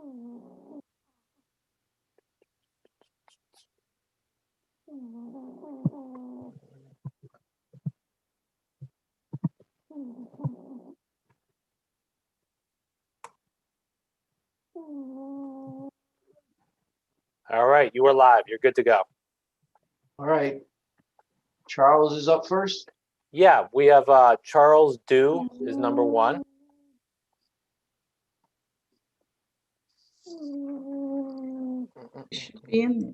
All right, you are live. You're good to go. All right. Charles is up first. Yeah, we have Charles Dew is number one. Should be in there.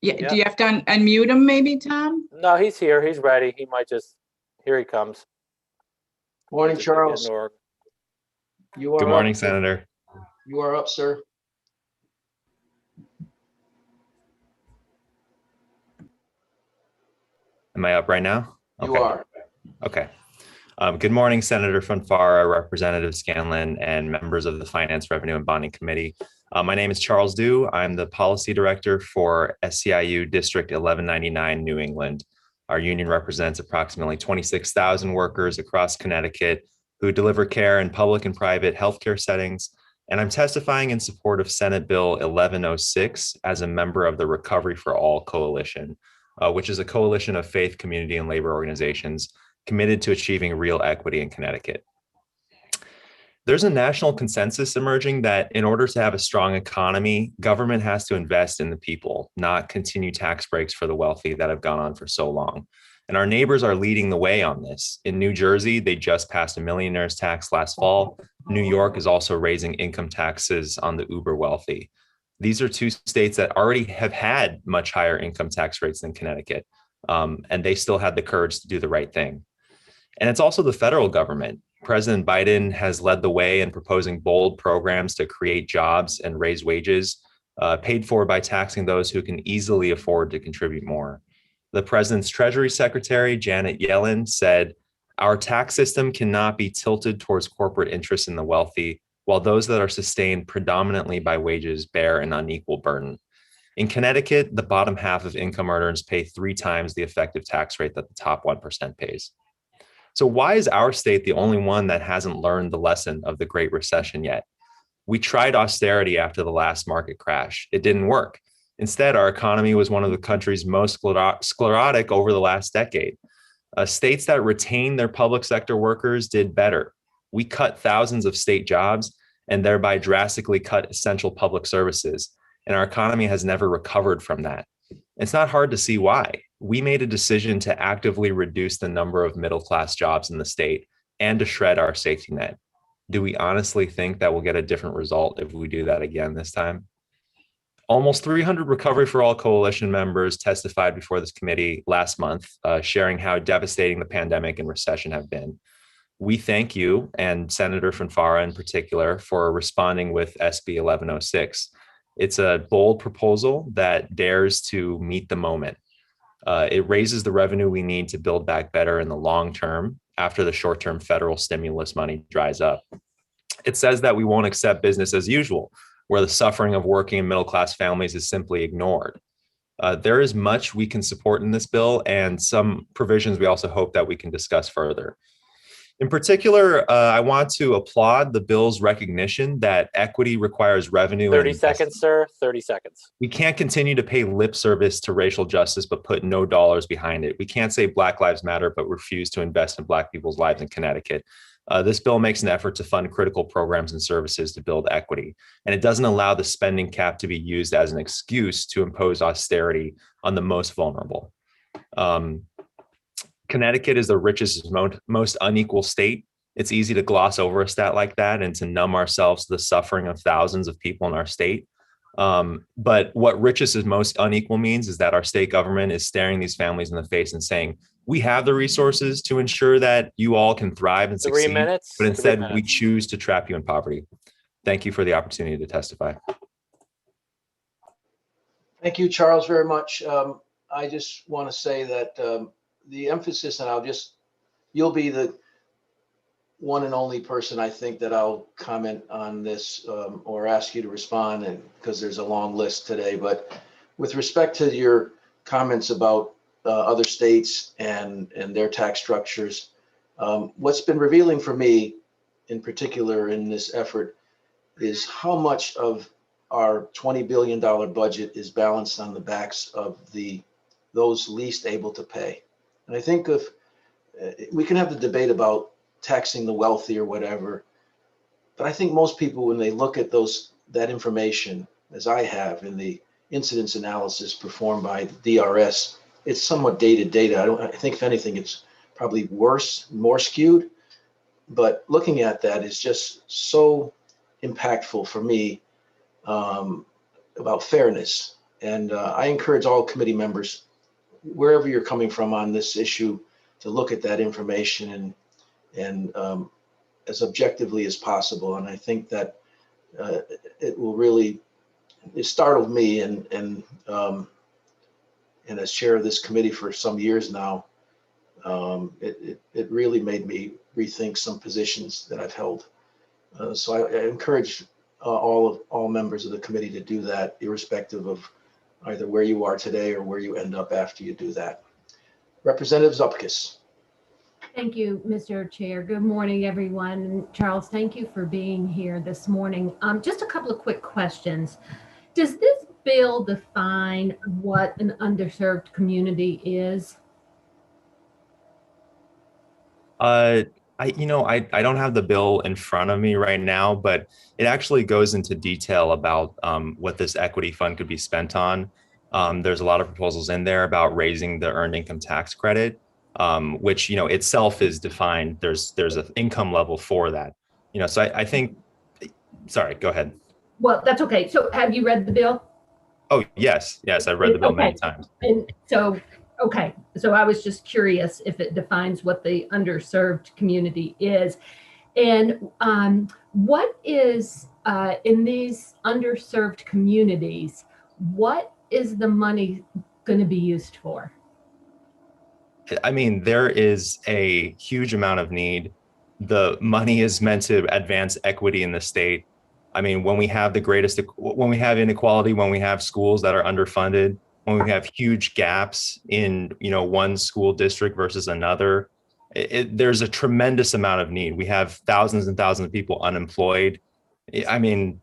Yeah, Yeah. do you have to unmute him maybe, Tom? No, he's here. He's ready. He might just, here he comes. Morning, Just Charles. getting or- You are Good morning, up. Senator. You are up, sir. Am I up right now? You are. Okay. Good morning, Senator Fonfara, Representative Scanlon, and members of the Finance, Revenue, and Bonding Committee. My name is Charles Dew. I'm the Policy Director for SEIU District 1199, New England. Our union represents approximately 26,000 workers across Connecticut who deliver care in public and private healthcare settings. And I'm testifying in support of Senate Bill 1106 as a member of the Recovery for All Coalition, which is a coalition of faith, community, and labor organizations committed to achieving real equity in Connecticut. There's a national consensus emerging that in order to have a strong economy, government has to invest in the people, not continue tax breaks for the wealthy that have gone on for so long. And our neighbors are leading the way on this. In New Jersey, they just passed a millionaire's tax last fall. New York is also raising income taxes on the uber wealthy. These are two states that already have had much higher income tax rates than Connecticut, and they still had the courage to do the right thing. And it's also the federal government. President Biden has led the way in proposing bold programs to create jobs and raise wages, paid for by taxing those who can easily afford to contribute more. The president's Treasury Secretary, Janet Yellen, said, "Our tax system cannot be tilted towards corporate interests in the wealthy, while those that are sustained predominantly by wages bear an unequal burden." In Connecticut, the bottom half of income earners pay 3 times the effective tax rate that the top 1% pays. So why is our state the only one that hasn't learned the lesson of the Great Recession yet? We tried austerity after the last market crash. It didn't work. Instead, our economy was one of the country's most sclerotic over the last decade. States that retained their public sector workers did better. We cut thousands of state jobs and thereby drastically cut essential public services. And our economy has never recovered from that. It's not hard to see why. We made a decision to actively reduce the number of middle-class jobs in the state and to shred our safety net. Do we honestly think that we'll get a different result if we do that again this time? Almost 300 Recovery for All Coalition members testified before this committee last month, sharing how devastating the pandemic and recession have been. We thank you, and Senator Fonfara in particular, for responding with SB 1106. It's a bold proposal that dares to meet the moment. It raises the revenue we need to build back better in the long term after the short-term federal stimulus money dries up. It says that we won't accept business as usual, where the suffering of working and middle-class families is simply ignored. There is much we can support in this bill, and some provisions we also hope that we can discuss further. In particular, I want to applaud the bill's recognition that equity requires revenue. 30 seconds, sir. 30 seconds. We can't continue to pay lip service to racial justice, but put no dollars behind it. We can't say Black Lives Matter, but refuse to invest in Black people's lives in Connecticut. This bill makes an effort to fund critical programs and services to build equity, and it doesn't allow the spending cap to be used as an excuse to impose austerity on the most vulnerable. Connecticut is the richest, most unequal state. It's easy to gloss over a stat like that and to numb ourselves to the suffering of thousands of people in our state. But what richest is most unequal means is that our state government is staring these families in the face and saying, we have the resources to ensure that you all can thrive and succeed, 3 minutes. but instead we choose to trap you in poverty. Thank you for the opportunity to testify. Thank you, Charles, very much. I just want to say that the emphasis, and you'll be the one and only person I think that I'll comment on this or ask you to respond, and because there's a long list today. But with respect to your comments about other states and their tax structures, what's been revealing for me in particular in this effort is how much of our $20 billion budget is balanced on the backs of those least able to pay. And I think if we can have the debate about taxing the wealthy or whatever, but I think most people, when they look at that information, as I have in the incidence analysis performed by the DRS, it's somewhat dated data. I think if anything, it's probably worse, more skewed. But looking at that is just so impactful for me about fairness. And I encourage all committee members, wherever you're coming from on this issue, to look at that information and as objectively as possible. And I think that it will really, it startled me and as chair of this committee for some years now, it really made me rethink some positions that I've held. So I encourage all members of the committee to do that, irrespective of either where you are today or where you end up after you do that. Representative Zupkis. Thank you, Mr. Chair. Good morning, everyone. And Charles, thank you for being here this morning. Just a couple of quick questions. Does this bill define what an underserved community is? I don't have the bill in front of me right now, but it actually goes into detail about what this equity fund could be spent on. There's a lot of proposals in there about raising the earned income tax credit, which, itself is defined. There's an income level for that, so I think, sorry, go ahead. Well, that's okay. So have you read the bill? Oh, yes. I've read the bill many times. And so, okay. So I was just curious if it defines what the underserved community is. And what is, in these underserved communities, what is the money going to be used for? I mean, there is a huge amount of need. The money is meant to advance equity in the state. I mean, when we have when we have inequality, when we have schools that are underfunded, when we have huge gaps in, one school district versus another, there's a tremendous amount of need. We have thousands and thousands of people unemployed. I mean,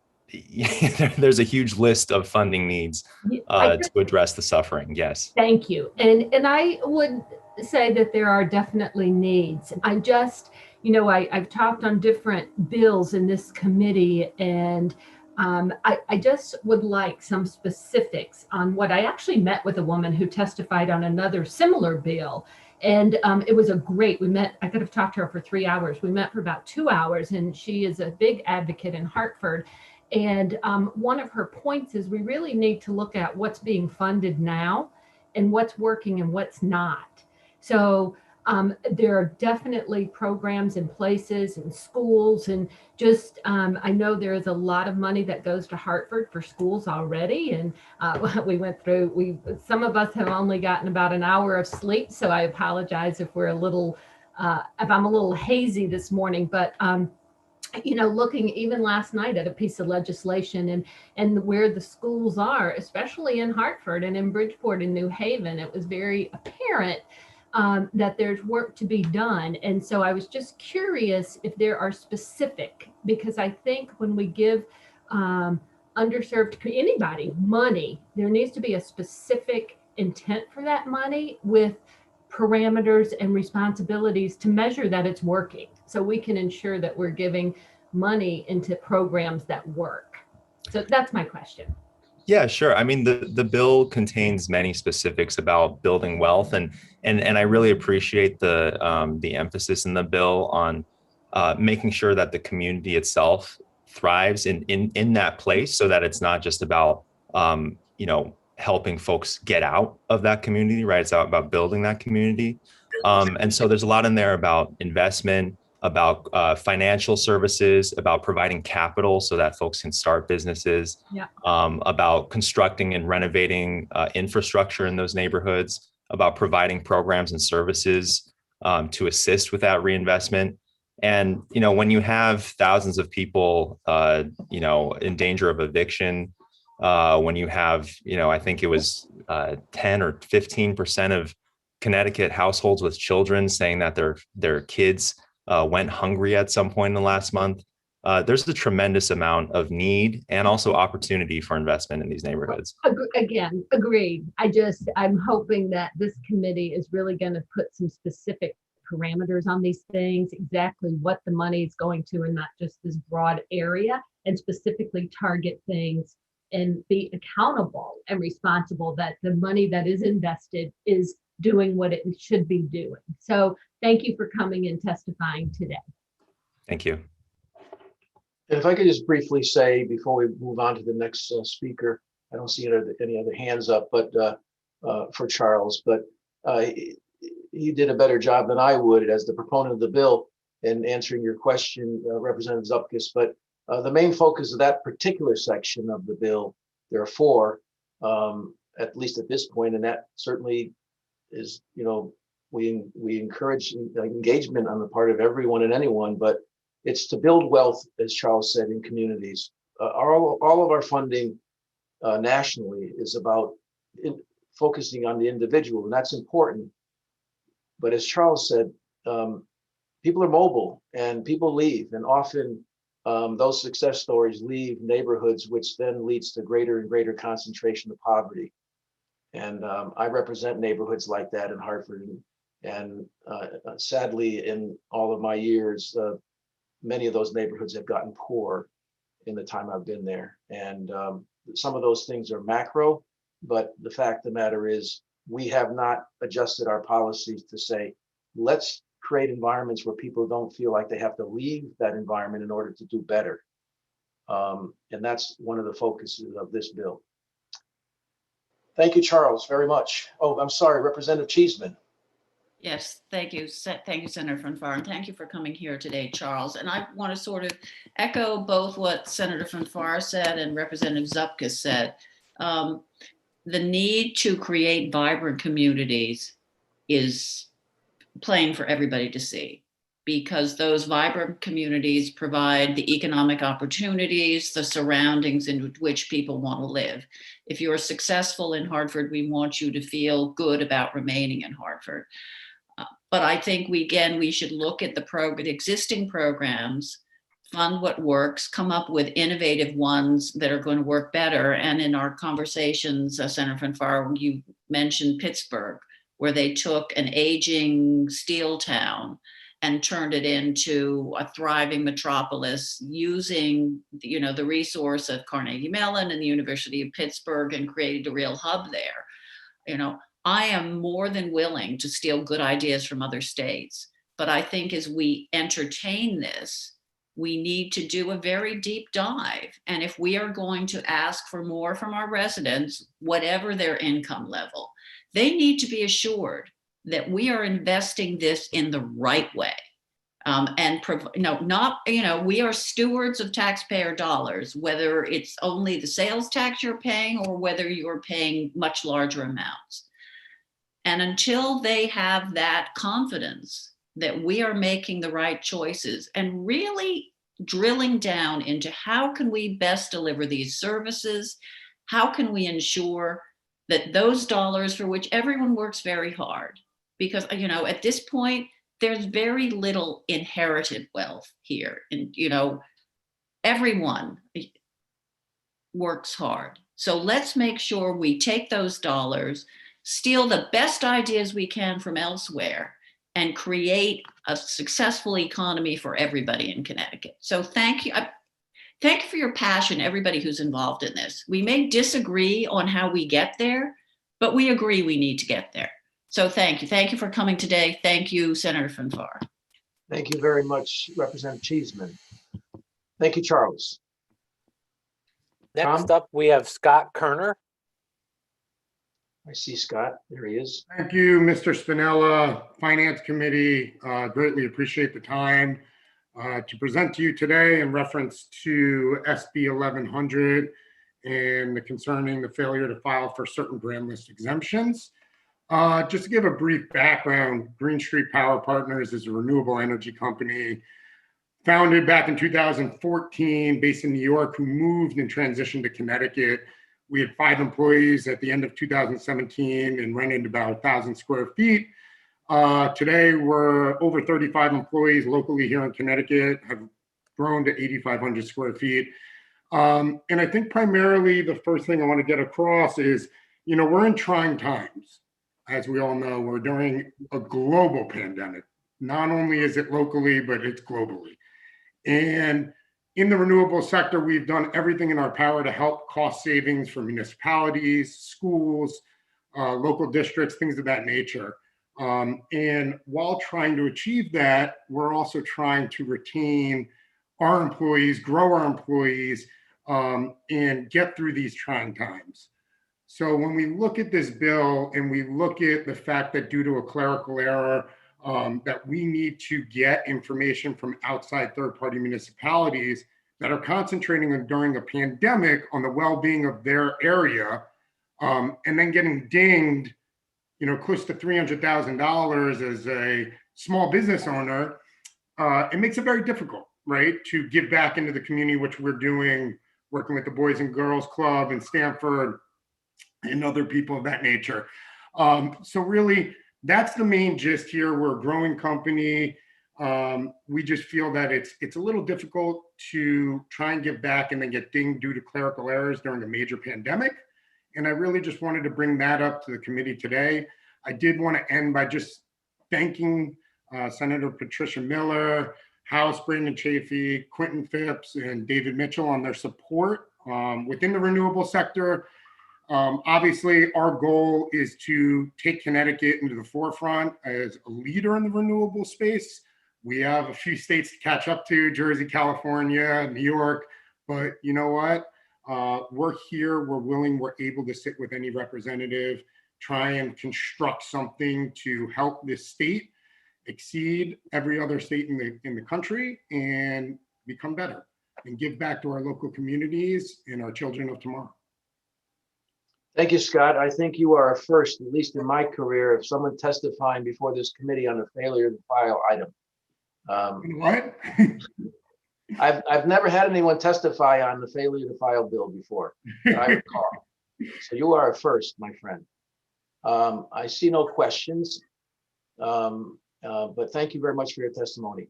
there's a huge list of funding needs to address the suffering. Yes. Thank you. And I would say that there are definitely needs. I've talked on different bills in this committee, and I just would like some specifics on what I actually met with a woman who testified on another similar bill. And it was I could have talked to her for 3 hours. We met for about 2 hours, and she is a big advocate in Hartford. And one of her points is we really need to look at what's being funded now and what's working and what's not. So there are definitely programs in places and schools, and just I know there is a lot of money that goes to Hartford for schools already. And we went through, some of us have only gotten about an hour of sleep. So I apologize if I'm a little hazy this morning, but looking even last night at a piece of legislation and where the schools are, especially in Hartford and in Bridgeport and New Haven, it was very apparent that there's work to be done. And so I was just curious if there are specific, because I think when we give underserved anybody money, there needs to be a specific intent for that money with parameters and responsibilities to measure that it's working, so we can ensure that we're giving money into programs that work. So that's my question. Yeah, sure. I mean, the bill contains many specifics about building wealth, and I really appreciate the emphasis in the bill on making sure that the community itself thrives in that place, so that it's not just about helping folks get out of that community, right? It's about building that community. And so there's a lot in there about investment, about financial services, about providing capital so that folks can start businesses, about constructing and renovating infrastructure in those neighborhoods, about providing programs and services to assist with that reinvestment. And, when you have thousands of people, in danger of eviction, when you have, I think it was 10 or 15% of Connecticut households with children saying that their kids went hungry at some point in the last month. there's a tremendous amount of need and also opportunity for investment in these neighborhoods. Again, agreed. I'm hoping that this committee is really going to put some specific parameters on these things, exactly what the money is going to, and not just this broad area, and specifically target things and be accountable and responsible that the money that is invested is doing what it should be doing. So thank you for coming and testifying today. Thank you. And if I could just briefly say, before we move on to the next speaker, I don't see any other hands up, but for Charles, but he did a better job than I would as the proponent of the bill in answering your question, Representative Zupkis. But the main focus of that particular section of the bill, there are four, at least at this point, and that certainly is, you know, we encourage engagement on the part of everyone and anyone, but it's to build wealth, as Charles said, in communities. All of our funding nationally is about focusing on the individual, and that's important. But as Charles said, people are mobile and people leave, and often those success stories leave neighborhoods, which then leads to greater and greater concentration of poverty. And I represent neighborhoods like that in Hartford, and sadly, in all of my years, many of those neighborhoods have gotten poor in the time I've been there. And some of those things are macro, but the fact of the matter is we have not adjusted our policies to say, let's create environments where people don't feel like they have to leave that environment in order to do better. And that's one of the focuses of this bill. Thank you, Charles, very much. Oh, I'm sorry, Representative Cheeseman. Yes, thank you. Thank you, Senator Von Farr, and thank you for coming here today, Charles. And I want to sort of echo both what Senator Von Farr said and Representative Zupkis said. The need to create vibrant communities is plain for everybody to see, because those vibrant communities provide the economic opportunities, the surroundings in which people want to live. If you're successful in Hartford, we want you to feel good about remaining in Hartford. But I think we should look at the existing programs, fund what works, come up with innovative ones that are going to work better. And in our conversations, Senator Von Farr, you mentioned Pittsburgh, where they took an aging steel town and turned it into a thriving metropolis using, you know, the resource of Carnegie Mellon and the University of Pittsburgh, and created a real hub there. You know, I am more than willing to steal good ideas from other states, but I think as we entertain this, we need to do a very deep dive. And if we are going to ask for more from our residents, whatever their income level, they need to be assured that we are investing this in the right way. We are stewards of taxpayer dollars, whether it's only the sales tax you're paying or whether you're paying much larger amounts. And until they have that confidence that we are making the right choices and really drilling down into how can we best deliver these services, how can we ensure that those dollars for which everyone works very hard, because, you know, at this point, there's very little inherited wealth here. And, you know, everyone works hard. So let's make sure we take those dollars, steal the best ideas we can from elsewhere, and create a successful economy for everybody in Connecticut. So thank you. Thank you for your passion, everybody who's involved in this. We may disagree on how we get there, but we agree we need to get there. So thank you. Thank you for coming today. Thank you, Senator Von Farr. Thank you very much, Representative Cheeseman. Thank you, Charles. Next up, we have Scott Kerner. I see Scott. There he is. Thank you, Mr. Spinella, Finance Committee. Greatly appreciate the time to present to you today in reference to SB 1100 and concerning the failure to file for certain brand list exemptions. Just to give a brief background, Green Street Power Partners is a renewable energy company founded back in 2014, based in New York, who moved and transitioned to Connecticut. We had 5 employees at the end of 2017 and rented about 1,000 square feet. Today, we're over 35 employees locally here in Connecticut, have grown to 8,500 square feet. And I think primarily the first thing I want to get across is, we're in trying times. As we all know, we're during a global pandemic. Not only is it locally, but it's globally. And in the renewable sector, we've done everything in our power to help cost savings for municipalities, schools, local districts, things of that nature. And while trying to achieve that, we're also trying to retain our employees, grow our employees, and get through these trying times. So when we look at this bill and we look at the fact that due to a clerical error, that we need to get information from outside third-party municipalities that are concentrating on during a pandemic on the well-being of their area, and then getting dinged, close to $300,000 as a small business owner, it makes it very difficult, right, to give back into the community, which we're doing, working with the Boys and Girls Club in Stamford and other people of that nature. So really, that's the main gist here. We're a growing company. We just feel that it's a little difficult to try and give back and then get dinged due to clerical errors during a major pandemic. And I really just wanted to bring that up to the committee today. I did want to end by just thanking Senator Patricia Miller, House Brandon Chafee, Quentin Phipps, and David Mitchell on their support within the renewable sector. Obviously, our goal is to take Connecticut into the forefront as a leader in the renewable space. We have a few states to catch up to, Jersey, California, New York, but you know what? We're here, we're willing, we're able to sit with any representative, try and construct something to help this state exceed every other state in the country and become better and give back to our local communities and our children of tomorrow. Thank you, Scott. I think you are a first, at least in my career, of someone testifying before this committee on a failure to file item. What? I've never had anyone testify on the failure to file bill before, that I recall. So you are a first, my friend. I see no questions, but thank you very much for your testimony.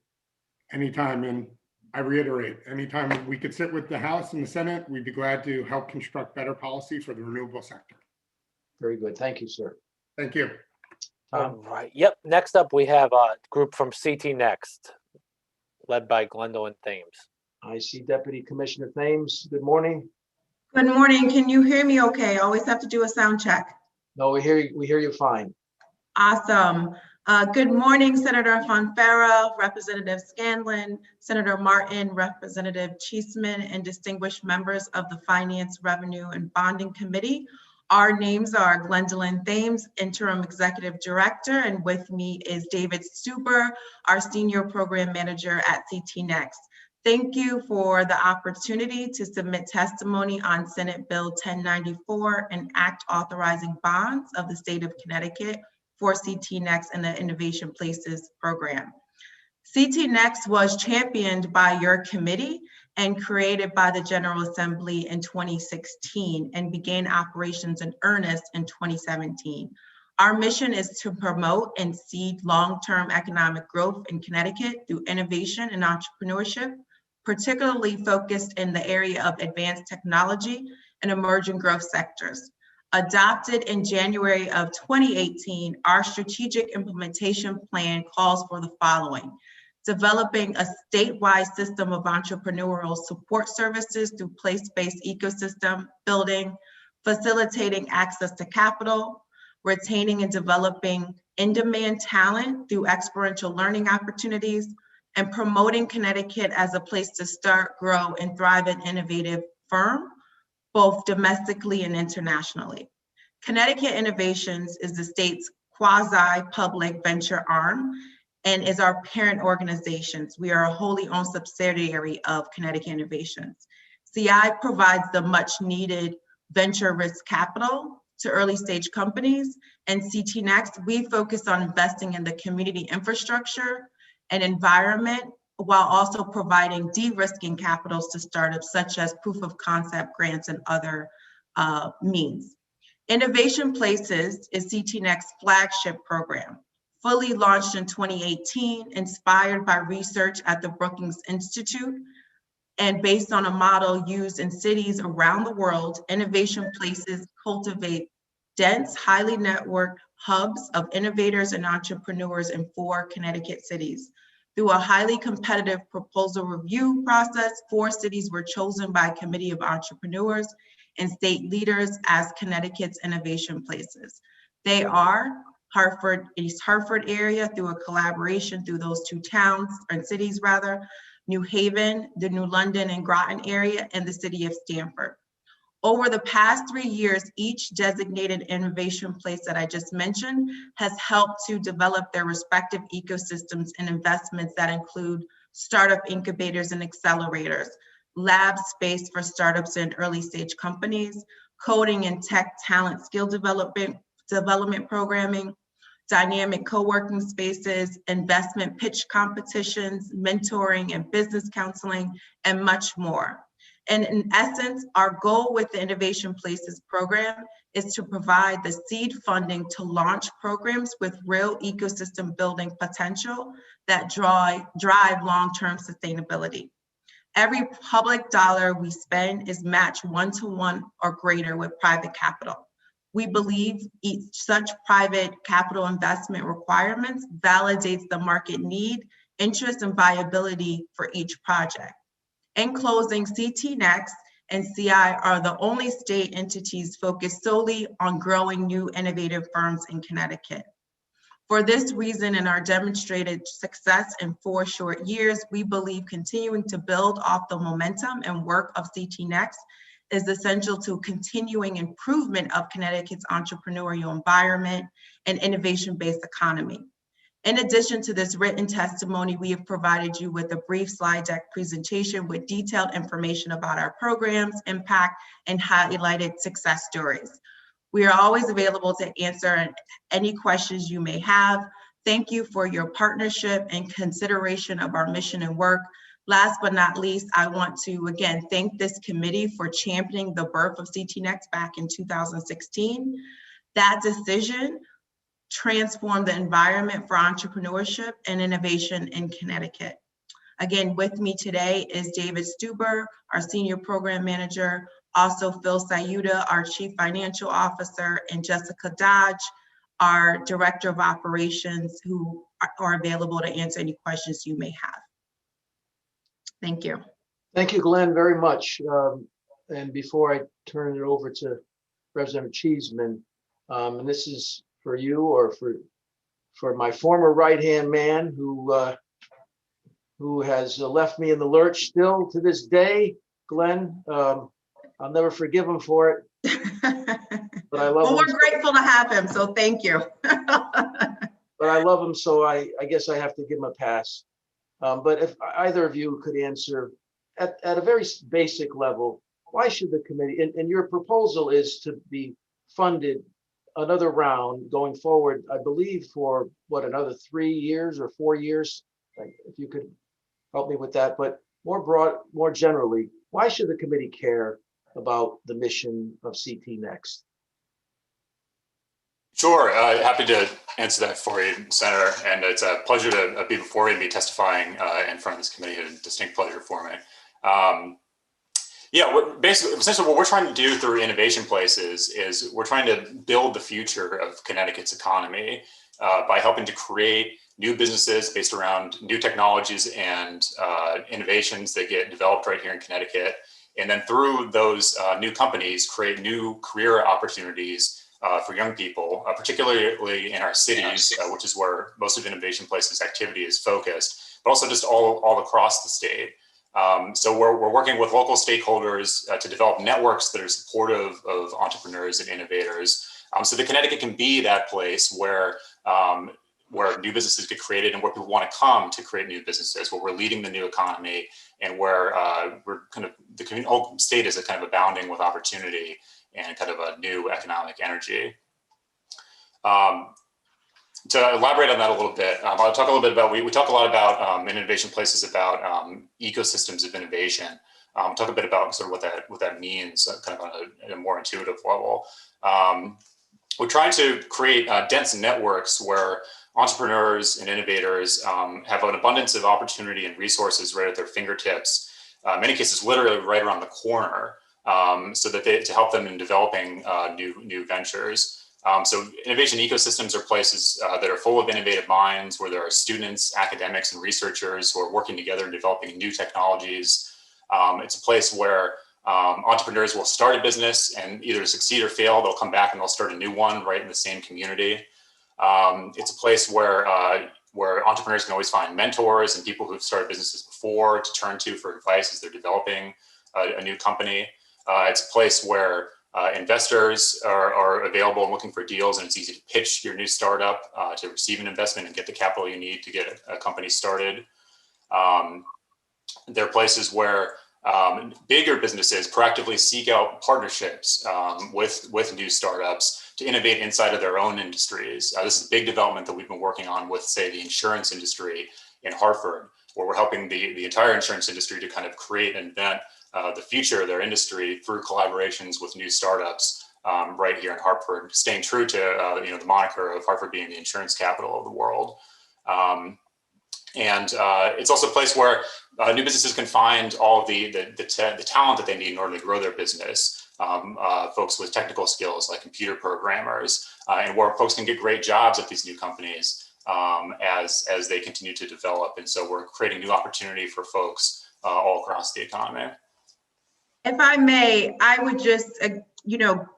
Anytime, and I reiterate, anytime we could sit with the House and the Senate, we'd be glad to help construct better policy for the renewable sector. Very good. Thank you, sir. Thank you. Right. Yep. Next up, we have a group from CT Next, led by Gwendolyn Thames. I see Deputy Commissioner Thames. Good morning. Good morning. Can you hear me okay? Always have to do a sound check. No, we hear you fine. Awesome. Good morning, Senator Fonfara, Representative Scanlon, Senator Martin, Representative Cheeseman, and distinguished members of the Finance, Revenue, and Bonding Committee. Our names are Gwendolyn Thames, Interim Executive Director, and with me is David Stuber, our Senior Program Manager at CT Next. Thank you for the opportunity to submit testimony on Senate Bill 1094, an act authorizing bonds of the state of Connecticut for CT Next and the Innovation Places program. CT Next was championed by your committee and created by the General Assembly in 2016 and began operations in earnest in 2017. Our mission is to promote and seed long-term economic growth in Connecticut through innovation and entrepreneurship, particularly focused in the area of advanced technology and emerging growth sectors. Adopted in January of 2018, our strategic implementation plan calls for the following: developing a statewide system of entrepreneurial support services through place-based ecosystem building, facilitating access to capital, retaining and developing in-demand talent through experiential learning opportunities, and promoting Connecticut as a place to start, grow, and thrive an innovative firm, both domestically and internationally. Connecticut Innovations is the state's quasi-public venture arm and is our parent organization. We are a wholly owned subsidiary of Connecticut Innovations. CI provides the much needed venture risk capital to early stage companies, and CT Next, we focus on investing in the community infrastructure and environment while also providing de-risking capitals to startups such as proof of concept grants and other means. Innovation Places is CT Next's flagship program, fully launched in 2018, inspired by research at the Brookings Institute, And based on a model used in cities around the world, Innovation Places cultivate dense, highly networked hubs of innovators and entrepreneurs in 4 Connecticut cities. Through a highly competitive proposal review process, 4 cities were chosen by a committee of entrepreneurs and state leaders as Connecticut's Innovation Places. They are Hartford, East Hartford area through a collaboration through those 2 towns or cities rather, New Haven, the New London and Groton area, and the city of Stamford. Over the past 3 years, each designated innovation place that I just mentioned has helped to develop their respective ecosystems and investments that include startup incubators and accelerators, lab space for startups and early stage companies, coding and tech talent skill development programming, dynamic co-working spaces, investment pitch competitions, mentoring and business counseling, and much more. And in essence, our goal with the Innovation Places program is to provide the seed funding to launch programs with real ecosystem building potential that drive long-term sustainability. Every public dollar we spend is matched 1-to-1 or greater with private capital. We believe each such private capital investment requirements validates the market need, interest, and viability for each project. In closing, CT Next and CI are the only state entities focused solely on growing new innovative firms in Connecticut. For this reason and our demonstrated success in 4 short years, we believe continuing to build off the momentum and work of CT Next is essential to continuing improvement of Connecticut's entrepreneurial environment and innovation-based economy. In addition to this written testimony, we have provided you with a brief slide deck presentation with detailed information about our programs, impact, and highlighted success stories. We are always available to answer any questions you may have. Thank you for your partnership and consideration of our mission and work. Last but not least, I want to again thank this committee for championing the birth of CT Next back in 2016. That decision transformed the environment for entrepreneurship and innovation in Connecticut. Again, with me today is David Stuber, our Senior Program Manager, also Phil Sayuda, our Chief Financial Officer, and Jessica Dodge, our Director of Operations, who are available to answer any questions you may have. Thank you. Thank you, Glenn, very much. And before I turn it over to Representative Cheeseman, and this is for you or for my former right-hand man who has left me in the lurch still to this day, Glenn. I'll never forgive him for it, but I love well, him. We're grateful to have him, so thank you. But I love him, so I guess I have to give him a pass. But if either of you could answer at a very basic level, why should the committee, and your proposal is to be funded another round going forward, I believe for what, another 3 years or 4 years? If you could help me with that, but more generally, why should the committee care about the mission of CT Next? Sure, happy to answer that for you, Senator. And it's a pleasure to be before you and be testifying in front of this committee. A distinct pleasure for me. Essentially what we're trying to do through Innovation Places is we're trying to build the future of Connecticut's economy by helping to create new businesses based around new technologies and innovations that get developed right here in Connecticut. And then through those new companies, create new career opportunities for young people, particularly in our cities, which is where most of Innovation Places activity is focused, but also just all across the state. So we're working with local stakeholders to develop networks that are supportive of entrepreneurs and innovators. So that Connecticut can be that place where new businesses get created and where people want to come to create new businesses, where we're leading the new economy and where we're kind of, the whole state is a kind of abounding with opportunity and kind of a new economic energy. To elaborate on that a little bit, I'll talk a little bit about, we talk a lot about in Innovation Places about ecosystems of innovation. Talk a bit about sort of what that means kind of on a more intuitive level. We're trying to create dense networks where entrepreneurs and innovators have an abundance of opportunity and resources right at their fingertips in many cases, literally right around the corner, so that to help them in developing new ventures. So innovation ecosystems are places that are full of innovative minds, where there are students, academics, and researchers who are working together developing new technologies. It's a place where entrepreneurs will start a business and either succeed or fail. They'll come back and they'll start a new one right in the same community. It's a place where entrepreneurs can always find mentors and people who've started businesses before to turn to for advice as they're developing a new company. It's a place where investors are available and looking for deals, and it's easy to pitch your new startup to receive an investment and get the capital you need to get a company started. There are places where bigger businesses proactively seek out partnerships with new startups to innovate inside of their own industries. This is a big development that we've been working on with, say, the insurance industry in Hartford, where we're helping the entire insurance industry to kind of create and invent the future of their industry through collaborations with new startups right here in Hartford, staying true to the moniker of Hartford being the insurance capital of the world. And it's also a place where new businesses can find all of the talent that they need in order to grow their business. Folks with technical skills like computer programmers, and where folks can get great jobs at these new companies as they continue to develop. And so we're creating new opportunity for folks all across the economy. If I may, I would just,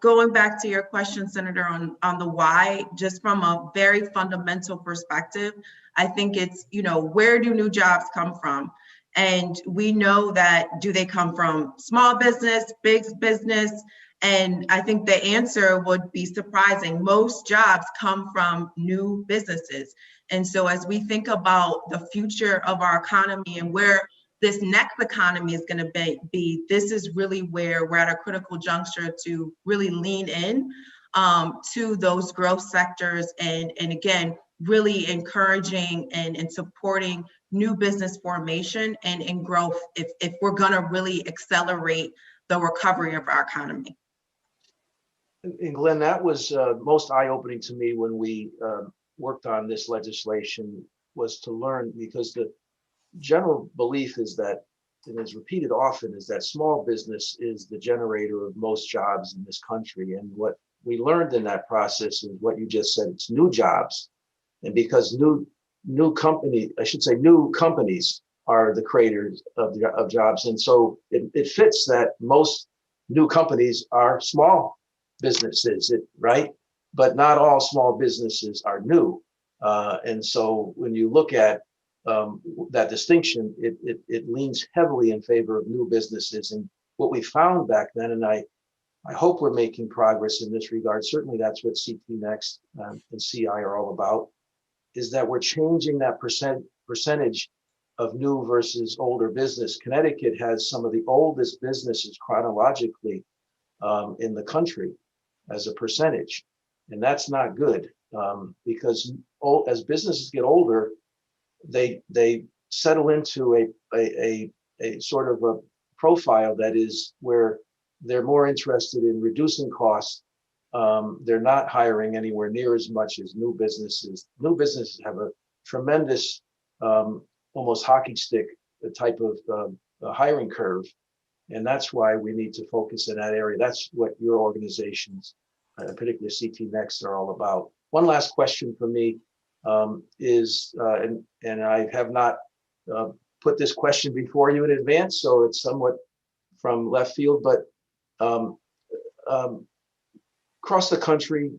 going back to your question, Senator, on the why, just from a very fundamental perspective, I think it's, where do new jobs come from? And we know that, do they come from small business, big business? And I think the answer would be surprising. Most jobs come from new businesses. And so as we think about the future of our economy and where this next economy is going to be, this is really where we're at a critical juncture to really lean in to those growth sectors, and again, really encouraging and supporting new business formation and growth if we're going to really accelerate the recovery of our economy. And Glenn, that was most eye-opening to me when we worked on this legislation, was to learn, because the general belief is that, and is repeated often, is that small business is the generator of most jobs in this country. And what we learned in that process is what you just said, it's new jobs. And because new companies are the creators of jobs. And so it fits that most new companies are small businesses, right? But not all small businesses are new. And so when you look at that distinction, it leans heavily in favor of new businesses. And what we found back then, and I hope we're making progress in this regard, certainly that's what CT Next and CI are all about, is that we're changing that percentage of new versus older business. Connecticut has some of the oldest businesses chronologically in the country as a percentage. And that's not good, because as businesses get older, they settle into a sort of a profile that is where they're more interested in reducing costs. They're not hiring anywhere near as much as new businesses. New businesses have a tremendous, almost hockey stick type of hiring curve. And that's why we need to focus in that area. That's what your organizations, particularly CT Next, are all about. One last question for me is, and I have not put this question before you in advance, so it's somewhat from left field, but across the country,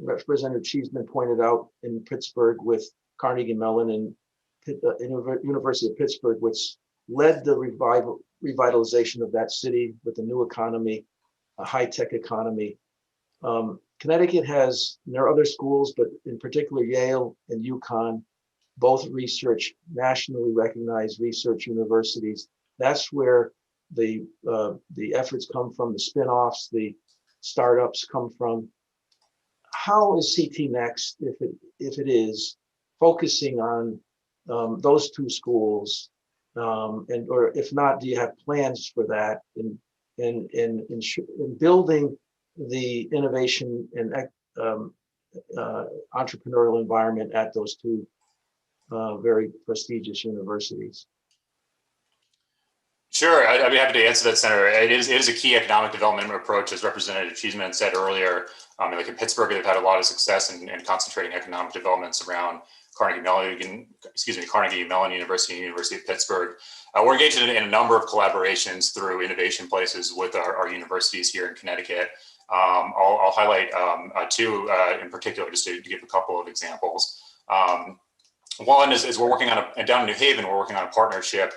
Representative Cheeseman pointed out in Pittsburgh with Carnegie Mellon and University of Pittsburgh, which led the revitalization of that city with a new economy, a high-tech economy. Connecticut has, and there are other schools, but in particular Yale and UConn, both nationally recognized research universities. That's where the efforts come from, the spin-offs, the startups come from. How is CT Next, if it is, focusing on those two schools, or if not, do you have plans for that in building the innovation and entrepreneurial environment at those two very prestigious universities? Sure, I'd be happy to answer that, Senator. It is a key economic development approach, as Representative Cheeseman said earlier. Like in Pittsburgh, they've had a lot of success in concentrating economic developments around Carnegie Mellon University and University of Pittsburgh. We're engaged in a number of collaborations through innovation places with our universities here in Connecticut. I'll highlight two in particular, just to give a couple of examples. One is we're working on down in New Haven, we're working on a partnership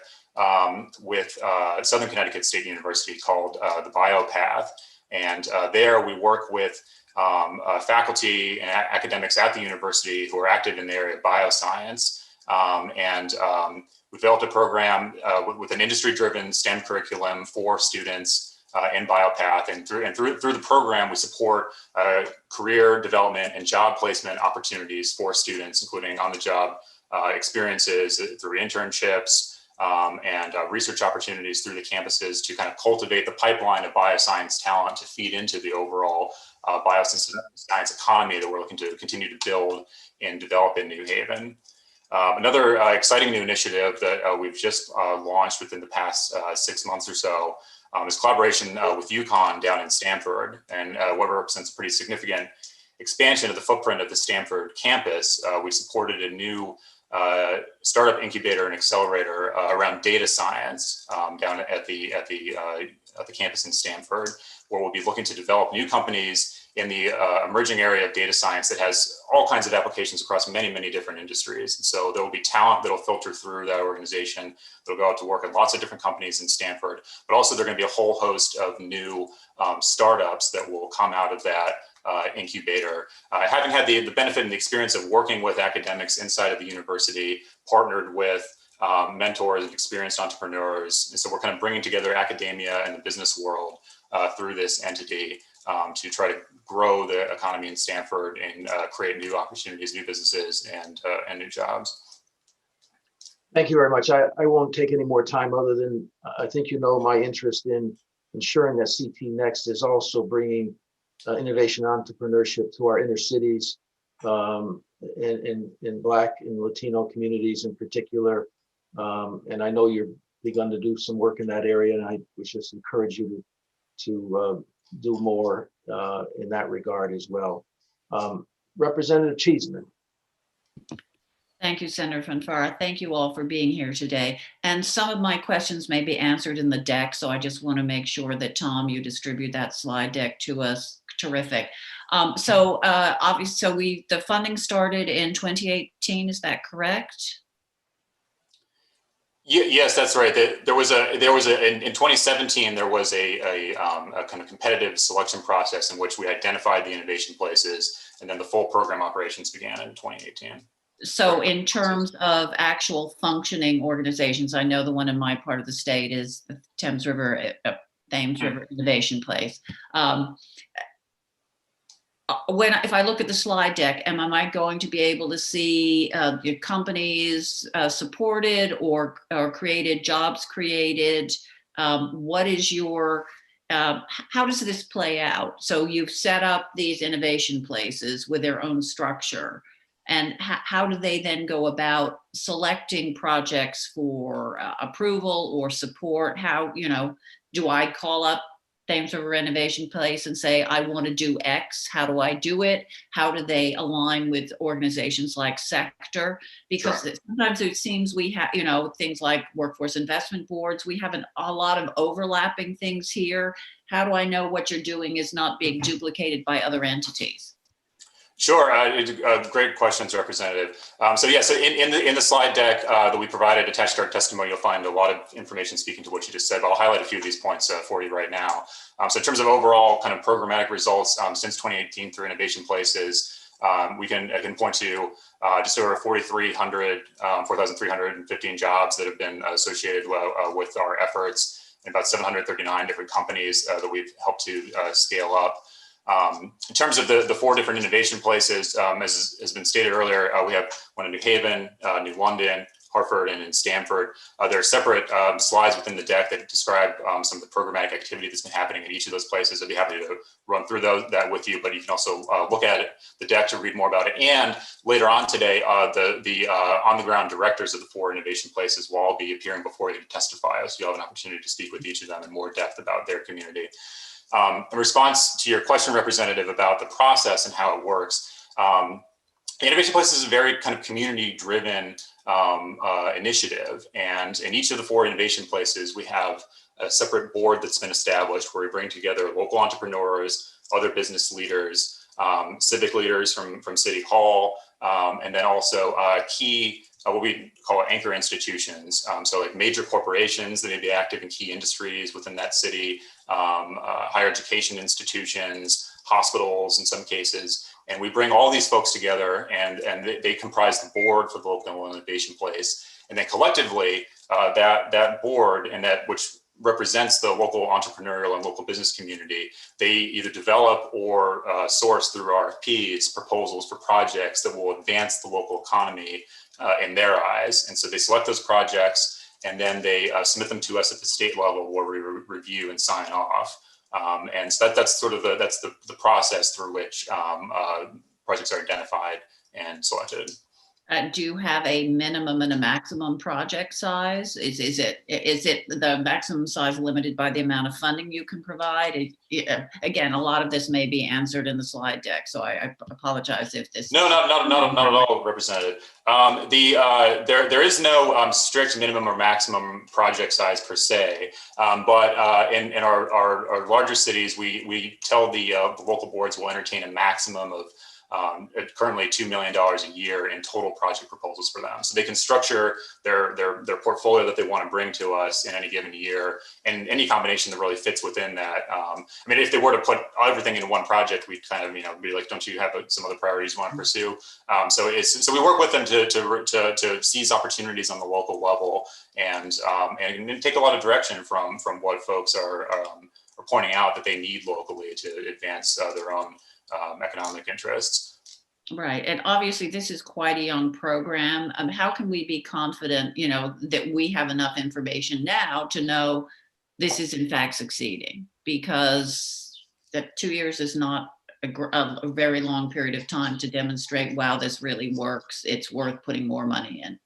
with Southern Connecticut State University called the BioPath. And there we work with faculty and academics at the university who are active in the area of bioscience. We developed a program with an industry-driven STEM curriculum for students in BioPath. And through the program, we support career development and job placement opportunities for students, including on-the-job experiences through internships, and research opportunities through the campuses to kind of cultivate the pipeline of bioscience talent to feed into the overall bioscience economy that we're looking to continue to build and develop in New Haven. Another exciting new initiative that we've just launched within the past 6 months or so is collaboration with UConn down in Stamford, and what represents a pretty significant expansion of the footprint of the Stamford campus. We supported a new startup incubator and accelerator around data science down at the campus in Stamford, where we'll be looking to develop new companies in the emerging area of data science that has all kinds of applications across many, many different industries. And so there will be talent that will filter through that organization. They'll go out to work at lots of different companies in Stanford, but also there are going to be a whole host of new startups that will come out of that incubator. Having had the benefit and the experience of working with academics inside of the university, partnered with mentors and experienced entrepreneurs. And so we're kind of bringing together academia and the business world through this entity to try to grow the economy in Stanford and create new opportunities, new businesses, and new jobs. Thank you very much. I won't take any more time other than I think you know my interest in ensuring that CT Next is also bringing innovation entrepreneurship to our inner cities, in Black and Latino communities in particular. And I know you've begun to do some work in that area, and I would just encourage you to do more in that regard as well. Representative Cheeseman. Thank you, Senator Fanfara. Thank you all for being here today. And some of my questions may be answered in the deck, so I just want to make sure that, Tom, you distribute that slide deck to us. Terrific. Obviously, the funding started in 2018, is that correct? Yes, that's right. In 2017 there was a kind of competitive selection process in which we identified the innovation places, and then the full program operations began in 2018. So in terms of actual functioning organizations, I know the one in my part of the state is the Thames River Innovation Place. If I look at the slide deck, am I going to be able to see your companies supported or created, jobs created? What is your, how does this play out? So you've set up these innovation places with their own structure. And how do they then go about selecting projects for approval or support? How, do I call up Thames River Innovation Place and say, I want to do X? How do I do it? How do they align with organizations like Sector? Because sometimes it seems we have, things like workforce investment boards, we have a lot of overlapping things here. How do I know what you're doing is not being duplicated by other entities? Sure, great questions, Representative. So in the slide deck that we provided attached to our testimony, you'll find a lot of information speaking to what you just said, but I'll highlight a few of these points for you right now. So in terms of overall kind of programmatic results since 2018 through Innovation Places, I can point to just over 4,315 jobs that have been associated with our efforts, and about 739 different companies that we've helped to scale up. In terms of the 4 different innovation places, as has been stated earlier, we have one in New Haven, New London, Hartford and in Stanford. There are separate slides within the deck that describe some of the programmatic activity that's been happening in each of those places. I'd be happy to run through that with you, but you can also look at it, the deck, to read more about it. And later on today, the on-the-ground directors of the 4 innovation places will all be appearing before you to testify. So you'll have an opportunity to speak with each of them in more depth about their community. In response to your question, Representative, about the process and how it works, Innovation Places is a very kind of community-driven initiative. And in each of the 4 innovation places, we have a separate board that's been established where we bring together local entrepreneurs, other business leaders, civic leaders from City Hall, and then also key, what we call anchor institutions. So like major corporations that may be active in key industries within that city, higher education institutions, hospitals in some cases. And we bring all these folks together, and they comprise the board for the local innovation place. And then collectively, that board, and that which represents the local entrepreneurial and local business community, they either develop or source through RFPs proposals for projects that will advance the local economy in their eyes. And so they select those projects, and then they submit them to us at the state level, where we review and sign off. And so that's sort of the process through which projects are identified and selected. Do you have a minimum and a maximum project size? Is it the maximum size limited by the amount of funding you can provide? Again, a lot of this may be answered in the slide deck, so I apologize if this. No, not at all, Representative. There is no strict minimum or maximum project size per se, but in our larger cities, we tell the local boards will entertain a maximum of currently $2 million a year in total project proposals for them. So they can structure their portfolio that they want to bring to us in any given year, and any combination that really fits within that. I mean, if they were to put everything into one project, we'd kind of, be like, don't you have some other priorities you want to pursue? So we work with them to seize opportunities on the local level, and take a lot of direction from what folks are pointing out that they need locally to advance their own economic interests. Right, and obviously this is quite a young program. How can we be confident, that we have enough information now to know this is in fact succeeding? Because that 2 years is not a very long period of time to demonstrate, wow, this really works. It's worth putting more money in.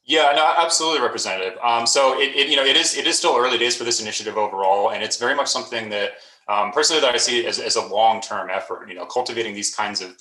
Yeah, no, absolutely, Representative. So it is still early days for this initiative overall, and it's very much something that personally that I see as a long-term effort. Cultivating these kinds of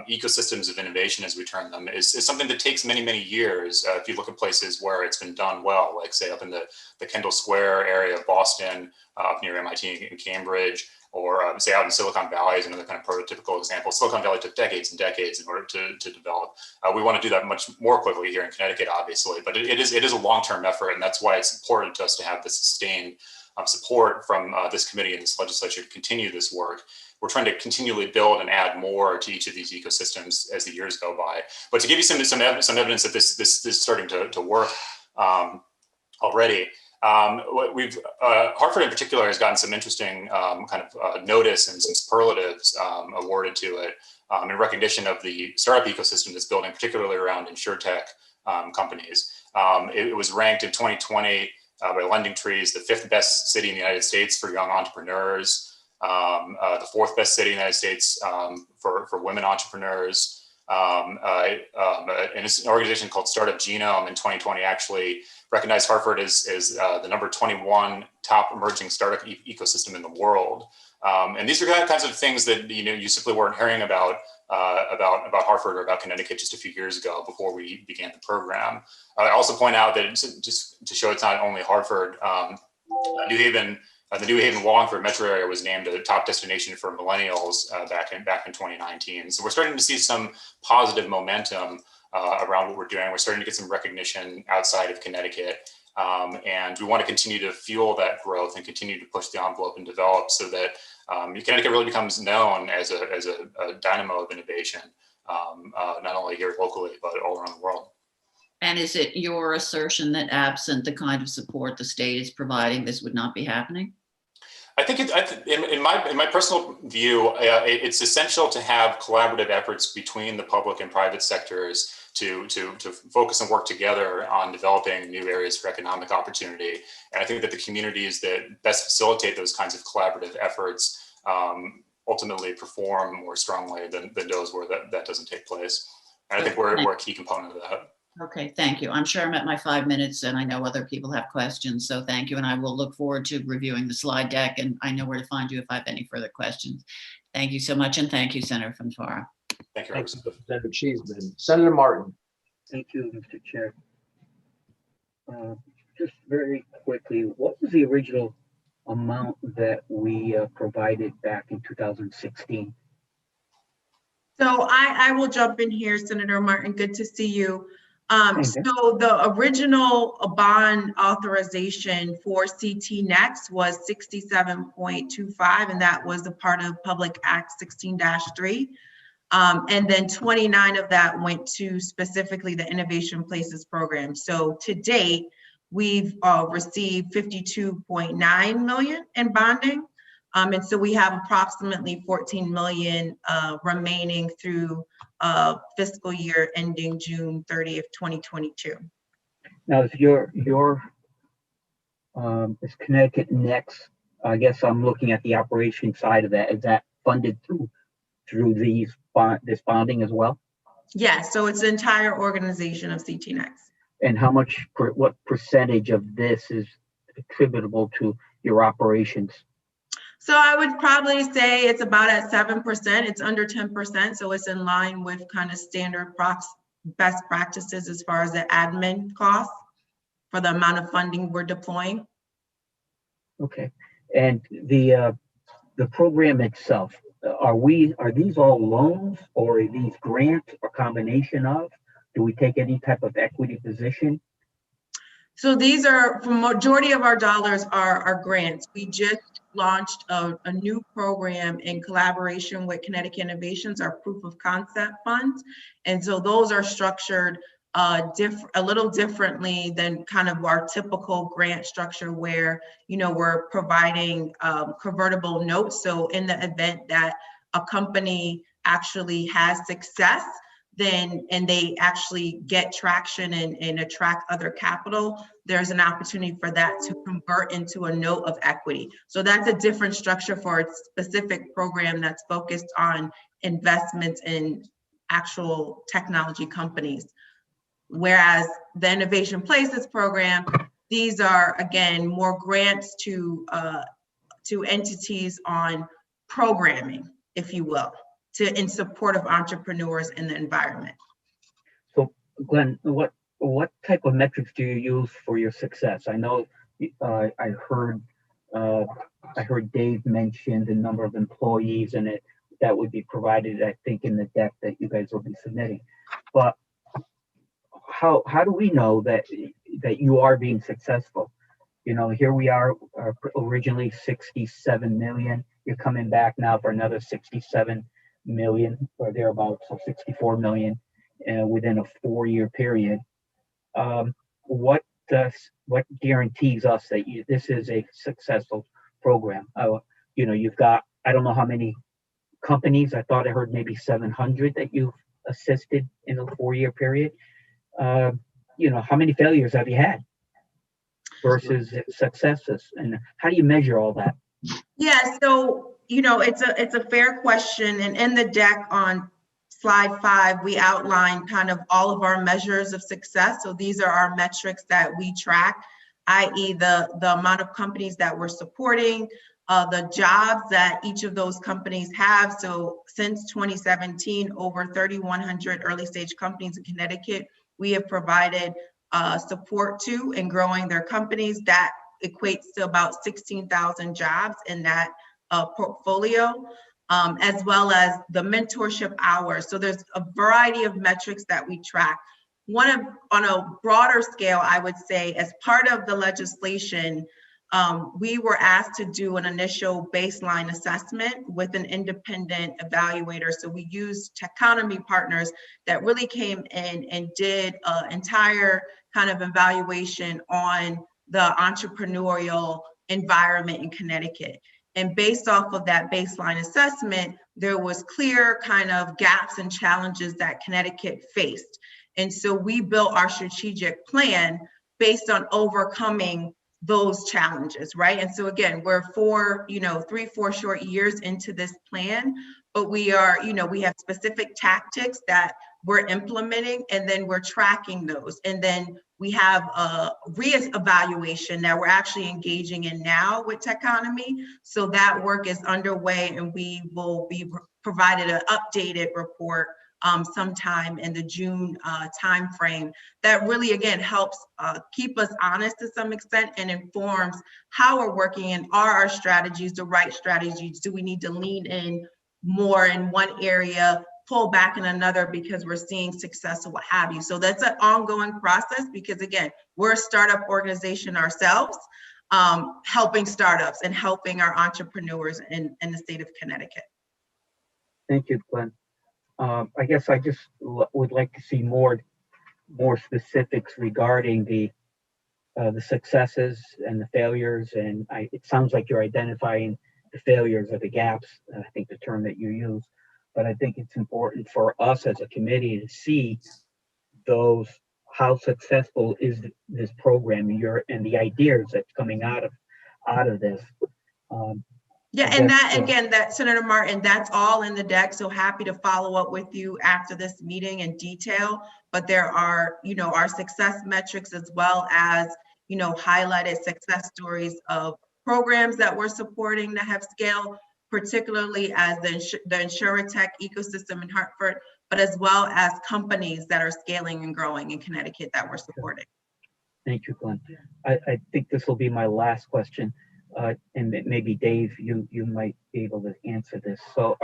ecosystems of innovation, as we term them, is something that takes many, many years. If you look at places where it's been done well, like say up in the Kendall Square area of Boston, up near MIT and Cambridge, or say out in Silicon Valley is another kind of prototypical example. Silicon Valley took decades and decades in order to develop. We want to do that much more quickly here in Connecticut, obviously, but it is a long-term effort, and that's why it's important to us to have the sustained support from this committee and this legislature to continue this work. We're trying to continually build and add more to each of these ecosystems as the years go by. But to give you some evidence that this is starting to work already, Hartford in particular has gotten some interesting notice and some superlatives awarded to it in recognition of the startup ecosystem that's building, particularly around insurtech companies. It was ranked in 2020 by LendingTree, the 5th best city in the United States for young entrepreneurs, the 4th best city in the United States for women entrepreneurs. And it's an organization called Startup Genome in 2020 actually recognized Hartford as the number 21 top emerging startup ecosystem in the world. And these are kinds of things that you simply weren't hearing about Hartford or about Connecticut just a few years ago before we began the program. I also point out that just to show it's not only Hartford, New Haven, the New Haven Wallingford metro area was named a top destination for millennials back in 2019. So we're starting to see some positive momentum around what we're doing. We're starting to get some recognition outside of Connecticut. And we want to continue to fuel that growth and continue to push the envelope and develop so that Connecticut really becomes known as a dynamo of innovation, not only here locally, but all around the world. And is it your assertion that absent the kind of support the state is providing, this would not be happening? I think in my personal view, it's essential to have collaborative efforts between the public and private sectors to focus and work together on developing new areas for economic opportunity. And I think that the communities that best facilitate those kinds of collaborative efforts ultimately perform more strongly than those where that doesn't take place. And I think we're a key component of that. Okay, thank you. I'm sure I'm at my 5 minutes and I know other people have questions, so thank you. And I will look forward to reviewing the slide deck, and I know where to find you if I have any further questions. Thank you so much, and thank you, Senator Fanfara. Thank you, Thanks, Representative. Senator Cheeseman. Senator Martin. Thank you, Mr. Chair. Just very quickly, what was the original amount that we provided back in 2016? So I will jump in here, Senator Martin. Good to see you. Okay. So the original bond authorization for CT Next was 67.25, and that was a part of Public Act 16-3. And then 29 of that went to specifically the Innovation Places program. So to date, we've received 52.9 million in bonding. And so we have approximately 14 million remaining through fiscal year ending June 30th, 2022. Now, is is Connecticut Next, I guess I'm looking at the operation side of that, is that funded through this bonding as well? Yes, so it's the entire organization of CT Next. And what percentage of this is attributable to your operations? So I would probably say it's about at 7%. It's under 10%. So it's in line with kind of standard best practices as far as the admin costs for the amount of funding we're deploying. Okay. And the program itself, are these all loans, or are these grants, or combination of? Do we take any type of equity position? So these are, for majority of our dollars are grants. We just launched a new program in collaboration with Connecticut Innovations, our proof of concept funds. And so those are structured a little differently than kind of our typical grant structure, where, you know, we're providing convertible notes. So in the event that a company actually has success, and they actually get traction and attract other capital, there's an opportunity for that to convert into a note of equity. So that's a different structure for a specific program that's focused on investments in actual technology companies. Whereas the Innovation Places program, these are, again, more grants to entities on programming, if you will, in support of entrepreneurs in the environment. So Glenn, what type of metrics do you use for your success? I know I heard Dave mention the number of employees, and that would be provided, I think, in the deck that you guys will be submitting. But how do we know that you are being successful? You know, here we are, originally 67 million. You're coming back now for another 67 million or thereabouts, so 64 million within a 4-year period. What guarantees us that this is a successful program? You know, you've got, I don't know how many companies. I thought I heard maybe 700 that you've assisted in a 4-year period. You know, how many failures have you had versus successes, and how do you measure all that? Yeah, so, you know, it's a fair question. And in the deck on slide 5, we outline kind of all of our measures of success. So these are our metrics that we track, i.e. the amount of companies that we're supporting, the jobs that each of those companies have. So since 2017, over 3,100 early stage companies in Connecticut, we have provided support to and growing their companies. That equates to about 16,000 jobs in that portfolio, as well as the mentorship hours. So there's a variety of metrics that we track. On a broader scale, I would say, as part of the legislation, we were asked to do an initial baseline assessment with an independent evaluator. So we used Techonomy partners that really came in and did an entire kind of evaluation on the entrepreneurial environment in Connecticut. And based off of that baseline assessment, there was clear kind of gaps and challenges that Connecticut faced. And so we built our strategic plan based on overcoming those challenges, right? And so again, we're 3-4 short years into this plan, but we are, we have specific tactics that we're implementing, and then we're tracking those. And then we have a re-evaluation that we're actually engaging in now with Techonomy. So that work is underway, and we will be provided an updated report sometime in the June timeframe that really, again, helps keep us honest to some extent and informs how we're working, and are our strategies the right strategies? Do we need to lean in more in one area, pull back in another because we're seeing success or what have you? So that's an ongoing process, because again, we're a startup organization ourselves, helping startups and helping our entrepreneurs in the state of Connecticut. Thank you, Glenn. I guess I just would like to see more specifics regarding the successes and the failures. And it sounds like you're identifying the failures or the gaps, I think the term that you use. But I think it's important for us as a committee to see those, how successful is this program, and the ideas that's coming out of this. Yeah, and that, again, that Senator Martin, that's all in the deck. So happy to follow up with you after this meeting in detail. But there are, our success metrics, as well as, highlighted success stories of programs that we're supporting that have scaled, particularly as the InsurTech ecosystem in Hartford, but as well as companies that are scaling and growing in Connecticut that we're supporting. Thank you, Glenn. I think this will be my last question. And maybe Dave, you might be able to answer this. So,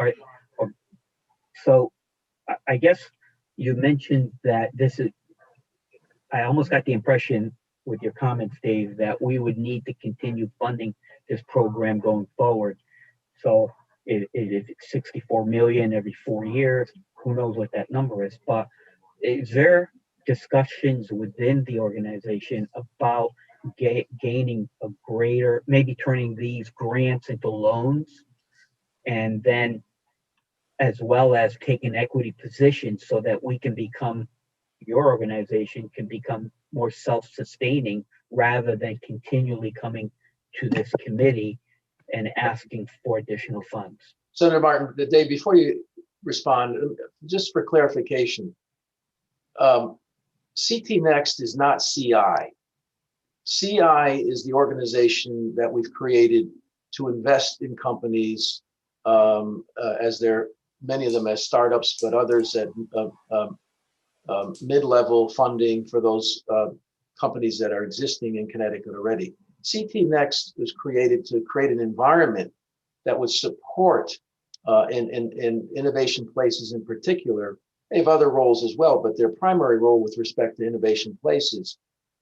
I guess you mentioned that this is, I almost got the impression with your comments, Dave, that we would need to continue funding this program going forward. So if it's 64 million every 4 years, who knows what that number is, but is there discussions within the organization about gaining a greater, maybe turning these grants into loans, and then as well as taking equity positions so that we can become, your organization can become more self-sustaining, rather than continually coming to this committee and asking for additional funds? Senator Martin, Dave, before you respond, just for clarification, CT Next is not CI. CI is the organization that we've created to invest in companies, as they're, many of them as startups, but others at mid-level funding for those companies that are existing in Connecticut already. CT Next was created to create an environment that would support in innovation places in particular. They have other roles as well, but their primary role with respect to innovation places.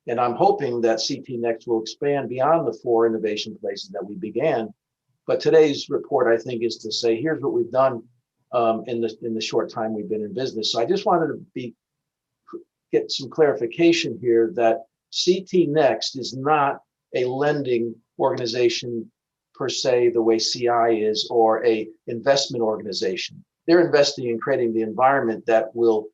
And I'm hoping that CT Next will expand beyond the 4 innovation places that we began. But today's report, I think, is to say, here's what we've done in the short time we've been in business. So I just wanted to get some clarification here that CT Next is not a lending organization per se, the way CI is, or a investment organization. They're investing in creating the environment that will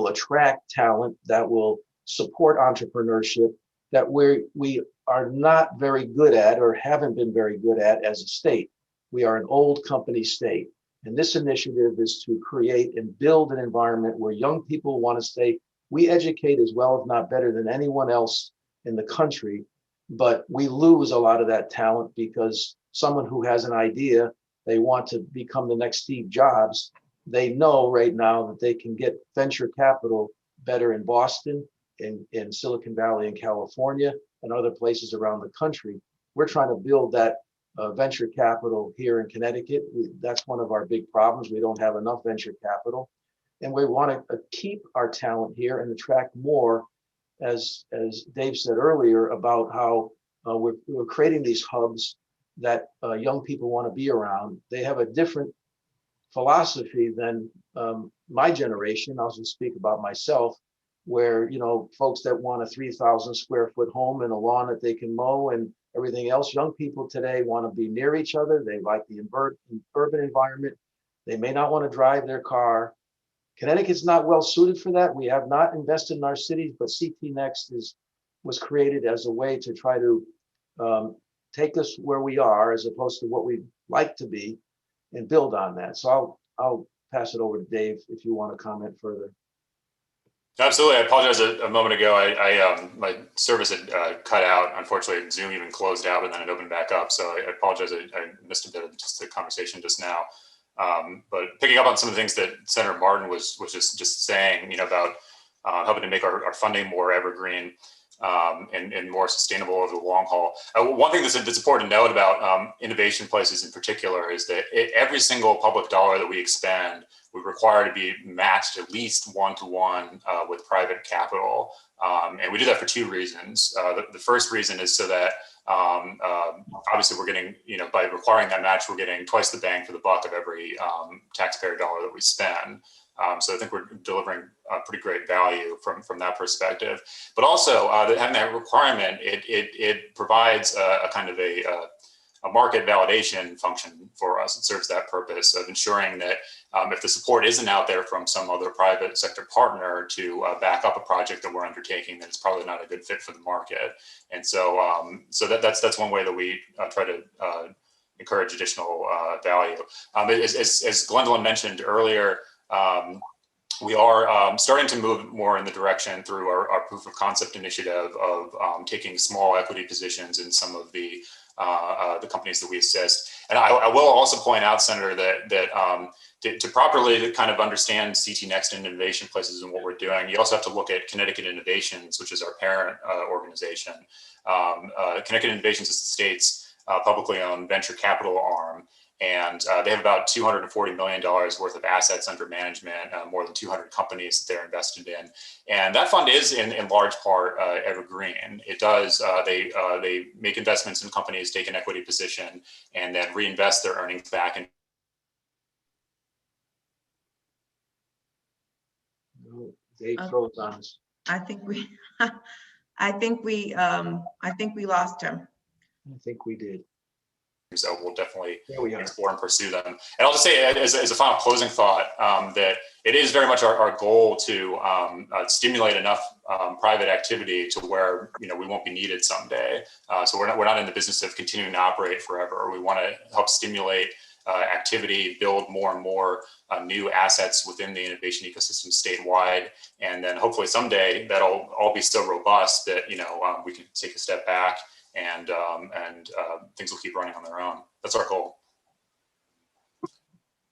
attract talent, that will support entrepreneurship, that we are not very good at, or haven't been very good at as a state. We are an old company state. And this initiative is to create and build an environment where young people want to stay. We educate as well, if not better than anyone else in the country, but we lose a lot of that talent because someone who has an idea, they want to become the next Steve Jobs. They know right now that they can get venture capital better in Boston, in Silicon Valley, in California, and other places around the country. We're trying to build that venture capital here in Connecticut. That's one of our big problems. We don't have enough venture capital, and we want to keep our talent here and attract more, as Dave said earlier, about how we're creating these hubs that young people want to be around. They have a different philosophy than my generation. I'll just speak about myself, where, folks that want a 3,000 square foot home and a lawn that they can mow and everything else. Young people today want to be near each other. They like the urban environment. They may not want to drive their car. Connecticut's not well suited for that. We have not invested in our cities, but CT Next was created as a way to try to take us where we are as opposed to what we'd like to be and build on that. So I'll pass it over to Dave if you want to comment further. Absolutely. I apologize. A moment ago, my service had cut out. Unfortunately, Zoom even closed out and then it opened back up. So I apologize. I missed a bit of just the conversation just now. But picking up on some of the things that Senator Martin was just saying, about helping to make our funding more evergreen and more sustainable over the long haul. One thing that's important to note about innovation places in particular is that every single public dollar that we expend would require to be matched at least 1-to-1 with private capital. And we do that for two reasons. The first reason is so that obviously we're getting, by requiring that match, we're getting twice the bang for the buck of every taxpayer dollar that we spend. So I think we're delivering pretty great value from that perspective. But also having that requirement, it provides a kind of a market validation function for us. It serves that purpose of ensuring that if the support isn't out there from some other private sector partner to back up a project that we're undertaking, then it's probably not a good fit for the market. And so, that's one way that we try to encourage additional value. As Gwendolyn mentioned earlier, we are starting to move more in the direction through our proof of concept initiative of taking small equity positions in some of the companies that we assist. And I will also point out, Senator, that to properly kind of understand CT Next and Innovation Places and what we're doing, you also have to look at Connecticut Innovations, which is our parent organization. Connecticut Innovations is the state's publicly owned venture capital arm. And they have about $240 million worth of assets under management, more than 200 companies that they're invested in. And that fund is in large part evergreen. It does, they make investments in companies, take an equity position, and then reinvest their earnings back. And Dave throws on us. I think we lost him. I think we did. So we'll definitely explore and pursue them. And I'll just say as a final closing thought, that it is very much our goal to stimulate enough private activity to where we won't be needed someday. So we're not in the business of continuing to operate forever. We want to help stimulate activity, build more and more new assets within the innovation ecosystem statewide, and then hopefully someday that'll all be so robust that we can take a step back and things will keep running on their own. That's our goal.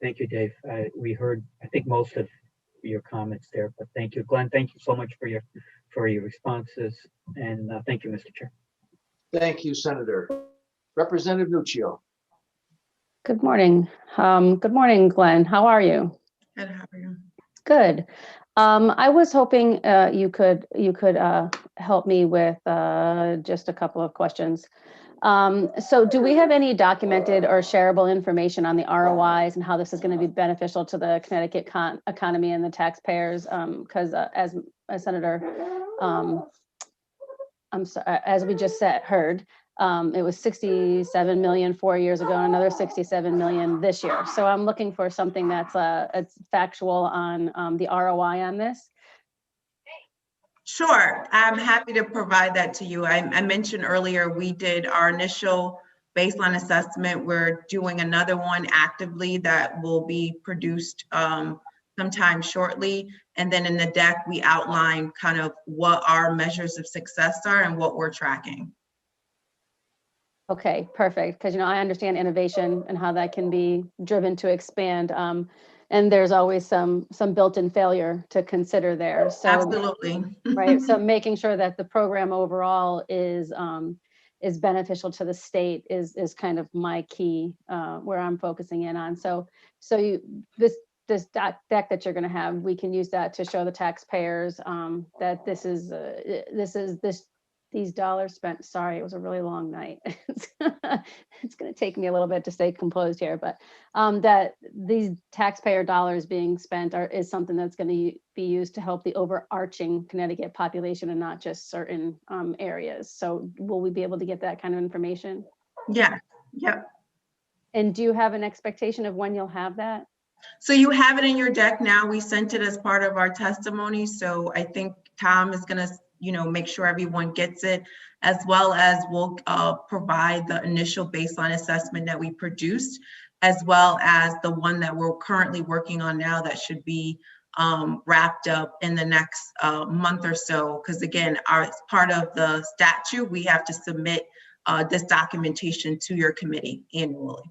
Thank you, Dave. We heard, I think, most of your comments there, but thank you, Glenn. Thank you so much for your responses, and thank you, Mr. Chair. Thank you, Senator. Representative Nuccio. Good morning. Good morning, Glenn. How are you? Good, how are you? Good. I was hoping you could help me with just a couple of questions. So do we have any documented or shareable information on the ROIs and how this is going to be beneficial to the Connecticut economy and the taxpayers? Because as Senator, I'm sorry, as we just heard, it was 67 million 4 years ago, and another 67 million this year. So I'm looking for something that's it's factual on the ROI on this. Sure, I'm happy to provide that to you. I mentioned earlier, we did our initial baseline assessment. We're doing another one actively that will be produced sometime shortly. And then in the deck, we outline kind of what our measures of success are and what we're tracking. Okay, perfect. Because I understand innovation and how that can be driven to expand, and there's always some built-in failure to consider there. So absolutely, right. So making sure that the program overall is beneficial to the state is kind of my key where I'm focusing in on. So this deck that you're going to have, we can use that to show the taxpayers that these dollars spent. Sorry, it was a really long night. It's going to take me a little bit to stay composed here, but that these taxpayer dollars being spent is something that's going to be used to help the overarching Connecticut population and not just certain areas. So will we be able to get that kind of information? Yeah. Yep. And do you have an expectation of when you'll have that? So you have it in your deck now. We sent it as part of our testimony. So I think Tom is gonna, make sure everyone gets it, as well as we'll provide the initial baseline assessment that we produced, as well as the one that we're currently working on now that should be wrapped up in the next month or so. Because again, as part of the statute, we have to submit this documentation to your committee annually.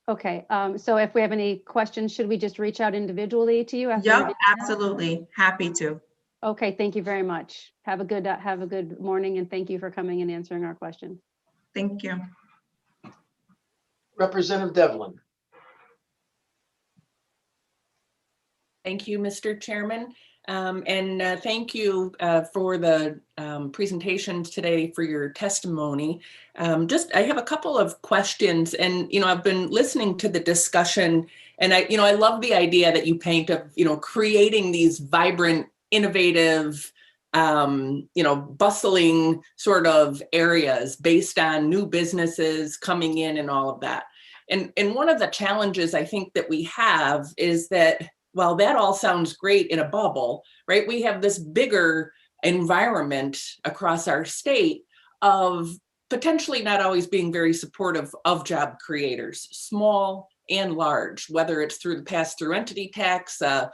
Okay, so if we have any questions, should we just reach out individually to you? after Yep, reviewing that? absolutely. Happy to. Okay, thank you very much. Have a good morning, and thank you for coming and answering our questions. Thank you. Representative Devlin. Thank you, Mr. Chairman. And thank you for the presentations today, for your testimony. I have a couple of questions, and I've been listening to the discussion, and I love the idea that you paint of creating these vibrant, innovative, bustling sort of areas based on new businesses coming in and all of that. And one of the challenges I think that we have is that while that all sounds great in a bubble, right? We have this bigger environment across our state of potentially not always being very supportive of job creators, small and large, whether it's through the pass-through entity tax, the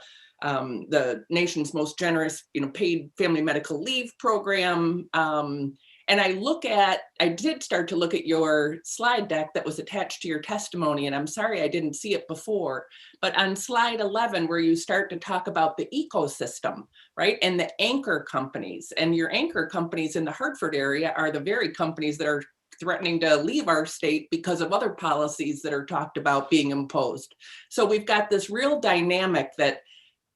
nation's most generous, paid family medical leave program. And I did start to look at your slide deck that was attached to your testimony, and I'm sorry I didn't see it before, but on slide 11, where you start to talk about the ecosystem, right? And the anchor companies, and your anchor companies in the Hartford area are the very companies that are threatening to leave our state because of other policies that are talked about being imposed. So we've got this real dynamic that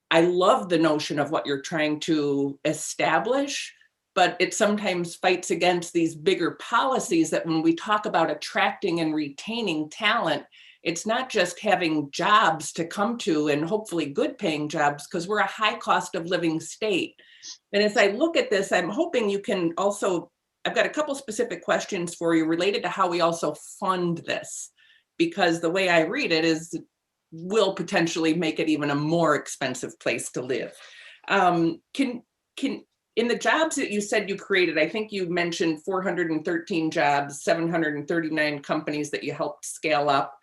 I love the notion of what you're trying to establish, but it sometimes fights against these bigger policies that when we talk about attracting and retaining talent, it's not just having jobs to come to and hopefully good paying jobs, because we're a high cost of living state. And as I look at this, I'm hoping you can also, I've got a couple specific questions for you related to how we also fund this, because the way I read it is will potentially make it even a more expensive place to live. In the jobs that you said you created, I think you mentioned 413 jobs, 739 companies that you helped scale up.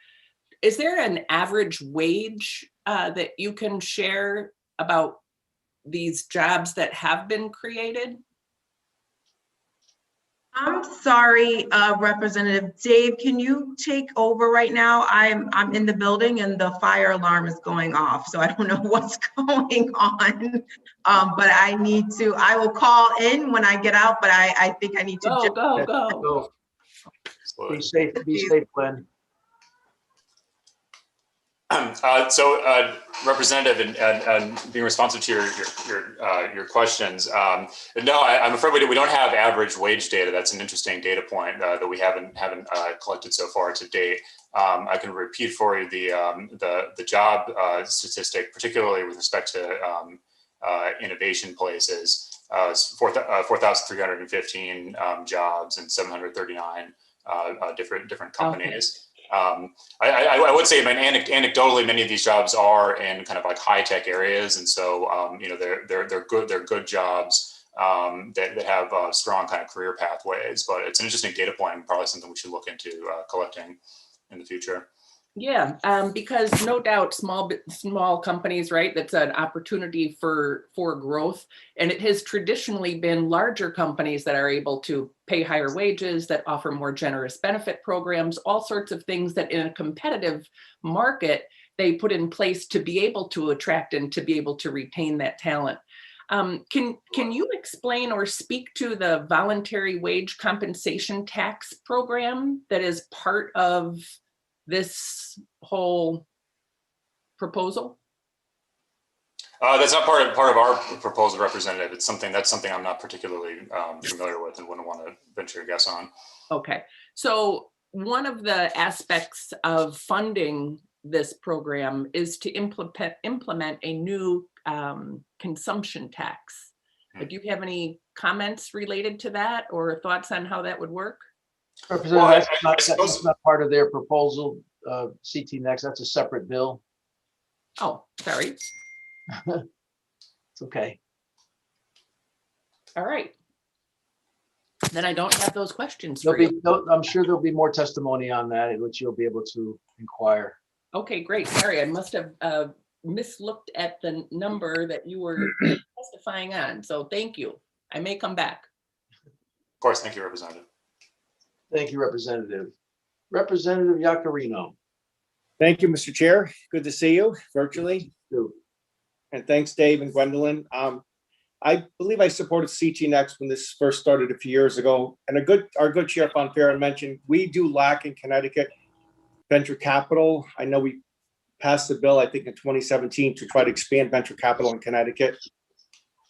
Is there an average wage that you can share about these jobs that have been created? I'm sorry, Representative Dave, can you take over right now? I'm in the building and the fire alarm is going off, so I don't know what's going on. But I will call in when I get out, but I think I need to go. Be safe, Glenn. Representative, and being responsive to your questions, no, I'm afraid we don't have average wage data. That's an interesting data point that we haven't collected so far to date. I can repeat for you the job statistic, particularly with respect to innovation places. 4,315 jobs and 739 different companies. Okay. I would say, anecdotally, many of these jobs are in kind of like high tech areas, and so they're good jobs that have strong kind of career pathways. But it's an interesting data point, and probably something we should look into collecting in the future. Yeah, because no doubt small companies, right? That's an opportunity for growth. And it has traditionally been larger companies that are able to pay higher wages, that offer more generous benefit programs, all sorts of things that in a competitive market, they put in place to be able to attract and to be able to retain that talent. Can you explain or speak to the voluntary wage compensation tax program that is part of this whole proposal? That's not part of our proposal, Representative. It's something I'm not particularly familiar with and wouldn't want to venture a guess on. Okay, so one of the aspects of funding this program is to implement a new consumption tax. Do you have any comments related to that or thoughts on how that would work? Representative, that's not part of their proposal, CT Next. That's a separate bill. Oh, sorry. It's okay. All right. Then I don't have those questions There'll for you. I'm sure there'll be more testimony on that in which you'll be able to inquire. Okay, great. Sorry, I must have mislooked at the number that you were testifying on. So thank you. I may come back. Of course, thank you, Representative. Thank you, Representative. Representative Yacarino. Thank you, Mr. Chair. Good to see you virtually. Too. And thanks, Dave and Gwendolyn. I believe I supported CT Next when this first started a few years ago. And our good Chair Fonfara mentioned, we do lack in Connecticut venture capital. I know we passed the bill, I think in 2017, to try to expand venture capital in Connecticut.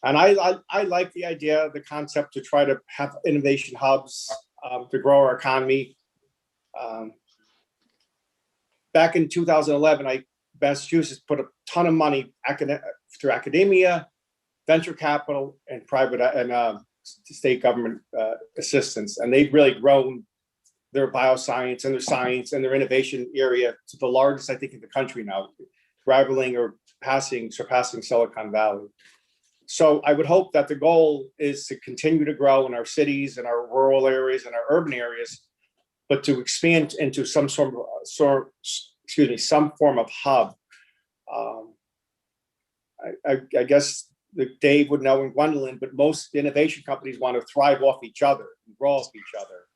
And I like the idea, the concept to try to have innovation hubs to grow our economy. Back in 2011, Massachusetts put a ton of money through academia, venture capital, and private and state government assistance, and they've really grown their bioscience and their science and their innovation area to the largest, I think, in the country now, rivaling or surpassing Silicon Valley. So I would hope that the goal is to continue to grow in our cities and our rural areas and our urban areas, but to expand into some form of hub. I guess Dave would know, and Gwendolyn, but most innovation companies want to thrive off each other and grow off each other,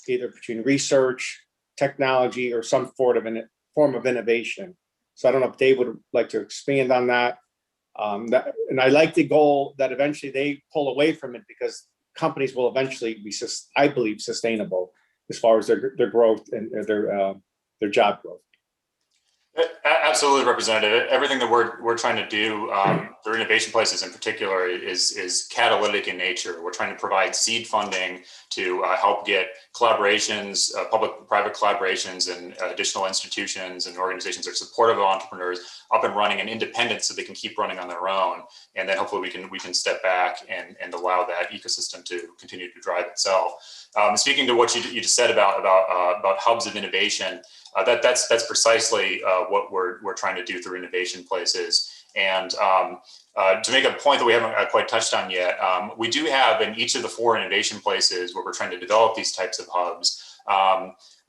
either between research, technology, or some form of innovation. So I don't know if Dave would like to expand on that. And I like the goal that eventually they pull away from it, because companies will eventually be, I believe, sustainable as far as their growth and their job growth. Absolutely, Representative. Everything that we're trying to do through innovation places in particular is catalytic in nature. We're trying to provide seed funding to help get collaborations, public-private collaborations, and additional institutions and organizations that are supportive of entrepreneurs up and running and independent, so they can keep running on their own. And then hopefully we can step back and allow that ecosystem to continue to drive itself. Speaking to what you just said about hubs of innovation. That's precisely what we're trying to do through innovation places. And to make a point that we haven't quite touched on yet, we do have in each of the 4 innovation places where we're trying to develop these types of hubs.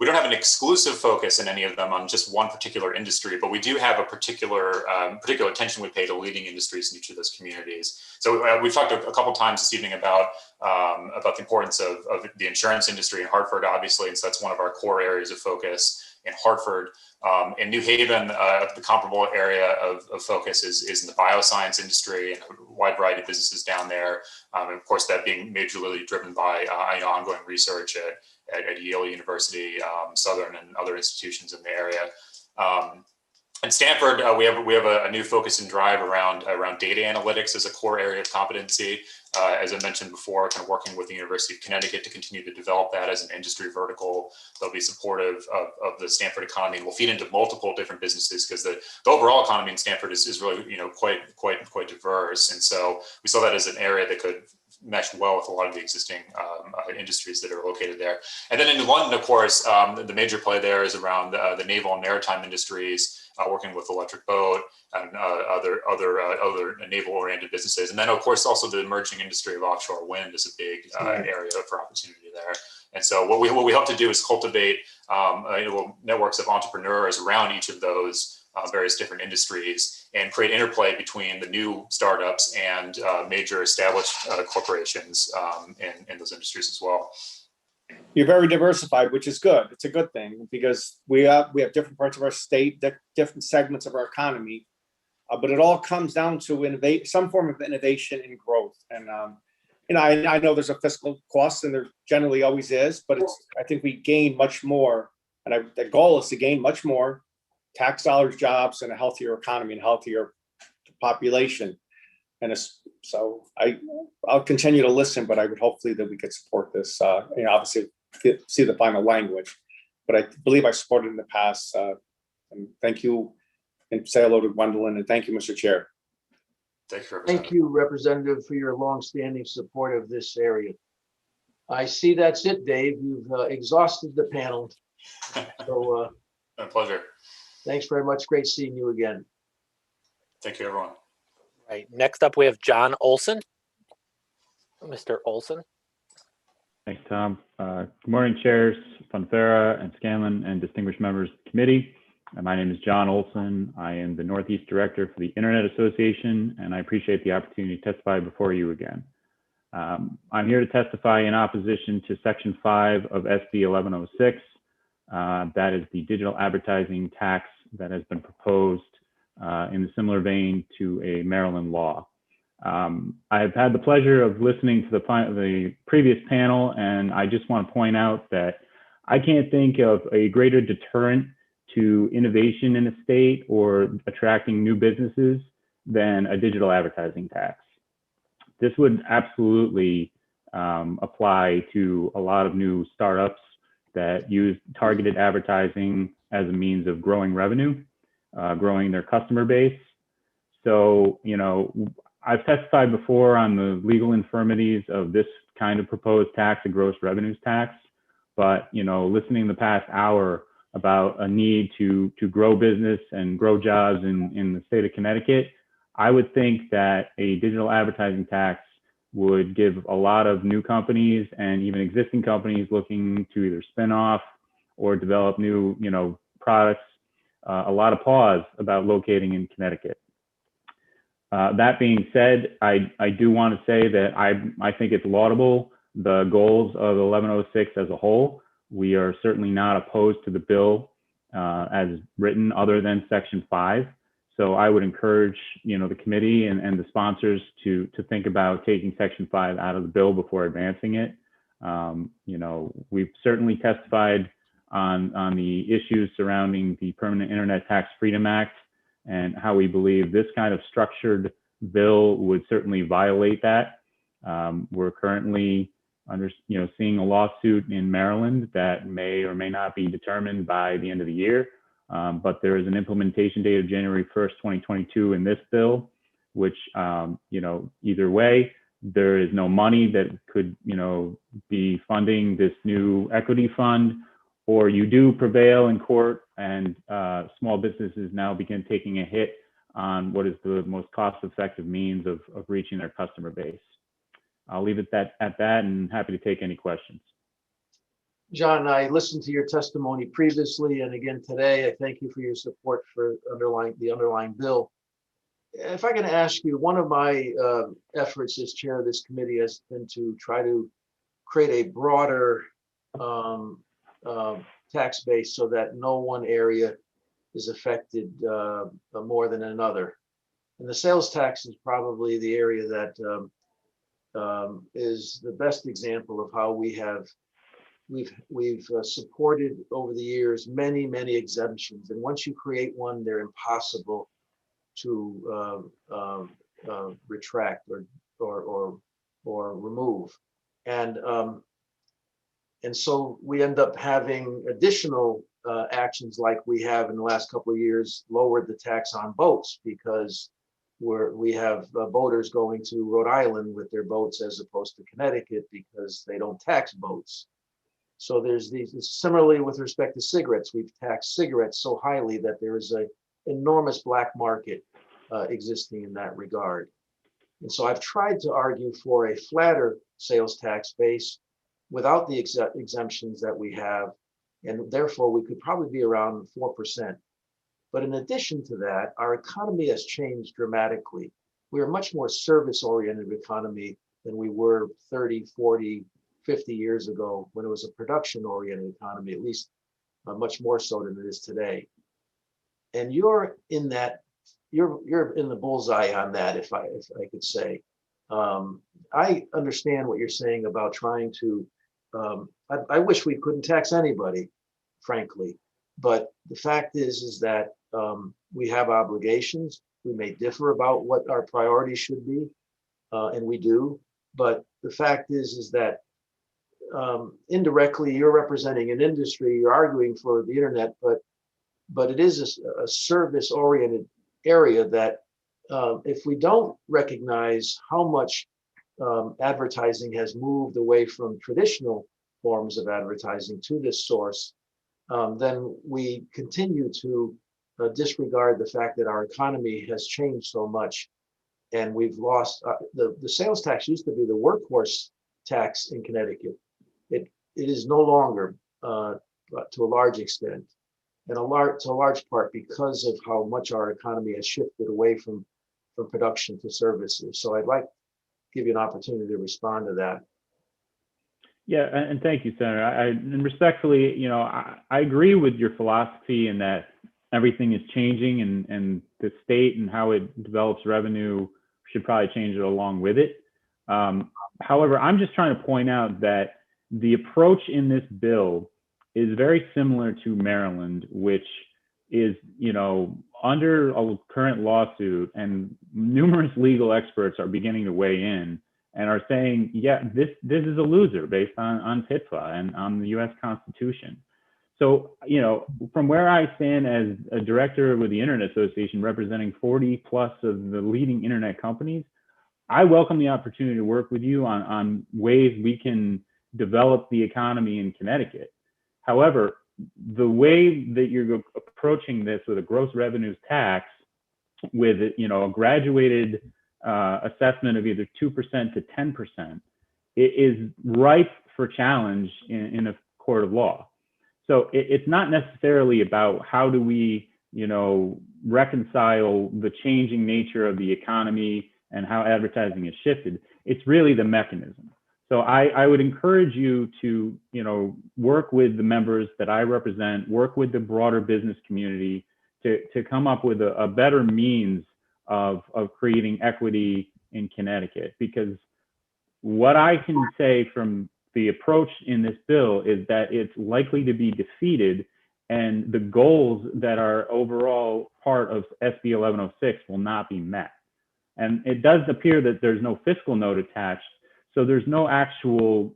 We don't have an exclusive focus in any of them on just one particular industry, but we do have a particular attention we pay to leading industries in each of those communities. So we've talked a couple times this evening about the importance of the insurance industry in Hartford, obviously, and so that's one of our core areas of focus in Hartford. In New Haven, the comparable area of focus is in the bioscience industry and a wide variety of businesses down there. And of course, that being majorly driven by ongoing research at Yale University, Southern, and other institutions in the area. In Stanford, we have a new focus and drive around data analytics as a core area of competency. As I mentioned before, kind of working with the University of Connecticut to continue to develop that as an industry vertical. They'll be supportive of the Stanford economy and will feed into multiple different businesses, because the overall economy in Stanford is really quite diverse. And so we saw that as an area that could mesh well with a lot of the existing industries that are located there. And then in London, of course, the major play there is around the naval and maritime industries, working with Electric Boat and other naval-oriented businesses. And then, of course, also the emerging industry of offshore wind is a big area for opportunity there. And so what we hope to do is cultivate networks of entrepreneurs around each of those various different industries, and create interplay between the new startups and major established corporations in those industries as well. You're very diversified, which is good. It's a good thing, because we have different parts of our state, different segments of our economy, but it all comes down to some form of innovation and growth. And I know there's a fiscal cost, and there generally always is, but I think we gain much more, and the goal is to gain much more tax dollars, jobs, and a healthier economy and healthier population. And so I'll continue to listen, but I would hopefully that we could support this. Obviously, see the final language, but I believe I supported in the past. And thank you, and say hello to Gwendolyn, and thank you, Mr. Chair. Thank you, Representative, for your longstanding support of this area. I see that's it, Dave. You've exhausted the panel. So my pleasure. Thanks very much. Great seeing you again. Thank you, everyone. Right. Next up, we have John Olson. Mr. Olson. Thanks, Tom. Good morning, chairs Fonfara and Scanlon and distinguished members of the committee. My name is John Olson. I am the Northeast Director for the Internet Association, and I appreciate the opportunity to testify before you again. I'm here to testify in opposition to Section 5 of SB 1106. That is the digital advertising tax that has been proposed in a similar vein to a Maryland law. I've had the pleasure of listening to the previous panel, and I just want to point out that I can't think of a greater deterrent to innovation in a state or attracting new businesses than a digital advertising tax. This would absolutely apply to a lot of new startups that use targeted advertising as a means of growing revenue, growing their customer base. So, you know, I've testified before on the legal infirmities of this kind of proposed tax, a gross revenues tax, but, you know, listening the past hour about a need to grow business and grow jobs in the state of Connecticut, I would think that a digital advertising tax would give a lot of new companies and even existing companies looking to either spin off or develop new, you know, products, a lot of pause about locating in Connecticut. That being said, I do want to say that I think it's laudable, the goals of 1106 as a whole. We are certainly not opposed to the bill as written, other than Section 5. So I would encourage, you know, the committee and the sponsors to think about taking Section 5 out of the bill before advancing it. You know, we've certainly testified on the issues surrounding the Permanent Internet Tax Freedom Act and how we believe this kind of structured bill would certainly violate that. We're currently seeing a lawsuit in Maryland that may or may not be determined by the end of the year. But there is an implementation date of January 1st, 2022 in this bill, which, you know, either way, there is no money that could, you know, be funding this new equity fund, or you do prevail in court and small businesses now begin taking a hit on what is the most cost-effective means of reaching their customer base. I'll leave it at that and happy to take any questions. John, I listened to your testimony previously and again today. I thank you for your support for the underlying bill. If I can ask you, one of my efforts as chair of this committee has been to try to create a broader tax base so that no one area is affected more than another. And the sales tax is probably the area that is the best example of how we've supported over the years many exemptions, and once you create one, they're impossible to retract or remove, and so we end up having additional actions like we have in the last couple of years, lowered the tax on boats because we have boaters going to Rhode Island with their boats as opposed to Connecticut because they don't tax boats. So there's these, similarly with respect to cigarettes, we've taxed cigarettes so highly that there is an enormous black market existing in that regard. And so I've tried to argue for a flatter sales tax base without the exemptions that we have, and therefore we could probably be around 4%. But in addition to that, our economy has changed dramatically. We're a much more service-oriented economy than we were 30, 40, 50 years ago when it was a production-oriented economy, at least much more so than it is today. And you're in the bullseye on that, if I could say. I understand what you're saying about trying to, I wish we couldn't tax anybody, frankly. But the fact is that we have obligations. We may differ about what our priorities should be, and we do. But the fact is that indirectly, you're representing an industry. You're arguing for the internet, but it is a service-oriented area that if we don't recognize how much advertising has moved away from traditional forms of advertising to this source, then we continue to disregard the fact that our economy has changed so much, and we've lost the sales tax used to be the workhorse tax in Connecticut. It is no longer, but to a large extent, and to a large part because of how much our economy has shifted away from production to services. So I'd like to give you an opportunity to respond to that. Yeah, and thank you, Senator. And respectfully, you know, I agree with your philosophy in that everything is changing, and the state and how it develops revenue should probably change it along with it. However, I'm just trying to point out that the approach in this bill is very similar to Maryland, which is, you know, under a current lawsuit, and numerous legal experts are beginning to weigh in and are saying, yeah, this is a loser based on TITFA and on the US Constitution. So, you know, from where I stand as a director with the Internet Association representing 40 plus of the leading internet companies, I welcome the opportunity to work with you on ways we can develop the economy in Connecticut. However, the way that you're approaching this with a gross revenues tax with, you know, a graduated assessment of either 2% to 10%, it is ripe for challenge in a court of law. So it's not necessarily about how do we, you know, reconcile the changing nature of the economy and how advertising has shifted. It's really the mechanism. So I would encourage you to, you know, work with the members that I represent, work with the broader business community to come up with a better means of creating equity in Connecticut. Because what I can say from the approach in this bill is that it's likely to be defeated, and the goals that are overall part of SB 1106 will not be met. And it does appear that there's no fiscal note attached, so there's no actual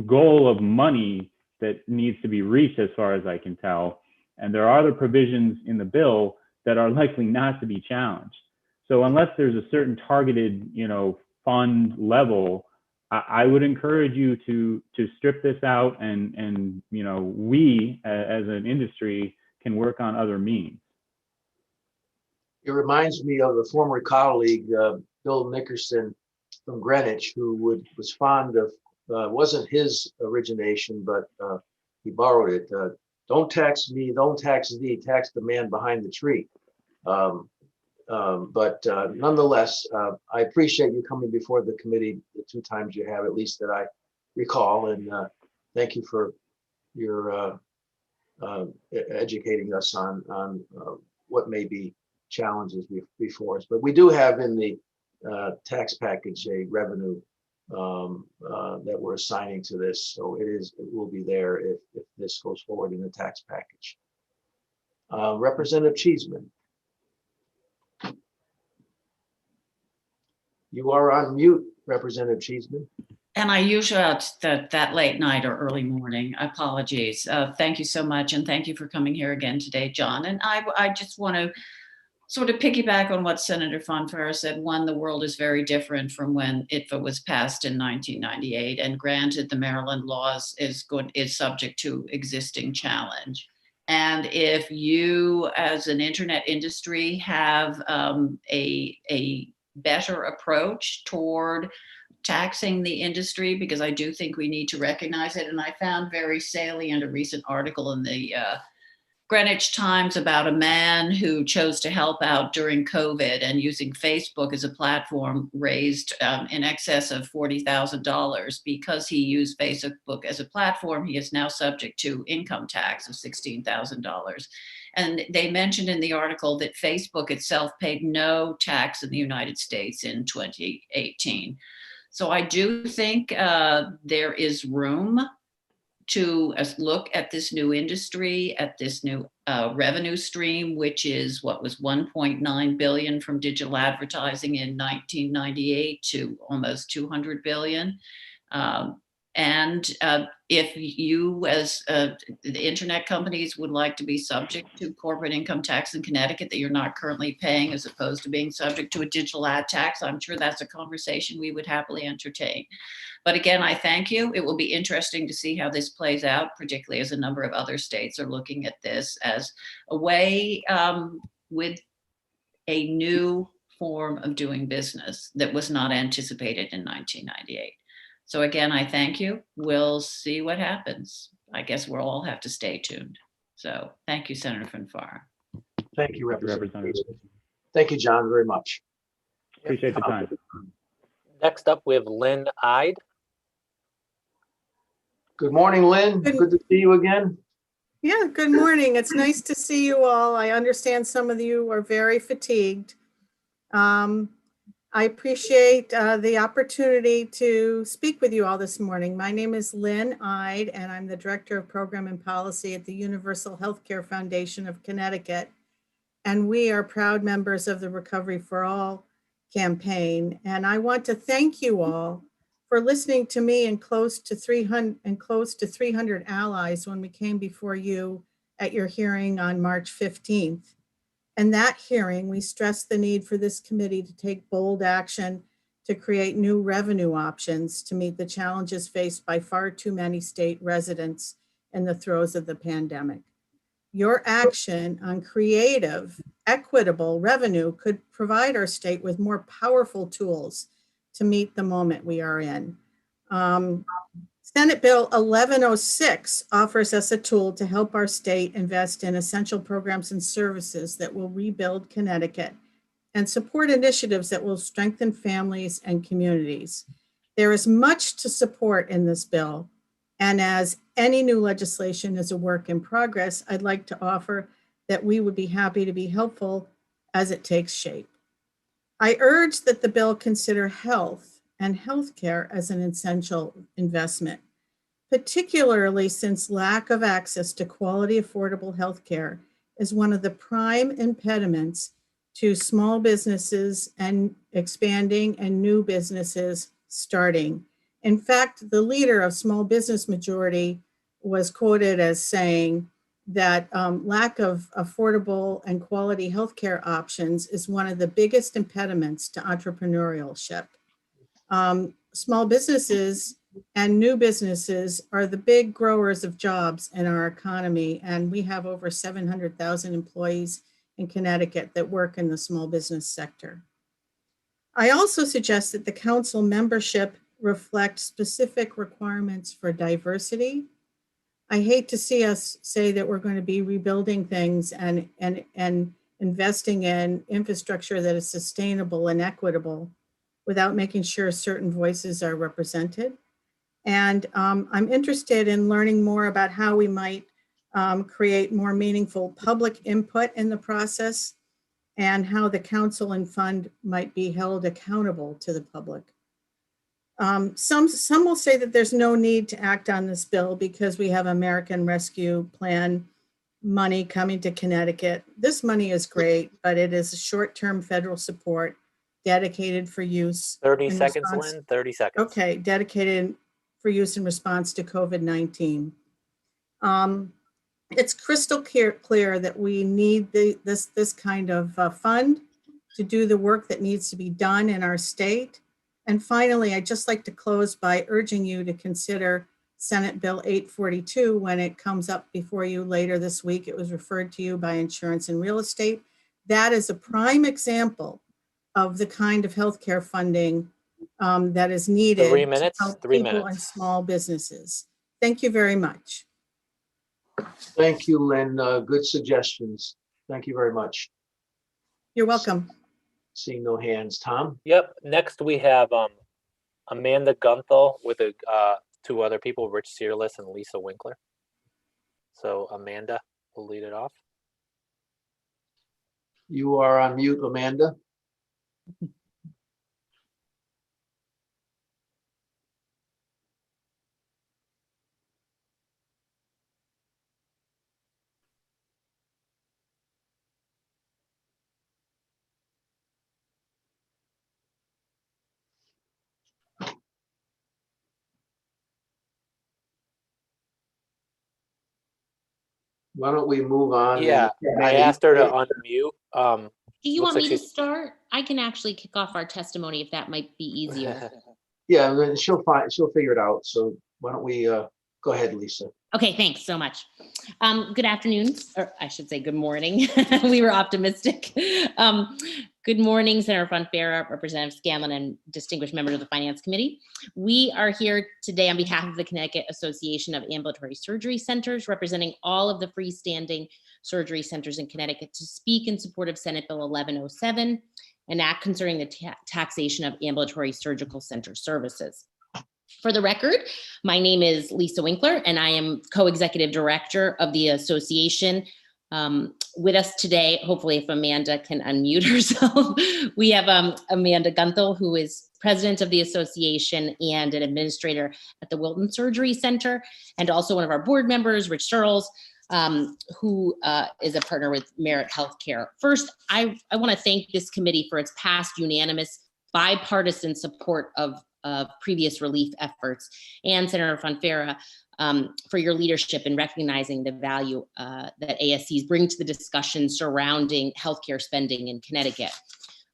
goal of money that needs to be reached as far as I can tell. And there are other provisions in the bill that are likely not to be challenged. So unless there's a certain targeted, you know, fund level, I would encourage you to strip this out, and you know, we as an industry can work on other means. It reminds me of a former colleague, Bill Nickerson from Greenwich, who was fond of, wasn't his origination, but he borrowed it. Don't tax me, don't tax thee, tax the man behind the tree. But nonetheless, I appreciate you coming before the committee the 2 times you have, at least that I recall, and thank you for your educating us on what may be challenges before us. But we do have in the tax package a revenue that we're assigning to this, so it will be there if this goes forward in the tax package. Representative Cheeseman. You are on mute, Representative Cheeseman. And I usually out that late night or early morning. Apologies. Thank you so much. And thank you for coming here again today, John. And I just want to sort of piggyback on what Senator Fonfara said. One, the world is very different from when ITFA was passed in 1998. And granted, the Maryland laws is subject to existing challenge. And if you, as an internet industry, have a better approach toward taxing the industry, because I do think we need to recognize it. And I found very salient a recent article in the Greenwich Times about a man who chose to help out during COVID and using Facebook as a platform raised in excess of $40,000. Because he used Facebook as a platform, he is now subject to income tax of $16,000. And they mentioned in the article that Facebook itself paid no tax in the United States in 2018. So I do think there is room to look at this new industry, at this new revenue stream, which is what was 1.9 billion from digital advertising in 1998 to almost 200 billion. And if you, as the internet companies, would like to be subject to corporate income tax in Connecticut that you're not currently paying, as opposed to being subject to a digital ad tax, I'm sure that's a conversation we would happily entertain. But again, I thank you. It will be interesting to see how this plays out, particularly as a number of other states are looking at this as a way with a new form of doing business that was not anticipated in 1998. So again, I thank you. We'll see what happens. I guess we'll all have to stay tuned. So thank you, Senator Fanfara. Thank you, Representative. Representative. Thank you, John, very much. Appreciate the time. Next up, we have Lynn Ide. Good morning, Lynn. Good to see you again. Yeah, good morning. It's nice to see you all. I understand some of you are very fatigued. I appreciate the opportunity to speak with you all this morning. My name is Lynn Ide, and I'm the Director of Program and Policy at the Universal Healthcare Foundation of Connecticut. And we are proud members of the Recovery for All campaign. And I want to thank you all for listening to me and close to 300 allies when we came before you at your hearing on March 15th. And that hearing, we stressed the need for this committee to take bold action to create new revenue options to meet the challenges faced by far too many state residents in the throes of the pandemic. Your action on creative, equitable revenue could provide our state with more powerful tools to meet the moment we are in. Senate Bill 1106 offers us a tool to help our state invest in essential programs and services that will rebuild Connecticut and support initiatives that will strengthen families and communities. There is much to support in this bill, and as any new legislation is a work in progress, I'd like to offer that we would be happy to be helpful as it takes shape. I urge that the bill consider health and healthcare as an essential investment, particularly since lack of access to quality, affordable healthcare is one of the prime impediments to small businesses and expanding and new businesses starting. In fact, the leader of Small Business Majority was quoted as saying that lack of affordable and quality healthcare options is one of the biggest impediments to entrepreneurship. Small businesses and new businesses are the big growers of jobs in our economy, and we have over 700,000 employees in Connecticut that work in the small business sector. I also suggest that the council membership reflect specific requirements for diversity. I hate to see us say that we're going to be rebuilding things and investing in infrastructure that is sustainable and equitable without making sure certain voices are represented. And I'm interested in learning more about how we might create more meaningful public input in the process and how the council and fund might be held accountable to the public. Some will say that there's no need to act on this bill because we have American Rescue Plan money coming to Connecticut. This money is great, but it is short-term federal support dedicated for use. 30 seconds, Lynn, 30 seconds. Okay, dedicated for use in response to COVID-19. It's crystal clear that we need this kind of fund to do the work that needs to be done in our state. And finally, I'd just like to close by urging you to consider Senate Bill 842 when it comes up before you later this week. It was referred to you by Insurance and Real Estate. That is a prime example of the kind of healthcare funding that is needed 3 minutes, to help 3 people minutes. and small businesses. Thank you very much. Thank you, Lynn. Good suggestions. Thank you very much. You're welcome. Seeing no hands. Tom? Yep. Next, we have Amanda Gunthal with two other people, Rich Searless and Lisa Winkler. So Amanda will lead it off. You are on mute, Amanda. Why don't we move on? Yeah, I asked her to unmute. Do you Looks want like me to she's- start? I can actually kick off our testimony if that might be easier. Yeah, and then she'll figure it out. So why don't we, go ahead, Lisa. Okay, thanks so much. Good afternoon, or I should say good morning. We were optimistic. Good morning, Senator Fonfara, Representative Scanlon, and distinguished members of the Finance Committee. We are here today on behalf of the Connecticut Association of Ambulatory Surgery Centers, representing all of the freestanding surgery centers in Connecticut, to speak in support of Senate Bill 1107, an act concerning the taxation of ambulatory surgical center services. For the record, my name is Lisa Winkler, and I am co-executive director of the association. With us today, hopefully if Amanda can unmute herself, we have Amanda Gunthel, who is president of the association and an administrator at the Wilton Surgery Center, and also one of our board members, Rich Searles, who is a partner with Merit Healthcare. First, I want to thank this committee for its past unanimous bipartisan support of previous relief efforts, and Senator Fonfara for your leadership in recognizing the value that ASCs bring to the discussion surrounding healthcare spending in Connecticut.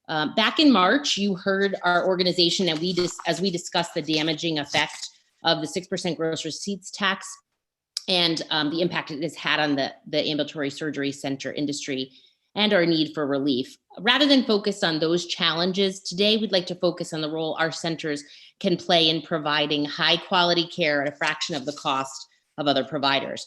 Back in March, you heard our organization, and as we discussed the damaging effect of the 6% gross receipts tax and the impact it has had on the ambulatory surgery center industry and our need for relief. Rather than focus on those challenges, today we'd like to focus on the role our centers can play in providing high quality care at a fraction of the cost of other providers.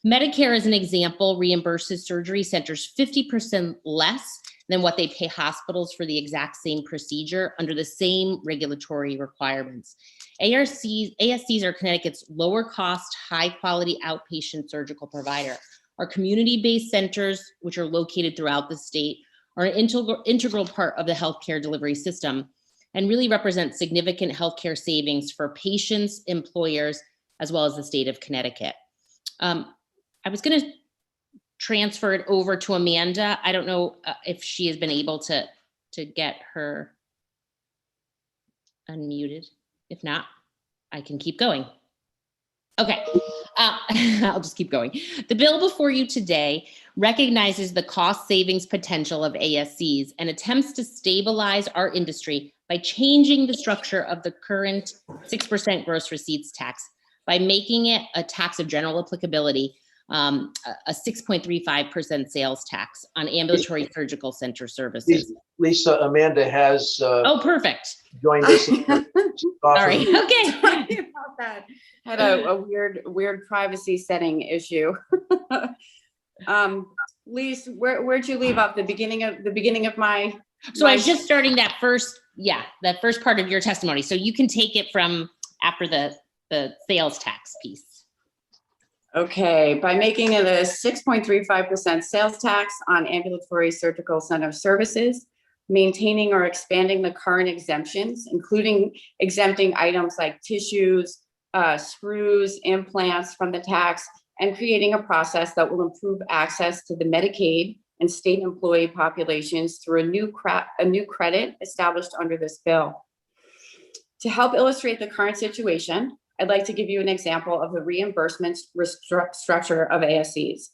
Medicare, as an example, reimburses surgery centers 50% less than what they pay hospitals for the exact same procedure under the same regulatory requirements. ASCs are Connecticut's lower cost, high quality outpatient surgical provider. Our community-based centers, which are located throughout the state, are an integral part of the healthcare delivery system and really represent significant healthcare savings for patients, employers, as well as the state of Connecticut. I was going to transfer it over to Amanda. I don't know if she has been able to get her unmuted. If not, I can keep going. Okay, I'll just keep going. The bill before you today recognizes the cost savings potential of ASCs and attempts to stabilize our industry by changing the structure of the current 6% gross receipts tax by making it a tax of general applicability, a 6.35% sales tax on ambulatory surgical center services. Lisa, Amanda has Oh, perfect. joined us. Sorry, okay. Sorry about that. Had a weird privacy setting issue. Lise, where'd you leave off? The beginning of my. So I was just starting that first part of your testimony. So you can take it from after the sales tax piece. Okay, by making it a 6.35% sales tax on ambulatory surgical center services, maintaining or expanding the current exemptions, including exempting items like tissues, screws, implants from the tax, and creating a process that will improve access to the Medicaid and state employee populations through a new credit established under this bill. To help illustrate the current situation, I'd like to give you an example of the reimbursement structure of ASCs.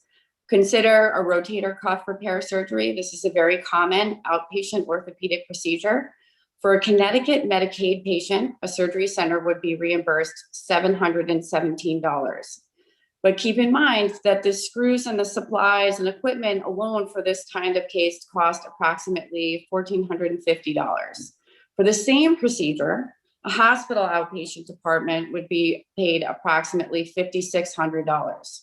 Consider a rotator cuff repair surgery. This is a very common outpatient orthopedic procedure. For a Connecticut Medicaid patient, a surgery center would be reimbursed $717. But keep in mind that the screws and the supplies and equipment alone for this kind of case cost approximately $1,450. For the same procedure, a hospital outpatient department would be paid approximately $5,600.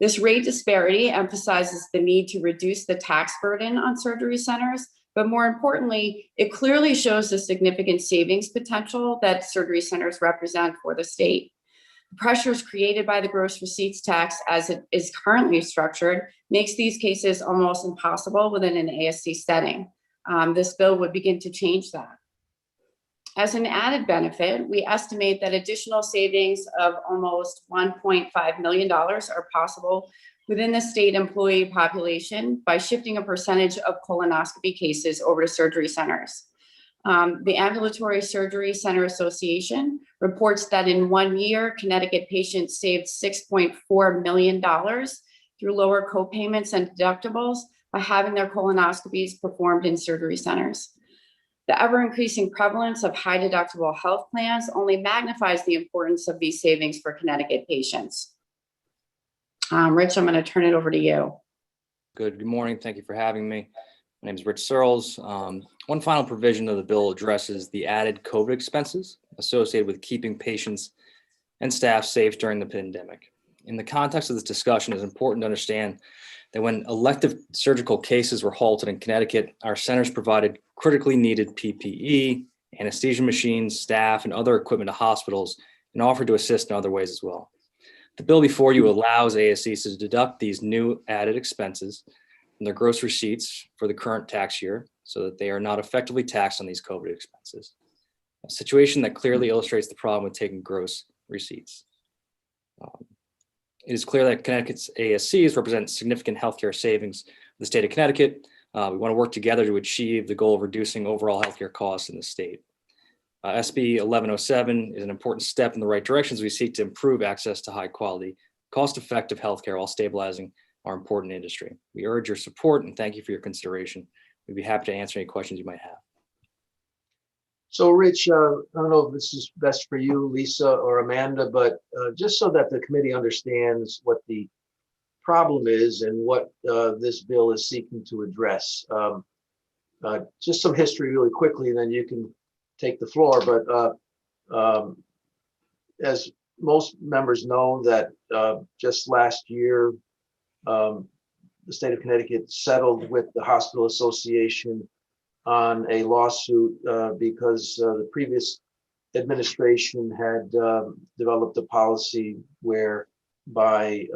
This rate disparity emphasizes the need to reduce the tax burden on surgery centers, but more importantly, it clearly shows the significant savings potential that surgery centers represent for the state. The pressures created by the gross receipts tax as it is currently structured makes these cases almost impossible within an ASC setting. This bill would begin to change that. As an added benefit, we estimate that additional savings of almost $1.5 million are possible within the state employee population by shifting a percentage of colonoscopy cases over to surgery centers. The Ambulatory Surgery Center Association reports that in 1 year, Connecticut patients saved $6.4 million through lower co-payments and deductibles by having their colonoscopies performed in surgery centers. The ever-increasing prevalence of high deductible health plans only magnifies the importance of these savings for Connecticut patients. Rich, I'm going to turn it over to you. Good morning. Thank you for having me. My name is Rich Searles. One final provision of the bill addresses the added COVID expenses associated with keeping patients and staff safe during the pandemic. In the context of this discussion, it's important to understand that when elective surgical cases were halted in Connecticut, our centers provided critically needed PPE, anesthesia machines, staff, and other equipment to hospitals and offered to assist in other ways as well. The bill before you allows ASCs to deduct these new added expenses from their gross receipts for the current tax year so that they are not effectively taxed on these COVID expenses, a situation that clearly illustrates the problem with taking gross receipts. It is clear that Connecticut's ASCs represent significant healthcare savings for the state of Connecticut. We want to work together to achieve the goal of reducing overall healthcare costs in the state. SB 1107 is an important step in the right direction as we seek to improve access to high quality, cost-effective healthcare while stabilizing our important industry. We urge your support and thank you for your consideration. We'd be happy to answer any questions you might have. So Rich, I don't know if this is best for you, Lisa or Amanda, but just so that the committee understands what the problem is and what this bill is seeking to address. Just some history really quickly, and then you can take the floor. But as most members know, that just last year, the state of Connecticut settled with the Hospital Association on a lawsuit because the previous administration had developed a policy whereby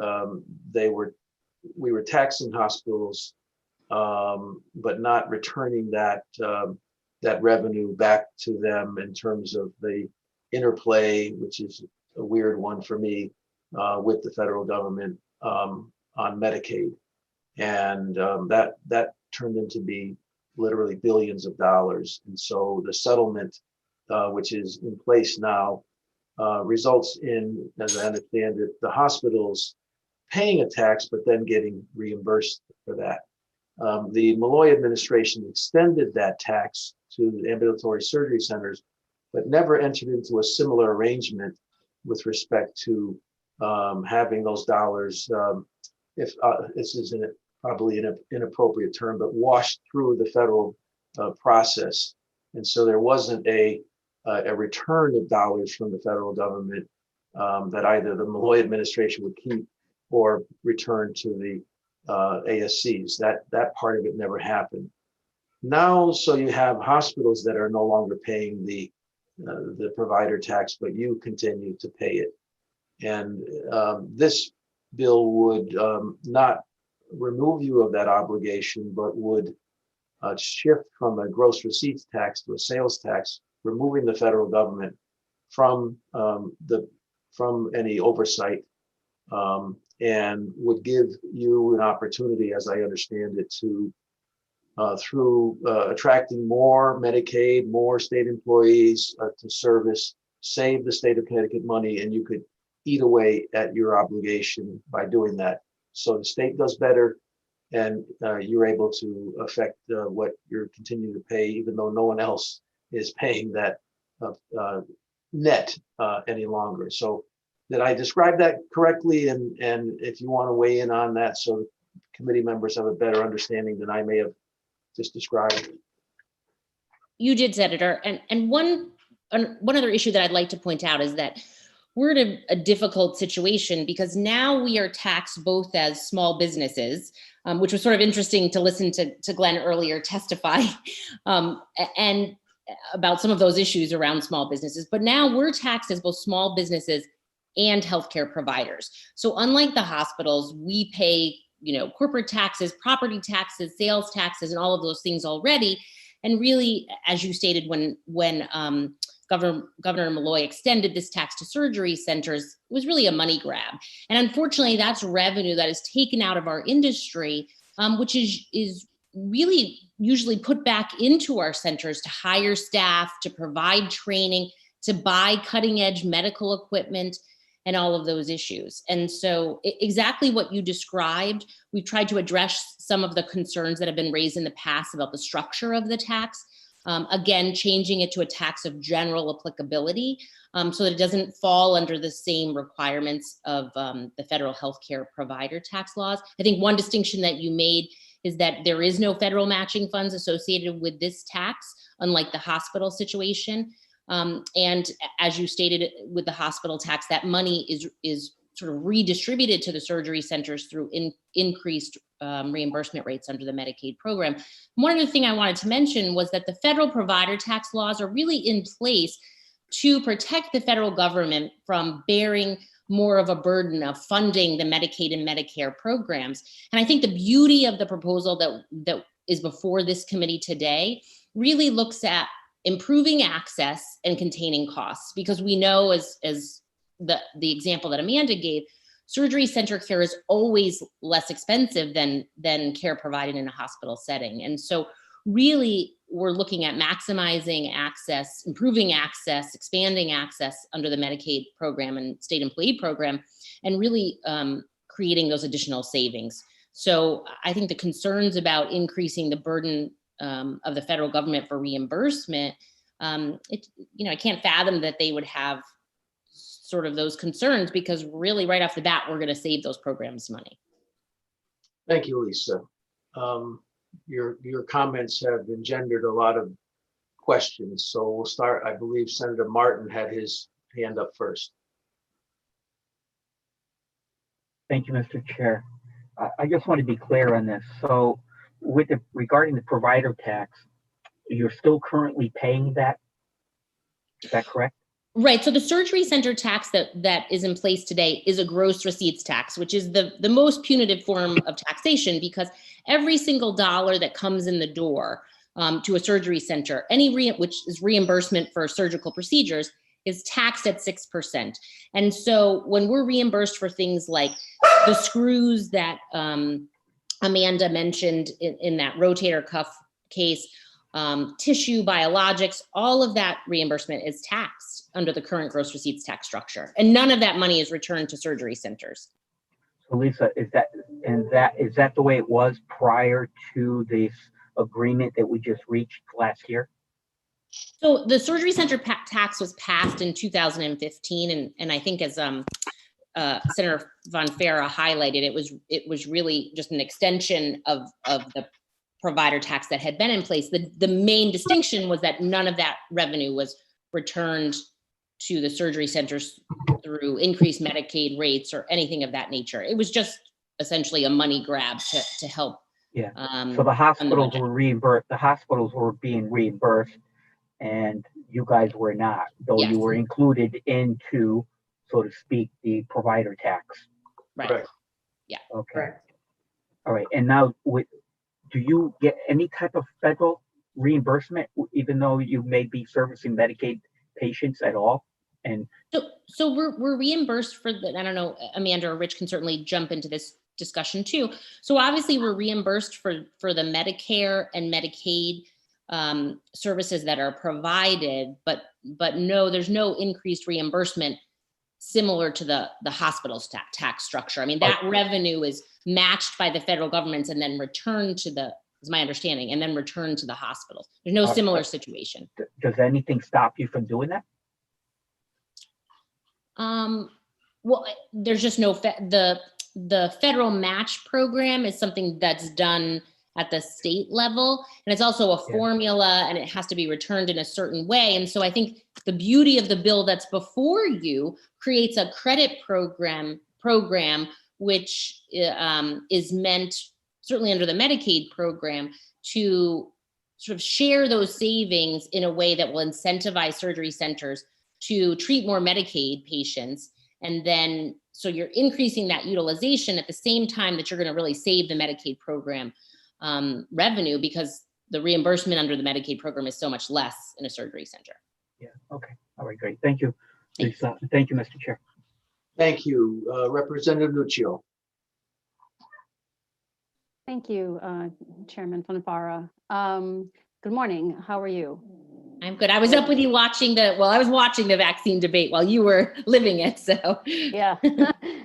we were taxing hospitals, but not returning that revenue back to them in terms of the interplay, which is a weird one for me, with the federal government on Medicaid, and that turned into be literally billions of dollars. And so the settlement, which is in place now, results in, as I understand it, the hospitals paying a tax, but then getting reimbursed for that. The Malloy administration extended that tax to ambulatory surgery centers, but never entered into a similar arrangement with respect to having those dollars, if this is probably an inappropriate term, but washed through the federal process. And so there wasn't a return of dollars from the federal government that either the Malloy administration would keep or return to the ASCs. That part of it never happened. Now, so you have hospitals that are no longer paying the provider tax, but you continue to pay it. And this bill would not remove you of that obligation, but would shift from a gross receipts tax to a sales tax, removing the federal government from any oversight, and would give you an opportunity, as I understand it, to through attracting more Medicaid, more state employees to service, save the state of Connecticut money, and you could eat away at your obligation by doing that. So the state does better, and you're able to affect what you're continuing to pay, even though no one else is paying that net any longer. So did I describe that correctly? And if you want to weigh in on that, so committee members have a better understanding than I may have just described. You did, Senator. And one other issue that I'd like to point out is that we're in a difficult situation because now we are taxed both as small businesses, which was sort of interesting to listen to Glenn earlier testify, and about some of those issues around small businesses. But now we're taxed as both small businesses and healthcare providers. So unlike the hospitals, we pay, corporate taxes, property taxes, sales taxes, and all of those things already. And really, as you stated, when Governor Malloy extended this tax to surgery centers, it was really a money grab. And unfortunately, that's revenue that is taken out of our industry, which is really usually put back into our centers to hire staff, to provide training, to buy cutting edge medical equipment. and all of those issues. And so exactly what you described, we've tried to address some of the concerns that have been raised in the past about the structure of the tax. Again, changing it to a tax of general applicability so that it doesn't fall under the same requirements of the federal healthcare provider tax laws. I think one distinction that you made is that there is no federal matching funds associated with this tax, unlike the hospital situation. And as you stated with the hospital tax, that money is sort of redistributed to the surgery centers through increased reimbursement rates under the Medicaid program. One other thing I wanted to mention was that the federal provider tax laws are really in place to protect the federal government from bearing more of a burden of funding the Medicaid and Medicare programs. And I think the beauty of the proposal that is before this committee today really looks at improving access and containing costs, because we know, as the example that Amanda gave, surgery center care is always less expensive than care provided in a hospital setting. And so really we're looking at maximizing access, improving access, expanding access under the Medicaid program and state employee program, and really creating those additional savings. So I think the concerns about increasing the burden of the federal government for reimbursement, I can't fathom that they would have sort of those concerns, because really right off the bat, we're going to save those programs money. Thank you, Lisa. Your comments have engendered a lot of questions. So we'll start, I believe Senator Martin had his hand up first. Thank you, Mr. Chair. I just want to be clear on this. So regarding the provider tax, you're still currently paying that? Is that correct? Right. So the surgery center tax that is in place today is a gross receipts tax, which is the most punitive form of taxation, because every single dollar that comes in the door to a surgery center, which is reimbursement for surgical procedures, is taxed at 6%. And so when we're reimbursed for things like the screws that Amanda mentioned in that rotator cuff case, tissue, biologics, all of that reimbursement is taxed under the current gross receipts tax structure. And none of that money is returned to surgery centers. So Lisa, is that the way it was prior to this agreement that we just reached last year? So the surgery center tax was passed in 2015. And I think as Senator Von Farah highlighted, it was really just an extension of the provider tax that had been in place. The main distinction was that none of that revenue was returned to the surgery centers through increased Medicaid rates or anything of that nature. It was just essentially a money grab to help. Yeah. So the hospitals were reimbursed. The hospitals were being reimbursed, and you guys were not, though you were included into, so to speak, the provider tax. Right. Yeah. Okay. Correct. All right. And now do you get any type of federal reimbursement, even though you may be servicing Medicaid patients at all? And so we're reimbursed for I don't know, Amanda or Rich can certainly jump into this discussion too. So obviously we're reimbursed for the Medicare and Medicaid services that are provided, but no, there's no increased reimbursement similar to the hospital's tax structure. I mean, that revenue is matched by the federal government and then returned to is my understanding, and then returned to the hospitals. There's no similar situation. Does anything stop you from doing that? Well, there's just no, the federal match program is something that's done at the state level. And it's also a formula, and it has to be returned in a certain way. And so I think the beauty of the bill that's before you creates a credit program which is meant, certainly under the Medicaid program, to sort of share those savings in a way that will incentivize surgery centers to treat more Medicaid patients. And then, so you're increasing that utilization at the same time that you're going to really save the Medicaid program revenue, because the reimbursement under the Medicaid program is so much less in a surgery center. Yeah. Okay. All right. Great. Thank you, Lisa. Thank you, Mr. Chair. Thank you, Representative Nuccio. Thank you, Chairman Von Farah. Good morning. How are you? I'm good. I was up with you watching I was watching the vaccine debate while you were living it. So Yeah,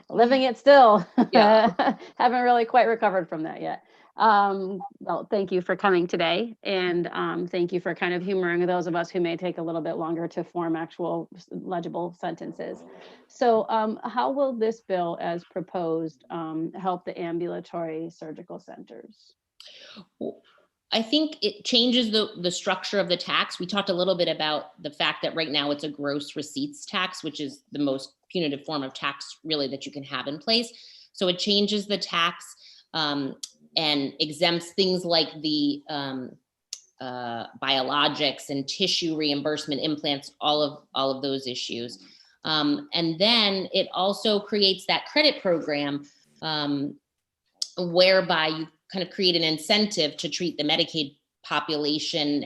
living it still. Yeah. Haven't really quite recovered from that yet. Well, thank you for coming today, and thank you for kind of humoring those of us who may take a little bit longer to form actual legible sentences. So how will this bill as proposed help the ambulatory surgical centers? I think it changes the structure of the tax. We talked a little bit about the fact that right now it's a gross receipts tax, which is the most punitive form of tax really that you can have in place. So it changes the tax and exempts things like the biologics and tissue reimbursement, implants, all of those issues. And then it also creates that credit program whereby you kind of create an incentive to treat the Medicaid population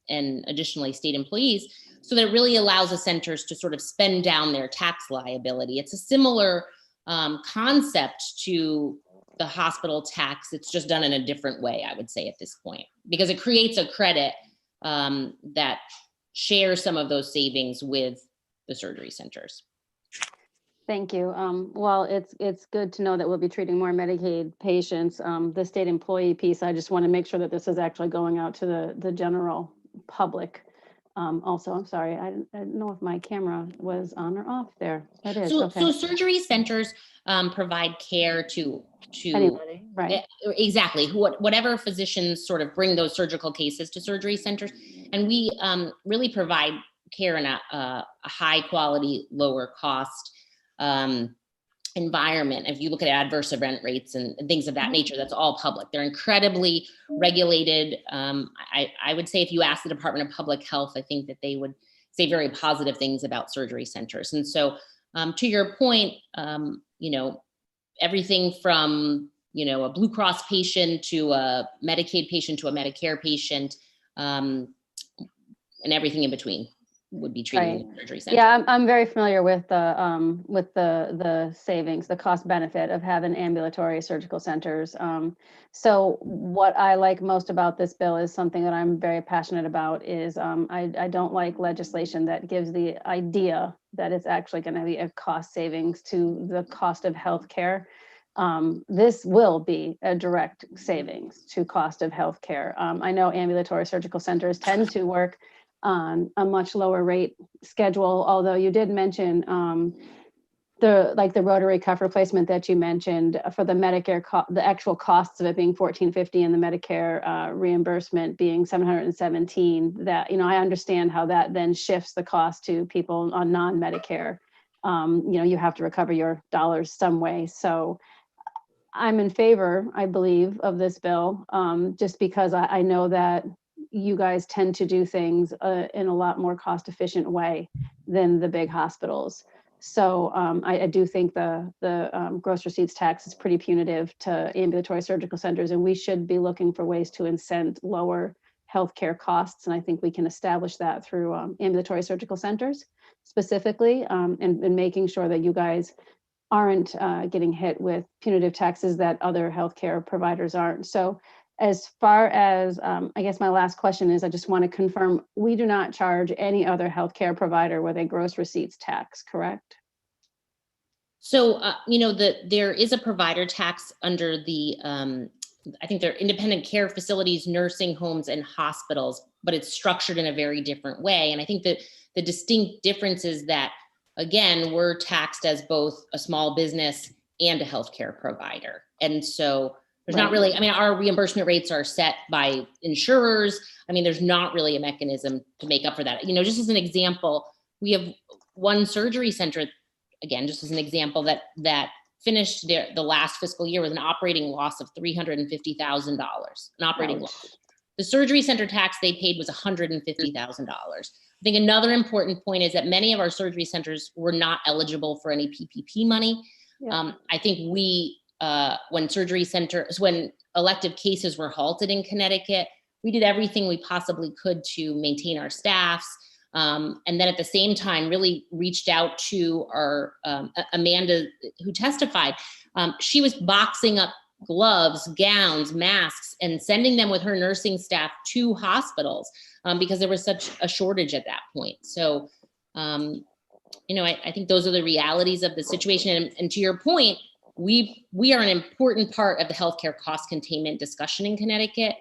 and additionally state employees, so that it really allows the centers to sort of spend down their tax liability. It's a similar concept to the hospital tax. It's just done in a different way, I would say at this point, because it creates a credit that shares some of those savings with the surgery centers. Thank you. Well, it's good to know that we'll be treating more Medicaid patients. The state employee piece, I just want to make sure that this is actually going out to the general public. Also, I'm sorry, I didn't know if my camera was on or off there. It is. So, Okay. so surgery centers provide care to Anybody, right? Exactly. Whatever physicians sort of bring those surgical cases to surgery centers, and we really provide care in a high quality, lower cost environment. If you look at adverse event rates and things of that nature, that's all public. They're incredibly regulated. I would say if you ask the Department of Public Health, I think that they would say very positive things about surgery centers. And so to your point, everything from, a Blue Cross patient to a Medicaid patient to a Medicare patient and everything in between would be treated in the surgery center. Yeah, I'm very familiar with the savings, the cost benefit of having ambulatory surgical centers. So what I like most about this bill is something that I'm very passionate about is I don't like legislation that gives the idea that it's actually going to be a cost savings to the cost of healthcare. This will be a direct savings to cost of healthcare. I know ambulatory surgical centers tend to work on a much lower rate schedule, although you did mention the rotary cuff replacement that you mentioned for the Medicare, the actual costs of it being $1,450 and the Medicare reimbursement being $717. That, I understand how that then shifts the cost to people on non-Medicare. You have to recover your dollars some way. So I'm in favor, I believe, of this bill, just because I know that you guys tend to do things in a lot more cost efficient way than the big hospitals. So I do think the gross receipts tax is pretty punitive to ambulatory surgical centers, and we should be looking for ways to incent lower healthcare costs. And I think we can establish that through ambulatory surgical centers specifically, and making sure that you guys aren't getting hit with punitive taxes that other healthcare providers aren't. So as far as, I guess my last question is, I just want to confirm, we do not charge any other healthcare provider with a gross receipts tax, correct? So, there is a provider tax under the, I think they're independent care facilities, nursing homes, and hospitals, but it's structured in a very different way. And I think that the distinct difference is that, again, we're taxed as both a small business and a healthcare provider. And so there's not really, our reimbursement rates are set by insurers. There's not really a mechanism to make up for that. Just as an example, we have one surgery center, again, just as an example, that finished the last fiscal year with an operating loss of $350,000, an operating loss. The surgery center tax they paid was $150,000. I think another important point is that many of our surgery centers were not eligible for any PPP money. Yeah. I think when elective cases were halted in Connecticut, we did everything we possibly could to maintain our staffs. And then at the same time, really reached out to our Amanda, who testified. She was boxing up gloves, gowns, masks, and sending them with her nursing staff to hospitals because there was such a shortage at that point. So, I think those are the realities of the situation. And to your point, we are an important part of the healthcare cost containment discussion in Connecticut.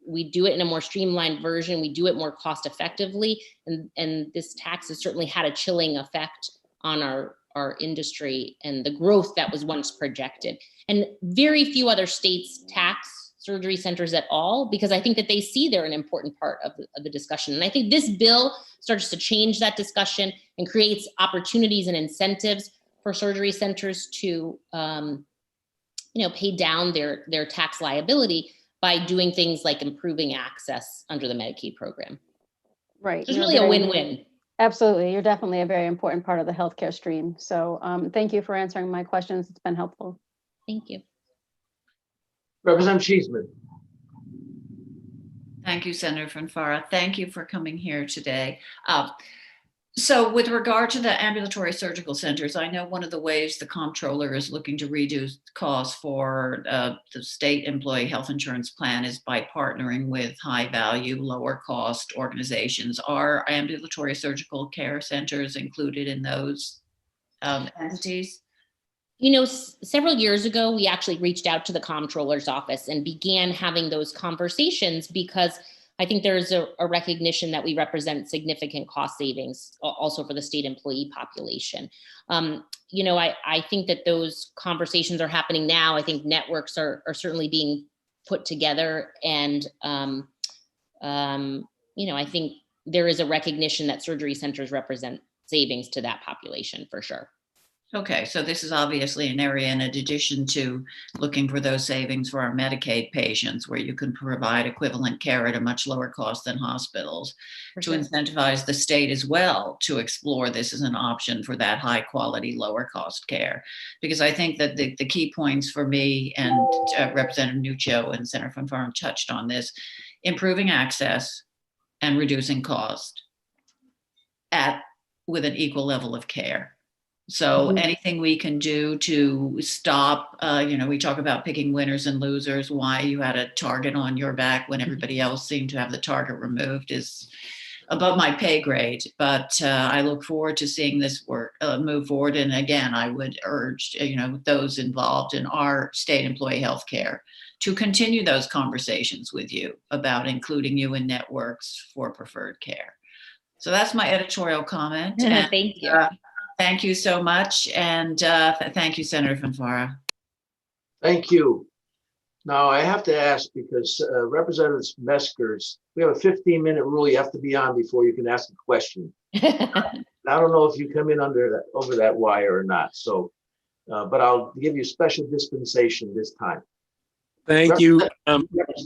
We do it in a more streamlined version. We do it more cost effectively. And this tax has certainly had a chilling effect on our industry and the growth that was once projected. And very few other states tax surgery centers at all, because I think that they see they're an important part of the discussion. And I think this bill starts to change that discussion and creates opportunities and incentives for surgery centers to, pay down their tax liability by doing things like improving access under the Medicaid program. Right. It's really a win-win. Absolutely. You're definitely a very important part of the healthcare stream. So thank you for answering my questions. It's been helpful. Thank you. Representative Cheeseman. Thank you, Senator Fanfara. Thank you for coming here today. So with regard to the ambulatory surgical centers, I know one of the ways the comptroller is looking to reduce costs for the state employee health insurance plan is by partnering with high value, lower cost organizations. Are ambulatory surgical care centers included in those entities? Several years ago, we actually reached out to the comptroller's office and began having those conversations because I think there's a recognition that we represent significant cost savings also for the state employee population. I think that those conversations are happening now. I think networks are certainly being put together. And, I think there is a recognition that surgery centers represent savings to that population for sure. Okay, so this is obviously an area in addition to looking for those savings for our Medicaid patients where you can provide equivalent care at a much lower cost than hospitals to incentivize the state as well to explore this as an option for that high quality, lower cost care. Because I think that the key points for me and Representative Nuccio and Senator Fanfara touched on this, improving access and reducing cost with an equal level of care. So anything we can do to stop, we talk about picking winners and losers, why you had a target on your back when everybody else seemed to have the target removed is above my pay grade. But I look forward to seeing this work move forward. And again, I would urge, those involved in our state employee health care to continue those conversations with you about including you in networks for preferred care. So that's my editorial comment. And, thank you. Thank you so much. And thank you, Senator Fanfara. Thank you. Now I have to ask because Representative Meskers, we have a 15-minute rule you have to be on before you can ask a question. I don't know if you come in over that wire or not. So, but I'll give you special dispensation this time. Thank you.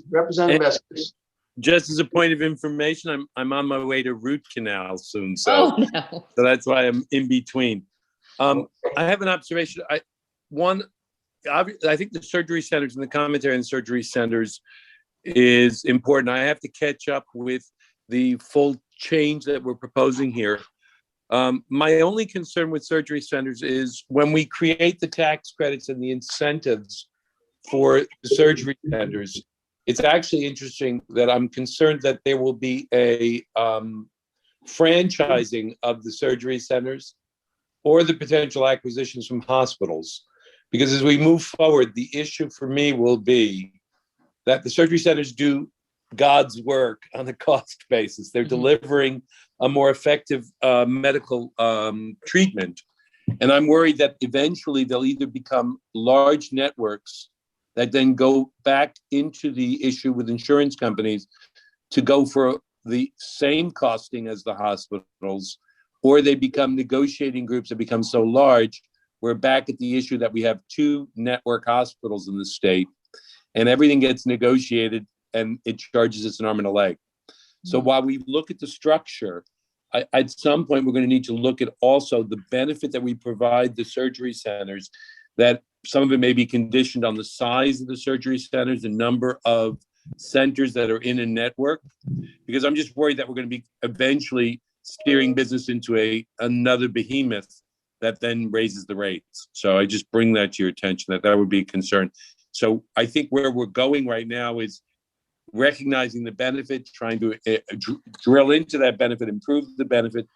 Representative Meskers. Just as a point of information, I'm on my way to root canal soon, so so that's why I'm in between. I have an observation. I think the surgery centers and the commentary on surgery centers is important. I have to catch up with the full change that we're proposing here. My only concern with surgery centers is when we create the tax credits and the incentives for the surgery centers. It's actually interesting that I'm concerned that there will be a franchising of the surgery centers or the potential acquisitions from hospitals. Because as we move forward, the issue for me will be that the surgery centers do God's work on a cost basis. They're delivering a more effective medical treatment. And I'm worried that eventually they'll either become large networks that then go back into the issue with insurance companies to go for the same costing as the hospitals, or they become negotiating groups that become so large, we're back at the issue that we have 2 network hospitals in the state and everything gets negotiated and it charges us an arm and a leg. So while we look at the structure, at some point, we're going to need to look at also the benefit that we provide the surgery centers, that some of it may be conditioned on the size of the surgery centers, the number of centers that are in a network, because I'm just worried that we're going to be eventually steering business into another behemoth that then raises the rates. So I just bring that to your attention, that would be a concern. So I think where we're going right now is recognizing the benefit, trying to drill into that benefit, improve the benefit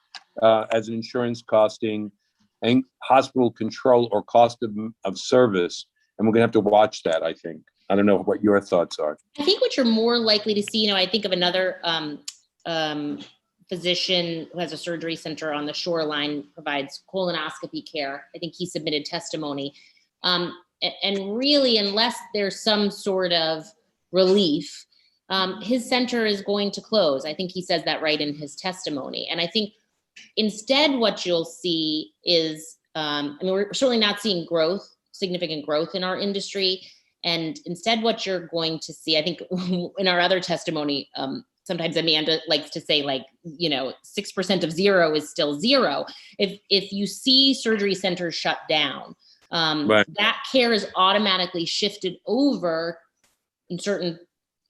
as an insurance costing and hospital control or cost of service. And we're gonna have to watch that, I think. I don't know what your thoughts are. I think what you're more likely to see, I think of another physician who has a surgery center on the shoreline, provides colonoscopy care. I think he submitted testimony. And really, unless there's some sort of relief, his center is going to close. I think he says that right in his testimony. And I think instead what you'll see is, we're certainly not seeing significant growth in our industry. And instead what you're going to see, I think in our other testimony, sometimes Amanda likes to say 6% of zero is still zero. If you see surgery centers shut down, Right. that care is automatically shifted over in certain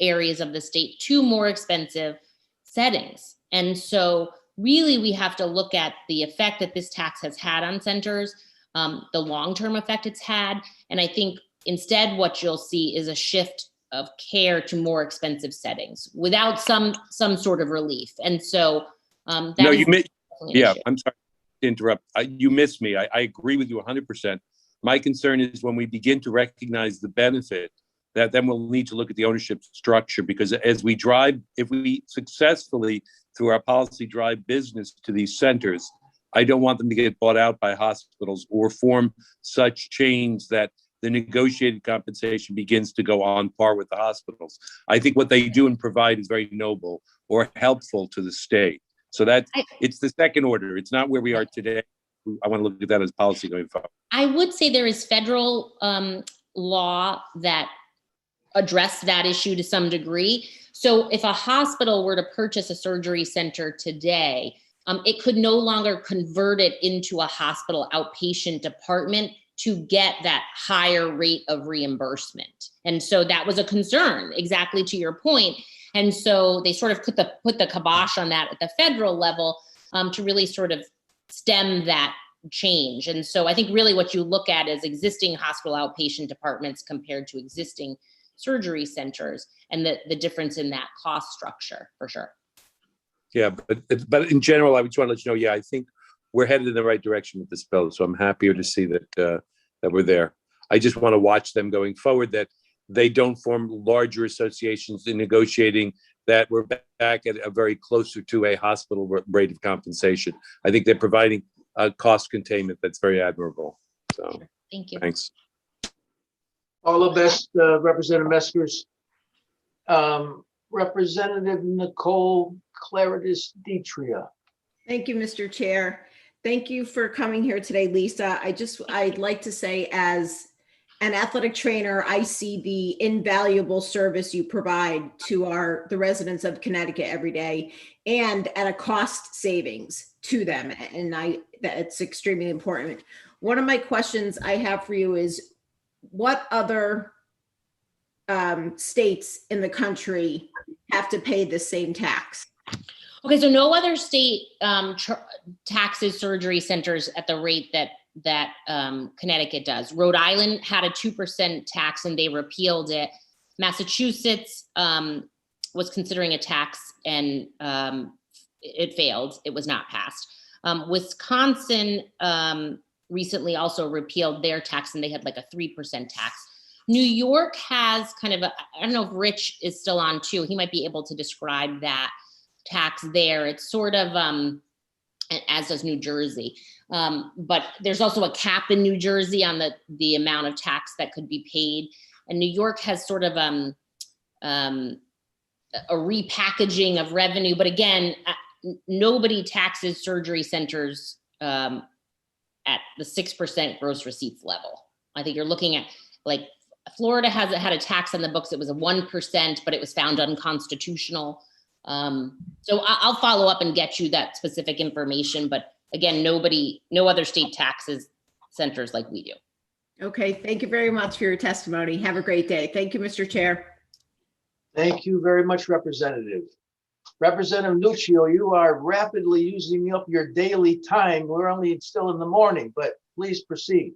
areas of the state to more expensive settings. And so really we have to look at the effect that this tax has had on centers, the long-term effect it's had. And I think instead what you'll see is a shift of care to more expensive settings without some sort of relief. And so that No, is you missed. definitely an Yeah, issue. I'm sorry to interrupt. You missed me. I agree with you 100%. My concern is when we begin to recognize the benefit, that then we'll need to look at the ownership structure, because as we drive, if we successfully through our policy drive business to these centers, I don't want them to get bought out by hospitals or form such chains that the negotiated compensation begins to go on par with the hospitals. I think what they do and provide is very noble or helpful to the state. So that it's the second order. It's not where we are today. I want to look at that as policy going forward. I would say there is federal law that address that issue to some degree. So if a hospital were to purchase a surgery center today, it could no longer convert it into a hospital outpatient department to get that higher rate of reimbursement. And so that was a concern, exactly to your point. And so they sort of put the kibosh on that at the federal level to really sort of stem that change. And so I think really what you look at is existing hospital outpatient departments compared to existing surgery centers and the difference in that cost structure for sure. Yeah, but in general, I just want to let you know, yeah, I think we're headed in the right direction with this bill. So I'm happier to see that that we're there. I just want to watch them going forward, that they don't form larger associations in negotiating, that we're back at a very closer to a hospital rate of compensation. I think they're providing a cost containment that's very admirable. So thank you. Thanks. All the best, Representative Meskers. Representative Nicole Claridis Detria. Thank you, Mr. Chair. Thank you for coming here today, Lisa. I'd like to say, as an athletic trainer, I see the invaluable service you provide to the residents of Connecticut every day, and at a cost savings to them. And that's extremely important. One of my questions I have for you is, what other states in the country have to pay the same tax? Okay, so no other state taxes surgery centers at the rate that Connecticut does. Rhode Island had a 2% tax and they repealed it. Massachusetts was considering a tax and it failed. It was not passed. Wisconsin recently also repealed their tax and they had like a 3% tax. New York has kind of I don't know if Rich is still on too. He might be able to describe that tax there. It's sort of, as does New Jersey. But there's also a cap in New Jersey on the amount of tax that could be paid. And New York has sort of a repackaging of revenue. But again, nobody taxes surgery centers at the 6% gross receipts level. I think you're looking at, like, Florida had a tax on the books. It was a 1%, but it was found unconstitutional. So I'll follow up and get you that specific information. But again, no other state taxes centers like we do. Okay, thank you very much for your testimony. Have a great day. Thank you, Mr. Chair. Thank you very much, Representative. Representative Nuccio, you are rapidly using up your daily time. We're only still in the morning, but please proceed.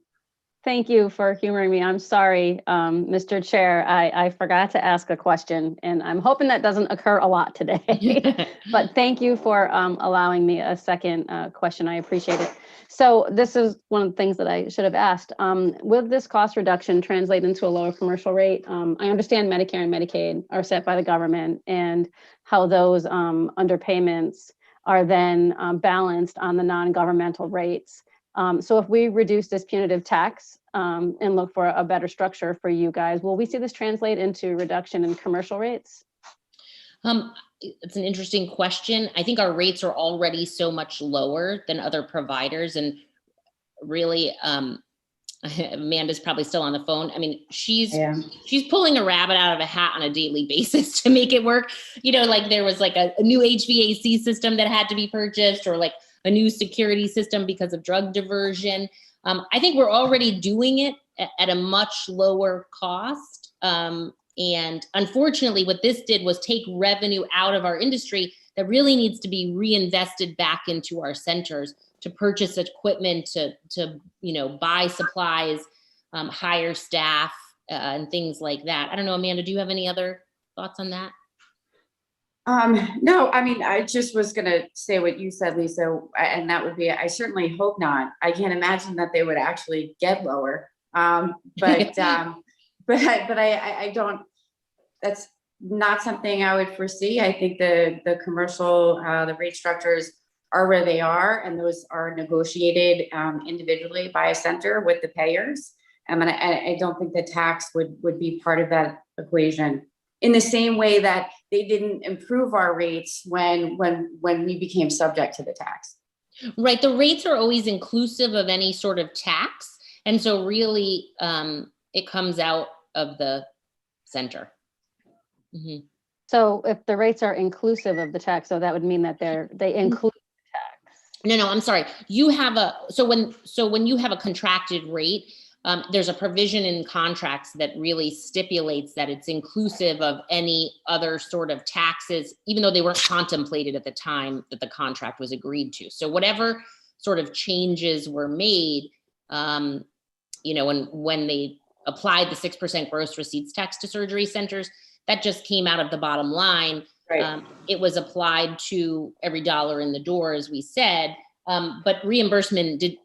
Thank you for humoring me. I'm sorry, Mr. Chair. I forgot to ask a question, and I'm hoping that doesn't occur a lot today. But thank you for allowing me a second question. I appreciate it. So this is one of the things that I should have asked. Will this cost reduction translate into a lower commercial rate? I understand Medicare and Medicaid are set by the government, and how those underpayments are then balanced on the non-governmental rates. So if we reduce this punitive tax and look for a better structure for you guys, will we see this translate into reduction in commercial rates? It's an interesting question. I think our rates are already so much lower than other providers, and really, Amanda's probably still on the phone. I mean, she's pulling a rabbit out of a hat on a daily basis to make it work. You know, like there was like a new HVAC system that had to be purchased, or like a new security system because of drug diversion. I think we're already doing it at a much lower cost. And unfortunately, what this did was take revenue out of our industry that really needs to be reinvested back into our centers to purchase equipment, to buy supplies, hire staff, and things like that. I don't know, Amanda, do you have any other thoughts on that? No, I mean, I just was gonna say what you said, Lisa, and that would be, I certainly hope not. I can't imagine that they would actually get lower. But I don't, that's not something I would foresee. I think the commercial, the rate structures are where they are, and those are negotiated individually by a center with the payers. And I don't think the tax would be part of that equation, in the same way that they didn't improve our rates when we became subject to the tax. Right, the rates are always inclusive of any sort of tax. And so really, it comes out of the center. Mm-hmm. So if the rates are inclusive of the tax, so that would mean that they include the tax. No, I'm sorry. You have when you have a contracted rate, there's a provision in contracts that really stipulates that it's inclusive of any other sort of taxes, even though they weren't contemplated at the time that the contract was agreed to. So whatever sort of changes were made, when they applied the 6% gross receipts tax to surgery centers, that just came out of the bottom line. Right. It was applied to every dollar in the door, as we said. But reimbursement to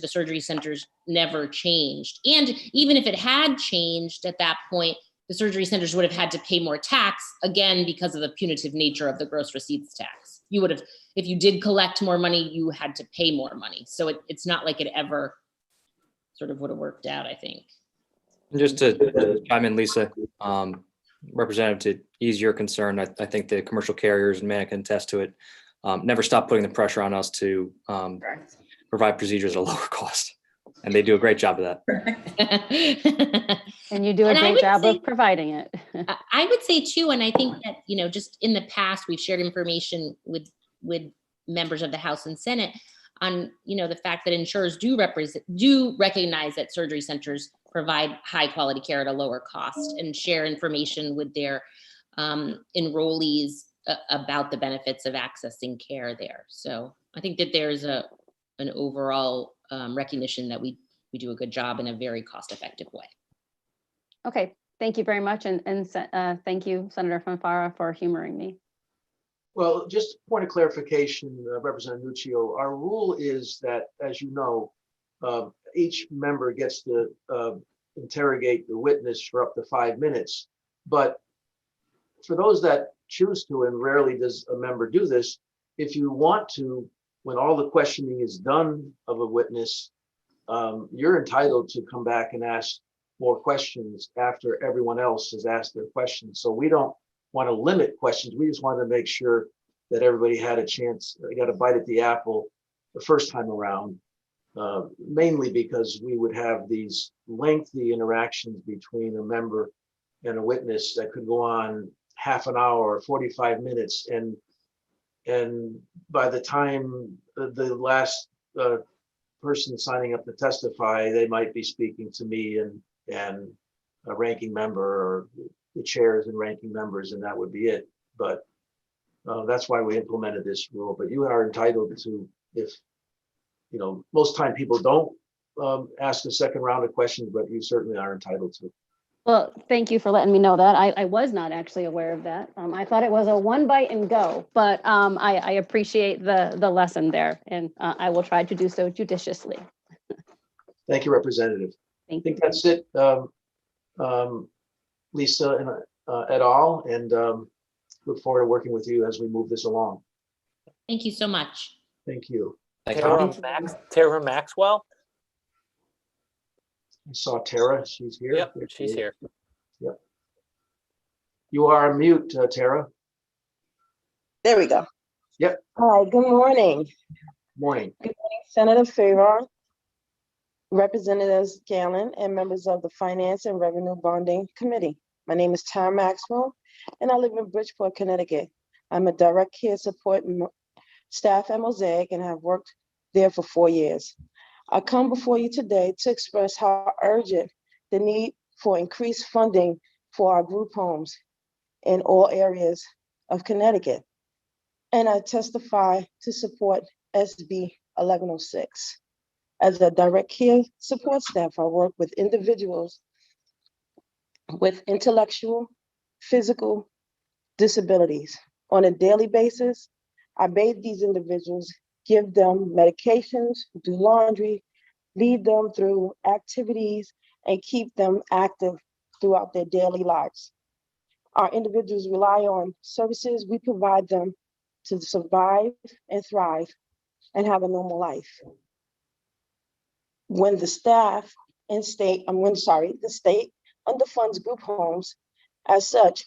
the surgery centers never changed. And even if it had changed at that point, the surgery centers would have had to pay more tax, again, because of the punitive nature of the gross receipts tax. You would have, if you did collect more money, you had to pay more money. So it's not like it ever sort of would have worked out, I think. And just to chime in, Lisa, Representative, to ease your concern, I think the commercial carriers, and Amanda can attest to it, never stop putting the pressure on us to provide procedures at a lower cost. And they do a great job of that. And you do a great job of providing it. I would say too, and I think that, just in the past, we've shared information with members of the House and Senate on, the fact that insurers do recognize that surgery centers provide high quality care at a lower cost, and share information with their enrollees about the benefits of accessing care there. So I think that there's an overall recognition that we do a good job in a very cost-effective way. Okay, thank you very much. And thank you, Senator Fanfara, for humoring me. Well, just a point of clarification, Representative Nuccio, our rule is that, as you know, each member gets to interrogate the witness for up to 5 minutes. But for those that choose to, and rarely does a member do this, if you want to, when all the questioning is done of a witness, you're entitled to come back and ask more questions after everyone else has asked their questions. So we don't want to limit questions. We just wanted to make sure that everybody had a chance, got a bite at the apple the first time around, mainly because we would have these lengthy interactions between a member and a witness that could go on half an hour or 45 minutes. And by the time the last person signing up to testify, they might be speaking to me and a ranking member, or the chairs and ranking members, and that would be it. But That's why we implemented this rule, but you are entitled to, if, most time people don't ask a second round of questions, but you certainly are entitled to. Well, thank you for letting me know that. I was not actually aware of that. I thought it was a one bite and go, but I appreciate the lesson there, and I will try to do so judiciously. Thank you, Representative. I think that's it, Lisa and et al. And look forward to working with you as we move this along. Thank you so much. Thank you. Tara Maxwell. I saw Tara. She's here. Yep, she's here. Yep. You are on mute, Tara. There we go. Yep. Hi, good morning. Morning. Good morning, Senator Farrar, Representatives Scanlon, and members of the Finance and Revenue Bonding Committee. My name is Tara Maxwell, and I live in Bridgeport, Connecticut. I'm a direct care support staff at Mosaic and have worked there for 4 years. I come before you today to express how urgent the need for increased funding for our group homes in all areas of Connecticut. And I testify to support SB 1106. As a direct care support staff, I work with individuals with intellectual, physical disabilities. On a daily basis, I bathe these individuals, give them medications, do laundry, lead them through activities, and keep them active throughout their daily lives. Our individuals rely on services we provide them to survive and thrive and have a normal life. When the staff and the state underfunds group homes, as such,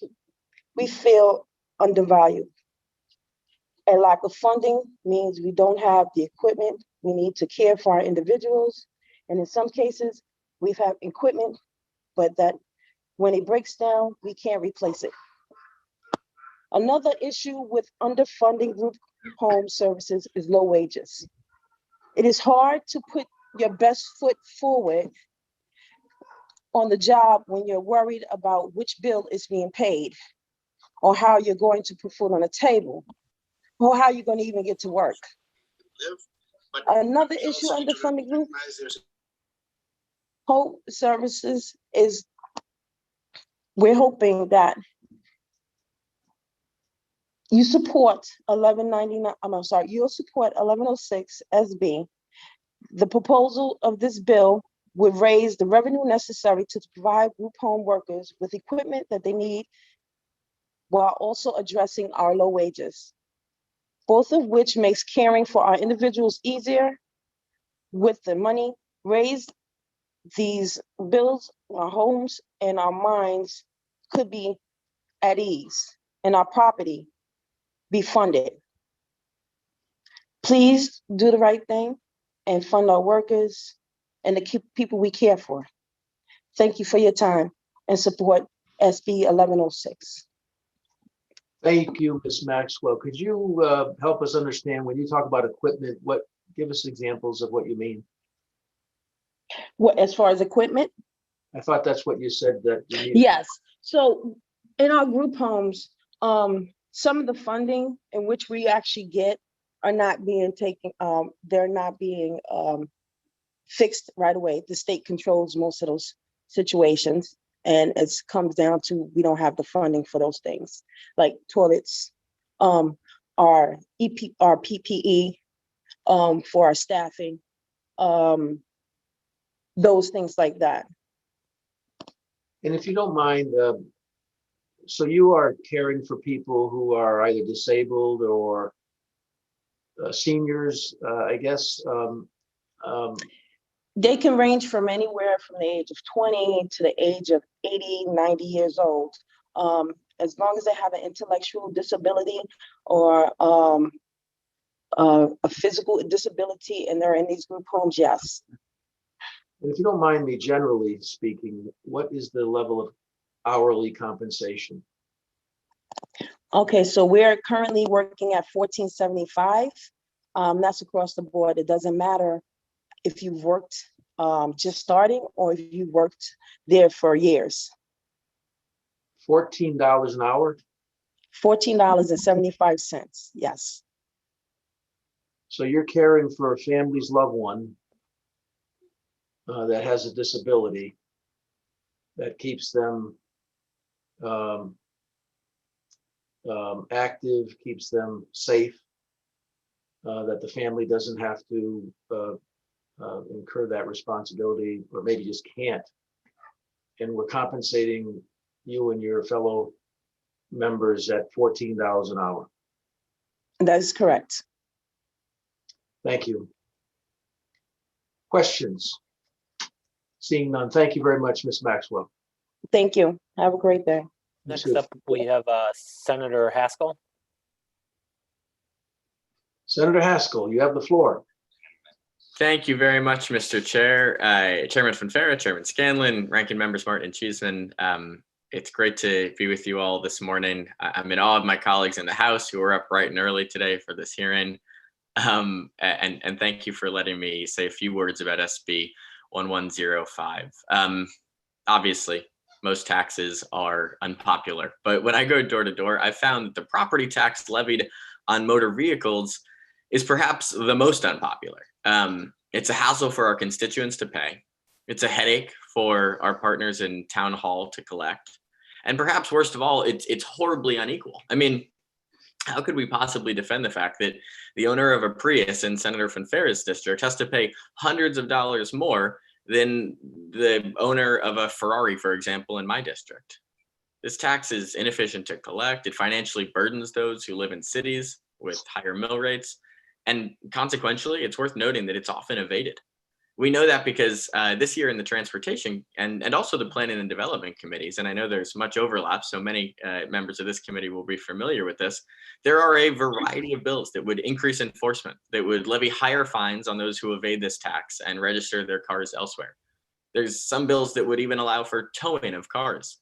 we feel undervalued. A lack of funding means we don't have the equipment we need to care for our individuals. And in some cases, we've had equipment, but that when it breaks down, we can't replace it. Another issue with underfunding group home services is low wages. It is hard to put your best foot forward on the job when you're worried about which bill is being paid, or how you're going to put food on the table, or how you're going to even get to work. Another issue underfunding group home services is we're hoping that you support 1199, you'll support 1106 SB. The proposal of this bill would raise the revenue necessary to provide group home workers with equipment that they need, while also addressing our low wages, both of which makes caring for our individuals easier. With the money raised, these bills, our homes and our minds could be at ease, and our property be funded. Please do the right thing and fund our workers and the people we care for. Thank you for your time and support SB 1106. Thank you, Ms. Maxwell. Could you help us understand when you talk about equipment, give us examples of what you mean? What, as far as equipment? I thought that's what you said that you needed. Yes. So in our group homes, some of the funding in which we actually get are not being taken, they're not being fixed right away. The state controls most of those situations, and it comes down to we don't have the funding for those things, like toilets, our PPE for our staffing, those things like that. And if you don't mind, so you are caring for people who are either disabled or seniors, I guess. They can range from anywhere from the age of 20 to the age of 80, 90 years old. As long as they have an intellectual disability or a physical disability and they're in these group homes, yes. And if you don't mind me generally speaking, what is the level of hourly compensation? Okay, so we're currently working at $14.75. That's across the board. It doesn't matter if you've worked just starting or if you worked there for years. $14 an hour? $14.75. Yes. So you're caring for a family's loved one that has a disability that keeps them active, keeps them safe, that the family doesn't have to incur that responsibility, or maybe just can't. And we're compensating you and your fellow members at $14 an hour. That is correct. Thank you. Questions? Seeing none, thank you very much, Ms. Maxwell. Thank you. Have a great day. Next up, we have Senator Haskell. Senator Haskell, you have the floor. Thank you very much, Mr. Chair. Chairman Fonfara, Chairman Scanlon, Ranking Members Martin and Cheeseman. It's great to be with you all this morning. I'm in awe of my colleagues in the House who were up bright and early today for this hearing. And thank you for letting me say a few words about SB 1105. Obviously, most taxes are unpopular, but when I go door to door, I found that the property tax levied on motor vehicles is perhaps the most unpopular. It's a hassle for our constituents to pay. It's a headache for our partners in town hall to collect. And perhaps worst of all, it's horribly unequal. I mean, how could we possibly defend the fact that the owner of a Prius in Senator Fonfara's district has to pay hundreds of dollars more than the owner of a Ferrari, for example, in my district? This tax is inefficient to collect. It financially burdens those who live in cities with higher mill rates. And consequentially, it's worth noting that it's often evaded. We know that because this year in the transportation and also the planning and development committees, and I know there's much overlap, so many members of this committee will be familiar with this, there are a variety of bills that would increase enforcement, that would levy higher fines on those who evade this tax and register their cars elsewhere. There's some bills that would even allow for towing of cars.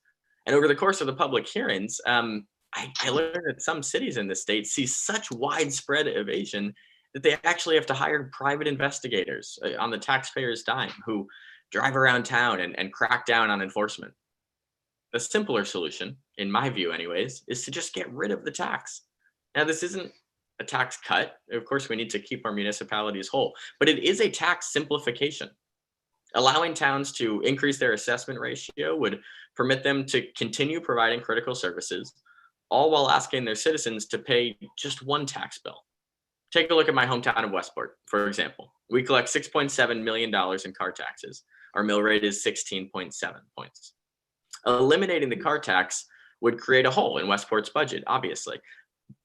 And over the course of the public hearings, I learned that some cities in the state see such widespread evasion that they actually have to hire private investigators on the taxpayer's dime who drive around town and crack down on enforcement. The simpler solution, in my view anyways, is to just get rid of the tax. Now, this isn't a tax cut. Of course, we need to keep our municipalities whole, but it is a tax simplification. Allowing towns to increase their assessment ratio would permit them to continue providing critical services, all while asking their citizens to pay just one tax bill. Take a look at my hometown of Westport, for example. We collect $6.7 million in car taxes. Our mill rate is 16.7 points. Eliminating the car tax would create a hole in Westport's budget, obviously.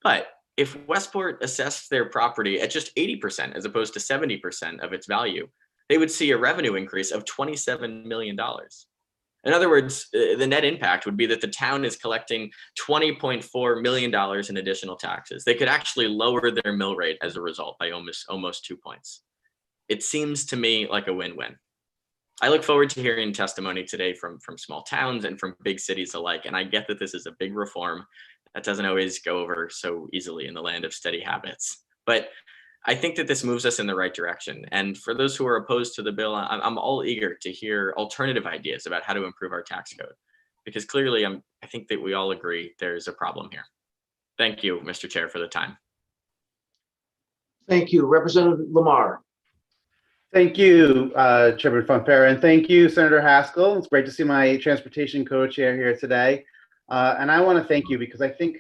But if Westport assessed their property at just 80% as opposed to 70% of its value, they would see a revenue increase of $27 million. In other words, the net impact would be that the town is collecting $20.4 million in additional taxes. They could actually lower their mill rate as a result by almost 2 points. It seems to me like a win-win. I look forward to hearing testimony today from small towns and from big cities alike, and I get that this is a big reform that doesn't always go over so easily in the land of steady habits. But I think that this moves us in the right direction. And for those who are opposed to the bill, I'm all eager to hear alternative ideas about how to improve our tax code, because clearly I think that we all agree there's a problem here. Thank you, Mr. Chair, for the time. Thank you. Representative Lamar. Thank you, Chairman Fonfara, and thank you, Senator Haskell. It's great to see my transportation co-chair here today. And I want to thank you because I think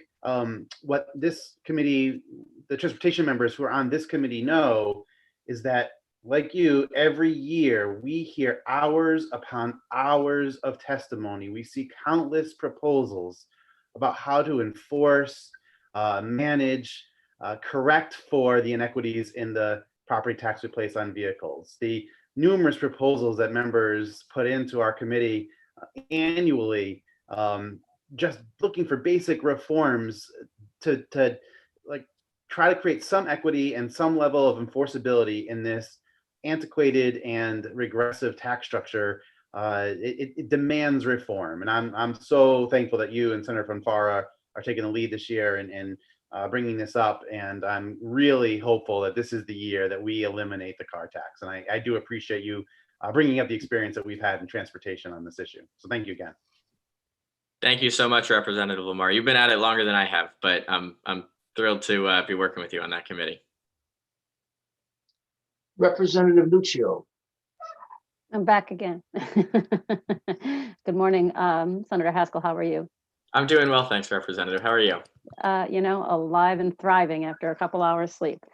what this committee, the transportation members who are on this committee know is that, like you, every year we hear hours upon hours of testimony. We see countless proposals about how to enforce, manage, correct for the inequities in the property tax we place on vehicles. The numerous proposals that members put into our committee annually, just looking for basic reforms to like try to create some equity and some level of enforceability in this antiquated and regressive tax structure. It demands reform, and I'm so thankful that you and Senator Fonfara are taking the lead this year and bringing this up. And I'm really hopeful that this is the year that we eliminate the car tax. And I do appreciate you bringing up the experience that we've had in transportation on this issue. So thank you again. Thank you so much, Representative Lamar. You've been at it longer than I have, but I'm thrilled to be working with you on that committee. Representative Luccio. I'm back again. Good morning, Senator Haskell. How are you? I'm doing well, thanks, Representative. How are you? Alive and thriving after a couple hours sleep.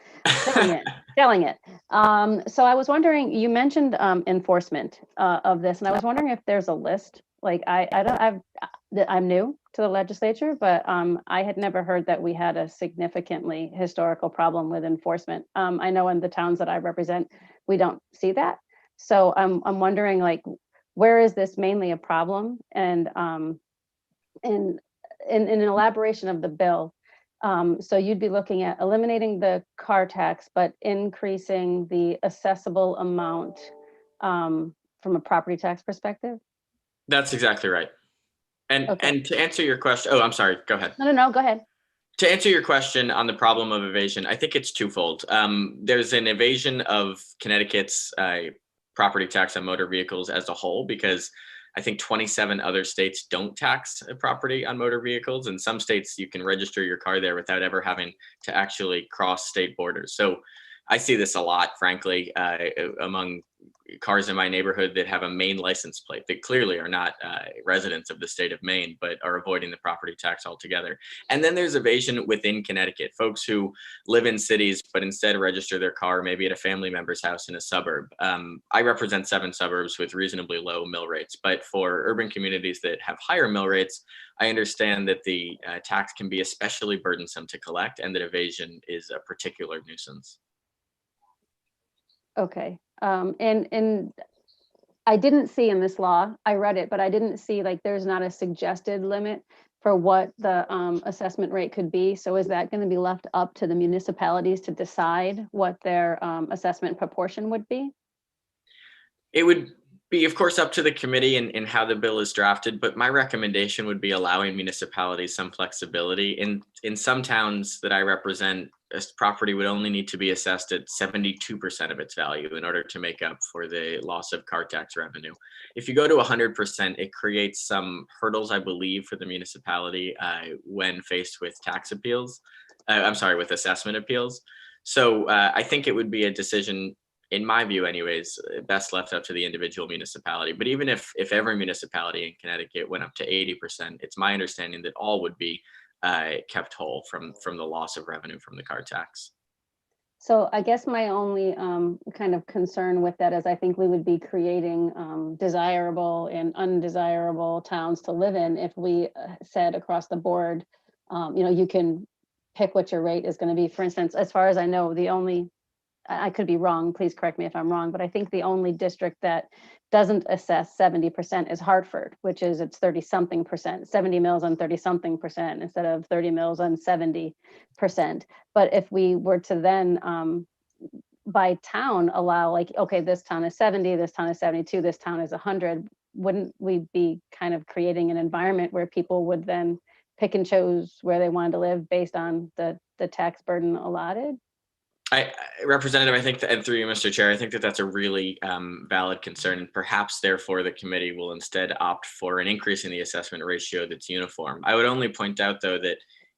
Killing it. So I was wondering, you mentioned enforcement of this, and I was wondering if there's a list. Like I'm new to the legislature, but I had never heard that we had a significantly historical problem with enforcement. I know in the towns that I represent, we don't see that. So I'm wondering, like, where is this mainly a problem? And in an elaboration of the bill, so you'd be looking at eliminating the car tax, but increasing the assessable amount from a property tax perspective? That's exactly right. And Okay. and to answer your question, oh, I'm sorry, go ahead. No, go ahead. To answer your question on the problem of evasion, I think it's twofold. There's an evasion of Connecticut's property tax on motor vehicles as a whole, because I think 27 other states don't tax property on motor vehicles. In some states, you can register your car there without ever having to actually cross state borders. So I see this a lot, frankly, among cars in my neighborhood that have a Maine license plate that clearly are not residents of the state of Maine, but are avoiding the property tax altogether. And then there's evasion within Connecticut, folks who live in cities, but instead register their car maybe at a family member's house in a suburb. I represent 7 suburbs with reasonably low mill rates, but for urban communities that have higher mill rates, I understand that the tax can be especially burdensome to collect, and that evasion is a particular nuisance. Okay. And I didn't see in this law, I read it, but I didn't see, like, there's not a suggested limit for what the assessment rate could be. So is that going to be left up to the municipalities to decide what their assessment proportion would be? It would be, of course, up to the committee in how the bill is drafted, but my recommendation would be allowing municipalities some flexibility. In some towns that I represent, a property would only need to be assessed at 72% of its value in order to make up for the loss of car tax revenue. If you go to 100%, it creates some hurdles, I believe, for the municipality when faced with tax appeals. With assessment appeals. So I think it would be a decision, in my view anyways, best left up to the individual municipality. But even if every municipality in Connecticut went up to 80%, it's my understanding that all would be kept whole from the loss of revenue from the car tax. So I guess my only kind of concern with that is I think we would be creating desirable and undesirable towns to live in if we said across the board, you can pick what your rate is going to be. For instance, as far as I know, I could be wrong, please correct me if I'm wrong, but I think the only district that doesn't assess 70% is Hartford, which is it's 30-something percent, 70 mills on 30-something percent instead of 30 mills on 70%. But if we were to then by town allow, like, okay, this town is 70, this town is 72, this town is 100, wouldn't we be kind of creating an environment where people would then pick and choose where they wanted to live based on the tax burden allotted? Representative, I think, and through you, Mr. Chair, I think that that's a really valid concern, and perhaps therefore the committee will instead opt for an increase in the assessment ratio that's uniform. I would only point out, though, that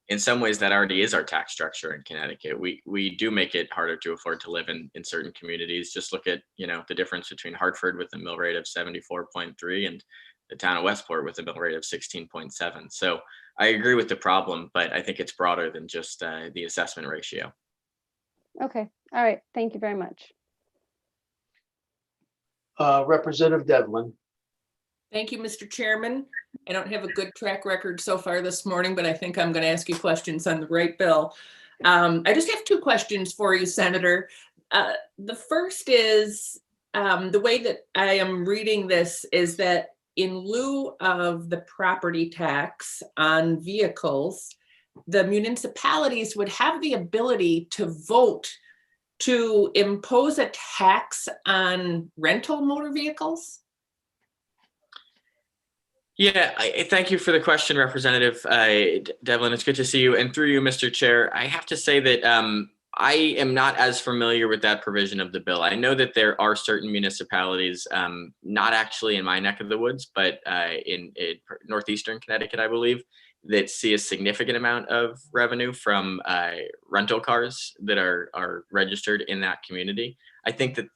in some ways that already is our tax structure in Connecticut. We do make it harder to afford to live in certain communities. Just look at, the difference between Hartford with a mill rate of 74.3 and the town of Westport with a mill rate of 16.7. So I agree with the problem, but I think it's broader than just the assessment ratio. Okay, all right, thank you very much. Representative Devlin. Thank you, Mr. Chairman. I don't have a good track record so far this morning, but I think I'm going to ask you questions on the right bill. I just have 2 questions for you, Senator. The first is, the way that I am reading this is that in lieu of the property tax on vehicles, the municipalities would have the ability to vote to impose a tax on rental motor vehicles? Yeah, thank you for the question, Representative Devlin. It's good to see you. And through you, Mr. Chair, I have to say that I am not as familiar with that provision of the bill. I know that there are certain municipalities, not actually in my neck of the woods, but in northeastern Connecticut, I believe, that see a significant amount of revenue from rental cars that are registered in that community. I think that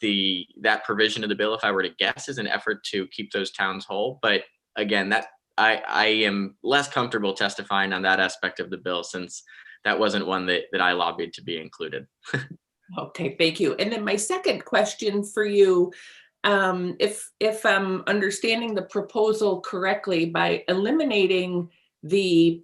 that provision of the bill, if I were to guess, is an effort to keep those towns whole. But again, that I am less comfortable testifying on that aspect of the bill, since that wasn't one that I lobbied to be included. Okay, thank you. And then my second question for you, if I'm understanding the proposal correctly, by eliminating the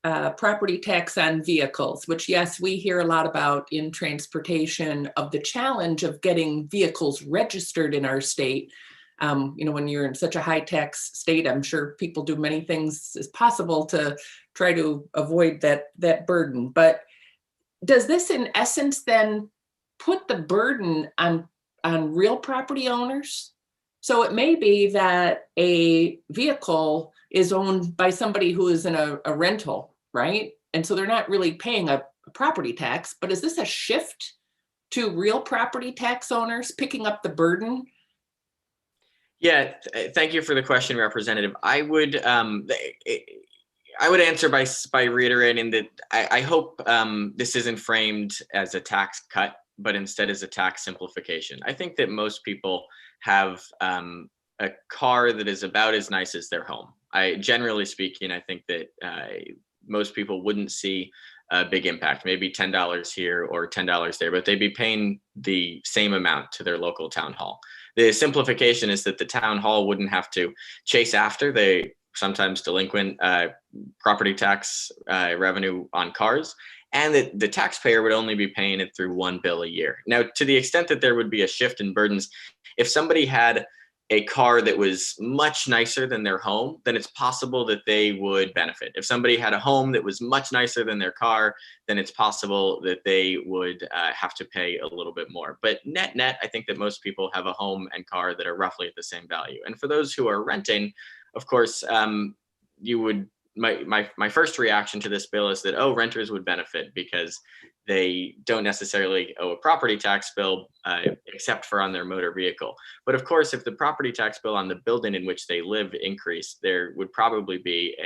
property tax on vehicles, which yes, we hear a lot about in transportation, of the challenge of getting vehicles registered in our state. When you're in such a high tax state, I'm sure people do many things as possible to try to avoid that burden. But does this in essence then put the burden on real property owners? So it may be that a vehicle is owned by somebody who is in a rental, right? And so they're not really paying a property tax, but is this a shift to real property tax owners picking up the burden? Yeah, thank you for the question, Representative. I would answer by reiterating that I hope this isn't framed as a tax cut, but instead as a tax simplification. I think that most people have a car that is about as nice as their home. Generally speaking, I think that most people wouldn't see a big impact, maybe $10 here or $10 there, but they'd be paying the same amount to their local town hall. The simplification is that the town hall wouldn't have to chase after the sometimes delinquent property tax revenue on cars, and that the taxpayer would only be paying it through one bill a year. Now, to the extent that there would be a shift in burdens, if somebody had a car that was much nicer than their home, then it's possible that they would benefit. If somebody had a home that was much nicer than their car, then it's possible that they would have to pay a little bit more. But net, I think that most people have a home and car that are roughly at the same value. And for those who are renting, of course, my first reaction to this bill is that, renters would benefit because they don't necessarily owe a property tax bill except for on their motor vehicle. But of course, if the property tax bill on the building in which they live increased, there would probably be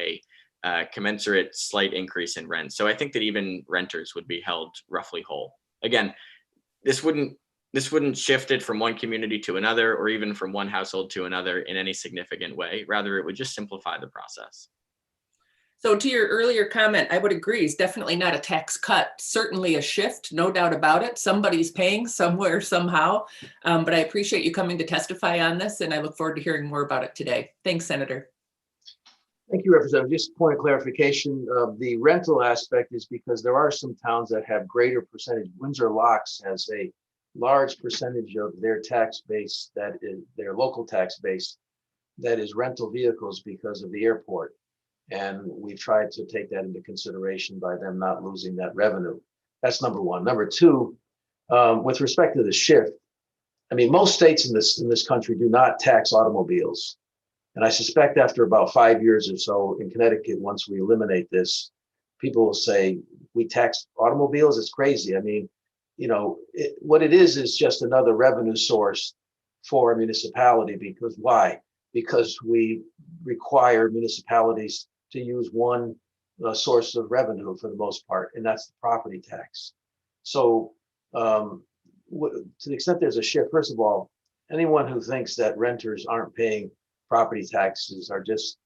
a commensurate slight increase in rent. So I think that even renters would be held roughly whole. Again, this wouldn't shift it from one community to another, or even from one household to another in any significant way. Rather, it would just simplify the process. So to your earlier comment, I would agree, it's definitely not a tax cut, certainly a shift, no doubt about it. Somebody's paying somewhere, somehow. But I appreciate you coming to testify on this, and I look forward to hearing more about it today. Thanks, Senator. Thank you, Representative. Just a point of clarification, the rental aspect is because there are some towns that have greater percentage. Windsor Locks has a large percentage of their tax base, that is their local tax base, that is rental vehicles because of the airport. And we've tried to take that into consideration by them not losing that revenue. That's number one. Number two, with respect to the shift, I mean, most states in this country do not tax automobiles. And I suspect after about 5 years or so in Connecticut, once we eliminate this, people will say, we tax automobiles? It's crazy. I mean, what it is just another revenue source for a municipality. Because why? Because we require municipalities to use one source of revenue for the most part, and that's the property tax. So to the extent there's a shift, first of all, anyone who thinks that renters aren't paying property taxes are just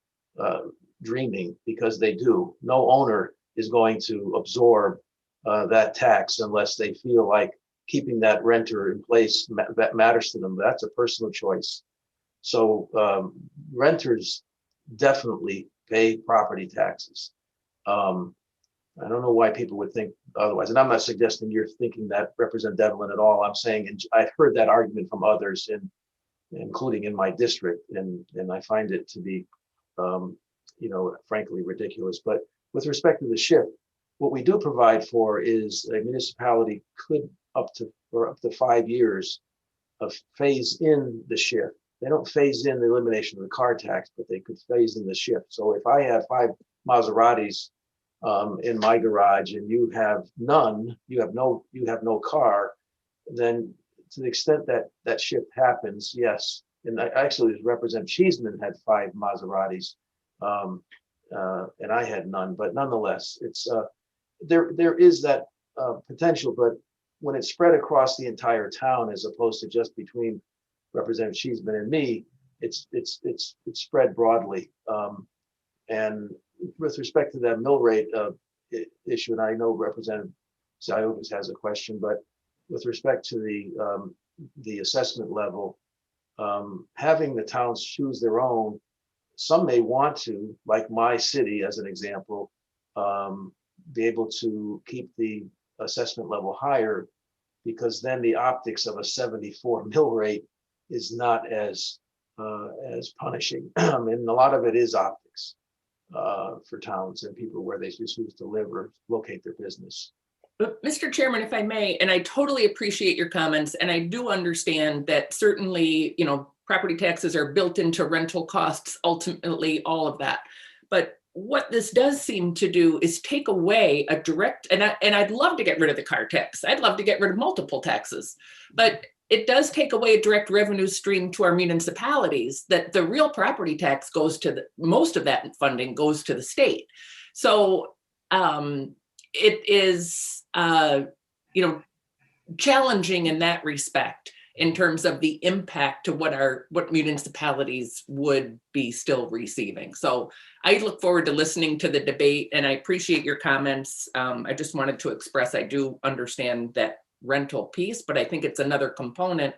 dreaming, because they do. No owner is going to absorb that tax unless they feel like keeping that renter in place that matters to them. That's a personal choice. So renters definitely pay property taxes. I don't know why people would think otherwise. And I'm not suggesting you're thinking that, Representative Devlin, at all. I'm saying, and I've heard that argument from others, including in my district, and I find it to be, frankly, ridiculous. But with respect to the shift, what we do provide for is a municipality could up to 5 years of phase in the shift. They don't phase in the elimination of the car tax, but they could phase in the shift. So if I have 5 Maseratis in my garage and you have none, you have no car, then to the extent that that shift happens, yes. And actually, Representative Cheeseman had 5 Maseratis, and I had none. But nonetheless, it's there is that potential. But when it's spread across the entire town, as opposed to just between Representative Cheeseman and me, it's spread broadly. And with respect to that mill rate issue, and I know Representative Ziogas has a question, but with respect to the assessment level, having the towns choose their own, some may want to, like my city as an example, be able to keep the assessment level higher, because then the optics of a 74 mill rate is not as punishing. And a lot of it is optics for towns and people where they choose to live or locate their business. But Mr. Chairman, if I may, and I totally appreciate your comments, and I do understand that certainly, you know, property taxes are built into rental costs, ultimately, all of that. But what this does seem to do is take away a direct, and I'd love to get rid of the car tax. I'd love to get rid of multiple taxes, but it does take away a direct revenue stream to our municipalities, that the real property tax goes to most of that funding goes to the state. So it is, you know, challenging in that respect in terms of the impact to what municipalities would be still receiving. So I look forward to listening to the debate, and I appreciate your comments. I just wanted to express I do understand that rental piece, but I think it's another component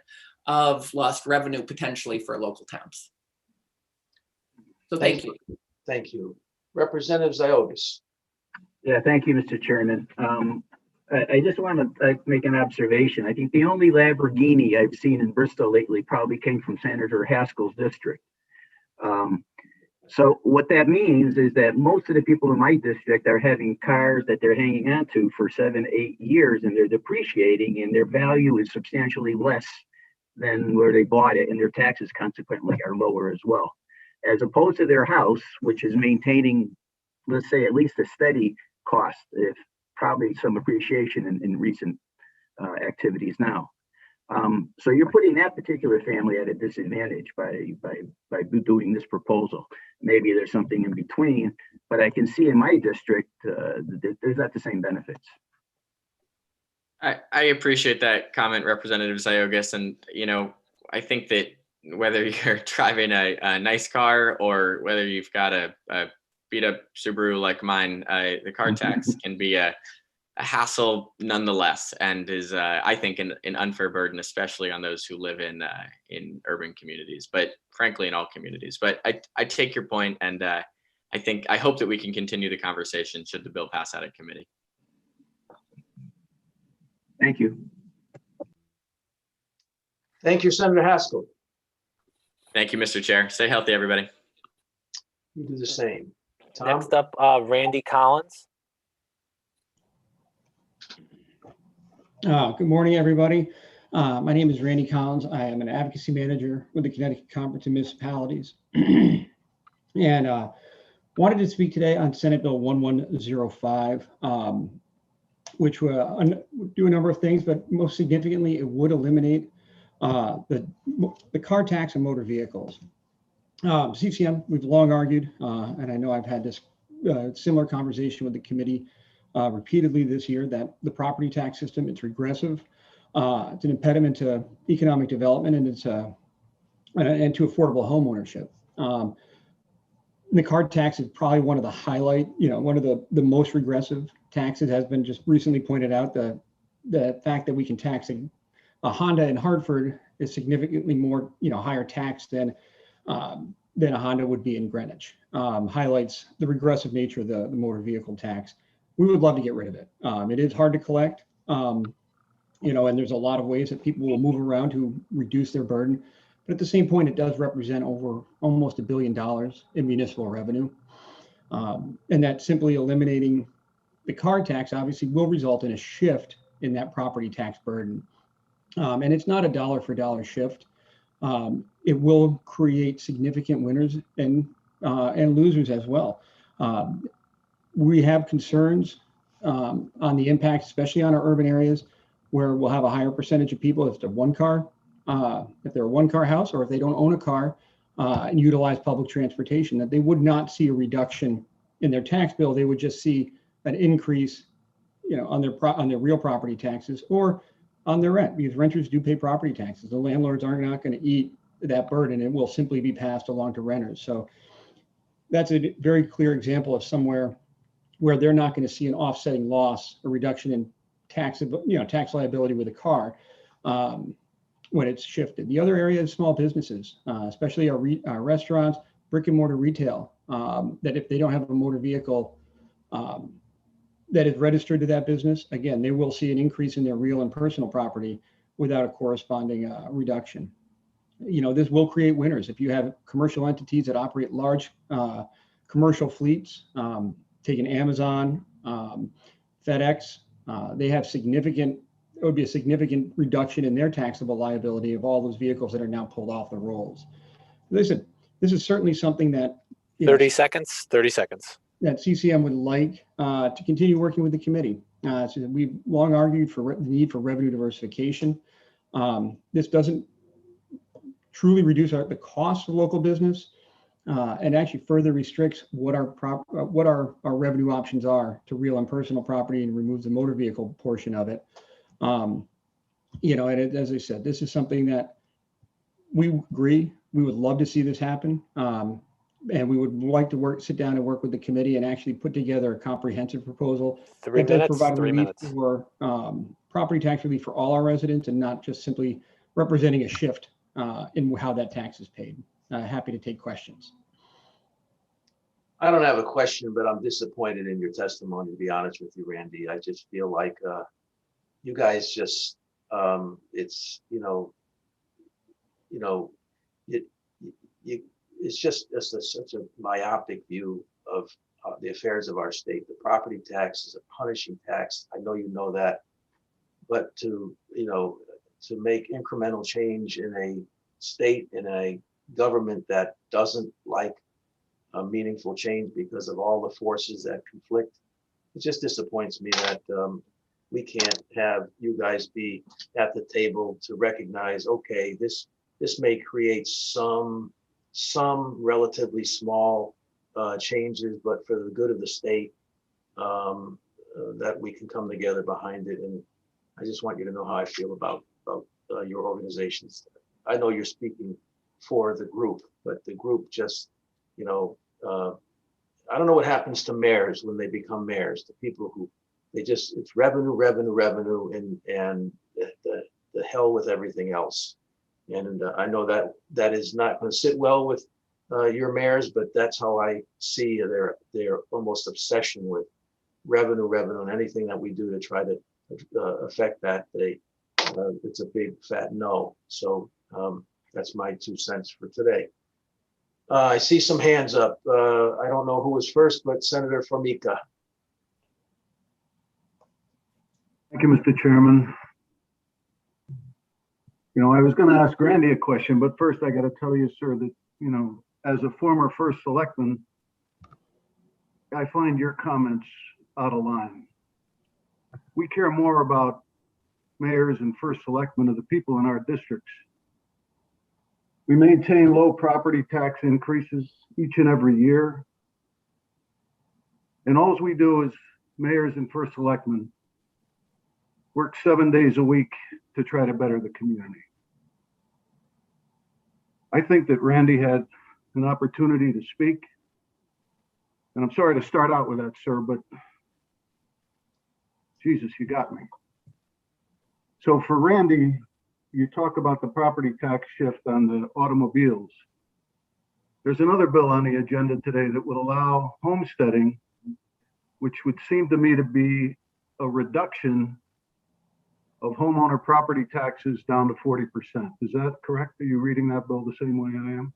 of lost revenue potentially for local towns. So thank you. Thank you. Representative Ziogas. Yeah, thank you, Mr. Chairman. I just want to make an observation. I think the only Lamborghini I've seen in Bristol lately probably came from Senator Haskell's district. So what that means is that most of the people in my district are having cars that they're hanging on to for 7, 8 years, and they're depreciating, and their value is substantially less than where they bought it, and their taxes consequently are lower as well. As opposed to their house, which is maintaining, let's say, at least a steady cost, if probably some appreciation in recent activities now. So you're putting that particular family at a disadvantage by doing this proposal. Maybe there's something in between, but I can see in my district, there's not the same benefits. I appreciate that comment, Representative Ziogas. And, you know, I think that whether you're driving a nice car or whether you've got a beat up Subaru like mine, the car tax can be a hassle nonetheless, and is I think an unfair burden, especially on those who live in urban communities, but frankly in all communities. But I take your point, and I hope that we can continue the conversation should the bill pass out of committee. Thank you. Thank you, Senator Haskell. Thank you, Mr. Chair. Stay healthy, everybody. You do the same. Tom? Next up, Randy Collins. Good morning, everybody. My name is Randy Collins. I am an advocacy manager with the Connecticut Conference of Municipalities. And wanted to speak today on Senate Bill 1105, which will do a number of things, but most significantly, it would eliminate the car tax on motor vehicles. CCM, we've long argued, and I know I've had this similar conversation with the committee repeatedly this year, that the property tax system, it's regressive. It's an impediment to economic development, and it's and to affordable home ownership. The car tax is probably one of the one of the most regressive taxes. Has been just recently pointed out, the fact that we can tax a Honda in Hartford is significantly more, higher tax than a Honda would be in Greenwich. Highlights the regressive nature of the motor vehicle tax. We would love to get rid of it. It is hard to collect, and there's a lot of ways that people will move around to reduce their burden. But at the same point, it does represent over almost $1 billion in municipal revenue. And that simply eliminating the car tax obviously will result in a shift in that property tax burden. And it's not a dollar for dollar shift. It will create significant winners and losers as well. We have concerns on the impact, especially on our urban areas, where we'll have a higher percentage of people if they're if they're a one-car house, or if they don't own a car and utilize public transportation, that they would not see a reduction in their tax bill. They would just see an increase, on their real property taxes or on their rent, because renters do pay property taxes. The landlords are not going to eat that burden. It will simply be passed along to renters. So that's a very clear example of somewhere where they're not going to see an offsetting loss, a reduction in tax liability with a car when it's shifted. The other area is small businesses, especially our restaurants, brick and mortar retail, that if they don't have a motor vehicle that is registered to that business, again, they will see an increase in their real and personal property without a corresponding reduction. This will create winners. If you have commercial entities that operate large commercial fleets, taking Amazon, FedEx, they have it would be a significant reduction in their taxable liability of all those vehicles that are now pulled off the rolls. Listen, this is certainly something that 30 seconds. That CCM would like to continue working with the committee. So we've long argued for the need for revenue diversification. This doesn't truly reduce the cost of local business, and actually further restricts what our revenue options are to real and personal property, and removes the motor vehicle portion of it. And as I said, this is something that we agree. We would love to see this happen. And we would like to sit down and work with the committee and actually put together a comprehensive proposal that does provide relief for property tax relief for all our residents, and not just simply representing a shift in how that tax is paid. Happy to take questions. I don't have a question, but I'm disappointed in your testimony, to be honest with you, Randy. I just feel like you guys just, it's just such a myopic view of the affairs of our state. The property tax is a punishing tax. I know you know that, but to make incremental change in a state, in a government that doesn't like a meaningful change because of all the forces that conflict, it just disappoints me that we can't have you guys be at the table to recognize, okay, this may create some relatively small changes, but for the good of the state, that we can come together behind it. And I just want you to know how I feel about your organizations. I know you're speaking for the group, but the group just, I don't know what happens to mayors when they become mayors. The people who it's revenue, and the hell with everything else. And I know that is not going to sit well with your mayors, but that's how I see their almost obsession with revenue, and anything that we do to try to affect that. It's a big fat no. So that's my 2 cents for today. I see some hands up. I don't know who was first, but Senator Formica. Thank you, Mr. Chairman. I was going to ask Randy a question, but first I got to tell you, sir, that, as a former first selectman, I find your comments out of line. We care more about mayors and first selectmen of the people in our districts. We maintain low property tax increases each and every year. And all we do as mayors and first selectmen work 7 days a week to try to better the community. I think that Randy had an opportunity to speak. And I'm sorry to start out with that, sir, but Jesus, you got me. So for Randy, you talk about the property tax shift on the automobiles. There's another bill on the agenda today that would allow homesteading, which would seem to me to be a reduction of homeowner property taxes down to 40%. Is that correct? Are you reading that bill the same way I am?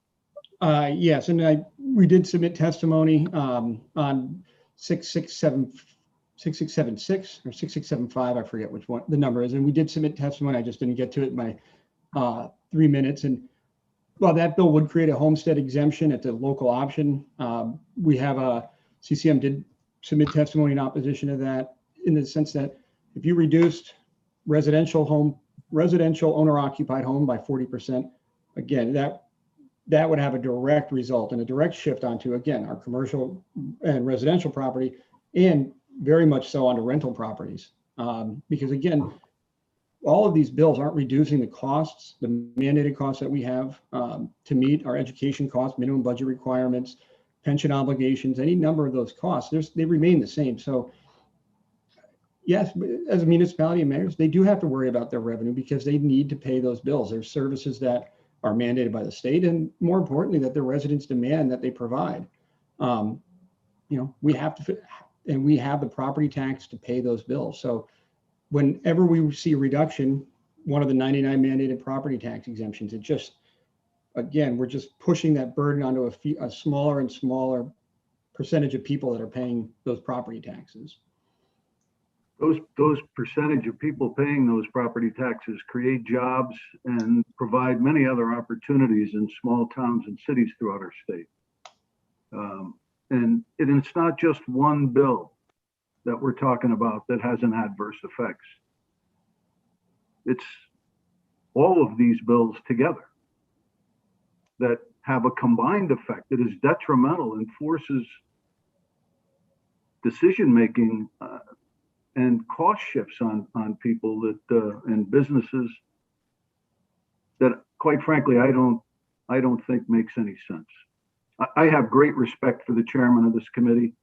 Yes, and we did submit testimony on 6676 or 6675. I forget which one the number is, and we did submit testimony. I just didn't get to it in my 3 minutes. And well, that bill would create a homestead exemption at the local option. We have CCM did submit testimony in opposition to that, in the sense that if you reduced residential owner occupied home by 40%, again, that would have a direct result and a direct shift onto, again, our commercial and residential property, and very much so onto rental properties. Because again, all of these bills aren't reducing the costs, the mandated costs that we have to meet our education costs, minimum budget requirements, pension obligations, any number of those costs, they remain the same. So yes, as a municipality and mayors, they do have to worry about their revenue because they need to pay those bills. There's services that are mandated by the state, and more importantly, that the residents demand that they provide. We have to, and we have the property tax to pay those bills. So whenever we see a reduction, one of the 99 mandated property tax exemptions, it just, again, we're just pushing that burden onto a smaller and smaller percentage of people that are paying those property taxes. Those percentage of people paying those property taxes create jobs and provide many other opportunities in small towns and cities throughout our state. And it's not just one bill that we're talking about that has an adverse effects. It's all of these bills together that have a combined effect that is detrimental and forces decision-making and cost shifts on people that and businesses that, quite frankly, I don't think makes any sense. I have great respect for the chairman of this committee.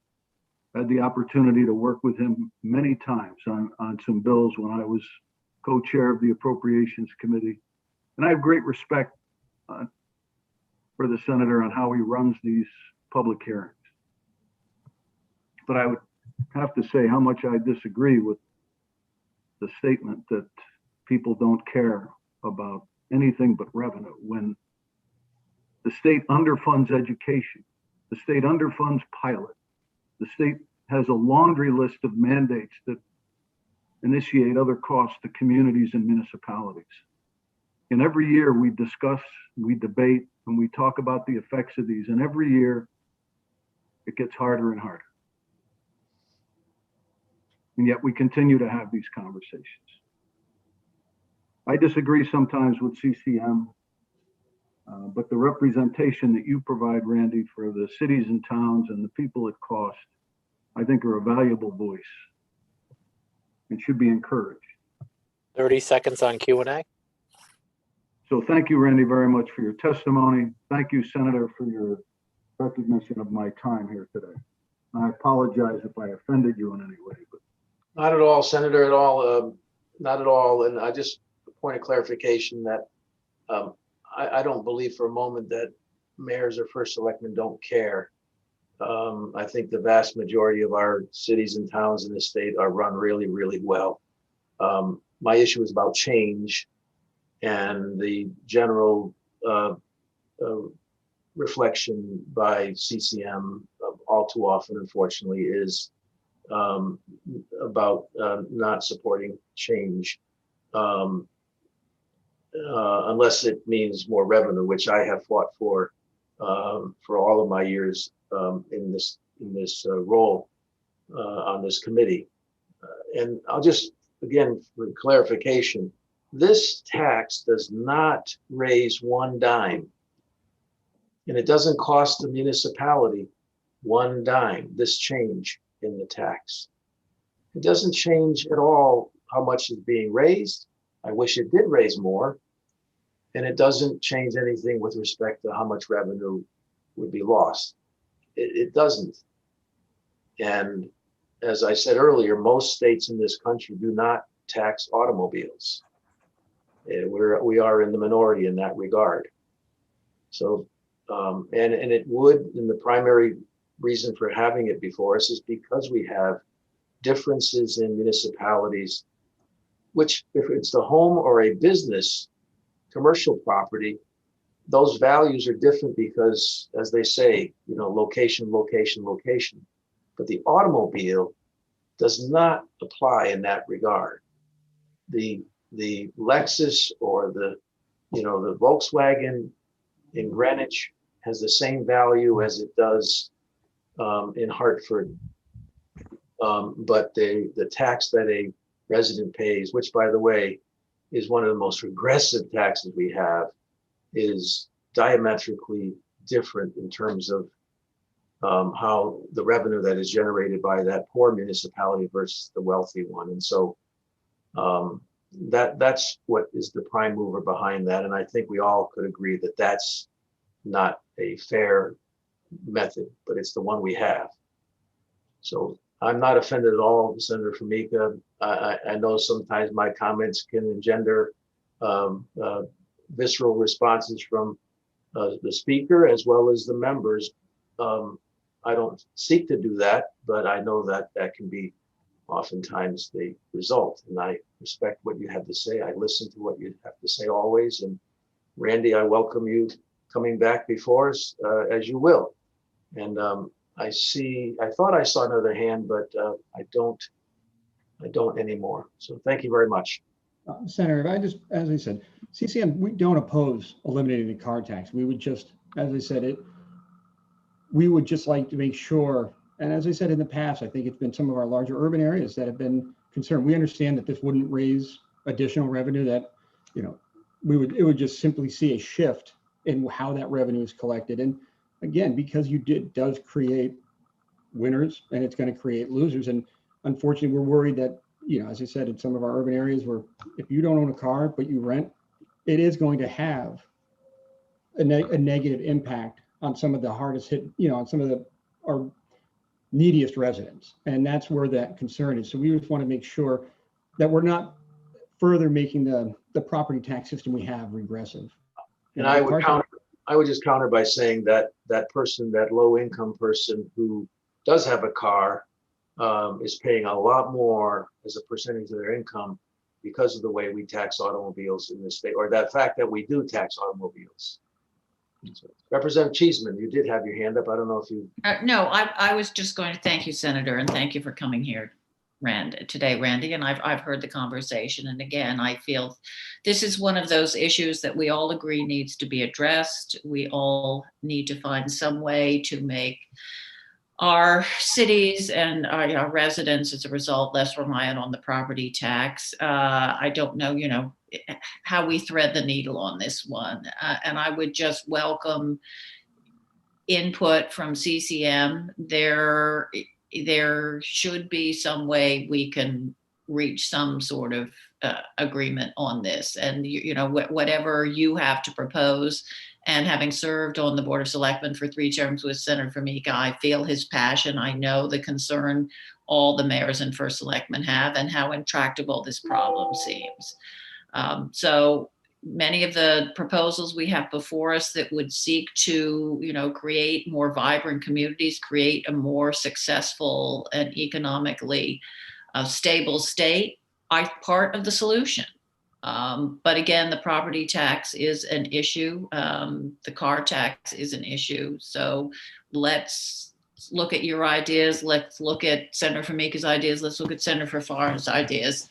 I had the opportunity to work with him many times on some bills when I was co-chair of the Appropriations Committee. And I have great respect for the senator on how he runs these public hearings. But I would have to say how much I disagree with the statement that people don't care about anything but revenue when the state underfunds education, the state underfunds pilot, the state has a laundry list of mandates that initiate other costs to communities and municipalities. And every year we discuss, we debate, and we talk about the effects of these. And every year it gets harder and harder. And yet we continue to have these conversations. I disagree sometimes with CCM, but the representation that you provide, Randy, for the cities and towns and the people it costs, I think are a valuable voice and should be encouraged. 30 seconds on Q&A. So thank you, Randy, very much for your testimony. Thank you, Senator, for your recognition of my time here today. I apologize if I offended you in any way. But Not at all, Senator, at all. Not at all. And I just, a point of clarification that I don't believe for a moment that mayors or first selectmen don't care. I think the vast majority of our cities and towns in the state are run really, really well. My issue is about change, and the general reflection by CCM all too often, unfortunately, is about not supporting change unless it means more revenue, which I have fought for all of my years in this role on this committee. And I'll just, again, for clarification, this tax does not raise one dime, and it doesn't cost the municipality one dime, this change in the tax. It doesn't change at all how much is being raised. I wish it did raise more. And it doesn't change anything with respect to how much revenue would be lost. It doesn't. And as I said earlier, most states in this country do not tax automobiles. We are in the minority in that regard. So, and it would, and the primary reason for having it before us is because we have differences in municipalities, which if it's the home or a business, commercial property, those values are different because, as they say, location, location, location. But the automobile does not apply in that regard. The Lexus or the Volkswagen in Greenwich has the same value as it does in Hartford But the tax that a resident pays, which by the way, is one of the most regressive taxes we have, is diametrically different in terms of how the revenue that is generated by that poor municipality versus the wealthy one. And so that's what is the prime mover behind that. And I think we all could agree that that's not a fair method, but it's the one we have. So I'm not offended at all, Senator Formica. I know sometimes my comments can engender visceral responses from the speaker as well as the members. I don't seek to do that, but I know that that can be oftentimes the result. And I respect what you have to say. I listen to what you have to say always. And Randy, I welcome you coming back before us as you will. And I thought I saw another hand, but I don't anymore. So thank you very much. Senator, as I said, CCM, we don't oppose eliminating the car tax. We would just, as I said, we would just like to make sure, and as I said in the past, I think it's been some of our larger urban areas that have been concerned. We understand that this wouldn't raise additional revenue, that, it would just simply see a shift in how that revenue is collected. And again, because does create winners and it's going to create losers. And unfortunately, we're worried that, as I said, in some of our urban areas where if you don't own a car, but you rent, it is going to have a negative impact on some of the hardest hit, on some of our neediest residents. And that's where that concern is. So we just want to make sure that we're not further making the property tax system we have regressive. And I would just counter by saying that that low income person who does have a car is paying a lot more as a percentage of their income because of the way we tax automobiles in this state, or that fact that we do tax automobiles. So, Representative Cheeseman, you did have your hand up. I don't know if you. No, I was just going to thank you, Senator, and thank you for coming here, today, Randy. And I've heard the conversation. And again, I feel this is one of those issues that we all agree needs to be addressed. We all need to find some way to make our cities and our residents, as a result, less reliant on the property tax. I don't know, how we thread the needle on this one. And I would just welcome input from CCM. There should be some way we can reach some sort of agreement on this. And, whatever you have to propose. And having served on the Board of Selectmen for 3 terms with Senator Formica, I feel his passion. I know the concern all the mayors and first selectmen have and how intractable this problem seems. So many of the proposals we have before us that would seek to, create more vibrant communities, create a more successful and economically stable state, are part of the solution. But again, the property tax is an issue. The car tax is an issue. So let's look at your ideas. Let's look at Senator Formica's ideas. Let's look at Senator Farr's ideas,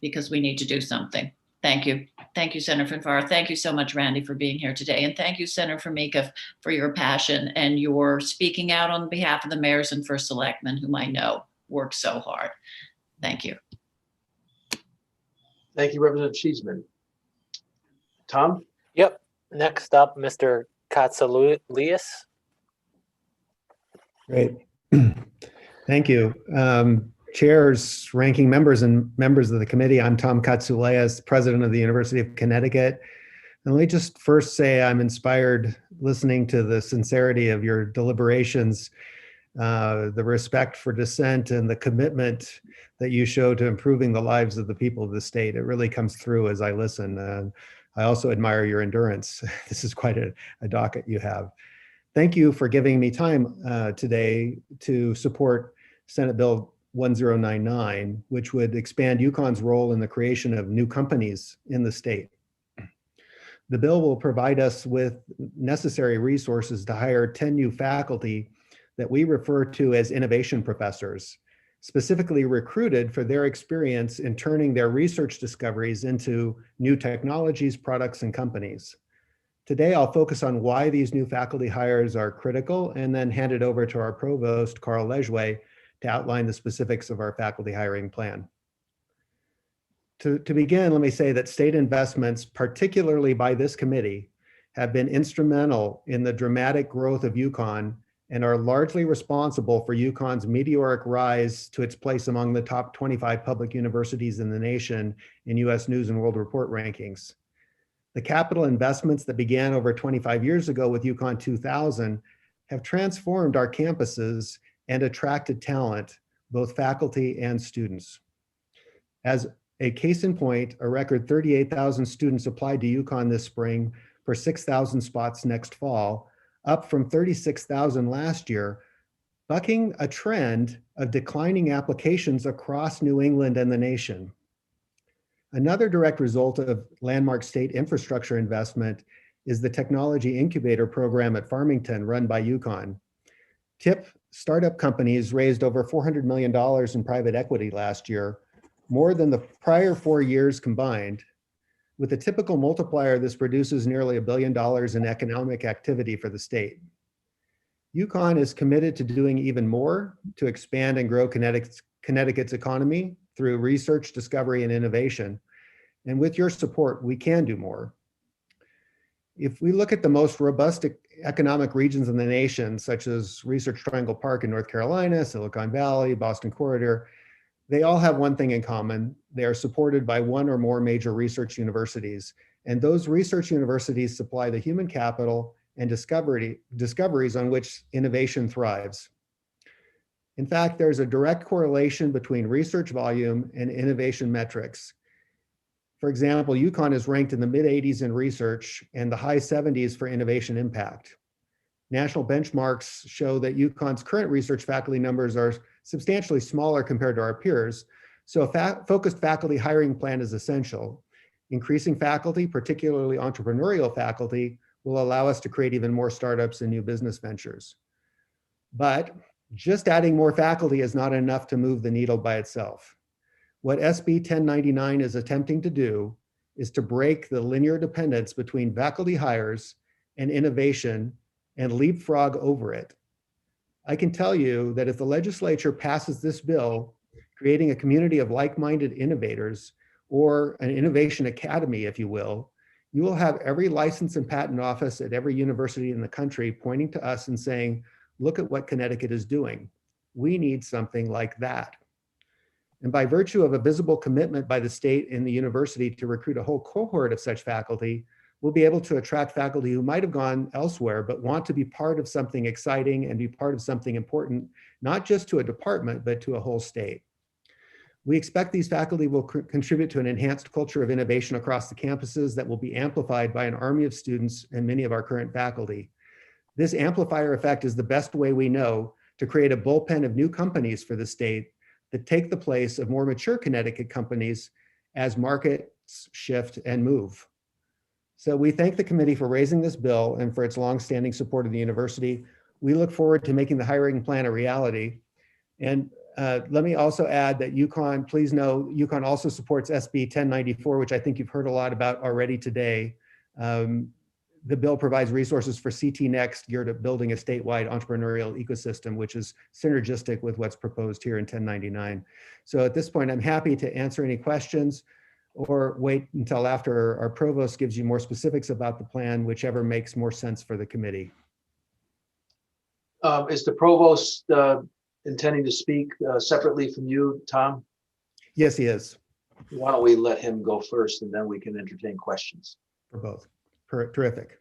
because we need to do something. Thank you. Thank you, Senator Farr. Thank you so much, Randy, for being here today. And thank you, Senator Formica, for your passion and your speaking out on behalf of the mayors and first selectmen, whom I know work so hard. Thank you. Thank you, Representative Cheeseman. Tom? Yep. Next up, Mr. Katsoulias. Great. Thank you. Chairs, ranking members, and members of the committee, I'm Tom Katsoulias, president of the University of Connecticut. And let me just first say I'm inspired listening to the sincerity of your deliberations, the respect for dissent, and the commitment that you show to improving the lives of the people of the state. It really comes through as I listen. I also admire your endurance. This is quite a docket you have. Thank you for giving me time today to support Senate Bill 1099, which would expand UConn's role in the creation of new companies in the state. The bill will provide us with necessary resources to hire 10 new faculty that we refer to as innovation professors, specifically recruited for their experience in turning their research discoveries into new technologies, products, and companies. Today, I'll focus on why these new faculty hires are critical, and then hand it over to our provost, Carl Lejwe, to outline the specifics of our faculty hiring plan. To begin, let me say that state investments, particularly by this committee, have been instrumental in the dramatic growth of UConn and are largely responsible for UConn's meteoric rise to its place among the top 25 public universities in the nation in US News and World Report rankings. The capital investments that began over 25 years ago with UConn 2000 have transformed our campuses and attracted talent, both faculty and students. As a case in point, a record 38,000 students applied to UConn this spring for 6,000 spots next fall, up from 36,000 last year, bucking a trend of declining applications across New England and the nation. Another direct result of landmark state infrastructure investment is the Technology Incubator Program at Farmington run by UConn. TIP startup companies raised over $400 million in private equity last year, more than the prior 4 years combined. With a typical multiplier, this produces nearly $1 billion in economic activity for the state. UConn is committed to doing even more to expand and grow Connecticut's economy through research, discovery, and innovation. And with your support, we can do more. If we look at the most robust economic regions in the nation, such as Research Triangle Park in North Carolina, Silicon Valley, Boston Corridor, they all have one thing in common. They are supported by one or more major research universities. And those research universities supply the human capital and discoveries on which innovation thrives. In fact, there's a direct correlation between research volume and innovation metrics. For example, UConn is ranked in the mid-80s in research and the high 70s for innovation impact. National benchmarks show that UConn's current research faculty numbers are substantially smaller compared to our peers, so a focused faculty hiring plan is essential. Increasing faculty, particularly entrepreneurial faculty, will allow us to create even more startups and new business ventures. But just adding more faculty is not enough to move the needle by itself. What SB 1099 is attempting to do is to break the linear dependence between faculty hires and innovation and leapfrog over it. I can tell you that if the legislature passes this bill, creating a community of like-minded innovators, or an innovation academy, if you will have every license and patent office at every university in the country pointing to us and saying, look at what Connecticut is doing. We need something like that. And by virtue of a visible commitment by the state and the university to recruit a whole cohort of such faculty, we'll be able to attract faculty who might have gone elsewhere, but want to be part of something exciting and be part of something important, not just to a department, but to a whole state. We expect these faculty will contribute to an enhanced culture of innovation across the campuses that will be amplified by an army of students and many of our current faculty. This amplifier effect is the best way we know to create a bullpen of new companies for the state that take the place of more mature Connecticut companies as markets shift and move. So we thank the committee for raising this bill and for its longstanding support of the university. We look forward to making the hiring plan a reality. And let me also add that UConn, please know, UConn also supports SB 1094, which I think you've heard a lot about already today. The bill provides resources for CT Next geared at building a statewide entrepreneurial ecosystem, which is synergistic with what's proposed here in 1099. So at this point, I'm happy to answer any questions or wait until after our provost gives you more specifics about the plan, whichever makes more sense for the committee. Is the provost intending to speak separately from you, Tom? Yes, he is. Why don't we let him go first and then we can entertain questions. For both. Terrific.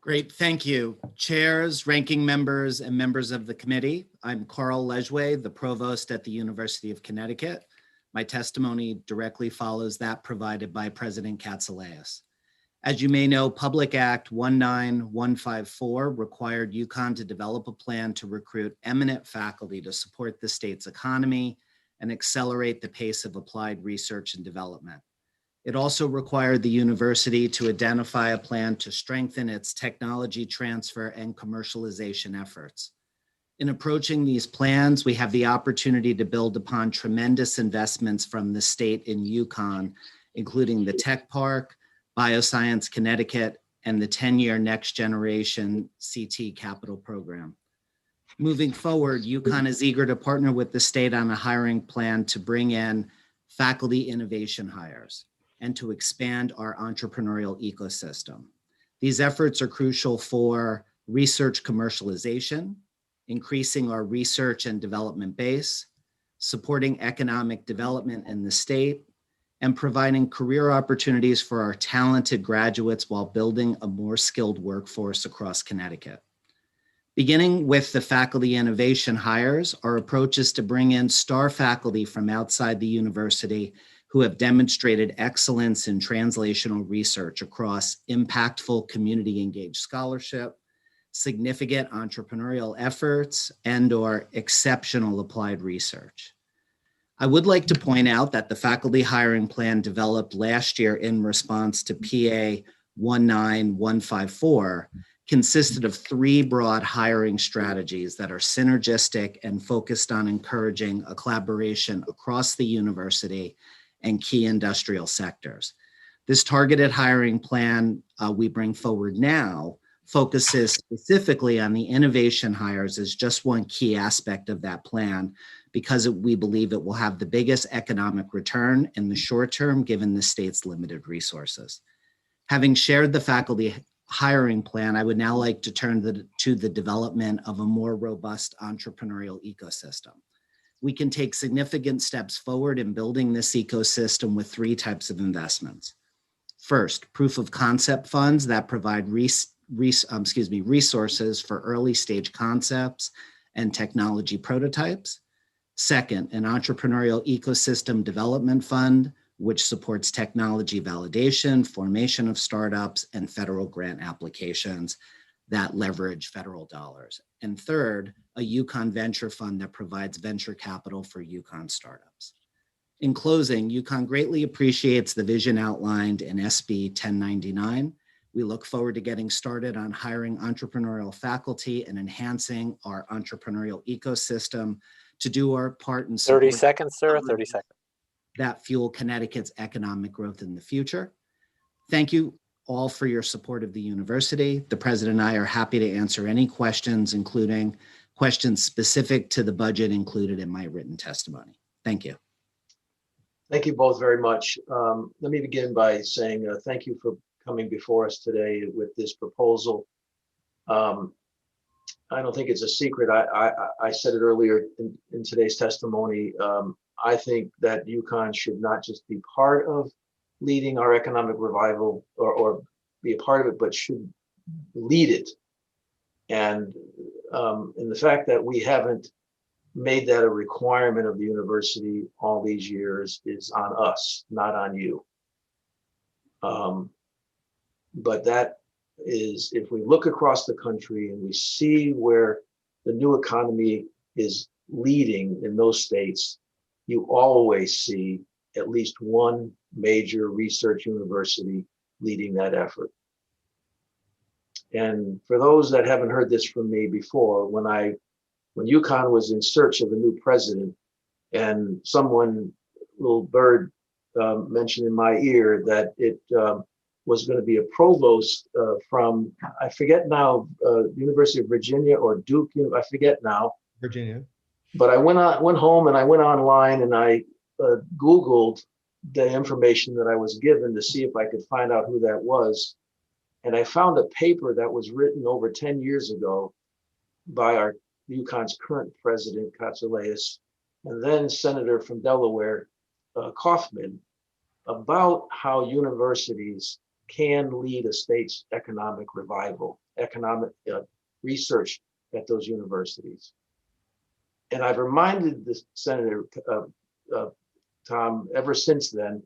Great, thank you. Chairs, ranking members, and members of the committee. I'm Carl Lejwe, the provost at the University of Connecticut. My testimony directly follows that provided by President Katsilas. As you may know, Public Act 19154 required UConn to develop a plan to recruit eminent faculty to support the state's economy and accelerate the pace of applied research and development. It also required the university to identify a plan to strengthen its technology transfer and commercialization efforts. In approaching these plans, we have the opportunity to build upon tremendous investments from the state in UConn, including the Tech Park, Bioscience Connecticut, and the 10-year Next Generation CT Capital Program. Moving forward, UConn is eager to partner with the state on a hiring plan to bring in faculty innovation hires and to expand our entrepreneurial ecosystem. These efforts are crucial for research commercialization, increasing our research and development base, supporting economic development in the state, and providing career opportunities for our talented graduates while building a more skilled workforce across Connecticut. Beginning with the faculty innovation hires, our approach is to bring in star faculty from outside the university who have demonstrated excellence in translational research across impactful community engaged scholarship, significant entrepreneurial efforts, and/or exceptional applied research. I would like to point out that the faculty hiring plan developed last year in response to PA 19154 consisted of 3 broad hiring strategies that are synergistic and focused on encouraging a collaboration across the university and key industrial sectors. This targeted hiring plan we bring forward now focuses specifically on the innovation hires as just one key aspect of that plan because we believe it will have the biggest economic return in the short term given the state's limited resources. Having shared the faculty hiring plan, I would now like to turn to the development of a more robust entrepreneurial ecosystem. We can take significant steps forward in building this ecosystem with 3 types of investments. First, proof of concept funds that provide resources for early stage concepts and technology prototypes. Second, an entrepreneurial ecosystem development fund, which supports technology validation, formation of startups, and federal grant applications that leverage federal dollars. And third, a UConn venture fund that provides venture capital for UConn startups. In closing, UConn greatly appreciates the vision outlined in SB 1099. We look forward to getting started on hiring entrepreneurial faculty and enhancing our entrepreneurial ecosystem to do our part in 30 seconds, sir, 30 seconds. That fuel Connecticut's economic growth in the future. Thank you all for your support of the university. The president and I are happy to answer any questions, including questions specific to the budget included in my written testimony. Thank you. Thank you both very much. Let me begin by saying thank you for coming before us today with this proposal. I don't think it's a secret. I said it earlier in today's testimony. I think that UConn should not just be part of leading our economic revival or be a part of it, but should lead it. And the fact that we haven't made that a requirement of the university all these years is on us, not on you. But that is, if we look across the country and we see where the new economy is leading in those states, you always see at least one major research university leading that effort. And for those that haven't heard this from me before, when UConn was in search of a new president and someone, little bird, mentioned in my ear that it was going to be a provost from, I forget now, University of Virginia or Duke, I forget now. Virginia. But I went home and I went online and I Googled the information that I was given to see if I could find out who that was. And I found a paper that was written over 10 years ago by our UConn's current president, Katsouleas, and then Senator from Delaware, Kaufman, about how universities can lead a state's economic revival, economic research at those universities. And I've reminded the Senator, Tom, ever since then,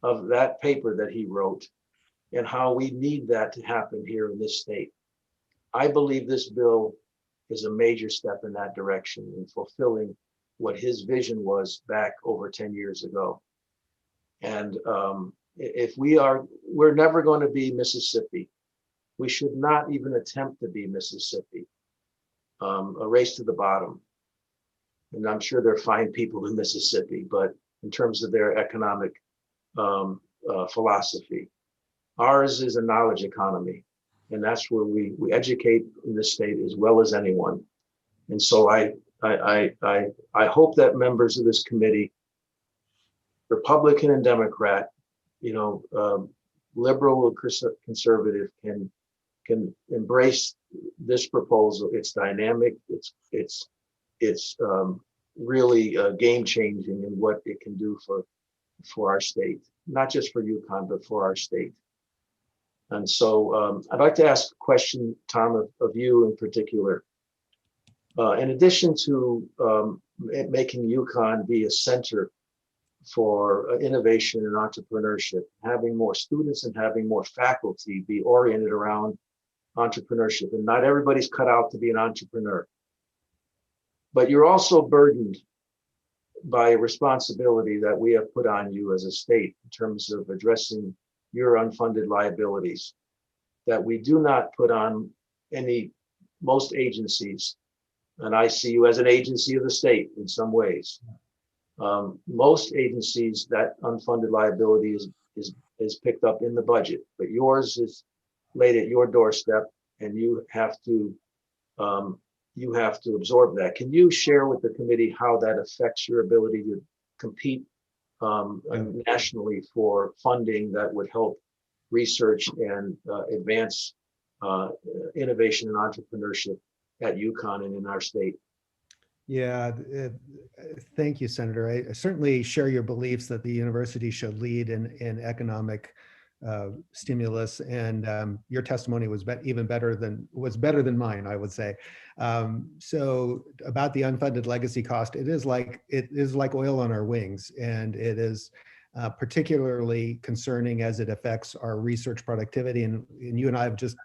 of that paper that he wrote and how we need that to happen here in this state. I believe this bill is a major step in that direction in fulfilling what his vision was back over 10 years ago. And if we're never going to be Mississippi. We should not even attempt to be Mississippi, a race to the bottom. And I'm sure there are fine people in Mississippi, but in terms of their economic philosophy, ours is a knowledge economy. And that's where we educate in this state as well as anyone. And so I hope that members of this committee, Republican and Democrat, liberal or conservative, can embrace this proposal. It's dynamic. It's really game changing in what it can do for our state, not just for UConn, but for our state. And so I'd like to ask a question, Tom, of you in particular. In addition to making UConn be a center for innovation and entrepreneurship, having more students and having more faculty be oriented around entrepreneurship, and not everybody's cut out to be an entrepreneur. But you're also burdened by a responsibility that we have put on you as a state in terms of addressing your unfunded liabilities that we do not put on most agencies. And I see you as an agency of the state in some ways. Most agencies, that unfunded liability is picked up in the budget, but yours is laid at your doorstep, and you have to absorb that. Can you share with the committee how that affects your ability to compete nationally for funding that would help research and advance innovation and entrepreneurship at UConn and in our state? Yeah, thank you, Senator. I certainly share your beliefs that the university should lead in economic stimulus, and your testimony was better than mine, I would say. So about the unfunded legacy cost, it is like oil on our wings, and it is particularly concerning as it affects our research productivity. And you and I have just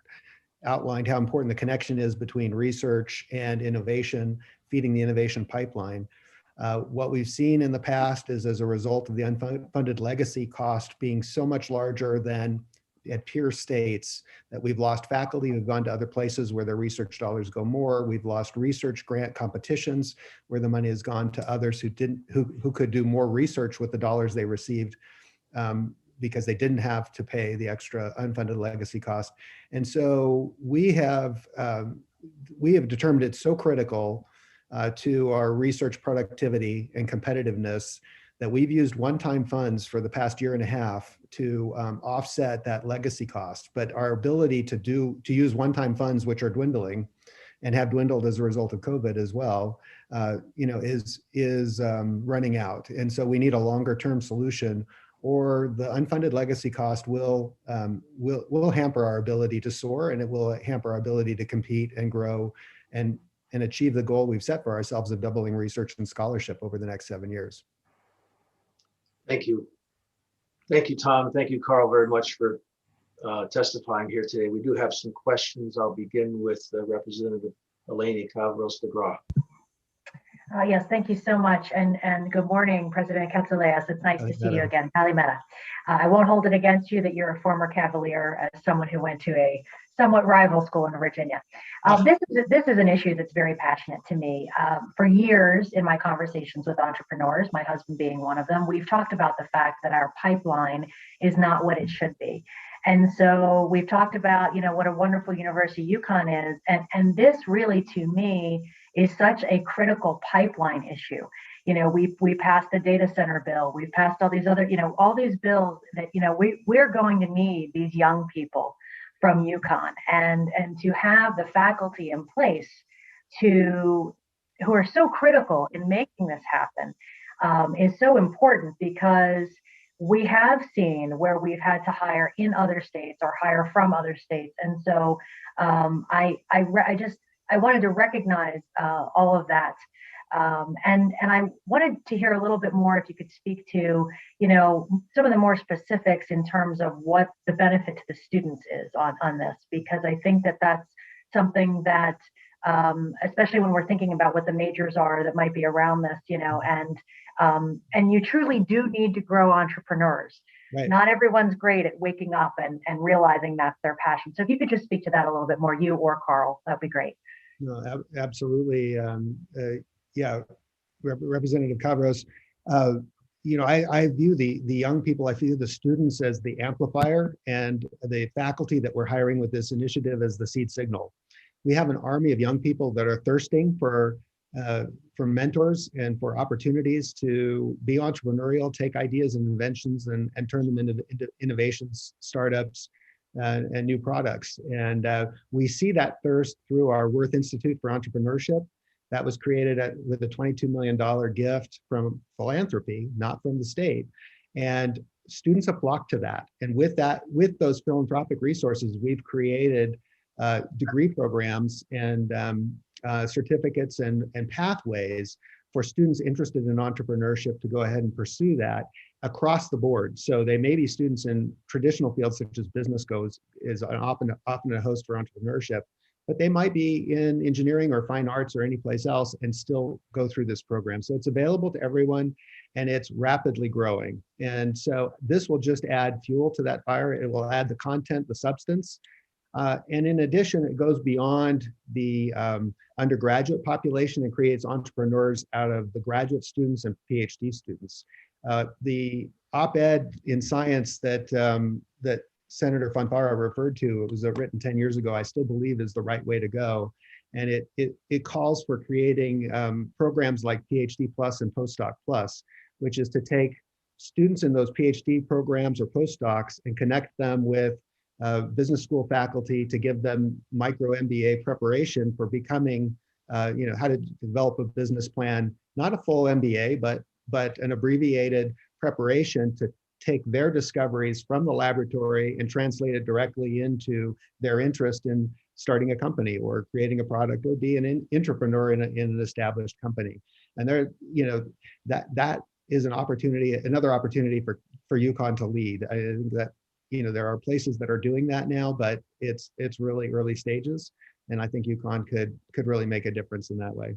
outlined how important the connection is between research and innovation, feeding the innovation pipeline. What we've seen in the past is, as a result of the unfunded legacy cost being so much larger than at peer states, that we've lost faculty, we've gone to other places where their research dollars go more, we've lost research grant competitions where the money has gone to others who could do more research with the dollars they received, because they didn't have to pay the extra unfunded legacy cost. And so we have determined it's so critical to our research productivity and competitiveness that we've used one-time funds for the past year and a half to offset that legacy cost. But our ability to use one-time funds, which are dwindling and have dwindled as a result of COVID as well, is running out. And so we need a longer-term solution, or the unfunded legacy cost will hamper our ability to soar, and it will hamper our ability to compete and grow and achieve the goal we've set for ourselves of doubling research and scholarship over the next 7 years. Thank you. Thank you, Tom. Thank you, Carl, very much for testifying here today. We do have some questions. I'll begin with Representative Eleni Kavros DeGraw. Yes, thank you so much. And good morning, President Katsouleas. It's nice to see you again. Kalimera. I won't hold it against you that you're a former Cavalier, as someone who went to a somewhat rival school in Virginia. This is an issue that's very passionate to me. For years in my conversations with entrepreneurs, my husband being one of them, we've talked about the fact that our pipeline is not what it should be. And so we've talked about, what a wonderful university UConn is. And this really, to me, is such a critical pipeline issue. We passed the data center bill. We've passed all these other, all these bills that, we're going to need these young people from UConn, and to have the faculty in place who are so critical in making this happen is so important, because we have seen where we've had to hire in other states or hire from other states. And so I wanted to recognize all of that. And I wanted to hear a little bit more, if you could speak to, some of the more specifics in terms of what the benefit to the students is on this, because I think that that's something that, especially when we're thinking about what the majors are that might be around this, and you truly do need to grow entrepreneurs. Right. Not everyone's great at waking up and realizing that's their passion. So if you could just speak to that a little bit more, you or Carl, that'd be great. No, absolutely. Yeah, Representative Kavros, I view the young people, I view the students as the amplifier, and the faculty that we're hiring with this initiative as the seed signal. we have an army of young people that are thirsting for mentors and for opportunities to be entrepreneurial, take ideas and inventions and turn them into innovations, startups, and new products. And we see that thirst through our Worth Institute for Entrepreneurship. That was created with a $22 million gift from philanthropy, not from the state. And students have flocked to that. And with those philanthropic resources, we've created degree programs and certificates and pathways for students interested in entrepreneurship to go ahead and pursue that across the board. So they may be students in traditional fields such as business is often a host for entrepreneurship, but they might be in engineering or fine arts or any place else and still go through this program. So it's available to everyone and it's rapidly growing. And so this will just add fuel to that fire. It will add the content, the substance. And in addition, it goes beyond the undergraduate population and creates entrepreneurs out of the graduate students and PhD students. The op-ed in science that Senator Fonfara referred to, it was written 10 years ago, I still believe is the right way to go. And it calls for creating programs like PhD Plus and Postdoc Plus, which is to take students in those PhD programs or postdocs and connect them with business school faculty to give them micro MBA preparation for becoming, how to develop a business plan, not a full MBA, but an abbreviated preparation to take their discoveries from the laboratory and translate it directly into their interest in starting a company or creating a product or be an entrepreneur in an established company. And there, that is another opportunity for UConn to lead. I think that, there are places that are doing that now, but it's really early stages. And I think UConn could really make a difference in that way.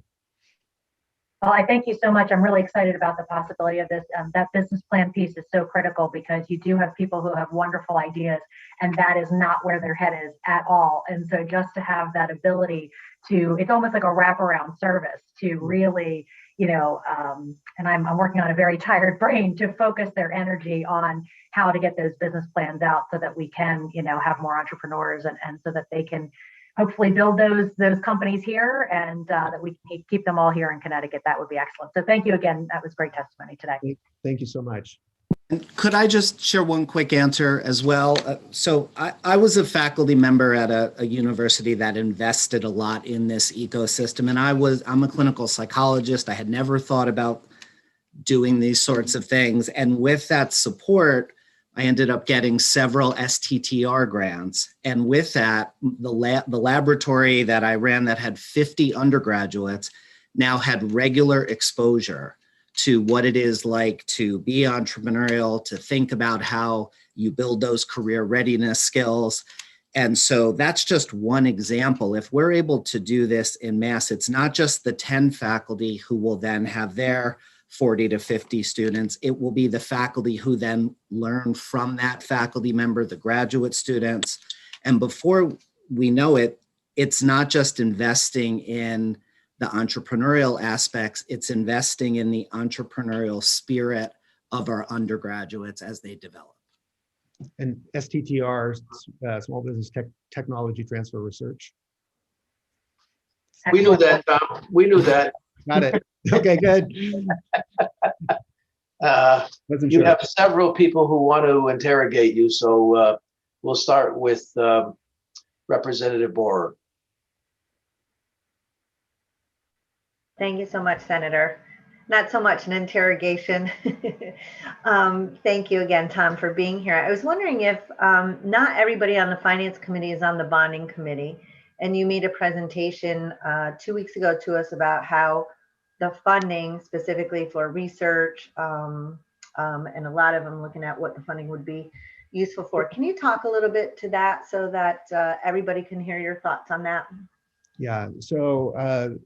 Well, I thank you so much. I'm really excited about the possibility of this. That business plan piece is so critical because you do have people who have wonderful ideas and that is not where their head is at all. And so just to have that ability it's almost like a wraparound service to really, and I'm working on a very tired brain to focus their energy on how to get those business plans out so that we can, have more entrepreneurs and so that they can hopefully build those companies here and that we can keep them all here in Connecticut. That would be excellent. So thank you again. That was great testimony today. Thank you so much. And could I just share one quick answer as well? So I was a faculty member at a university that invested a lot in this ecosystem. And I'm a clinical psychologist. I had never thought about doing these sorts of things. And with that support, I ended up getting several STTR grants. And with that, the laboratory that I ran that had 50 undergraduates now had regular exposure to what it is like to be entrepreneurial, to think about how you build those career readiness skills. And so that's just one example. If we're able to do this in mass, it's not just the 10 faculty who will then have their 40 to 50 students. It will be the faculty who then learn from that faculty member, the graduate students. And before we know it, it's not just investing in the entrepreneurial aspects, it's investing in the entrepreneurial spirit of our undergraduates as they develop. And STTR, Small Business Technology Transfer Research. We knew that, Tom. We knew that. Got it. Okay, good. You have several people who want to interrogate you, so we'll start with Representative Borer. Thank you so much, Senator. Not so much an interrogation. Thank you again, Tom, for being here. I was wondering if not everybody on the Finance Committee is on the Bonding Committee, and you made a presentation 2 weeks ago to us about how the funding specifically for research and a lot of them looking at what the funding would be useful for. Can you talk a little bit to that so that everybody can hear your thoughts on that? Yeah, so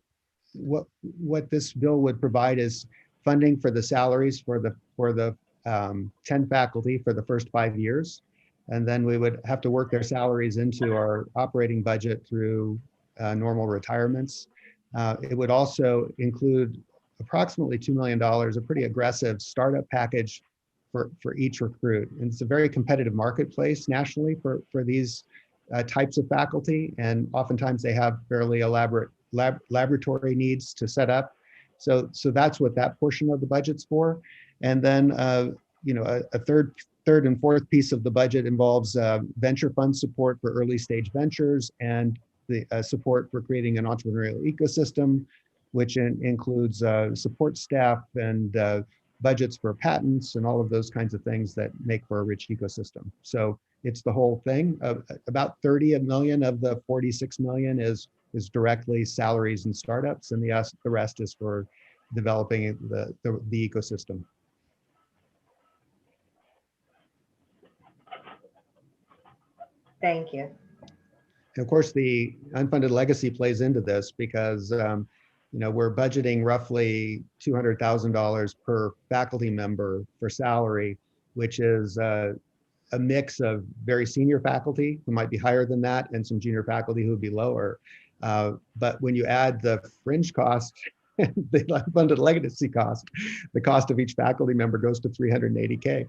what this bill would provide is funding for the salaries for the 10 faculty for the first 5 years. And then we would have to work their salaries into our operating budget through normal retirements. It would also include approximately $2 million, a pretty aggressive startup package for each recruit. And it's a very competitive marketplace nationally for these types of faculty, and oftentimes they have fairly elaborate laboratory needs to set up. So that's what that portion of the budget's for. And then a third and fourth piece of the budget involves venture fund support for early stage ventures and the support for creating an entrepreneurial ecosystem, which includes support staff and budgets for patents and all of those kinds of things that make for a rich ecosystem. So it's the whole thing. About 30 million of the 46 million is directly salaries and startups, and the rest is for developing the ecosystem. Thank you. And of course, the unfunded legacy plays into this because we're budgeting roughly $200,000 per faculty member for salary, which is a mix of very senior faculty who might be higher than that and some junior faculty who would be lower. But when you add the fringe cost, the unfunded legacy cost, the cost of each faculty member goes to $380K.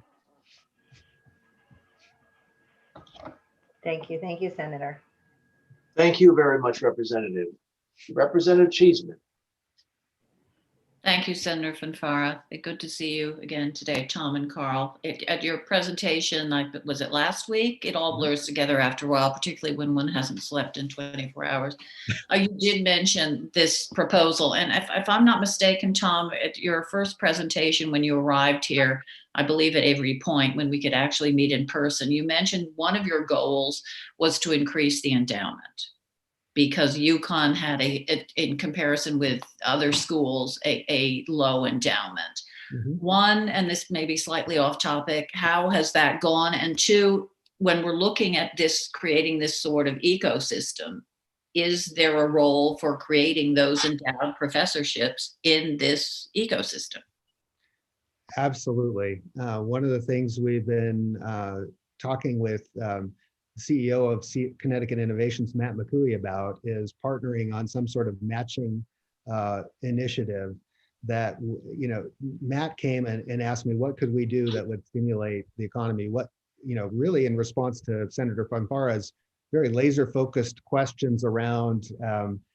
Thank you. Thank you, Senator. Thank you very much, Representative. Representative Cheeseman. Thank you, Senator Fanfara. Good to see you again today, Tom and Carl. At your presentation, was it last week? It all blurs together after a while, particularly when one hasn't slept in 24 hours. You did mention this proposal. And if I'm not mistaken, Tom, at your first presentation when you arrived here, I believe at Avery Point, when we could actually meet in person, you mentioned one of your goals was to increase the endowment, because UConn had in comparison with other schools, a low endowment. Mm-hmm. One, and this may be slightly off topic, how has that gone? And two, when we're looking at this, creating this sort of ecosystem, is there a role for creating those endowed professorships in this ecosystem? Absolutely. One of the things we've been talking with CEO of Connecticut Innovations, Matt McCooey, about is partnering on some sort of matching initiative that, Matt came and asked me, what could we do that would stimulate the economy? What, really in response to Senator Fanfara's very laser focused questions around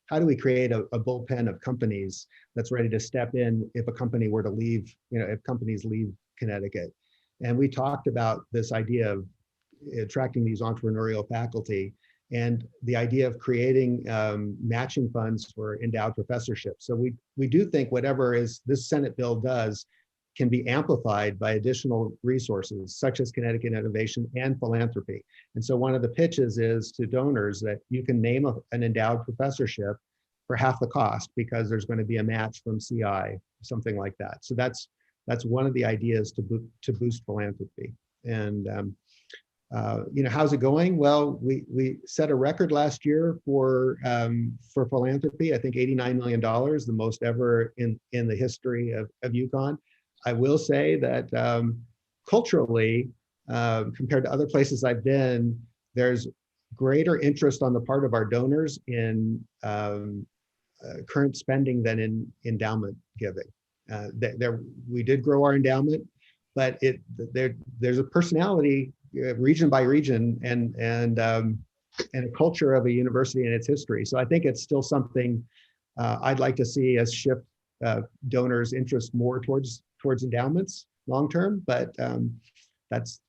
how do we create a bullpen of companies that's ready to step in if a company were to leave, if companies leave Connecticut. And we talked about this idea of attracting these entrepreneurial faculty and the idea of creating matching funds for endowed professorships. So we do think whatever this Senate bill does can be amplified by additional resources such as Connecticut Innovation and philanthropy. And so one of the pitches is to donors that you can name an endowed professorship for half the cost because there's going to be a match from CI, something like that. So that's one of the ideas to boost philanthropy. And how's it going? Well, we set a record last year for philanthropy. I think $89 million, the most ever in the history of UConn. I will say that culturally, compared to other places I've been, there's greater interest on the part of our donors in current spending than in endowment giving. We did grow our endowment, but there's a personality region by region and a culture of a university and its history. So I think it's still something I'd like to see us shift donors' interest more towards endowments long term, but that's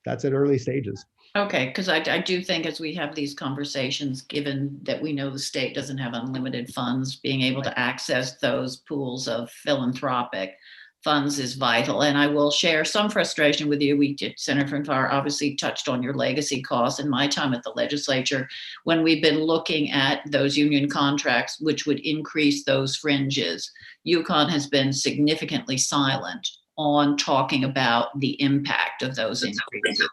at early stages. Okay, because I do think as we have these conversations, given that we know the state doesn't have unlimited funds, being able to access those pools of philanthropic funds is vital. And I will share some frustration with you. Senator Fanfara obviously touched on your legacy costs. In my time at the legislature, when we've been looking at those union contracts, which would increase those fringes, UConn has been significantly silent on talking about the impact of those increases.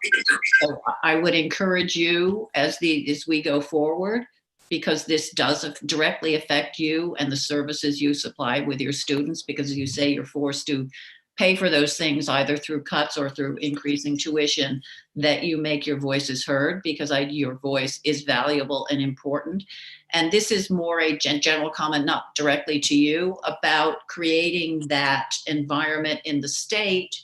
So I would encourage you as we go forward, because this does directly affect you and the services you supply with your students, because as you say, you're forced to pay for those things either through cuts or through increasing tuition, that you make your voices heard, because your voice is valuable and important. And this is more a general comment, not directly to you, about creating that environment in the state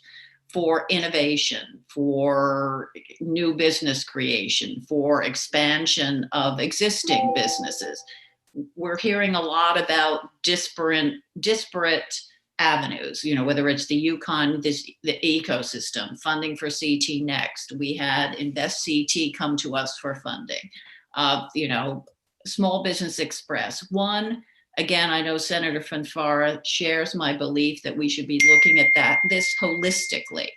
for innovation, for new business creation, for expansion of existing businesses. We're hearing a lot about disparate avenues, whether it's the Yukon, the ecosystem, funding for CT Next. We had Invest CT come to us for funding. Small Business Express. Again, I know Senator Fanfara shares my belief that we should be looking at this holistically,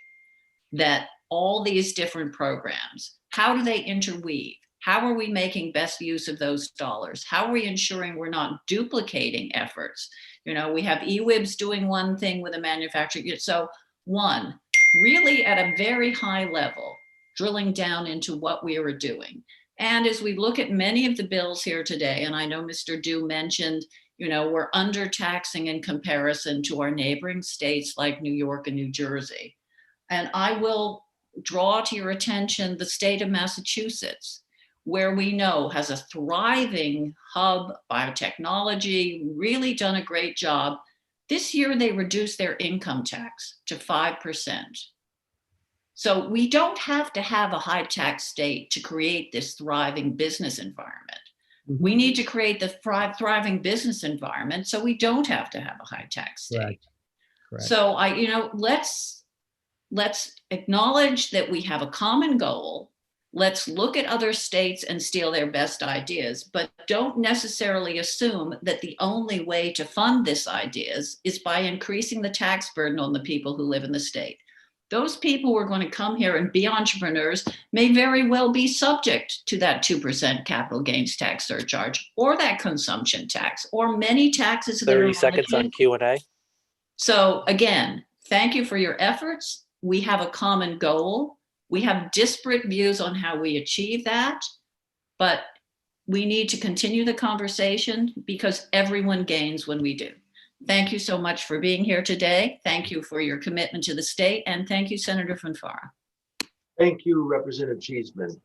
that all these different programs, how do they interweave? How are we making best use of those dollars? How are we ensuring we're not duplicating efforts? We have EWIBS doing one thing with a manufacturer. So really at a very high level, drilling down into what we were doing. And as we look at many of the bills here today, and I know Mr. Dew mentioned, we're undertaxing in comparison to our neighboring states like New York and New Jersey. And I will draw to your attention the state of Massachusetts, where we know has a thriving hub, biotechnology, really done a great job. This year, they reduced their income tax to 5%. So we don't have to have a high tax state to create this thriving business environment. We need to create the thriving business environment so we don't have to have a high tax state. Correct. So let's acknowledge that we have a common goal. Let's look at other states and steal their best ideas, but don't necessarily assume that the only way to fund these ideas is by increasing the tax burden on the people who live in the state. Those people who are going to come here and be entrepreneurs may very well be subject to that 2% capital gains tax surcharge, or that consumption tax, or many taxes. 30 seconds on Q&A. So again, thank you for your efforts. We have a common goal. We have disparate views on how we achieve that, but we need to continue the conversation because everyone gains when we do. Thank you so much for being here today. Thank you for your commitment to the state, and thank you, Senator Fanfara. Thank you, Representative Cheeseman.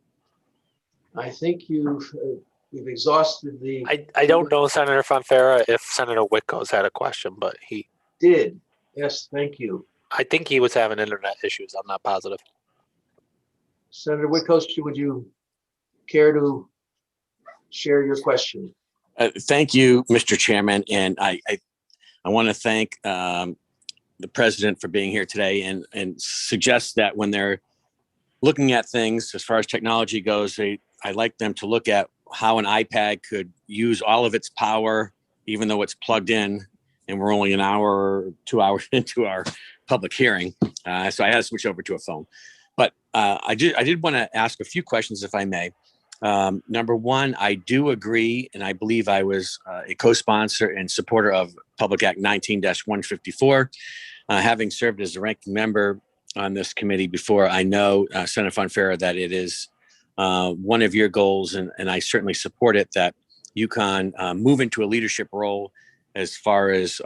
I think we've exhausted the. I don't know, Senator Fanfara, if Senator Witkos had a question, but he did. Yes, thank you. I think he was having internet issues. I'm not positive. Senator Witkos, would you care to share your question? Thank you, Mr. Chairman, and I want to thank the president for being here today and suggest that when they're looking at things as far as technology goes, I like them to look at how an iPad could use all of its power, even though it's plugged in, and we're only an hour or 2 hours into our public hearing. So I had to switch over to a phone. But I did want to ask a few questions, if I may. Number one, I do agree, and I believe I was a co-sponsor and supporter of Public Act 19-154. Having served as a ranking member on this committee before, I know, Senator Fanfara, that it is one of your goals, and I certainly support it, that UConn move into a leadership role as far as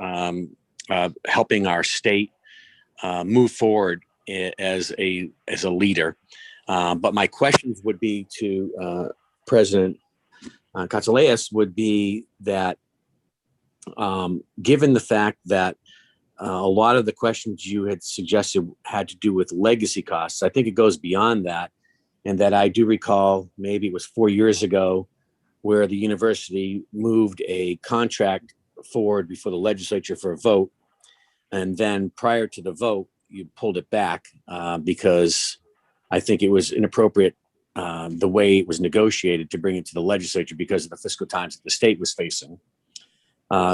helping our state move forward as a leader. But my questions would be to President Katsouleas would be that given the fact that a lot of the questions you had suggested had to do with legacy costs, I think it goes beyond that. And that I do recall, maybe it was 4 years ago, where the university moved a contract forward before the legislature for a vote. And then prior to the vote, you pulled it back because I think it was inappropriate the way it was negotiated to bring it to the legislature because of the fiscal times that the state was facing.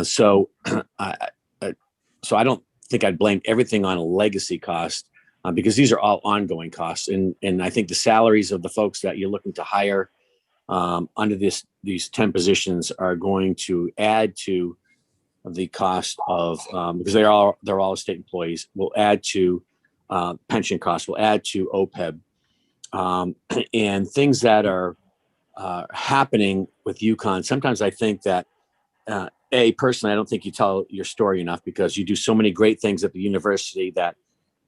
So I don't think I'd blame everything on a legacy cost because these are all ongoing costs. And I think the salaries of the folks that you're looking to hire under these 10 positions are going to add to the cost of, because they're all state employees, will add to pension costs, will add to OPEB. And things that are happening with UConn, sometimes I think that, personally, I don't think you tell your story enough because you do so many great things at the university that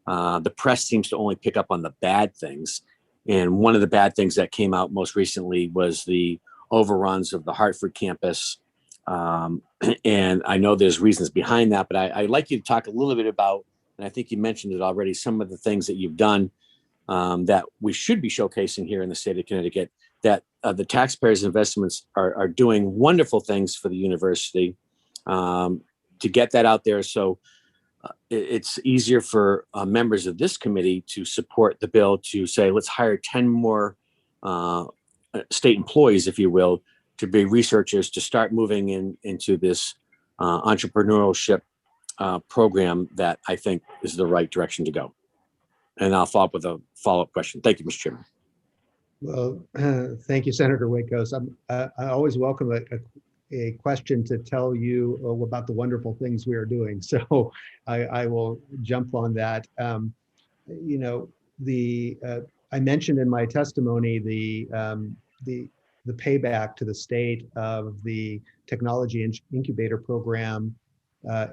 the press seems to only pick up on the bad things. And one of the bad things that came out most recently was the overruns of the Hartford campus. And I know there's reasons behind that, but I'd like you to talk a little bit about, and I think you mentioned it already, some of the things that you've done that we should be showcasing here in the state of Connecticut, that the taxpayers' investments are doing wonderful things for the university to get that out there. So it's easier for members of this committee to support the bill to say, let's hire 10 more state employees, if you will, to be researchers to start moving into this entrepreneurship program that I think is the right direction to go. And I'll follow up with a follow-up question. Thank you, Mr. Chairman. Well, thank you, Senator Wakeos. I always welcome a question to tell you about the wonderful things we are doing. So I will jump on that. You know, I mentioned in my testimony the payback to the state of the technology incubator program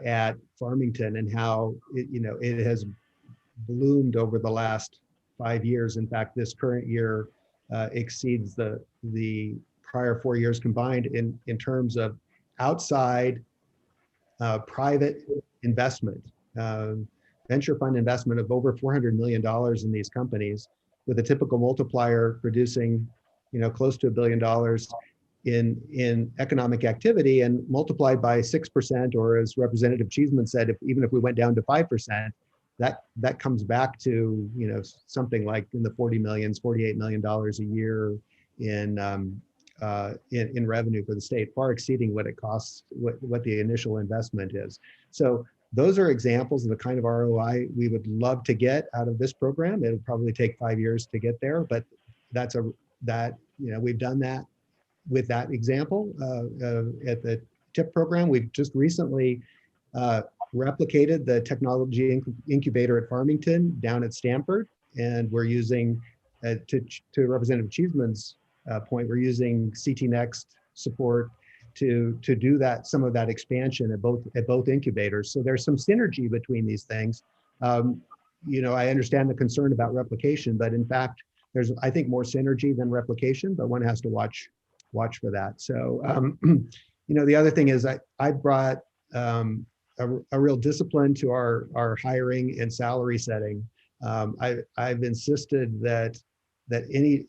at Farmington, and how it has bloomed over the last 5 years. In fact, this current year exceeds the prior 4 years combined in terms of outside private investment, venture fund investment of over $400 million in these companies, with a typical multiplier producing close to $1 billion in economic activity, and multiplied by 6%, or as Representative Cheeseman said, even if we went down to 5%, that comes back to something like in the $48 million a year in revenue for the state, far exceeding what it costs, what the initial investment is. So those are examples of the kind of ROI we would love to get out of this program. It'll probably take 5 years to get there, but we've done that with that example at the TIP program. We've just recently replicated the technology incubator at Farmington down at Stanford, and we're using, to Representative Cheeseman's point, we're using CT Next support to do some of that expansion at both incubators. So there's some synergy between these things. I understand the concern about replication, but in fact, there's, I think, more synergy than replication, but one has to watch for that. So, the other thing is I brought a real discipline to our hiring and salary setting. I've insisted that any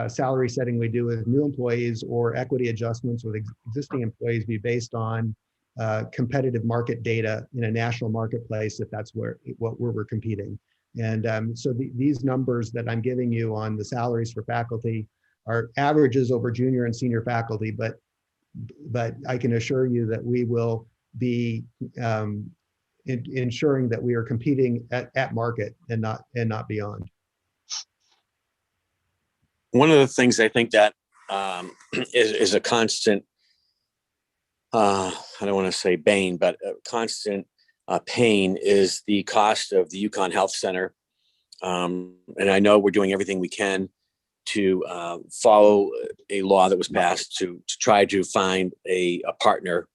salary setting we do with new employees or equity adjustments with existing employees be based on competitive market data in a national marketplace, if that's where we're competing. And so these numbers that I'm giving you on the salaries for faculty are averages over junior and senior faculty, but I can assure you that we will be ensuring that we are competing at market and not beyond. One of the things I think that is a constant, I don't want to say bane, but a constant pain is the cost of the UConn Health Center. And I know we're doing everything we can to follow a law that was passed to try to find a partner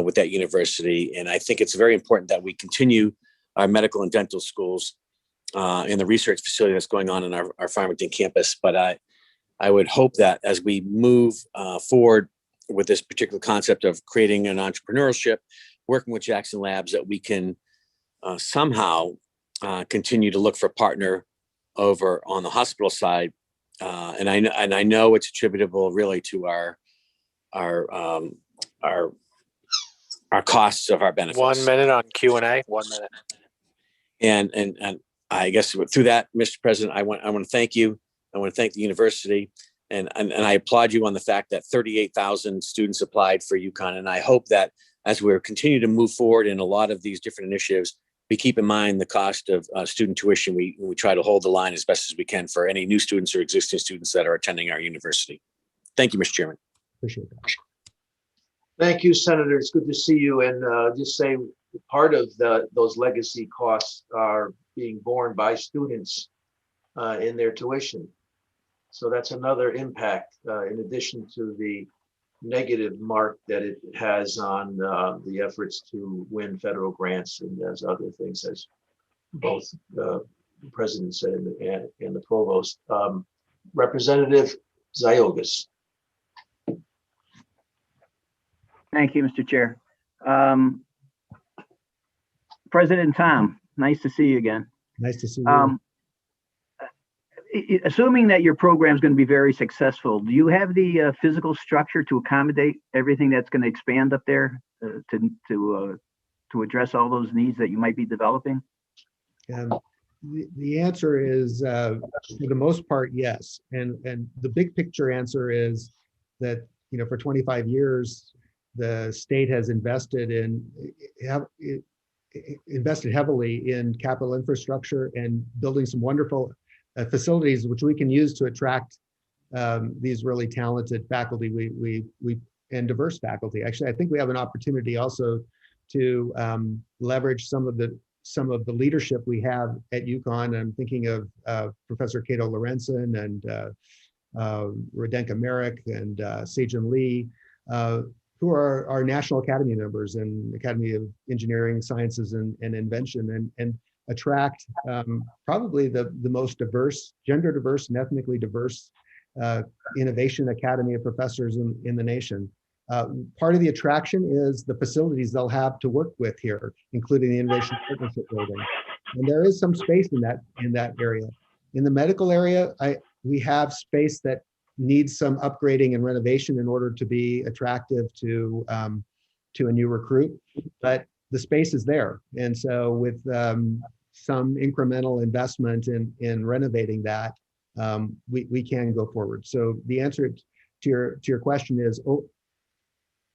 with that university. And I think it's very important that we continue our medical and dental schools in the research facility that's going on in our Farmington campus. But I would hope that as we move forward with this particular concept of creating an entrepreneurship, working with Jackson Labs, that we can somehow continue to look for a partner over on the hospital side. And I know it's attributable really to our costs of our benefits. 1 minute on Q&A. 1 minute. And I guess through that, Mr. President, I want to thank you. I want to thank the university, and I applaud you on the fact that 38,000 students applied for UConn. And I hope that as we continue to move forward in a lot of these different initiatives, we keep in mind the cost of student tuition. We try to hold the line as best as we can for any new students or existing students that are attending our university. Thank you, Mr. Chairman. Appreciate that. Thank you, Senator. It's good to see you. And just say part of those legacy costs are being borne by students in their tuition. So that's another impact in addition to the negative mark that it has on the efforts to win federal grants and as other things, as both the president said and the provost. Representative Ziogas. Thank you, Mr. Chair. President Tom, nice to see you again. Nice to see you. Assuming that your program is going to be very successful, do you have the physical structure to accommodate everything that's going to expand up there to address all those needs that you might be developing? The answer is, for the most part, yes. And the big picture answer is that, you know, for 25 years, the state has invested heavily in capital infrastructure and building some wonderful facilities which we can use to attract these really talented faculty and diverse faculty. Actually, I think we have an opportunity also to leverage some of the leadership we have at UConn. I'm thinking of Professor Cato Lorenzen and Rodenka Merrick and Sejun Lee, who are our National Academy members and Academy of Engineering, Sciences, and Invention, and attract probably the most diverse, gender diverse, and ethnically diverse innovation academy of professors in the nation. Part of the attraction is the facilities they'll have to work with here, including the Innovation Partnership Building. And there is some space in that area. In the medical area, we have space that needs some upgrading and renovation in order to be attractive to a new recruit, but the space is there. And so with some incremental investment in renovating that, we can go forward. So the answer to your question is,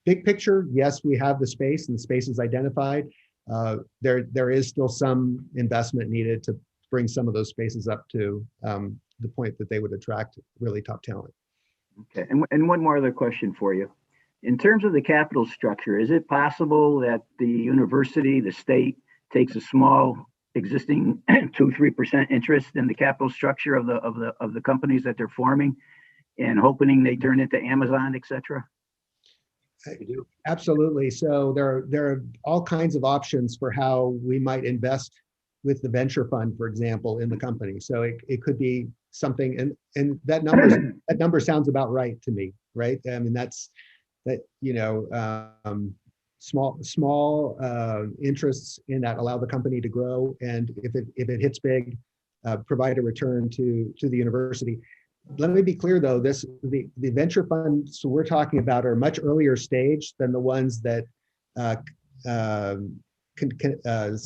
big picture, yes, we have the space and the space is identified. There is still some investment needed to bring some of those spaces up to the point that they would attract really top talent. Okay, and one more other question for you. In terms of the capital structure, is it possible that the university, the state, takes a small existing 2-3% interest in the capital structure of the companies that they're forming, and hoping they turn into Amazon, et cetera? Absolutely. So there are all kinds of options for how we might invest with the venture fund, for example, in the company. So it could be something, and that number sounds about right to me, right? I mean, small interests in that allow the company to grow, and if it hits big, provide a return to the university. Let me be clear though, the venture funds we're talking about are much earlier stage than the ones that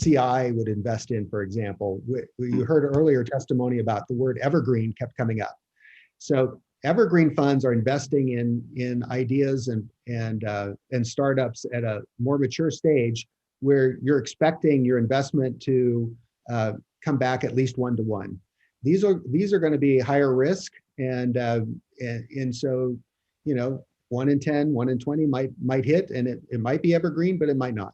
CI would invest in, for example. You heard earlier testimony about the word evergreen kept coming up. So evergreen funds are investing in ideas and startups at a more mature stage where you're expecting your investment to come back at least 1-to-1. These are going to be higher risk, and so 1 in 10, 1 in 20 might hit, and it might be evergreen, but it might not.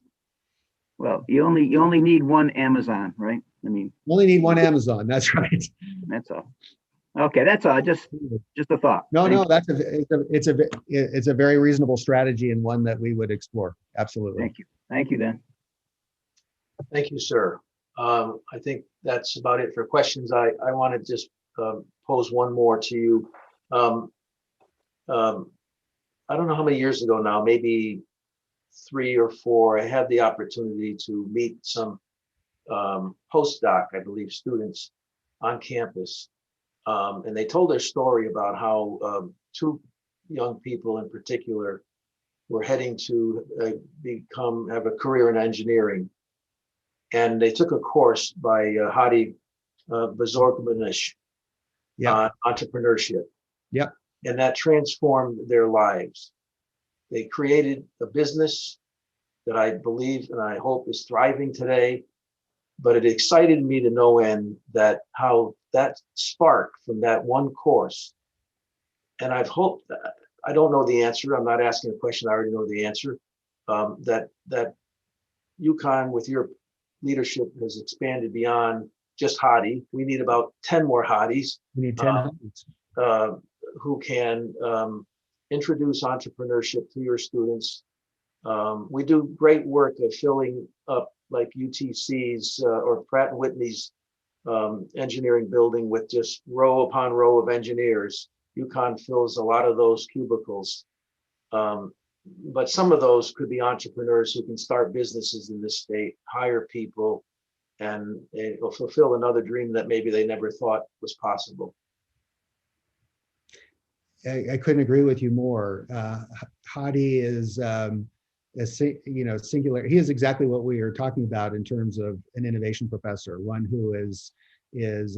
Well, you only need one Amazon, right? I mean, only need one Amazon. That's right. That's all. Okay, that's all. Just a thought. No, it's a very reasonable strategy and one that we would explore. Absolutely. Thank you. Thank you, then. Thank you, sir. I think that's about it for questions. I want to just pose one more to you. I don't know how many years ago now, maybe 3 or 4, I had the opportunity to meet some postdoc, I believe, students on campus. And they told their story about how 2 young people in particular were heading to have a career in engineering. And they took a course by Hadi Bazorgmanish on entrepreneurship. Yep. And that transformed their lives. They created a business that I believe and I hope is thriving today. But it excited me to no end that how that spark from that one course. And I've hoped that, I don't know the answer. I'm not asking a question. I already know the answer. That UConn with your leadership has expanded beyond just Hadi. We need about 10 more Hadis. We need 10 Hadis. Who can introduce entrepreneurship to your students. We do great work of filling up like UTC's or Pratt & Whitney's engineering building with just row upon row of engineers. UConn fills a lot of those cubicles. but some of those could be entrepreneurs who can start businesses in this state, hire people, and it will fulfill another dream that maybe they never thought was possible. I couldn't agree with you more. Hadi is, singular. He is exactly what we are talking about in terms of an innovation professor, one who is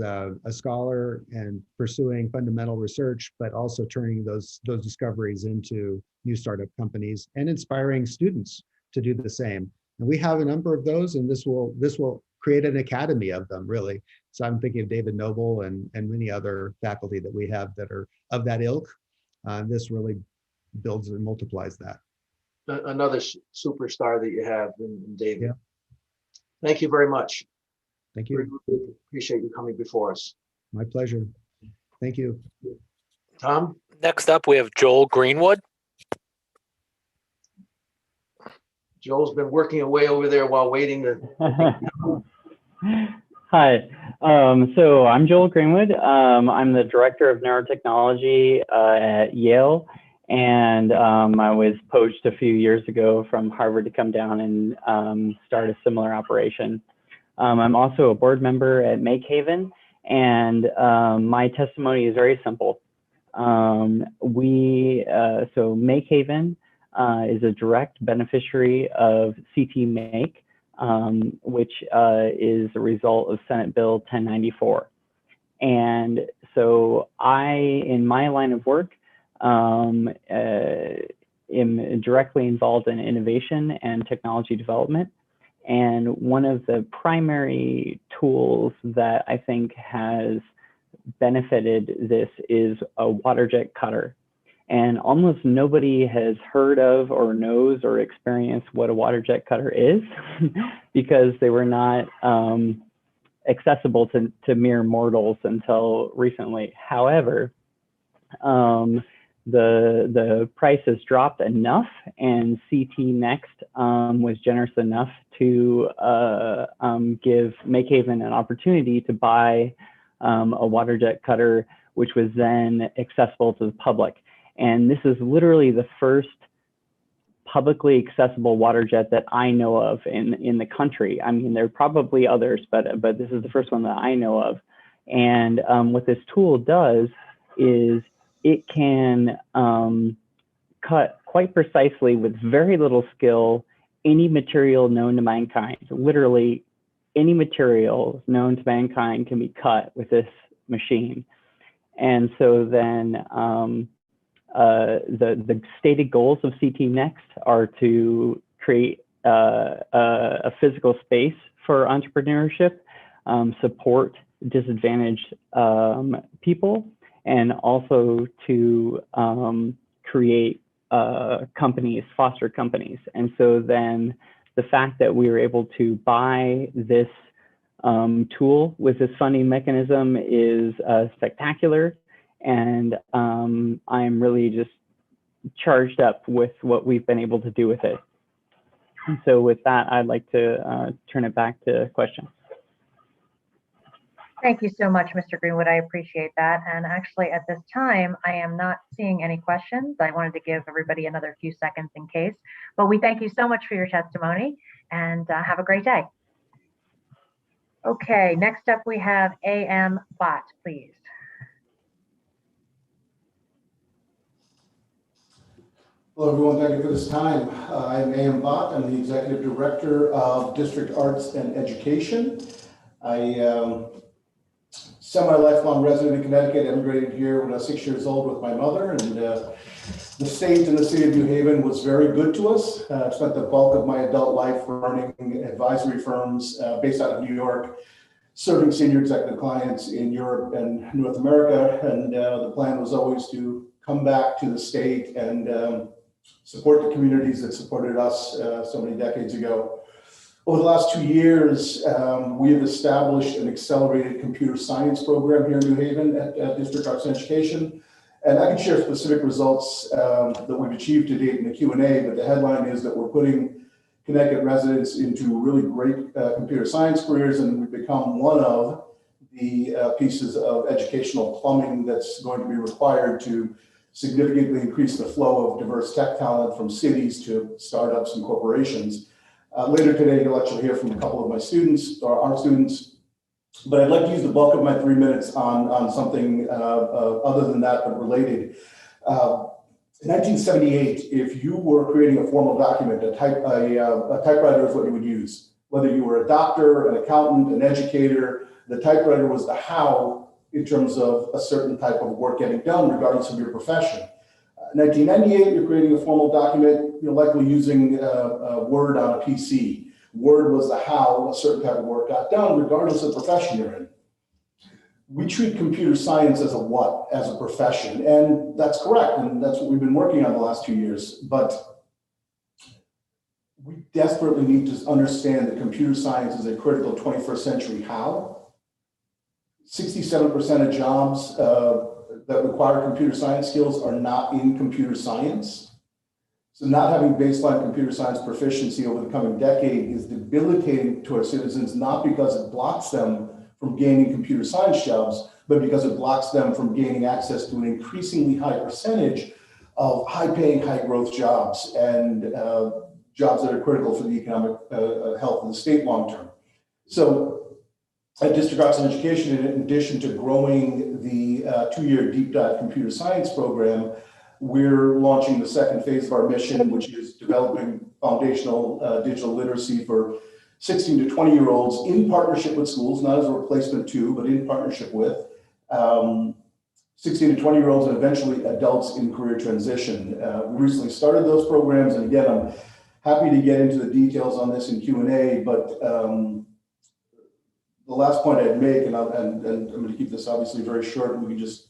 a scholar and pursuing fundamental research, but also turning those discoveries into new startup companies and inspiring students to do the same. And we have a number of those, and this will create an academy of them, really. So I'm thinking of David Noble and many other faculty that we have that are of that ilk. This really builds and multiplies that. Another superstar that you have in David. Yeah. Thank you very much. Thank you. Really appreciate you coming before us. My pleasure. Thank you. Tom? Next up, we have Joel Greenwood. Joel's been working away over there while waiting to. Hi, so I'm Joel Greenwood. I'm the Director of Neurotechnology at Yale, and I was poached a few years ago from Harvard to come down and start a similar operation. I'm also a board member at Makehaven, and my testimony is very simple. So Makehaven is a direct beneficiary of CT Make, which is a result of Senate Bill 1094. And so in my line of work, am directly involved in innovation and technology development. And one of the primary tools that I think has benefited this is a water jet cutter. And almost nobody has heard of or knows or experienced what a water jet cutter is because they were not accessible to mere mortals until recently. However, the price has dropped enough, and CT Next was generous enough to give Makehaven an opportunity to buy a water jet cutter, which was then accessible to the public. And this is literally the first publicly accessible water jet that I know of in the country. I mean, there are probably others, but this is the first one that I know of. And what this tool does is it can cut quite precisely with very little skill any material known to mankind. Literally any material known to mankind can be cut with this machine. And so then the stated goals of CT Next are to create a physical space for entrepreneurship, support disadvantaged people, and also to create companies, foster companies. And so then the fact that we were able to buy this tool with this funding mechanism is spectacular. And I'm really just charged up with what we've been able to do with it. And so with that, I'd like to turn it back to questions. Thank you so much, Mr. Greenwood. I appreciate that. And actually, at this time, I am not seeing any questions. I wanted to give everybody another few seconds in case. But we thank you so much for your testimony, and have a great day. Okay, next up we have AM Bott, please. Hello, everyone. Thank you for this time. I'm A.M. Bott. I'm the Executive Director of District Arts and Education. I semi-lifelong resident in Connecticut, immigrated here when I was 6 years old with my mother, and the state and the city of New Haven was very good to us. I've spent the bulk of my adult life running advisory firms based out of New York, serving senior executive clients in Europe and North America, and the plan was always to come back to the state and support the communities that supported us so many decades ago. Over the last 2 years, we have established an accelerated computer science program here in New Haven at District Arts and Education. And I can share specific results that we've achieved to date in the Q&A, but the headline is that we're putting Connecticut residents into really great computer science careers, and we've become one of the pieces of educational plumbing that's going to be required to significantly increase the flow of diverse tech talent from cities to startups and corporations. Later today, you'll actually hear from a couple of my students, or our students, but I'd like to use the bulk of my 3 minutes on something other than that, but related. In 1978, if you were creating a formal document, a typewriter is what you would use. Whether you were a doctor, an accountant, an educator, the typewriter was the how in terms of a certain type of work getting done, regardless of your profession. 1998, you're creating a formal document, you're likely using Word on a PC. Word was the how a certain type of work got done, regardless of the profession you're in. We treat computer science as a what, as a profession, and that's correct, and that's what we've been working on the last 2 years, but we desperately need to understand that computer science is a critical 21st century how. 67% of jobs that require computer science skills are not in computer science. So not having baseline computer science proficiency over the coming decade is debilitating to our citizens, not because it blocks them from gaining computer science jobs, but because it blocks them from gaining access to an increasingly high percentage of high-paying, high-growth jobs and jobs that are critical for the economic health of the state long-term. So at District Arts and Education, in addition to growing the 2-year deep dive computer science program, we're launching the second phase of our mission, which is developing foundational digital literacy for 16 to 20-year-olds in partnership with schools, not as a replacement to, but in partnership with 16 to 20-year-olds and eventually adults in career transition. We recently started those programs, and again, I'm happy to get into the details on this in Q&A, but the last point I'd make, and I'm going to keep this obviously very short, and we can just,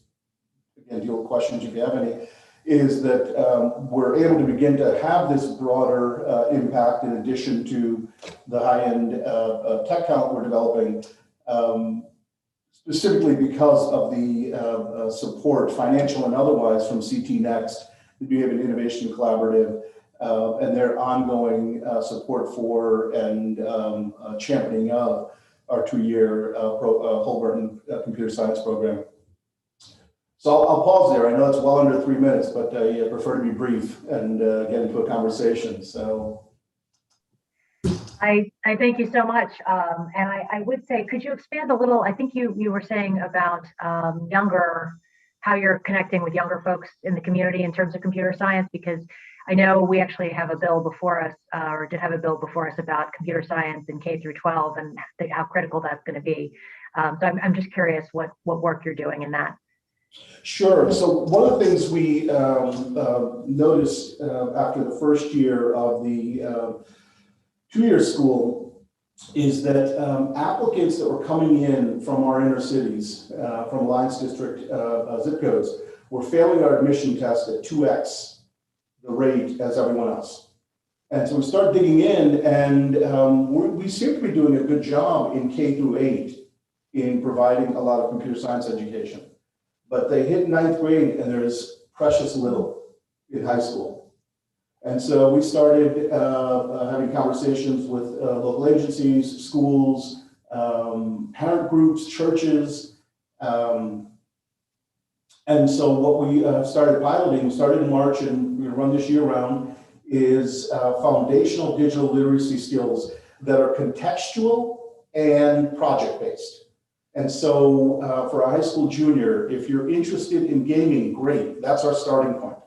again, deal with questions if you have any, is that we're able to begin to have this broader impact in addition to the high-end tech talent we're developing, specifically because of the support, financial and otherwise, from CT Next, the New Haven Innovation Collaborative, and their ongoing support for and championing of our 2-year Holbrook Computer Science program. So I'll pause there. I know it's well under 3 minutes, but I prefer to be brief and get into a conversation. So I thank you so much. And I would say, could you expand a little? I think you were saying about how you're connecting with younger folks in the community in terms of computer science, because I know we actually have a bill before us, or did have a bill before us about computer science in K through 12 and how critical that's going to be. So I'm just curious what work you're doing in that. Sure. So one of the things we noticed after the first year of the 2-year school is that applicants that were coming in from our inner cities, from Alliance District zip codes, were failing our admission test at 2x the rate as everyone else. And so we started digging in, and we seem to be doing a good job in K through 8 in providing a lot of computer science education. But they hit 9th grade and there's precious little in high school. And so we started having conversations with local agencies, schools, parent groups, churches. And so what we started piloting, we started in March and we're going to run this year round, is foundational digital literacy skills that are contextual and project-based. And so for a high school junior, if you're interested in gaming, great, that's our starting point,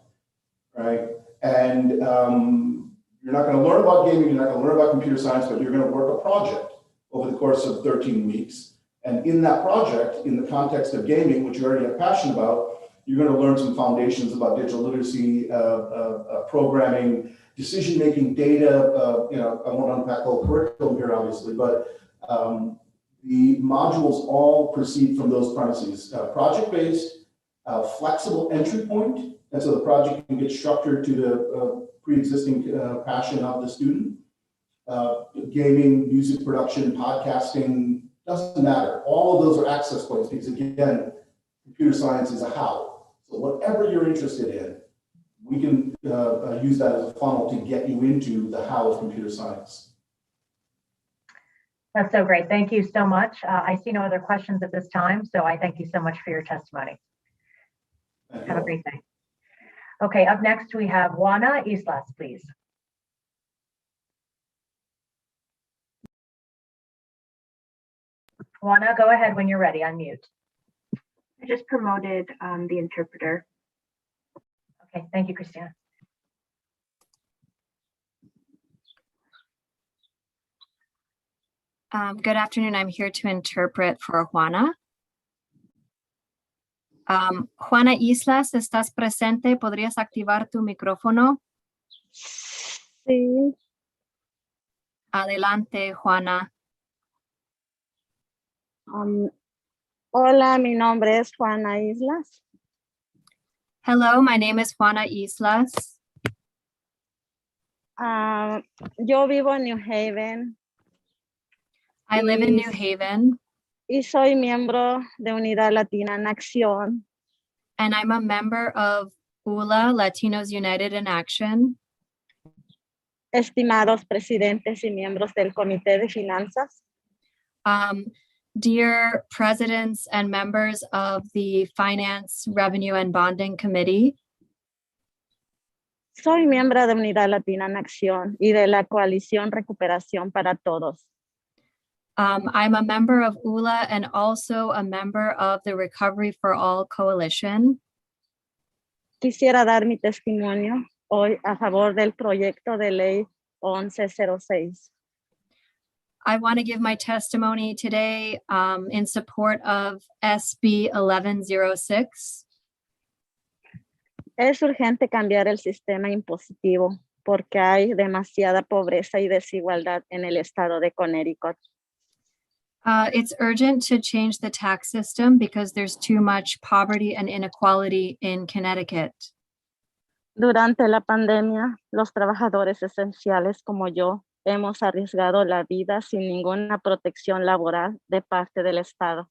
right? And you're not going to learn about gaming, you're not going to learn about computer science, but you're going to work a project over the course of 13 weeks. And in that project, in the context of gaming, which you already have passion about, you're going to learn some foundations about digital literacy, programming, decision-making, data. I won't unpack the whole curriculum here, obviously, but the modules all proceed from those premises: project-based, flexible entry point, and so the project can get structured to the pre-existing passion of the student. Gaming, music production, podcasting, doesn't matter. All of those are access points because, again, computer science is a how. So whatever you're interested in, we can use that as a funnel to get you into the how of computer science. That's so great. Thank you so much. I see no other questions at this time, so I thank you so much for your testimony. Have a great day. Okay, up next we have Juana Islas, please. Juana, go ahead when you're ready, unmute. I just promoted the interpreter. Okay, thank you, Christina. Good afternoon. I'm here to interpret for Juana. Juana Islas, ¿estás presente? ¿Podrías activar tu micrófono? Sí. Adelante, Juana. Hola, mi nombre es Juana Islas. Hello, my name is Juana Islas. Yo vivo en New Haven. I live in New Haven. Y soy miembro de Unidad Latina en Acción. And I'm a member of ULA, Latinos United in Action. Estimados presidentes y miembros del Comité de Finanzas. Dear presidents and members of the Finance, Revenue and Bonding Committee. Soy miembro de Unidad Latina en Acción y de la Coalición Recuperación para Todos. I'm a member of ULA and also a member of the Recovery for All Coalition. Quisiera dar mi testimonio hoy a favor del proyecto de ley 1106. I want to give my testimony today in support of SB 1106. Es urgente cambiar el sistema impositivo porque hay demasiada pobreza y desigualdad en el estado de Connecticut. It's urgent to change the tax system because there's too much poverty and inequality in Connecticut. Durante la pandemia, los trabajadores esenciales como yo hemos arriesgado la vida sin ninguna protección laboral de parte del Estado.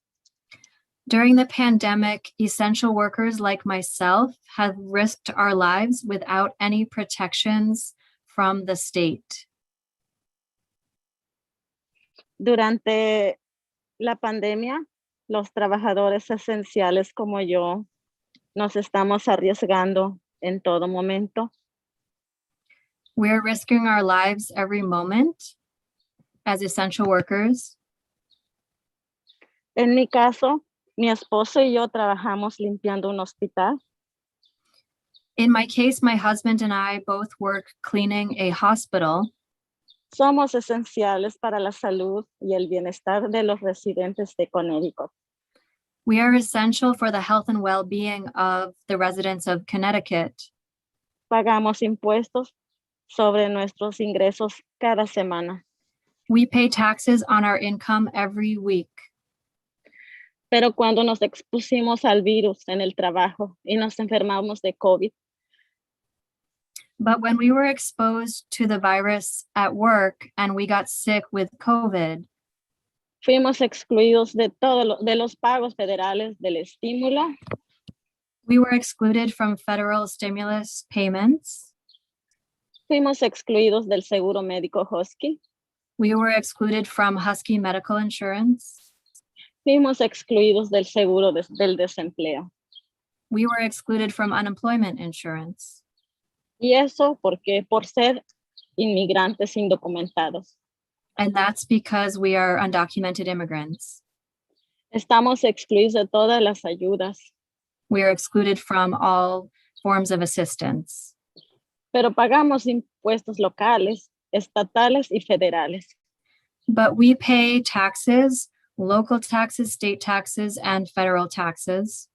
During the pandemic, essential workers like myself have risked our lives without any protections from the state. Durante la pandemia, los trabajadores esenciales como yo nos estamos arriesgando en todo momento. We're risking our lives every moment as essential workers. En mi caso, mi esposo y yo trabajamos limpiando un hospital. In my case, my husband and I both work cleaning a hospital. Somos esenciales para la salud y el bienestar de los residentes de Connecticut. We are essential for the health and well-being of the residents of Connecticut. Pagamos impuestos sobre nuestros ingresos cada semana. We pay taxes on our income every week. Pero cuando nos expusimos al virus en el trabajo y nos enfermamos de COVID, But when we were exposed to the virus at work and we got sick with COVID, fuimos excluidos de los pagos federales del estímulo. We were excluded from federal stimulus payments. Fuimos excluidos del seguro médico Husky. We were excluded from Husky medical insurance. Fuimos excluidos del seguro del desempleo. We were excluded from unemployment insurance. Y eso porque por ser inmigrantes indocumentados. And that's because we are undocumented immigrants. Estamos excluidos de todas las ayudas. We are excluded from all forms of assistance. Pero pagamos impuestos locales, estatales y federales. But we pay taxes, local taxes, state taxes, and federal taxes.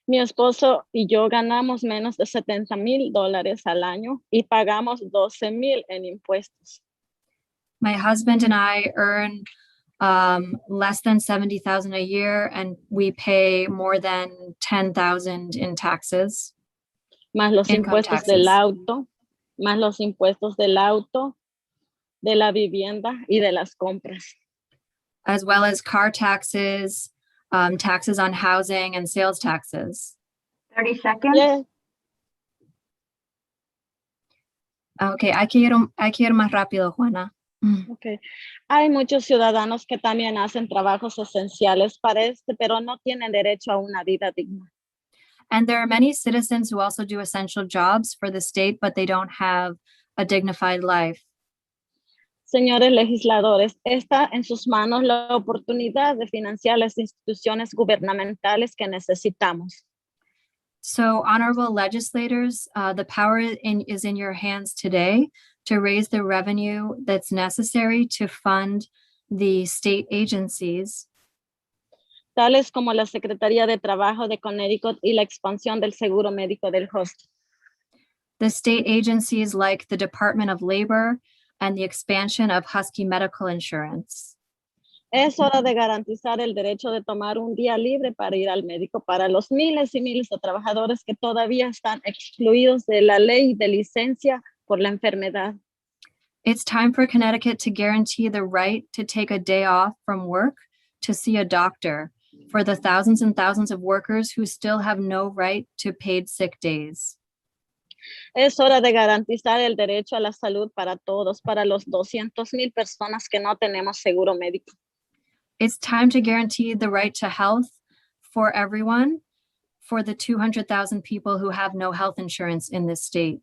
Mi esposo y yo ganamos menos de $70,000 al año y pagamos $12,000 en impuestos. My husband and I earn less than $70,000 a year, and we pay more than $10,000 in taxes. Más los impuestos del auto, más los impuestos del auto, de la vivienda y de las compras. As well as car taxes, taxes on housing and sales taxes. 30 seconds. Yeah. Okay, hay que ir más rápido, Juana. Okay. Hay muchos ciudadanos que también hacen trabajos esenciales para pero no tienen derecho a una vida digna. And there are many citizens who also do essential jobs for the state, but they don't have a dignified life. Señores legisladores, está en sus manos la oportunidad de financiar las instituciones gubernamentales que necesitamos. So, honorable legislators, the power is in your hands today to raise the revenue that's necessary to fund the state agencies, tales como la Secretaría de Trabajo de Connecticut y la expansión del seguro médico del Husky. the state agencies like the Department of Labor and the expansion of Husky Medical Insurance. Es hora de garantizar el derecho de tomar un día libre para ir al médico para los miles y miles de trabajadores que todavía están excluidos de la ley de licencia por la enfermedad. It's time for Connecticut to guarantee the right to take a day off from work to see a doctor for the thousands and thousands of workers who still have no right to paid sick days. Es hora de garantizar el derecho a la salud para todos, para los 200,000 personas que no tenemos seguro médico. It's time to guarantee the right to health for everyone, for the 200,000 people who have no health insurance in this state.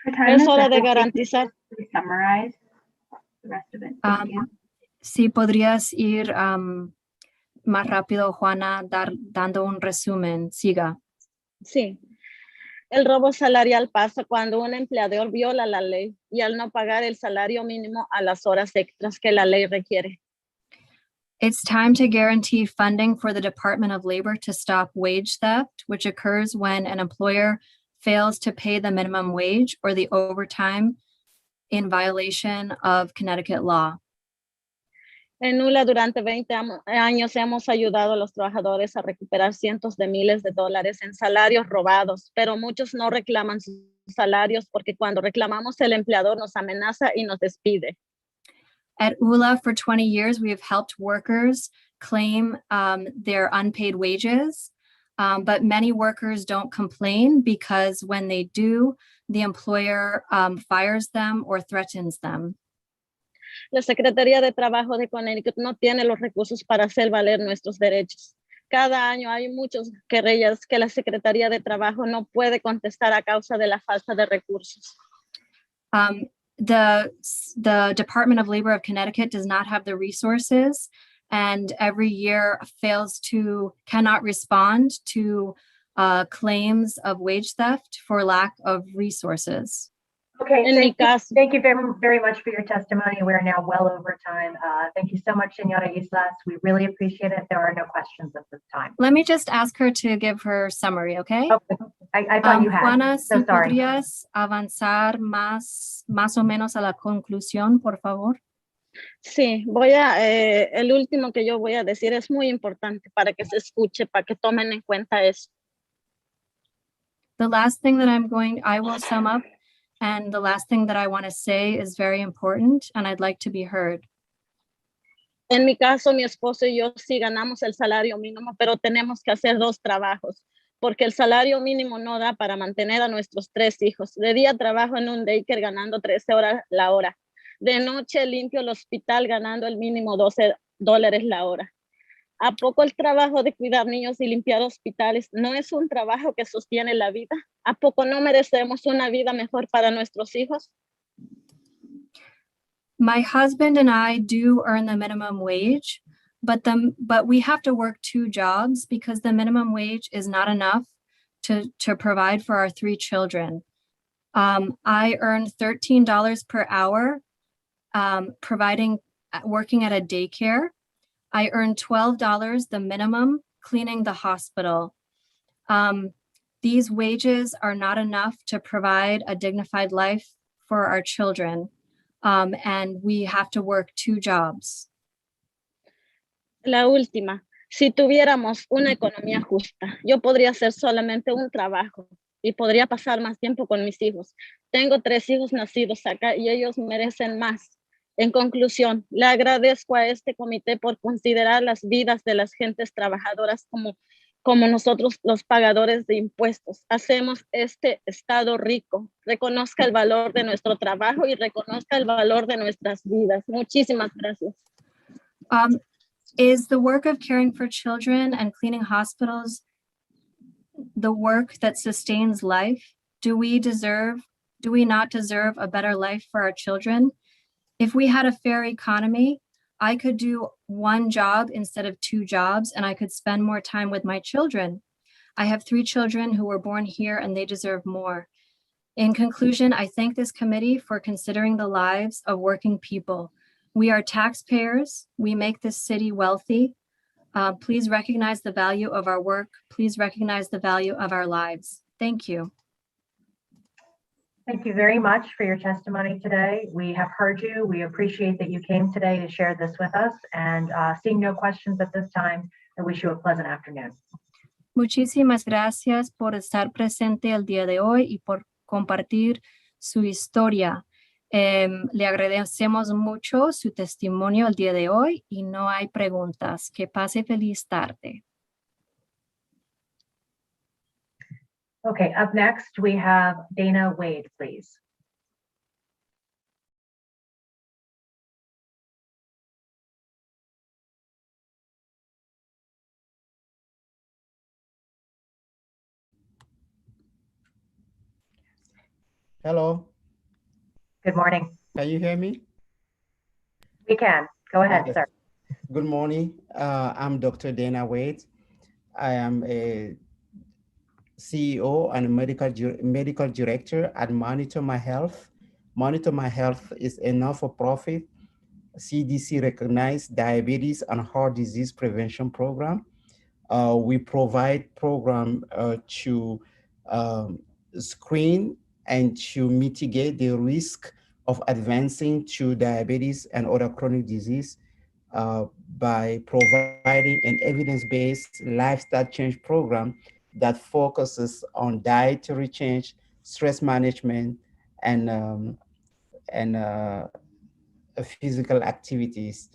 Es hora de garantizar. Summarize the rest of it. Thank you. Si podrías ir más rápido, Juana, dando un resumen. Siga. Sí. El robo salarial pasa cuando un empleador viola la ley y al no pagar el salario mínimo a las horas extras que la ley requiere. It's time to guarantee funding for the Department of Labor to stop wage theft, which occurs when an employer fails to pay the minimum wage or the overtime in violation of Connecticut law. En Nula, durante 20 años hemos ayudado a los trabajadores a recuperar cientos de miles de dólares en salarios robados, pero muchos no reclaman sus salarios porque cuando reclamamos el empleador nos amenaza y nos despide. At ULA, for 20 years, we have helped workers claim their unpaid wages, but many workers don't complain because when they do, the employer fires them or threatens them. La Secretaría de Trabajo de Connecticut no tiene los recursos para hacer valer nuestros derechos. Cada año hay muchas querellas que la Secretaría de Trabajo no puede contestar a causa de la falta de recursos. The Department of Labor of Connecticut does not have the resources and every year cannot respond to claims of wage theft for lack of resources. Okay, thank you very, very much for your testimony. We're now well over time. Thank you so much, Senora Islas. We really appreciate it. There are no questions at this time. Let me just ask her to give her summary, okay? Okay. I thought you had. Juana, So si sorry. podrías avanzar más o menos a la conclusión, por favor. Sí, el último que yo voy a decir es muy importante para que se escuche, para que tomen en cuenta eso. The last thing that I will sum up, and the last thing that I want to say is very important, and I'd like to be heard. En mi caso, mi esposo y yo sí ganamos el salario mínimo, pero tenemos que hacer 2 trabajos, porque el salario mínimo no da para mantener a nuestros 3 hijos. De día trabajo en un daycare ganando 13 horas la hora. De noche limpio el hospital ganando el mínimo $12 la hora. ¿A poco el trabajo de cuidar niños y limpiar hospitales no es un trabajo que sostiene la vida? ¿A poco no merecemos una vida mejor para nuestros hijos? My husband and I do earn the minimum wage, but we have to work 2 jobs because the minimum wage is not enough to provide for our 3 children. I earn $13 per hour working at a daycare. I earn $12, the minimum, cleaning the hospital. These wages are not enough to provide a dignified life for our children, and we have to work 2 jobs. La última, si tuviéramos una economía justa, yo podría hacer solamente un trabajo y podría pasar más tiempo con mis hijos. Tengo 3 hijos nacidos acá y ellos merecen más. En conclusión, le agradezco a este comité por considerar las vidas de las gentes trabajadoras como nosotros los pagadores de impuestos. Hacemos este estado rico. Reconozca el valor de nuestro trabajo y reconozca el valor de nuestras vidas. Muchísimas gracias. Is the work of caring for children and cleaning hospitals the work that sustains life? Do we not deserve a better life for our children? If we had a fair economy, I could do one job instead of two jobs, and I could spend more time with my children. I have 3 children who were born here, and they deserve more. In conclusion, I thank this committee for considering the lives of working people. We are taxpayers. We make this city wealthy. Please recognize the value of our work. Please recognize the value of our lives. Thank you. Thank you very much for your testimony today. We have heard you. We appreciate that you came today to share this with us. And seeing no questions at this time, I wish you a pleasant afternoon. Muchísimas gracias por estar presente el día de hoy y por compartir su historia. Le agradecemos mucho su testimonio el día de hoy y no hay preguntas. Que pase feliz tarde. Okay, up next, we have Dana Wade, please. Hello. Good morning. Can you hear me? We can. Go ahead, sir. Good morning. I'm Dr. Dana Wade. I am a CEO and medical director at Monitor My Health. Monitor My Health is a not-for-profit CDC recognized diabetes and heart disease prevention program. We provide program to screen and to mitigate the risk of advancing to diabetes and other chronic disease by providing an evidence-based lifestyle change program that focuses on dietary change, stress management, and physical activities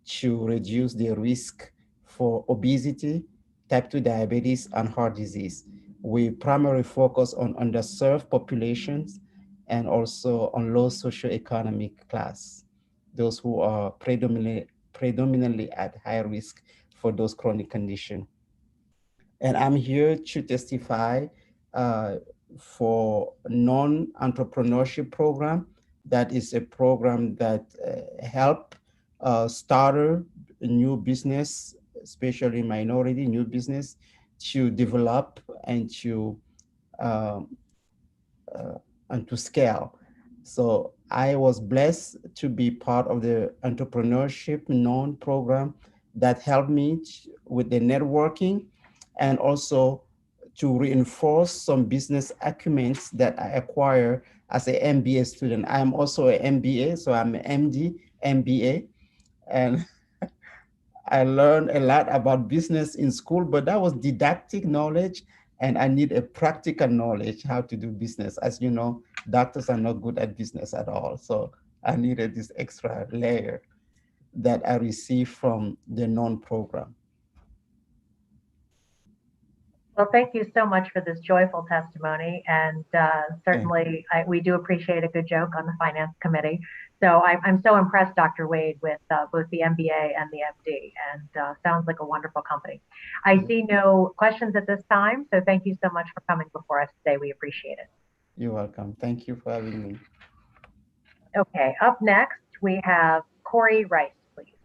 to reduce the risk for obesity, type 2 diabetes, and heart disease. We primarily focus on underserved populations and also on low socioeconomic class, those who are predominantly at high risk for those chronic conditions. And I'm here to testify for non-entrepreneurship program. That is a program that help starter new business, especially minority new business, to develop and to scale. So I was blessed to be part of the entrepreneurship known program that helped me with the networking and also to reinforce some business acumen that I acquire as an MBA student. I'm also an MBA, so I'm an MD, MBA, and I learned a lot about business in school, but that was didactic knowledge, and I need a practical knowledge how to do business. As you know, doctors are not good at business at all, so I needed this extra layer that I received from the known program. Well, thank you so much for this joyful testimony. And certainly we do appreciate a good joke on the Finance Committee. So I'm so impressed, Dr. Wade, with both the MBA and the MD, and sounds like a wonderful company. I see no questions at this time. So thank you so much for coming before us today. We appreciate it. You're welcome. Thank you for having me. Okay, up next, we have Corey Rice, please.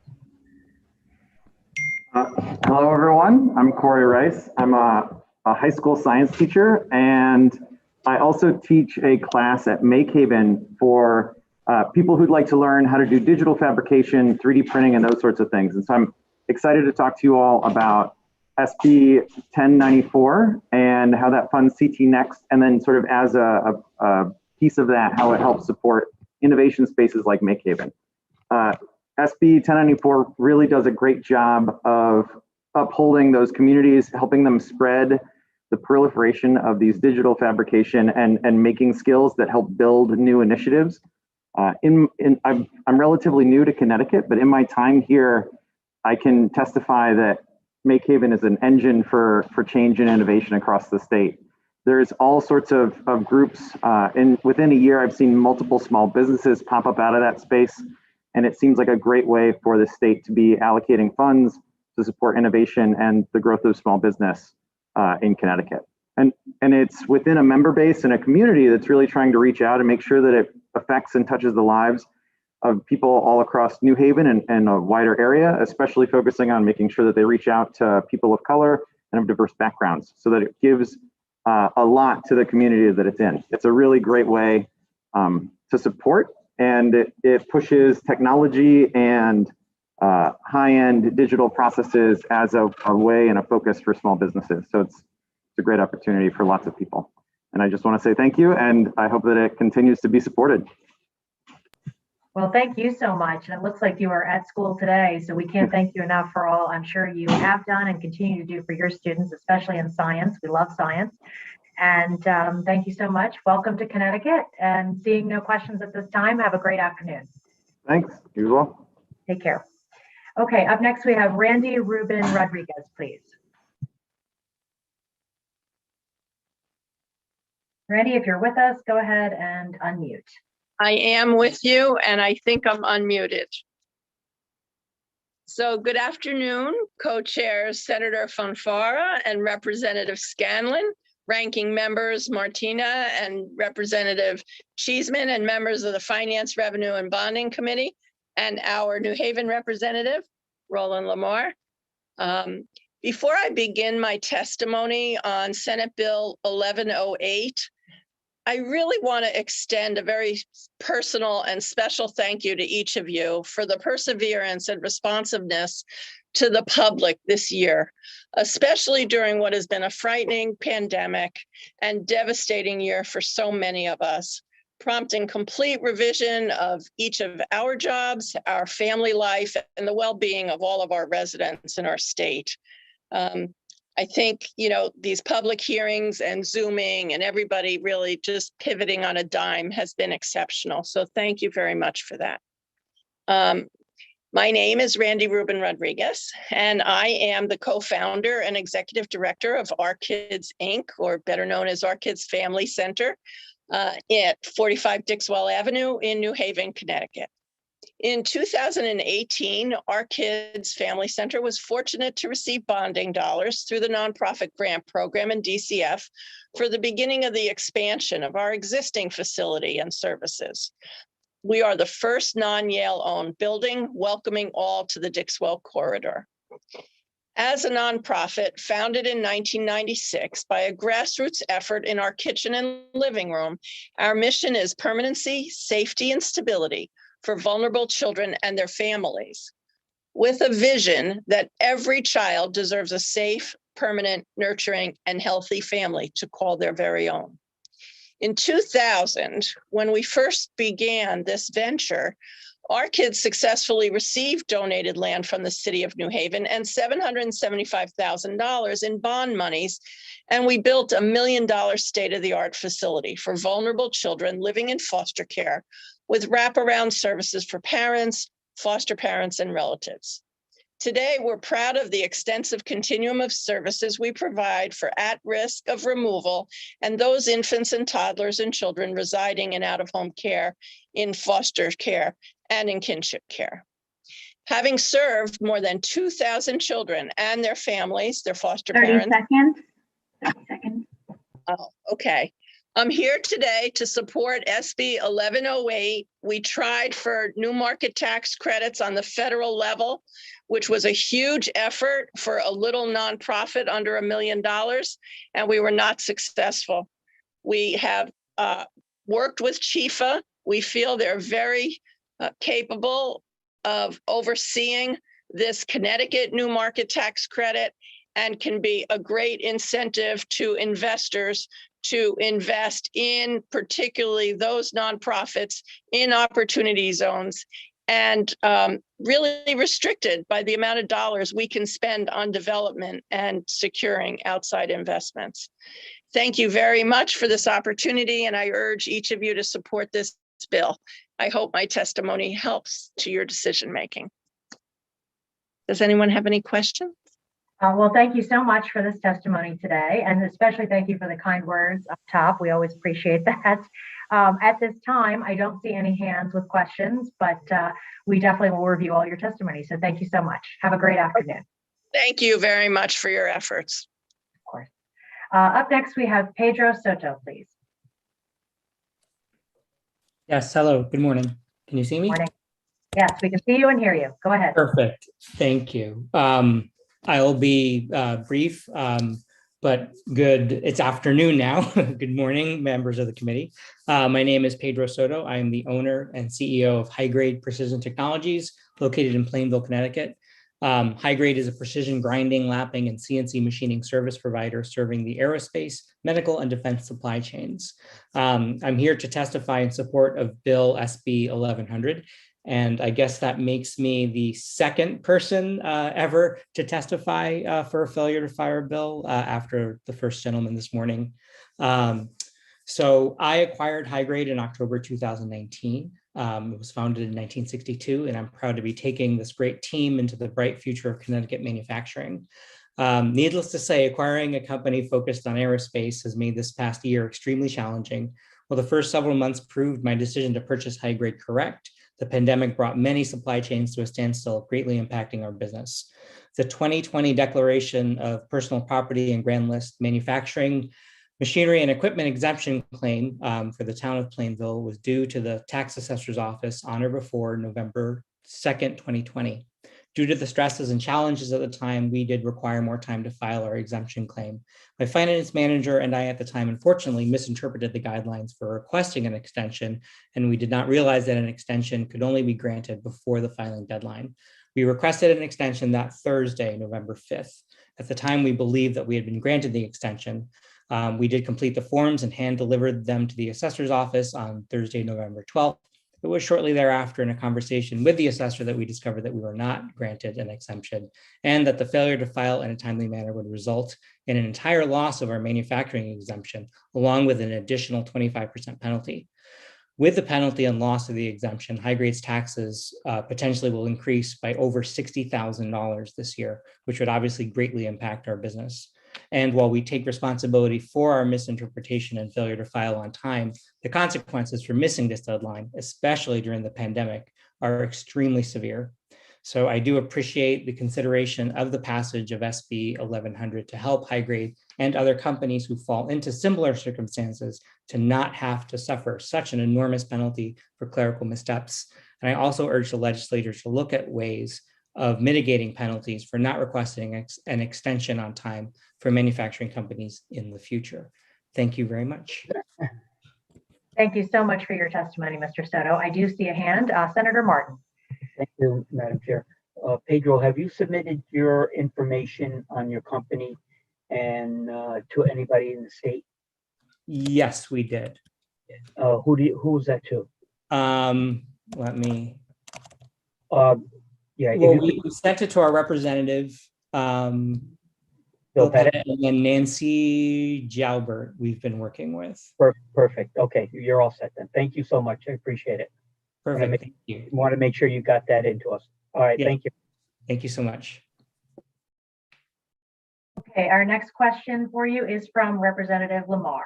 Hello, everyone. I'm Corey Rice. I'm a high school science teacher, and I also teach a class at Make Haven for people who'd like to learn how to do digital fabrication, 3D printing, and those sorts of things. And so I'm excited to talk to you all about SB 1094 and how that funds CT Next, and then sort of as a piece of that, how it helps support innovation spaces like Make Haven. SB 1094 really does a great job of upholding those communities, helping them spread the proliferation of these digital fabrication and making skills that help build new initiatives. I'm relatively new to Connecticut, but in my time here, I can testify that Make Haven is an engine for change and innovation across the state. There's all sorts of groups. Within a year, I've seen multiple small businesses pop up out of that space. And it seems like a great way for the state to be allocating funds to support innovation and the growth of small business in Connecticut. and it's within a member base and a community that's really trying to reach out and make sure that it affects and touches the lives of people all across New Haven and a wider area, especially focusing on making sure that they reach out to people of color and of diverse backgrounds so that it gives a lot to the community that it's in. It's a really great way to support, and it pushes technology and high-end digital processes as a way and a focus for small businesses. So it's a great opportunity for lots of people. And I just want to say thank you, and I hope that it continues to be supported. Well, thank you so much. And it looks like you are at school today, so we can't thank you enough for all I'm sure you have done and continue to do for your students, especially in science. We love science. And thank you so much. Welcome to Connecticut. And seeing no questions at this time, have a great afternoon. Thanks. You as well. Take care. Okay, up next we have Randy Rubin Rodriguez, please. Randy, if you're with us, go ahead and unmute. I am with you, and I think I'm unmuted. So good afternoon, co-chairs Senator Fonfara and Representative Scanlon, ranking members Martina and Representative Cheeseman, and members of the Finance, Revenue, and Bonding Committee, and our New Haven representative, Roland Lamar. Before I begin my testimony on Senate Bill 1108, I really want to extend a very personal and special thank you to each of you for the perseverance and responsiveness to the public this year, especially during what has been a frightening pandemic and devastating year for so many of us, prompting complete revision of each of our jobs, our family life, and the well-being of all of our residents in our state. I think, these public hearings and Zooming and everybody really just pivoting on a dime has been exceptional. So thank you very much for that. My name is Randy Rubin Rodriguez, and I am the co-founder and executive director of Our Kids, Inc., or better known as Our Kids Family Center at 45 Dixwell Avenue in New Haven, Connecticut. In 2018, Our Kids Family Center was fortunate to receive bonding dollars through the nonprofit grant program in DCF for the beginning of the expansion of our existing facility and services. We are the first non-Yale owned building, welcoming all to the Dixwell corridor. As a nonprofit founded in 1996 by a grassroots effort in our kitchen and living room, our mission is permanency, safety, and stability for vulnerable children and their families, with a vision that every child deserves a safe, permanent, nurturing, and healthy family to call their very own. In 2000, when we first began this venture, Our Kids successfully received donated land from the city of New Haven and $775,000 in bond monies, and we built $1 million state-of-the-art facility for vulnerable children living in foster care with wraparound services for parents, foster parents, and relatives. Today, we're proud of the extensive continuum of services we provide for at risk of removal and those infants and toddlers and children residing in out-of-home care, in foster care, and in kinship care. Having served more than 2,000 children and their families, their foster 30 parents. 30 seconds. Oh, okay. I'm here today to support SB 1108. We tried for new market tax credits on the federal level, which was a huge effort for a little nonprofit under $1 million, and we were not successful. We have worked with Chifa. We feel they're very capable of overseeing this Connecticut new market tax credit and can be a great incentive to investors to invest in particularly those nonprofits in opportunity zones, and really restricted by the amount of dollars we can spend on development and securing outside investments. Thank you very much for this opportunity, and I urge each of you to support this bill. I hope my testimony helps to your decision making. Does anyone have any questions? Well, thank you so much for this testimony today, and especially thank you for the kind words up top. We always appreciate that. At this time, I don't see any hands with questions, but we definitely will review all your testimony. So thank you so much. Have a great afternoon. Thank you very much for your efforts. Of course. Up next, we have Pedro Soto, please. Yes, hello, good morning. Can you see me? Morning. Yes, we can see you and hear you. Go ahead. Perfect, thank you. I'll be brief, but good, it's afternoon now. Good morning, members of the committee. My name is Pedro Soto. I am the owner and CEO of High Grade Precision Technologies, located in Plainville, Connecticut. High Grade is a precision grinding, lapping, and CNC machining service provider serving the aerospace, medical, and defense supply chains. I'm here to testify in support of Bill SB 1100, and I guess that makes me the second person ever to testify for a failure to fire bill after the first gentleman this morning. So I acquired High Grade in October 2019. It was founded in 1962, and I'm proud to be taking this great team into the bright future of Connecticut manufacturing. Needless to say, acquiring a company focused on aerospace has made this past year extremely challenging. While the first several months proved my decision to purchase High Grade correct, the pandemic brought many supply chains to a standstill, greatly impacting our business. The 2020 declaration of personal property and grand list manufacturing, machinery and equipment exemption claim for the town of Plainville was due to the tax assessor's office on or before November 2nd, 2020. Due to the stresses and challenges at the time, we did require more time to file our exemption claim. My finance manager and I at the time, unfortunately, misinterpreted the guidelines for requesting an extension, and we did not realize that an extension could only be granted before the filing deadline. We requested an extension that Thursday, November 5th. At the time, we believed that we had been granted the extension. We did complete the forms and hand delivered them to the assessor's office on Thursday, November 12th. It was shortly thereafter in a conversation with the assessor that we discovered that we were not granted an exemption and that the failure to file in a timely manner would result in an entire loss of our manufacturing exemption, along with an additional 25% penalty. With the penalty and loss of the exemption, High Grade's taxes potentially will increase by over $60,000 this year, which would obviously greatly impact our business. And while we take responsibility for our misinterpretation and failure to file on time, the consequences for missing this deadline, especially during the pandemic, are extremely severe. So I do appreciate the consideration of the passage of SB 1100 to help High Grade and other companies who fall into similar circumstances to not have to suffer such an enormous penalty for clerical missteps. And I also urge the legislature to look at ways of mitigating penalties for not requesting an extension on time for manufacturing companies in the future. Thank you very much. Thank you so much for your testimony, Mr. Soto. I do see a hand. Senator Martin. Thank you, Madam Chair. Pedro, have you submitted your information on your company and to anybody in the state? Yes, we did. Who was that to? Let me. Yeah, well, we sent it to our representative, Bill Pettit, and then Nancy Jalbert we've been working with. Perfect. Okay, you're all set then. Thank you so much. I appreciate it. Perfect. Thank you. Want to make sure you got that into us. All right. Yeah. Thank you. Thank you so much. Okay, our next question for you is from Representative Lamar.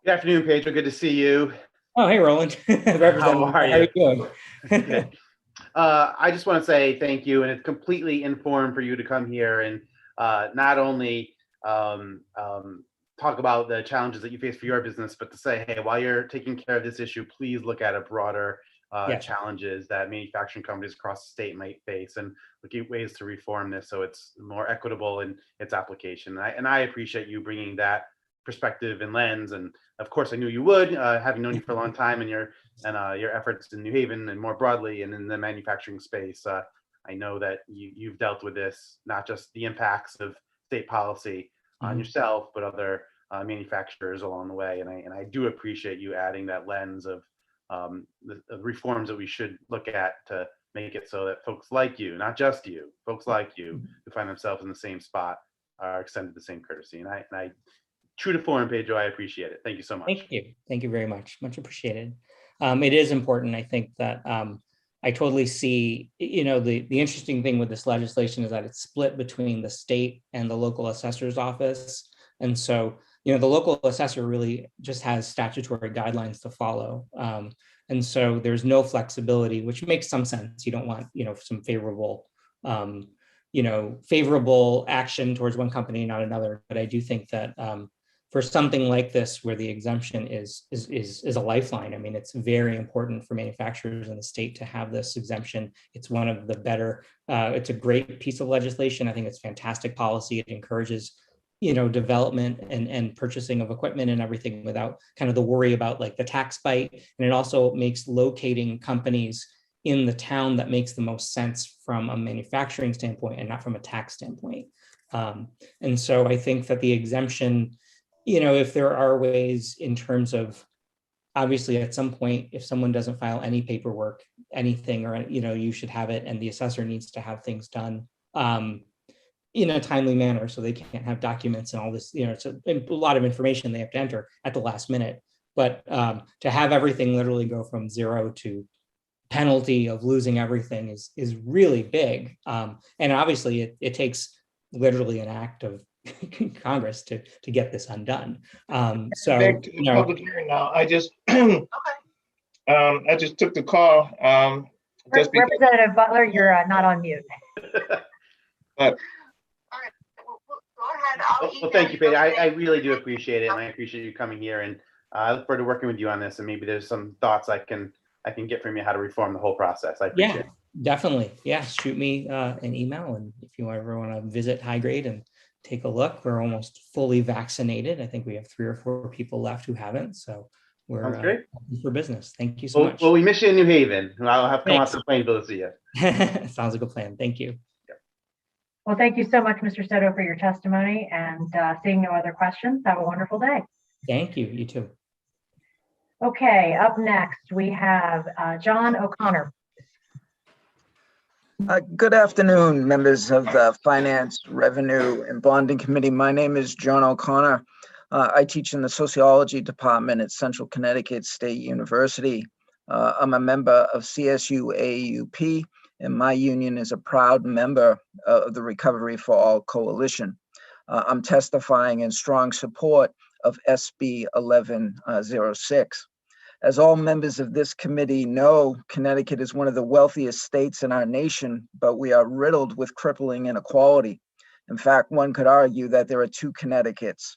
Good afternoon, Pedro. Good to see you. Oh, hey, Roland. How are you? How are you doing? Good. I just want to say thank you, and it's completely informed for you to come here and not only talk about the challenges that you face for your business, but to say, hey, while you're taking care of this issue, please look at a broader challenges that manufacturing companies across the state might face, and look at ways to reform this so it's more equitable in its application. And I appreciate you bringing that perspective and lens, and of course I knew you would, having known you for a long time, and your efforts in New Haven and more broadly and in the manufacturing space. I know that you've dealt with this, not just the impacts of state policy on yourself, but other manufacturers along the way. And I do appreciate you adding that lens of the reforms that we should look at to make it so that folks like you, not just you, folks like you who find themselves in the same spot are extended the same courtesy. And I true to form, Pedro, I appreciate it. Thank you so much. Thank you. Thank you very much. Much appreciated. It is important. I think that I totally see, the interesting thing with this legislation is that it's split between the state and the local assessor's office. And so, the local assessor really just has statutory guidelines to follow. And so there's no flexibility, which makes some sense. You don't want, some favorable favorable action towards one company, not another. But I do think that for something like this, where the exemption is a lifeline. I mean, it's very important for manufacturers in the state to have this exemption. It's one of the better. It's a great piece of legislation. I think it's fantastic policy. It encourages development and purchasing of equipment and everything without kind of the worry about like the tax bite. And it also makes locating companies in the town that makes the most sense from a manufacturing standpoint and not from a tax standpoint. And so I think that the exemption, if there are ways in terms of, obviously at some point, if someone doesn't file any paperwork, anything, or, you should have it, and the assessor needs to have things done in a timely manner, so they can't have documents and all this, it's a lot of information they have to enter at the last minute. But to have everything literally go from 0 to penalty of losing everything is really big. And obviously it takes literally an act of Congress to get this undone. So back to the public hearing now. I just I just took the call. Representative Butler, you're not on mute. But Well, thank you, Peter. I really do appreciate it, and I appreciate you coming here. And I look forward to working with you on this. And maybe there's some thoughts I can get from you how to reform the whole process. I appreciate it. Definitely. Yeah, shoot me an email, and if you ever want to visit High Grade and take a look, we're almost fully vaccinated. I think we have 3 or 4 people left who haven't. So we're open for business. Thank you so much. Well, we miss you in New Haven. I'll have to come out to Plainville to see you. Sounds like a plan. Thank you. Well, thank you so much, Mr. Soto, for your testimony, and seeing no other questions, have a wonderful day. Thank you. You too. Okay, up next, we have John O'Connor. Good afternoon, members of the Finance, Revenue, and Bonding Committee. My name is John O'Connor. I teach in the Sociology Department at Central Connecticut State University. I'm a member of CSU AAUP, and my union is a proud member of the Recovery for All Coalition. I'm testifying in strong support of SB 1106. As all members of this committee know, Connecticut is one of the wealthiest states in our nation, but we are riddled with crippling inequality. In fact, one could argue that there are 2 Connecticut's.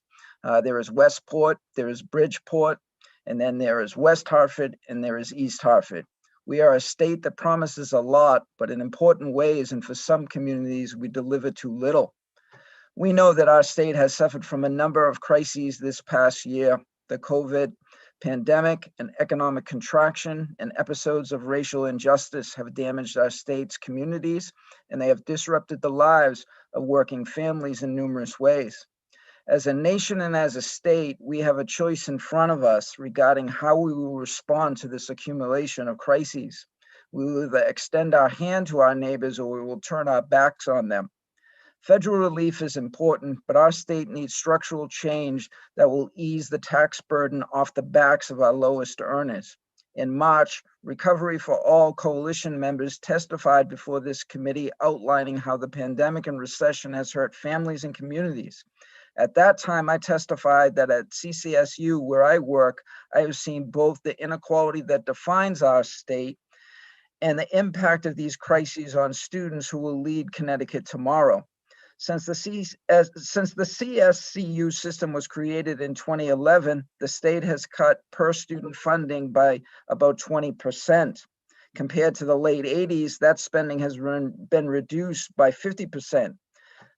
There is Westport, there is Bridgeport, and then there is West Hartford, and there is East Hartford. We are a state that promises a lot, but in important ways, and for some communities, we deliver too little. We know that our state has suffered from a number of crises this past year. The COVID pandemic and economic contraction and episodes of racial injustice have damaged our state's communities, and they have disrupted the lives of working families in numerous ways. As a nation and as a state, we have a choice in front of us regarding how we will respond to this accumulation of crises. We will either extend our hand to our neighbors or we will turn our backs on them. Federal relief is important, but our state needs structural change that will ease the tax burden off the backs of our lowest earners. In March, Recovery for All Coalition members testified before this committee outlining how the pandemic and recession has hurt families and communities. At that time, I testified that at CCSU, where I work, I have seen both the inequality that defines our state and the impact of these crises on students who will lead Connecticut tomorrow. Since the CSCU system was created in 2011, the state has cut per student funding by about 20%. Compared to the late 80s, that spending has been reduced by 50%.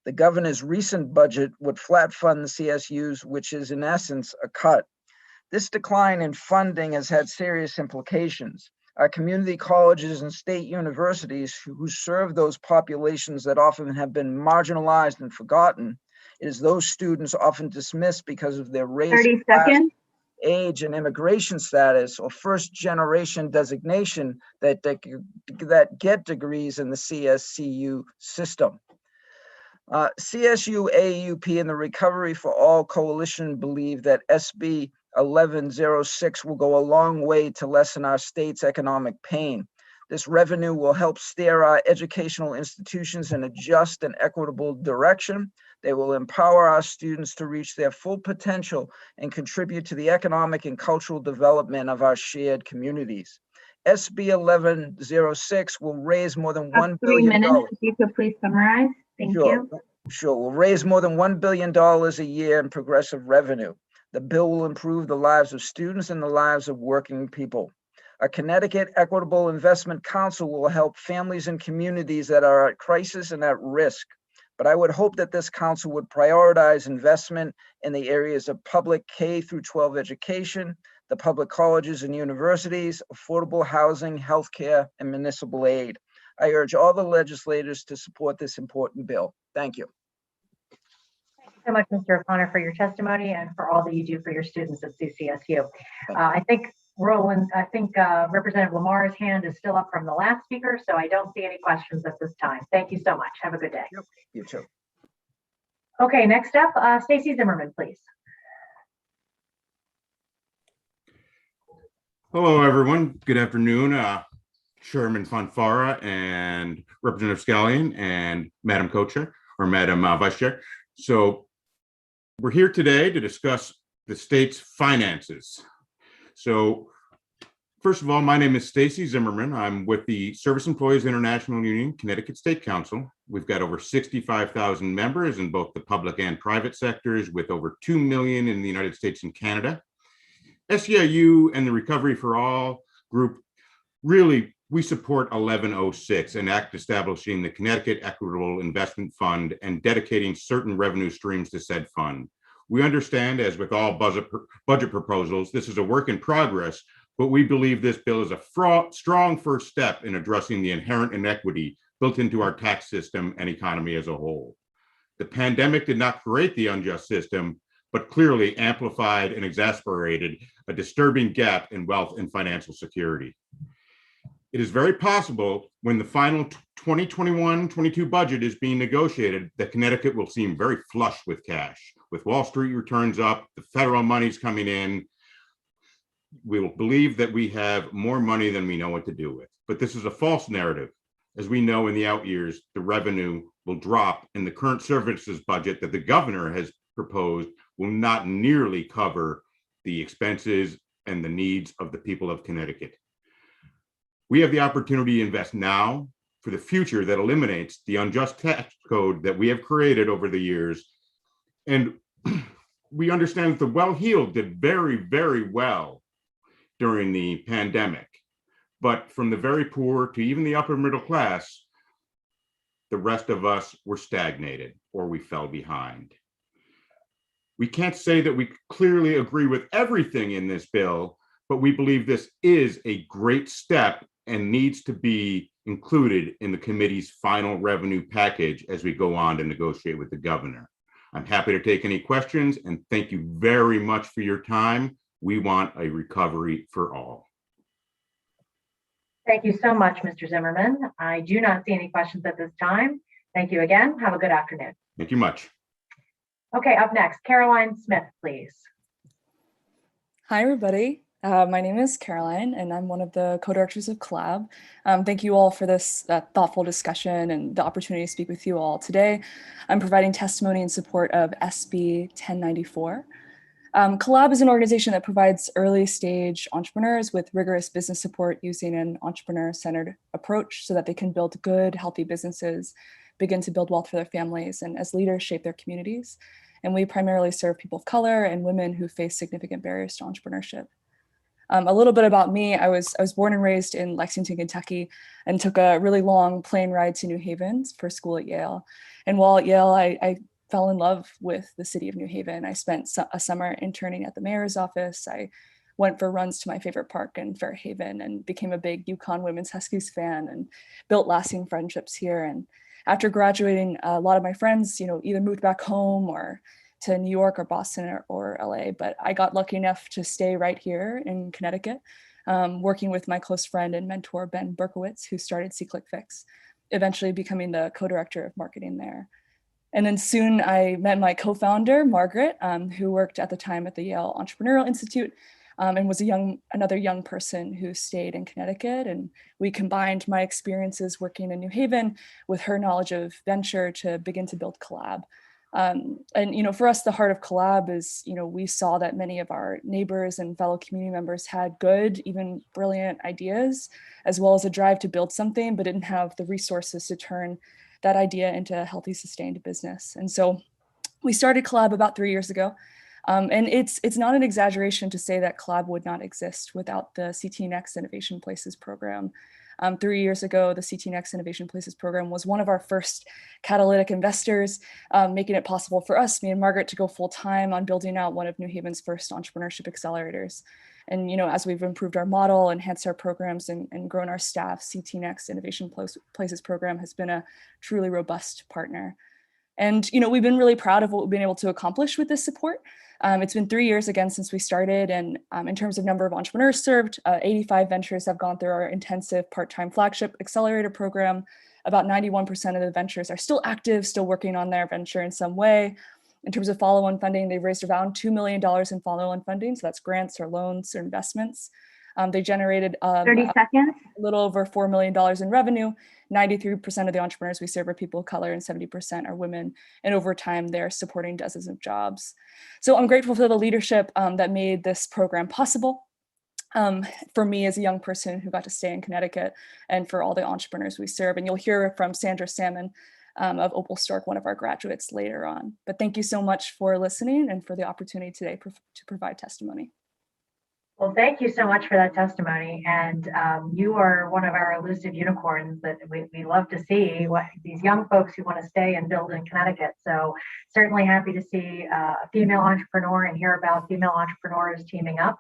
The governor's recent budget would flat fund the CSUs, which is in essence a cut. This decline in funding has had serious implications. Our community colleges and state universities who serve those populations that often have been marginalized and forgotten, it is those students often dismissed because of their race, 30 class, seconds. age, and immigration status or first generation designation that get degrees in the CSCU system. CSU AAUP and the Recovery for All Coalition believe that SB 1106 will go a long way to lessen our state's economic pain. This revenue will help steer our educational institutions in a just and equitable direction. They will empower our students to reach their full potential and contribute to the economic and cultural development of our shared communities. SB 1106 will raise more than $1 billion. 3 minutes, if you could please summarize. Thank Sure. you. Sure. We'll raise more than $1 billion a year in progressive revenue. The bill will improve the lives of students and the lives of working people. A Connecticut Equitable Investment Council will help families and communities that are at crisis and at risk. But I would hope that this council would prioritize investment in the areas of public K through 12 education, the public colleges and universities, affordable housing, healthcare, and municipal aid. I urge all the legislators to support this important bill. Thank you. Thank you so much, Mr. O'Connor, for your testimony and for all that you do for your students at CCSU. I think Representative Lamar's hand is still up from the last speaker, so I don't see any questions at this time. Thank you so much. Have a good day. You too. Okay, next up, Stacy Zimmerman, please. Hello, everyone. Good afternoon. Chairman Fonfara and Representative Scallion and Madam Co-Chair or Madam Vice Chair. So we're here today to discuss the state's finances. So first of all, my name is Stacy Zimmerman. I'm with the Service Employees International Union, Connecticut State Council. We've got over 65,000 members in both the public and private sectors, with over 2 million in the United States and Canada. SEIU and the Recovery for All group, really, we support 1106, an act establishing the Connecticut Equitable Investment Fund and dedicating certain revenue streams to said fund. We understand, as with all budget proposals, this is a work in progress, but we believe this bill is a strong first step in addressing the inherent inequity built into our tax system and economy as a whole. The pandemic did not create the unjust system, but clearly amplified and exacerbated a disturbing gap in wealth and financial security. It is very possible when the final 2021-22 budget is being negotiated that Connecticut will seem very flush with cash. With Wall Street returns up, the federal money's coming in, we will believe that we have more money than we know what to do with. But this is a false narrative. As we know, in the out years, the revenue will drop, and the current services budget that the governor has proposed will not nearly cover the expenses and the needs of the people of Connecticut. We have the opportunity to invest now for the future that eliminates the unjust tax code that we have created over the years. And we understand that the well-heeled did very, very well during the pandemic. But from the very poor to even the upper middle class, the rest of us were stagnated or we fell behind. We can't say that we clearly agree with everything in this bill, but we believe this is a great step and needs to be included in the committee's final revenue package as we go on to negotiate with the governor. I'm happy to take any questions, and thank you very much for your time. We want a recovery for all. Thank you so much, Mr. Zimmerman. I do not see any questions at this time. Thank you again. Have a good afternoon. Thank you much. Okay, up next, Caroline Smith, please. Hi, everybody. My name is Caroline, and I'm one of the co-directors of COLLAB. Thank you all for this thoughtful discussion and the opportunity to speak with you all today. I'm providing testimony in support of SB 1094. COLLAB is an organization that provides early stage entrepreneurs with rigorous business support using an entrepreneur-centered approach so that they can build good, healthy businesses, begin to build wealth for their families, and as leaders shape their communities. And we primarily serve people of color and women who face significant barriers to entrepreneurship. A little bit about me, I was born and raised in Lexington, Kentucky, and took a really long plane ride to New Haven for school at Yale. And while at Yale, I fell in love with the city of New Haven. I spent a summer interning at the mayor's office. I went for runs to my favorite park in Fairhaven and became a big UConn Women's Huskies fan and built lasting friendships here. And after graduating, a lot of my friends, either moved back home or to New York or Boston or LA, but I got lucky enough to stay right here in Connecticut, working with my close friend and mentor, Ben Berkowitz, who started SeeClickFix, eventually becoming the co-director of marketing there. And then soon I met my co-founder, Margaret, who worked at the time at the Yale Entrepreneurial Institute and was another young person who stayed in Connecticut. And we combined my experiences working in New Haven with her knowledge of venture to begin to build COLLAB. And for us, the heart of COLLAB is, we saw that many of our neighbors and fellow community members had good, even brilliant ideas, as well as a drive to build something, but didn't have the resources to turn that idea into a healthy, sustained business. And so we started Collab about 3 years ago. And it's not an exaggeration to say that Collab would not exist without the CT Next Innovation Places program. 3 years ago, the CT Next Innovation Places program was one of our first catalytic investors, making it possible for us, me and Margaret, to go full time on building out one of New Haven's first entrepreneurship accelerators. And as we've improved our model, enhanced our programs, and grown our staff, CT Next Innovation Places program has been a truly robust partner. And we've been really proud of what we've been able to accomplish with this support. It's been 3 years again since we started, and in terms of number of entrepreneurs served, 85 ventures have gone through our intensive part-time flagship accelerator program. About 91% of the ventures are still active, still working on their venture in some way. In terms of follow-on funding, they've raised around $2 million in follow-on funding, so that's grants or loans or investments. They generated 30 seconds. A little over $4 million in revenue. 93% of the entrepreneurs we serve are people of color and 70% are women. And over time, they're supporting dozens of jobs. So I'm grateful for the leadership that made this program possible. For me as a young person who got to stay in Connecticut, and for all the entrepreneurs we serve. And you'll hear from Sandra Salmon of Opal Stork, one of our graduates, later on. But thank you so much for listening and for the opportunity today to provide testimony. Well, thank you so much for that testimony. And you are one of our elusive unicorns that we love to see, these young folks who want to stay and build in Connecticut. So certainly happy to see a female entrepreneur and hear about female entrepreneurs teaming up.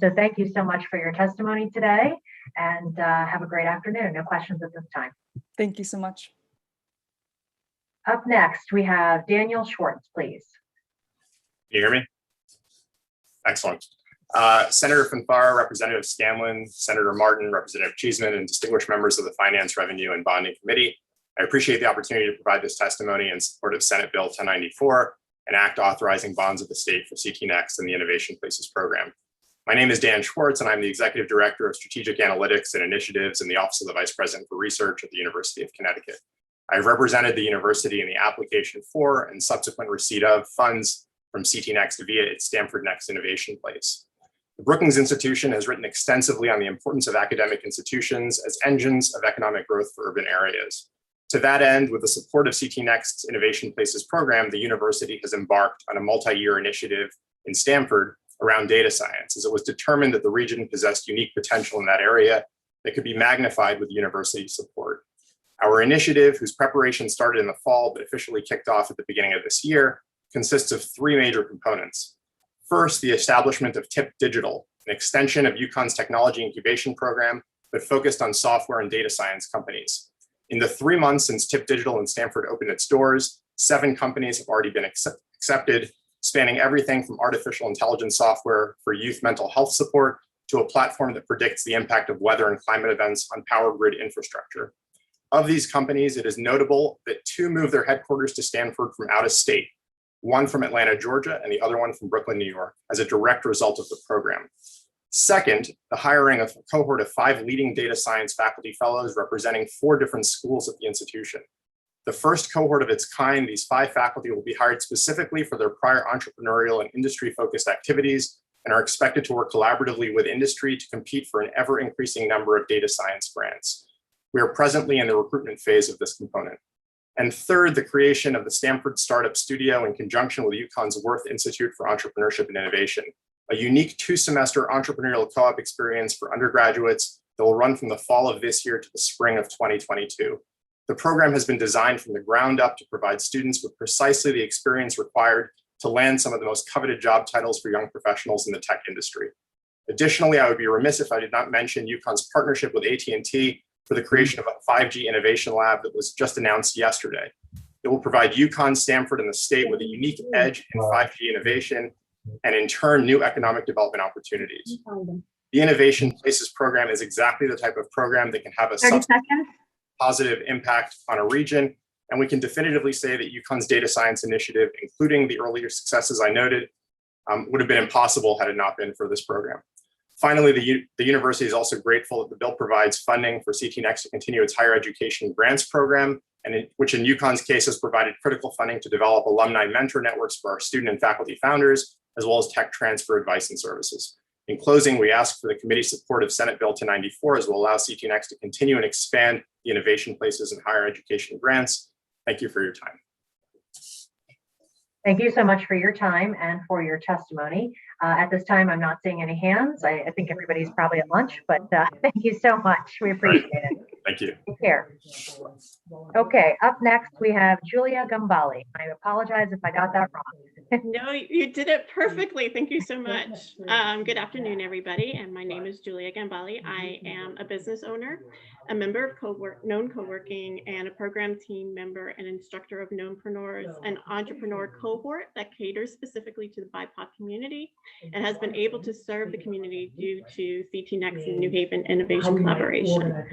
So thank you so much for your testimony today, and have a great afternoon. No questions at this time. Thank you so much. Up next, we have Daniel Schwartz, please. Can you hear me? Excellent. Senator Fanfara, Representative Scanlon, Senator Martin, Representative Cheeseman, and distinguished members of the Finance, Revenue, and Bonding Committee. I appreciate the opportunity to provide this testimony in support of Senate Bill 1094, an act authorizing bonds of the state for CT Next and the Innovation Places program. My name is Dan Schwartz, and I'm the Executive Director of Strategic Analytics and Initiatives in the Office of the Vice President for Research at the University of Connecticut. I've represented the university in the application for and subsequent receipt of funds from CT Next via its Stanford Next Innovation Place. The Brookings Institution has written extensively on the importance of academic institutions as engines of economic growth for urban areas. To that end, with the support of CT Next's Innovation Places program, the university has embarked on a multi-year initiative in Stanford around data science, as it was determined that the region possessed unique potential in that area that could be magnified with university support. Our initiative, whose preparation started in the fall but officially kicked off at the beginning of this year, consists of three major components. First, the establishment of TIP Digital, an extension of UConn's technology incubation program, but focused on software and data science companies. In the 3 months since TIP Digital in Stanford opened its doors, 7 companies have already been accepted, spanning everything from artificial intelligence software for youth mental health support to a platform that predicts the impact of weather and climate events on power grid infrastructure. Of these companies, it is notable that 2 moved their headquarters to Stanford from out of state, one from Atlanta, Georgia, and the other one from Brooklyn, New York, as a direct result of the program. Second, the hiring of a cohort of 5 leading data science faculty fellows representing 4 different schools at the institution. The first cohort of its kind, these 5 faculty will be hired specifically for their prior entrepreneurial and industry-focused activities and are expected to work collaboratively with industry to compete for an ever-increasing number of data science grants. We are presently in the recruitment phase of this component. And third, the creation of the Stanford Startup Studio in conjunction with UConn's Worth Institute for Entrepreneurship and Innovation, a unique 2-semester entrepreneurial co-op experience for undergraduates that will run from the fall of this year to the spring of 2022. The program has been designed from the ground up to provide students with precisely the experience required to land some of the most coveted job titles for young professionals in the tech industry. Additionally, I would be remiss if I did not mention UConn's partnership with AT&T for the creation of a 5G innovation lab that was just announced yesterday. It will provide UConn, Stanford, and the state with a unique edge in 5G innovation and in turn, new economic development opportunities. The Innovation Places program is exactly the type of program that can have a positive impact on a region. And we can definitively say that UConn's data science initiative, including the earlier successes I noted, would have been impossible had it not been for this program. Finally, the university is also grateful that the bill provides funding for CT Next to continue its higher education grants program, which in UConn's case has provided critical funding to develop alumni mentor networks for our student and faculty founders, as well as tech transfer advice and services. In closing, we ask for the committee's support of Senate Bill 1094 as will allow CT Next to continue and expand the innovation places in higher education grants. Thank you for your time. Thank you so much for your time and for your testimony. At this time, I'm not seeing any hands. I think everybody's probably at lunch, but thank you so much. We appreciate it. Thank you. Take care. Okay, up next, we have Julia Gambale. I apologize if I got that wrong. No, you did it perfectly. Thank you so much. Good afternoon, everybody. And my name is Julia Gambale. I am a business owner, a member of Known Coworking, and a program team member and instructor of Knownpreneurs, an entrepreneur cohort that caters specifically to the BIPOC community and has been able to serve the community due to CT Next and New Haven Innovation Collaboration.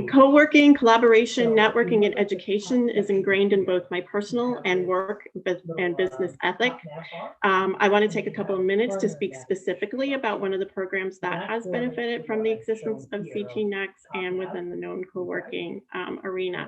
Co-working, collaboration, networking, and education is ingrained in both my personal and work and business ethic. I want to take a couple of minutes to speak specifically about one of the programs that has benefited from the existence of CT Next and within the Known Coworking arena.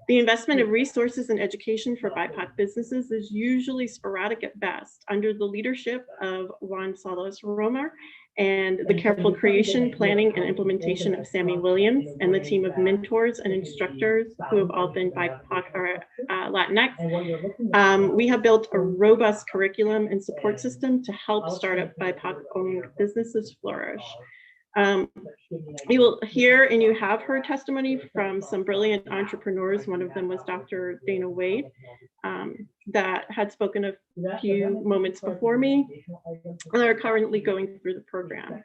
The investment of resources and education for BIPOC businesses is usually sporadic at best. Under the leadership of Juan Salas Romer and the careful creation, planning, and implementation of Sammy Williams and the team of mentors and instructors who have all been BIPOC or Latinx, we have built a robust curriculum and support system to help startup BIPOC-owned businesses flourish. You will hear and you have heard testimony from some brilliant entrepreneurs. One of them was Dr. Dana Wade, that had spoken a few moments before me, and are currently going through the program.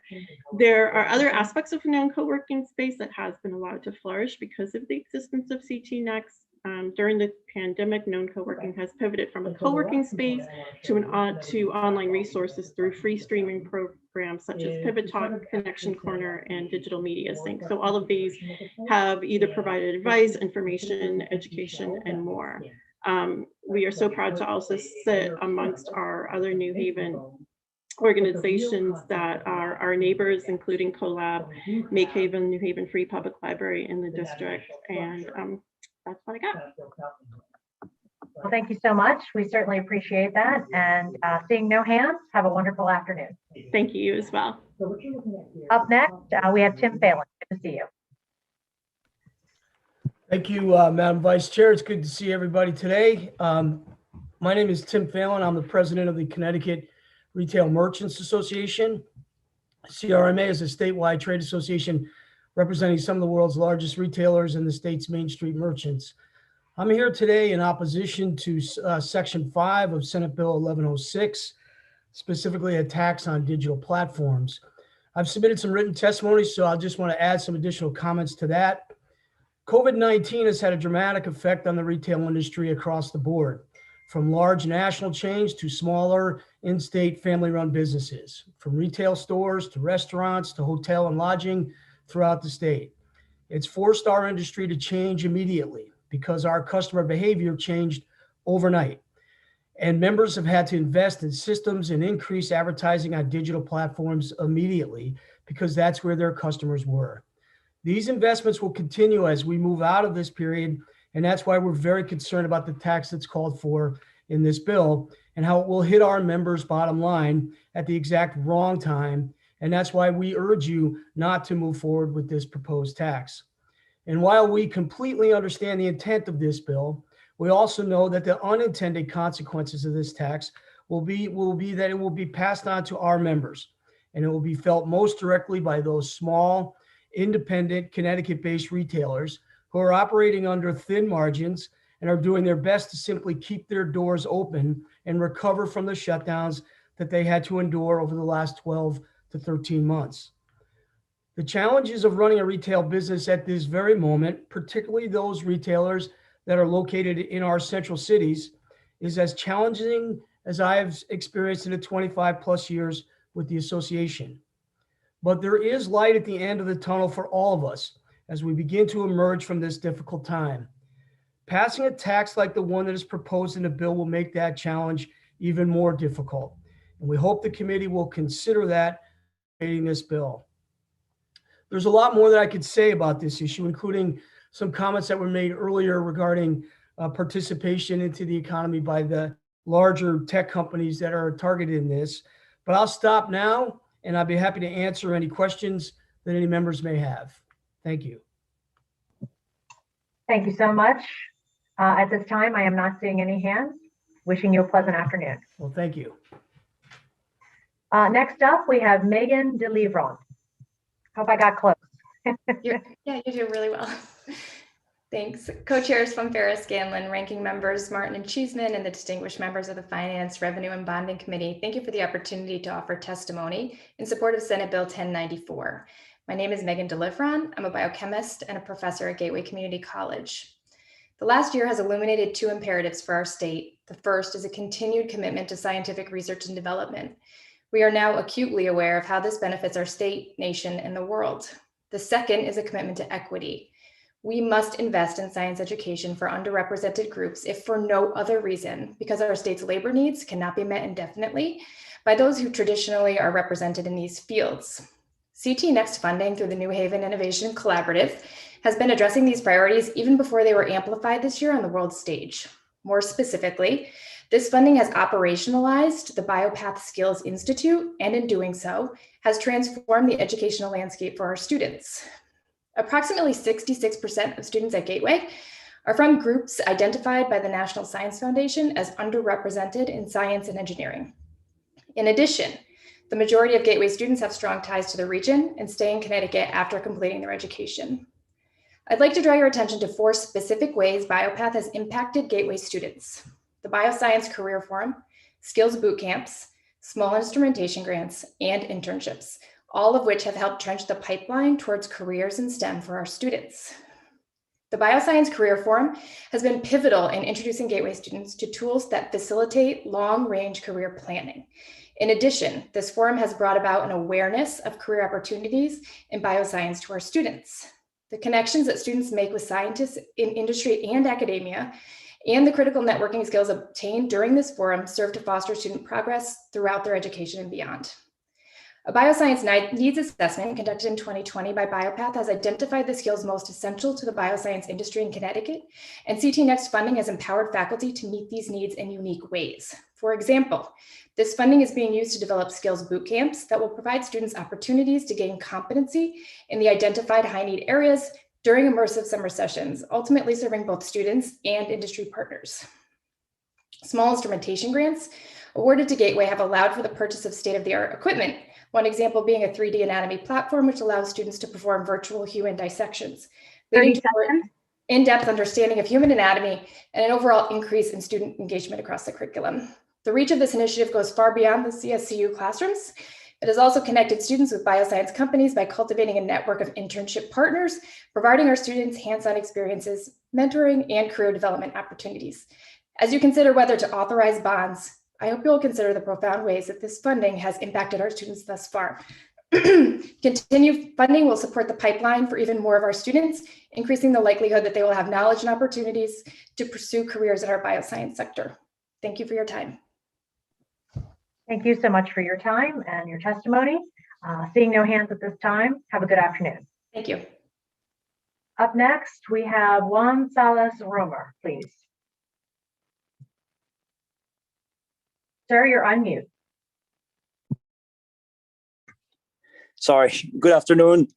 There are other aspects of Known Coworking space that has been allowed to flourish because of the existence of CT Next. During the pandemic, Known Coworking has pivoted from a co-working space to online resources through free streaming programs such as Pivot Talk, Connection Corner, and Digital Media Sync. So all of these have either provided advice, information, education, and more. We are so proud to also sit amongst our other New Haven organizations that are our neighbors, including CoLab, Make Haven, New Haven Free Public Library in the district, and that's what I got. Well, thank you so much. We certainly appreciate that. And seeing no hands, have a wonderful afternoon. Thank you as well. Up next, we have Tim Phelan. Good to see you. Thank you, Madam Vice Chair. It's good to see everybody today. My name is Tim Phelan. I'm the president of the Connecticut Retail Merchants Association. CRMA is a statewide trade association representing some of the world's largest retailers and the state's Main Street merchants. I'm here today in opposition to Section 5 of Senate Bill 1106, specifically a tax on digital platforms. I've submitted some written testimony, so I just want to add some additional comments to that. COVID-19 has had a dramatic effect on the retail industry across the board, from large national chains to smaller in-state family-run businesses, from retail stores to restaurants to hotel and lodging throughout the state. It's forced our industry to change immediately because our customer behavior changed overnight. And members have had to invest in systems and increase advertising on digital platforms immediately because that's where their customers were. These investments will continue as we move out of this period, and that's why we're very concerned about the tax that's called for in this bill and how it will hit our members' bottom line at the exact wrong time. And that's why we urge you not to move forward with this proposed tax. And while we completely understand the intent of this bill, we also know that the unintended consequences of this tax will be that it will be passed on to our members, and it will be felt most directly by those small, independent, Connecticut-based retailers who are operating under thin margins and are doing their best to simply keep their doors open and recover from the shutdowns that they had to endure over the last 12 to 13 months. The challenges of running a retail business at this very moment, particularly those retailers that are located in our central cities, is as challenging as I have experienced in the 25 plus years with the association. But there is light at the end of the tunnel for all of us as we begin to emerge from this difficult time. Passing a tax like the one that is proposed in the bill will make that challenge even more difficult. And we hope the committee will consider that in this bill. There's a lot more that I could say about this issue, including some comments that were made earlier regarding participation into the economy by the larger tech companies that are targeted in this. But I'll stop now and I'd be happy to answer any questions that any members may have. Thank you. Thank you so much. At this time, I am not seeing any hands. Wishing you a pleasant afternoon. Well, thank you. Next up, we have Megan DeLivron. Hope I got close. Yeah, you do really well. Thanks. Co-chairs from Ferris Scanlon, ranking members Martin and Cheeseman, and the distinguished members of the Finance, Revenue, and Bonding Committee. Thank you for the opportunity to offer testimony in support of Senate Bill 1094. My name is Megan DeLivron. I'm a biochemist and a professor at Gateway Community College. The last year has illuminated two imperatives for our state. The first is a continued commitment to scientific research and development. We are now acutely aware of how this benefits our state, nation, and the world. The second is a commitment to equity. We must invest in science education for underrepresented groups, if for no other reason, because our state's labor needs cannot be met indefinitely by those who traditionally are represented in these fields. CT Next funding through the New Haven Innovation Collaborative has been addressing these priorities even before they were amplified this year on the world stage. More specifically, this funding has operationalized the BioPath Skills Institute, and in doing so, has transformed the educational landscape for our students. Approximately 66% of students at Gateway are from groups identified by the National Science Foundation as underrepresented in science and engineering. In addition, the majority of Gateway students have strong ties to the region and stay in Connecticut after completing their education. I'd like to draw your attention to 4 specific ways BioPath has impacted Gateway students: the Bioscience Career Forum, skills boot camps, small instrumentation grants, and internships, all of which have helped trench the pipeline towards careers in STEM for our students. The Bioscience Career Forum has been pivotal in introducing Gateway students to tools that facilitate long-range career planning. In addition, this forum has brought about an awareness of career opportunities in bioscience to our students. The connections that students make with scientists in industry and academia, and the critical networking skills obtained during this forum serve to foster student progress throughout their education and beyond. A bioscience needs assessment conducted in 2020 by BioPath has identified the skills most essential to the bioscience industry in Connecticut, and CT Next funding has empowered faculty to meet these needs in unique ways. For example, this funding is being used to develop skills boot camps that will provide students opportunities to gain competency in the identified high-need areas during immersive summer sessions, ultimately serving both students and industry partners. Small instrumentation grants awarded to Gateway have allowed for the purchase of state-of-the-art equipment. One example being a 3D anatomy platform, which allows students to perform virtual human dissections, leading to more in-depth understanding of human anatomy and an overall increase in student engagement across the curriculum. The reach of this initiative goes far beyond the CSCU classrooms. It has also connected students with bioscience companies by cultivating a network of internship partners, providing our students hands-on experiences, mentoring, and career development opportunities. As you consider whether to authorize bonds, I hope you'll consider the profound ways that this funding has impacted our students thus far. Continued funding will support the pipeline for even more of our students, increasing the likelihood that they will have knowledge and opportunities to pursue careers in our bioscience sector. Thank you for your time. Thank you so much for your time and your testimony. Seeing no hands at this time, have a good afternoon. Thank you. Up next, we have Juan Salas Romer, please. Sir, you're on mute. Sorry. Good afternoon,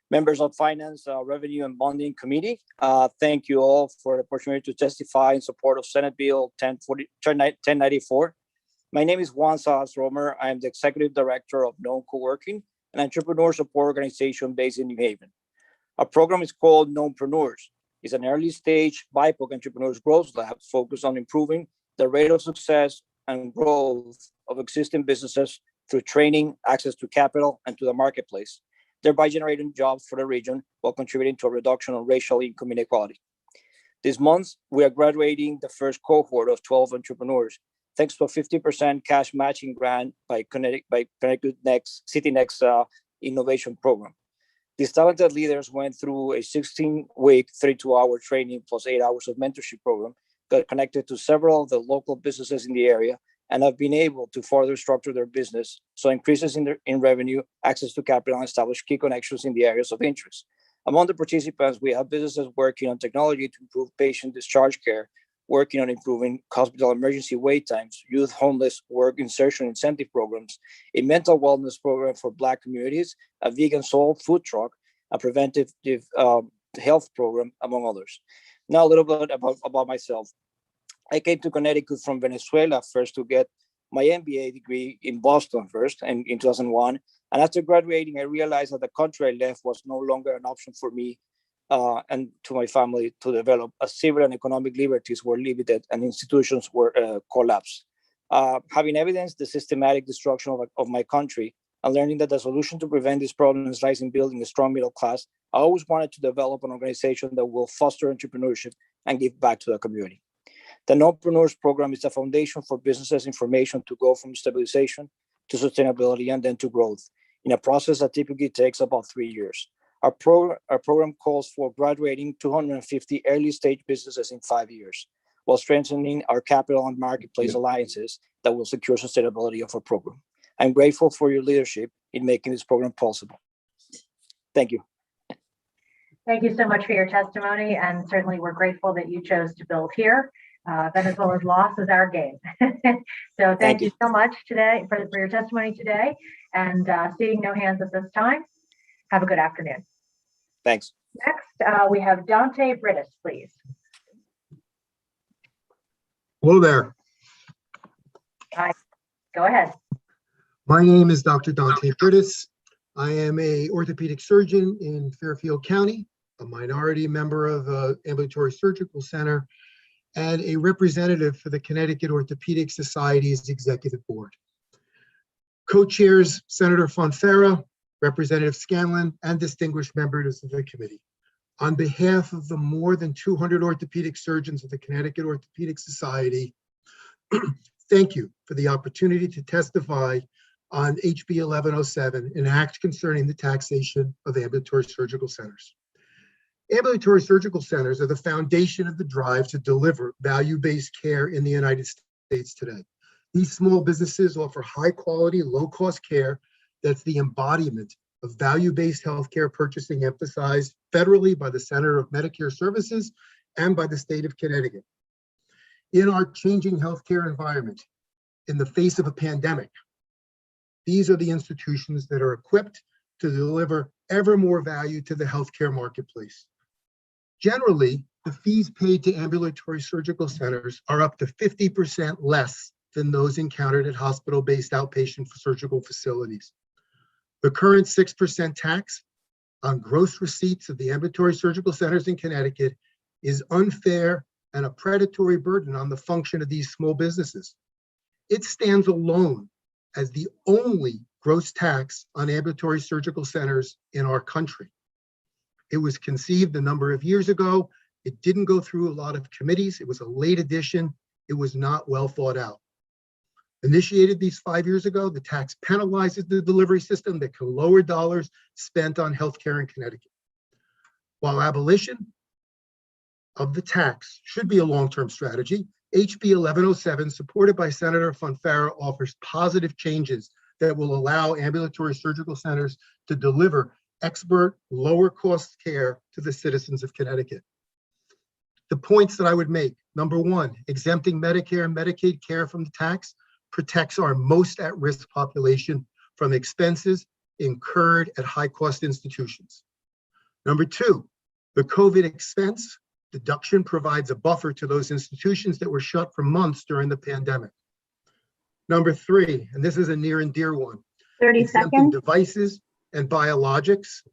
members of Finance, Revenue, and Bonding Committee. Thank you all for the opportunity to testify in support of Senate Bill 1094. My name is Juan Salas Romer. I am the Executive Director of Known Co-working, an entrepreneur support organization based in New Haven. Our program is called Knownpreneurs. It's an early stage BIPOC entrepreneurs growth lab focused on improving the rate of success and growth of existing businesses through training, access to capital, and to the marketplace, thereby generating jobs for the region while contributing to a reduction of racial income inequality. This month, we are graduating the first cohort of 12 entrepreneurs, thanks to a 50% cash matching grant by Connecticut Next, City Next Innovation Program. These talented leaders went through a 16-week, 32-hour training plus 8 hours of mentorship program, got connected to several of the local businesses in the area, and have been able to further structure their business, so increases in revenue, access to capital, and establish key connections in the areas of interest. Among the participants, we have businesses working on technology to improve patient discharge care, working on improving hospital emergency wait times, youth homeless work insertion incentive programs, a mental wellness program for Black communities, a vegan soul food truck, a preventive health program, among others. Now, a little bit about myself. I came to Connecticut from Venezuela first to get my MBA degree in Boston first and in 2001. And after graduating, I realized that the country I left was no longer an option for me and to my family to develop, as civil and economic liberties were limited and institutions were collapsed. Having evidenced the systematic destruction of my country and learning that the solution to prevent these problems lies in building a strong middle class, I always wanted to develop an organization that will foster entrepreneurship and give back to the community. The Knowpreneurs program is a foundation for businesses information to go from stabilization to sustainability and then to growth in a process that typically takes about 3 years. Our program calls for graduating 250 early stage businesses in 5 years, while strengthening our capital and marketplace alliances that will secure sustainability of our program. I'm grateful for your leadership in making this program possible. Thank you. Thank you so much for your testimony, and certainly we're grateful that you chose to build here. Venezuela's loss is our gain. So thank you so much today for your testimony today, and seeing no hands at this time. Have a good afternoon. Thanks. Next, we have Dante Britis, please. Hello there. Hi, go ahead. My name is Dr. Dante Britis. I am a orthopedic surgeon in Fairfield County, a minority member of the Ambulatory Surgical Center, and a representative for the Connecticut Orthopedic Society's Executive Board. Co-chairs Senator Fonfara, Representative Scanlon, and distinguished members of the committee. On behalf of the more than 200 orthopedic surgeons of the Connecticut Orthopedic Society, thank you for the opportunity to testify on HB 1107, an act concerning the taxation of ambulatory surgical centers. Ambulatory surgical centers are the foundation of the drive to deliver value-based care in the United States today. These small businesses offer high-quality, low-cost care that's the embodiment of value-based healthcare purchasing emphasized federally by the Center of Medicare Services and by the state of Connecticut. In our changing healthcare environment, in the face of a pandemic, these are the institutions that are equipped to deliver ever more value to the healthcare marketplace. Generally, the fees paid to ambulatory surgical centers are up to 50% less than those encountered at hospital-based outpatient surgical facilities. The current 6% tax on gross receipts of the ambulatory surgical centers in Connecticut is unfair and a predatory burden on the function of these small businesses. It stands alone as the only gross tax on ambulatory surgical centers in our country. It was conceived a number of years ago. It didn't go through a lot of committees. It was a late addition. It was not well thought out. Initiated these 5 years ago, the tax penalizes the delivery system that can lower dollars spent on healthcare in Connecticut. While abolition of the tax should be a long-term strategy, HB 1107, supported by Senator Fonfara, offers positive changes that will allow ambulatory surgical centers to deliver expert, lower-cost care to the citizens of Connecticut. The points that I would make: number one, exempting Medicare and Medicaid care from the tax protects our most at-risk population from expenses incurred at high-cost institutions. Number two, the COVID expense deduction provides a buffer to those institutions that were shut for months during the pandemic. Number three, and this is a near and dear one, 30 exempting seconds. devices and biologics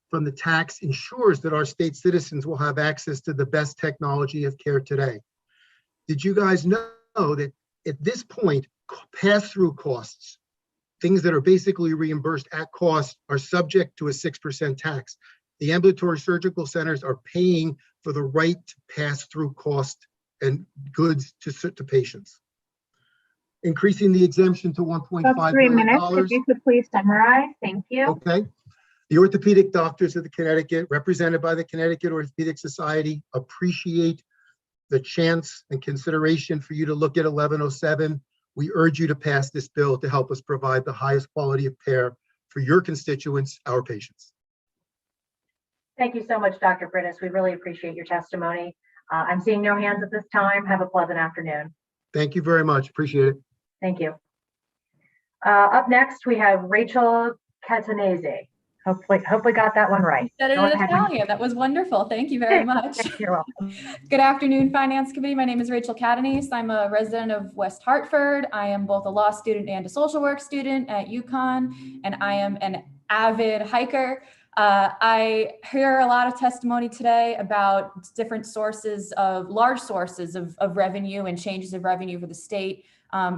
from the tax ensures that our state citizens will have access to the best technology of care today. Did you guys know that at this point, pass-through costs, things that are basically reimbursed at cost, are subject to a 6% tax? The ambulatory surgical centers are paying for the right to pass through cost and goods to patients. Increasing the exemption to $1.5 About 3 billion. minutes. If you could please summarize. Thank you. Okay. The orthopedic doctors of the Connecticut, represented by the Connecticut Orthopedic Society, appreciate the chance and consideration for you to look at 1107. We urge you to pass this bill to help us provide the highest quality of care for your constituents, our patients. Thank you so much, Dr. Brittis. We really appreciate your testimony. I'm seeing no hands at this time. Have a pleasant afternoon. Thank you very much. Appreciate it. Thank you. Up next, we have Rachel Catanese. Hopefully got that one right. Said it Go in ahead. Italian. That was wonderful. Thank you very much. You're welcome. Good afternoon, Finance Committee. My name is Rachel Catanese. I'm a resident of West Hartford. I am both a law student and a social work student at UConn, and I am an avid hiker. I hear a lot of testimony today about different sources of large sources of revenue and changes of revenue for the state,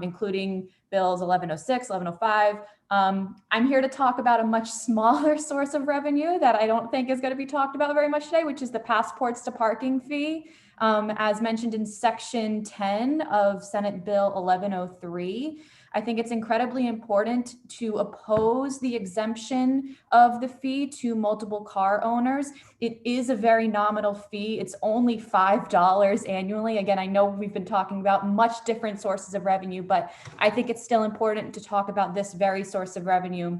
including bills 1106, 1105. I'm here to talk about a much smaller source of revenue that I don't think is going to be talked about very much today, which is the passports to parking fee. As mentioned in section 10 of Senate Bill 1103, I think it's incredibly important to oppose the exemption of the fee to multiple car owners. It is a very nominal fee. It's only $5 annually. Again, I know we've been talking about much different sources of revenue, but I think it's still important to talk about this very source of revenue,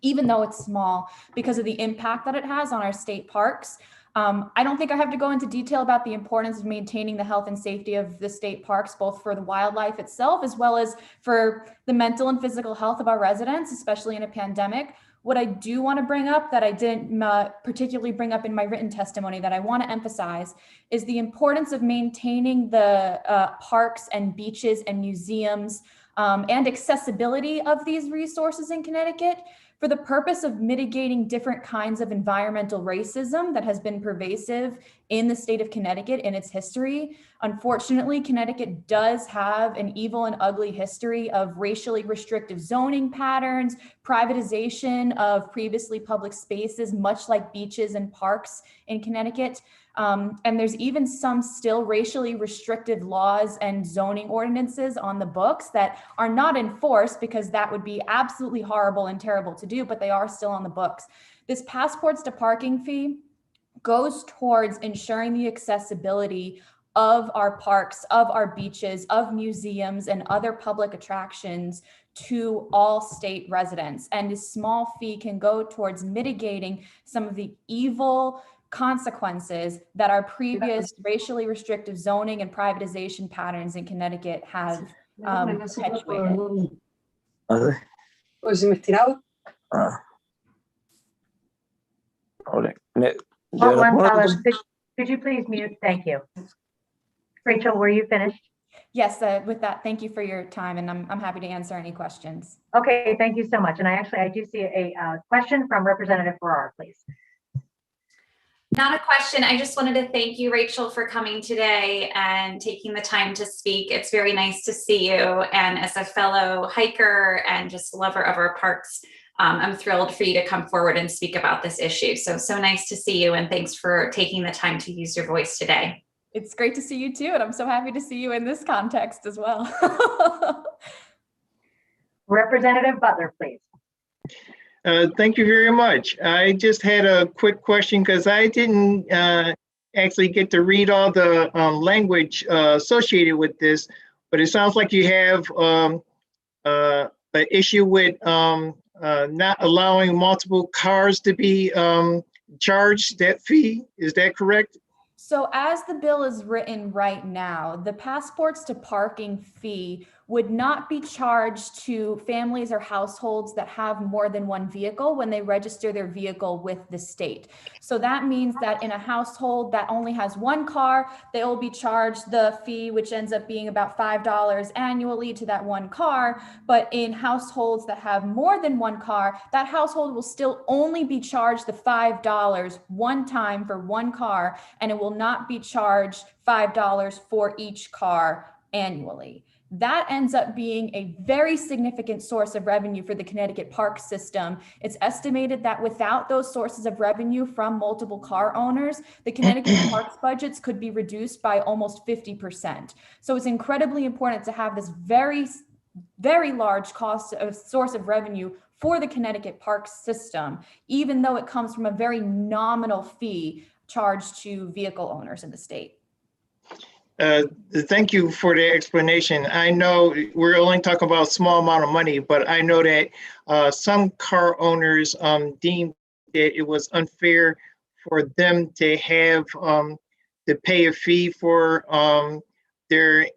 even though it's small, because of the impact that it has on our state parks. I don't think I have to go into detail about the importance of maintaining the health and safety of the state parks, both for the wildlife itself, as well as for the mental and physical health of our residents, especially in a pandemic. What I do want to bring up that I didn't particularly bring up in my written testimony that I want to emphasize is the importance of maintaining the parks and beaches and museums and accessibility of these resources in Connecticut for the purpose of mitigating different kinds of environmental racism that has been pervasive in the state of Connecticut in its history. Unfortunately, Connecticut does have an evil and ugly history of racially restrictive zoning patterns, privatization of previously public spaces, much like beaches and parks in Connecticut. And there's even some still racially restrictive laws and zoning ordinances on the books that are not enforced because that would be absolutely horrible and terrible to do, but they are still on the books. This passports to parking fee goes towards ensuring the accessibility of our parks, of our beaches, of museums, and other public attractions to all state residents. And this small fee can go towards mitigating some of the evil consequences that our previous racially restrictive zoning and privatization patterns in Connecticut have perpetuated. Could you please mute? Thank you. Rachel, were you finished? Yes, with that, thank you for your time, and I'm happy to answer any questions. Okay, thank you so much. And I do see a question from Representative Farrar, please. Not a question. I just wanted to thank you, Rachel, for coming today and taking the time to speak. It's very nice to see you. And as a fellow hiker and just lover of our parks, I'm thrilled for you to come forward and speak about this issue. So nice to see you. And thanks for taking the time to use your voice today. It's great to see you too. And I'm so happy to see you in this context as well. Representative Butler, please. Thank you very much. I just had a quick question because I didn't actually get to read all the language associated with this, but it sounds like you have an issue with not allowing multiple cars to be charged that fee. Is that correct? So as the bill is written right now, the passports to parking fee would not be charged to families or households that have more than one vehicle when they register their vehicle with the state. So that means that in a household that only has one car, they will be charged the fee, which ends up being about $5 annually to that one car. But in households that have more than one car, that household will still only be charged the $5 one time for one car, and it will not be charged $5 for each car annually. That ends up being a very significant source of revenue for the Connecticut park system. It's estimated that without those sources of revenue from multiple car owners, the Connecticut parks budgets could be reduced by almost 50%. So it's incredibly important to have this very, very large source of revenue for the Connecticut parks system, even though it comes from a very nominal fee charged to vehicle owners in the state. Thank you for the explanation. I know we're only talking about a small amount of money, but I know that some car owners deemed that it was unfair for them to have to pay a fee for their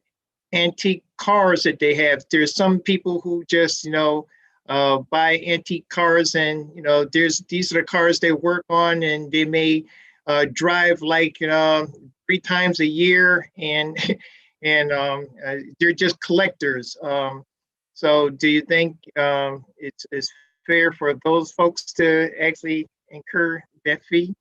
antique cars that they have. There's some people who just, buy antique cars, and these are the cars they work on, and they may drive like 3 times a year, and they're just collectors. So do you think it's fair for those folks to actually incur that fee?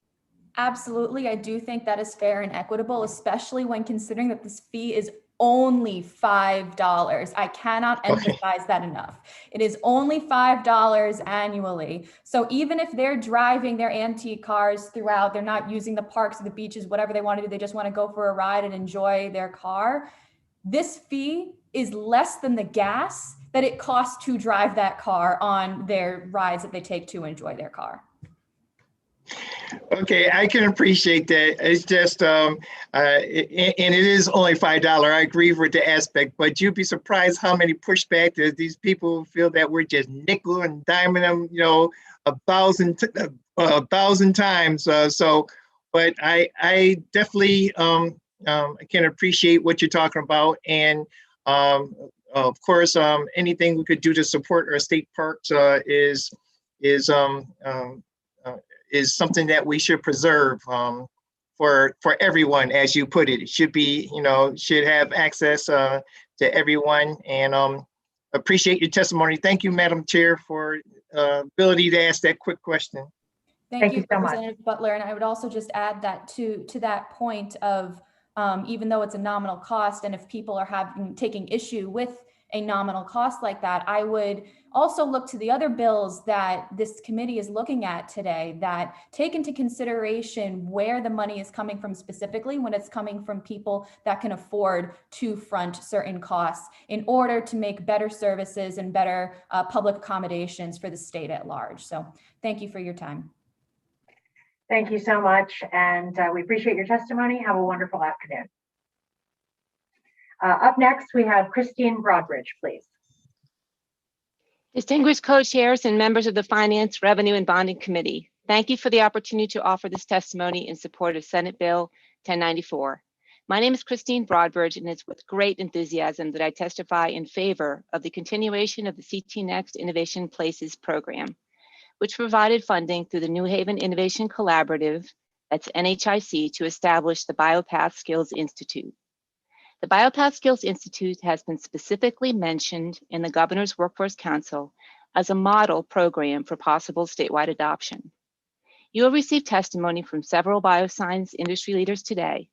Absolutely. I do think that is fair and equitable, especially when considering that this fee is only $5. I cannot emphasize that enough. It is only $5 annually. So even if they're driving their antique cars throughout, they're not using the parks or the beaches, whatever they want to do, they just want to go for a ride and enjoy their car. This fee is less than the gas that it costs to drive that car on their rides that they take to enjoy their car. Okay, I can appreciate that. It's just, and it is only $5. I agree with the aspect, but you'd be surprised how many pushback that these people feel that we're just nickel and diming them, 1,000 times. But I definitely can appreciate what you're talking about, and of course, anything we could do to support our state parks is something that we should preserve for everyone, as you put it. It should be, should have access to everyone, and appreciate your testimony. Thank you, Madam Chair, for ability to ask that quick question. Thank you so much, Representative Butler. And I would also just add that to that point of, even though it's a nominal cost, and if people are taking issue with a nominal cost like that, I would also look to the other bills that this committee is looking at today that take into consideration where the money is coming from specifically, when it's coming from people that can afford to front certain costs in order to make better services and better public accommodations for the state at large. So thank you for your time. Thank you so much, and we appreciate your testimony. Have a wonderful afternoon. Up next, we have Christine Broadbridge, please. Distinguished co-chairs and members of the Finance, Revenue, and Bonding Committee, thank you for the opportunity to offer this testimony in support of Senate Bill 1094. My name is Christine Broadbridge, and it's with great enthusiasm that I testify in favor of the continuation of the CT Next Innovation Places program, which provided funding through the New Haven Innovation Collaborative, that's NHIC, to establish the BioPath Skills Institute. The BioPath Skills Institute has been specifically mentioned in the Governor's Workforce Council as a model program for possible statewide adoption. You will receive testimony from several bioscience industry leaders today,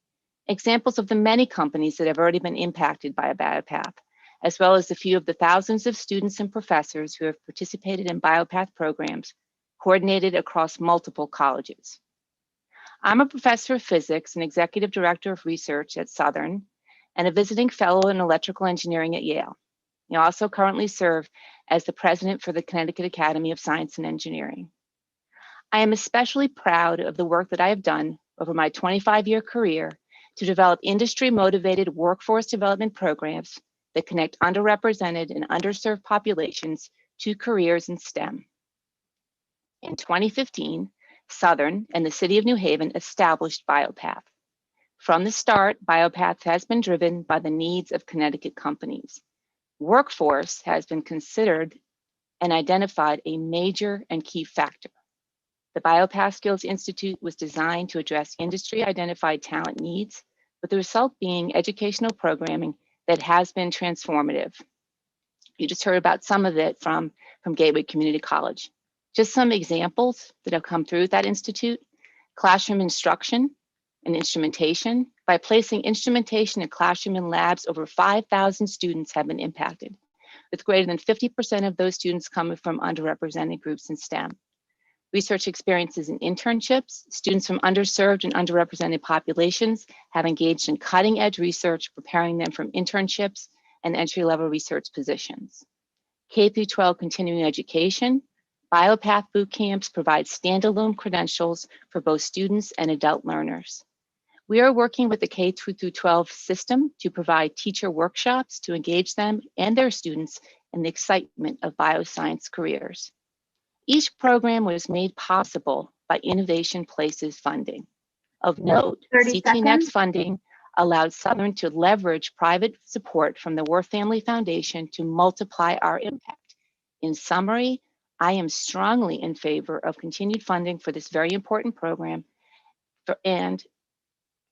examples of the many companies that have already been impacted by a BioPath, as well as a few of the thousands of students and professors who have participated in BioPath programs coordinated across multiple colleges. I'm a professor of physics and executive director of research at Southern, and a visiting fellow in electrical engineering at Yale. I also currently serve as the president for the Connecticut Academy of Science and Engineering. I am especially proud of the work that I have done over my 25-year career to develop industry-motivated workforce development programs that connect underrepresented and underserved populations to careers in STEM. In 2015, Southern and the City of New Haven established BioPath. From the start, BioPath has been driven by the needs of Connecticut companies. Workforce has been considered and identified a major and key factor. The BioPath Skills Institute was designed to address industry-identified talent needs, with the result being educational programming that has been transformative. You just heard about some of it from Gateway Community College. Just some examples that have come through that institute: classroom instruction and instrumentation. By placing instrumentation in classroom and labs, over 5,000 students have been impacted, with greater than 50% of those students coming from underrepresented groups in STEM. Research experiences and internships. Students from underserved and underrepresented populations have engaged in cutting-edge research, preparing them for internships and entry-level research positions. K-12 continuing education. BioPath boot camps provide standalone credentials for both students and adult learners. We are working with the K-12 system to provide teacher workshops to engage them and their students in the excitement of bioscience careers. Each program was made possible by Innovation Places funding. Of note, 30 CT Next seconds. funding allowed Southern to leverage private support from the Worth Family Foundation to multiply our impact. In summary, I am strongly in favor of continued funding for this very important program and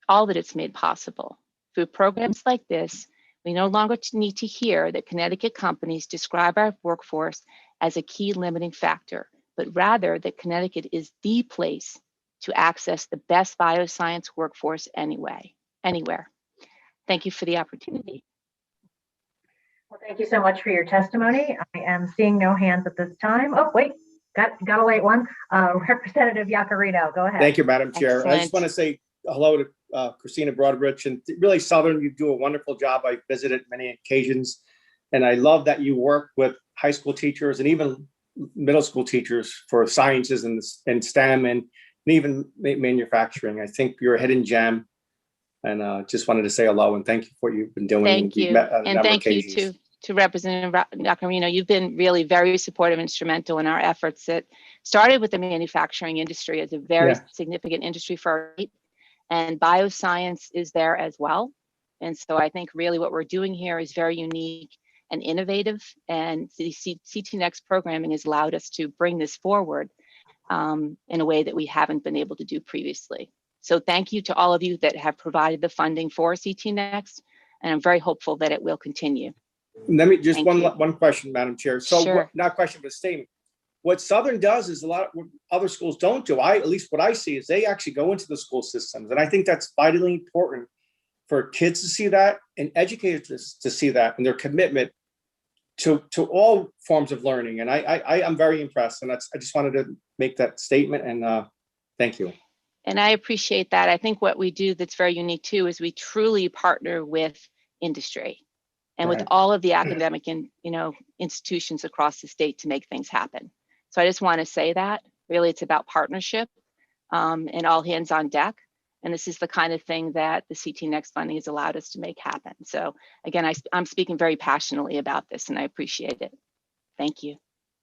all that it's made possible. Through programs like this, we no longer need to hear that Connecticut companies describe our workforce as a key limiting factor, but rather that Connecticut is the place to access the best bioscience workforce anywhere. Thank you for the opportunity. Well, thank you so much for your testimony. I am seeing no hands at this time. Oh, wait, got a late one. Representative Yacarino, go ahead. Thank you, Madam Chair. I Excellent. just want to say hello to Christina Broadbridge, and really Southern, you do a wonderful job. I visited many occasions, and I love that you work with high school teachers and even middle school teachers for sciences and STEM and even manufacturing. I think you're a hidden gem, and just wanted to say hello and thank you for what you've been doing. Thank We've you. met on a And number of thank you occasions. to Representative Yacarino. You've been really very supportive, instrumental in our efforts that started with the manufacturing industry as a very significant industry for our state, and bioscience is there as well. And so I think really what we're doing here is very unique and innovative, and the CT Next programming has allowed us to bring this forward in a way that we haven't been able to do previously. So thank you to all of you that have provided the funding for CT Next, and I'm very hopeful that it will continue. Let me just Thank one you. one question, Madam Chair. So Sure. not a question, but a statement. What Southern does is a lot of what other schools don't do. At least what I see is they actually go into the school systems. And I think that's vitally important for kids to see that and educators to see that and their commitment to all forms of learning. And I am very impressed. And I just wanted to make that statement, and thank you. And I appreciate that. I think what we do that's very unique too is we truly partner with industry and with Right. all of the academic and institutions across the state to make things happen. So I just want to say that really it's about partnership and all hands on deck. And this is the kind of thing that the CT Next funding has allowed us to make happen. So again, I'm speaking very passionately about this, and I appreciate it. Thank you.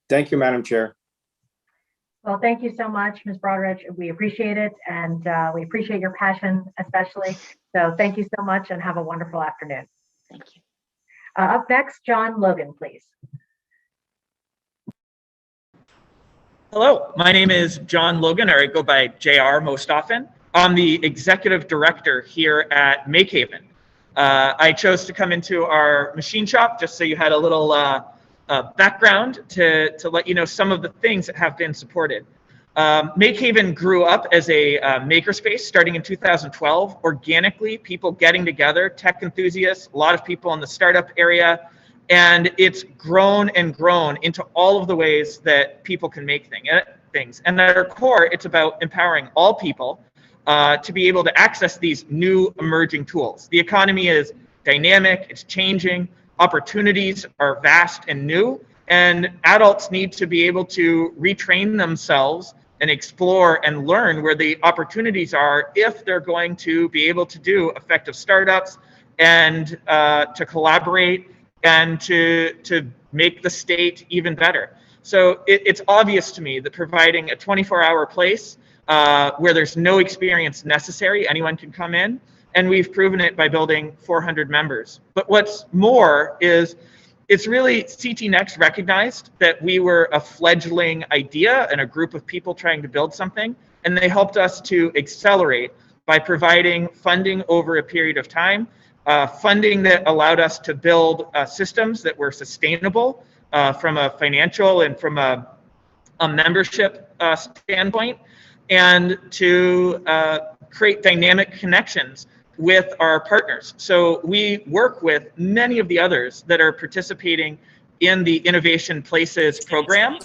Thank you, Madam Chair. Well, thank you so much, Ms. Broadridge. We appreciate it, and we appreciate your passion especially. So thank you so much and have a wonderful afternoon. Thank you. Up next, John Logan, please. Hello, my name is John Logan, or I go by JR most often. I'm the executive director here at Makehaven. I chose to come into our machine shop just so you had a little background to let you know some of the things that have been supported. Makehaven grew up as a makerspace starting in 2012, organically, people getting together, tech enthusiasts, a lot of people in the startup area, and it's grown and grown into all of the ways that people can make things. And at our core, it's about empowering all people to be able to access these new emerging tools. The economy is dynamic, it's changing, opportunities are vast and new, and adults need to be able to retrain themselves and explore and learn where the opportunities are if they're going to be able to do effective startups and to collaborate and to make the state even better. So it's obvious to me that providing a 24-hour place where there's no experience necessary, anyone can come in, and we've proven it by building 400 members. But what's more is it's really CT Next recognized that we were a fledgling idea and a group of people trying to build something, and they helped us to accelerate by providing funding over a period of time, funding that allowed us to build systems that were sustainable from a financial and from a membership standpoint, and to create dynamic connections with our partners. So we work with many of the others that are participating in the Innovation Places program.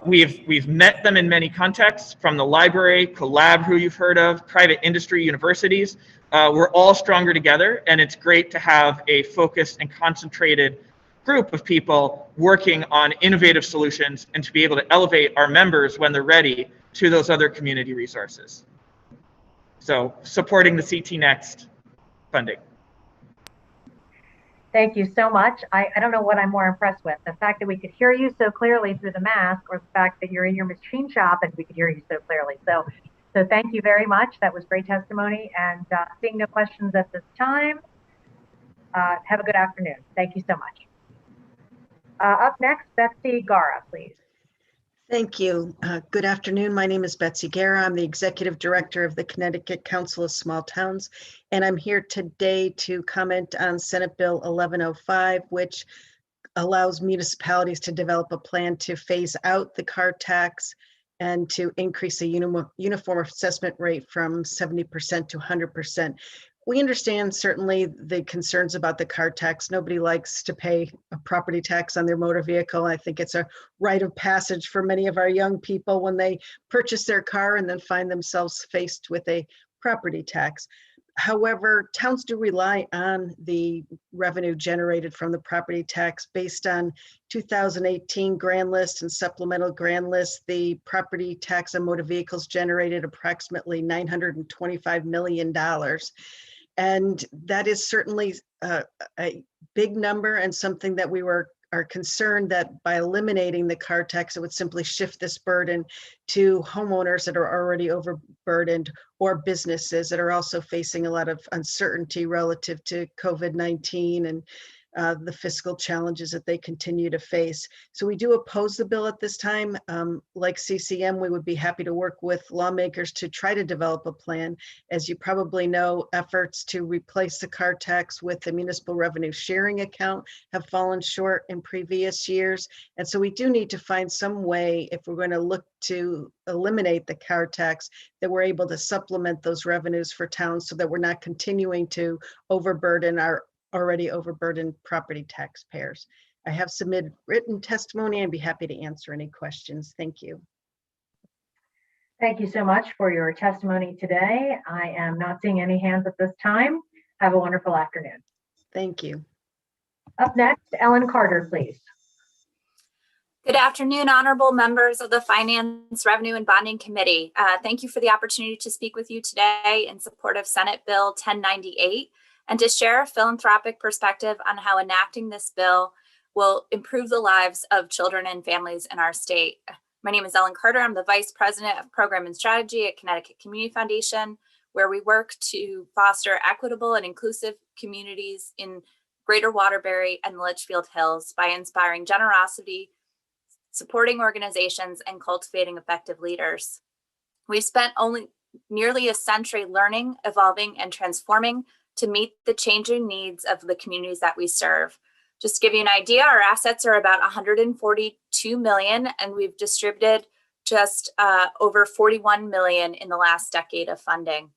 We've met them in many contexts, from the library, Collab, who you've heard of, private industry, universities. We're all stronger together, and it's great to have a focused and concentrated group of people working on innovative solutions and to be able to elevate our members when they're ready to those other community resources. So supporting the CT Next funding. Thank you so much. I don't know what I'm more impressed with, the fact that we could hear you so clearly through the mask, or the fact that you're in your machine shop and we could hear you so clearly. So thank you very much. That was great testimony, and seeing no questions at this time, have a good afternoon. Thank you so much. Up next, Betsy Gara, please. Thank you. Good afternoon. My name is Betsy Gara. I'm the Executive Director of the Connecticut Council of Small Towns, and I'm here today to comment on Senate Bill 1105, which allows municipalities to develop a plan to phase out the car tax and to increase the uniform assessment rate from 70% to 100%. We understand certainly the concerns about the car tax. Nobody likes to pay a property tax on their motor vehicle. I think it's a rite of passage for many of our young people when they purchase their car and then find themselves faced with a property tax. However, towns do rely on the revenue generated from the property tax. Based on 2018 grand list and supplemental grand list, the property tax on motor vehicles generated approximately $925 million. And that is certainly a big number, and something that we are concerned that by eliminating the car tax, it would simply shift this burden to homeowners that are already overburdened, or businesses that are also facing a lot of uncertainty relative to COVID-19 and the fiscal challenges that they continue to face. So we do oppose the bill at this time. Like CCM, we would be happy to work with lawmakers to try to develop a plan. As you probably know, efforts to replace the car tax with the municipal revenue sharing account have fallen short in previous years. And so we do need to find some way, if we're going to look to eliminate the car tax, that we're able to supplement those revenues for towns so that we're not continuing to overburden our already overburdened property taxpayers. I have submitted written testimony. I'd be happy to answer any questions. Thank you. Thank you so much for your testimony today. I am not seeing any hands at this time. Have a wonderful afternoon. Thank you. Up next, Ellen Carter, please. Good afternoon, honorable members of the Finance, Revenue, and Bonding Committee. Thank you for the opportunity to speak with you today in support of Senate Bill 1098 and to share a philanthropic perspective on how enacting this bill will improve the lives of children and families in our state. My name is Ellen Carter. I'm the Vice President of Program and Strategy at Connecticut Community Foundation, where we work to foster equitable and inclusive communities in Greater Waterbury and the Litchfield Hills by inspiring generosity, supporting organizations, and cultivating effective leaders. We've spent nearly a century learning, evolving, and transforming to meet the changing needs of the communities that we serve. Just to give you an idea, our assets are about 142 million, and we've distributed just over 41 million in the last decade of funding.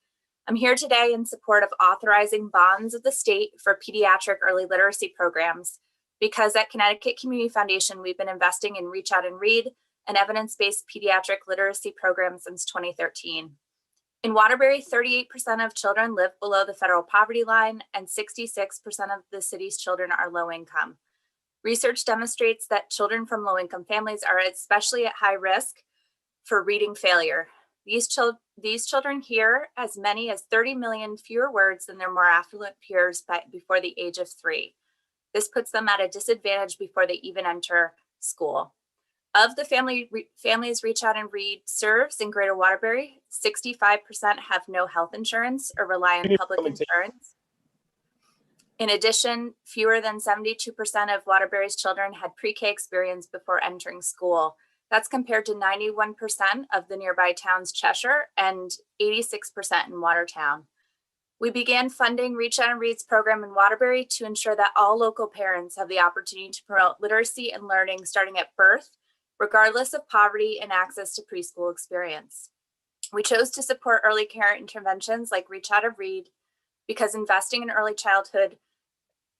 I'm here today in support of authorizing bonds of the state for pediatric early literacy programs, because at Connecticut Community Foundation, we've been investing in Reach Out and Read, an evidence-based pediatric literacy program since 2013. In Waterbury, 38% of children live below the federal poverty line, and 66% of the city's children are low income. Research demonstrates that children from low income families are especially at high risk for reading failure. These children hear as many as 30 million fewer words than their more affluent peers before the age of 3. This puts them at a disadvantage before they even enter school. Of the families Reach Out and Read serves in Greater Waterbury, 65% have no health insurance or rely on public insurance. In addition, fewer than 72% of Waterbury's children had pre-K experience before entering school. That's compared to 91% of the nearby towns Cheshire and 86% in Watertown. We began funding Reach Out and Read's program in Waterbury to ensure that all local parents have the opportunity to promote literacy and learning starting at birth, regardless of poverty and access to preschool experience. We chose to support early care interventions like Reach Out and Read because investing in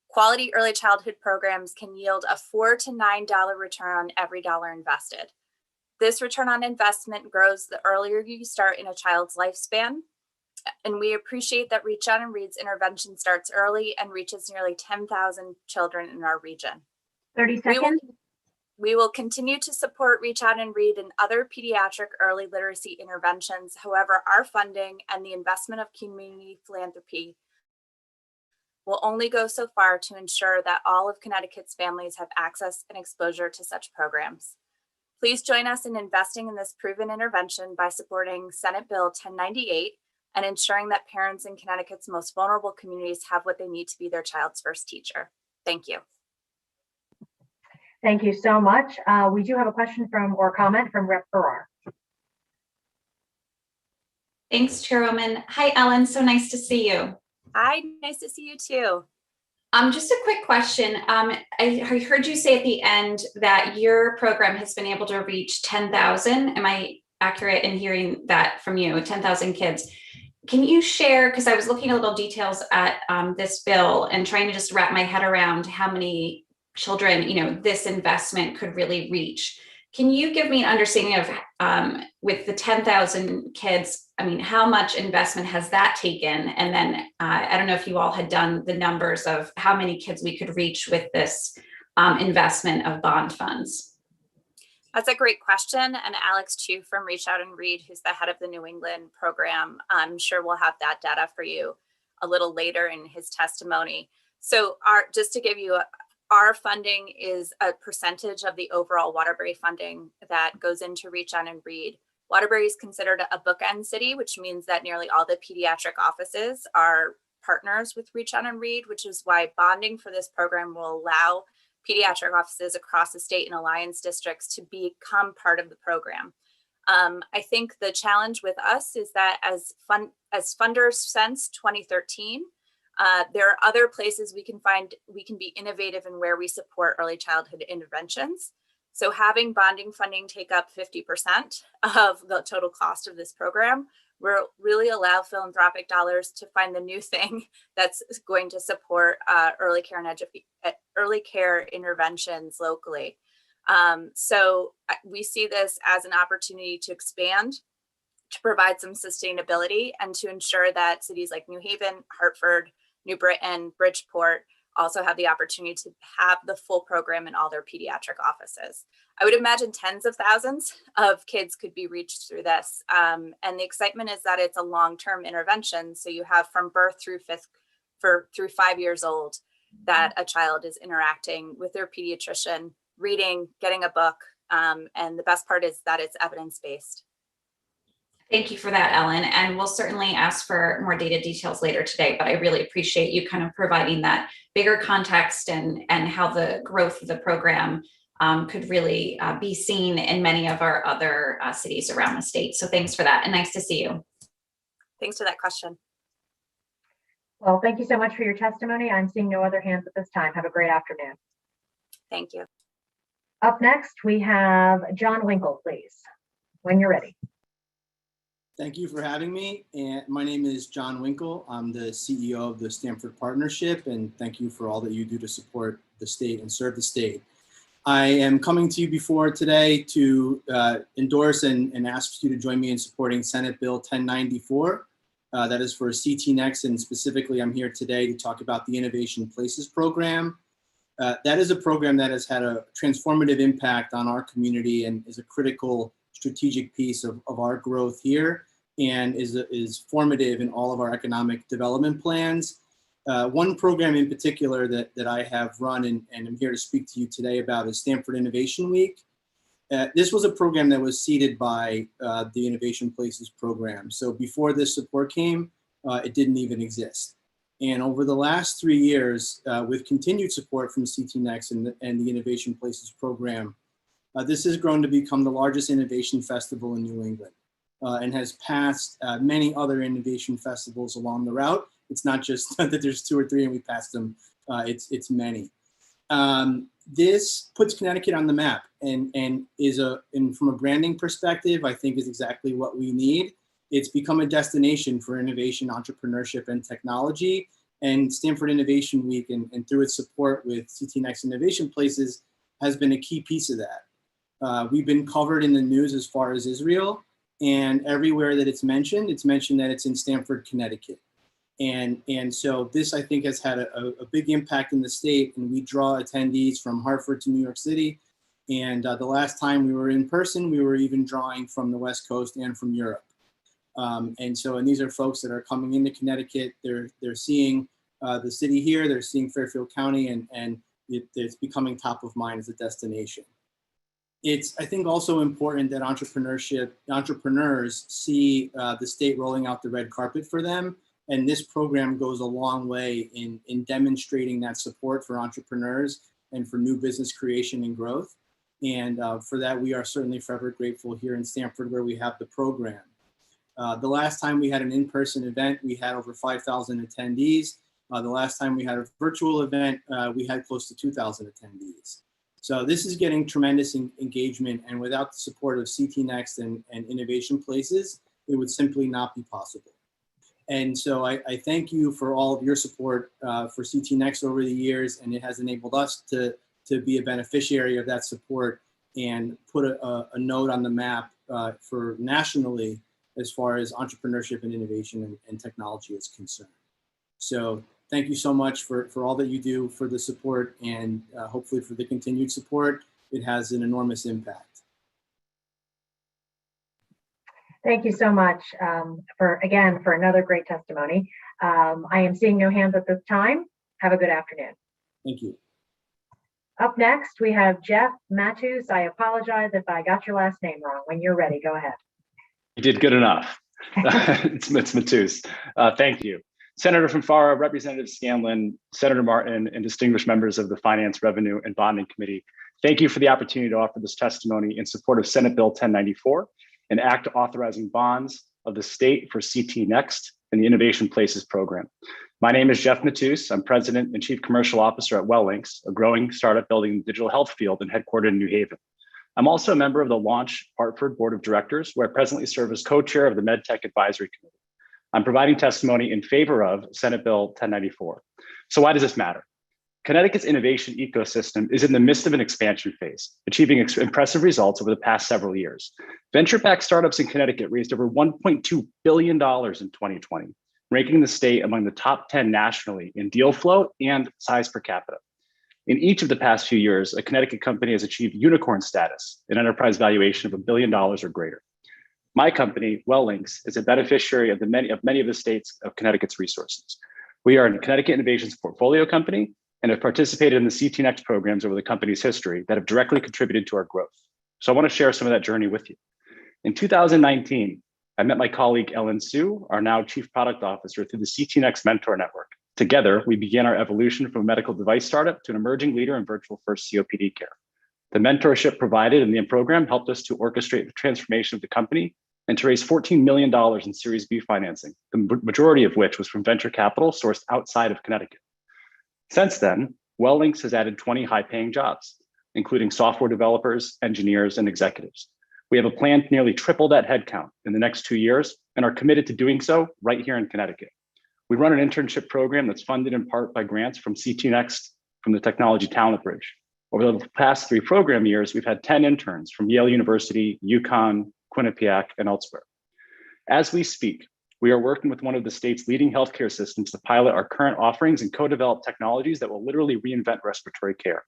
quality early childhood programs can yield a $4 to $9 return on every dollar invested. This return on investment grows the earlier you start in a child's lifespan, and we appreciate that Reach Out and Read's intervention starts early and reaches nearly 10,000 children in our region. 30 seconds. We will continue to support Reach Out and Read and other pediatric early literacy interventions. However, our funding and the investment of community philanthropy will only go so far to ensure that all of Connecticut's families have access and exposure to such programs. Please join us in investing in this proven intervention by supporting Senate Bill 1098 and ensuring that parents in Connecticut's most vulnerable communities have what they need to be their child's first teacher. Thank you. Thank you so much. We do have a question or comment from Rep. Farrar. Thanks, Chairwoman. Hi, Ellen. So nice to see you. Hi, nice to see you too. Just a quick question. I heard you say at the end that your program has been able to reach 10,000. Am I accurate in hearing that from you? 10,000 kids. Can you share, because I was looking at little details at this bill and trying to just wrap my head around how many children, this investment could really reach. Can you give me an understanding of, with the 10,000 kids, how much investment has that taken? And then I don't know if you all had done the numbers of how many kids we could reach with this investment of bond funds. That's a great question. And Alex Chu from Reach Out and Read, who's the head of the New England program, I'm sure we'll have that data for you a little later in his testimony. So just to give you our funding is a percentage of the overall Waterbury funding that goes into Reach Out and Read. Waterbury is considered a bookend city, which means that nearly all the pediatric offices are partners with Reach Out and Read, which is why bonding for this program will allow pediatric offices across the state and alliance districts to become part of the program. I think the challenge with us is that as funders since 2013, there are other places we can be innovative in where we support early childhood interventions. So having bonding funding take up 50% of the total cost of this program will really allow philanthropic dollars to find the new thing that's going to support early care interventions locally. So we see this as an opportunity to expand, to provide some sustainability, and to ensure that cities like New Haven, Hartford, New Britain, Bridgeport also have the opportunity to have the full program in all their pediatric offices. I would imagine tens of thousands of kids could be reached through this. And the excitement is that it's a long-term intervention. So you have from birth through 5 years old that a child is interacting with their pediatrician, reading, getting a book. And the best part is that it's evidence-based. Thank you for that, Ellen. And we'll certainly ask for more data details later today, but I really appreciate you kind of providing that bigger context and how the growth of the program could really be seen in many of our other cities around the state. So thanks for that, and nice to see you. Thanks for that question. Well, thank you so much for your testimony. I'm seeing no other hands at this time. Have a great afternoon. Thank you. Up next, we have John Winkle, please, when you're ready. Thank you for having me. And my name is John Winkle. I'm the CEO of the Stanford Partnership, and thank you for all that you do to support the state and serve the state. I am coming to you before today to endorse and ask you to join me in supporting Senate Bill 1094. That is for CT Next, and specifically I'm here today to talk about the Innovation Places program. That is a program that has had a transformative impact on our community and is a critical strategic piece of our growth here, and is formative in all of our economic development plans. One program in particular that I have run and I'm here to speak to you today about is Stanford Innovation Week. This was a program that was seeded by the Innovation Places program. So before this support came, it didn't even exist. And over the last 3 years, with continued support from CT Next and the Innovation Places program, this has grown to become the largest innovation festival in New England and has passed many other innovation festivals along the route. It's not just that there's 2 or 3 and we passed them, it's many. This puts Connecticut on the map and from a branding perspective, I think is exactly what we need. It's become a destination for innovation, entrepreneurship, and technology. And Stanford Innovation Week and through its support with CT Next Innovation Places has been a key piece of that. We've been covered in the news as far as Israel, and everywhere that it's mentioned that it's in Stamford, Connecticut. And so this, I think, has had a big impact in the state, and we draw attendees from Hartford to New York City. And the last time we were in person, we were even drawing from the West Coast and from Europe. And these are folks that are coming into Connecticut. They're seeing the city here, they're seeing Fairfield County, and it's becoming top of mind as a destination. It's, I think, also important that entrepreneurs see the state rolling out the red carpet for them. And this program goes a long way in demonstrating that support for entrepreneurs and for new business creation and growth. And for that, we are certainly forever grateful here in Stamford, where we have the program. The last time we had an in-person event, we had over 5,000 attendees. The last time we had a virtual event, we had close to 2,000 attendees. So this is getting tremendous engagement, and without the support of CT Next and Innovation Places, it would simply not be possible. And so I thank you for all of your support for CT Next over the years, and it has enabled us to be a beneficiary of that support and put a note on the map for nationally as far as entrepreneurship and innovation and technology is concerned. So thank you so much for all that you do, for the support, and hopefully for the continued support. It has an enormous impact. Thank you so much for another great testimony. I am seeing no hands at this time. Have a good afternoon. Thank you. Up next, we have Jeff Matus. I apologize if I got your last name wrong. When you're ready, go ahead. You did good enough. It's Matus. Thank you. Senator Fanfara, Representative Scanlon, Senator Martin, and distinguished members of the Finance, Revenue, and Bonding Committee, thank you for the opportunity to offer this testimony in support of Senate Bill 1094, an act authorizing bonds of the state for CT Next and the Innovation Places program. My name is Jeff Matus. I'm President and Chief Commercial Officer at WellLinks, a growing startup building in the digital health field and headquartered in New Haven. I'm also a member of the Launch Hartford Board of Directors, where I presently serve as co-chair of the MedTech Advisory Committee. I'm providing testimony in favor of Senate Bill 1094. So why does this matter? Connecticut's innovation ecosystem is in the midst of an expansion phase, achieving impressive results over the past several years. Venture-backed startups in Connecticut raised over $1.2 billion in 2020, ranking the state among the top 10 nationally in deal flow and size per capita. In each of the past few years, a Connecticut company has achieved unicorn status, an enterprise valuation of $1 billion or greater. My company, WellLinks, is a beneficiary of many of the states of Connecticut's resources. We are a Connecticut Innovations portfolio company and have participated in the CT Next programs over the company's history that have directly contributed to our growth. So I want to share some of that journey with you. In 2019, I met my colleague Ellen Sue, our now Chief Product Officer, through the CT Next Mentor Network. Together, we began our evolution from a medical device startup to an emerging leader in virtual first COPD care. The mentorship provided in the program helped us to orchestrate the transformation of the company and to raise $14 million in Series B financing, the majority of which was from venture capital sourced outside of Connecticut. Since then, WellLinks has added 20 high-paying jobs, including software developers, engineers, and executives. We have a plan to nearly triple that headcount in the next 2 years and are committed to doing so right here in Connecticut. We run an internship program that's funded in part by grants from CT Next from the Technology Talent Bridge. Over the past 3 program years, we've had 10 interns from Yale University, UConn, Quinnipiac, and elsewhere. As we speak, we are working with one of the state's leading healthcare systems to pilot our current offerings and co-develop technologies that will literally reinvent respiratory care.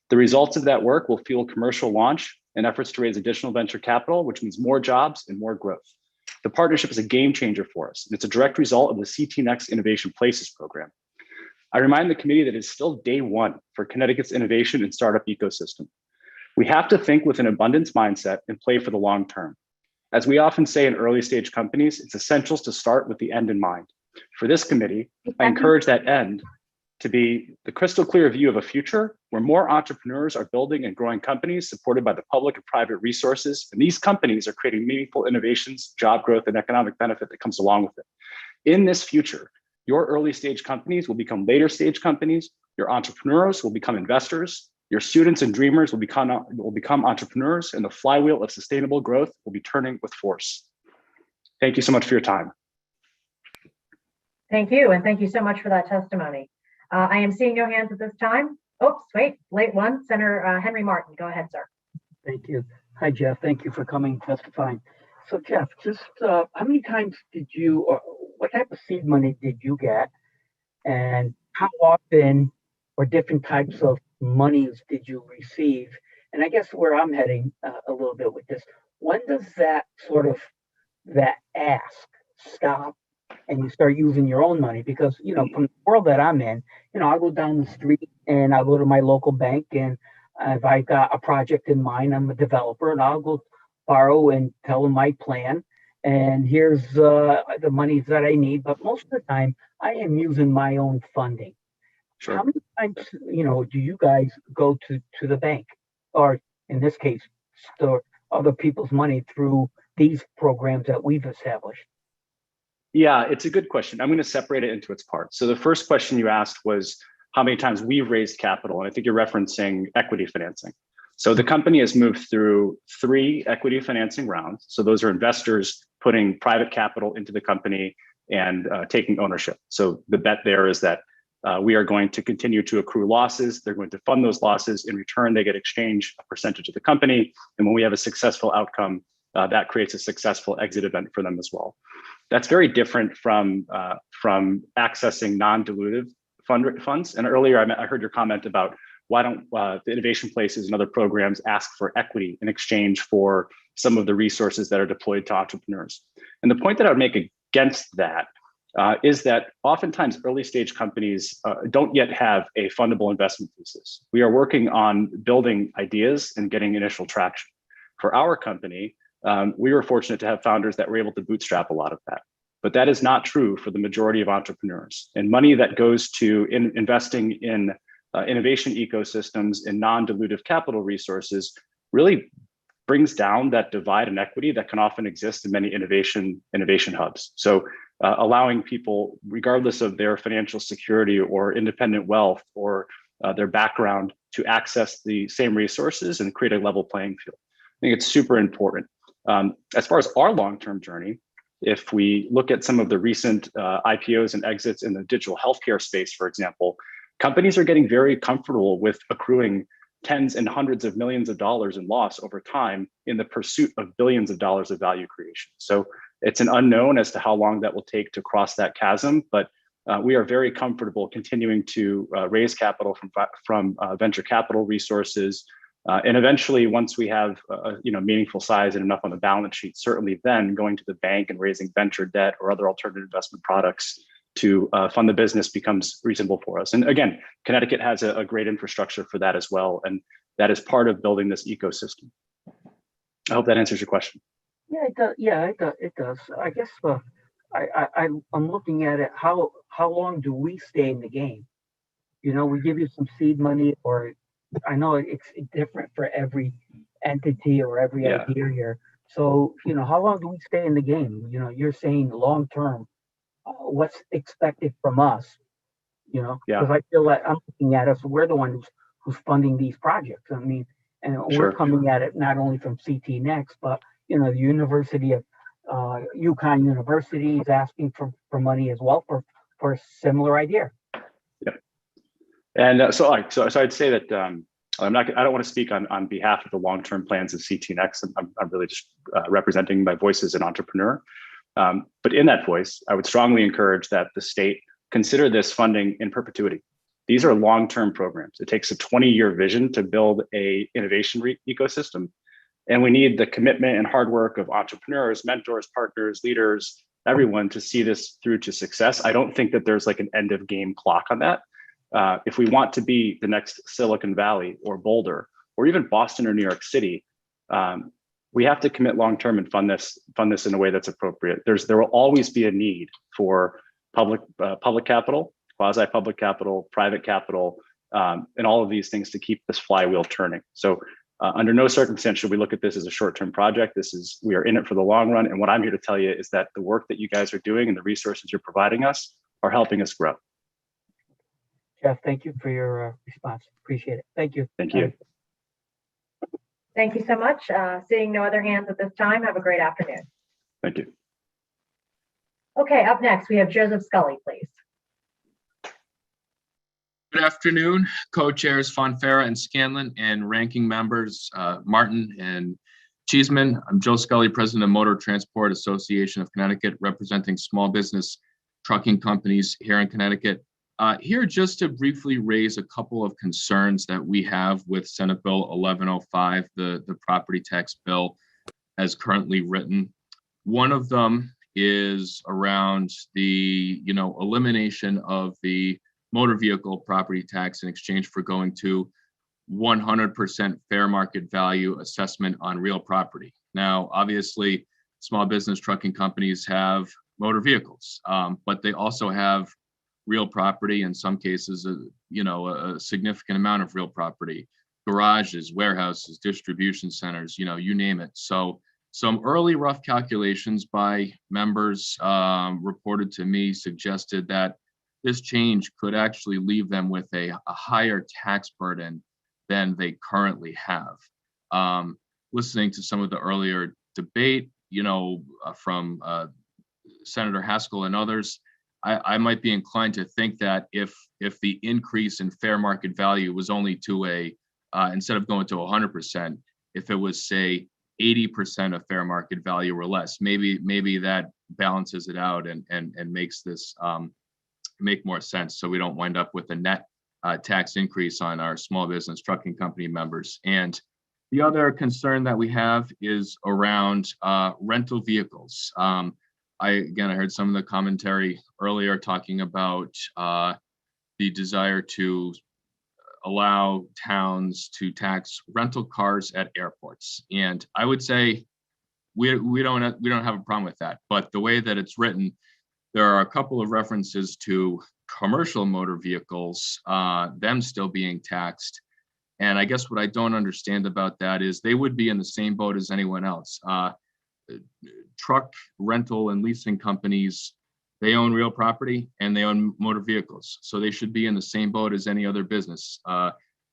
The results of that work will fuel commercial launch and efforts to raise additional venture capital, which means more jobs and more growth. The partnership is a game changer for us, and it's a direct result of the CT Next Innovation Places program. I remind the committee that it's still day one for Connecticut's innovation and startup ecosystem. We have to think with an abundance mindset and play for the long term. As we often say in early stage companies, it's essential to start with the end in mind. For this committee, I encourage that end to be the crystal clear view of a future where more entrepreneurs are building and growing companies supported by the public and private resources. And these companies are creating meaningful innovations, job growth, and economic benefit that comes along with it. In this future, your early stage companies will become later stage companies. Your entrepreneurs will become investors. Your students and dreamers will become entrepreneurs, and the flywheel of sustainable growth will be turning with force. Thank you so much for your time. Thank you, and thank you so much for that testimony. I am seeing no hands at this time. Oops, wait, late one. Senator Henry Martin, go ahead, sir. Thank you. Hi, Jeff. Thank you for coming testifying. So, Jeff, just how many times did you, or what type of seed money did you get, and how often, or different types of monies did you receive? And I guess where I'm heading a little bit with this, when does that sort of that ask stop and you start using your own money. Because, you know, from the world that I'm in, you know, I go down the street and I go to my local bank, and if I got a project in mind, I'm a developer, and I'll go borrow and tell them my plan. And here's the monies that I need. But most of the time, I am using my own funding. Sure. How many times, you know, do you guys go to the bank, or in this case, store other people's money through these programs that we've established? Yeah, it's a good question. I'm going to separate it into its parts. So the first question you asked was how many times we've raised capital, and I think you're referencing equity financing. So the company has moved through 3 equity financing rounds. So those are investors putting private capital into the company and taking ownership. So the bet there is that we are going to continue to accrue losses. They're going to fund those losses. In return, they get exchanged a percentage of the company. And when we have a successful outcome, that creates a successful exit event for them as well. That's very different from accessing non-dilutive funds. And earlier, I heard your comment about why don't the innovation places and other programs ask for equity in exchange for some of the resources that are deployed to entrepreneurs. And the point that I would make against that is that oftentimes early stage companies don't yet have a fundable investment thesis. We are working on building ideas and getting initial traction. For our company, we were fortunate to have founders that were able to bootstrap a lot of that. But that is not true for the majority of entrepreneurs. And money that goes to investing in innovation ecosystems and non-dilutive capital resources really brings down that divide in equity that can often exist in many innovation hubs. So allowing people, regardless of their financial security or independent wealth or their background, to access the same resources and create a level playing field. I think it's super important. As far as our long-term journey, if we look at some of the recent IPOs and exits in the digital healthcare space, for example, companies are getting very comfortable with accruing tens and hundreds of millions of dollars in loss over time in the pursuit of billions of dollars of value creation. So it's an unknown as to how long that will take to cross that chasm, but we are very comfortable continuing to raise capital from venture capital resources. And eventually, once we have meaningful size and enough on the balance sheet, certainly then going to the bank and raising venture debt or other alternative investment products to fund the business becomes reasonable for us. And again, Connecticut has a great infrastructure for that as well. And that is part of building this ecosystem. I hope that answers your question. Yeah, it does. Yeah, it does. I guess I'm looking at it. How long do we stay in the game? You know, we give you some seed money, or I know it's different for every entity or every idea here. So, you know, how long do we stay in the game? You know, you're saying long term. What's expected from us? You know, because I feel like I'm looking at us. We're the one who's funding these projects. I mean, and we're coming at it not only from CT Next, but you know, the University of UConn University is asking for money as well for a similar idea. Yeah, and so I'd say that I don't want to speak on behalf of the long-term plans of CT Next. I'm really just representing my voice as an entrepreneur. But in that voice, I would strongly encourage that the state consider this funding in perpetuity. These are long-term programs. It takes a 20-year vision to build a innovation ecosystem. And we need the commitment and hard work of entrepreneurs, mentors, partners, leaders, everyone to see this through to success. I don't think that there's like an end of game clock on that. If we want to be the next Silicon Valley or Boulder, or even Boston or New York City, we have to commit long-term and fund this in a way that's appropriate. There will always be a need for public capital, quasi-public capital, private capital, and all of these things to keep this flywheel turning. So under no circumstance should we look at this as a short-term project. We are in it for the long run. And what I'm here to tell you is that the work that you guys are doing and the resources you're providing us are helping us grow. Jeff, thank you for your response. Appreciate it. Thank you. Thank you. Thank you so much. Seeing no other hands at this time, have a great afternoon. Thank you. Okay, up next, we have Joseph Scully, please. Good afternoon, co-chairs Fonfara and Scanlon, and ranking members Martin and Cheeseman. I'm Joe Scully, president of Motor Transport Association of Connecticut, representing small business trucking companies here in Connecticut. Here just to briefly raise a couple of concerns that we have with Senate Bill 1105, the property tax bill as currently written. One of them is around the, elimination of the motor vehicle property tax in exchange for going to 100% fair market value assessment on real property. Now, obviously, small business trucking companies have motor vehicles, but they also have real property, in some cases, a significant amount of real property, garages, warehouses, distribution centers, you name it. So some early rough calculations by members reported to me suggested that this change could actually leave them with a higher tax burden than they currently have. Listening to some of the earlier debate, from Senator Haskell and others, I might be inclined to think that if the increase in fair market value was only to instead of going to 100%, if it was, say, 80% of fair market value or less, maybe that balances it out and makes this make more sense, so we don't wind up with a net tax increase on our small business trucking company members. And the other concern that we have is around rental vehicles. I heard some of the commentary earlier talking about the desire to allow towns to tax rental cars at airports. And I would say we don't have a problem with that. But the way that it's written, there are a couple of references to commercial motor vehicles, them still being taxed. And I guess what I don't understand about that is they would be in the same boat as anyone else. Truck rental and leasing companies, they own real property and they own motor vehicles. So they should be in the same boat as any other business.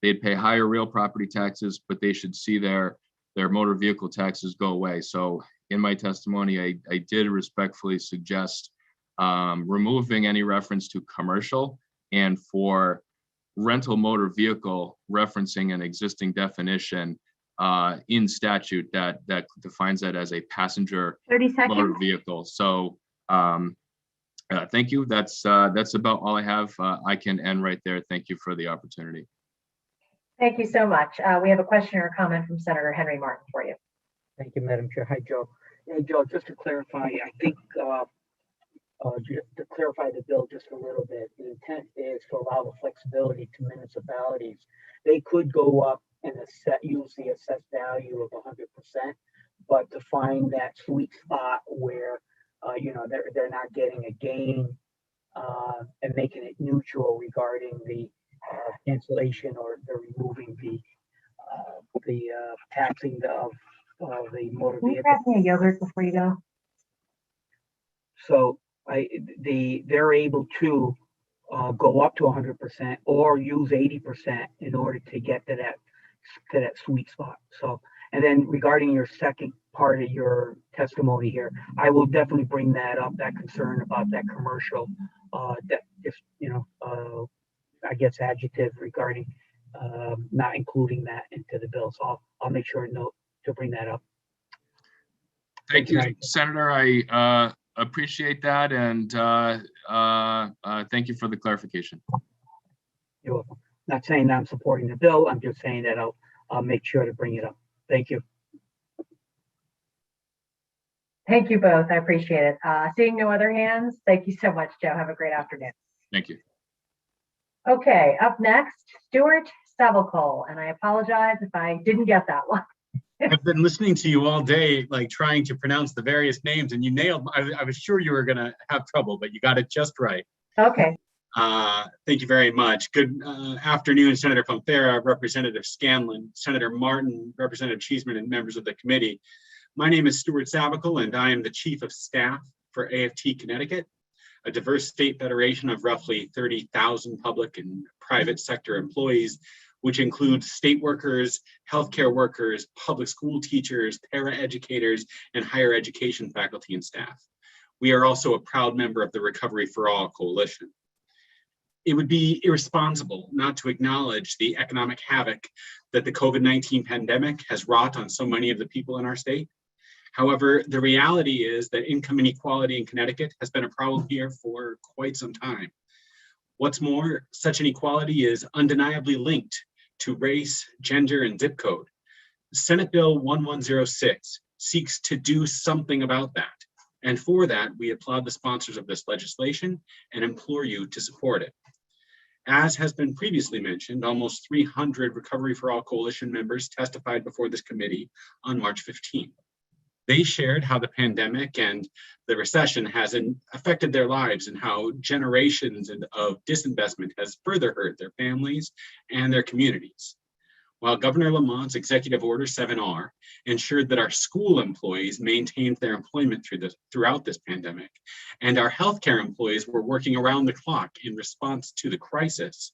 They'd pay higher real property taxes, but they should see their motor vehicle taxes go away. So in my testimony, I did respectfully suggest removing any reference to commercial, and for rental motor vehicle referencing an existing definition in statute that defines that as a passenger 30 seconds. motor vehicle. So thank you. That's about all I have. I can end right there. Thank you for the opportunity. Thank you so much. We have a question or comment from Senator Henry Martin for you. Thank you, Madam Chair. Hi, Joe. Yeah, Joe, just to clarify, I think just to clarify the bill just a little bit, the intent is to allow the flexibility to municipalities. They could go up and use the assessed value of 100%, but to find that sweet spot where they're not getting a gain and making it neutral regarding the cancellation or the removing the taxing of the motor Can you vehicle. grab me a yogurt before you go? So they're able to go up to 100% or use 80% in order to get to that sweet spot. So, and then regarding your second part of your testimony here, I will definitely bring that up, that concern about that commercial, that if, I guess adjective regarding not including that into the bill. So I'll make sure to bring that up. Thank you, Senator. I appreciate that, and thank you for the clarification. You're welcome. Not saying that I'm supporting the bill. I'm just saying that I'll make sure to bring it up. Thank you. Thank you both. I appreciate it. Seeing no other hands, thank you so much, Joe. Have a great afternoon. Thank you. Okay, up next, Stuart Savicol, and I apologize if I didn't get that one. I've been listening to you all day, like trying to pronounce the various names, and you nailed. I was sure you were going to have trouble, but you got it just right. Okay. Thank you very much. Good afternoon, Senator Fonfara, Representative Scanlon, Senator Martin, Representative Cheeseman, and members of the committee. My name is Stuart Savicol, and I am the Chief of Staff for AFT Connecticut, a diverse state federation of roughly 30,000 public and private sector employees, which includes state workers, healthcare workers, public school teachers, paraeducators, and higher education faculty and staff. We are also a proud member of the Recovery for All Coalition. It would be irresponsible not to acknowledge the economic havoc that the COVID-19 pandemic has wrought on so many of the people in our state. However, the reality is that income inequality in Connecticut has been a problem here for quite some time. What's more, such inequality is undeniably linked to race, gender, and zip code. Senate Bill 1106 seeks to do something about that. And for that, we applaud the sponsors of this legislation and implore you to support it. As has been previously mentioned, almost 300 Recovery for All Coalition members testified before this committee on March 15th. They shared how the pandemic and the recession has affected their lives and how generations of disinvestment has further hurt their families and their communities. While Governor Lamont's Executive Order 7R ensured that our school employees maintained their employment throughout this pandemic, and our healthcare employees were working around the clock in response to the crisis,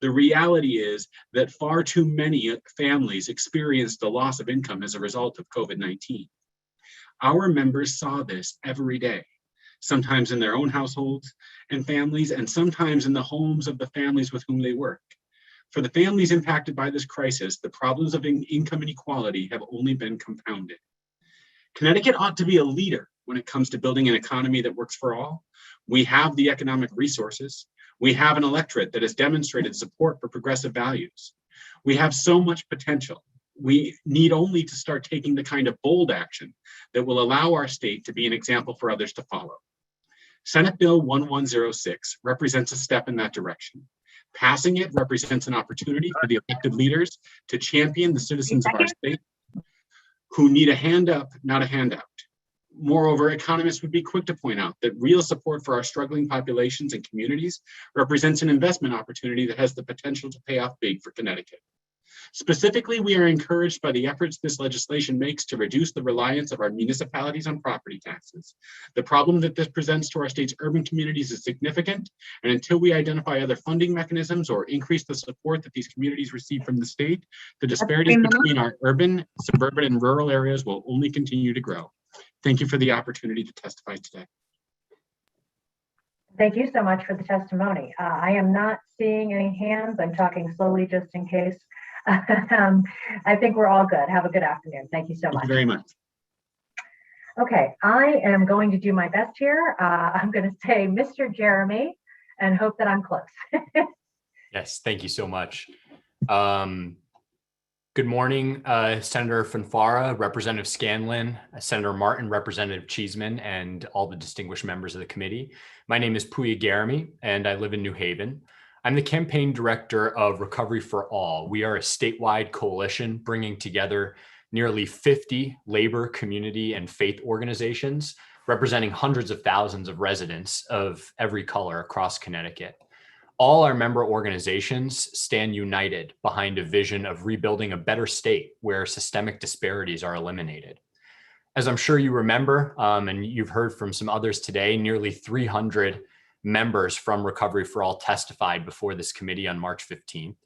the reality is that far too many families experienced a loss of income as a result of COVID-19. Our members saw this every day, sometimes in their own households and families, and sometimes in the homes of the families with whom they work. For the families impacted by this crisis, the problems of income inequality have only been compounded. Connecticut ought to be a leader when it comes to building an economy that works for all. We have the economic resources. We have an electorate that has demonstrated support for progressive values. We have so much potential. We need only to start taking the kind of bold action that will allow our state to be an example for others to follow. Senate Bill 1106 represents a step in that direction. Passing it represents an opportunity for the elected leaders to champion the citizens of our state who need a hand up, not a handout. Moreover, economists would be quick to point out that real support for our struggling populations and communities represents an investment opportunity that has the potential to pay off big for Connecticut. Specifically, we are encouraged by the efforts this legislation makes to reduce the reliance of our municipalities on property taxes. The problem that this presents to our state's urban communities is significant, and until we identify other funding mechanisms or increase the support that these communities receive from the state, the disparities between our urban, suburban, and rural areas will only continue to grow. Thank you for the opportunity to testify today. Thank you so much for the testimony. I am not seeing any hands. I'm talking slowly just in case. I think we're all good. Have a good afternoon. Thank you so much. Thank you very much. Okay, I am going to do my best here. I'm going to say Mr. Jeremy and hope that I'm close. Yes, thank you so much. Good morning, Senator Fanfara, Representative Scanlon, Senator Martin, Representative Cheeseman, and all the distinguished members of the committee. My name is Pooya Garami, and I live in New Haven. I'm the campaign director of Recovery for All. We are a statewide coalition bringing together nearly 50 labor, community, and faith organizations representing hundreds of thousands of residents of every color across Connecticut. All our member organizations stand united behind a vision of rebuilding a better state where systemic disparities are eliminated. As I'm sure you remember, and you've heard from some others today, nearly 300 members from Recovery for All testified before this committee on March 15th.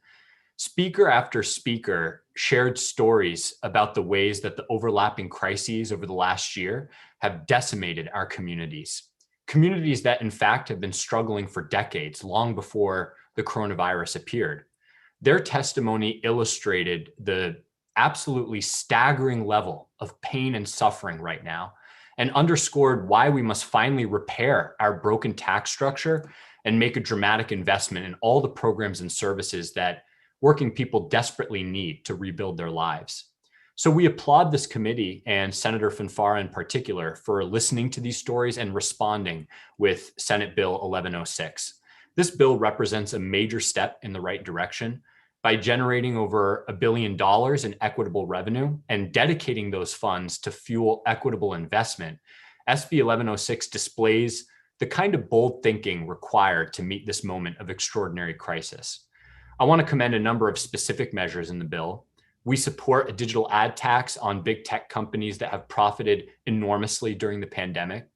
Speaker after speaker shared stories about the ways that the overlapping crises over the last year have decimated our communities. Communities that in fact have been struggling for decades, long before the coronavirus appeared. Their testimony illustrated the absolutely staggering level of pain and suffering right now, and underscored why we must finally repair our broken tax structure and make a dramatic investment in all the programs and services that working people desperately need to rebuild their lives. So we applaud this committee and Senator Fanfara in particular for listening to these stories and responding with Senate Bill 1106. This bill represents a major step in the right direction by generating over $1 billion in equitable revenue and dedicating those funds to fuel equitable investment. SB 1106 displays the kind of bold thinking required to meet this moment of extraordinary crisis. I want to commend a number of specific measures in the bill. We support a digital ad tax on big tech companies that have profited enormously during the pandemic.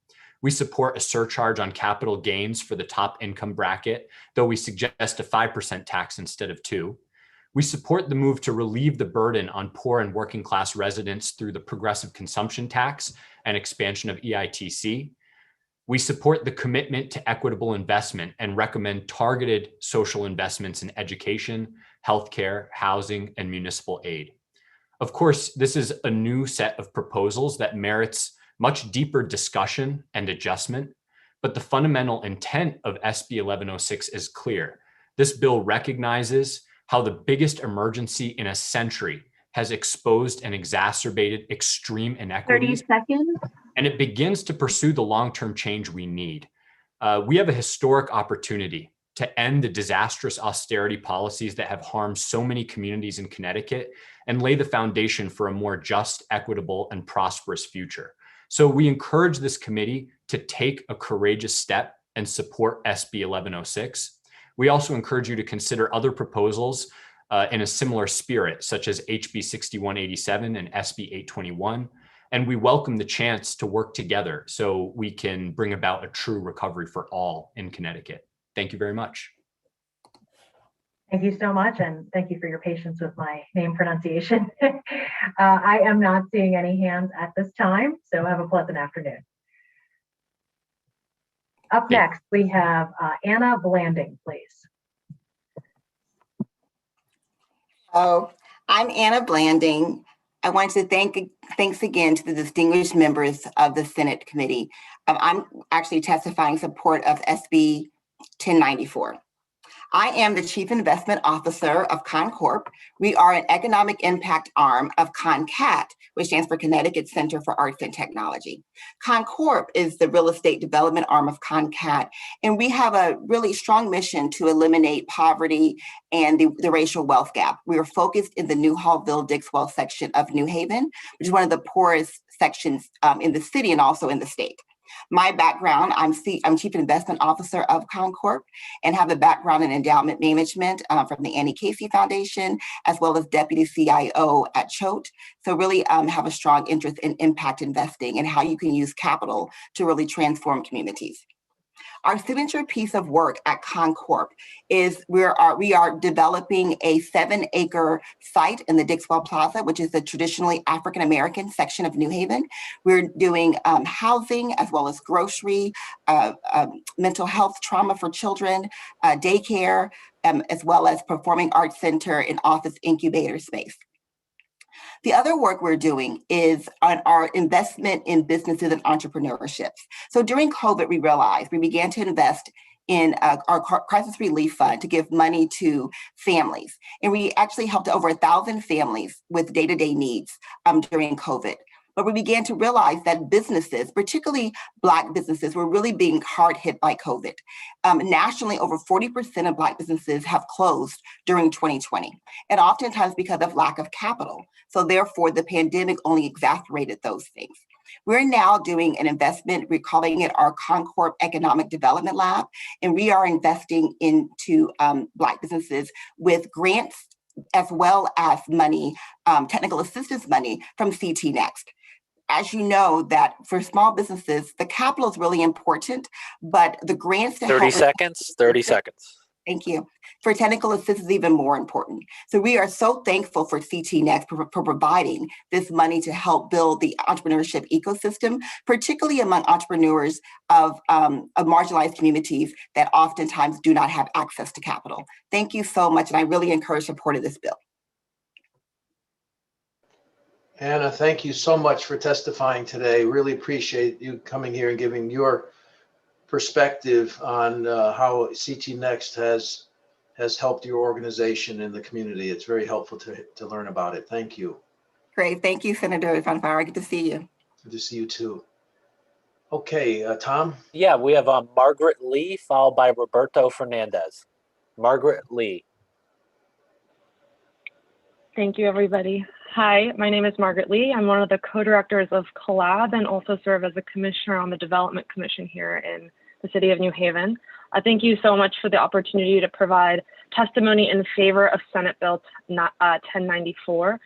We support a surcharge on capital gains for the top income bracket, though we suggest a 5% tax instead of 2%. We support the move to relieve the burden on poor and working class residents through the progressive consumption tax and expansion of EITC. We support the commitment to equitable investment and recommend targeted social investments in education, healthcare, housing, and municipal aid. Of course, this is a new set of proposals that merits much deeper discussion and adjustment, but the fundamental intent of SB 1106 is clear. This bill recognizes how the biggest emergency in a century has exposed and exacerbated extreme inequities. 30 seconds. and it begins to pursue the long-term change we need. We have a historic opportunity to end the disastrous austerity policies that have harmed so many communities in Connecticut and lay the foundation for a more just, equitable, and prosperous future. So we encourage this committee to take a courageous step and support SB 1106. We also encourage you to consider other proposals in a similar spirit, such as HB 6187 and SB 821. And we welcome the chance to work together so we can bring about a true recovery for all in Connecticut. Thank you very much. Thank you so much, and thank you for your patience with my name pronunciation. I am not seeing any hands at this time, so have a pleasant afternoon. Up next, we have Anna Blanding, please. Oh, I'm Anna Blanding. I want to thanks again to the distinguished members of the Senate committee. I'm actually testifying in support of SB 1094. I am the Chief Investment Officer of ConCorp. We are an economic impact arm of ConCat, which stands for Connecticut Center for Arts and Technology. ConCorp is the real estate development arm of ConCat, and we have a really strong mission to eliminate poverty and the racial wealth gap. We are focused in the Newhallville-Dixwell section of New Haven, which is one of the poorest sections in the city and also in the state. My background, I'm Chief Investment Officer of ConCorp and have a background in endowment management from the Annie Casey Foundation, as well as Deputy CIO at Choate. So really have a strong interest in impact investing and how you can use capital to really transform communities. Our signature piece of work at ConCorp is we are developing a 7-acre site in the Dixwell Plaza, which is the traditionally African-American section of New Haven. We're doing housing as well as grocery, mental health trauma for children, daycare, as well as performing arts center and office incubator space. The other work we're doing is on our investment in businesses and entrepreneurship. So during COVID, we realized we began to invest in our crisis relief fund to give money to families. And we actually helped over 1,000 families with day-to-day needs during COVID. But we began to realize that businesses, particularly Black businesses, were really being hard hit by COVID. Nationally, over 40% of Black businesses have closed during 2020, and oftentimes because of lack of capital. So therefore, the pandemic only exacerbated those things. We're now doing an investment, we're calling it our ConCorp Economic Development Lab, and we are investing into Black businesses with grants as well as money, technical assistance money from CT Next. As you know, that for small businesses, the capital is really important, but the grants to 30 seconds, 30 seconds. Thank you. For technical assistance is even more important. So we are so thankful for CT Next for providing this money to help build the entrepreneurship ecosystem, particularly among entrepreneurs of marginalized communities that oftentimes do not have access to capital. Thank you so much, and I really encourage support of this bill. Anna, thank you so much for testifying today. Really appreciate you coming here and giving your perspective on how CT Next has helped your organization and the community. It's very helpful to learn about it. Thank you. Great. Thank you, Senator Fonfara. Good to see you. Good to see you too. Okay, Tom? Yeah, we have Margaret Lee, followed by Roberto Fernandez. Margaret Lee. Thank you, everybody. Hi, my name is Margaret Lee. I'm one of the co-directors of Collab and also serve as a commissioner on the Development Commission here in the city of New Haven. Thank you so much for the opportunity to provide testimony in favor of Senate Bill 1094.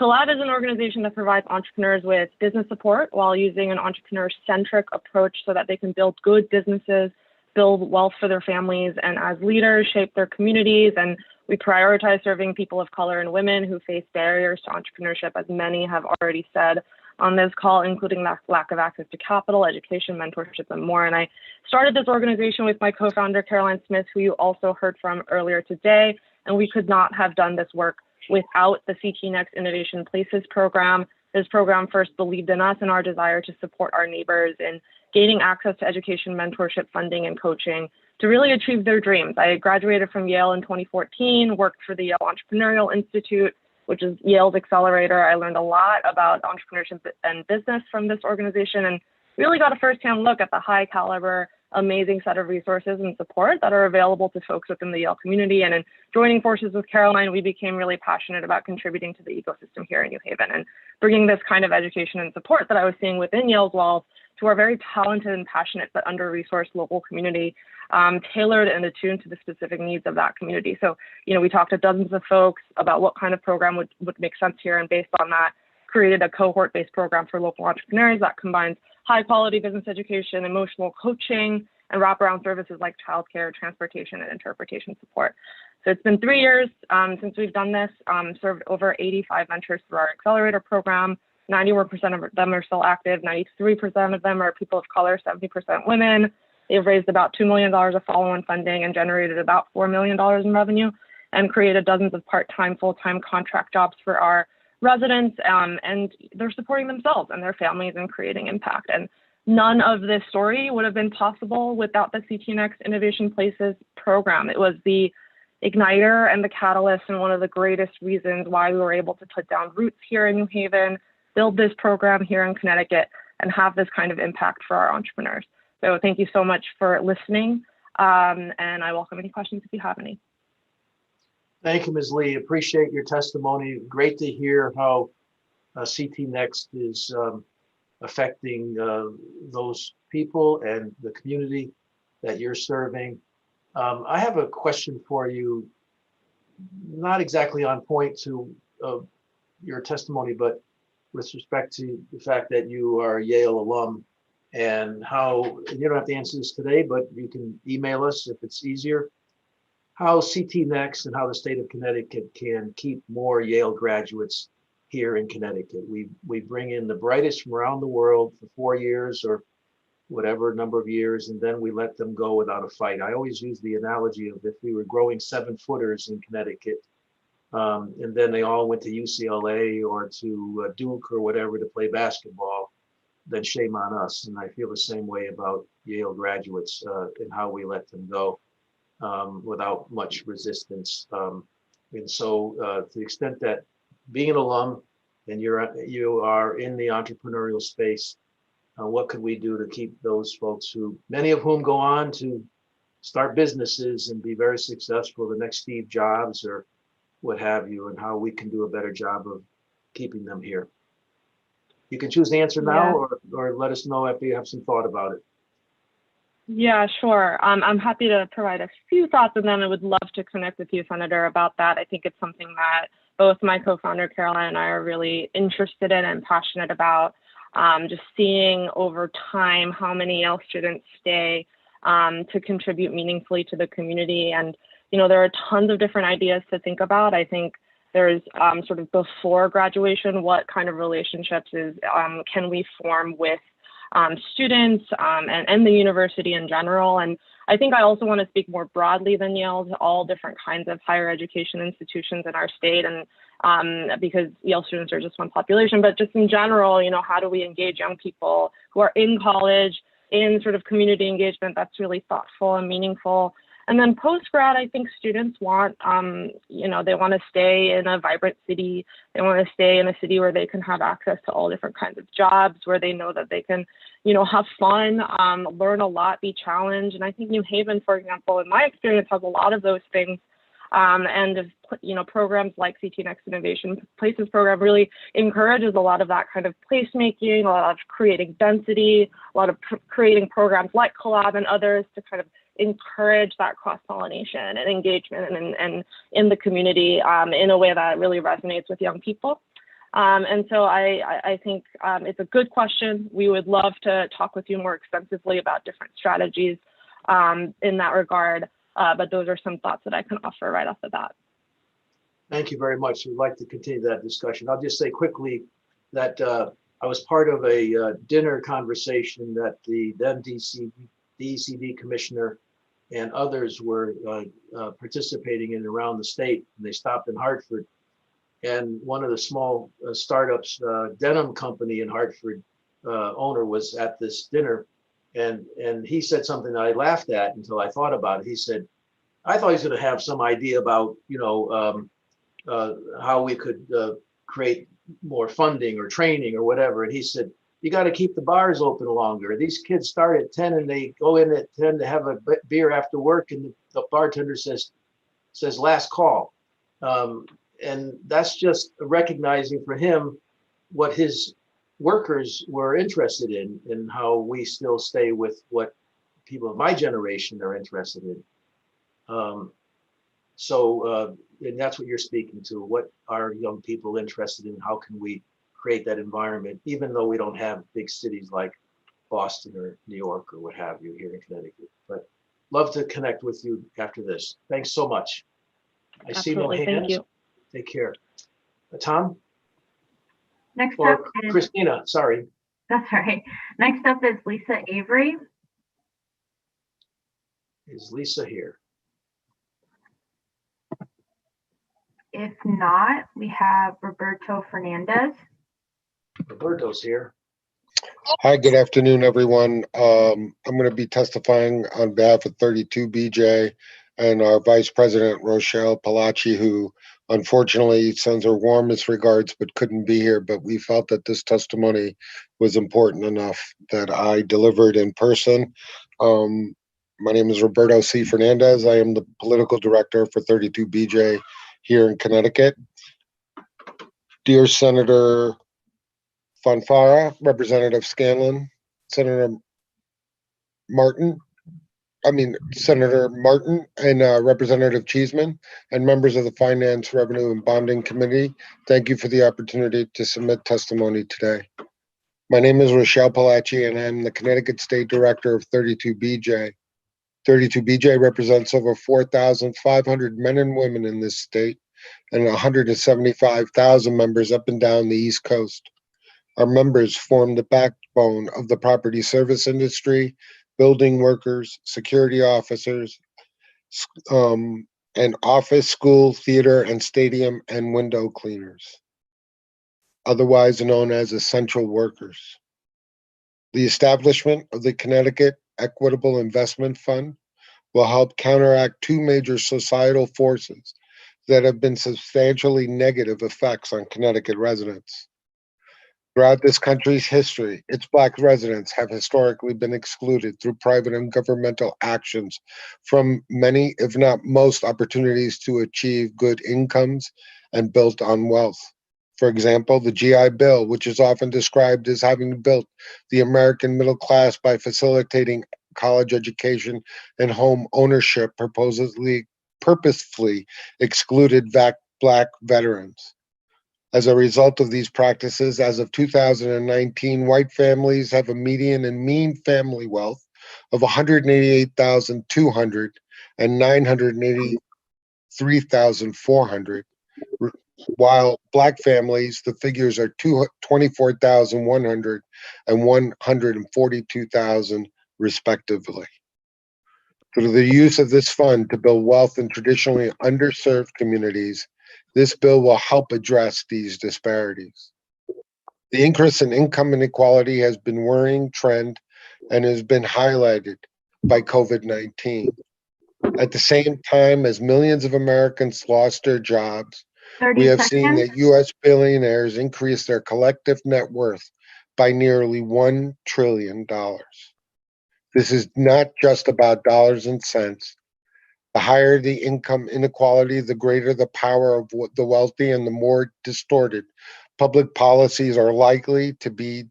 Collab is an organization that provides entrepreneurs with business support while using an entrepreneur-centric approach so that they can build good businesses, build wealth for their families, and as leaders shape their communities. And we prioritize serving people of color and women who face barriers to entrepreneurship, as many have already said on this call, including the lack of access to capital, education, mentorship, and more. And I started this organization with my co-founder, Caroline Smith, who you also heard from earlier today. And we could not have done this work without the CT Next Innovation Places program. This program first believed in us and our desire to support our neighbors in gaining access to education, mentorship, funding, and coaching to really achieve their dreams. I graduated from Yale in 2014, worked for the Yale Entrepreneurial Institute, which is Yale's accelerator. I learned a lot about entrepreneurship and business from this organization, and really got a firsthand look at the high caliber, amazing set of resources and support that are available to folks within the Yale community. And in joining forces with Caroline, we became really passionate about contributing to the ecosystem here in New Haven and bringing this kind of education and support that I was seeing within Yale's walls to our very talented and passionate but under-resourced local community, tailored and attuned to the specific needs of that community. So, we talked to dozens of folks about what kind of program would make sense here, and based on that, created a cohort-based program for local entrepreneurs that combines high-quality business education, emotional coaching, and wraparound services like childcare, transportation, and interpretation support. So it's been 3 years since we've done this, served over 85 ventures through our accelerator program. 91% of them are still active, 93% of them are people of color, 70% women. They've raised about $2 million of follow-on funding and generated about $4 million in revenue, and created dozens of part-time, full-time contract jobs for our residents, and they're supporting themselves and their families and creating impact. And none of this story would have been possible without the CT Next Innovation Places program. It was the igniter and the catalyst, and one of the greatest reasons why we were able to put down roots here in New Haven, build this program here in Connecticut, and have this kind of impact for our entrepreneurs. So thank you so much for listening, and I welcome any questions if you have any. Thank you, Ms. Lee. Appreciate your testimony. Great to hear how CT Next is affecting those people and the community that you're serving. I have a question for you, not exactly on point to your testimony, but with respect to the fact that you are a Yale alum, and how, and you don't have to answer this today, but you can email us if it's easier, how CT Next and how the state of Connecticut can keep more Yale graduates here in Connecticut. We bring in the brightest from around the world for 4 years or whatever number of years, and then we let them go without a fight. I always use the analogy of if we were growing 7-footers in Connecticut, and then they all went to UCLA or to Duke or whatever to play basketball, then shame on us. And I feel the same way about Yale graduates and how we let them go without much resistance. And so to the extent that being an alum and you are in the entrepreneurial space, what could we do to keep those folks who, many of whom go on to start businesses and be very successful, the next Steve Jobs or what have you, and how we can do a better job of keeping them here? You can choose to answer now, or let us know after you have some thought about it. Yeah, sure. I'm happy to provide a few thoughts, and then I would love to connect with you, Senator, about that. I think it's something that both my co-founder Caroline and I are really interested in and passionate about. Just seeing over time how many Yale students stay to contribute meaningfully to the community. And, there are tons of different ideas to think about. I think there's sort of before graduation, what kind of relationships can we form with students and the university in general. And I think I also want to speak more broadly than Yale to all different kinds of higher education institutions in our state, and because Yale students are just one population, but just in general, how do we engage young people who are in college in sort of community engagement that's really thoughtful and meaningful. And then post-grad, I think students want, they want to stay in a vibrant city. They want to stay in a city where they can have access to all different kinds of jobs, where they know that they can, have fun, learn a lot, be challenged. And I think New Haven, for example, in my experience, has a lot of those things. And programs like CT Next Innovation Places program really encourages a lot of that kind of placemaking, a lot of creating density, a lot of creating programs like Collab and others to kind of encourage that cross-pollination and engagement and in the community in a way that really resonates with young people. And so I think it's a good question. We would love to talk with you more extensively about different strategies in that regard. But those are some thoughts that I can offer right off the bat. Thank you very much. We'd like to continue that discussion. I'll just say quickly that I was part of a dinner conversation that the then DECD commissioner and others were participating in around the state. And they stopped in Hartford. And one of the small startups, denim company in Hartford, owner was at this dinner. And he said something that I laughed at until I thought about it. He said, I thought he was going to have some idea about, how we could create more funding or training or whatever. And he said, you got to keep the bars open longer. These kids start at 10 and they go in at 10 to have a beer after work, and the bartender says last call. And that's just recognizing for him what his workers were interested in and how we still stay with what people of my generation are interested in. And that's what you're speaking to. What are young people interested in? How can we create that environment, even though we don't have big cities like Boston or New York or what have you here in Connecticut? But love to connect with you after this. Thanks so much. I see no Absolutely. hands. Thank you. Take care. Tom? Next Or up is, Christina, sorry. that's all right. Next up is Lisa Avery. Is Lisa here? If not, we have Roberto Fernandez. Roberto's here. Hi, good afternoon, everyone. I'm going to be testifying on behalf of 32BJ and our Vice President, Rochelle Palachi, who unfortunately sends her warmest regards but couldn't be here. But we felt that this testimony was important enough that I delivered in person. My name is Roberto C. Fernandez. I am the political director for 32BJ here in Connecticut. Dear Senator Fonfara, Representative Scanlon, Senator Martin, and Representative Cheeseman, and members of the Finance, Revenue, and Bonding Committee, thank you for the opportunity to submit testimony today. My name is Rochelle Palachi, and I'm the Connecticut State Director of 32BJ. 32BJ represents over 4,500 men and women in this state and 175,000 members up and down the East Coast. Our members form the backbone of the property service industry, building workers, security officers, and office, school, theater, and stadium and window cleaners, otherwise known as essential workers. The establishment of the Connecticut Equitable Investment Fund will help counteract two major societal forces that have been substantially negative effects on Connecticut residents. Throughout this country's history, its Black residents have historically been excluded through private and governmental actions from many, if not most, opportunities to achieve good incomes and built on wealth. For example, the GI Bill, which is often described as having built the American middle class by facilitating college education and home ownership, purposefully excluded Black veterans. As a result of these practices, as of 2019, white families have a median and mean family wealth of $188,200 and $983,400, while Black families, the figures are $24,100 and $142,000 respectively. Through the use of this fund to build wealth in traditionally underserved communities, this bill will help address these disparities. The increase in income inequality has been a worrying trend and has been highlighted by COVID-19. At the same time as millions of Americans lost their jobs, we have seen that U.S. billionaires increase their collective net worth by nearly $1 trillion. This is not just about dollars and cents. The higher the income inequality, the greater the power of the wealthy, and the more distorted public policies are likely to be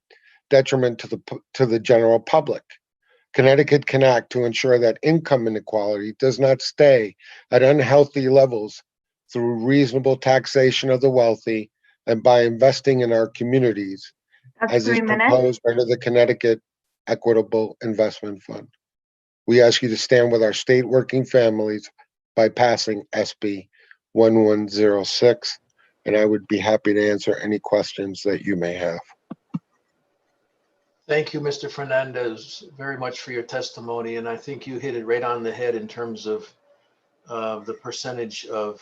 detriment to the general public. Connecticut can act to ensure that income inequality does not stay at unhealthy levels through reasonable taxation of the wealthy and by investing in our communities, as is proposed under the Connecticut Equitable Investment Fund. We ask you to stand with our state working families by passing SB 1106, and I would be happy to answer any questions that you may have. Thank you, Mr. Fernandez, very much for your testimony. And I think you hit it right on the head in terms of the percentage of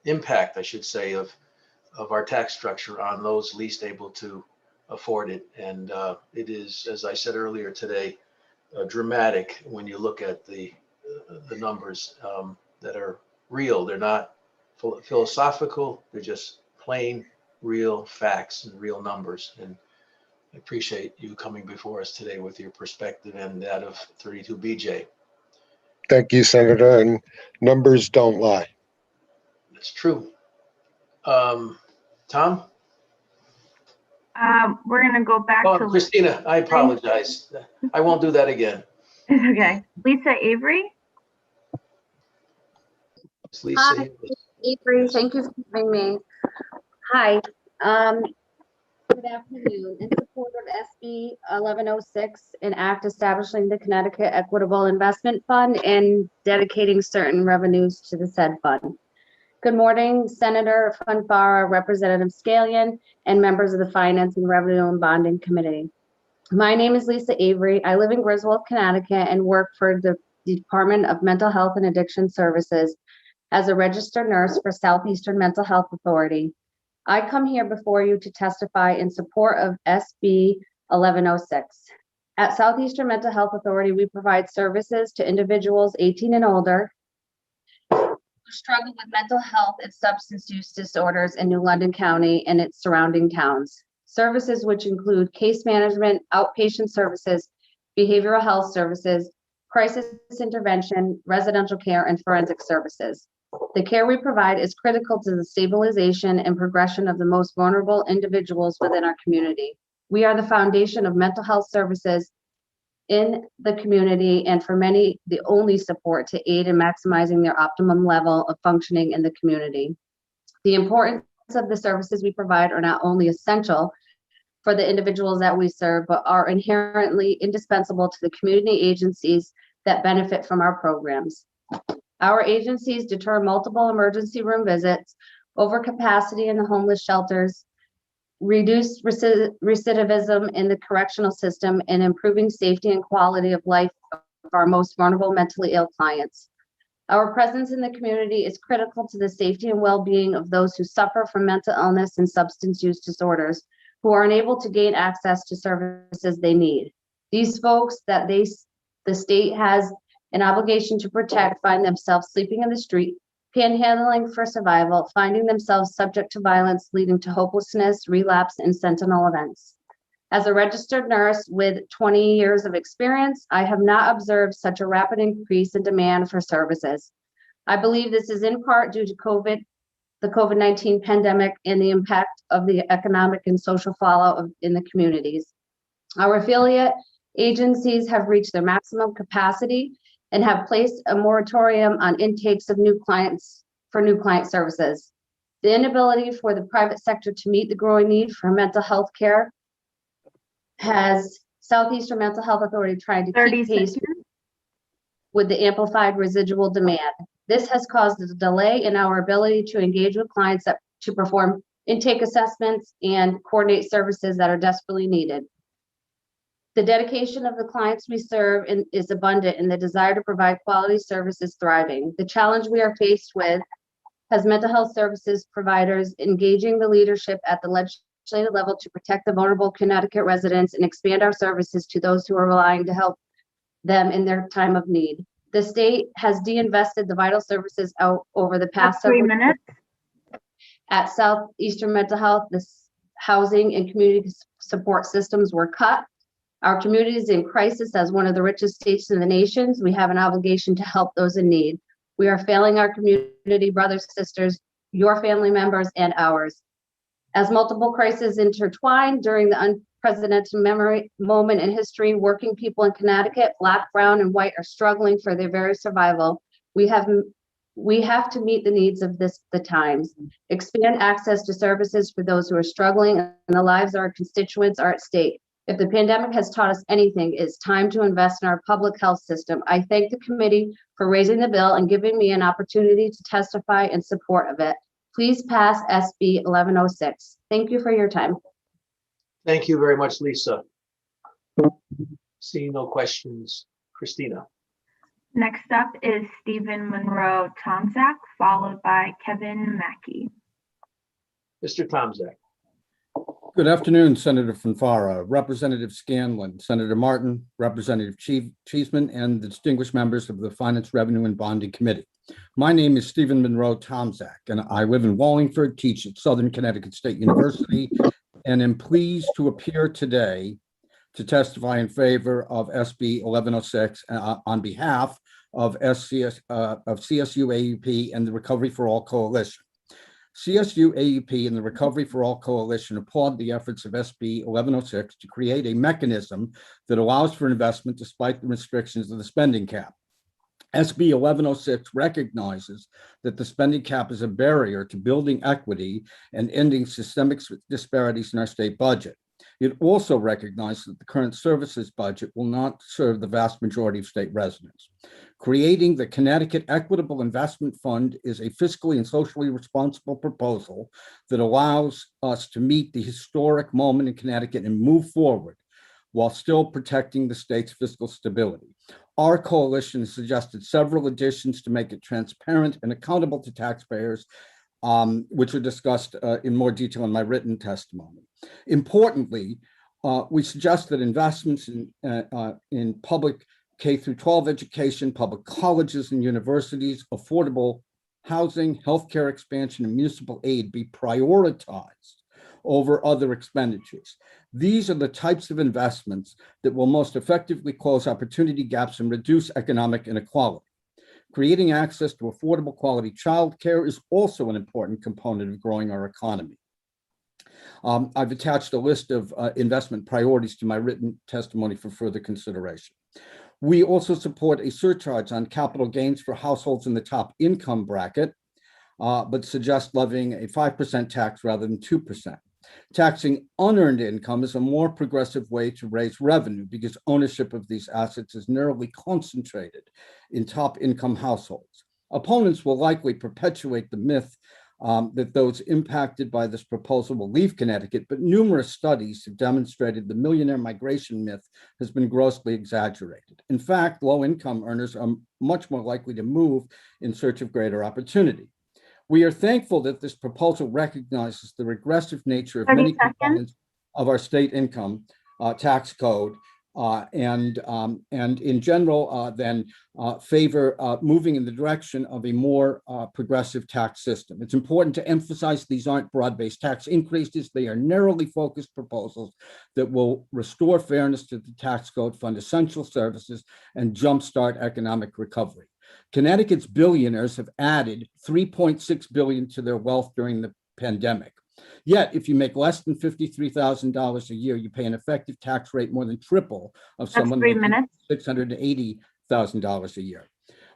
impact, I should say, of our tax structure on those least able to afford it. And it is, as I said earlier today, dramatic when you look at the numbers that are real. They're not philosophical. They're just plain real facts and real numbers. And I appreciate you coming before us today with your perspective and that of 32BJ. Thank you, Senator, and numbers don't lie. That's true. Tom? We're gonna go back Oh, to Christina, I apologize. I won't do that again. It's okay. Lisa Avery. It's Lisa. Hi, Avery. Thank you for having me. Hi. Good afternoon. In support of SB 1106, an act establishing the Connecticut Equitable Investment Fund and dedicating certain revenues to the said fund. Good morning, Senator Fanfara, Representative Scallion, and members of the Finance and Revenue and Bonding Committee. My name is Lisa Avery. I live in Griswold, Connecticut, and work for the Department of Mental Health and Addiction Services as a registered nurse for Southeastern Mental Health Authority. I come here before you to testify in support of SB 1106. At Southeastern Mental Health Authority, we provide services to individuals 18 and older who struggle with mental health and substance use disorders in New London County and its surrounding towns. Services which include case management, outpatient services, behavioral health services, crisis intervention, residential care, and forensic services. The care we provide is critical to the stabilization and progression of the most vulnerable individuals within our community. We are the foundation of mental health services in the community, and for many, the only support to aid in maximizing their optimum level of functioning in the community. The importance of the services we provide are not only essential for the individuals that we serve, but are inherently indispensable to the community agencies that benefit from our programs. Our agencies deter multiple emergency room visits, overcapacity in the homeless shelters, reduce recidivism in the correctional system, and improving safety and quality of life of our most vulnerable mentally ill clients. Our presence in the community is critical to the safety and well-being of those who suffer from mental illness and substance use disorders, who are unable to gain access to services they need. These folks that the state has an obligation to protect find themselves sleeping in the street, panhandling for survival, finding themselves subject to violence, leading to hopelessness, relapse, and sentinel events. As a registered nurse with 20 years of experience, I have not observed such a rapid increase in demand for services. I believe this is in part due to the COVID-19 pandemic and the impact of the economic and social fallout in the communities. Our affiliate agencies have reached their maximum capacity and have placed a moratorium on intakes of new clients for new client services. The inability for the private sector to meet the growing need for mental health care has Southeastern Mental Health Authority trying to keep pace with the amplified residual demand. This has caused a delay in our ability to engage with clients to perform intake assessments and coordinate services that are desperately needed. The dedication of the clients we serve is abundant, and the desire to provide quality service is thriving. The challenge we are faced with has mental health services providers engaging the leadership at the legislative level to protect the vulnerable Connecticut residents and expand our services to those who are relying to help them in their time of need. The state has de-invested the vital services out over the past 3 minutes. At Southeastern Mental Health, the housing and community support systems were cut. Our community is in crisis. As one of the richest states in the nation, we have an obligation to help those in need. We are failing our community, brothers, sisters, your family members, and ours. As multiple crises intertwine during the unprecedented moment in history, working people in Connecticut, Black, brown, and white, are struggling for their very survival. We have to meet the needs of the times, expand access to services for those who are struggling, and the lives of our constituents are at stake. If the pandemic has taught us anything, it's time to invest in our public health system. I thank the committee for raising the bill and giving me an opportunity to testify in support of it. Please pass SB 1106. Thank you for your time. Thank you very much, Lisa. Seeing no questions, Christina. Next up is Stephen Monroe Tomzak, followed by Kevin Mackey. Mr. Tomzak. Good afternoon, Senator Fanfara, Representative Scanlon, Senator Martin, Representative Cheeseman, and the distinguished members of the Finance, Revenue, and Bonding Committee. My name is Stephen Monroe Tomzak, and I live in Wallingford, teach at Southern Connecticut State University, and am pleased to appear today to testify in favor of SB 1106 on behalf of CSU AUP and the Recovery for All Coalition. CSU AUP and the Recovery for All Coalition applaud the efforts of SB 1106 to create a mechanism that allows for investment despite the restrictions of the spending cap. SB 1106 recognizes that the spending cap is a barrier to building equity and ending systemic disparities in our state budget. It also recognizes that the current services budget will not serve the vast majority of state residents. Creating the Connecticut Equitable Investment Fund is a fiscally and socially responsible proposal that allows us to meet the historic moment in Connecticut and move forward while still protecting the state's fiscal stability. Our coalition has suggested several additions to make it transparent and accountable to taxpayers, which are discussed in more detail in my written testimony. Importantly, we suggest that investments in public K-12 education, public colleges and universities, affordable housing, healthcare expansion, and municipal aid be prioritized over other expenditures. These are the types of investments that will most effectively close opportunity gaps and reduce economic inequality. Creating access to affordable quality childcare is also an important component of growing our economy. I've attached a list of investment priorities to my written testimony for further consideration. We also support a surcharge on capital gains for households in the top income bracket, but suggest levying a 5% tax rather than 2%. Taxing unearned income is a more progressive way to raise revenue because ownership of these assets is narrowly concentrated in top income households. Opponents will likely perpetuate the myth that those impacted by this proposal will leave Connecticut, but numerous studies have demonstrated the millionaire migration myth has been grossly exaggerated. In fact, low-income earners are much more likely to move in search of greater opportunity. We are thankful that this proposal recognizes the regressive nature of many components of our state income tax code and in general favor moving in the direction of a more progressive tax system. It's important to emphasize these aren't broad-based tax increases. They are narrowly focused proposals that will restore fairness to the tax code, fund essential services, and jumpstart economic recovery. Connecticut's billionaires have added $3.6 billion to their wealth during the pandemic. Yet, if you make less than $53,000 a year, you pay an effective tax rate more than triple of someone making $680,000 a year.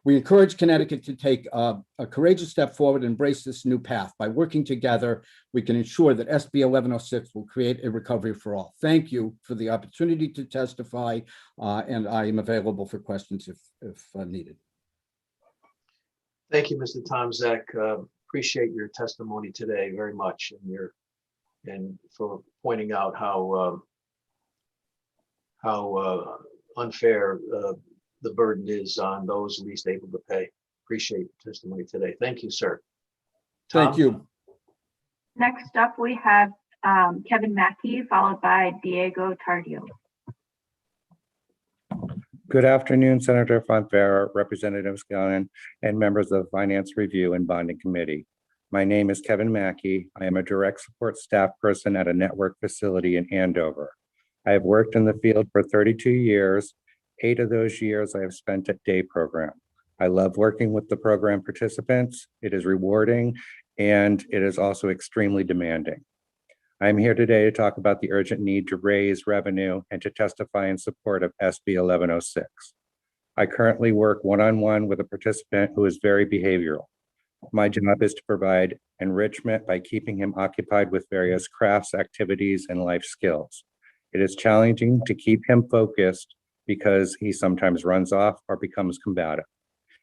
We encourage Connecticut to take a courageous step forward and embrace this new path. By working together, we can ensure that SB 1106 will create a recovery for all. Thank you for the opportunity to testify, and I am available for questions if needed. Thank you, Mr. Tomzak. Appreciate your testimony today very much, and for pointing out how unfair the burden is on those least able to pay. Appreciate your testimony today. Thank you, sir. Tom? Thank you. Next up, we have Kevin Mackey, followed by Diego Tardio. Good afternoon, Senator Fonfara, Representative Scanlon, and members of Finance Review and Bonding Committee. My name is Kevin Mackey. I am a direct support staff person at a network facility in Andover. I have worked in the field for 32 years. 8 of those years I have spent at day program. I love working with the program participants. It is rewarding, and it is also extremely demanding. I am here today to talk about the urgent need to raise revenue and to testify in support of SB 1106. I currently work one-on-one with a participant who is very behavioral. My job is to provide enrichment by keeping him occupied with various crafts, activities, and life skills. It is challenging to keep him focused because he sometimes runs off or becomes combative.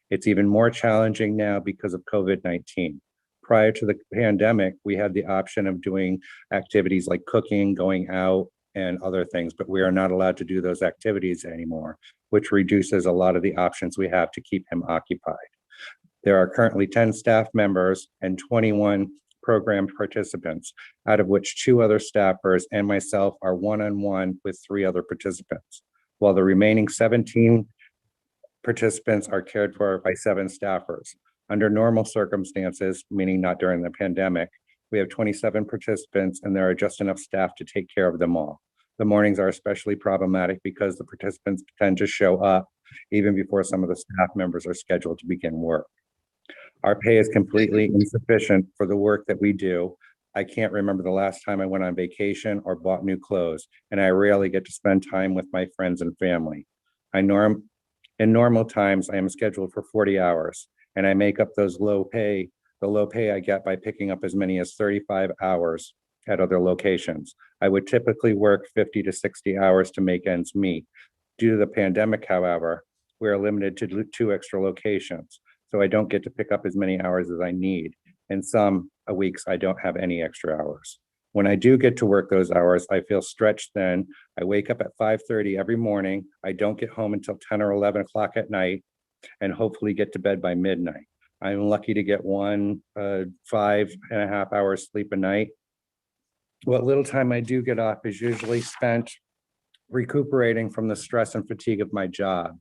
It's even more challenging now because of COVID-19. Prior to the pandemic, we had the option of doing activities like cooking, going out, and other things, but we are not allowed to do those activities anymore, which reduces a lot of the options we have to keep him occupied. There are currently 10 staff members and 21 program participants, out of which 2 other staffers and myself are one-on-one with 3 other participants, while the remaining 17 participants are cared for by 7 staffers. Under normal circumstances, meaning not during the pandemic, we have 27 participants and there are just enough staff to take care of them all. The mornings are especially problematic because the participants tend to show up even before some of the staff members are scheduled to begin work. Our pay is completely insufficient for the work that we do. I can't remember the last time I went on vacation or bought new clothes, and I rarely get to spend time with my friends and family. In normal times, I am scheduled for 40 hours, and I make up the low pay I get by picking up as many as 35 hours at other locations. I would typically work 50 to 60 hours to make ends meet. Due to the pandemic, however, we are limited to 2 extra locations, so I don't get to pick up as many hours as I need. And some weeks I don't have any extra hours. When I do get to work those hours, I feel stretched thin. I wake up at 5:30 every morning. I don't get home until 10 or 11 o'clock at night and hopefully get to bed by midnight. I'm lucky to get 5.5 hours sleep a night. What little time I do get off is usually spent recuperating from the stress and fatigue of my job.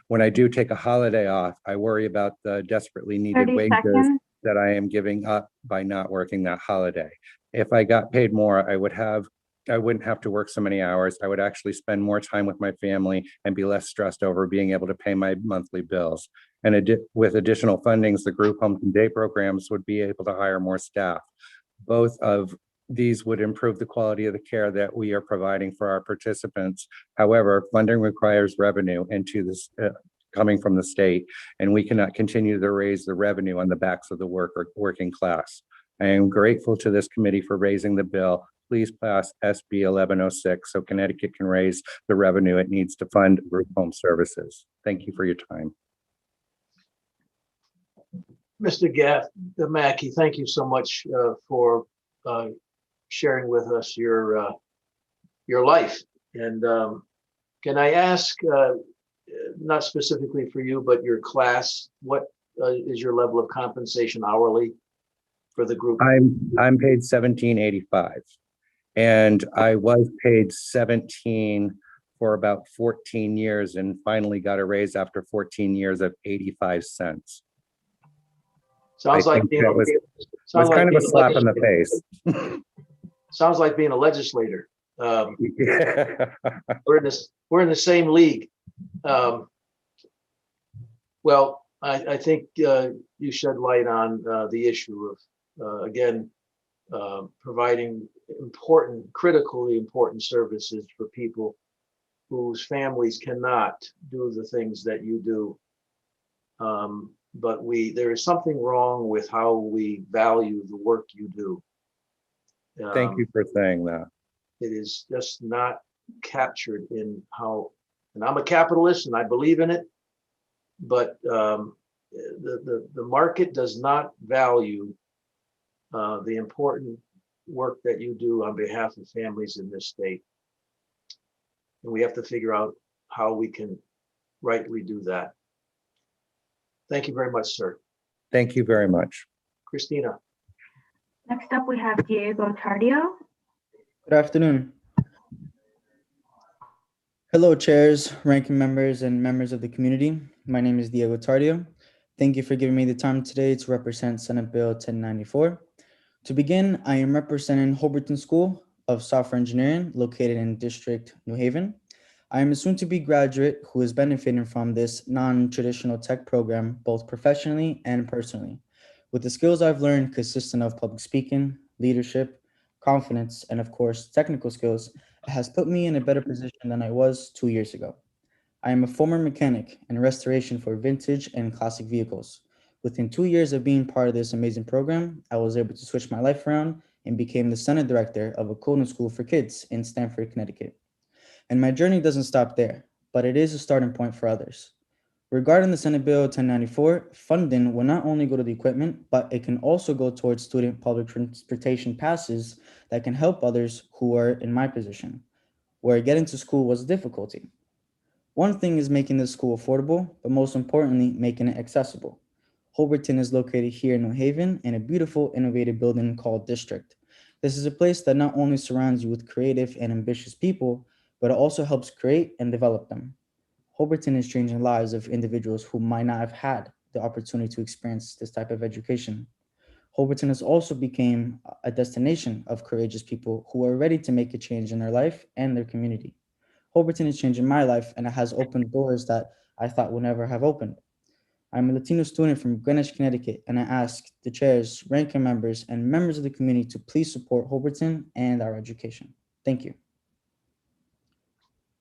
When I do take a holiday off, I worry about the desperately needed 30 wages seconds. that I am giving up by not working that holiday. If I got paid more, I wouldn't have to work so many hours. I would actually spend more time with my family and be less stressed over being able to pay my monthly bills. And with additional fundings, the group home and day programs would be able to hire more staff. Both of these would improve the quality of the care that we are providing for our participants. However, funding requires revenue into this coming from the state, and we cannot continue to raise the revenue on the backs of the working class. I am grateful to this committee for raising the bill. Please pass SB 1106 so Connecticut can raise the revenue it needs to fund group home services. Thank you for your time. Mr. Mackey, thank you so much for sharing with us your life. And can I ask, not specifically for you, but your class, what is your level of compensation hourly for the group? I'm paid $17.85, and I was paid $17 for about 14 years, and finally got a raise after 14 years of 85 cents. Sounds like being it was kind of a slap in the face. Sounds like being a legislator. We're in the same league. Well, I think you shed light on the issue of again providing critically important services for people whose families cannot do the things that you do. But there is something wrong with how we value the work you do. Thank you for saying that. It is just not captured in how, and I'm a capitalist and I believe in it, but the market does not value the important work that you do on behalf of families in this state. And we have to figure out how we can rightly do that. Thank you very much, sir. Thank you very much. Christina. Next up, we have Diego Tardio. Good afternoon. Hello, chairs, ranking members, and members of the community. My name is Diego Tardio. Thank you for giving me the time today to represent Senate Bill 1094. To begin, I am representing Hobarton School of Software Engineering located in District New Haven. I am a soon-to-be graduate who is benefiting from this non-traditional tech program, both professionally and personally, with the skills I've learned consisting of public speaking, leadership, confidence, and of course, technical skills. It has put me in a better position than I was 2 years ago. I am a former mechanic and restoration for vintage and classic vehicles. Within 2 years of being part of this amazing program, I was able to switch my life around and became the Senate Director of a coding school for kids in Stamford, Connecticut. And my journey doesn't stop there, but it is a starting point for others. Regarding the Senate Bill 1094, funding will not only go to the equipment, but it can also go towards student public transportation passes that can help others who are in my position, where getting to school was a difficulty. One thing is making the school affordable, but most importantly, making it accessible. Hobarton is located here in New Haven in a beautiful, innovative building called District. This is a place that not only surrounds you with creative and ambitious people, but it also helps create and develop them. Hobarton is changing lives of individuals who might not have had the opportunity to experience this type of education. Hobarton has also become a destination of courageous people who are ready to make a change in their life and their community. Hobarton is changing my life, and it has opened doors that I thought would never have opened. I'm a Latino student from Greenwich, Connecticut, and I ask the chairs, ranking members, and members of the community to please support Hobarton and our education. Thank you.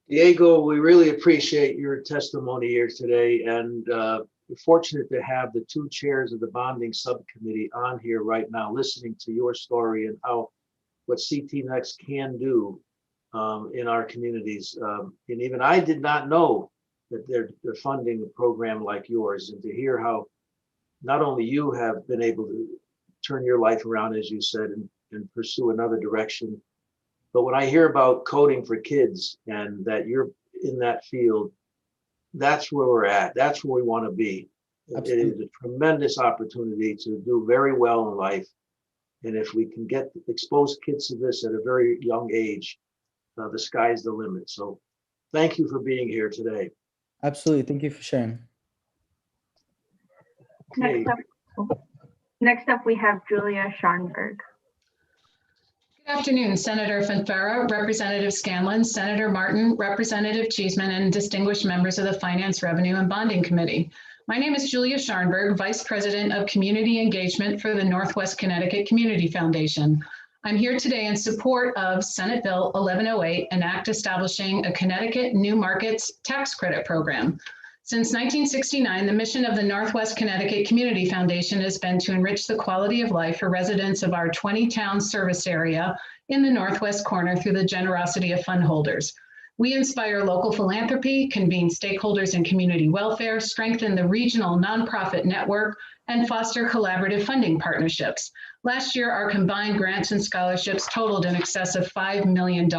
Diego, we really appreciate your testimony here today, and we're fortunate to have the two chairs of the bonding subcommittee on here right now, listening to your story and how what CT Next can do in our communities. And even I did not know that they're funding a program like yours, and to hear how not only you have been able to turn your life around, as you said, and pursue another direction, but when I hear about coding for kids and that you're in that field, that's where we're at. That's where we want to be. It is a tremendous opportunity to do very well in life. And if we can expose kids to this at a very young age, the sky's the limit. So thank you for being here today. Absolutely. Thank you for sharing. Okay. Next up, we have Julia Scharnberg. Good afternoon, Senator Fanfara, Representative Scanlon, Senator Martin, Representative Cheeseman, and distinguished members of the Finance, Revenue, and Bonding Committee. My name is Julia Scharnberg, Vice President of Community Engagement for the Northwest Connecticut Community Foundation. I'm here today in support of Senate Bill 1108, an act establishing a Connecticut New Markets Tax Credit Program. Since 1969, the mission of the Northwest Connecticut Community Foundation has been to enrich the quality of life for residents of our 20-town service area in the northwest corner through the generosity of fund holders. We inspire local philanthropy, convene stakeholders in community welfare, strengthen the regional nonprofit network, and foster collaborative funding partnerships. Last year, our combined grants and scholarships totaled in excess of $5 million.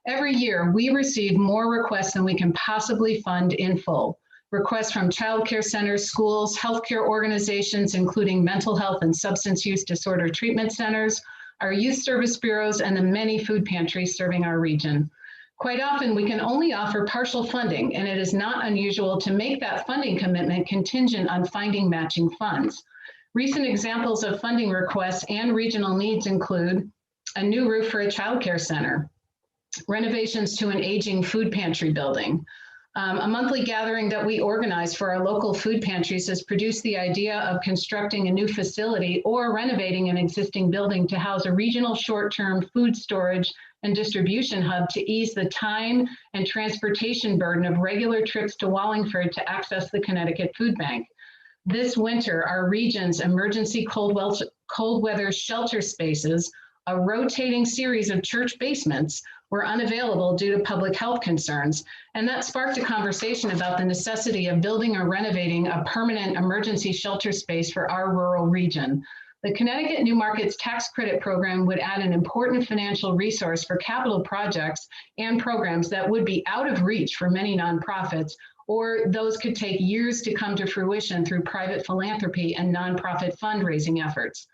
Every year, we receive more requests than we can possibly fund in full. Requests from childcare centers, schools, healthcare organizations, including mental health and substance use disorder treatment centers, our youth service bureaus, and the many food pantries serving our region. Quite often, we can only offer partial funding, and it is not unusual to make that funding commitment contingent on finding matching funds. Recent examples of funding requests and regional needs include a new roof for a childcare center, renovations to an aging food pantry building. A monthly gathering that we organize for our local food pantries has produced the idea of constructing a new facility or renovating an existing building to house a regional short-term food storage and distribution hub to ease the time and transportation burden of regular trips to Wallingford to access the Connecticut Food Bank. This winter, our region's emergency cold weather shelter spaces, a rotating series of church basements, were unavailable due to public health concerns, and that sparked a conversation about the necessity of building or renovating a permanent emergency shelter space for our rural region. The Connecticut New Markets Tax Credit Program would add an important financial resource for capital projects and programs that would be out of reach for many nonprofits, or those could take years to come to fruition through private philanthropy and nonprofit fundraising efforts.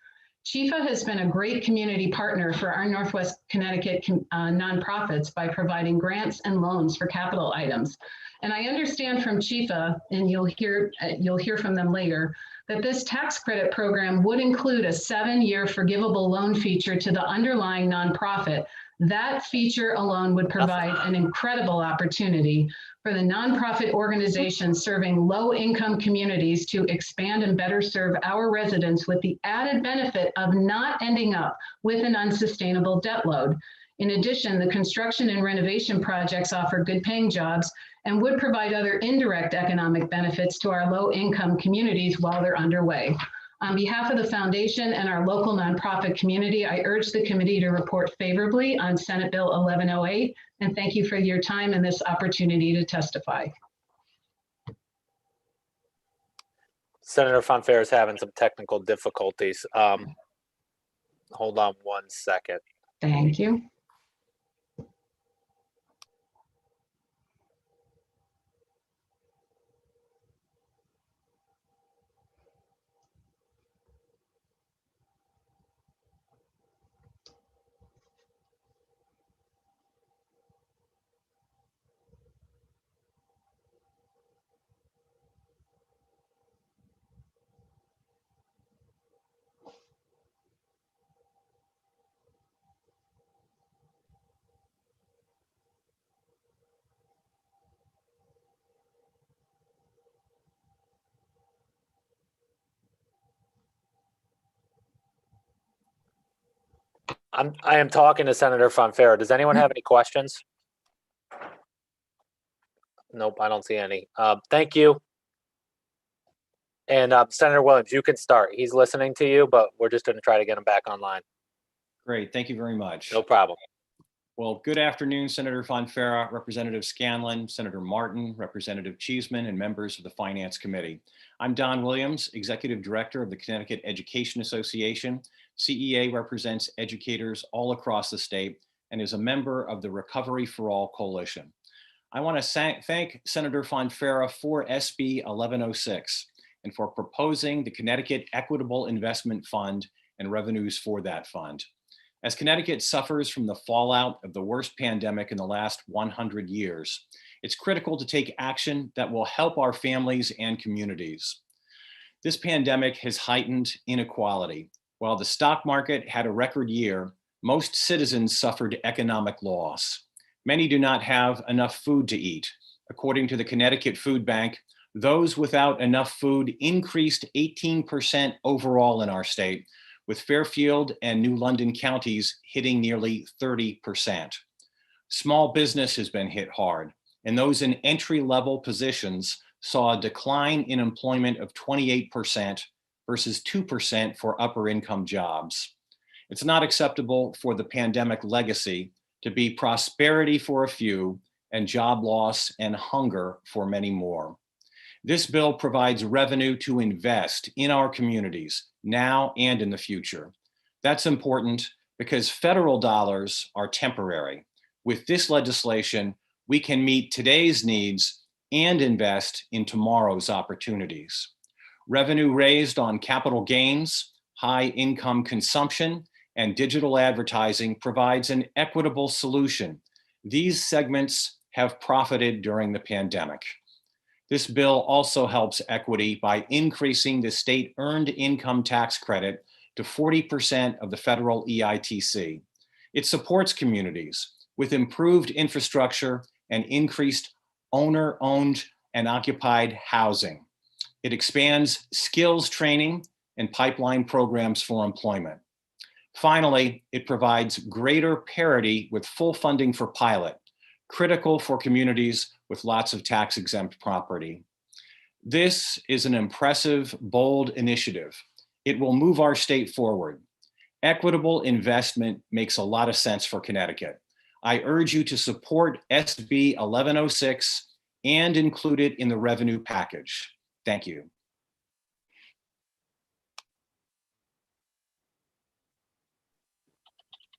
CHIFA has been a great community partner for our Northwest Connecticut nonprofits by providing grants and loans for capital items. And I understand from CHIFA, and you'll hear from them later, that this tax credit program would include a 7-year forgivable loan feature to the underlying nonprofit. That feature alone would provide an incredible opportunity for the nonprofit organizations serving low-income communities to expand and better serve our residents with the added benefit of not ending up with an unsustainable debt load. In addition, the construction and renovation projects offer good-paying jobs and would provide other indirect economic benefits to our low-income communities while they're underway. On behalf of the foundation and our local nonprofit community, I urge the committee to report favorably on Senate Bill 1108, and thank you for your time and this opportunity to testify. Senator Fanfara is having some technical difficulties. Hold on one second. Thank you. I am talking to Senator Fonfara. Does anyone have any questions? Nope, I don't see any. Thank you. And Senator Williams, you can start. He's listening to you, but we're just going to try to get him back online. Great, thank you very much. No problem. Well, good afternoon, Senator Fonfara, Representative Scanlon, Senator Martin, Representative Cheeseman, and members of the Finance Committee. I'm Don Williams, Executive Director of the Connecticut Education Association. CEA represents educators all across the state and is a member of the Recovery for All Coalition. I want to thank Senator Fonfara for SB 1106 and for proposing the Connecticut Equitable Investment Fund and revenues for that fund. As Connecticut suffers from the fallout of the worst pandemic in the last 100 years, it's critical to take action that will help our families and communities. This pandemic has heightened inequality. While the stock market had a record year, most citizens suffered economic loss. Many do not have enough food to eat. According to the Connecticut Food Bank, those without enough food increased 18% overall in our state, with Fairfield and New London counties hitting nearly 30%. Small business has been hit hard, and those in entry-level positions saw a decline in employment of 28% versus 2% for upper-income jobs. It's not acceptable for the pandemic legacy to be prosperity for a few and job loss and hunger for many more. This bill provides revenue to invest in our communities now and in the future. That's important because federal dollars are temporary. With this legislation, we can meet today's needs and invest in tomorrow's opportunities. Revenue raised on capital gains, high income consumption, and digital advertising provides an equitable solution. These segments have profited during the pandemic. This bill also helps equity by increasing the state earned income tax credit to 40% of the federal EITC. It supports communities with improved infrastructure and increased owner-owned and occupied housing. It expands skills training and pipeline programs for employment. Finally, it provides greater parity with full funding for pilot, critical for communities with lots of tax-exempt property. This is an impressive, bold initiative. It will move our state forward. Equitable investment makes a lot of sense for Connecticut. I urge you to support SB 1106 and include it in the revenue package. Thank you.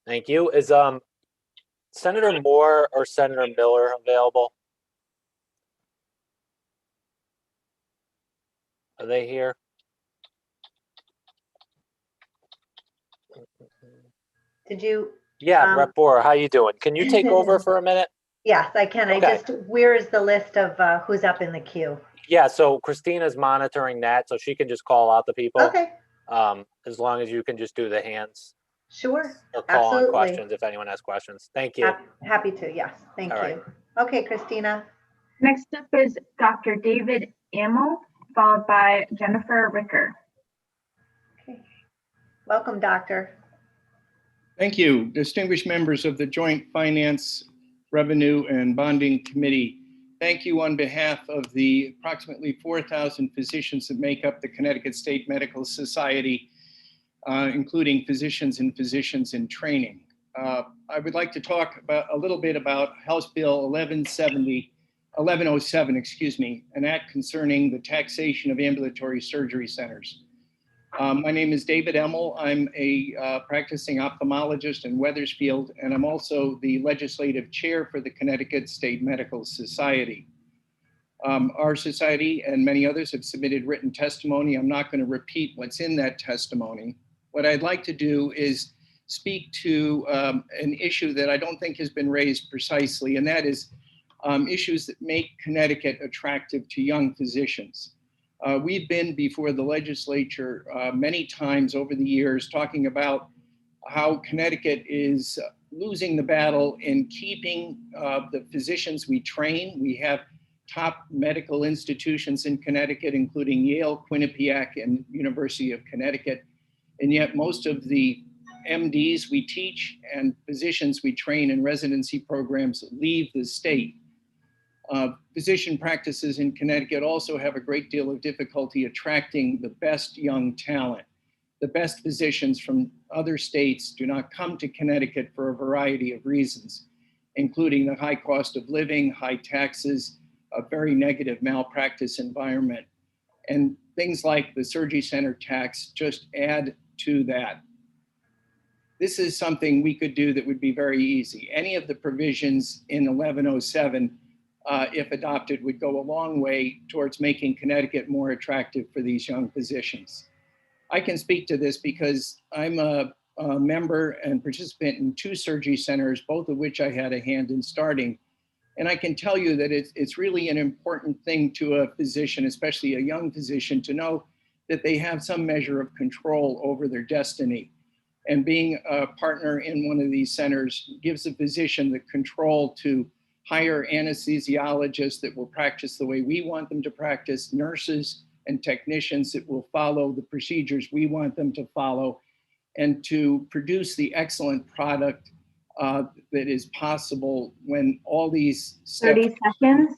Thank you. Is Senator Moore or Senator Miller available? Are they here? Did you? Yeah, Rep. Borer, how you doing? Can you take over for a minute? Yes, I can. Okay. Where is the list of who's up in the queue? Yeah, so Christina's monitoring that, so she can just call out the people. Okay. As long as you can just do the hands. Sure. Or call on Absolutely. questions if anyone has questions. Thank you. Happy to, yes. Thank All you. right. Okay, Christina. Next up is Dr. David Amel, followed by Jennifer Ricker. Welcome, Doctor. Thank you. Distinguished members of the Joint Finance, Revenue, and Bonding Committee. Thank you on behalf of the approximately 4,000 physicians that make up the Connecticut State Medical Society, including physicians and physicians in training. I would like to talk about a little bit about House Bill 1107, excuse me, an act concerning the taxation of ambulatory surgery centers. My name is David Amel. I'm a practicing ophthalmologist in Wethersfield, and I'm also the legislative chair for the Connecticut State Medical Society. Our society and many others have submitted written testimony. I'm not going to repeat what's in that testimony. What I'd like to do is speak to an issue that I don't think has been raised precisely, and that is issues that make Connecticut attractive to young physicians. We've been before the legislature many times over the years talking about how Connecticut is losing the battle in keeping the physicians we train. We have top medical institutions in Connecticut, including Yale, Quinnipiac, and University of Connecticut. And yet most of the MDs we teach and physicians we train in residency programs leave the state. Physician practices in Connecticut also have a great deal of difficulty attracting the best young talent. The best physicians from other states do not come to Connecticut for a variety of reasons, including the high cost of living, high taxes, a very negative malpractice environment, and things like the Surgery Center tax just add to that. This is something we could do that would be very easy. Any of the provisions in 1107, if adopted, would go a long way towards making Connecticut more attractive for these young physicians. I can speak to this because I'm a member and participant in 2 surgery centers, both of which I had a hand in starting. And I can tell you that it's really an important thing to a physician, especially a young physician, to know that they have some measure of control over their destiny. And being a partner in one of these centers gives a physician the control to hire anesthesiologists that will practice the way we want them to practice, nurses and technicians that will follow the procedures we want them to follow, and to produce the excellent product that is possible when all these steps. 30 seconds.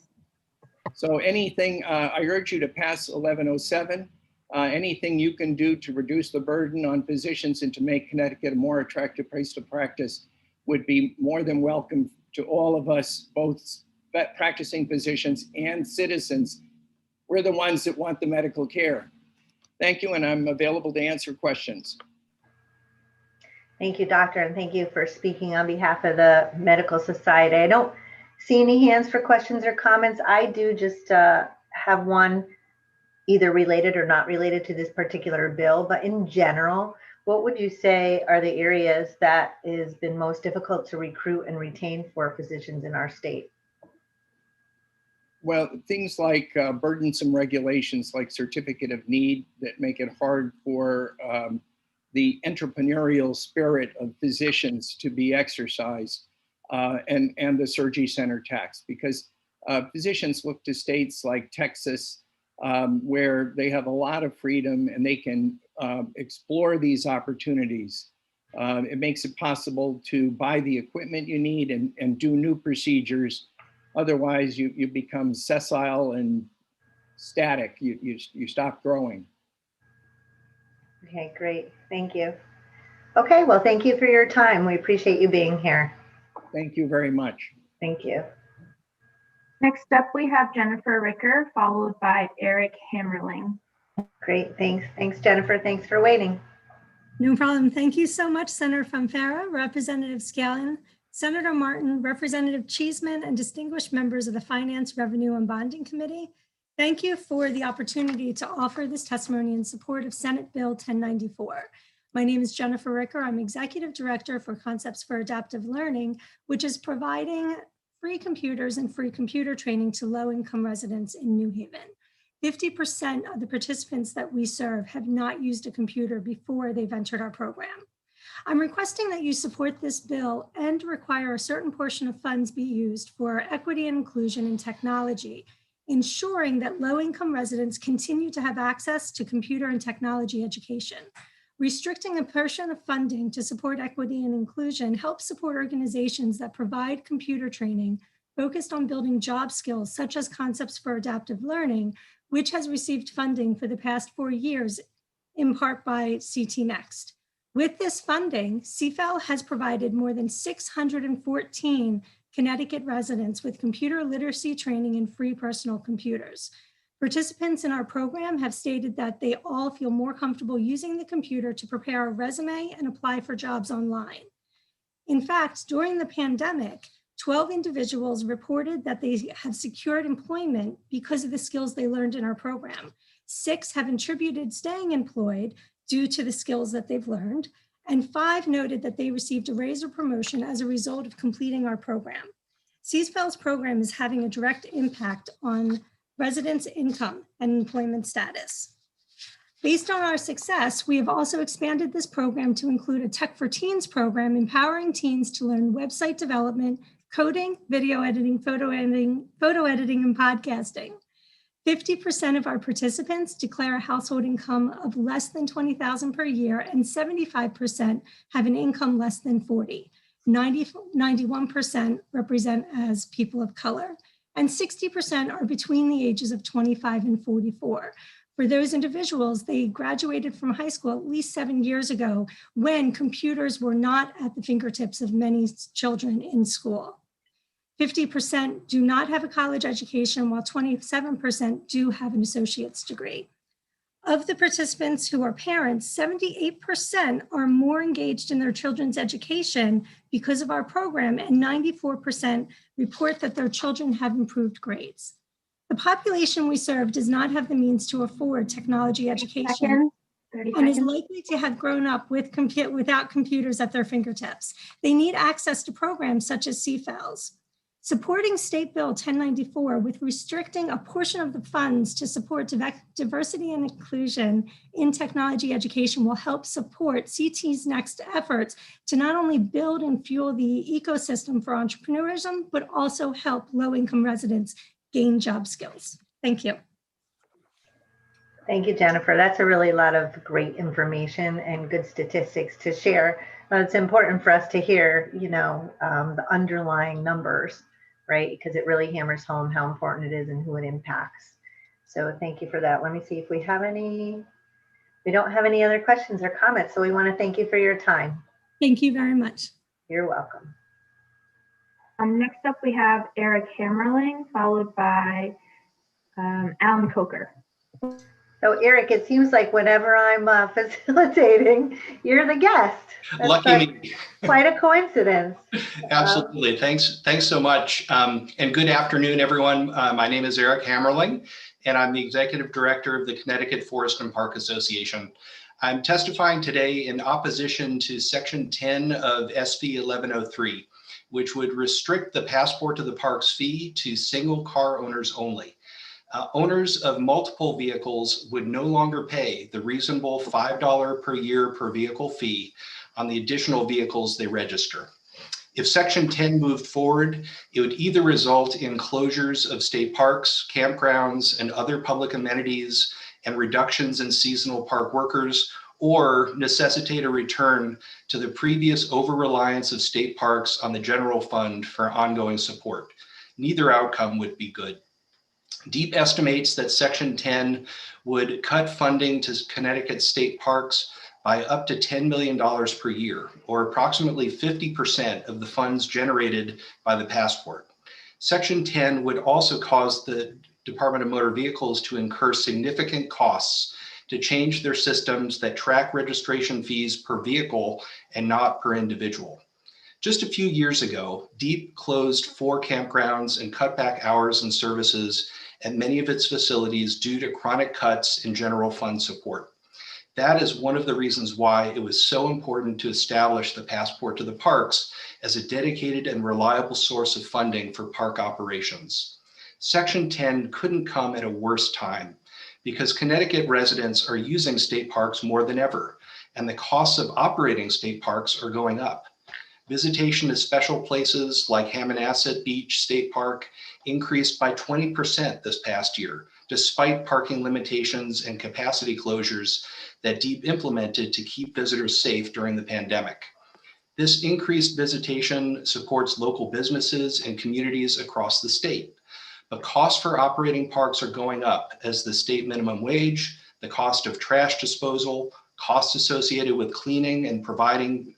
So anything, I urge you to pass 1107. Anything you can do to reduce the burden on physicians and to make Connecticut a more attractive place to practice would be more than welcome to all of us, both practicing physicians and citizens. We're the ones that want the medical care. Thank you, and I'm available to answer questions. Thank you, Doctor, and thank you for speaking on behalf of the Medical Society. I don't see any hands for questions or comments. I do just have one, either related or not related to this particular bill, but in general, what would you say are the areas that has been most difficult to recruit and retain for physicians in our state? Well, things like burdensome regulations like certificate of need that make it hard for the entrepreneurial spirit of physicians to be exercised, and the surgery center tax, because physicians look to states like Texas, where they have a lot of freedom and they can explore these opportunities. It makes it possible to buy the equipment you need and do new procedures. Otherwise, you become sessile and static. You stop growing. Okay, great. Thank you. Okay, well, thank you for your time. We appreciate you being here. Thank you very much. Thank you. Next up, we have Jennifer Ricker, followed by Eric Hammerling. Great, thanks. Thanks, Jennifer. Thanks for waiting. No problem. Thank you so much, Senator Fanfara, Representative Scallon, Senator Martin, Representative Cheeseman, and distinguished members of the Finance, Revenue, and Bonding Committee. Thank you for the opportunity to offer this testimony in support of Senate Bill 1094. My name is Jennifer Ricker. I'm Executive Director for Concepts for Adaptive Learning, which is providing free computers and free computer training to low-income residents in New Haven. 50% of the participants that we serve have not used a computer before they've entered our program. I'm requesting that you support this bill and require a certain portion of funds be used for equity and inclusion in technology, ensuring that low-income residents continue to have access to computer and technology education. Restricting a portion of funding to support equity and inclusion helps support organizations that provide computer training focused on building job skills, such as Concepts for Adaptive Learning, which has received funding for the past 4 years, in part by CT Next. With this funding, CFEL has provided more than 614 Connecticut residents with computer literacy training and free personal computers. Participants in our program have stated that they all feel more comfortable using the computer to prepare a resume and apply for jobs online. In fact, during the pandemic, 12 individuals reported that they have secured employment because of the skills they learned in our program. 6 have attributed staying employed due to the skills that they've learned, and 5 noted that they received a raise or promotion as a result of completing our program. CFEL's program is having a direct impact on residents' income and employment status. Based on our success, we have also expanded this program to include a Tech for Teens program, empowering teens to learn website development, coding, video editing, photo editing, and podcasting. 50% of our participants declare a household income of less than $20,000 per year, and 75% have an income less than 40. 91% represent as people of color, and 60% are between the ages of 25 and 44. For those individuals, they graduated from high school at least 7 years ago when computers were not at the fingertips of many children in school. 50% do not have a college education, while 27% do have an associate's degree. Of the participants who are parents, 78% are more engaged in their children's education because of our program, and 94% report that their children have improved grades. The population we serve does not have the means to afford technology education and is likely to have grown up without computers at their fingertips. They need access to programs such as CFALS. Supporting State Bill 1094 with restricting a portion of the funds to support diversity and inclusion in technology education will help support CT's next efforts to not only build and fuel the ecosystem for entrepreneurism, but also help low-income residents gain job skills. Thank you. Thank you, Jennifer. That's a really lot of great information and good statistics to share. It's important for us to hear, the underlying numbers, right? Because it really hammers home how important it is and who it impacts. So thank you for that. Let me see if we have any. We don't have any other questions or comments, so we want to thank you for your time. Thank you very much. You're welcome. Next up, we have Eric Hammerling, followed by Alan Coker. So Eric, it seems like whenever I'm facilitating, you're the guest. That's Lucky me. Quite a coincidence. Absolutely. Thanks so much. And good afternoon, everyone. My name is Eric Hammerling, and I'm the Executive Director of the Connecticut Forest and Park Association. I'm testifying today in opposition to Section 10 of SB 1103, which would restrict the Passport to the Parks fee to single car owners only. Owners of multiple vehicles would no longer pay the reasonable $5 per year per vehicle fee on the additional vehicles they register. If Section 10 moved forward, it would either result in closures of state parks, campgrounds, and other public amenities, and reductions in seasonal park workers, or necessitate a return to the previous over-reliance of state parks on the general fund for ongoing support. Neither outcome would be good. DEEP estimates that Section 10 would cut funding to Connecticut state parks by up to $10 million per year, or approximately 50% of the funds generated by the Passport. Section 10 would also cause the Department of Motor Vehicles to incur significant costs to change their systems that track registration fees per vehicle and not per individual. Just a few years ago, DEEP closed 4 campgrounds and cut back hours and services at many of its facilities due to chronic cuts in general fund support. That is one of the reasons why it was so important to establish the Passport to the Parks as a dedicated and reliable source of funding for park operations. Section 10 couldn't come at a worse time because Connecticut residents are using state parks more than ever, and the costs of operating state parks are going up. Visitation to special places like Hammonasset Beach State Park increased by 20% this past year, despite parking limitations and capacity closures that DEEP implemented to keep visitors safe during the pandemic. This increased visitation supports local businesses and communities across the state. But costs for operating parks are going up as the state minimum wage, the cost of trash disposal, costs associated with cleaning and providing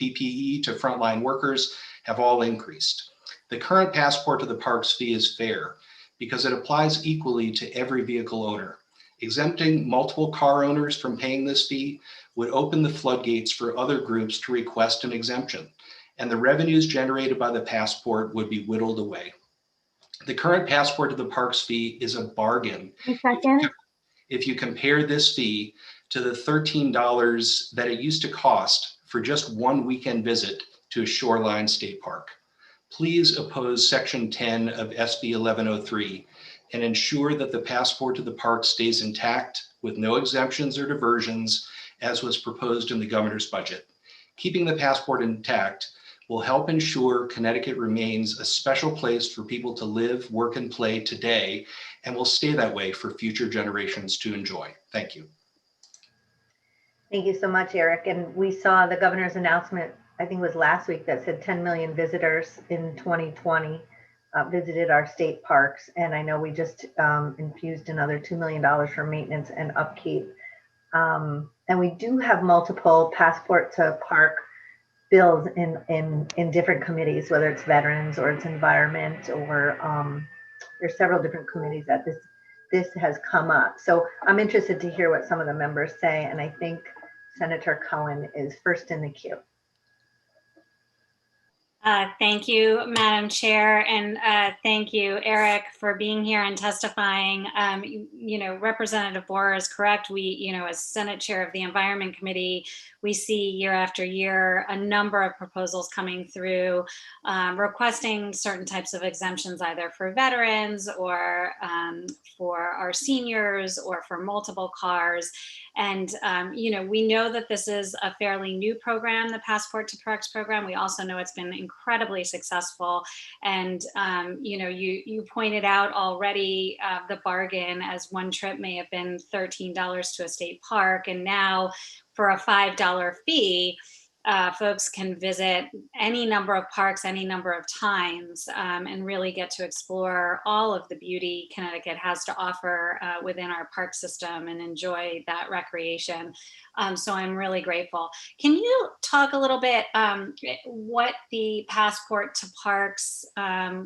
PPE to frontline workers have all increased. The current Passport to the Parks fee is fair because it applies equally to every vehicle owner. Exempting multiple car owners from paying this fee would open the floodgates for other groups to request an exemption, and the revenues generated by the Passport would be whittled away. The current Passport to the Parks fee is a bargain if you compare this fee to the $13 that it used to cost for just one weekend visit to a shoreline state park. Please oppose Section 10 of SB 1103 and ensure that the Passport to the Park stays intact with no exemptions or diversions as was proposed in the governor's budget. Keeping the Passport intact will help ensure Connecticut remains a special place for people to live, work, and play today, and will stay that way for future generations to enjoy. Thank you. Thank you so much, Eric. And we saw the governor's announcement, I think it was last week, that said 10 million visitors in 2020 visited our state parks. And I know we just infused another $2 million for maintenance and upkeep. And we do have multiple passport to park bills in different committees, whether it's veterans or it's environment, or there's several different committees that this has come up. So I'm interested to hear what some of the members say. And I think Senator Cohen is first in the queue. Thank you, Madam Chair, and thank you, Eric, for being here and testifying. You know, Representative Borer is correct. We, you know, as Senate Chair of the Environment Committee, we see year after year a number of proposals coming through requesting certain types of exemptions, either for veterans or for our seniors or for multiple cars. And, you know, we know that this is a fairly new program, the Passport to Parks program. We also know it's been incredibly successful. And, you know, you pointed out already the bargain, as one trip may have been $13 to a state park. And now for a $5 fee, folks can visit any number of parks, any number of times, and really get to explore all of the beauty Connecticut has to offer within our park system and enjoy that recreation. So I'm really grateful. Can you talk a little bit what the Passport to Parks,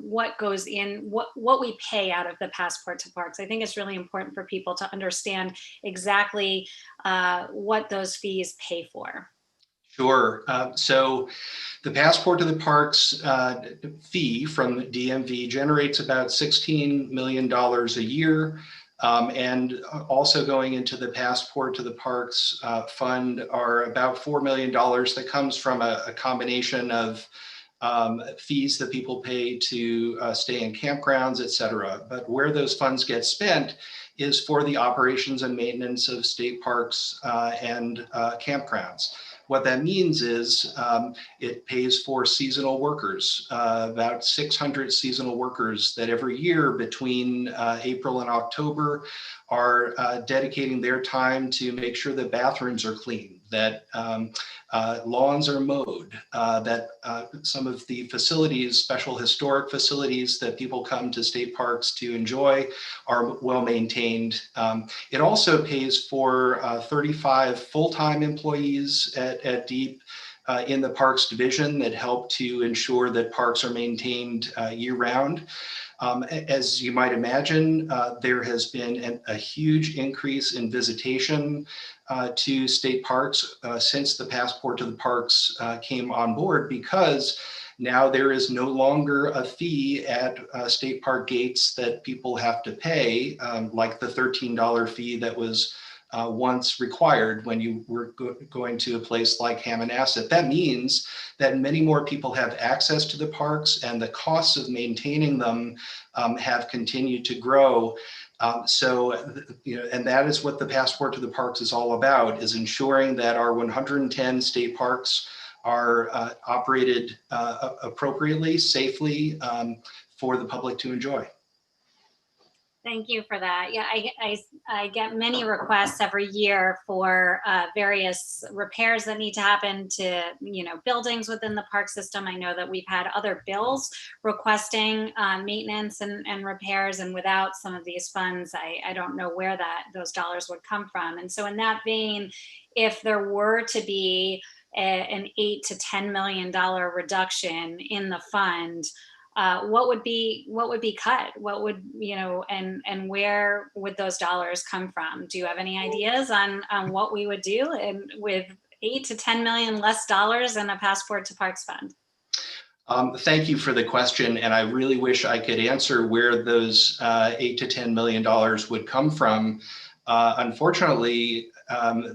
what goes in, what we pay out of the Passport to Parks? I think it's really important for people to understand exactly what those fees pay for. Sure. So the Passport to the Parks fee from DMV generates about $16 million a year. And also going into the Passport to the Parks fund are about $4 million that comes from a combination of fees that people pay to stay in campgrounds, et cetera. But where those funds get spent is for the operations and maintenance of state parks and campgrounds. What that means is it pays for seasonal workers, about 600 seasonal workers that every year between April and October are dedicating their time to make sure that bathrooms are clean, that lawns are mowed, that some of the facilities, special historic facilities that people come to state parks to enjoy are well maintained. It also pays for 35 full-time employees at DEEP in the Parks Division that help to ensure that parks are maintained year-round. As you might imagine, there has been a huge increase in visitation to state parks since the Passport to the Parks came on board, because now there is no longer a fee at state park gates that people have to pay, like the $13 fee that was once required when you were going to a place like Hammonasset. That means that many more people have access to the parks, and the costs of maintaining them have continued to grow. So, you know, and that is what the Passport to the Parks is all about, is ensuring that our 110 state parks are operated appropriately, safely, for the public to enjoy. Thank you for that. Yeah, I get many requests every year for various repairs that need to happen to, you know, buildings within the park system. I know that we've had other bills requesting maintenance and repairs, and without some of these funds, I don't know where those dollars would come from. And so in that vein, if there were to be an $8 to $10 million reduction in the fund, what would be cut? What would, you know, and where would those dollars come from? Do you have any ideas on what we would do with $8 to $10 million less dollars in a Passport to Parks fund? Thank you for the question, and I really wish I could answer where those $8 to $10 million would come from. Unfortunately,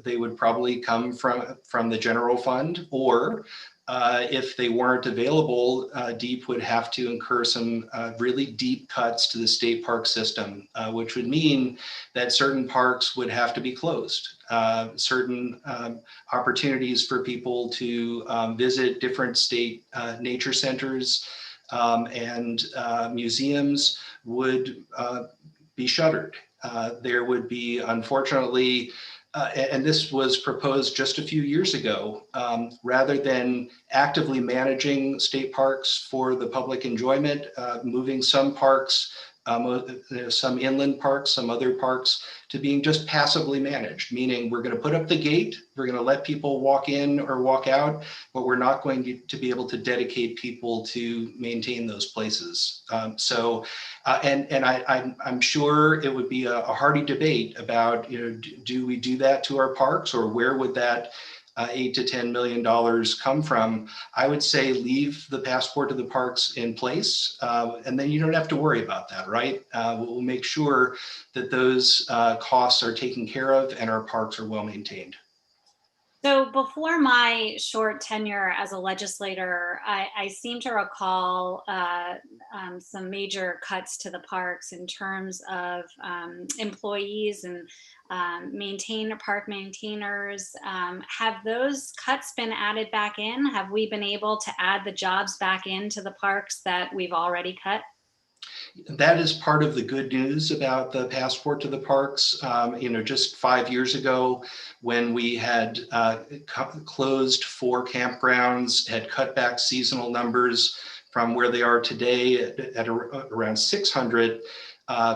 they would probably come from the general fund, or if they weren't available, DEEP would have to incur some really deep cuts to the state park system, which would mean that certain parks would have to be closed. certain opportunities for people to visit different state nature centers and museums would be shuttered. There would be, unfortunately, and this was proposed just a few years ago, rather than actively managing state parks for the public enjoyment, moving some parks, some inland parks, some other parks, to being just passively managed, meaning we're going to put up the gate, we're going to let people walk in or walk out, but we're not going to be able to dedicate people to maintain those places. I'm sure it would be a hearty debate about, do we do that to our parks, or where would that $8 to $10 million come from? I would say leave the passport to the parks in place, and then you don't have to worry about that, right? We'll make sure that those costs are taken care of and our parks are well maintained. So before my short tenure as a legislator, I seem to recall some major cuts to the parks in terms of employees and park maintainers. Have those cuts been added back in? Have we been able to add the jobs back into the parks that we've already cut? That is part of the good news about the passport to the parks. Just 5 years ago, when we had closed 4 campgrounds, had cut back seasonal numbers from where they are today at around 600,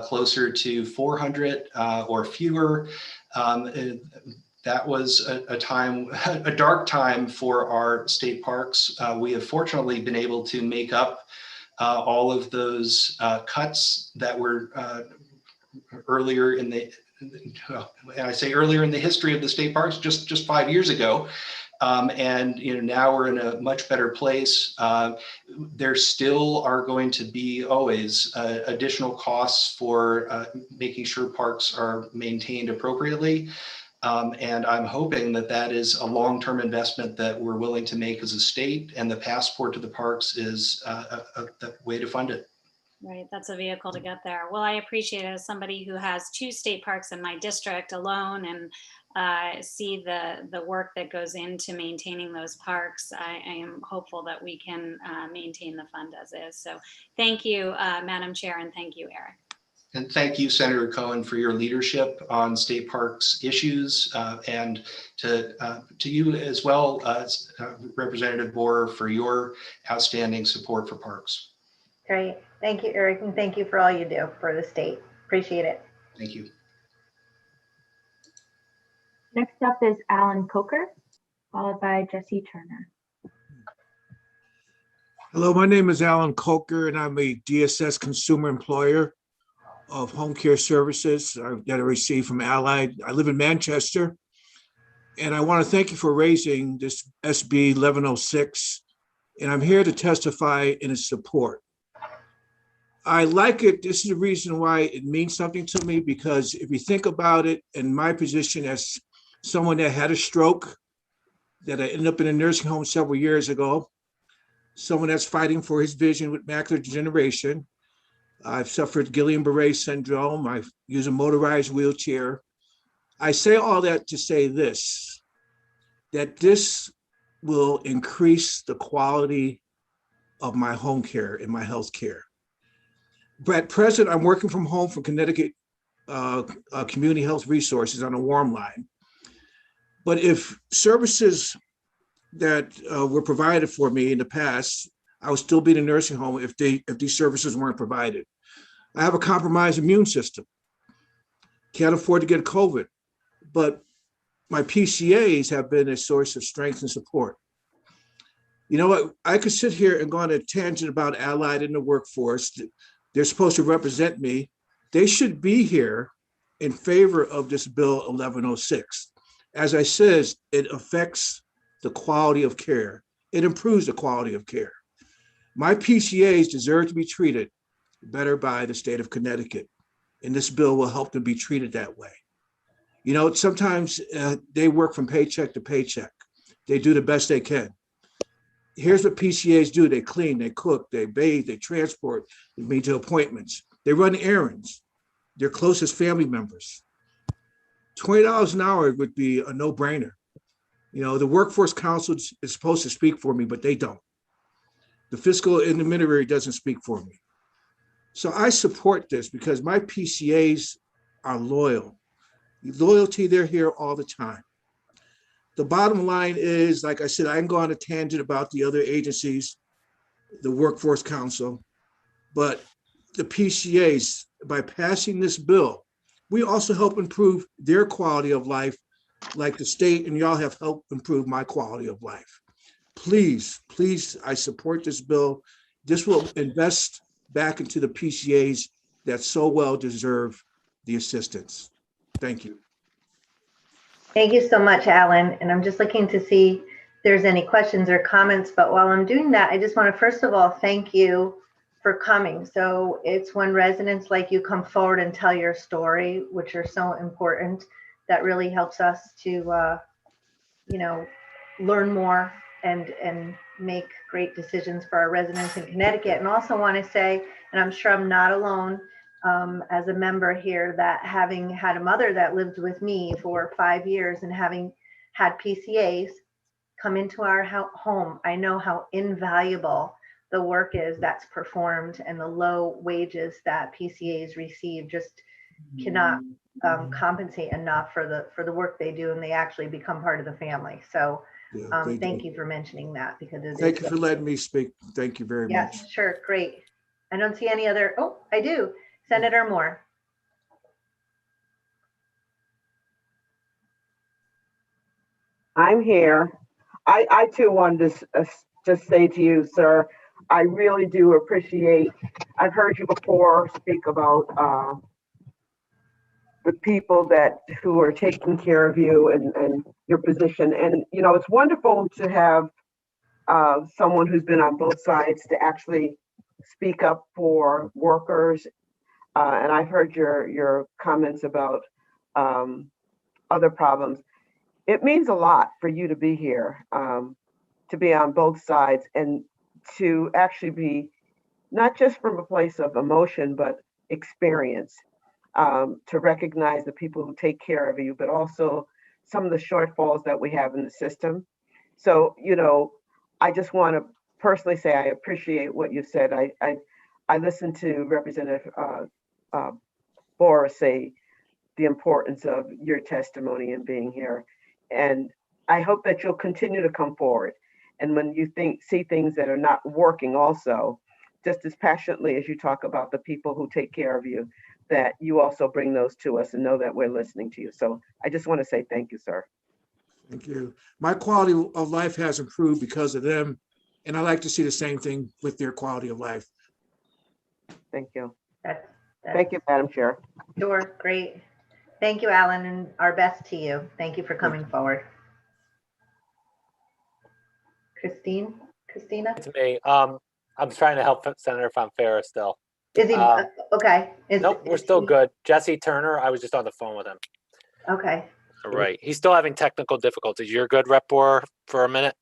closer to 400 or fewer. That was a dark time for our state parks. We have fortunately been able to make up all of those cuts that were earlier in the, and I say earlier in the history of the state parks, just 5 years ago. Now we're in a much better place. There still are going to be always additional costs for making sure parks are maintained appropriately. And I'm hoping that that is a long-term investment that we're willing to make as a state, and the passport to the parks is the way to fund it. Right, that's a vehicle to get there. Well, I appreciate it as somebody who has 2 state parks in my district alone, and see the work that goes into maintaining those parks. I am hopeful that we can maintain the fund as is. So thank you, Madam Chair, and thank you, Eric. And thank you, Senator Cohen, for your leadership on state parks issues, and to you as well, Representative Borer, for your outstanding support for parks. Great. Thank you, Eric, and thank you for all you do for the state. Appreciate it. Thank you. Next up is Alan Coker, followed by Jesse Turner. Hello, my name is Alan Coker, and I'm a DSS consumer employer of home care services that I received from Allied. I live in Manchester, and I want to thank you for raising this SB 1106, and I'm here to testify in its support. I like it. This is the reason why it means something to me, because if you think about it, in my position as someone that had a stroke, that I ended up in a nursing home several years ago, someone that's fighting for his vision with macular degeneration. I've suffered Guillain-Barré syndrome. I use a motorized wheelchair. I say all that to say this, that this will increase the quality of my home care and my health care. But at present, I'm working from home for Connecticut Community Health Resources on a warm line. But if services that were provided for me in the past, I would still be in a nursing home if these services weren't provided. I have a compromised immune system. Can't afford to get COVID, but my PCAs have been a source of strength and support. You know what? I could sit here and go on a tangent about Allied in the workforce. They're supposed to represent me. They should be here in favor of this Bill 1106. As I said, it affects the quality of care. It improves the quality of care. My PCAs deserve to be treated better by the state of Connecticut, and this bill will help them be treated that way. You know, sometimes they work from paycheck to paycheck. They do the best they can. Here's what PCAs do. They clean, they cook, they bathe, they transport me to appointments. They run errands. They're closest family members. $20 an hour would be a no-brainer. You know, the Workforce Council is supposed to speak for me, but they don't. The fiscal intermediary doesn't speak for me. So I support this because my PCAs are loyal. Loyalty, they're here all the time. The bottom line is, like I said, I can go on a tangent about the other agencies, the Workforce Council, but the PCAs, by passing this bill, we also help improve their quality of life, like the state and y'all have helped improve my quality of life. Please, please, I support this bill. This will invest back into the PCAs that so well deserve the assistance. Thank you. Thank you so much, Alan. And I'm just looking to see if there's any questions or comments, but while I'm doing that, I just want to first of all, thank you for coming. So it's when residents like you come forward and tell your story, which are so important, that really helps us to, you know, learn more and make great decisions for our residents in Connecticut. And also want to say, and I'm sure I'm not alone as a member here, that having had a mother that lived with me for 5 years and having had PCAs come into our home, I know how invaluable the work is that's performed, and the low wages that PCAs receive just cannot compensate enough for the work they do, and they actually become part of the family. So thank you for mentioning that, because thank you for letting me speak. Thank you very much. Yes, sure, great. I don't see any other, oh, I do. Senator Moore. I'm here. I too wanted to just say to you, sir, I really do appreciate, I've heard you before speak about the people who are taking care of you and your position. And, you know, it's wonderful to have someone who's been on both sides to actually speak up for workers. And I've heard your comments about other problems. It means a lot for you to be here, to be on both sides, and to actually be not just from a place of emotion, but experience, to recognize the people who take care of you, but also some of the shortfalls that we have in the system. So, you know, I just want to personally say I appreciate what you said. I listened to Representative Boris say the importance of your testimony and being here. And I hope that you'll continue to come forward. And when you see things that are not working also, just as passionately as you talk about the people who take care of you, that you also bring those to us and know that we're listening to you. So I just want to say thank you, sir. Thank you. My quality of life has improved because of them. And I like to see the same thing with their quality of life. Thank you. That's Thank you, Madam Chair. Sure, great. Thank you, Alan, and our best to you. Thank you for coming forward. Christina? It's me. I'm trying to help Senator Fonfara still. Is he, okay. Nope, we're still good. Jesse Turner, I was just on the phone with him. Okay. All right. He's still having technical difficulties. You're good, Rep Boer, for a minute?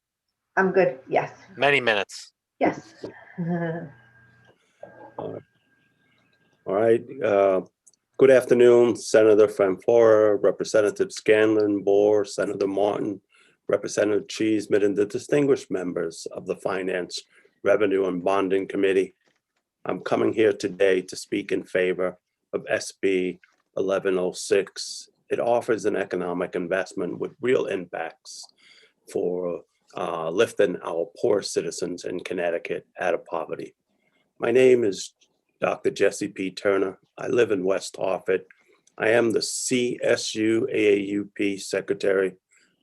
I'm good, yes. Many minutes. Yes. All right. Good afternoon, Senator Fonfara, Representative Scanlon, Boer, Senator Martin, Representative Cheeseman, and the distinguished members of the Finance, Revenue, and Bonding Committee. I'm coming here today to speak in favor of SB 1106. It offers an economic investment with real impacts for lifting our poor citizens in Connecticut out of poverty. My name is Dr. Jesse P. Turner. I live in West Hartford. I am the CSU AAUP Secretary,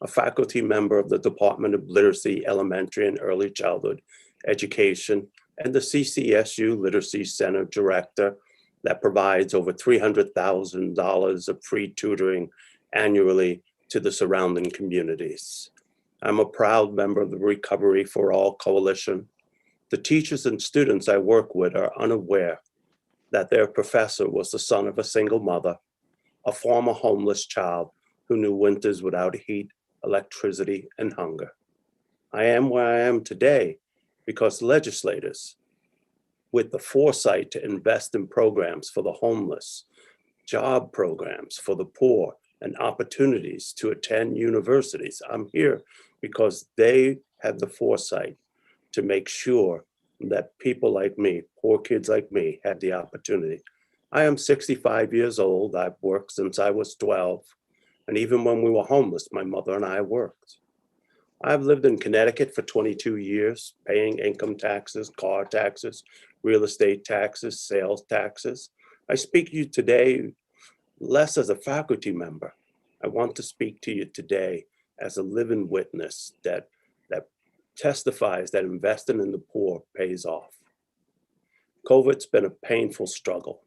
a faculty member of the Department of Literacy, Elementary and Early Childhood Education, and the CCSU Literacy Center Director that provides over $300,000 of free tutoring annually to the surrounding communities. I'm a proud member of the Recovery for All Coalition. The teachers and students I work with are unaware that their professor was the son of a single mother, a former homeless child who knew winters without heat, electricity, and hunger. I am where I am today because legislators, with the foresight to invest in programs for the homeless, job programs for the poor, and opportunities to attend universities. I'm here because they had the foresight to make sure that people like me, poor kids like me, had the opportunity. I am 65 years old. I've worked since I was 12. And even when we were homeless, my mother and I worked. I've lived in Connecticut for 22 years, paying income taxes, car taxes, real estate taxes, sales taxes. I speak to you today less as a faculty member. I want to speak to you today as a living witness that testifies that investing in the poor pays off. COVID's been a painful struggle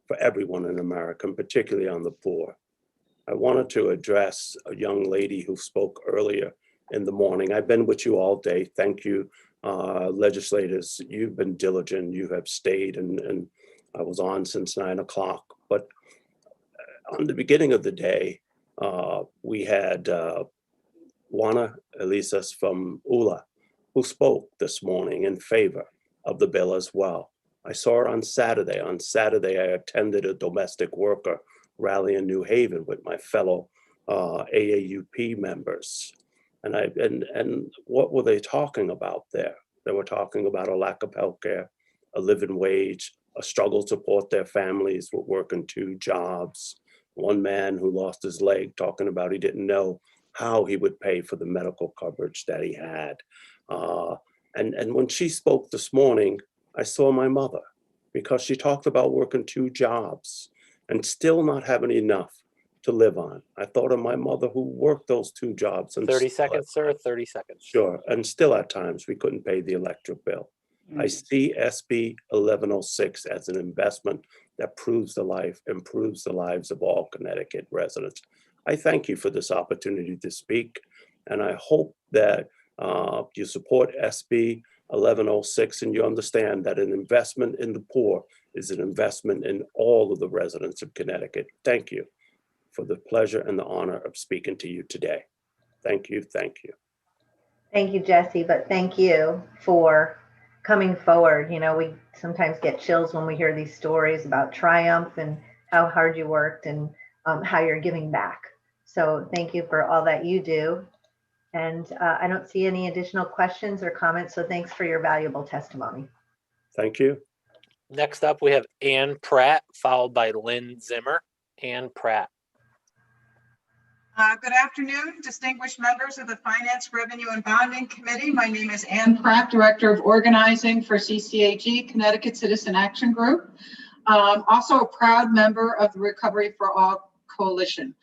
for everyone in America, and particularly on the poor. I wanted to address a young lady who spoke earlier in the morning. I've been with you all day. Thank you, legislators. You've been diligent. You have stayed, and I was on since 9 o'clock. But on the beginning of the day, we had Juana Elisas from ULA, who spoke this morning in favor of the bill as well. I saw her on Saturday. On Saturday, I attended a domestic worker rally in New Haven with my fellow AAUP members. And what were they talking about there? They were talking about a lack of healthcare, a living wage, a struggle to support their families with working 2 jobs. One man who lost his leg talking about he didn't know how he would pay for the medical coverage that he had. And when she spoke this morning, I saw my mother, because she talked about working 2 jobs and still not having enough to live on. I thought of my mother who worked those 2 jobs. And 30 seconds, sir, 30 seconds. Sure, and still at times we couldn't pay the electric bill. I see SB 1106 as an investment that improves the lives of all Connecticut residents. I thank you for this opportunity to speak, and I hope that you support SB 1106 and you understand that an investment in the poor is an investment in all of the residents of Connecticut. Thank you for the pleasure and the honor of speaking to you today. Thank you, thank you. Thank you, Jesse, but thank you for coming forward. You know, we sometimes get chills when we hear these stories about triumph and how hard you worked and how you're giving back. So thank you for all that you do. And I don't see any additional questions or comments, so thanks for your valuable testimony. Thank you. Next up, we have Ann Pratt, followed by Lynn Zimmer. Ann Pratt. Good afternoon, distinguished members of the Finance, Revenue, and Bonding Committee. My name is Ann Pratt, Director of Organizing for CCAG, Connecticut Citizen Action Group. Also a proud member of the Recovery for All Coalition.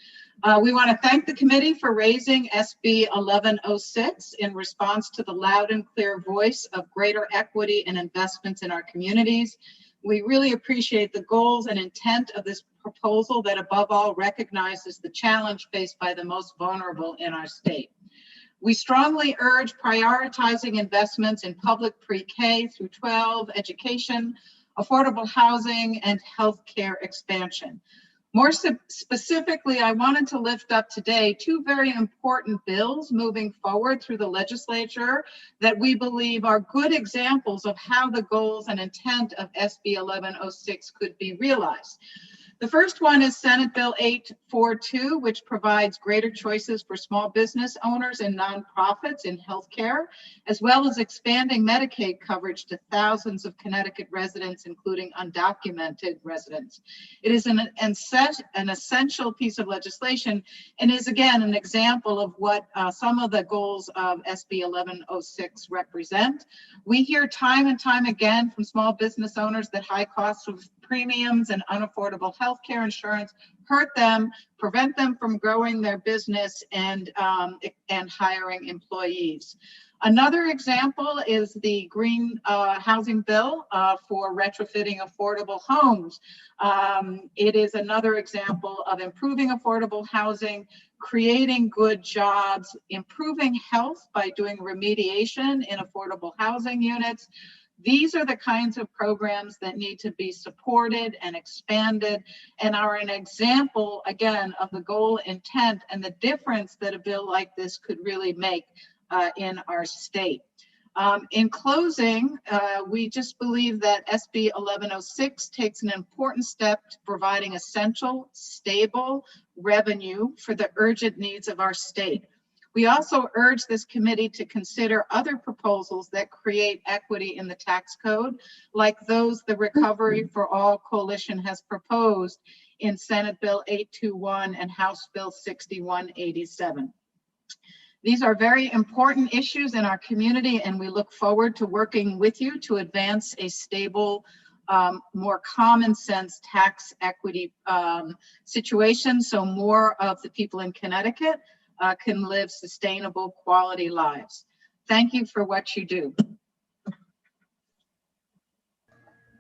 We want to thank the committee for raising SB 1106 in response to the loud and clear voice of greater equity and investments in our communities. We really appreciate the goals and intent of this proposal that above all recognizes the challenge faced by the most vulnerable in our state. We strongly urge prioritizing investments in public pre-K through 12 education, affordable housing, and healthcare expansion. More specifically, I wanted to lift up today 2 very important bills moving forward through the legislature that we believe are good examples of how the goals and intent of SB 1106 could be realized. The first one is Senate Bill 842, which provides greater choices for small business owners and nonprofits in healthcare, as well as expanding Medicaid coverage to thousands of Connecticut residents, including undocumented residents. It is an essential piece of legislation and is, again, an example of what some of the goals of SB 1106 represent. We hear time and time again from small business owners that high costs of premiums and unaffordable health care insurance hurt them, prevent them from growing their business and hiring employees. Another example is the Green Housing Bill for retrofitting affordable homes. It is another example of improving affordable housing, creating good jobs, improving health by doing remediation in affordable housing units. These are the kinds of programs that need to be supported and expanded and are an example, again, of the goal, intent, and the difference that a bill like this could really make in our state. In closing, we just believe that SB 1106 takes an important step to providing essential, stable revenue for the urgent needs of our state. We also urge this committee to consider other proposals that create equity in the tax code, like those the Recovery for All Coalition has proposed in Senate Bill 821 and House Bill 6187. These are very important issues in our community, and we look forward to working with you to advance a stable, more common sense tax equity situation so more of the people in Connecticut can live sustainable quality lives. Thank you for what you do.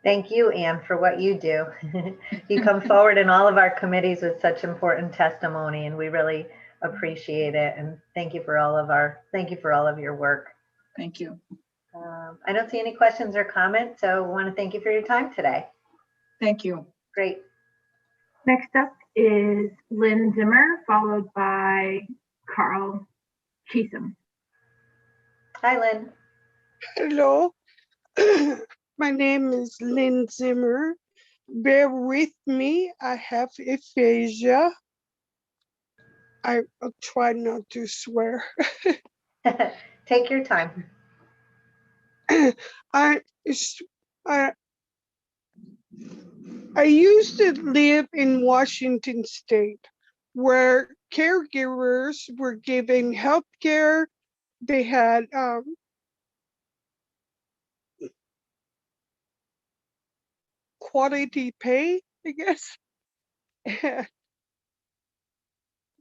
Thank you, Anne, for what you do. You come forward in all of our committees with such important testimony, and we really appreciate it. And thank you for all of your work. Thank you. I don't see any questions or comments, so I want to thank you for your time today. Thank you. Great. Next up is Lynn Zimmer, followed by Carl Cheesman. Hi, Lynn. Hello. My name is Lynn Zimmer. Bear with me. I have aphasia. I'll try not to swear. Take your time. I used to live in Washington State, where caregivers were given health care. They had quality pay, I guess.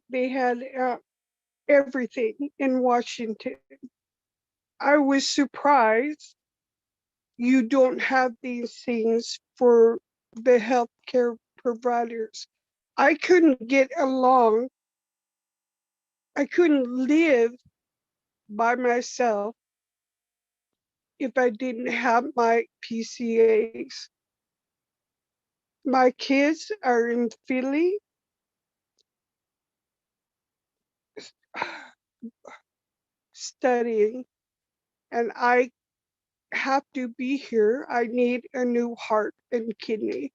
They had everything in Washington. I was surprised you don't have these things for the healthcare providers. I couldn't get along. I couldn't live by myself if I didn't have my PCAs. My kids are in Philly. Studying, and I have to be here. I need a new heart and kidney.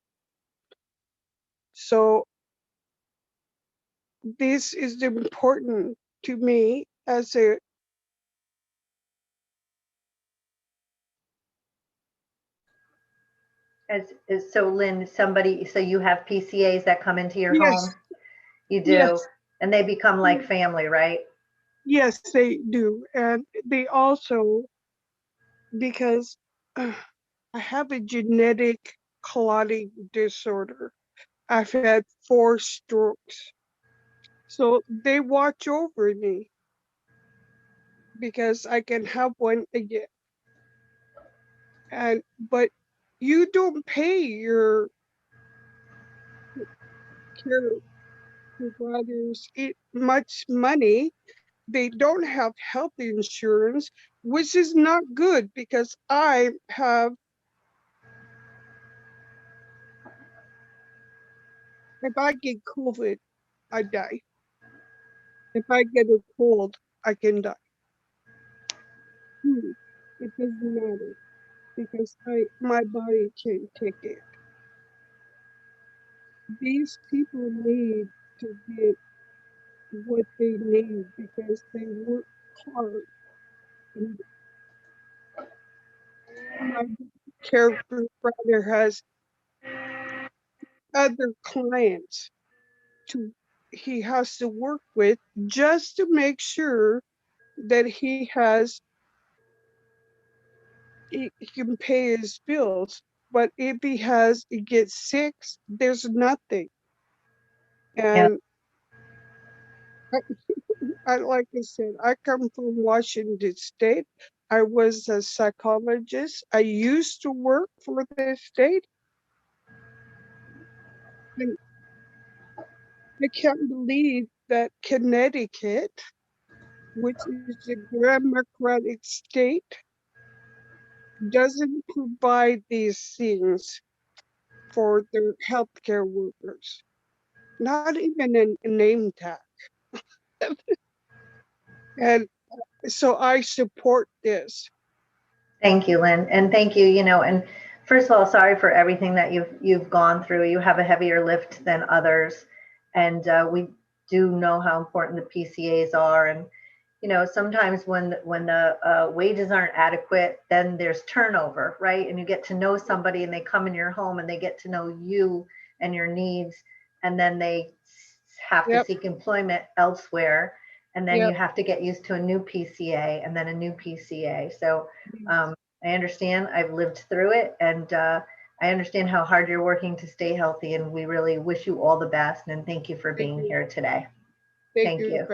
So this is important to me as a So Lynn, so you have PCAs that come into your Yes. home? You do, Yes. and they become like family, right? Yes, they do. And they also, because I have a genetic clotting disorder. I've had 4 strokes. So they watch over me because I can have one again. But you don't pay your care providers much money. They don't have health insurance, which is not good because if I get COVID, I die. If I get a cold, I can die. It doesn't matter because my body can't take it. These people need to get what they need because they work hard. And my care provider has other clients he has to work with just to make sure that he can pay his bills. But if he gets sick, there's nothing. And like I said, I come from Washington State. I was a psychologist. I used to work for the state. And I can't believe that Connecticut, which is a democratic state, doesn't provide these things for their healthcare workers. Not even a name tag. And so I support this. Thank you, Lynn, and thank you, and first of all, sorry for everything that you've gone through. You have a heavier lift than others, and we do know how important the PCAs are. And sometimes when the wages aren't adequate, then there's turnover, right? And you get to know somebody, and they come in your home, and they get to know you and your needs, and then they have to seek employment elsewhere. And then you have to get used to a new PCA and then a new PCA. So I understand, I've lived through it, and I understand how hard you're working to stay healthy, and we really wish you all the best, and thank you for being here today. Thank you.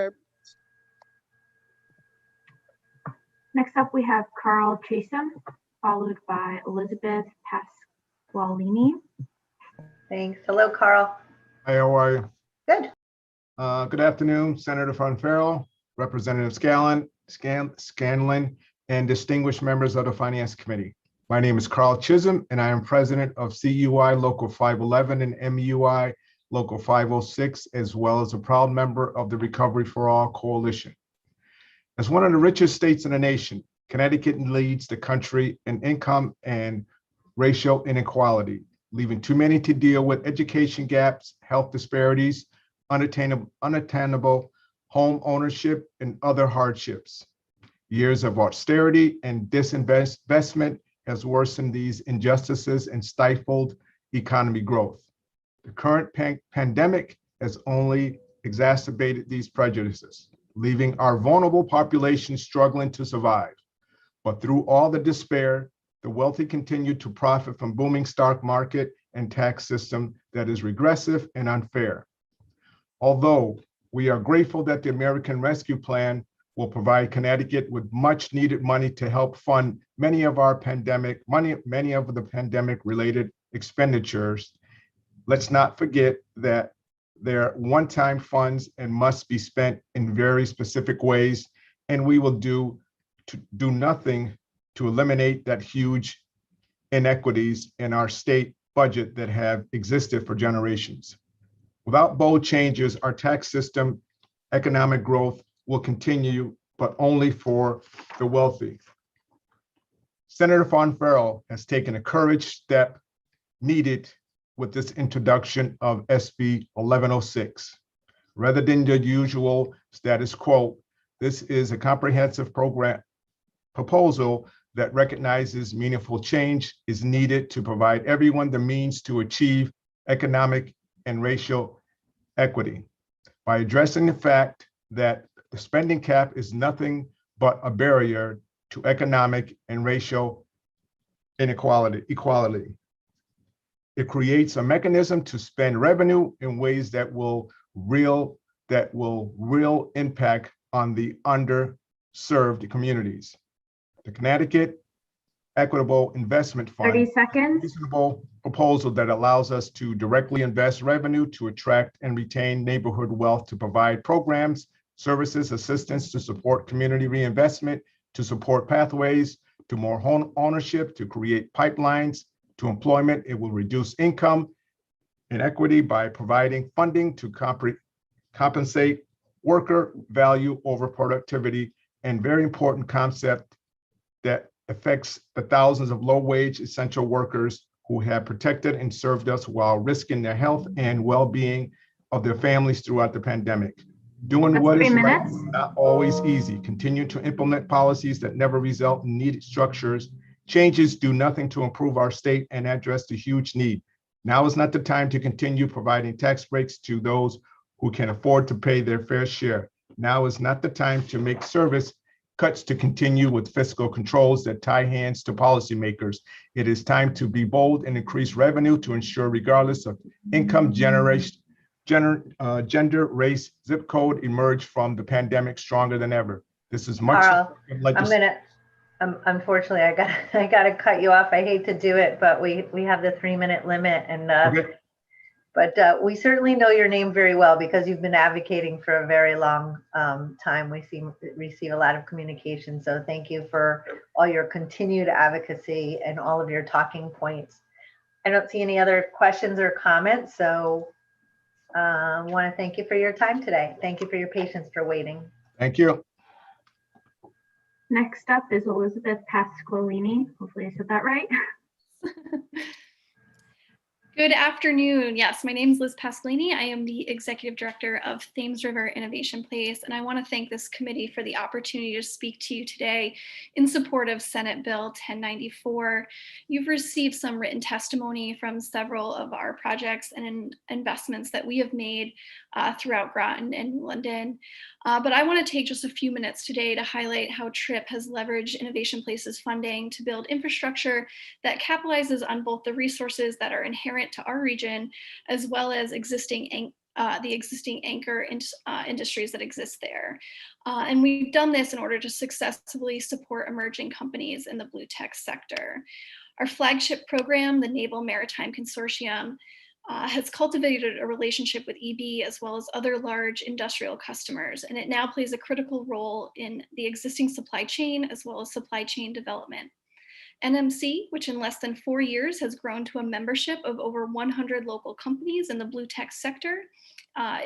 Next up, we have Carl Chatham, followed by Elizabeth Pasqualini. Thanks. Hello, Carl. Hi, how are you? Good. Good afternoon, Senator Fonferro, Representative Scanlon, and distinguished members of the Finance Committee. My name is Carl Chisholm, and I am president of CUI Local 511 and MUI Local 506, as well as a proud member of the Recovery for All Coalition. As one of the richest states in the nation, Connecticut leads the country in income and racial inequality, leaving too many to deal with education gaps, health disparities, unattainable home ownership, and other hardships. Years of austerity and disinvestment has worsened these injustices and stifled economy growth. The current pandemic has only exacerbated these prejudices, leaving our vulnerable population struggling to survive. But through all the despair, the wealthy continue to profit from booming stock market and tax system that is regressive and unfair. Although we are grateful that the American Rescue Plan will provide Connecticut with much needed money to help fund many of the pandemic related expenditures, let's not forget that they're one-time funds and must be spent in very specific ways, and we will do nothing to eliminate that huge inequities in our state budget that have existed for generations. Without bold changes, our tax system, economic growth will continue, but only for the wealthy. Senator Fonferro has taken a courage step needed with this introduction of SB 1106. Rather than the usual status quo, this is a comprehensive proposal that recognizes meaningful change is needed to provide everyone the means to achieve economic and racial equity by addressing the fact that the spending cap is nothing but a barrier to economic and racial equality. It creates a mechanism to spend revenue in ways that will real impact on the underserved communities. The Connecticut Equitable Investment Fund. 30 seconds. Reasonable proposal that allows us to directly invest revenue to attract and retain neighborhood wealth, to provide programs, services, assistance to support community reinvestment, to support pathways to more home ownership, to create pipelines to employment. It will reduce income inequity by providing funding to compensate worker value over productivity, and very important concept that affects the thousands of low-wage essential workers who have protected and served us while risking their health and well-being of their families throughout the pandemic. Doing what is right is not always easy. Continue to implement policies that never result in needed structures. Changes do nothing to improve our state and address the huge need. Now is not the time to continue providing tax breaks to those who can afford to pay their fair share. Now is not the time to make service cuts to continue with fiscal controls that tie hands to policymakers. It is time to be bold and increase revenue to ensure, regardless of income, generation, gender, race, zip code, emerge from the pandemic stronger than ever. This is much. Carl, unfortunately, I gotta cut you off. I hate to do it, but we have the 3-minute limit, and Okay. But we certainly know your name very well because you've been advocating for a very long time. We receive a lot of communication. So thank you for all your continued advocacy and all of your talking points. I don't see any other questions or comments. So I want to thank you for your time today. Thank you for your patience for waiting. Thank you. Next up is Elizabeth Pasqualini. Hopefully I said that right. Good afternoon. Yes, my name is Liz Pasqualini. I am the Executive Director of Thames River Innovation Place, and I want to thank this committee for the opportunity to speak to you today in support of Senate Bill 1094. You've received some written testimony from several of our projects and investments that we have made throughout Groton and London. But I want to take just a few minutes today to highlight how TRIP has leveraged Innovation Place's funding to build infrastructure that capitalizes on both the resources that are inherent to our region, as well as the existing anchor industries that exist there. And we've done this in order to successfully support emerging companies in the blue tech sector. Our flagship program, the Naval Maritime Consortium, has cultivated a relationship with EB as well as other large industrial customers, and it now plays a critical role in the existing supply chain as well as supply chain development. NMC, which in less than 4 years has grown to a membership of over 100 local companies in the blue tech sector,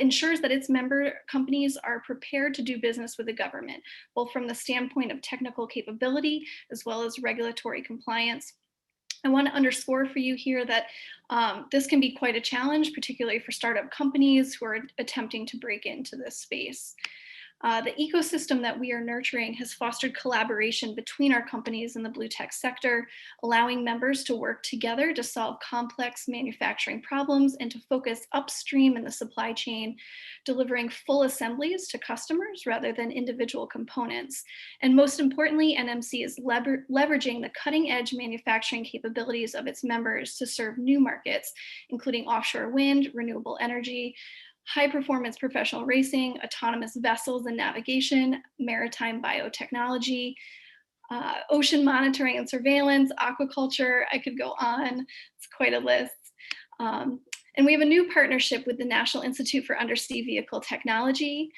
ensures that its member companies are prepared to do business with the government, both from the standpoint of technical capability as well as regulatory compliance. I want to underscore for you here that this can be quite a challenge, particularly for startup companies who are attempting to break into this space. The ecosystem that we are nurturing has fostered collaboration between our companies in the blue tech sector, allowing members to work together to solve complex manufacturing problems and to focus upstream in the supply chain, delivering full assemblies to customers rather than individual components. And most importantly, NMC is leveraging the cutting edge manufacturing capabilities of its members to serve new markets, including offshore wind, renewable energy, high-performance professional racing, autonomous vessels and navigation, maritime biotechnology, ocean monitoring and surveillance, aquaculture. I could go on. It's quite a list. And we have a new partnership with the National Institute for Undersea Vehicle Technology,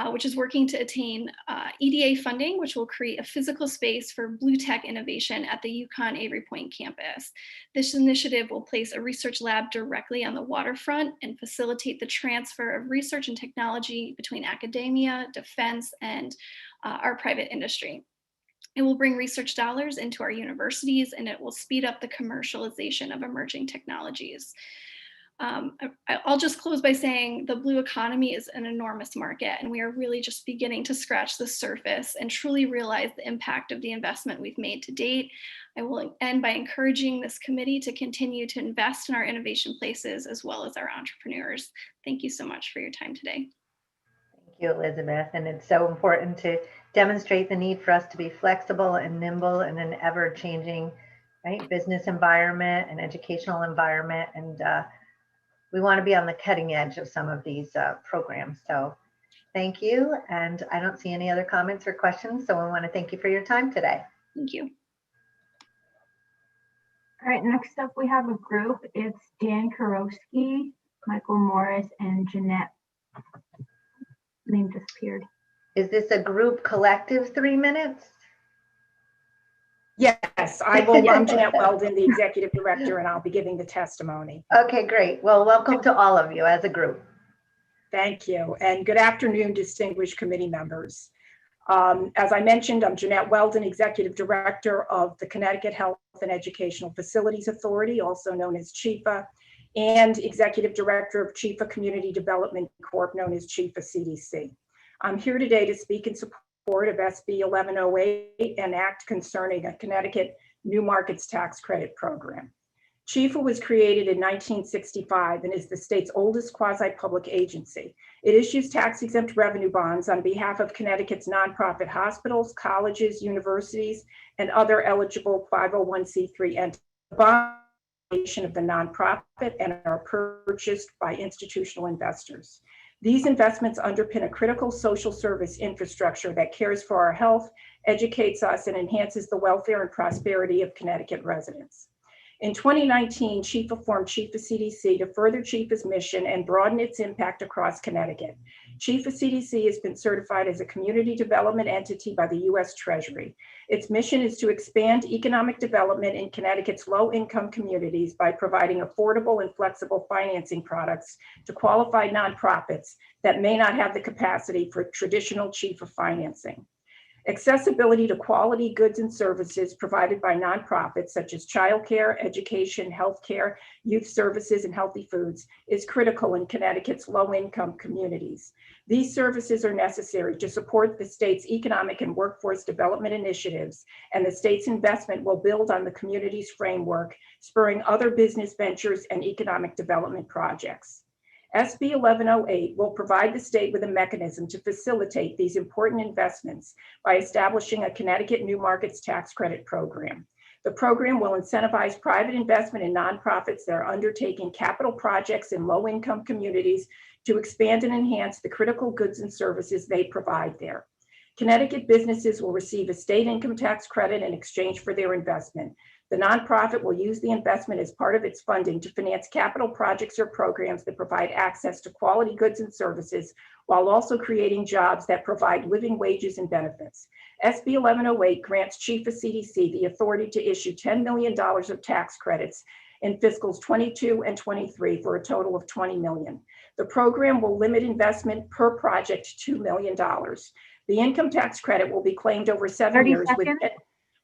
which is working to attain EDA funding, which will create a physical space for blue tech innovation at the UConn Avery Point campus. This initiative will place a research lab directly on the waterfront and facilitate the transfer of research and technology between academia, defense, and our private industry. It will bring research dollars into our universities, and it will speed up the commercialization of emerging technologies. I'll just close by saying the blue economy is an enormous market, and we are really just beginning to scratch the surface and truly realize the impact of the investment we've made to date. I will end by encouraging this committee to continue to invest in our innovation places as well as our entrepreneurs. Thank you so much for your time today. Thank you, Elizabeth. And it's so important to demonstrate the need for us to be flexible and nimble in an ever-changing, right, business environment and educational environment. And we want to be on the cutting edge of some of these programs. So thank you. And I don't see any other comments or questions. So I want to thank you for your time today. Thank you. All right, next up we have a group. It's Dan Karowski, Michael Morris, and Jeanette. Name disappeared. Is this a group collective 3 minutes? Yes, I'm Jeanette Weldon, the Executive Director, and I'll be giving the testimony. Okay, great. Well, welcome to all of you as a group. Thank you, and good afternoon, distinguished committee members. As I mentioned, I'm Jeanette Weldon, Executive Director of the Connecticut Health and Educational Facilities Authority, also known as CHEFA, and Executive Director of CHEFA Community Development Corp., known as CHEFA CDC. I'm here today to speak in support of SB 1108, an act concerning a Connecticut New Markets Tax Credit Program. CHEFA was created in 1965 and is the state's oldest quasi-public agency. It issues tax-exempt revenue bonds on behalf of Connecticut's nonprofit hospitals, colleges, universities, and other eligible 501c3 entities. The bonds of the nonprofit and are purchased by institutional investors. These investments underpin a critical social service infrastructure that cares for our health, educates us, and enhances the welfare and prosperity of Connecticut residents. In 2019, CHEFA formed CHEFA CDC to further CHEFA's mission and broaden its impact across Connecticut. CHEFA CDC has been certified as a community development entity by the U.S. Treasury. Its mission is to expand economic development in Connecticut's low-income communities by providing affordable and flexible financing products to qualified nonprofits that may not have the capacity for traditional CHEFA financing. Accessibility to quality goods and services provided by nonprofits such as childcare, education, healthcare, youth services, and healthy foods is critical in Connecticut's low-income communities. These services are necessary to support the state's economic and workforce development initiatives, and the state's investment will build on the community's framework, spurring other business ventures and economic development projects. SB 1108 will provide the state with a mechanism to facilitate these important investments by establishing a Connecticut New Markets Tax Credit Program. The program will incentivize private investment in nonprofits that are undertaking capital projects in low-income communities to expand and enhance the critical goods and services they provide there. Connecticut businesses will receive a state income tax credit in exchange for their investment. The nonprofit will use the investment as part of its funding to finance capital projects or programs that provide access to quality goods and services, while also creating jobs that provide living wages and benefits. SB 1108 grants Chief of CDC the authority to issue $10 million of tax credits in fiscals 22 and 23 for a total of $20 million. The program will limit investment per project to $2 million. The income tax credit will be claimed over 7 years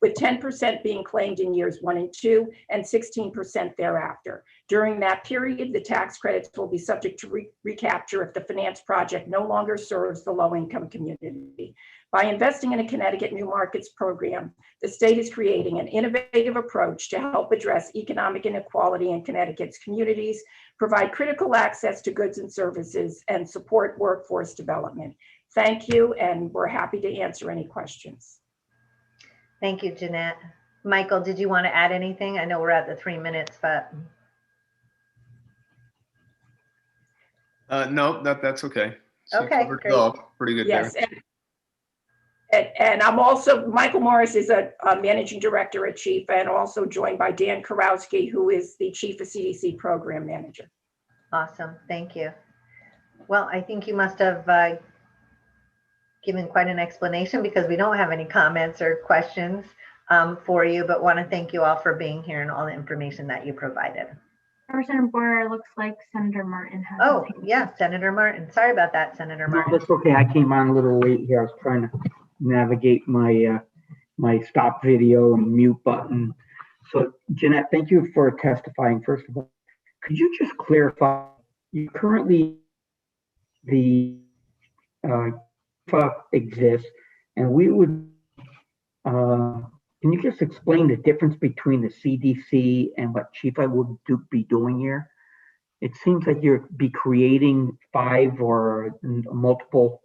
with 10% being claimed in years 1 and 2 and 16% thereafter. During that period, the tax credits will be subject to recapture if the finance project no longer serves the low-income community. By investing in a Connecticut New Markets program, the state is creating an innovative approach to help address economic inequality in Connecticut's communities, provide critical access to goods and services, and support workforce development. Thank you, and we're happy to answer any questions. Thank you, Jeanette. Michael, did you want to add anything? I know we're at the 3 minutes, but. No, that's okay. Okay, great. Pretty good Yes, there. and I'm also, Michael Morris is a managing director at Chief, and also joined by Dan Karowski, who is the Chief of CDC program manager. Awesome, thank you. Well, I think you must have given quite an explanation, because we don't have any comments or questions for you, but want to thank you all for being here and all the information that you provided. Representative Borer, looks like Senator Martin has. Oh, yeah, Senator Martin. Sorry about that, Senator Martin. No, that's okay. I came on a little late here. I was trying to navigate my my stop video and mute button. So, Jeanette, thank you for testifying. First of all, could you just clarify? You currently exists, and we would. Can you just explain the difference between the CDC and what Chief I would be doing here? It seems like you're be creating 5 or multiple,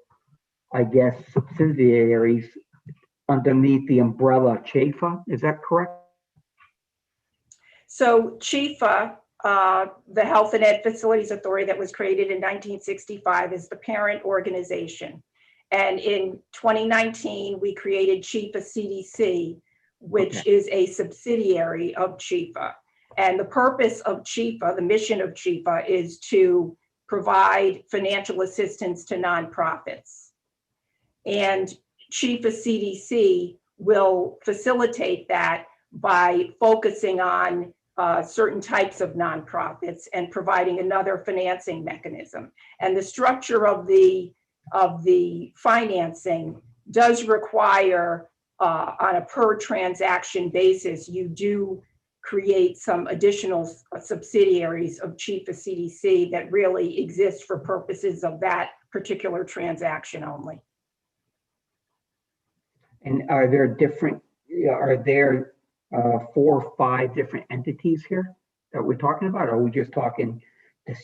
I guess, subsidiaries underneath the umbrella CHFA. Is that correct? So CHFA, the Health and Ed Facilities Authority that was created in 1965, is the parent organization. And in 2019, we created CHFA CDC, which is a subsidiary of CHFA. And the purpose of CHFA, the mission of CHFA, is to provide financial assistance to nonprofits. And CHFA CDC will facilitate that by focusing on certain types of nonprofits and providing another financing mechanism. And the structure of the financing does require, on a per transaction basis, you do create some additional subsidiaries of CHFA CDC that really exist for purposes of that particular transaction only. And are there different? Are there 4 or 5 different entities here that we're talking about? Or are we just talking the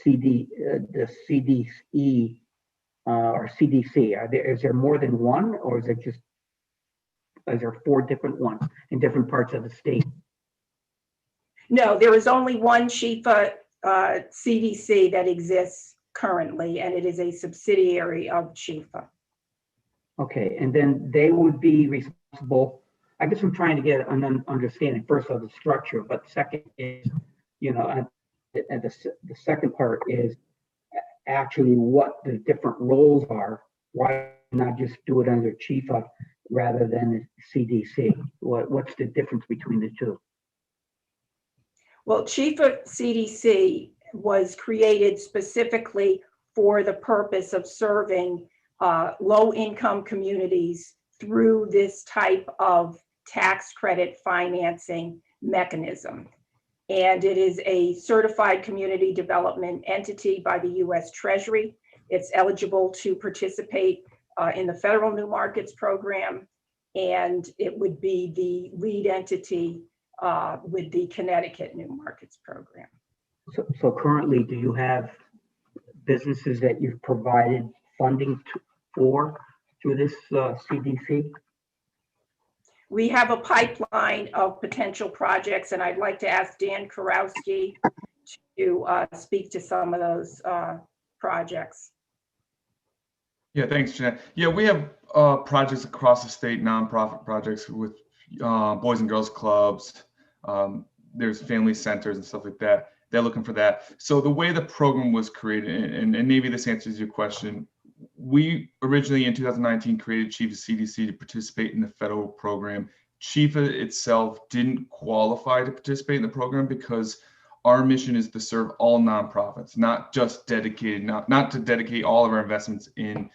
CDE or CDC? Is there more than one, or is there 4 different ones in different parts of the state? No, there is only one CHFA CDC that exists currently, and it is a subsidiary of CHFA. Okay, and then they would be responsible. I guess I'm trying to get an understanding first of the structure, but second is, and the second part is actually what the different roles are. Why not just do it under CHFA rather than CDC? What's the difference between the two? Well, CHFA CDC was created specifically for the purpose of serving low-income communities through this type of tax credit financing mechanism. And it is a certified community development entity by the U.S. Treasury. It's eligible to participate in the federal New Markets program, and it would be the lead entity with the Connecticut New Markets program. So currently, do you have businesses that you've provided funding for through this CDC? We have a pipeline of potential projects, and I'd like to ask Dan Karowski to speak to some of those projects. Yeah, thanks, Jeanette. Yeah, we have projects across the state, nonprofit projects with Boys and Girls Clubs. There's family centers and stuff like that. They're looking for that. So the way the program was created, and maybe this answers your question, we originally in 2019 created Chifa CDC to participate in the federal program. Chifa itself didn't qualify to participate in the program because our mission is to serve all nonprofits, not just dedicated, not to dedicate all of our investments in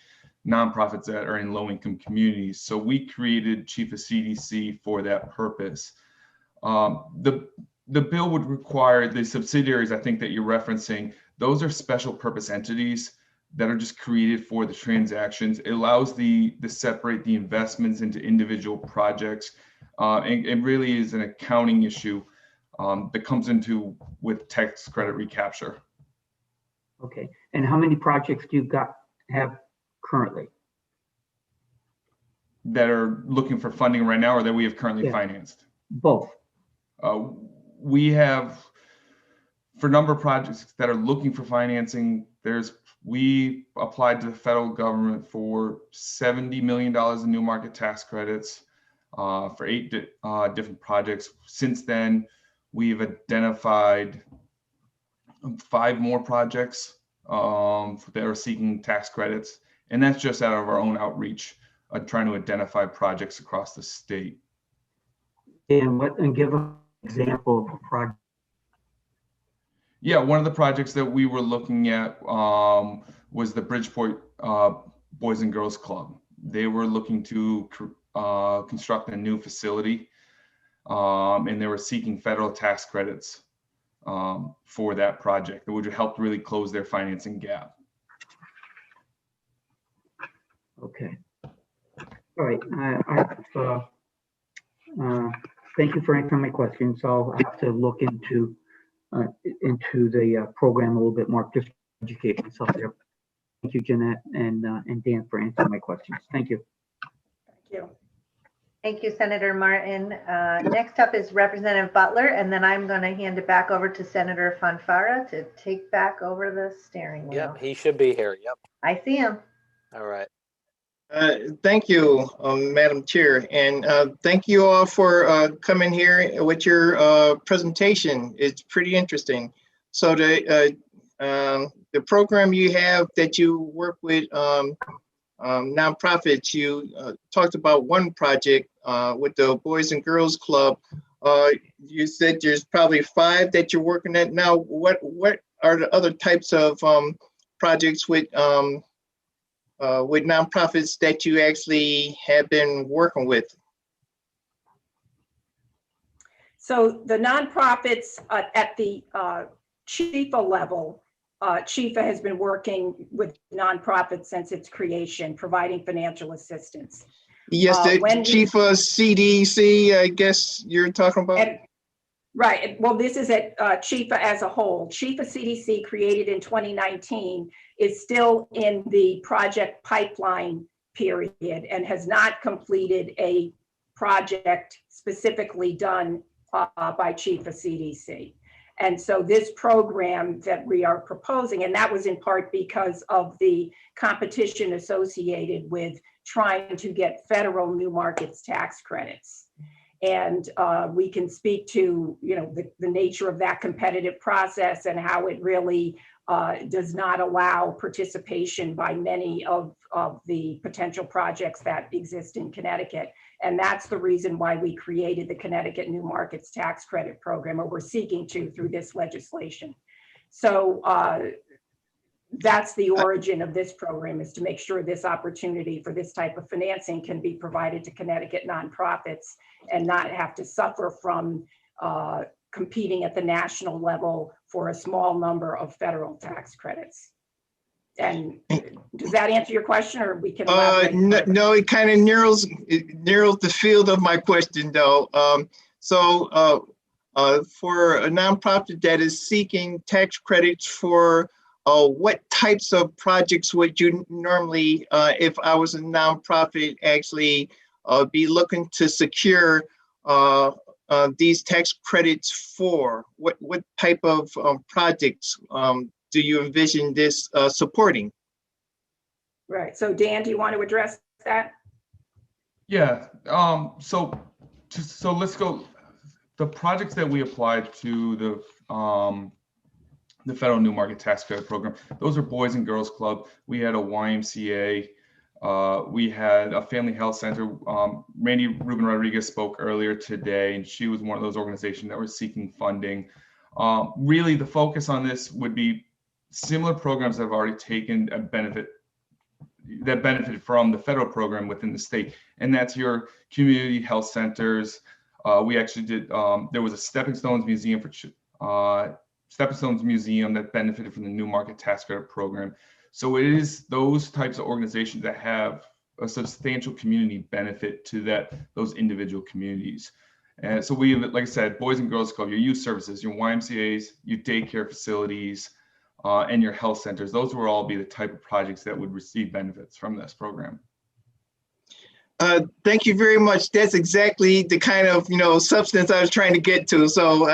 nonprofits that are in low-income communities. So we created Chifa CDC for that purpose. The bill would require the subsidiaries, I think that you're referencing, those are special purpose entities that are just created for the transactions. It allows to separate the investments into individual projects. And it really is an accounting issue that comes into with tax credit recapture. Okay, and how many projects do you have currently? That are looking for funding right now or that we have currently financed? Both. We have, for a number of projects that are looking for financing, we applied to the federal government for $70 million in new market tax credits for 8 different projects. Since then, we've identified 5 more projects that are seeking tax credits. And that's just out of our own outreach, trying to identify projects across the state. And give an example of a project. Yeah, one of the projects that we were looking at was the Bridgeport Boys and Girls Club. They were looking to construct a new facility, and they were seeking federal tax credits for that project that would help really close their financing gap. Okay. All right. Thank you for answering my questions. I'll have to look into the program a little bit more, just educate myself there. Thank you, Jeanette and Dan, for answering my questions. Thank you. Thank you. Thank you, Senator Martin. Next up is Representative Butler, and then I'm going to hand it back over to Senator Fonfara to take back over the steering wheel. Yep, he should be here. Yep. I see him. All right. Thank you, Madam Chair, and thank you all for coming here with your presentation. It's pretty interesting. So the program you have that you work with nonprofits, you talked about one project with the Boys and Girls Club. You said there's probably 5 that you're working at now. What are the other types of projects with nonprofits that you actually have been working with? So the nonprofits at the Chifa level, Chifa has been working with nonprofits since its creation, providing financial assistance. Yes, the Chifa CDC, I guess you're talking about? Right. Well, this is at Chifa as a whole. Chifa CDC, created in 2019, is still in the project pipeline period and has not completed a project specifically done by Chifa CDC. And so this program that we are proposing, and that was in part because of the competition associated with trying to get federal new markets tax credits. And we can speak to, the nature of that competitive process and how it really does not allow participation by many of the potential projects that exist in Connecticut. And that's the reason why we created the Connecticut New Markets Tax Credit Program, or we're seeking to through this legislation. So that's the origin of this program, is to make sure this opportunity for this type of financing can be provided to Connecticut nonprofits and not have to suffer from competing at the national level for a small number of federal tax credits. And does that answer your question, or we can elaborate? No, it kind of narrows the field of my question, though. For a nonprofit that is seeking tax credits for what types of projects would you normally, if I was a nonprofit, actually be looking to secure these tax credits for? What type of projects do you envision this supporting? Right. So Dan, do you want to address that? Yeah. So let's go. The projects that we applied to the federal New Market Tax Credit Program, those are Boys and Girls Club. We had a YMCA. We had a family health center. Randy Rubin Rodriguez spoke earlier today, and she was one of those organizations that were seeking funding. Really, the focus on this would be similar programs that have already taken a benefited from the federal program within the state, and that's your community health centers. We actually did. There was a Stepping Stones Museum that benefited from the New Market Tax Credit Program. So it is those types of organizations that have a substantial community benefit to those individual communities. And so we, like I said, Boys and Girls Club, your youth services, your YMCAs, your daycare facilities, and your health centers. Those will all be the type of projects that would receive benefits from this program. Thank you very much. That's exactly the kind of substance I was trying to get to. So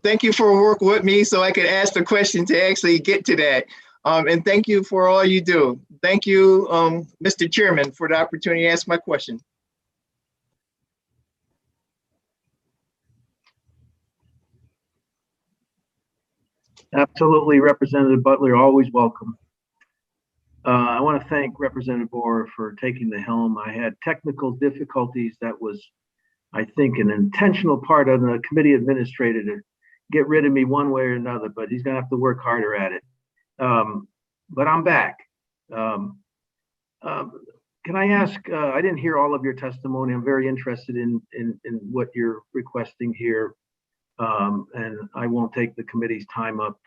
thank you for working with me so I could ask the question to actually get to that. And thank you for all you do. Thank you, Mr. Chairman, for the opportunity to ask my question. Absolutely, Representative Butler, always welcome. I want to thank Representative Bohr for taking the helm. I had technical difficulties. That was, I think, an intentional part of the committee administrator to get rid of me one way or another, but he's going to have to work harder at it. But I'm back. Can I ask, I didn't hear all of your testimony. I'm very interested in what you're requesting here. And I won't take the committee's time up,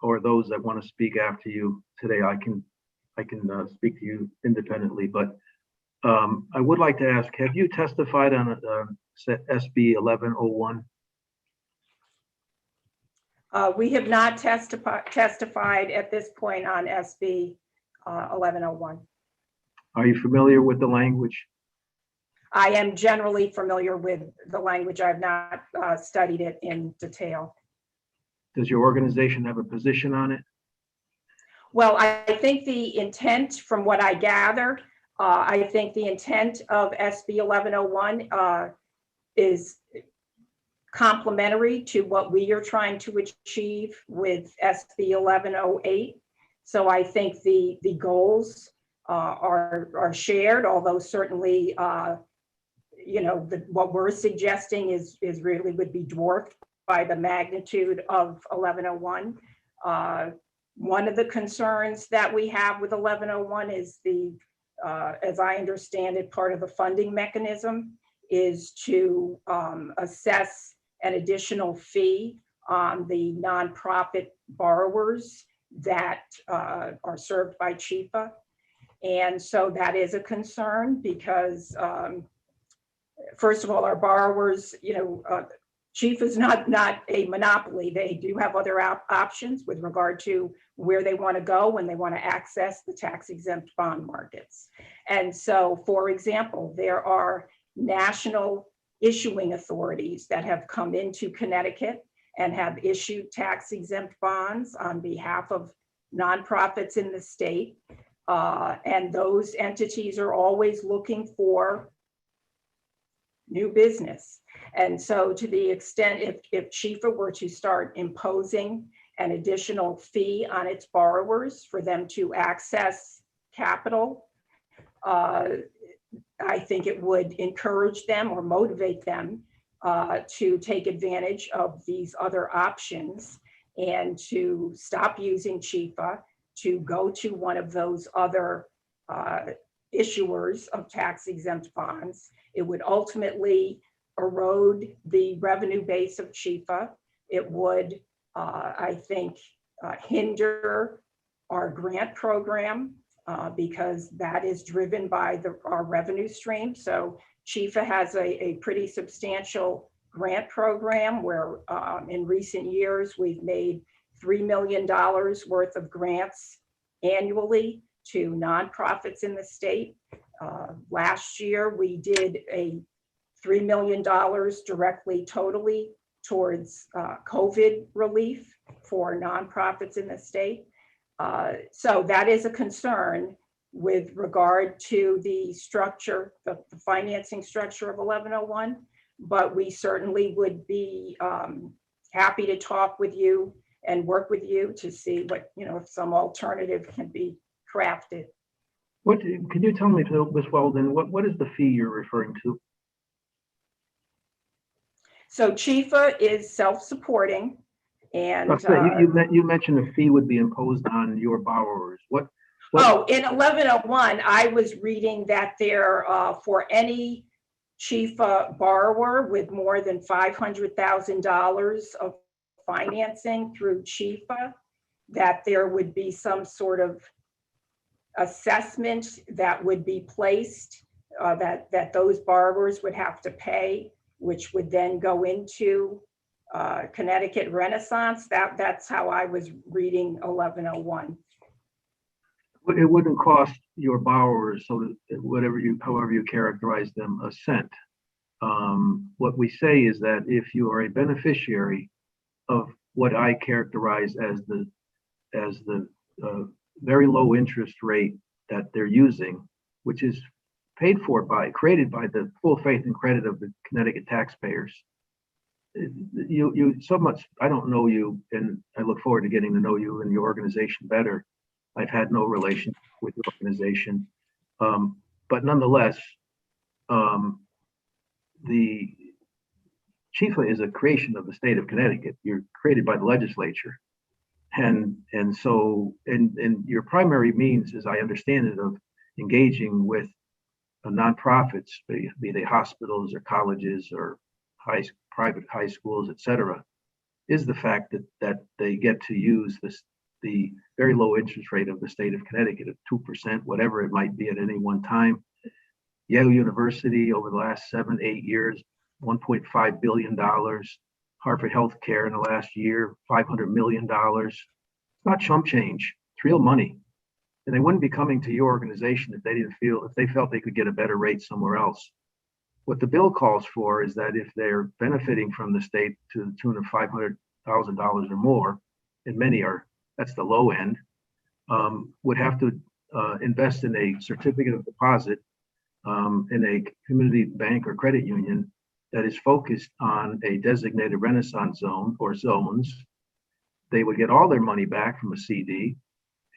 or those that want to speak after you today. I can speak to you independently, but I would like to ask, have you testified on SB 1101? We have not testified at this point on SB 1101. Are you familiar with the language? I am generally familiar with the language. I've not studied it in detail. Does your organization have a position on it? Well, I think the intent, from what I gather, I think the intent of SB 1101 is complementary to what we are trying to achieve with SB 1108. So I think the goals are shared, although certainly, what we're suggesting is really would be dwarfed by the magnitude of 1101. One of the concerns that we have with 1101 is as I understand it, part of the funding mechanism is to assess an additional fee on the nonprofit borrowers that are served by CHIFA. And so that is a concern because, first of all, our borrowers, CHIFA is not a monopoly. They do have other options with regard to where they want to go when they want to access the tax-exempt bond markets. And so, for example, there are national issuing authorities that have come into Connecticut and have issued tax-exempt bonds on behalf of nonprofits in the state. And those entities are always looking for new business. And so to the extent if CHIFA were to start imposing an additional fee on its borrowers for them to access capital, I think it would encourage them or motivate them to take advantage of these other options and to stop using CHIFA to go to one of those other issuers of tax exempt bonds. It would ultimately erode the revenue base of Chifa. It would, I think, hinder our grant program because that is driven by our revenue stream. So Chifa has a pretty substantial grant program where in recent years we've made $3 million worth of grants annually to nonprofits in the state. Last year we did a $3 million directly totally towards COVID relief for nonprofits in the state. So that is a concern with regard to the structure, the financing structure of 1101, but we certainly would be happy to talk with you and work with you to see what, if some alternative can be crafted. What, can you tell me, Ms. Weldon, what is the fee you're referring to? So Chifa is self-supporting, and you mentioned a fee would be imposed on your borrowers. What? Oh, in 1101, I was reading that there for any Chifa borrower with more than $500,000 of financing through Chifa, that there would be some sort of assessment that would be placed that those borrowers would have to pay, which would then go into Connecticut Renaissance. That's how I was reading 1101. It wouldn't cost your borrowers, so that however you characterize them, a cent. What we say is that if you are a beneficiary of what I characterize as the very low interest rate that they're using, which is created by the full faith and credit of the Connecticut taxpayers. You so much, I don't know you, and I look forward to getting to know you and your organization better. I've had no relationship with your organization, but nonetheless, the Chifa is a creation of the state of Connecticut. You're created by the legislature, and so your primary means, as I understand it, of engaging with nonprofits, be they hospitals or colleges or private high schools, et cetera, is the fact that they get to use the very low interest rate of the state of Connecticut at 2%, whatever it might be at any one time. Yale University over the last 7-8 years, $1.5 billion. Harvard Healthcare in the last year, $500 million. It's not chump change, it's real money. And they wouldn't be coming to your organization if they felt they could get a better rate somewhere else. What the bill calls for is that if they're benefiting from the state to the tune of $500,000 or more, and many are, that's the low end, would have to invest in a certificate of deposit in a community bank or credit union that is focused on a designated Renaissance zone or zones. They would get all their money back from a CD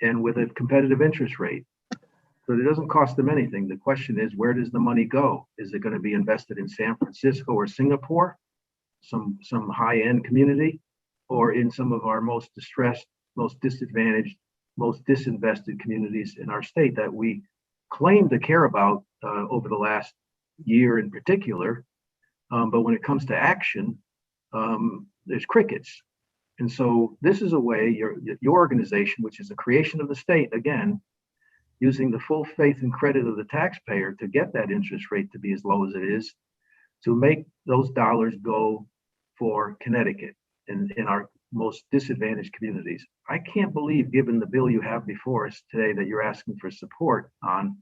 and with a competitive interest rate. So it doesn't cost them anything. The question is, where does the money go? Is it going to be invested in San Francisco or Singapore, some high-end community, or in some of our most distressed, most disadvantaged, most disinvested communities in our state that we claim to care about over the last year in particular? But when it comes to action, there's crickets. And so this is a way your organization, which is a creation of the state, again, using the full faith and credit of the taxpayer to get that interest rate to be as low as it is, to make those dollars go for Connecticut in our most disadvantaged communities. I can't believe, given the bill you have before us today that you're asking for support on,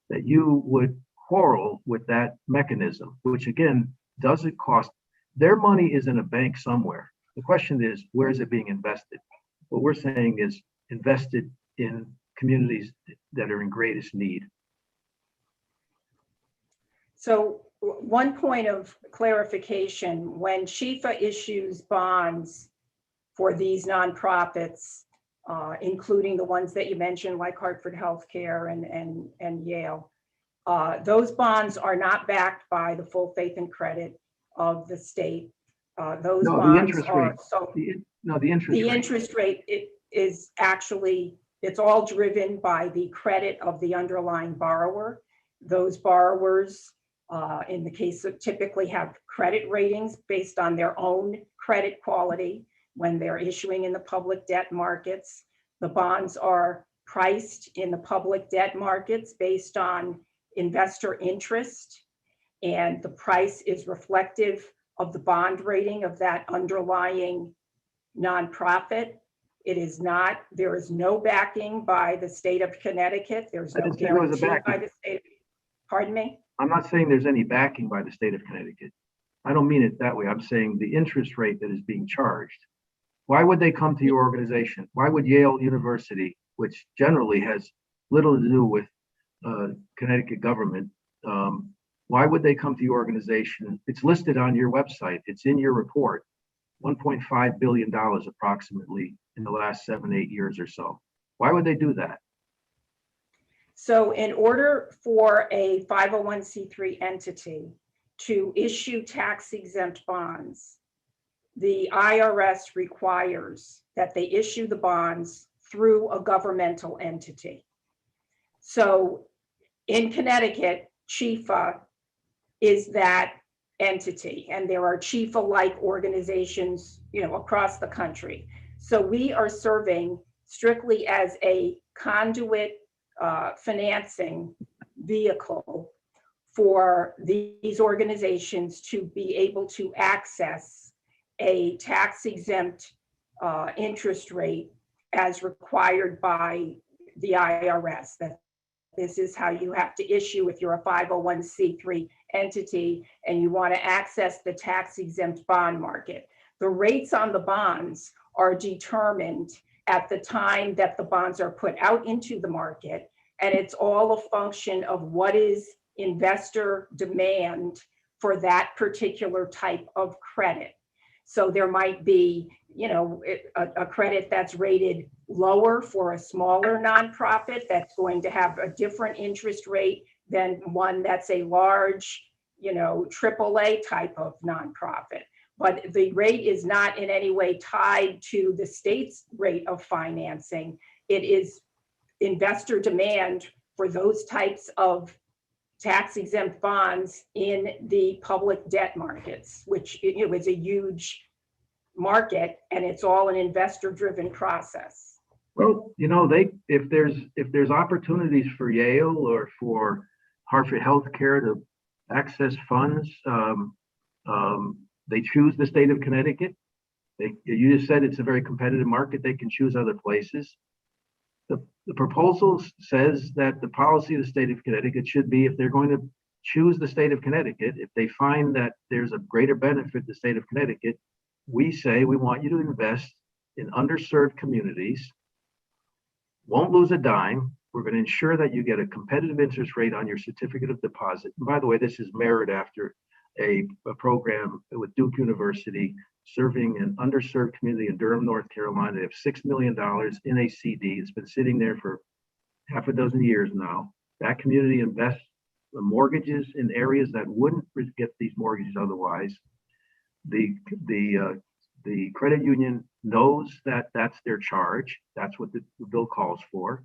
that you would quarrel with that mechanism, which again, doesn't cost. Their money is in a bank somewhere. The question is, where is it being invested? What we're saying is invested in communities that are in greatest need. So one point of clarification, when Chifa issues bonds for these nonprofits, including the ones that you mentioned, like Hartford Healthcare and Yale, those bonds are not backed by the full faith and credit of the state. Those bonds are, so the interest rate is actually It's all driven by the credit of the underlying borrower. Those borrowers, in the case of typically have credit ratings based on their own credit quality when they're issuing in the public debt markets. The bonds are priced in the public debt markets based on investor interest, and the price is reflective of the bond rating of that underlying nonprofit. It is not, there is no backing by the state of Connecticut. There's I no didn't say there was a guarantee by backing. the state. Pardon me? I'm not saying there's any backing by the state of Connecticut. I don't mean it that way. I'm saying the interest rate that is being charged. Why would they come to your organization? Why would Yale University, which generally has little to do with Connecticut government, why would they come to your organization? It's listed on your website. It's in your report. $1.5 billion approximately in the last 7-8 years or so. Why would they do that? So in order for a 501c3 entity to issue tax exempt bonds, the IRS requires that they issue the bonds through a governmental entity. So in Connecticut, CHIFA is that entity, and there are CHIFA-like organizations, across the country. So we are serving strictly as a conduit financing vehicle for these organizations to be able to access a tax-exempt interest rate as required by the IRS. That this is how you have to issue if you're a 501c3 entity and you want to access the tax-exempt bond market. The rates on the bonds are determined at the time that the bonds are put out into the market, and it's all a function of what is investor demand for that particular type of credit. So there might be, a credit that's rated lower for a smaller nonprofit that's going to have a different interest rate than one that's a large, AAA type of nonprofit. But the rate is not in any way tied to the state's rate of financing. It is investor demand for those types of tax-exempt bonds in the public debt markets, which is a huge market, and it's all an investor-driven process. Well, if there's opportunities for Yale or for Hartford Healthcare to access funds, they choose the state of Connecticut. You just said it's a very competitive market. They can choose other places. The proposal says that the policy of the state of Connecticut should be, if they're going to choose the state of Connecticut, if they find that there's a greater benefit to the state of Connecticut, we say we want you to invest in underserved communities, won't lose a dime. We're going to ensure that you get a competitive interest rate on your certificate of deposit. And by the way, this is mirrored after a program with Duke University serving an underserved community in Durham, North Carolina. They have $6 million in a CD. It's been sitting there for half a dozen years now. That community invests the mortgages in areas that wouldn't get these mortgages otherwise. The credit union knows that that's their charge. That's what the bill calls for.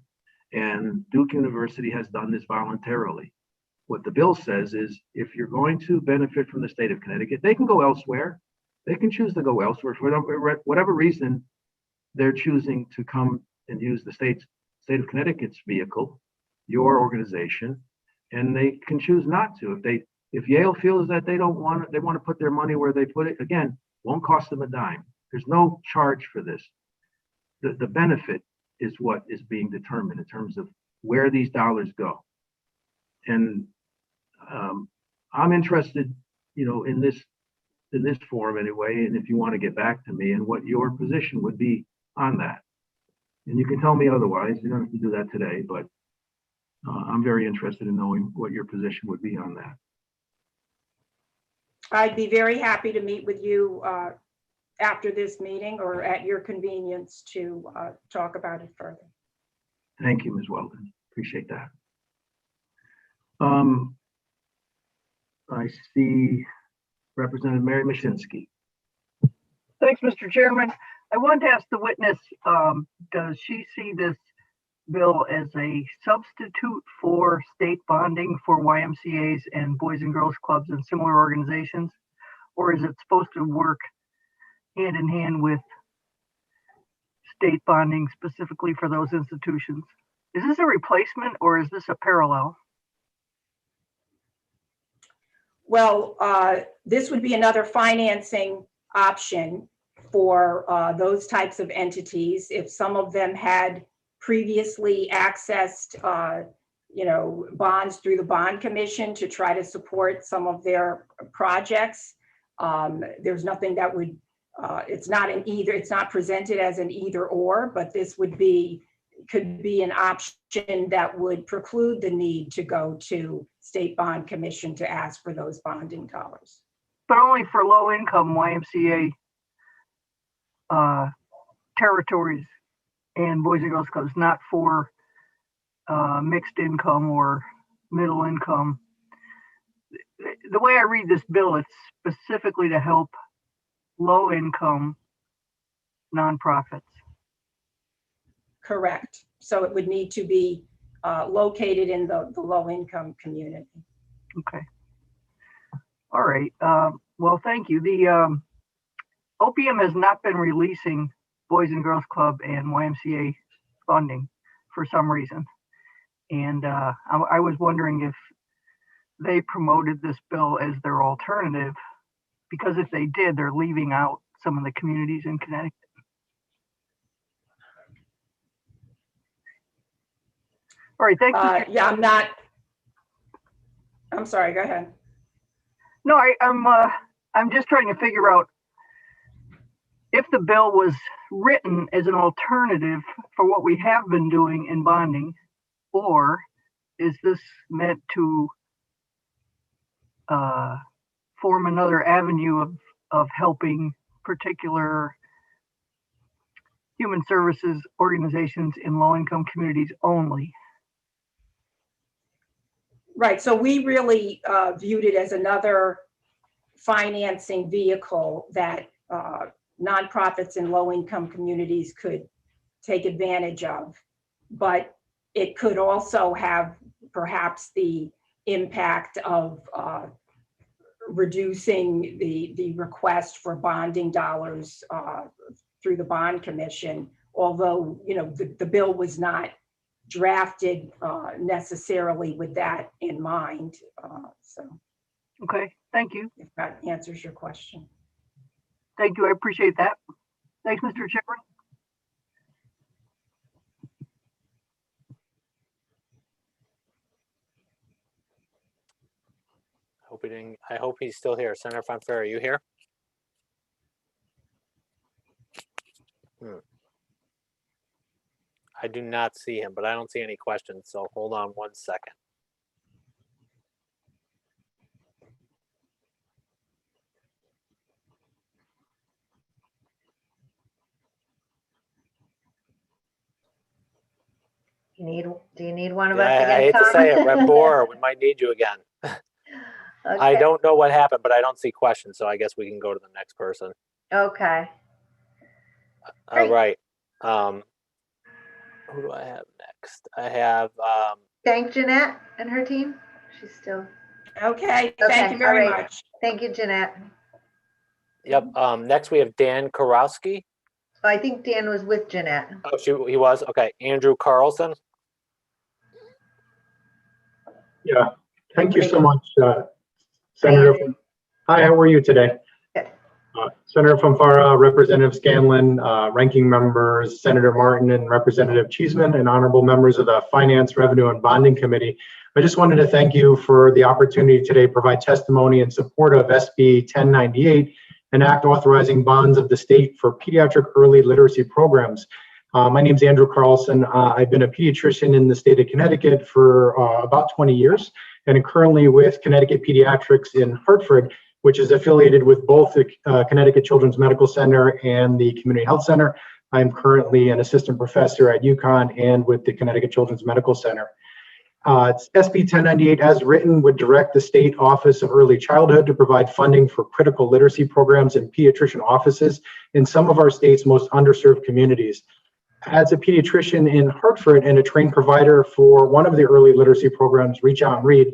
And Duke University has done this voluntarily. What the bill says is, if you're going to benefit from the state of Connecticut, they can go elsewhere. They can choose to go elsewhere for whatever reason they're choosing to come and use the state of Connecticut's vehicle, your organization, and they can choose not to. If Yale feels that they want to put their money where they put it, again, won't cost them a dime. There's no charge for this. The benefit is what is being determined in terms of where these dollars go. And I'm interested, in this forum anyway, and if you want to get back to me and what your position would be on that. And you can tell me otherwise, you don't have to do that today, but I'm very interested in knowing what your position would be on that. I'd be very happy to meet with you after this meeting or at your convenience to talk about it further. Thank you, Ms. Weldon. Appreciate that. I see Representative Mary Mashinsky. Thanks, Mr. Chairman. I wanted to ask the witness, does she see this bill as a substitute for state bonding for YMCA's and Boys and Girls Clubs and similar organizations? Or is it supposed to work hand in hand with state bonding specifically for those institutions? Is this a replacement or is this a parallel? Well, this would be another financing option for those types of entities. If some of them had previously accessed, bonds through the Bond Commission to try to support some of their projects, there's nothing that would, it's not presented as an either or, but this could be an option that would preclude the need to go to State Bond Commission to ask for those bonding dollars. But only for low income YMCA territories and Boys and Girls Clubs, not for mixed income or middle income. The way I read this bill, it's specifically to help low income nonprofits. Correct. So it would need to be located in the low income community. Okay. All right. Well, thank you. The OPM has not been releasing Boys and Girls Club and YMCA funding for some reason. And I was wondering if they promoted this bill as their alternative, because if they did, they're leaving out some of the communities in Connecticut. All right, thank you. Yeah, I'm sorry, go ahead. No, I'm just trying to figure out if the bill was written as an alternative for what we have been doing in bonding, or is this meant to form another avenue of helping particular human services organizations in low-income communities only? Right, so we really viewed it as another financing vehicle that nonprofits in low-income communities could take advantage of. But it could also have perhaps the impact of reducing the request for bonding dollars through the Bond Commission, although the bill was not drafted necessarily with that in mind. So, okay, thank you. If that answers your question. Thank you, I appreciate that. Thanks, Mr. Chairman. I hope he's still here. Senator Fonfara, are you here? I do not see him, but I don't see any questions, so hold on one second. Do you need one of Yeah, us again, I hate to Tom? say it, Rep. Bohr, we might need you again. I Okay. don't know what happened, but I don't see questions, so I guess we can go to the next person. Okay. All right. Who do I have next? I have Thank Jeanette and her team. She's still. Okay, thank you very much. Thank you, Jeanette. Yep. Next we have Dan Karowski. Oh, I think Dan was with Jeanette. Oh, he was? Okay. Andrew Carlson. Yeah, thank you so much, Senator. Hi, how are you today? Senator Fonfara, Representative Scanlon, ranking members, Senator Martin and Representative Cheeseman, and honorable members of the Finance, Revenue, and Bonding Committee. I just wanted to thank you for the opportunity today to provide testimony in support of SB 1098, an act authorizing bonds of the state for pediatric early literacy programs. My name is Andrew Carlson. I've been a pediatrician in the state of Connecticut for about 20 years, and I'm currently with Connecticut Pediatrics in Hartford, which is affiliated with both the Connecticut Children's Medical Center and the Community Health Center. I'm currently an assistant professor at UConn and with the Connecticut Children's Medical Center. It's SB 1098 as written would direct the State Office of Early Childhood to provide funding for critical literacy programs in pediatrician offices in some of our state's most underserved communities. As a pediatrician in Hartford and a trained provider for one of the early literacy programs, Reach Out and Read,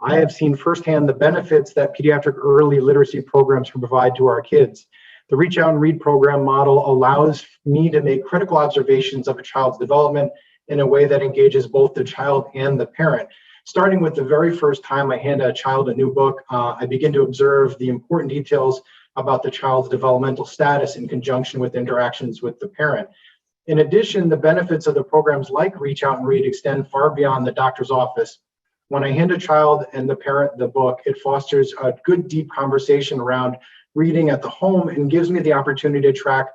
I have seen firsthand the benefits that pediatric early literacy programs can provide to our kids. The Reach Out and Read program model allows me to make critical observations of a child's development in a way that engages both the child and the parent. Starting with the very first time I hand a child a new book, I begin to observe the important details about the child's developmental status in conjunction with interactions with the parent. In addition, the benefits of the programs like Reach Out and Read extend far beyond the doctor's office. When I hand a child and the parent the book, it fosters a good, deep conversation around reading at the home and gives me the opportunity to track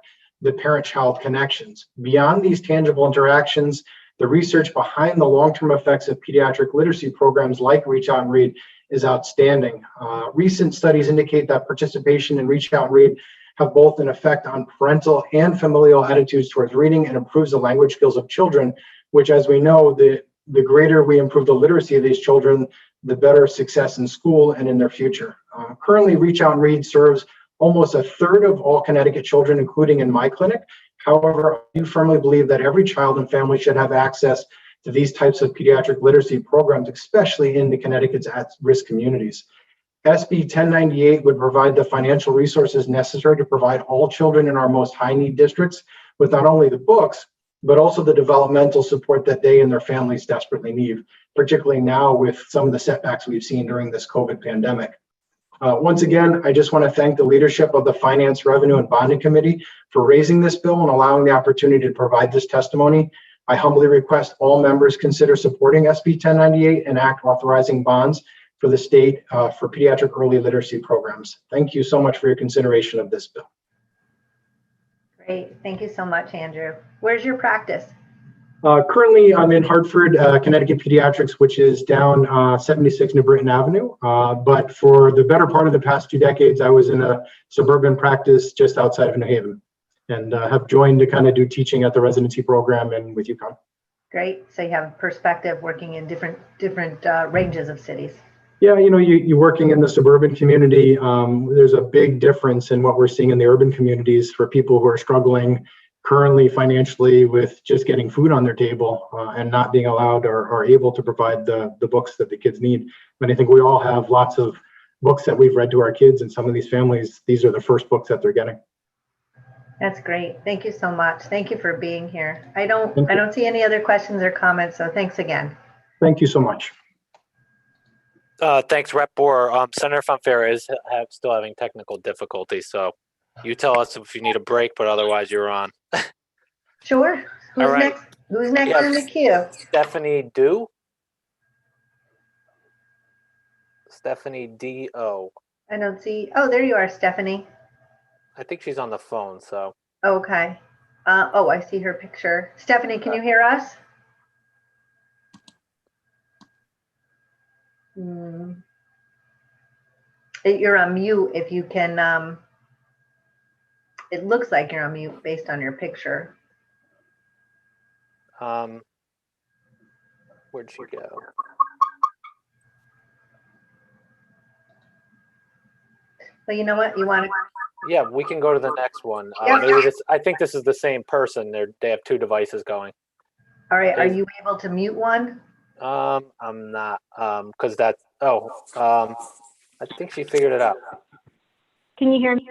the parent-child connections. Beyond these tangible interactions, the research behind the long-term effects of pediatric literacy programs like Reach Out and Read is outstanding. Recent studies indicate that participation in Reach Out and Read have both an effect on parental and familial attitudes towards reading and improves the language skills of children, which, as we know, the greater we improve the literacy of these children, the better success in school and in their future. Currently, Reach Out and Read serves almost a third of all Connecticut children, including in my clinic. However, I do firmly believe that every child and family should have access to these types of pediatric literacy programs, especially in the Connecticut's at-risk communities. SB 1098 would provide the financial resources necessary to provide all children in our most high-need districts with not only the books, but also the developmental support that they and their families desperately need, particularly now with some of the setbacks we've seen during this COVID pandemic. Once again, I just want to thank the leadership of the Finance, Revenue, and Bonding Committee for raising this bill and allowing the opportunity to provide this testimony. I humbly request all members consider supporting SB 1098 and act authorizing bonds for the state for pediatric early literacy programs. Thank you so much for your consideration of this bill. Great. Thank you so much, Andrew. Where's your practice? Currently, I'm in Hartford, Connecticut Pediatrics, which is down 76 New Britain Avenue. But for the better part of the past 2 decades, I was in a suburban practice just outside of New Haven and have joined to kind of do teaching at the residency program and with UConn. Great. So you have perspective working in different ranges of cities. Yeah, you know, you working in the suburban community, there's a big difference in what we're seeing in the urban communities for people who are struggling currently financially with just getting food on their table and not being allowed or able to provide the books that the kids need. But I think we all have lots of books that we've read to our kids, and some of these families, these are the first books that they're getting. That's great. Thank you so much. Thank you for being here. I don't see any other questions or comments, so thanks again. Thank you so much. Thanks, Rep. Boer. Senator Fonfara is still having technical difficulties, so you tell us if you need a break, but otherwise you're on. Sure. Who's next? Who's next in the queue? Stephanie Du. Stephanie D.O. I don't see. Oh, there you are, Stephanie. I think she's on the phone, so. Okay. Oh, I see her picture. Stephanie, can you hear us? You're on mute if you can. It looks like you're on mute based on your picture. Where'd she go? Well, you know what? You want to? Yeah, we can go to the next one. I think this is the same person. They have 2 devices going. All right. Are you able to mute one? I'm not, because that's, I think she figured it out. Can you hear me?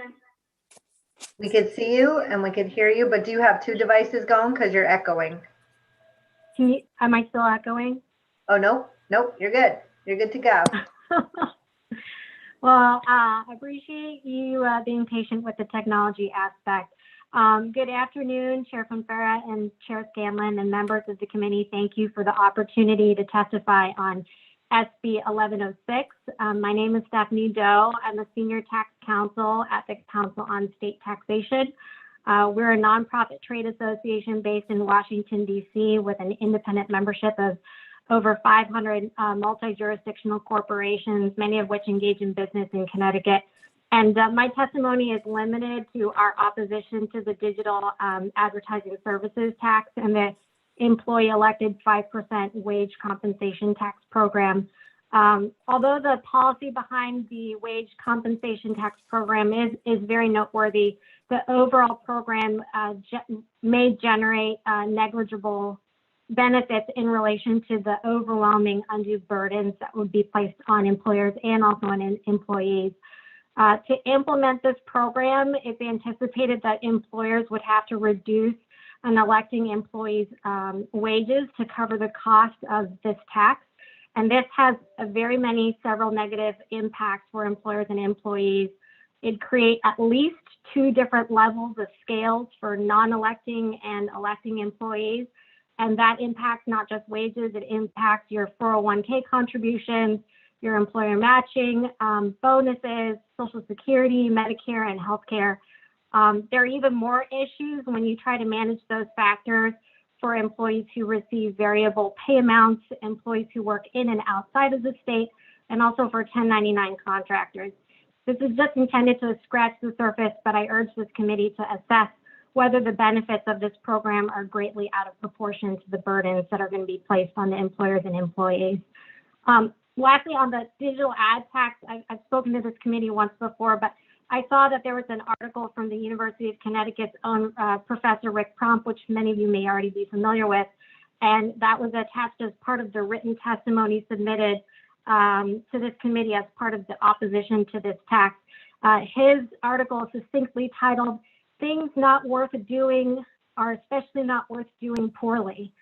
We could see you and we could hear you, but do you have 2 devices going? Because you're echoing. Am I still echoing? Oh, no, nope, you're good. You're good to go. Well, I appreciate you being patient with the technology aspect. Good afternoon, Chair Fonfara and Chair Scanlon and members of the committee. Thank you for the opportunity to testify on SB 1106. My name is Stephanie Doe. I'm a senior tax counsel at the Council on State Taxation. We're a nonprofit trade association based in Washington, D.C. with an independent membership of over 500 multi-jurisdictional corporations, many of which engage in business in Connecticut. And my testimony is limited to our opposition to the digital advertising services tax and the employee elected 5% wage compensation tax program. Although the policy behind the wage compensation tax program is very noteworthy, the overall program may generate negligible benefits in relation to the overwhelming undue burdens that would be placed on employers and also on employees. To implement this program, it's anticipated that employers would have to reduce an electing employee's wages to cover the cost of this tax. And this has several negative impacts for employers and employees. It creates at least 2 different levels of scales for non-electing and electing employees. And that impacts not just wages, it impacts your 401k contributions, your employer matching, bonuses, Social Security, Medicare, and healthcare. There are even more issues when you try to manage those factors for employees who receive variable pay amounts, employees who work in and outside of the state, and also for 1099 contractors. This is just intended to scratch the surface, but I urge this committee to assess whether the benefits of this program are greatly out of proportion to the burdens that are going to be placed on the employers and employees. Lastly, on the digital ad tax, I've spoken to this committee once before, but I saw that there was an article from the University of Connecticut's own Professor Rick Prompt, which many of you may already be familiar with, and that was attached as part of the written testimony submitted to this committee as part of the opposition to this tax. His article is succinctly titled, "Things Not Worth Doing Are Especially Not Worth Doing Poorly."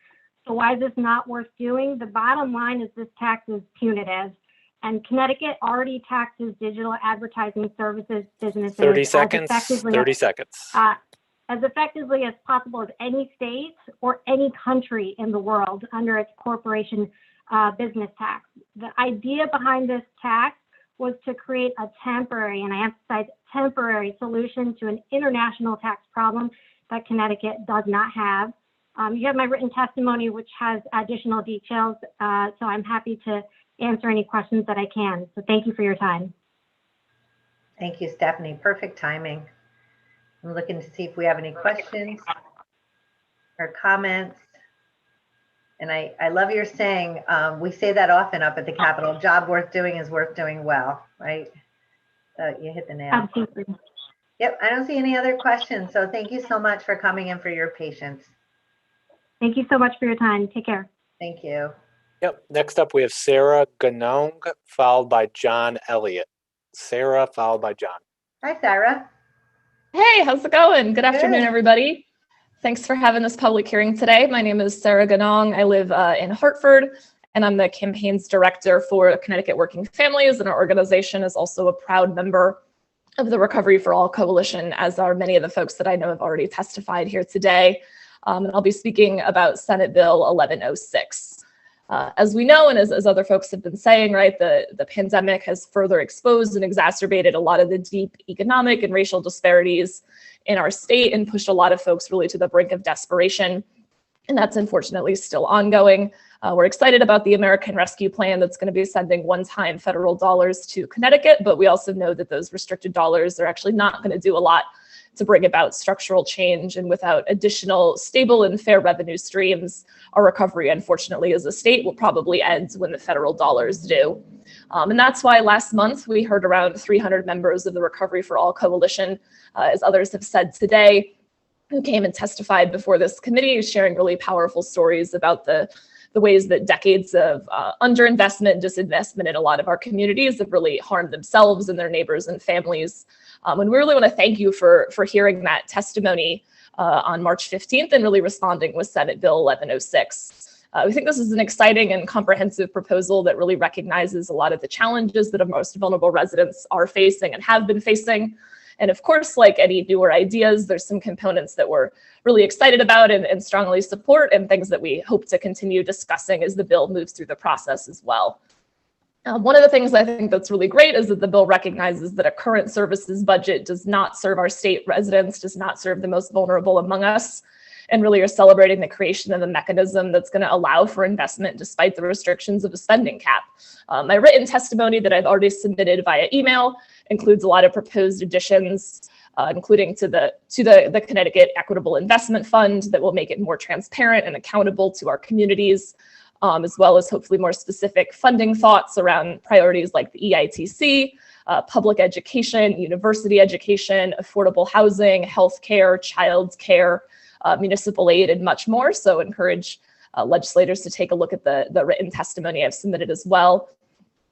So why is this not worth doing? The bottom line is this tax is punitive. And Connecticut already taxes digital advertising services businesses 30 seconds. 30 seconds. As effectively as possible as any state or any country in the world under its corporation business tax. The idea behind this tax was to create a temporary, and I emphasize temporary, solution to an international tax problem that Connecticut does not have. You have my written testimony, which has additional details, so I'm happy to answer any questions that I can. So thank you for your time. Thank you, Stephanie. Perfect timing. I'm looking to see if we have any questions or comments. And I love your saying, we say that often up at the Capitol, job worth doing is worth doing well, right? So you hit the nail. Absolutely. Yep, I don't see any other questions. So thank you so much for coming in, for your patience. Thank you so much for your time. Take care. Thank you. Yep. Next up, we have Sarah Ganong, followed by John Elliott. Sarah, followed by John. Hi, Sarah. Hey, how's it going? Good afternoon, everybody. Thanks for having this public hearing today. My name is Sarah Ganong. I live in Hartford, and I'm the campaigns director for Connecticut Working Families, and our organization is also a proud member of the Recovery for All Coalition, as are many of the folks that I know have already testified here today. And I'll be speaking about Senate Bill 1106. As we know, and as other folks have been saying, right, the pandemic has further exposed and exacerbated a lot of the deep economic and racial disparities in our state and pushed a lot of folks really to the brink of desperation. And that's unfortunately still ongoing. We're excited about the American Rescue Plan that's going to be sending one-time federal dollars to Connecticut, but we also know that those restricted dollars are actually not going to do a lot to bring about structural change. And without additional stable and fair revenue streams, our recovery, unfortunately, as a state will probably end when the federal dollars do. And that's why last month we heard around 300 members of the Recovery for All Coalition, as others have said today, who came and testified before this committee, sharing really powerful stories about the ways that decades of underinvestment and disinvestment in a lot of our communities have really harmed themselves and their neighbors and families. And we really want to thank you for hearing that testimony on March 15th and really responding with Senate Bill 1106. We think this is an exciting and comprehensive proposal that really recognizes a lot of the challenges that our most vulnerable residents are facing and have been facing. And of course, like any newer ideas, there's some components that we're really excited about and strongly support, and things that we hope to continue discussing as the bill moves through the process as well. One of the things I think that's really great is that the bill recognizes that a current services budget does not serve our state residents, does not serve the most vulnerable among us, and really are celebrating the creation of a mechanism that's going to allow for investment despite the restrictions of a spending cap. My written testimony that I've already submitted via email includes a lot of proposed additions, including to the Connecticut Equitable Investment Fund that will make it more transparent and accountable to our communities. as well as hopefully more specific funding thoughts around priorities like the EITC, public education, university education, affordable housing, healthcare, child care, municipal aid, and much more. So encourage legislators to take a look at the written testimony I've submitted as well.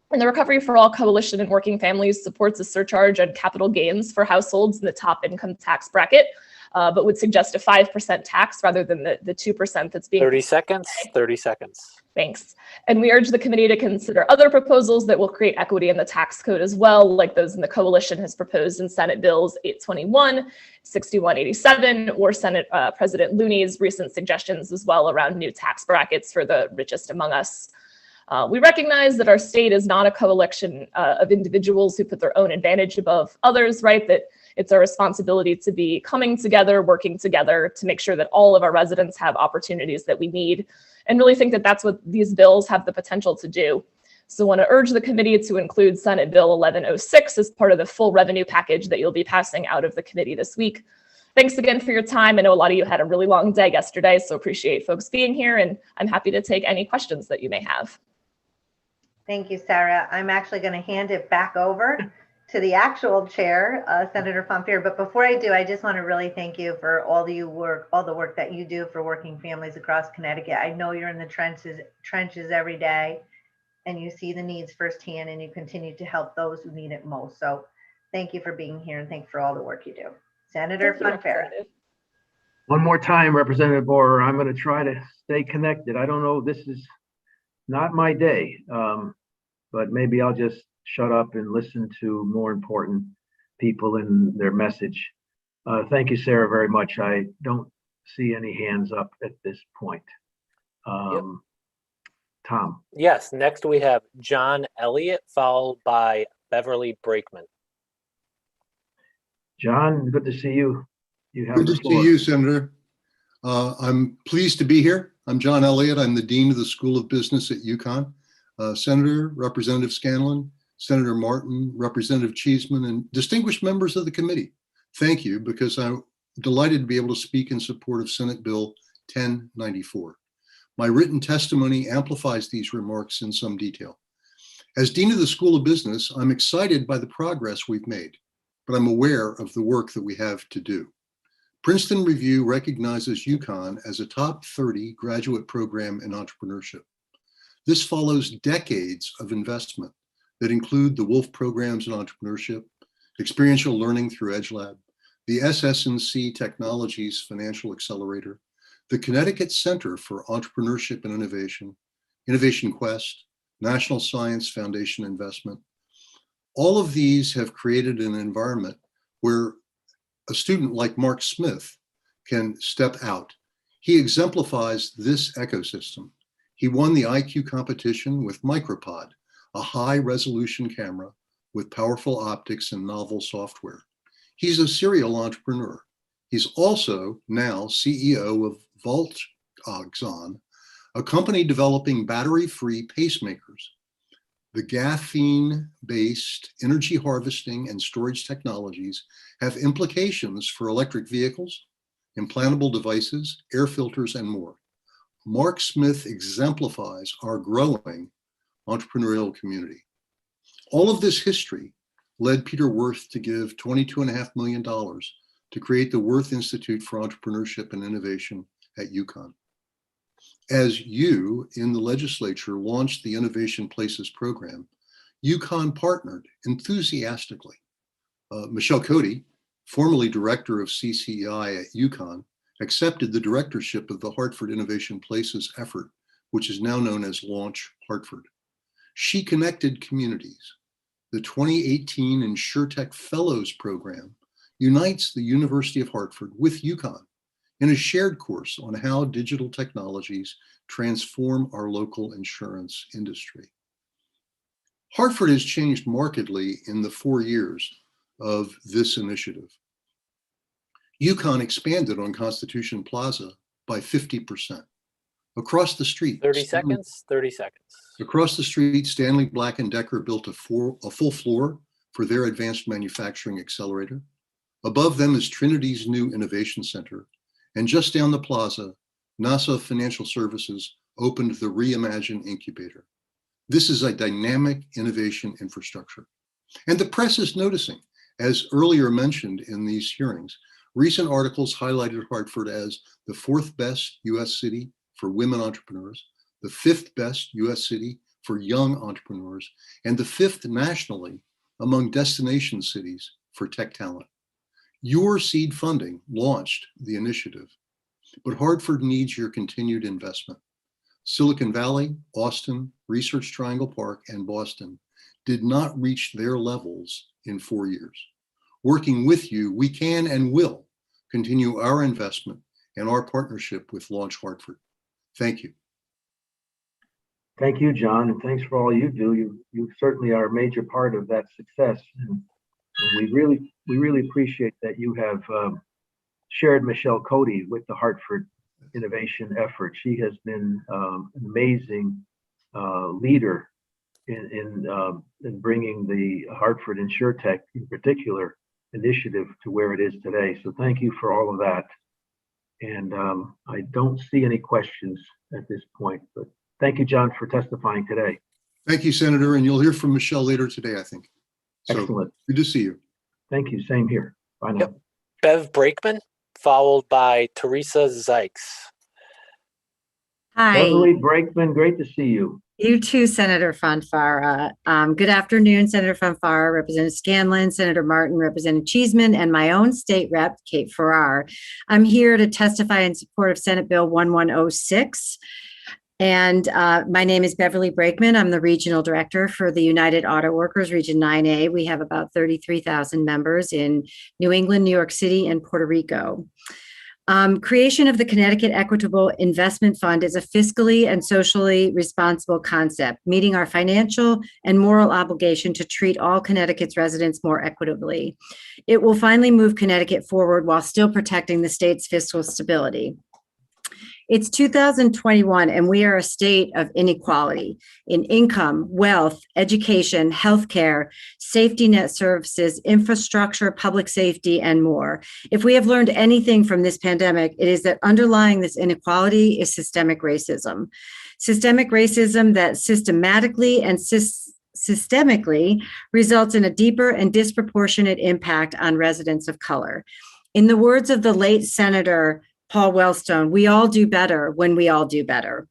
And the Recovery for All Coalition and Working Families supports a surcharge on capital gains for households in the top income tax bracket, but would suggest a 5% tax rather than the 2% that's being— 30 seconds, 30 seconds. Thanks. And we urge the committee to consider other proposals that will create equity in the tax code as well, like those in the coalition has proposed in Senate Bills 821, 6187, or Senate President Looney's recent suggestions as well around new tax brackets for the richest among us. We recognize that our state is not a collection of individuals who put their own advantage above others, right? That it's our responsibility to be coming together, working together to make sure that all of our residents have opportunities that we need, and really think that that's what these bills have the potential to do. So I want to urge the committee to include Senate Bill 1106 as part of the full revenue package that you'll be passing out of the committee this week. Thanks again for your time. I know a lot of you had a really long day yesterday, so appreciate folks being here, and I'm happy to take any questions that you may have. Thank you, Sarah. I'm actually going to hand it back over to the actual chair, Senator Fonfara. But before I do, I just want to really thank you for all the work that you do for working families across Connecticut. I know you're in the trenches every day, and you see the needs firsthand, and you continue to help those who need it most. So thank you for being here, and thank you for all the work you do. Senator Fonfara. One more time, Representative Borer, I'm going to try to stay connected. I don't know, this is not my day, but maybe I'll just shut up and listen to more important people in their message. Thank you, Sarah, very much. I don't see any hands up at this point. Tom. Yes, next we have John Elliott, followed by Beverly Brakeman. John, good to see you. You have Good the to floor. see you, Senator. I'm pleased to be here. I'm John Elliott. I'm the Dean of the School of Business at UConn. Senator, Representative Scanlon, Senator Martin, Representative Cheeseman, and distinguished members of the committee. Thank you, because I'm delighted to be able to speak in support of Senate Bill 1094. My written testimony amplifies these remarks in some detail. As Dean of the School of Business, I'm excited by the progress we've made, but I'm aware of the work that we have to do. Princeton Review recognizes UConn as a top 30 graduate program in entrepreneurship. This follows decades of investment that include the Wolf programs in entrepreneurship, experiential learning through EdgeLab, the SS&C Technologies Financial Accelerator, the Connecticut Center for Entrepreneurship and Innovation, Innovation Quest, National Science Foundation Investment. All of these have created an environment where a student like Mark Smith can step out. He exemplifies this ecosystem. He won the IQ competition with Micropod, a high-resolution camera with powerful optics and novel software. He's a serial entrepreneur. He's also now CEO of Voltoxon, a company developing battery-free pacemakers. The graphene-based energy harvesting and storage technologies have implications for electric vehicles, implantable devices, air filters, and more. Mark Smith exemplifies our growing entrepreneurial community. All of this history led Peter Wirth to give $22.5 million to create the Wirth Institute for Entrepreneurship and Innovation at UConn. As you in the legislature launched the Innovation Places program, UConn partnered enthusiastically. Michelle Cody, formerly director of CCEI at UConn, accepted the directorship of the Hartford Innovation Places effort, which is now known as Launch Hartford. She connected communities. The 2018 InsurTech Fellows program unites the University of Hartford with UConn in a shared course on how digital technologies transform our local insurance industry. Hartford has changed markedly in the 4 years of this initiative. UConn expanded on Constitution Plaza by 50%. Across the street, 30 seconds, 30 seconds. Across the street, Stanley Black & Decker built a full floor for their advanced manufacturing accelerator. Above them is Trinity's new innovation center. And just down the plaza, NASA Financial Services opened the Reimagine Incubator. This is a dynamic innovation infrastructure. And the press is noticing, as earlier mentioned in these hearings, recent articles highlighted Hartford as the 4th best US city for women entrepreneurs, the 5th best US city for young entrepreneurs, and the 5th nationally among destination cities for tech talent. Your seed funding launched the initiative, but Hartford needs your continued investment. Silicon Valley, Austin, Research Triangle Park, and Boston did not reach their levels in 4 years. Working with you, we can and will continue our investment and our partnership with Launch Hartford. Thank you. Thank you, John, and thanks for all you do. You certainly are a major part of that success. And we really appreciate that you have shared Michelle Cody with the Hartford innovation effort. She has been an amazing leader in bringing the Hartford InsurTech in particular initiative to where it is today. So thank you for all of that. And I don't see any questions at this point, but thank you, John, for testifying today. Thank you, Senator, and you'll hear from Michelle later today, I think. So, excellent. Good to see you. Thank you. Same here. Bye now. Yep. Bev Brakeman, followed by Teresa Zykes. Hi. Beverly Brakeman, great to see you. You too, Senator Fonfara. Good afternoon, Senator Fonfara, Representative Scanlon, Senator Martin, Representative Cheeseman, and my own state rep, Kate Farrar. I'm here to testify in support of Senate Bill 1106. And my name is Beverly Brakeman. I'm the Regional Director for the United Auto Workers, Region 9A. We have about 33,000 members in New England, New York City, and Puerto Rico. Creation of the Connecticut Equitable Investment Fund is a fiscally and socially responsible concept, meeting our financial and moral obligation to treat all Connecticut's residents more equitably. It will finally move Connecticut forward while still protecting the state's fiscal stability. It's 2021, and we are a state of inequality in income, wealth, education, healthcare, safety net services, infrastructure, public safety, and more. If we have learned anything from this pandemic, it is that underlying this inequality is systemic racism. Systemic racism that systematically and systemically results in a deeper and disproportionate impact on residents of color. In the words of the late Senator Paul Wellstone, we all do better when we all do better.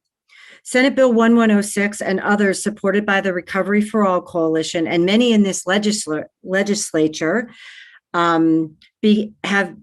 Senate Bill 1106 and others supported by the Recovery for All Coalition and many in this legislature have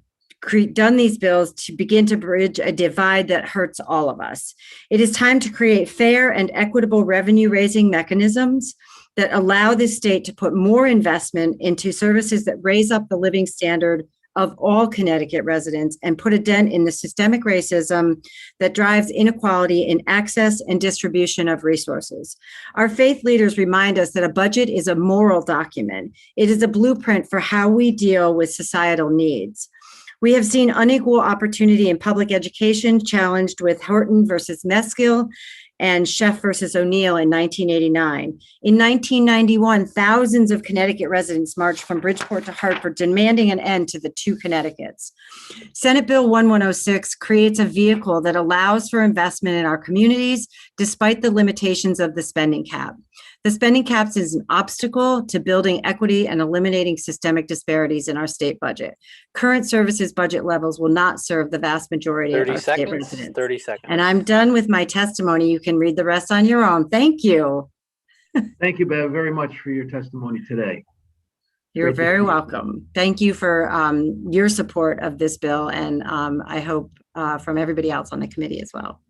done these bills to begin to bridge a divide that hurts all of us. It is time to create fair and equitable revenue-raising mechanisms that allow this state to put more investment into services that raise up the living standard of all Connecticut residents and put a dent in the systemic racism that drives inequality in access and distribution of resources. Our faith leaders remind us that a budget is a moral document. It is a blueprint for how we deal with societal needs. We have seen unequal opportunity in public education challenged with Horton versus Meskill and Sheff versus O'Neill in 1989. In 1991, thousands of Connecticut residents marched from Bridgeport to Hartford, demanding an end to the two Connecticut's. Senate Bill 1106 creates a vehicle that allows for investment in our communities, despite the limitations of the spending cap. The spending caps is an obstacle to building equity and eliminating systemic disparities in our state budget. Current services budget levels will not serve the vast majority of our state residents. 30 seconds. And I'm done with my testimony. You can read the rest on your own. Thank you. Thank you, Bev, very much for your testimony today. You're Great to very see you. welcome. Thank you for your support of this bill, and I hope from everybody else on the committee as well.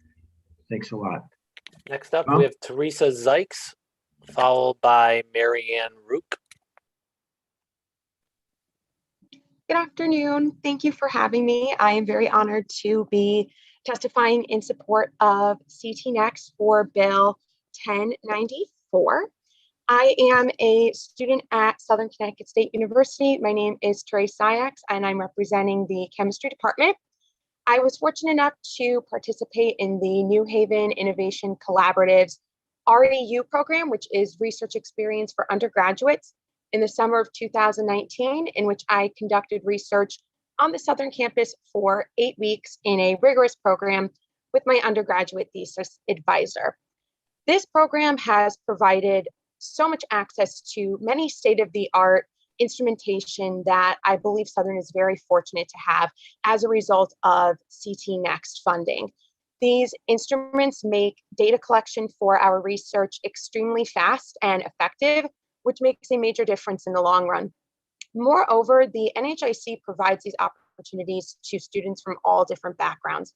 Thanks a lot. Next up, we have Teresa Zykes, followed by Marianne Rook. Good afternoon. Thank you for having me. I am very honored to be testifying in support of CT Next for Bill 1094. I am a student at Southern Connecticut State University. My name is Teresa Zykes, and I'm representing the chemistry department. I was fortunate enough to participate in the New Haven Innovation Collaborative's REU program, which is research experience for undergraduates, in the summer of 2019, in which I conducted research on the Southern campus for 8 weeks in a rigorous program with my undergraduate thesis advisor. This program has provided so much access to many state-of-the-art instrumentation that I believe Southern is very fortunate to have as a result of CT Next funding. These instruments make data collection for our research extremely fast and effective, which makes a major difference in the long run. Moreover, the NHIC provides these opportunities to students from all different backgrounds.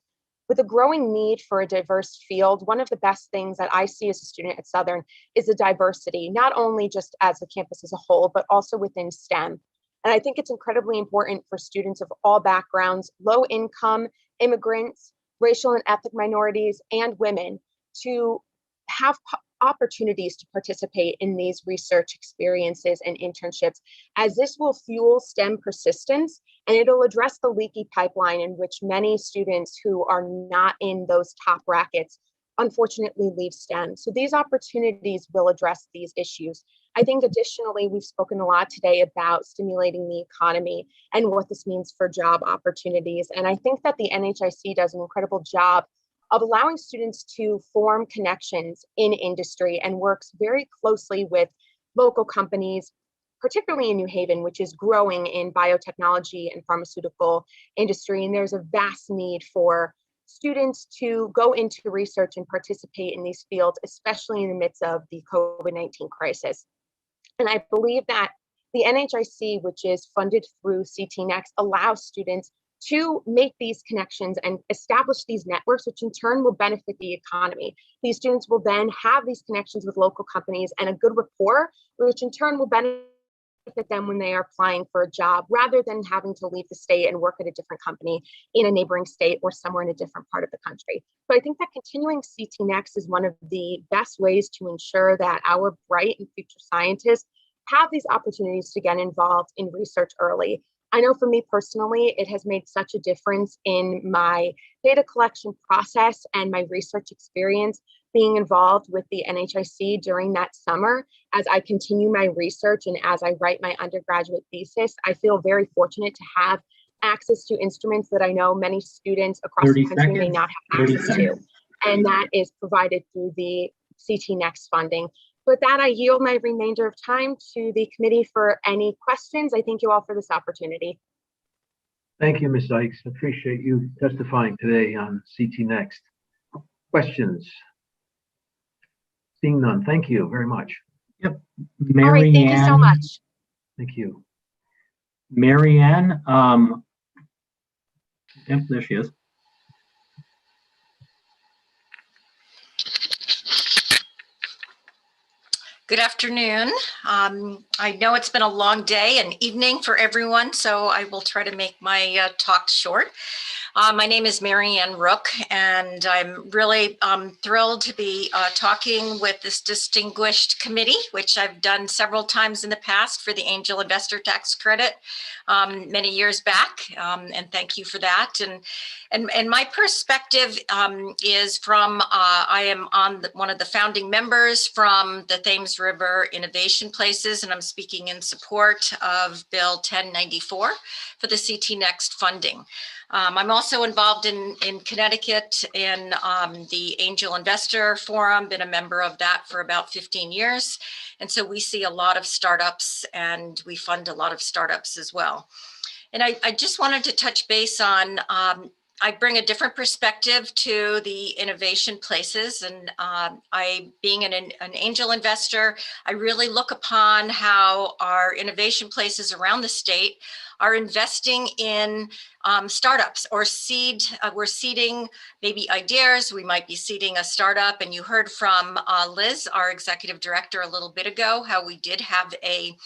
With a growing need for a diverse field, one of the best things that I see as a student at Southern is the diversity, not only just as the campus as a whole, but also within STEM. And I think it's incredibly important for students of all backgrounds, low income, immigrants, racial and ethnic minorities, and women to have opportunities to participate in these research experiences and internships, as this will fuel STEM persistence and it'll address the leaky pipeline in which many students who are not in those top brackets unfortunately leave STEM. So these opportunities will address these issues. I think additionally, we've spoken a lot today about stimulating the economy and what this means for job opportunities. And I think that the NHIC does an incredible job of allowing students to form connections in industry and works very closely with local companies, particularly in New Haven, which is growing in biotechnology and pharmaceutical industry. And there's a vast need for students to go into research and participate in these fields, especially in the midst of the COVID-19 crisis. And I believe that the NHIC, which is funded through CT Next, allows students to make these connections and establish these networks, which in turn will benefit the economy. These students will then have these connections with local companies and a good rapport, which in turn will benefit them when they are applying for a job, rather than having to leave the state and work at a different company in a neighboring state or somewhere in a different part of the country. So I think that continuing CT Next is one of the best ways to ensure that our bright and future scientists have these opportunities to get involved in research early. I know for me personally, it has made such a difference in my data collection process and my research experience being involved with the NHIC during that summer. As I continue my research and as I write my undergraduate thesis, I feel very fortunate to have access to instruments that I know many students across the country may not have access to. And that is provided through the CT Next funding. With that, I yield my remainder of time to the committee for any questions. I thank you all for this opportunity. Thank you, Ms. Dykes. Appreciate you testifying today on CT Next. Questions? Seeing none, thank you very much. Yep. All right, thank you so much. Thank you. Mary Ann, yep, there she is. Good afternoon. I know it's been a long day and evening for everyone, so I will try to make my talk short. My name is Mary Ann Rook, and I'm really thrilled to be talking with this distinguished committee, which I've done several times in the past for the Angel Investor Tax Credit many years back, and thank you for that. And my perspective is from, I am on one of the founding members from the Thames River Innovation Places, and I'm speaking in support of Bill 1094 for the CT Next funding. I'm also involved in Connecticut in the Angel Investor Forum, been a member of that for about 15 years. And so we see a lot of startups and we fund a lot of startups as well. And I just wanted to touch base on, I bring a different perspective to the innovation places, and I, being an angel investor, I really look upon how our innovation places around the state are investing in startups or seed. We're seeding maybe ideas. We might be seeding a startup, and you heard from Liz, our executive director, a little bit ago, how we did have a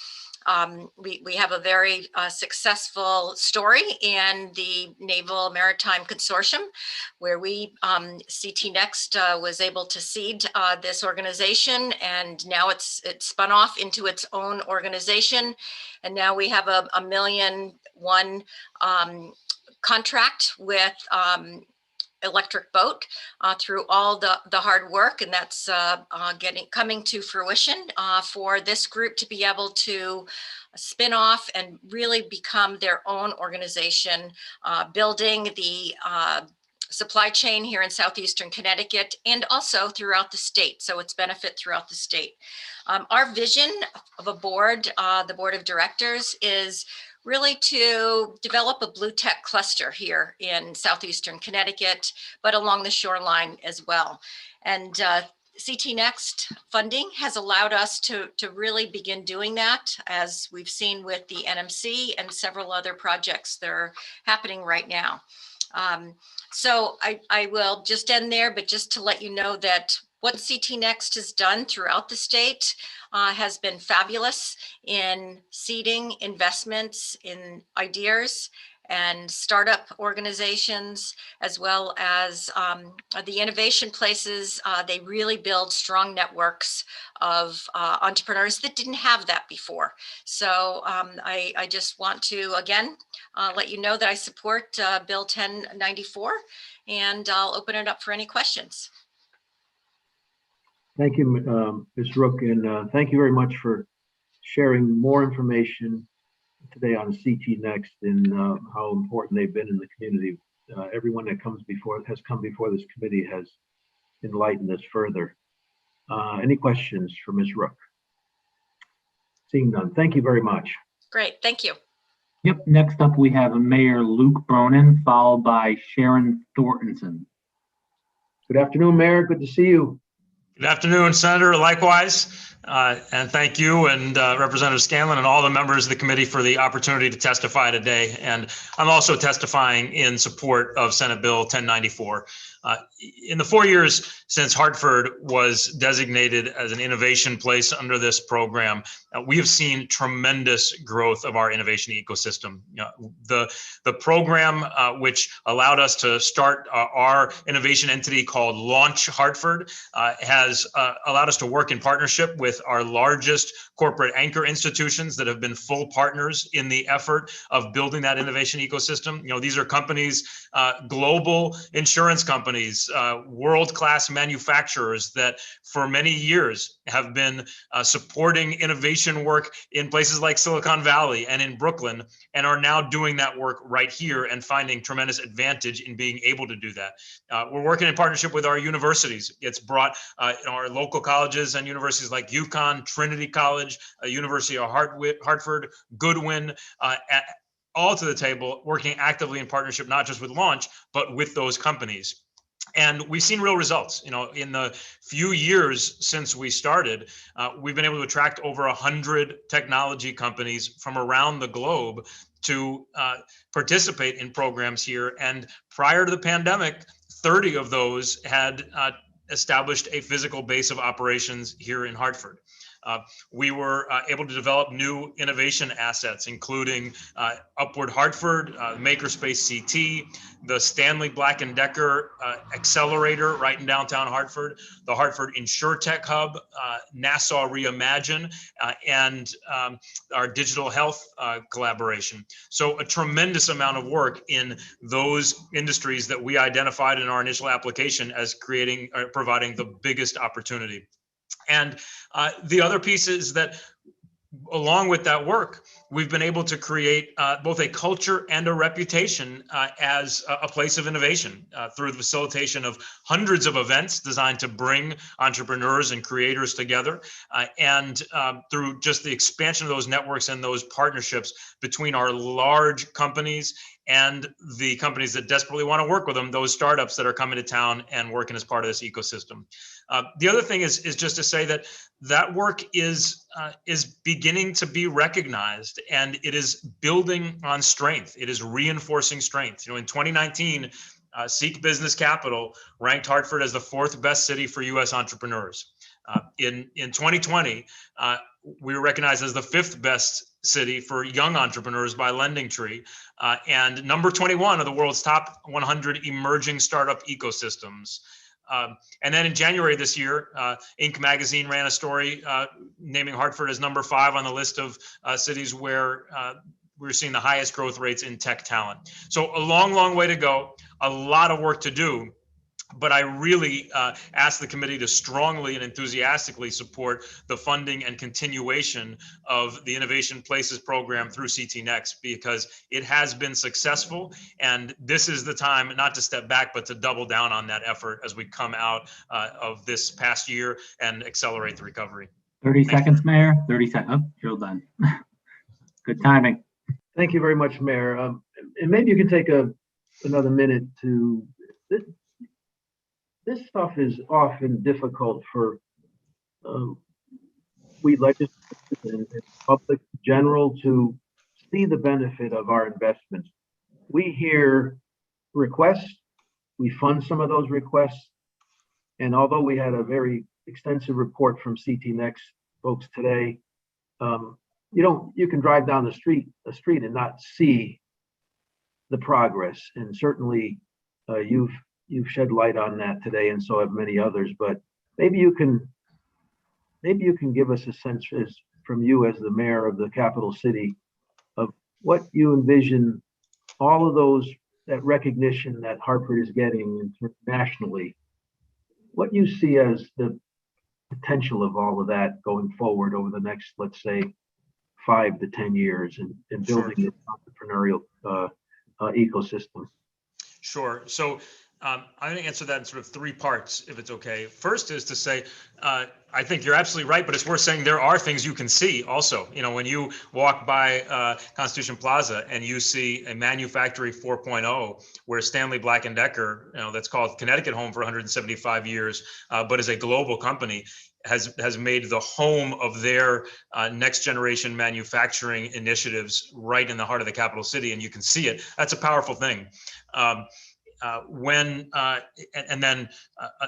we have a very successful story in the Naval Maritime Consortium, where we, CT Next was able to seed this organization, and now it's spun off into its own organization. And now we have a $1.1 million contract with Electric Boat through all the hard work, and that's coming to fruition for this group to be able to spin off and really become their own organization, building the supply chain here in southeastern Connecticut and also throughout the state. So it's benefit throughout the state. Our vision of a board, the board of directors, is really to develop a blue tech cluster here in southeastern Connecticut, but along the shoreline as well. And CT Next funding has allowed us to really begin doing that, as we've seen with the NMC and several other projects that are happening right now. So I will just end there, but just to let you know that what CT Next has done throughout the state has been fabulous in seeding investments in ideas and startup organizations, as well as the innovation places. They really build strong networks of entrepreneurs that didn't have that before. So I just want to, again, let you know that I support Bill 1094, and I'll open it up for any questions. Thank you, Ms. Rook, and thank you very much for sharing more information today on CT Next and how important they've been in the community. Everyone that has come before this committee has enlightened us further. Any questions for Ms. Rook? Seeing none, thank you very much. Great, thank you. Yep, next up we have Mayor Luke Bronin, followed by Sharon Thornton. Good afternoon, Mayor. Good to see you. Good afternoon, Senator. Likewise, and thank you and Representative Scanlon and all the members of the committee for the opportunity to testify today. And I'm also testifying in support of Senate Bill 1094. In the 4 years since Hartford was designated as an innovation place under this program, we have seen tremendous growth of our innovation ecosystem. The program, which allowed us to start our innovation entity called Launch Hartford, has allowed us to work in partnership with our largest corporate anchor institutions that have been full partners in the effort of building that innovation ecosystem. These are companies, global insurance companies, world-class manufacturers that for many years have been supporting innovation work in places like Silicon Valley and in Brooklyn, and are now doing that work right here and finding tremendous advantage in being able to do that. We're working in partnership with our universities. It's brought our local colleges and universities like UConn, Trinity College, University of Hartford, Goodwin, all to the table, working actively in partnership, not just with Launch, but with those companies. And we've seen real results. In the few years since we started, we've been able to attract over 100 technology companies from around the globe to participate in programs here. And prior to the pandemic, 30 of those had established a physical base of operations here in Hartford. We were able to develop new innovation assets, including Upward Hartford, Makerspace CT, the Stanley Black & Decker Accelerator right in downtown Hartford, the Hartford InsurTech Hub, Nassau Reimagine, and our digital health collaboration. So a tremendous amount of work in those industries that we identified in our initial application as providing the biggest opportunity. And the other piece is that along with that work, we've been able to create both a culture and a reputation as a place of innovation through the facilitation of hundreds of events designed to bring entrepreneurs and creators together, and through just the expansion of those networks and those partnerships between our large companies and the companies that desperately want to work with them, those startups that are coming to town and working as part of this ecosystem. The other thing is just to say that work is beginning to be recognized, and it is building on strength. It is reinforcing strength. In 2019, Seek Business Capital ranked Hartford as the 4th best city for U.S. entrepreneurs. In 2020, we were recognized as the 5th best city for young entrepreneurs by LendingTree, and number 21 of the world's top 100 emerging startup ecosystems. And then in January this year, Inc. magazine ran a story naming Hartford as number 5 on the list of cities where we're seeing the highest growth rates in tech talent. So a long, long way to go, a lot of work to do. But I really ask the committee to strongly and enthusiastically support the funding and continuation of the Innovation Places program through CT Next, because it has been successful. And this is the time not to step back, but to double down on that effort as we come out of this past year and accelerate the recovery. 30 seconds, Mayor. 30 seconds. Oh, you're done. Good timing. Thank you very much, Mayor. And maybe you can take another minute to, this stuff is often difficult for we legislators and public in general to see the benefit of our investments. We hear requests, we fund some of those requests, and although we had a very extensive report from CT Next folks today, you can drive down the street and not see the progress. And certainly you've shed light on that today, and so have many others. But maybe you can give us a sense from you as the mayor of the capital city of what you envision all of that recognition that Hartford is getting internationally, what you see as the potential of all of that going forward over the next, let's say, 5 to 10 years and building Sure. the entrepreneurial ecosystem. Sure. So I'm going to answer that in sort of 3 parts, if it's okay. First is to say, I think you're absolutely right, but it's worth saying there are things you can see also. You know, when you walk by Constitution Plaza and you see a Manufactory 4.0 where Stanley Black & Decker, that's called Connecticut Home for 175 years, but is a global company, has made the home of their next generation manufacturing initiatives right in the heart of the capital city, and you can see it. That's a powerful thing. And then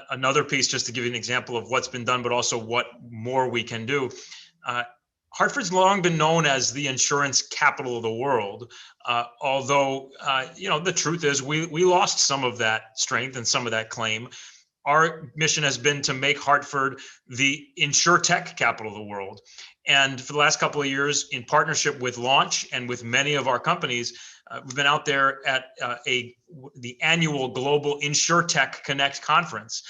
another piece, just to give you an example of what's been done, but also what more we can do. Hartford's long been known as the insurance capital of the world, although the truth is we lost some of that strength and some of that claim. Our mission has been to make Hartford the insurtech capital of the world. And for the last couple of years, in partnership with Launch and with many of our companies, we've been out there at the annual Global InsurTech Connect conference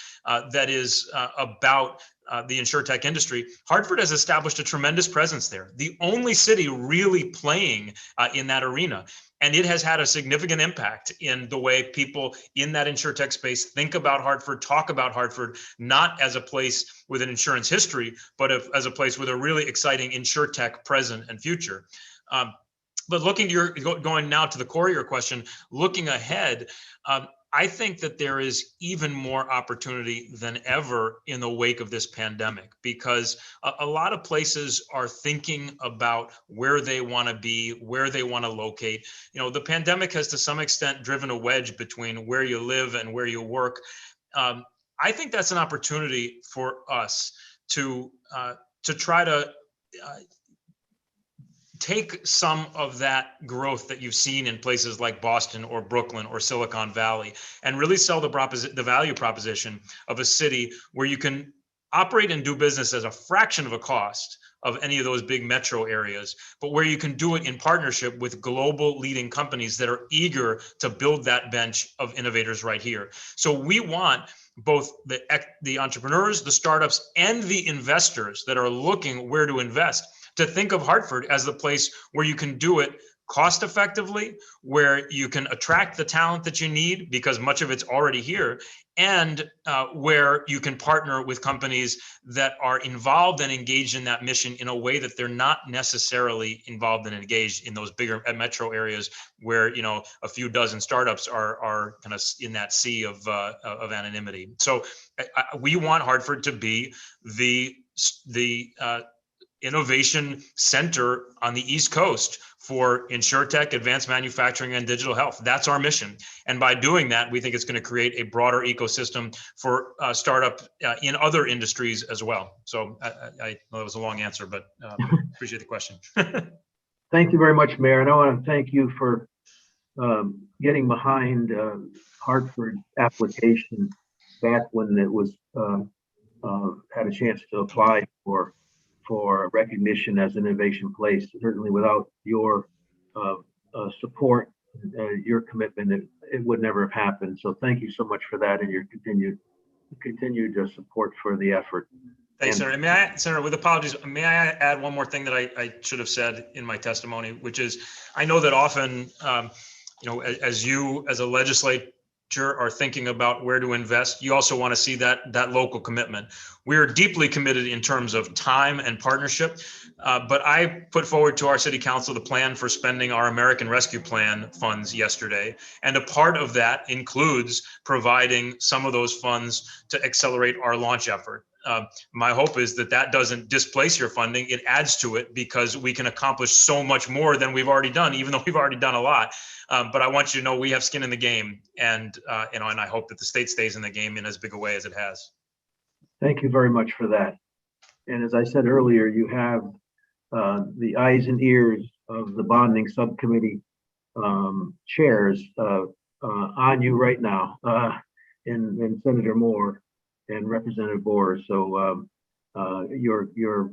that is about the insurtech industry. Hartford has established a tremendous presence there, the only city really playing in that arena. And it has had a significant impact in the way people in that insurtech space think about Hartford, talk about Hartford, not as a place with an insurance history, but as a place with a really exciting insurtech present and future. But going now to the core of your question, looking ahead, I think that there is even more opportunity than ever in the wake of this pandemic, because a lot of places are thinking about where they want to be, where they want to locate. The pandemic has to some extent driven a wedge between where you live and where you work. I think that's an opportunity for us to try to take some of that growth that you've seen in places like Boston or Brooklyn or Silicon Valley and really sell the value proposition of a city where you can operate and do business as a fraction of a cost of any of those big metro areas, but where you can do it in partnership with global leading companies that are eager to build that bench of innovators right here. So we want both the entrepreneurs, the startups, and the investors that are looking where to invest to think of Hartford as the place where you can do it cost effectively, where you can attract the talent that you need because much of it's already here, and where you can partner with companies that are involved and engaged in that mission in a way that they're not necessarily involved and engaged in those bigger metro areas where a few dozen startups are kind of in that sea of anonymity. So we want Hartford to be the innovation center on the East Coast for insurtech, advanced manufacturing, and digital health. That's our mission. And by doing that, we think it's going to create a broader ecosystem for startup in other industries as well. So I know that was a long answer, but appreciate the question. Thank you very much, Mayor. And I want to thank you for getting behind Hartford application back when it was had a chance to apply for recognition as an innovation place. Certainly without your support, your commitment, it would never have happened. So thank you so much for that and your continued support for the effort. Thanks, And- Senator. May I, Senator, with apologies, may I add one more thing that I should have said in my testimony, which is, I know that often, as you, as a legislature, are thinking about where to invest, you also want to see that local commitment. We are deeply committed in terms of time and partnership, but I put forward to our city council the plan for spending our American Rescue Plan funds yesterday. And a part of that includes providing some of those funds to accelerate our launch effort. My hope is that doesn't displace your funding. It adds to it because we can accomplish so much more than we've already done, even though we've already done a lot. But I want you to know we have skin in the game, and and I hope that the state stays in the game in as big a way as it has. Thank you very much for that. And as I said earlier, you have the eyes and ears of the bonding subcommittee chairs on you right now, in Senator Moore and Representative Boer. So your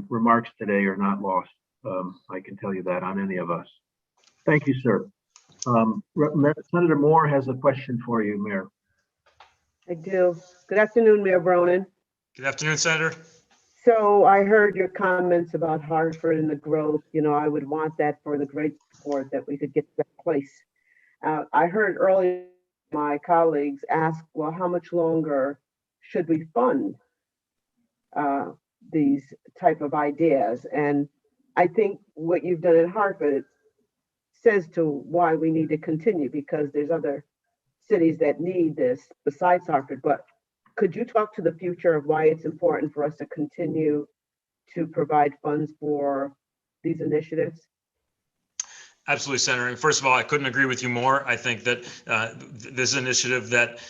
remarks today are not lost. I can tell you that on any of us. Thank you, sir. Senator Moore has a question for you, Mayor. I do. Good afternoon, Mayor Bronin. Good afternoon, Senator. So I heard your comments about Hartford and the growth. You know, I would want that for the great support that we could get to that place. I heard earlier my colleagues ask, well, how much longer should we fund these type of ideas? And I think what you've done in Hartford says to why we need to continue, because there's other cities that need this besides Hartford. But could you talk to the future of why it's important for us to continue to provide funds for these initiatives? Absolutely, Senator. And first of all, I couldn't agree with you more. I think that this initiative that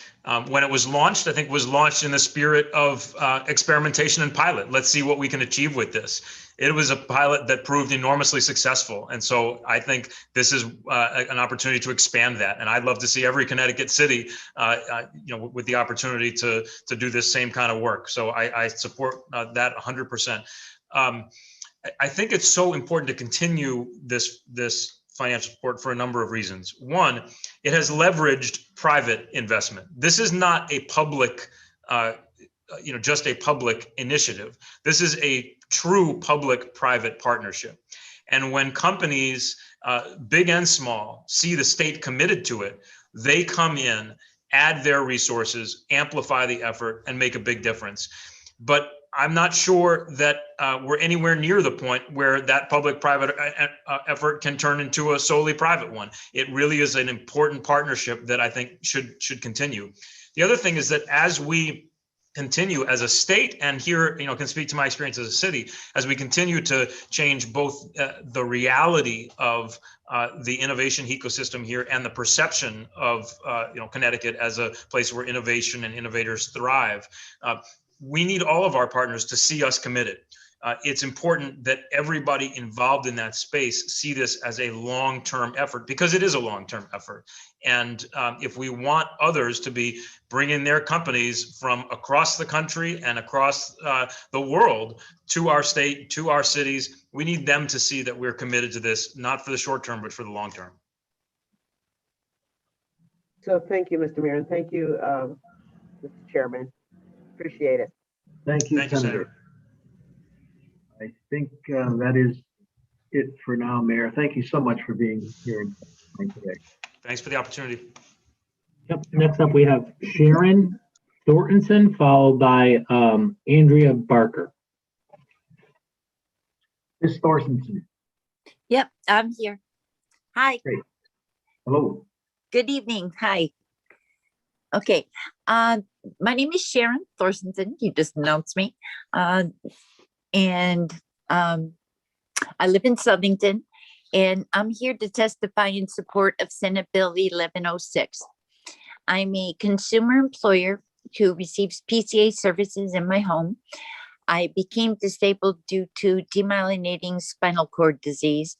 when it was launched, I think was launched in the spirit of experimentation and pilot. Let's see what we can achieve with this. It was a pilot that proved enormously successful. And so I think this is an opportunity to expand that. And I'd love to see every Connecticut city, with the opportunity to do this same kind of work. So I support that 100%. I think it's so important to continue this financial support for a number of reasons. One, it has leveraged private investment. This is not a public, just a public initiative. This is a true public-private partnership. And when companies, big and small, see the state committed to it, they come in, add their resources, amplify the effort, and make a big difference. But I'm not sure that we're anywhere near the point where that public-private effort can turn into a solely private one. It really is an important partnership that I think should continue. The other thing is that as we continue as a state, and here, can speak to my experience as a city, as we continue to change both the reality of the innovation ecosystem here and the perception of Connecticut as a place where innovation and innovators thrive. We need all of our partners to see us committed. It's important that everybody involved in that space see this as a long-term effort, because it is a long-term effort. And if we want others to be bringing their companies from across the country and across the world to our state, to our cities, we need them to see that we're committed to this, not for the short term, but for the long term. So thank you, Mr. Mayor, and thank you, Mr. Chairman. Appreciate it. Thank you, Senator. I think that is it for now, Mayor. Thank you so much for being here today. Thanks for the opportunity. Yep. Next up, we have Sharon Thornton, followed by Andrea Barker. Ms. Thornton. Yep, I'm here. Hi. Great. Hello. Good evening. Hi. Okay. My name is Sharon Thorstenson. You just announced me. And I live in Southington, and I'm here to testify in support of Senate Bill 1106. I'm a consumer employer who receives PCA services in my home. I became disabled due to demyelinating spinal cord disease.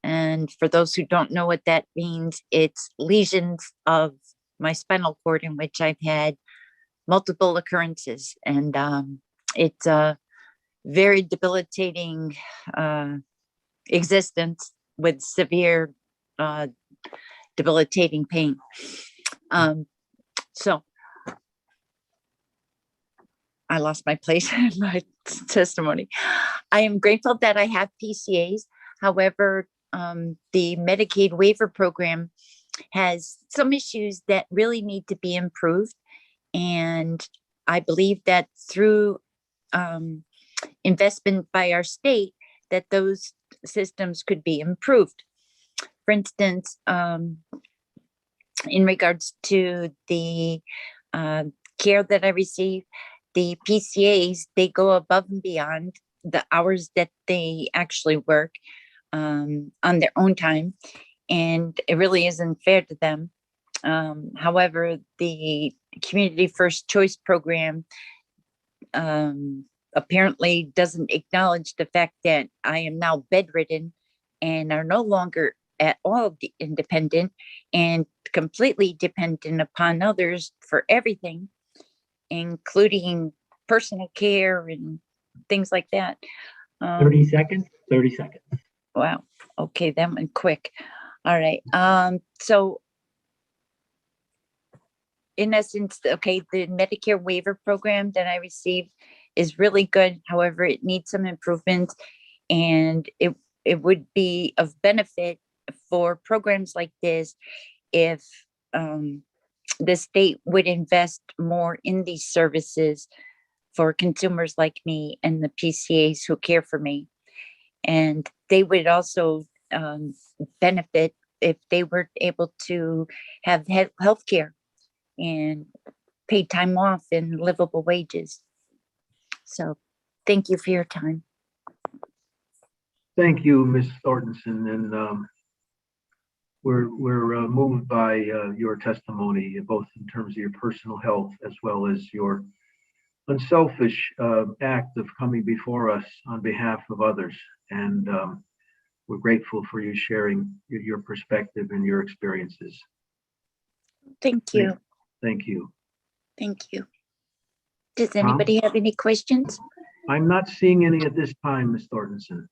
And for those who don't know what that means, it's lesions of my spinal cord in which I've had multiple occurrences. And it's a very debilitating existence with severe debilitating pain. So I lost my place in my testimony. I am grateful that I have PCAs. However, the Medicaid waiver program has some issues that really need to be improved. And I believe that through investment by our state, that those systems could be improved. For instance, in regards to the care that I receive, the PCAs, they go above and beyond the hours that they actually work on their own time, and it really isn't fair to them. However, the Community First Choice program apparently doesn't acknowledge the fact that I am now bedridden and are no longer at all independent and completely dependent upon others for everything, including personal care and things like that. 30 seconds, 30 seconds. Wow. Okay, that went quick. All right. So in essence, okay, the Medicare waiver program that I received is really good. However, it needs some improvements, and it would be of benefit for programs like this if the state would invest more in these services for consumers like me and the PCAs who care for me. And they would also benefit if they were able to have health care and paid time off and livable wages. So thank you for your time. Thank you, Ms. Thornton, and we're moved by your testimony, both in terms of your personal health as well as your unselfish act of coming before us on behalf of others. And we're grateful for you sharing your perspective and your experiences. Thank you. Thank you. Thank you. Does anybody have any questions? I'm not seeing any at this time, Ms. Thornton.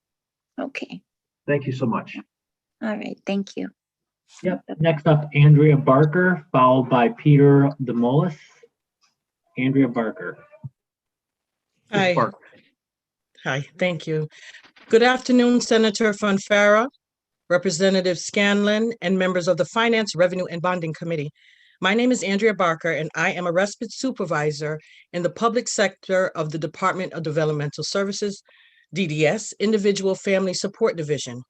Okay. Thank you so much. All right. Thank you. Yep. Next up, Andrea Barker, followed by Peter Demolis. Andrea Barker. Hi. Hi, thank you. Good afternoon, Senator Fonfara, Representative Scanlon, and members of the Finance, Revenue, and Bonding Committee. My name is Andrea Barker, and I am a respite supervisor in the public sector of the Department of Developmental Services, DDS, Individual Family Support Division.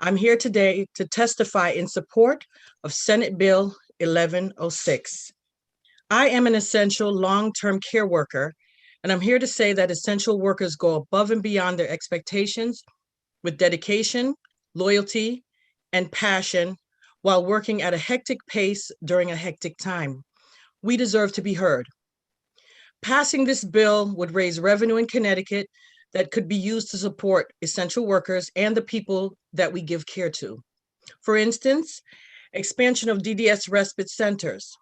I'm here today to testify in support of Senate Bill 1106. I am an essential long-term care worker, and I'm here to say that essential workers go above and beyond their expectations with dedication, loyalty, and passion while working at a hectic pace during a hectic time. We deserve to be heard. Passing this bill would raise revenue in Connecticut that could be used to support essential workers and the people that we give care to. For instance, expansion of DDS respite centers.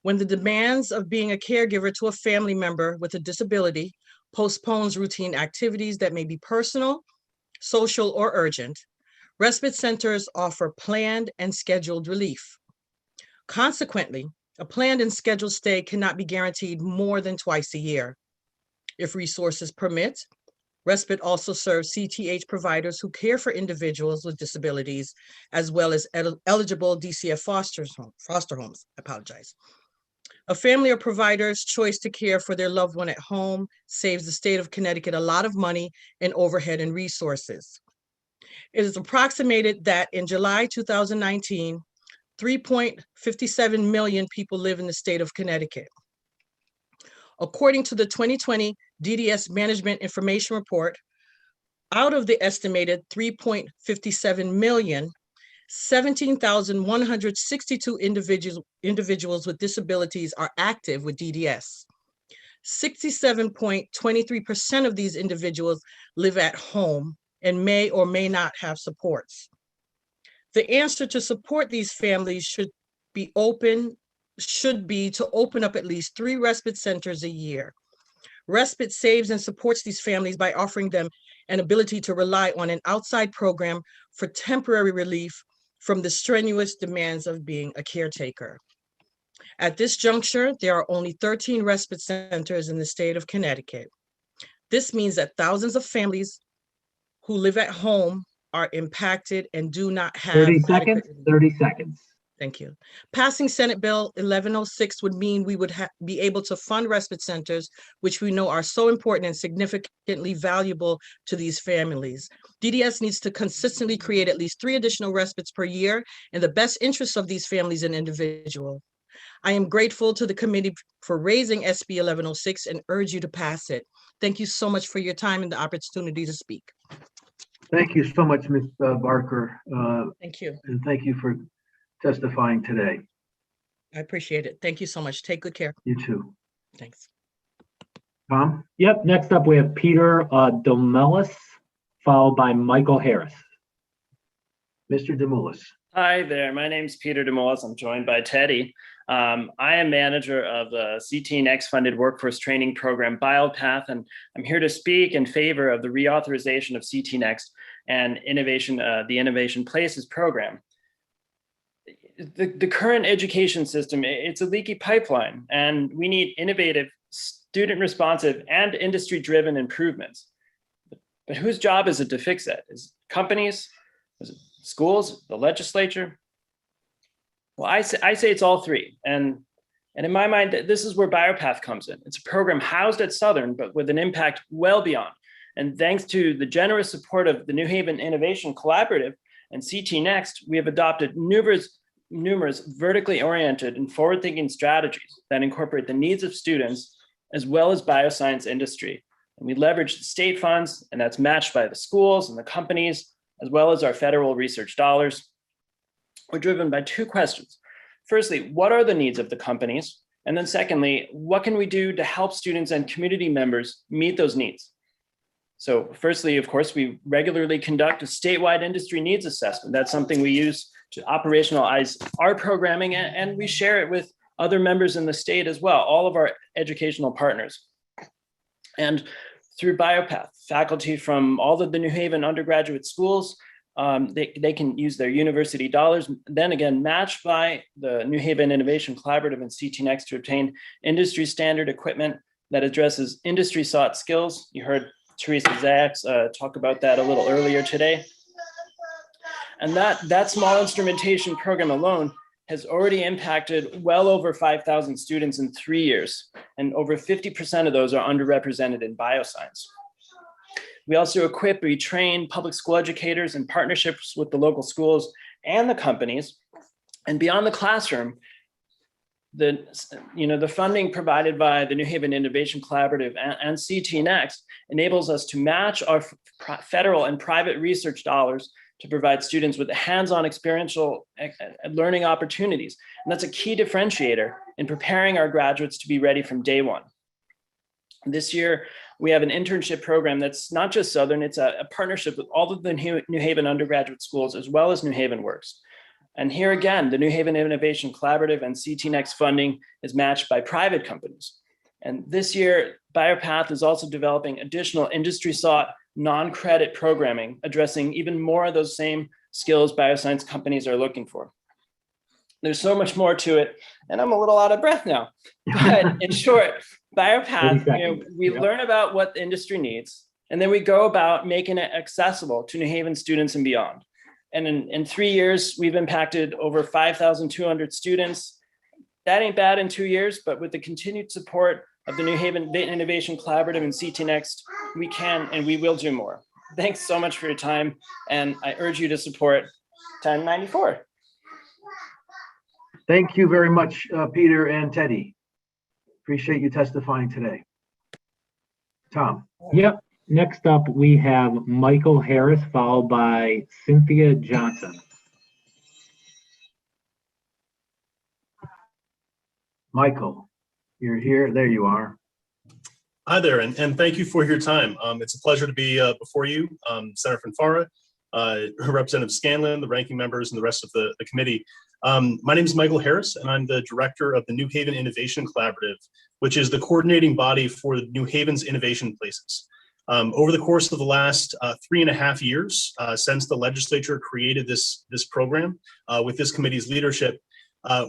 When the demands of being a caregiver to a family member with a disability postpones routine activities that may be personal, social, or urgent, respite centers offer planned and scheduled relief. Consequently, a planned and scheduled stay cannot be guaranteed more than twice a year. If resources permit, respite also serves CTH providers who care for individuals with disabilities, as well as eligible DCF foster homes. I apologize. A family or provider's choice to care for their loved one at home saves the state of Connecticut a lot of money in overhead and resources. It is approximated that in July 2019, 3.57 million people live in the state of Connecticut. According to the 2020 DDS Management Information Report, out of the estimated 3.57 million, 17,162 individuals with disabilities are active with DDS. 67.23% of these individuals live at home and may or may not have supports. The answer to support these families should be to open up at least 3 respite centers a year. Respite saves and supports these families by offering them an ability to rely on an outside program for temporary relief from the strenuous demands of being a caretaker. At this juncture, there are only 13 respite centers in the state of Connecticut. This means that thousands of families who live at home are impacted and do not have 30 seconds, adequate- 30 seconds. Thank you. Passing Senate Bill 1106 would mean we would be able to fund respite centers, which we know are so important and significantly valuable to these families. DDS needs to consistently create at least 3 additional respites per year in the best interests of these families and individuals. I am grateful to the committee for raising SB 1106 and urge you to pass it. Thank you so much for your time and the opportunity to speak. Thank you so much, Ms. Barker. Thank you. And thank you for testifying today. I appreciate it. Thank you so much. Take good care. You too. Thanks. Tom? Yep, next up we have Peter Demelis, followed by Michael Harris. Mr. Demelis. Hi there, my name's Peter Demelis. I'm joined by Teddy. I am manager of the CT Next funded workforce training program BioPath, and I'm here to speak in favor of the reauthorization of CT Next and the Innovation Places program. The current education system, it's a leaky pipeline, and we need innovative, student responsive, and industry driven improvements. But whose job is it to fix that? Is it companies? Is it schools? The legislature? Well, I say it's all three. And in my mind, this is where BioPath comes in. It's a program housed at Southern, but with an impact well beyond. And thanks to the generous support of the New Haven Innovation Collaborative and CT Next, we have adopted numerous vertically oriented and forward-thinking strategies that incorporate the needs of students as well as bioscience industry. And we leverage the state funds, and that's matched by the schools and the companies, as well as our federal research dollars. We're driven by 2 questions. Firstly, what are the needs of the companies? And then secondly, what can we do to help students and community members meet those needs? So firstly, of course, we regularly conduct a statewide industry needs assessment. That's something we use to operationalize our programming, and we share it with other members in the state as well, all of our educational partners. And through BioPath, faculty from all of the New Haven undergraduate schools, they can use their university dollars, then again matched by the New Haven Innovation Collaborative and CT Next to obtain industry standard equipment that addresses industry sought skills. You heard Teresa Zaks talk about that a little earlier today. And that small instrumentation program alone has already impacted well over 5,000 students in 3 years, and over 50% of those are underrepresented in bioscience. We also equip, retrain public school educators in partnerships with the local schools and the companies. And beyond the classroom, the funding provided by the New Haven Innovation Collaborative and CT Next enables us to match our federal and private research dollars to provide students with hands-on experiential learning opportunities. And that's a key differentiator in preparing our graduates to be ready from day one. This year, we have an internship program that's not just Southern, it's a partnership with all of the New Haven undergraduate schools, as well as New Haven Works. And here again, the New Haven Innovation Collaborative and CT Next funding is matched by private companies. And this year, BioPath is also developing additional industry-sought non-credit programming, addressing even more of those same skills bioscience companies are looking for. There's so much more to it, and I'm a little out of breath now. But in short, BioPath, we learn about what the industry needs, and then we go about making it accessible to New Haven students and beyond. And in 3 years, we've impacted over 5,200 students. That ain't bad in 2 years, but with the continued support of the New Haven Innovation Collaborative and CT Next, we can and we will do more. Thanks so much for your time, and I urge you to support 1094. Thank you very much, Peter and Teddy. Appreciate you testifying today. Tom. Yep, next up we have Michael Harris, followed by Cynthia Johnson. Michael, you're here. There you are. Hi there, and thank you for your time. It's a pleasure to be before you, Senator Fanfara, Representative Scanlon, the ranking members, and the rest of the committee. My name is Michael Harris, and I'm the director of the New Haven Innovation Collaborative, which is the coordinating body for New Haven's innovation places. Over the course of the last 3.5 years, since the legislature created this program with this committee's leadership,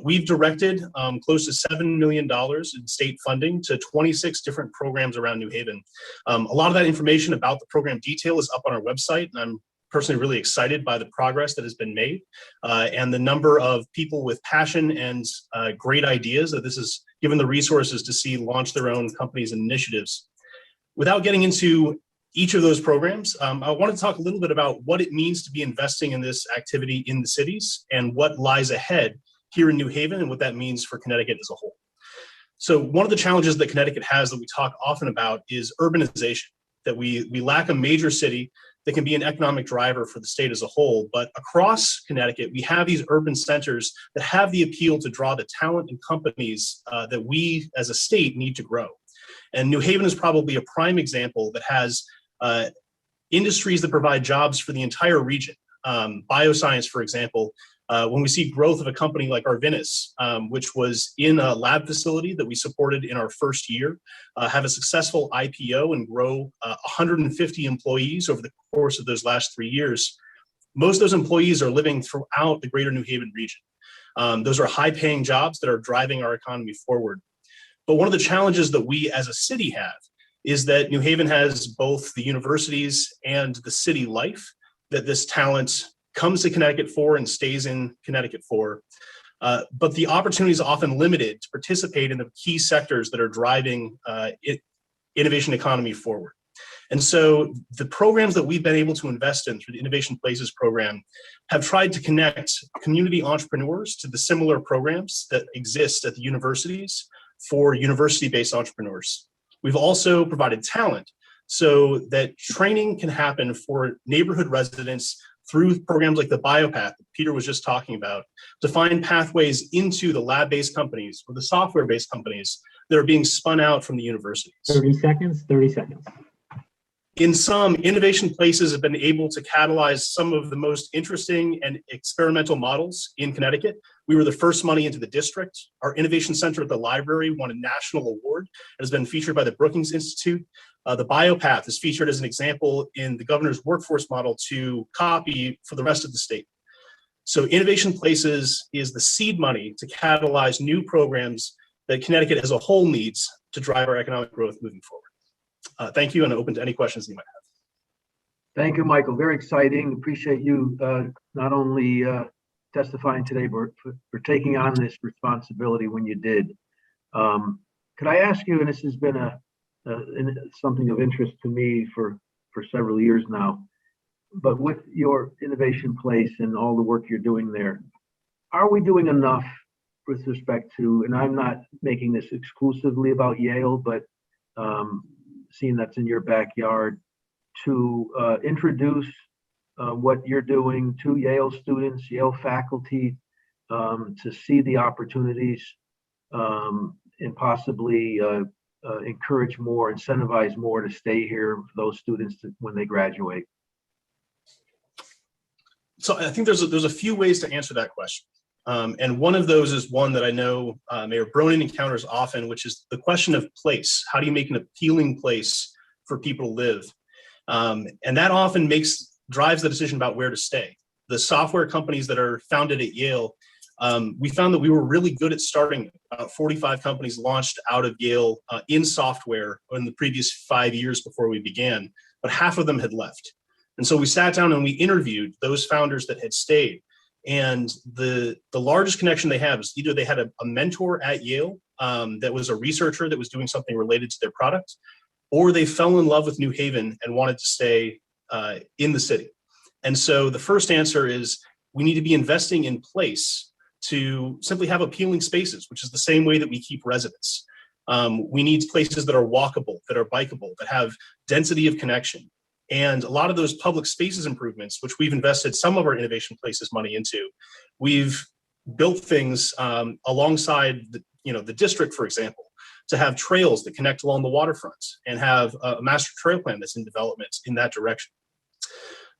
we've directed close to $7 million in state funding to 26 different programs around New Haven. A lot of that information about the program detail is up on our website, and I'm personally really excited by the progress that has been made and the number of people with passion and great ideas that this has given the resources to see launch their own companies and initiatives. Without getting into each of those programs, I want to talk a little bit about what it means to be investing in this activity in the cities and what lies ahead here in New Haven and what that means for Connecticut as a whole. So one of the challenges that Connecticut has that we talk often about is urbanization, that we lack a major city that can be an economic driver for the state as a whole. But across Connecticut, we have these urban centers that have the appeal to draw the talent and companies that we as a state need to grow. And New Haven is probably a prime example that has industries that provide jobs for the entire region. Bioscience, for example, when we see growth of a company like Arvinas, which was in a lab facility that we supported in our first year, have a successful IPO and grow 150 employees over the course of those last 3 years. Most of those employees are living throughout the greater New Haven region. Those are high-paying jobs that are driving our economy forward. But one of the challenges that we as a city have is that New Haven has both the universities and the city life that this talent comes to Connecticut for and stays in Connecticut for. But the opportunity is often limited to participate in the key sectors that are driving innovation economy forward. And so the programs that we've been able to invest in through the Innovation Places program have tried to connect community entrepreneurs to the similar programs that exist at the universities for university-based entrepreneurs. We've also provided talent so that training can happen for neighborhood residents through programs like the BioPath that Peter was just talking about, to find pathways into the lab-based companies or the software-based companies that are being spun out from the universities. 30 seconds, 30 seconds. In sum, Innovation Places have been able to catalyze some of the most interesting and experimental models in Connecticut. We were the first money into the district. Our innovation center at the library won a national award and has been featured by the Brookings Institute. The BioPath is featured as an example in the governor's workforce model to copy for the rest of the state. So Innovation Places is the seed money to catalyze new programs that Connecticut as a whole needs to drive our economic growth moving forward. Thank you, and I'm open to any questions you might have. Thank you, Michael. Very exciting. Appreciate you not only testifying today, but for taking on this responsibility when you did. Could I ask you, and this has been something of interest to me for several years now, but with your Innovation Place and all the work you're doing there, are we doing enough with respect to, and I'm not making this exclusively about Yale, but seeing that's in your backyard, to introduce what you're doing to Yale students, Yale faculty, to see the opportunities and possibly encourage more, incentivize more to stay here for those students when they graduate? So I think there's a few ways to answer that question. And one of those is one that I know Mayor Bronin encounters often, which is the question of place. How do you make an appealing place for people to live? And that often drives the decision about where to stay. The software companies that are founded at Yale, we found that we were really good at starting. About 45 companies launched out of Yale in software in the previous 5 years before we began, but half of them had left. And so we sat down and we interviewed those founders that had stayed. And the largest connection they have is either they had a mentor at Yale that was a researcher that was doing something related to their product, or they fell in love with New Haven and wanted to stay in the city. And so the first answer is we need to be investing in place to simply have appealing spaces, which is the same way that we keep residents. We need places that are walkable, that are bikeable, that have density of connection. And a lot of those public spaces improvements, which we've invested some of our Innovation Places money into, we've built things alongside the district, for example, to have trails that connect along the waterfront and have a master trail plan that's in development in that direction.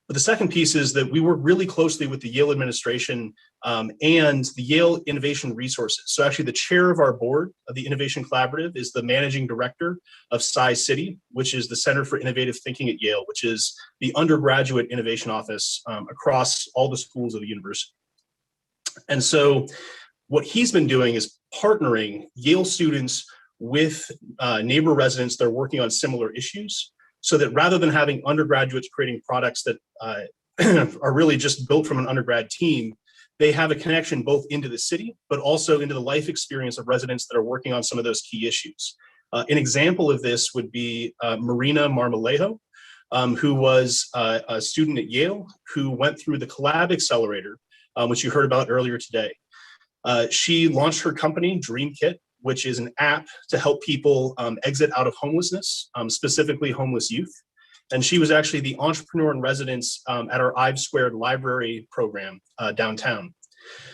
But the second piece is that we work really closely with the Yale administration and the Yale Innovation Resources. So actually the chair of our board of the Innovation Collaborative is the managing director of Sci-City, which is the Center for Innovative Thinking at Yale, which is the undergraduate innovation office across all the schools of the university. And so what he's been doing is partnering Yale students with neighbor residents that are working on similar issues, so that rather than having undergraduates creating products that are really just built from an undergrad team, they have a connection both into the city, but also into the life experience of residents that are working on some of those key issues. An example of this would be Marina Marmolejo, who was a student at Yale who went through the Collab Accelerator, which you heard about earlier today. She launched her company, DreamKit, which is an app to help people exit out of homelessness, specifically homeless youth. And she was actually the entrepreneur in residence at our Ives Squared library program downtown.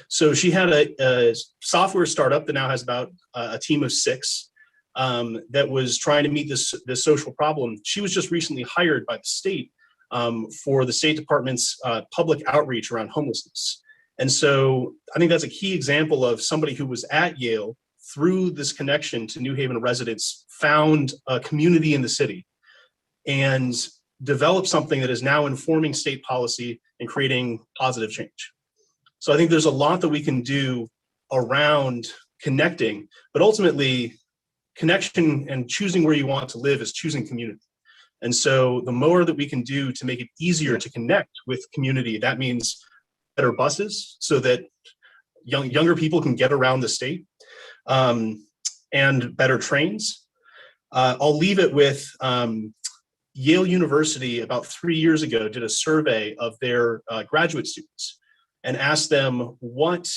So she had a software startup that now has about a team of 6 that was trying to meet this social problem. She was just recently hired by the state for the State Department's public outreach around homelessness. And so I think that's a key example of somebody who was at Yale, through this connection to New Haven residents, found a community in the city and developed something that is now informing state policy and creating positive change. So I think there's a lot that we can do around connecting, but ultimately connection and choosing where you want to live is choosing community. And so the more that we can do to make it easier to connect with community, that means better buses so that younger people can get around the state, and better trains. I'll leave it with Yale University about 3 years ago did a survey of their graduate students and asked them what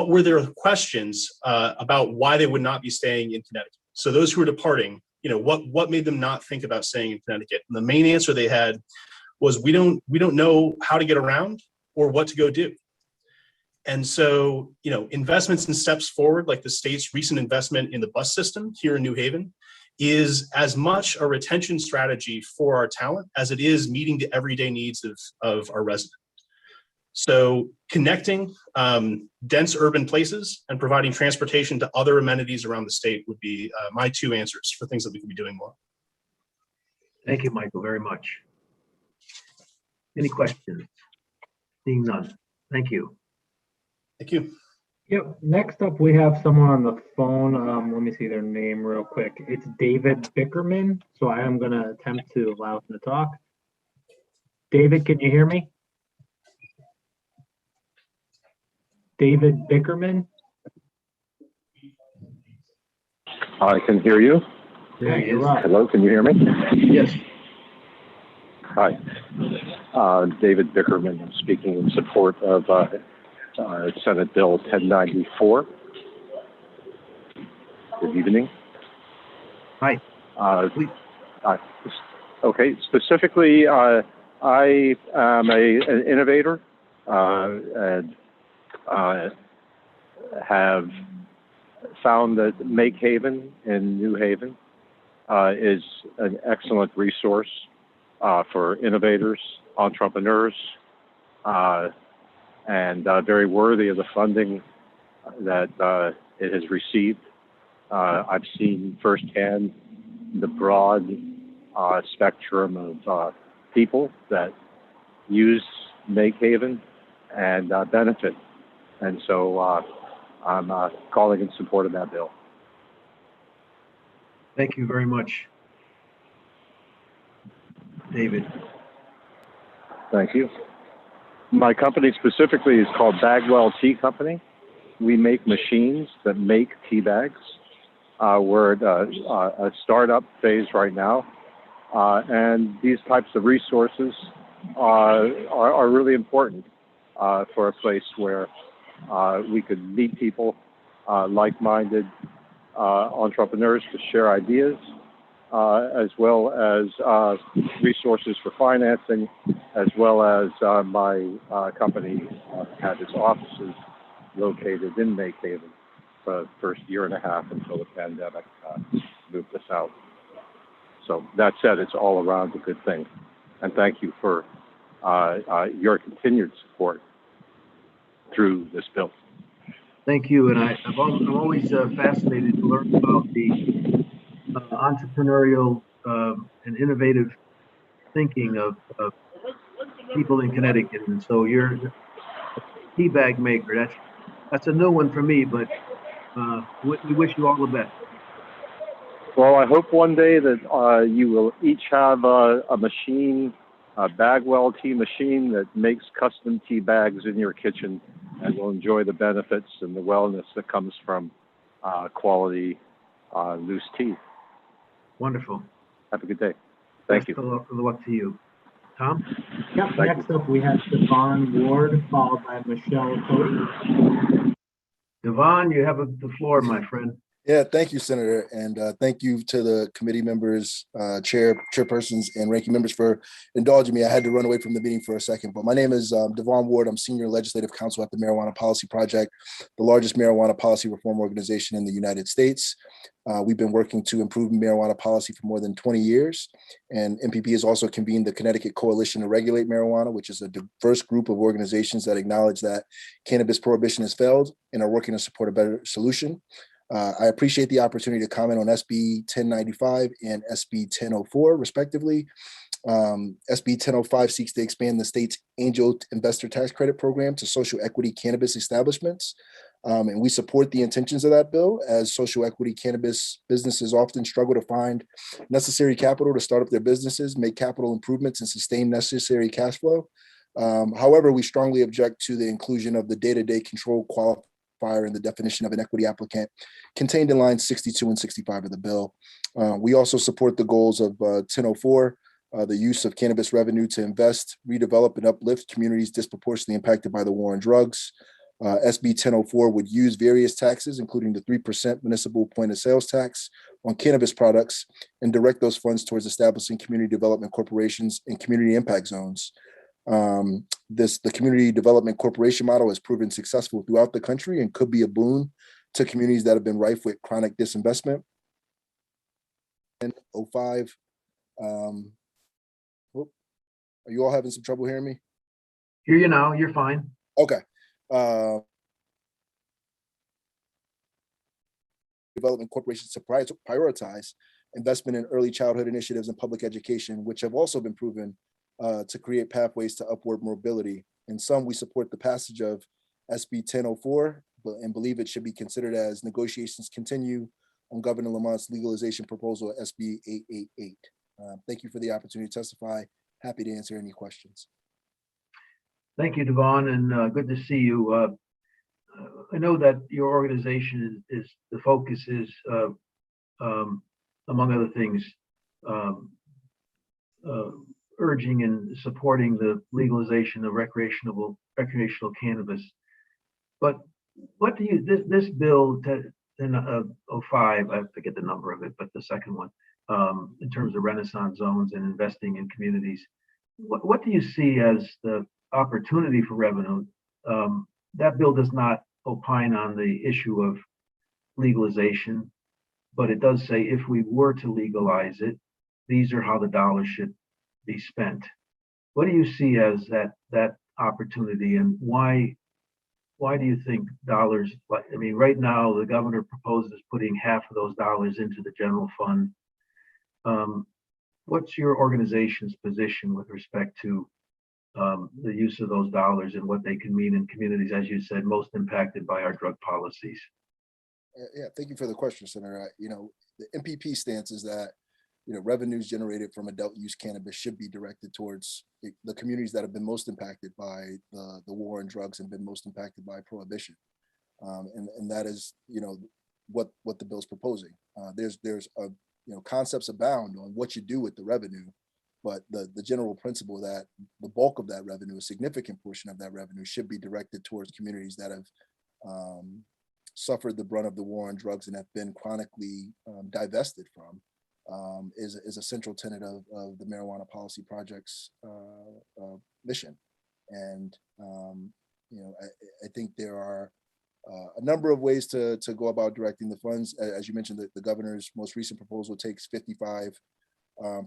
were their questions about why they would not be staying in Connecticut. So those who were departing, what made them not think about staying in Connecticut? And the main answer they had was, we don't know how to get around or what to go do. And so, investments and steps forward, like the state's recent investment in the bus system here in New Haven, is as much a retention strategy for our talent as it is meeting the everyday needs of our residents. So connecting dense urban places and providing transportation to other amenities around the state would be my 2 answers for things that we could be doing more. Thank you, Michael, very much. Any questions? Seeing none. Thank you. Thank you. Yep. Next up, we have someone on the phone. Let me see their name real quick. It's David Bickerman. So I am going to attempt to allow him to talk. David, can you hear me? David Bickerman. I can hear you. Yeah, you're up. Hello, can you hear me? Yes. Hi. David Bickerman. I'm speaking in support of Senate Bill 1094. Good evening. Hi. Okay, specifically, I am an innovator and have found that Make Haven in New Haven is an excellent resource for innovators, entrepreneurs, and very worthy of the funding that it has received. I've seen firsthand the broad spectrum of people that use Make Haven and benefit. And so I'm calling in support of that bill. Thank you very much, David. Thank you. My company specifically is called Bagwell Tea Company. We make machines that make tea bags. We're at a startup phase right now. And these types of resources are really important for a place where we could meet people, like-minded entrepreneurs to share ideas, as well as resources for financing, as well as my company had its offices located in Make Haven for the first year and a half until the pandemic moved us out. So that said, it's all around a good thing. And thank you for your continued support through this bill. Thank you. And I'm always fascinated to learn about the entrepreneurial and innovative thinking of people in Connecticut. And so you're a tea bag maker. That's a new one for me, but we wish you all the best. Well, I hope one day that you will each have a machine, a Bagwell tea machine that makes custom tea bags in your kitchen, and will enjoy the benefits and the wellness that comes from quality loose tea. Wonderful. Have a good day. Thank you. Good luck to you. Tom? Yep, next up we have Devon Ward, followed by Michelle Cody. Devon, you have the floor, my friend. Yeah, thank you, Senator, and thank you to the committee members, chairpersons, and ranking members for indulging me. I had to run away from the meeting for a second, but my name is Devon Ward. I'm Senior Legislative Counsel at the Marijuana Policy Project, the largest marijuana policy reform organization in the United States. We've been working to improve marijuana policy for more than 20 years, and MPP has also convened the Connecticut Coalition to Regulate Marijuana, which is a diverse group of organizations that acknowledge that cannabis prohibition has failed and are working to support a better solution. I appreciate the opportunity to comment on SB 1095 and SB 1004, respectively. SB 1005 seeks to expand the state's angel investor tax credit program to social equity cannabis establishments. And we support the intentions of that bill, as social equity cannabis businesses often struggle to find necessary capital to start up their businesses, make capital improvements, and sustain necessary cash flow. However, we strongly object to the inclusion of the day-to-day control qualifier in the definition of an equity applicant contained in lines 62 and 65 of the bill. We also support the goals of 1004, the use of cannabis revenue to invest, redevelop, and uplift communities disproportionately impacted by the war on drugs. SB 1004 would use various taxes, including the 3% municipal point of sales tax on cannabis products, and direct those funds towards establishing community development corporations and community impact zones. The community development corporation model has proven successful throughout the country and could be a boon to communities that have been rife with chronic disinvestment. And 05, are you all having some trouble hearing me? Hear you now, you're fine. Okay. Development corporations to prioritize investment in early childhood initiatives and public education, which have also been proven to create pathways to upward mobility. In some, we support the passage of SB 1004 and believe it should be considered as negotiations continue on Governor Lamont's legalization proposal, SB 888. Thank you for the opportunity to testify. Happy to answer any questions. Thank you, Devon, and good to see you. I know that your organization is the focus is, among other things, urging and supporting the legalization of recreational cannabis. But what do you, this bill 1005, I forget the number of it, but the second one, in terms of Renaissance zones and investing in communities, what do you see as the opportunity for revenue? That bill does not opine on the issue of legalization, but it does say if we were to legalize it, these are how the dollars should be spent. What do you see as that opportunity, and why do you think dollars, I mean, right now the governor proposes putting half of those dollars into the general fund. What's your organization's position with respect to the use of those dollars and what they can mean in communities, as you said, most impacted by our drug policies? Yeah, thank you for the question, Senator. The MPP stance is that revenues generated from adult use cannabis should be directed towards the communities that have been most impacted by the war on drugs and been most impacted by prohibition. And that is, what the bill's proposing. There's concepts abound on what you do with the revenue, but the general principle that the bulk of that revenue, a significant portion of that revenue, should be directed towards communities that have suffered the brunt of the war on drugs and have been chronically divested from, is a central tenet of the Marijuana Policy Project's mission. And I think there are a number of ways to go about directing the funds. As you mentioned, the governor's most recent proposal takes 55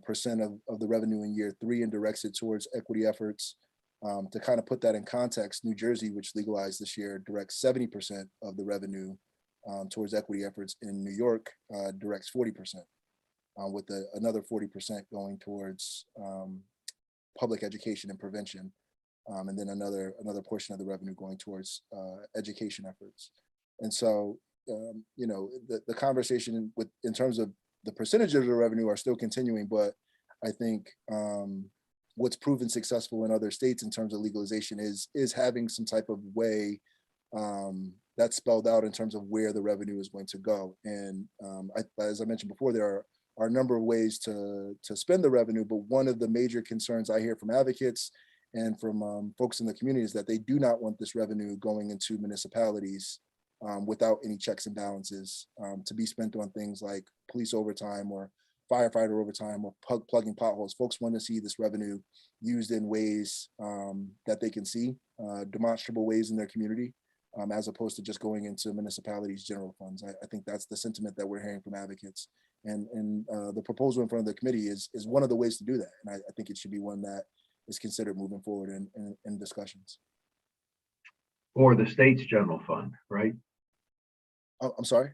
percent of the revenue in year 3 and directs it towards equity efforts. To kind of put that in context, New Jersey, which legalized this year, directs 70% of the revenue towards equity efforts. In New York, directs 40%, with another 40% going towards public education and prevention, and then another portion of the revenue going towards education efforts. And so, you know, the conversation in terms of the percentage of the revenue are still continuing, but I think what's proven successful in other states in terms of legalization is having some type of way that's spelled out in terms of where the revenue is going to go. And as I mentioned before, there are a number of ways to spend the revenue, but one of the major concerns I hear from advocates and from folks in the community is that they do not want this revenue going into municipalities without any checks and balances to be spent on things like police overtime or firefighter overtime or plugging potholes. Folks want to see this revenue used in ways that they can see, demonstrable ways in their community, as opposed to just going into municipalities' general funds. I think that's the sentiment that we're hearing from advocates. And the proposal in front of the committee is one of the ways to do that. And I think it should be one that is considered moving forward in discussions. Or the state's general fund, right? I'm sorry?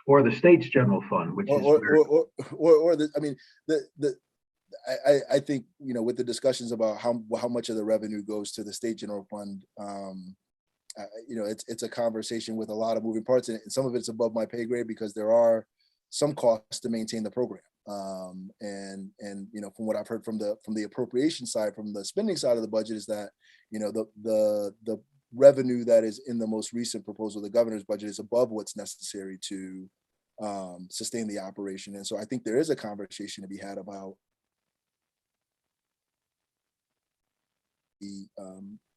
Or the state's general fund, which is I mean, I think, you know, with the discussions about how much of the revenue goes to the state general fund, you know, it's a conversation with a lot of moving parts, and some of it's above my pay grade because there are some costs to maintain the program. And you know, from what I've heard from the appropriation side, from the spending side of the budget, is that, you know, the revenue that is in the most recent proposal, the governor's budget, is above what's necessary to sustain the operation. And so I think there is a conversation to be had about the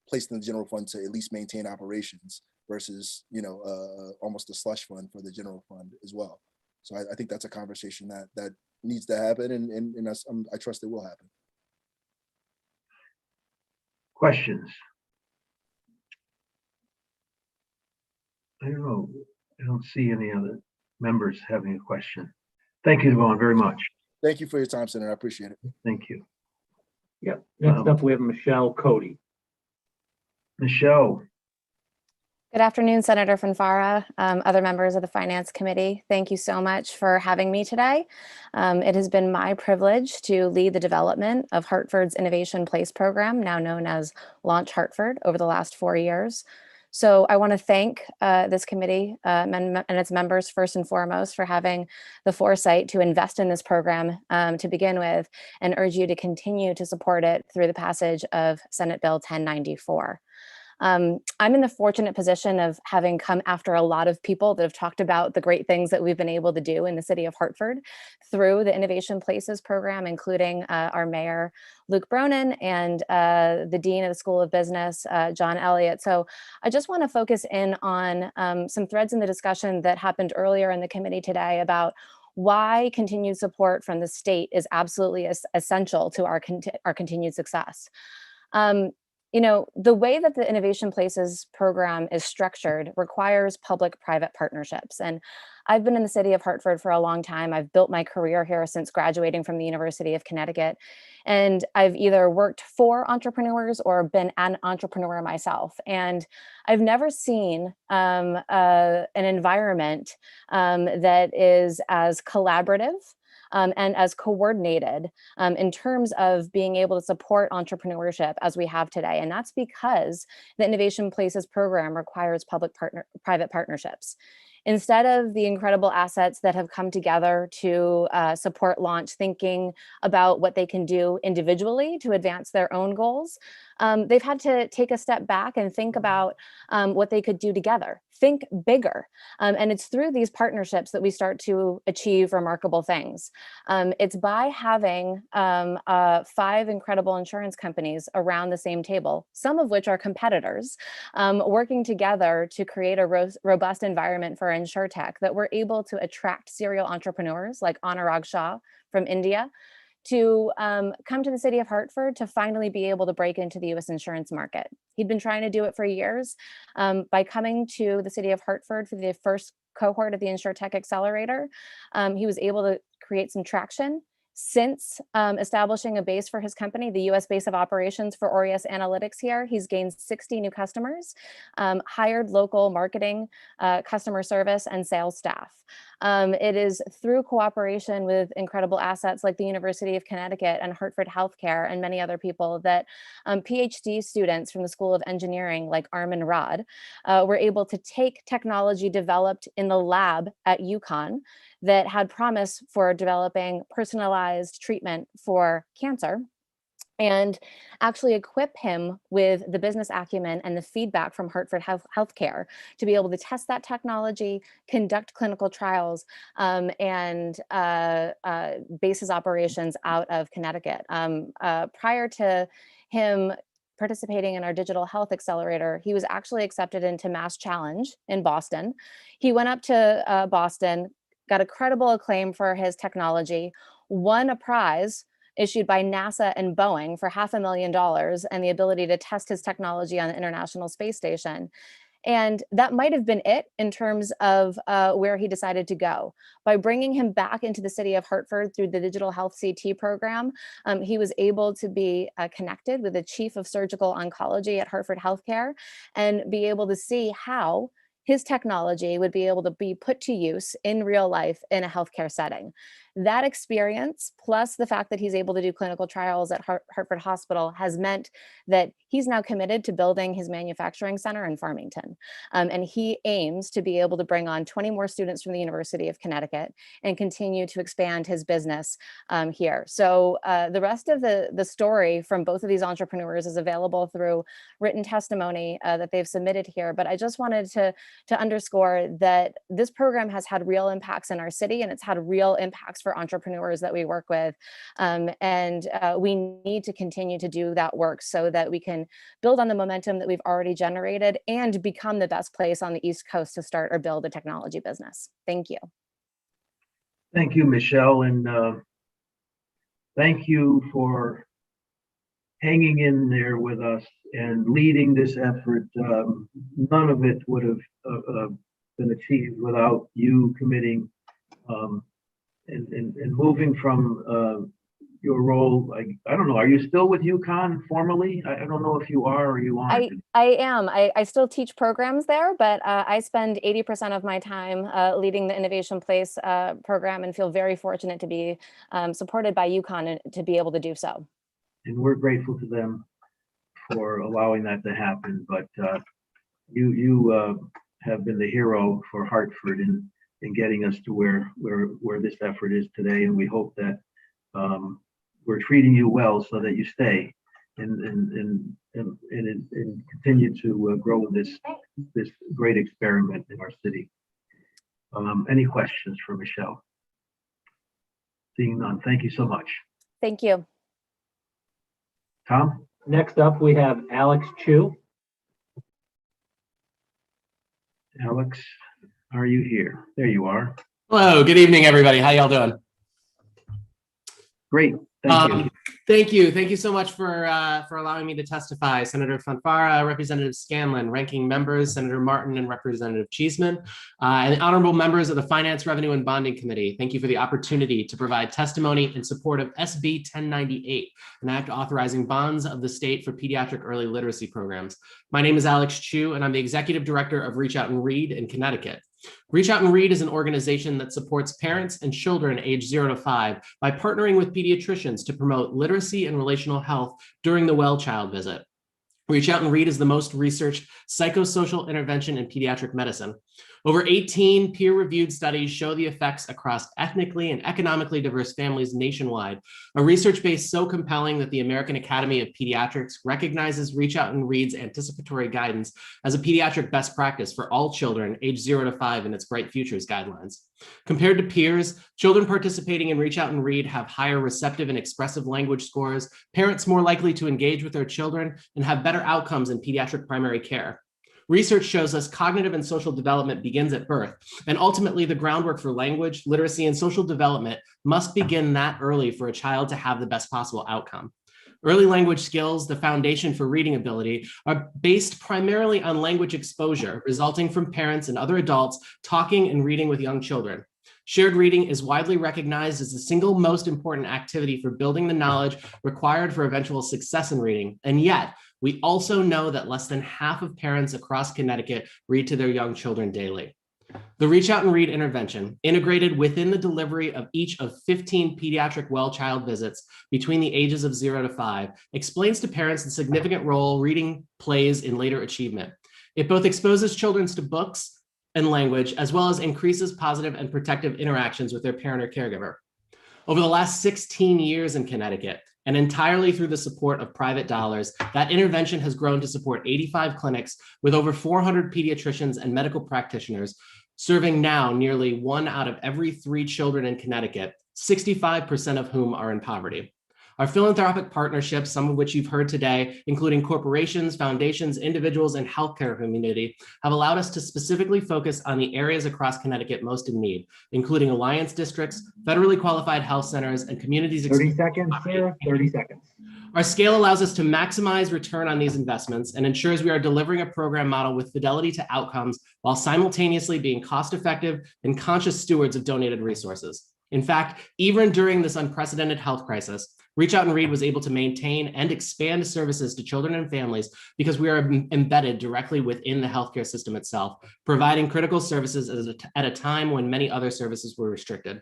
placed in the general fund to at least maintain operations versus, you know, almost a slush fund for the general fund as well. So I think that's a conversation that needs to happen, and I trust it will happen. questions. I don't know. I don't see any other members having a question. Thank you, Devon, very much. Thank you for your time, Senator. I appreciate it. Thank you. Yep. Next up, we have Michelle Cody. Michelle. Good afternoon, Senator Fanfara, other members of the Finance Committee. Thank you so much for having me today. It has been my privilege to lead the development of Hartford's Innovation Place program, now known as Launch Hartford, over the last 4 years. So I want to thank this committee and its members first and foremost for having the foresight to invest in this program to begin with, and urge you to continue to support it through the passage of Senate Bill 1094. I'm in the fortunate position of having come after a lot of people that have talked about the great things that we've been able to do in the city of Hartford through the Innovation Places program, including our mayor, Luke Bronin, and the dean of the School of Business, John Elliott. So I just want to focus in on some threads in the discussion that happened earlier in the committee today about why continued support from the state is absolutely essential to our continued success. You know, the way that the Innovation Places program is structured requires public-private partnerships. And I've been in the city of Hartford for a long time. I've built my career here since graduating from the University of Connecticut. And I've either worked for entrepreneurs or been an entrepreneur myself. And I've never seen an environment that is as collaborative and as coordinated in terms of being able to support entrepreneurship as we have today. And that's because the Innovation Places program requires public-private partnerships. Instead of the incredible assets that have come together to support launch, thinking about what they can do individually to advance their own goals, they've had to take a step back and think about what they could do together, think bigger. And it's through these partnerships that we start to achieve remarkable things. It's by having 5 incredible insurance companies around the same table, some of which are competitors, working together to create a robust environment for InsurTech, that we're able to attract serial entrepreneurs like Anurag Shah from India to come to the city of Hartford to finally be able to break into the U.S. insurance market. He'd been trying to do it for years. By coming to the city of Hartford for the first cohort of the InsurTech Accelerator, he was able to create some traction, Since establishing a base for his company, the US base of operations for Aureus Analytics here, he's gained 60 new customers, hired local marketing, customer service, and sales staff. It is through cooperation with incredible assets like the University of Connecticut and Hartford Healthcare and many other people that PhD students from the School of Engineering like Armin Rod were able to take technology developed in the lab at UConn that had promise for developing personalized treatment for cancer and actually equip him with the business acumen and the feedback from Hartford Healthcare to be able to test that technology, conduct clinical trials, and base his operations out of Connecticut. Prior to him participating in our digital health accelerator, he was actually accepted into Mass Challenge in Boston. He went up to Boston, got a credible acclaim for his technology, won a prize issued by NASA and Boeing for $500,000 and the ability to test his technology on the International Space Station. And that might have been it in terms of where he decided to go. By bringing him back into the city of Hartford through the Digital Health CT program, he was able to be connected with the chief of surgical oncology at Hartford Healthcare and be able to see how his technology would be able to be put to use in real life in a healthcare setting. That experience, plus the fact that he's able to do clinical trials at Hartford Hospital, has meant that he's now committed to building his manufacturing center in Farmington. And he aims to be able to bring on 20 more students from the University of Connecticut and continue to expand his business here. So the rest of the story from both of these entrepreneurs is available through written testimony that they've submitted here. But I just wanted to underscore that this program has had real impacts in our city, and it's had real impacts for entrepreneurs that we work with. We need to continue to do that work so that we can build on the momentum that we've already generated and become the best place on the East Coast to start or build a technology business. Thank you. Thank you, Michelle, and thank you for hanging in there with us and leading this effort. None of it would have been achieved without you committing and moving from your role. I don't know, are you still with UConn formally? I don't know if you are or you aren't. I am. I still teach programs there, but I spend 80% of my time leading the Innovation Place program and feel very fortunate to be supported by UConn and to be able to do so. And we're grateful to them for allowing that to happen. But you have been the hero for Hartford in getting us to where this effort is today, and we hope that we're treating you well so that you stay and continue to grow this great experiment in our city. Any questions for Michelle? Seeing none, thank you so much. Thank you. Tom? Next up, we have Alex Chu. Alex, are you here? There you are. Hello, good evening, everybody. How y'all doing? Great, thank you. Thank you. Thank you so much for allowing me to testify. Senator Fanfara, Representative Scanlon, ranking members, Senator Martin and Representative Cheeseman, and honorable members of the Finance, Revenue, and Bonding Committee. Thank you for the opportunity to provide testimony in support of SB 1098, an act authorizing bonds of the state for pediatric early literacy programs. My name is Alex Chu, and I'm the Executive Director of Reach Out and Read in Connecticut. Reach Out and Read is an organization that supports parents and children aged 0 to 5 by partnering with pediatricians to promote literacy and relational health during the Well Child visit. Reach Out and Read is the most researched psychosocial intervention in pediatric medicine. Over 18 peer-reviewed studies show the effects across ethnically and economically diverse families nationwide, a research base so compelling that the American Academy of Pediatrics recognizes Reach Out and Read's anticipatory guidance as a pediatric best practice for all children aged 0 to 5 in its Bright Futures guidelines. Compared to peers, children participating in Reach Out and Read have higher receptive and expressive language scores, parents more likely to engage with their children, and have better outcomes in pediatric primary care. Research shows us cognitive and social development begins at birth, and ultimately the groundwork for language, literacy, and social development must begin that early for a child to have the best possible outcome. Early language skills, the foundation for reading ability, are based primarily on language exposure, resulting from parents and other adults talking and reading with young children. Shared reading is widely recognized as the single most important activity for building the knowledge required for eventual success in reading. And yet, we also know that less than half of parents across Connecticut read to their young children daily. The Reach Out and Read intervention, integrated within the delivery of each of 15 pediatric well child visits between the ages of 0 to 5, explains to parents the significant role reading plays in later achievement. It both exposes children to books and language, as well as increases positive and protective interactions with their parent or caregiver. Over the last 16 years in Connecticut, and entirely through the support of private dollars, that intervention has grown to support 85 clinics with over 400 pediatricians and medical practitioners, serving now nearly 1 out of every 3 children in Connecticut, 65% of whom are in poverty. Our philanthropic partnerships, some of which you've heard today, including corporations, foundations, individuals, and healthcare community, have allowed us to specifically focus on the areas across Connecticut most in need, including alliance districts, federally qualified health centers, and communities. 30 seconds, Sarah, 30 seconds. Our scale allows us to maximize return on these investments and ensures we are delivering a program model with fidelity to outcomes while simultaneously being cost-effective and conscious stewards of donated resources. In fact, even during this unprecedented health crisis, Reach Out and Read was able to maintain and expand services to children and families because we are embedded directly within the healthcare system itself, providing critical services at a time when many other services were restricted.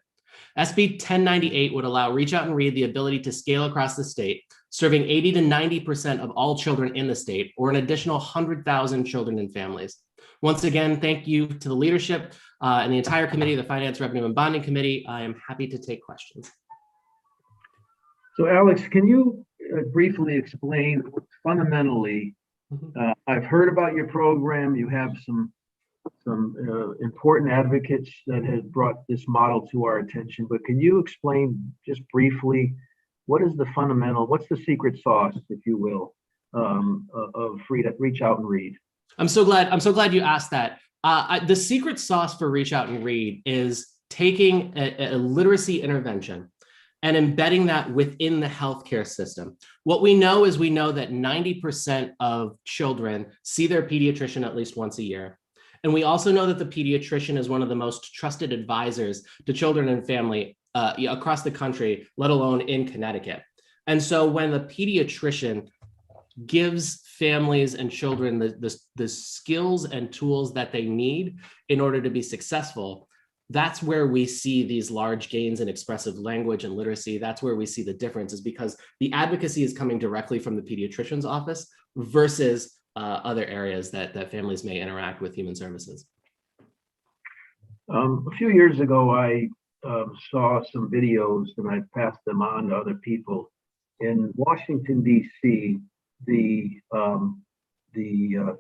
SB 1098 would allow Reach Out and Read the ability to scale across the state, serving 80 to 90% of all children in the state, or an additional 100,000 children and families. Once again, thank you to the leadership and the entire committee, the Finance, Revenue, and Bonding Committee. I am happy to take questions. So Alex, can you briefly explain fundamentally, I've heard about your program, you have some important advocates that has brought this model to our attention, but can you explain just briefly, what is the fundamental, what's the secret sauce, if you will, of Reach Out and Read? I'm so glad you asked that. The secret sauce for Reach Out and Read is taking a literacy intervention and embedding that within the healthcare system. What we know is we know that 90% of children see their pediatrician at least once a year. And we also know that the pediatrician is one of the most trusted advisors to children and family across the country, let alone in Connecticut. And so when the pediatrician gives families and children the skills and tools that they need in order to be successful, that's where we see these large gains in expressive language and literacy. That's where we see the difference, is because the advocacy is coming directly from the pediatrician's office versus other areas that families may interact with human services. A few years ago, I saw some videos and I passed them on to other people. In Washington, D.C., the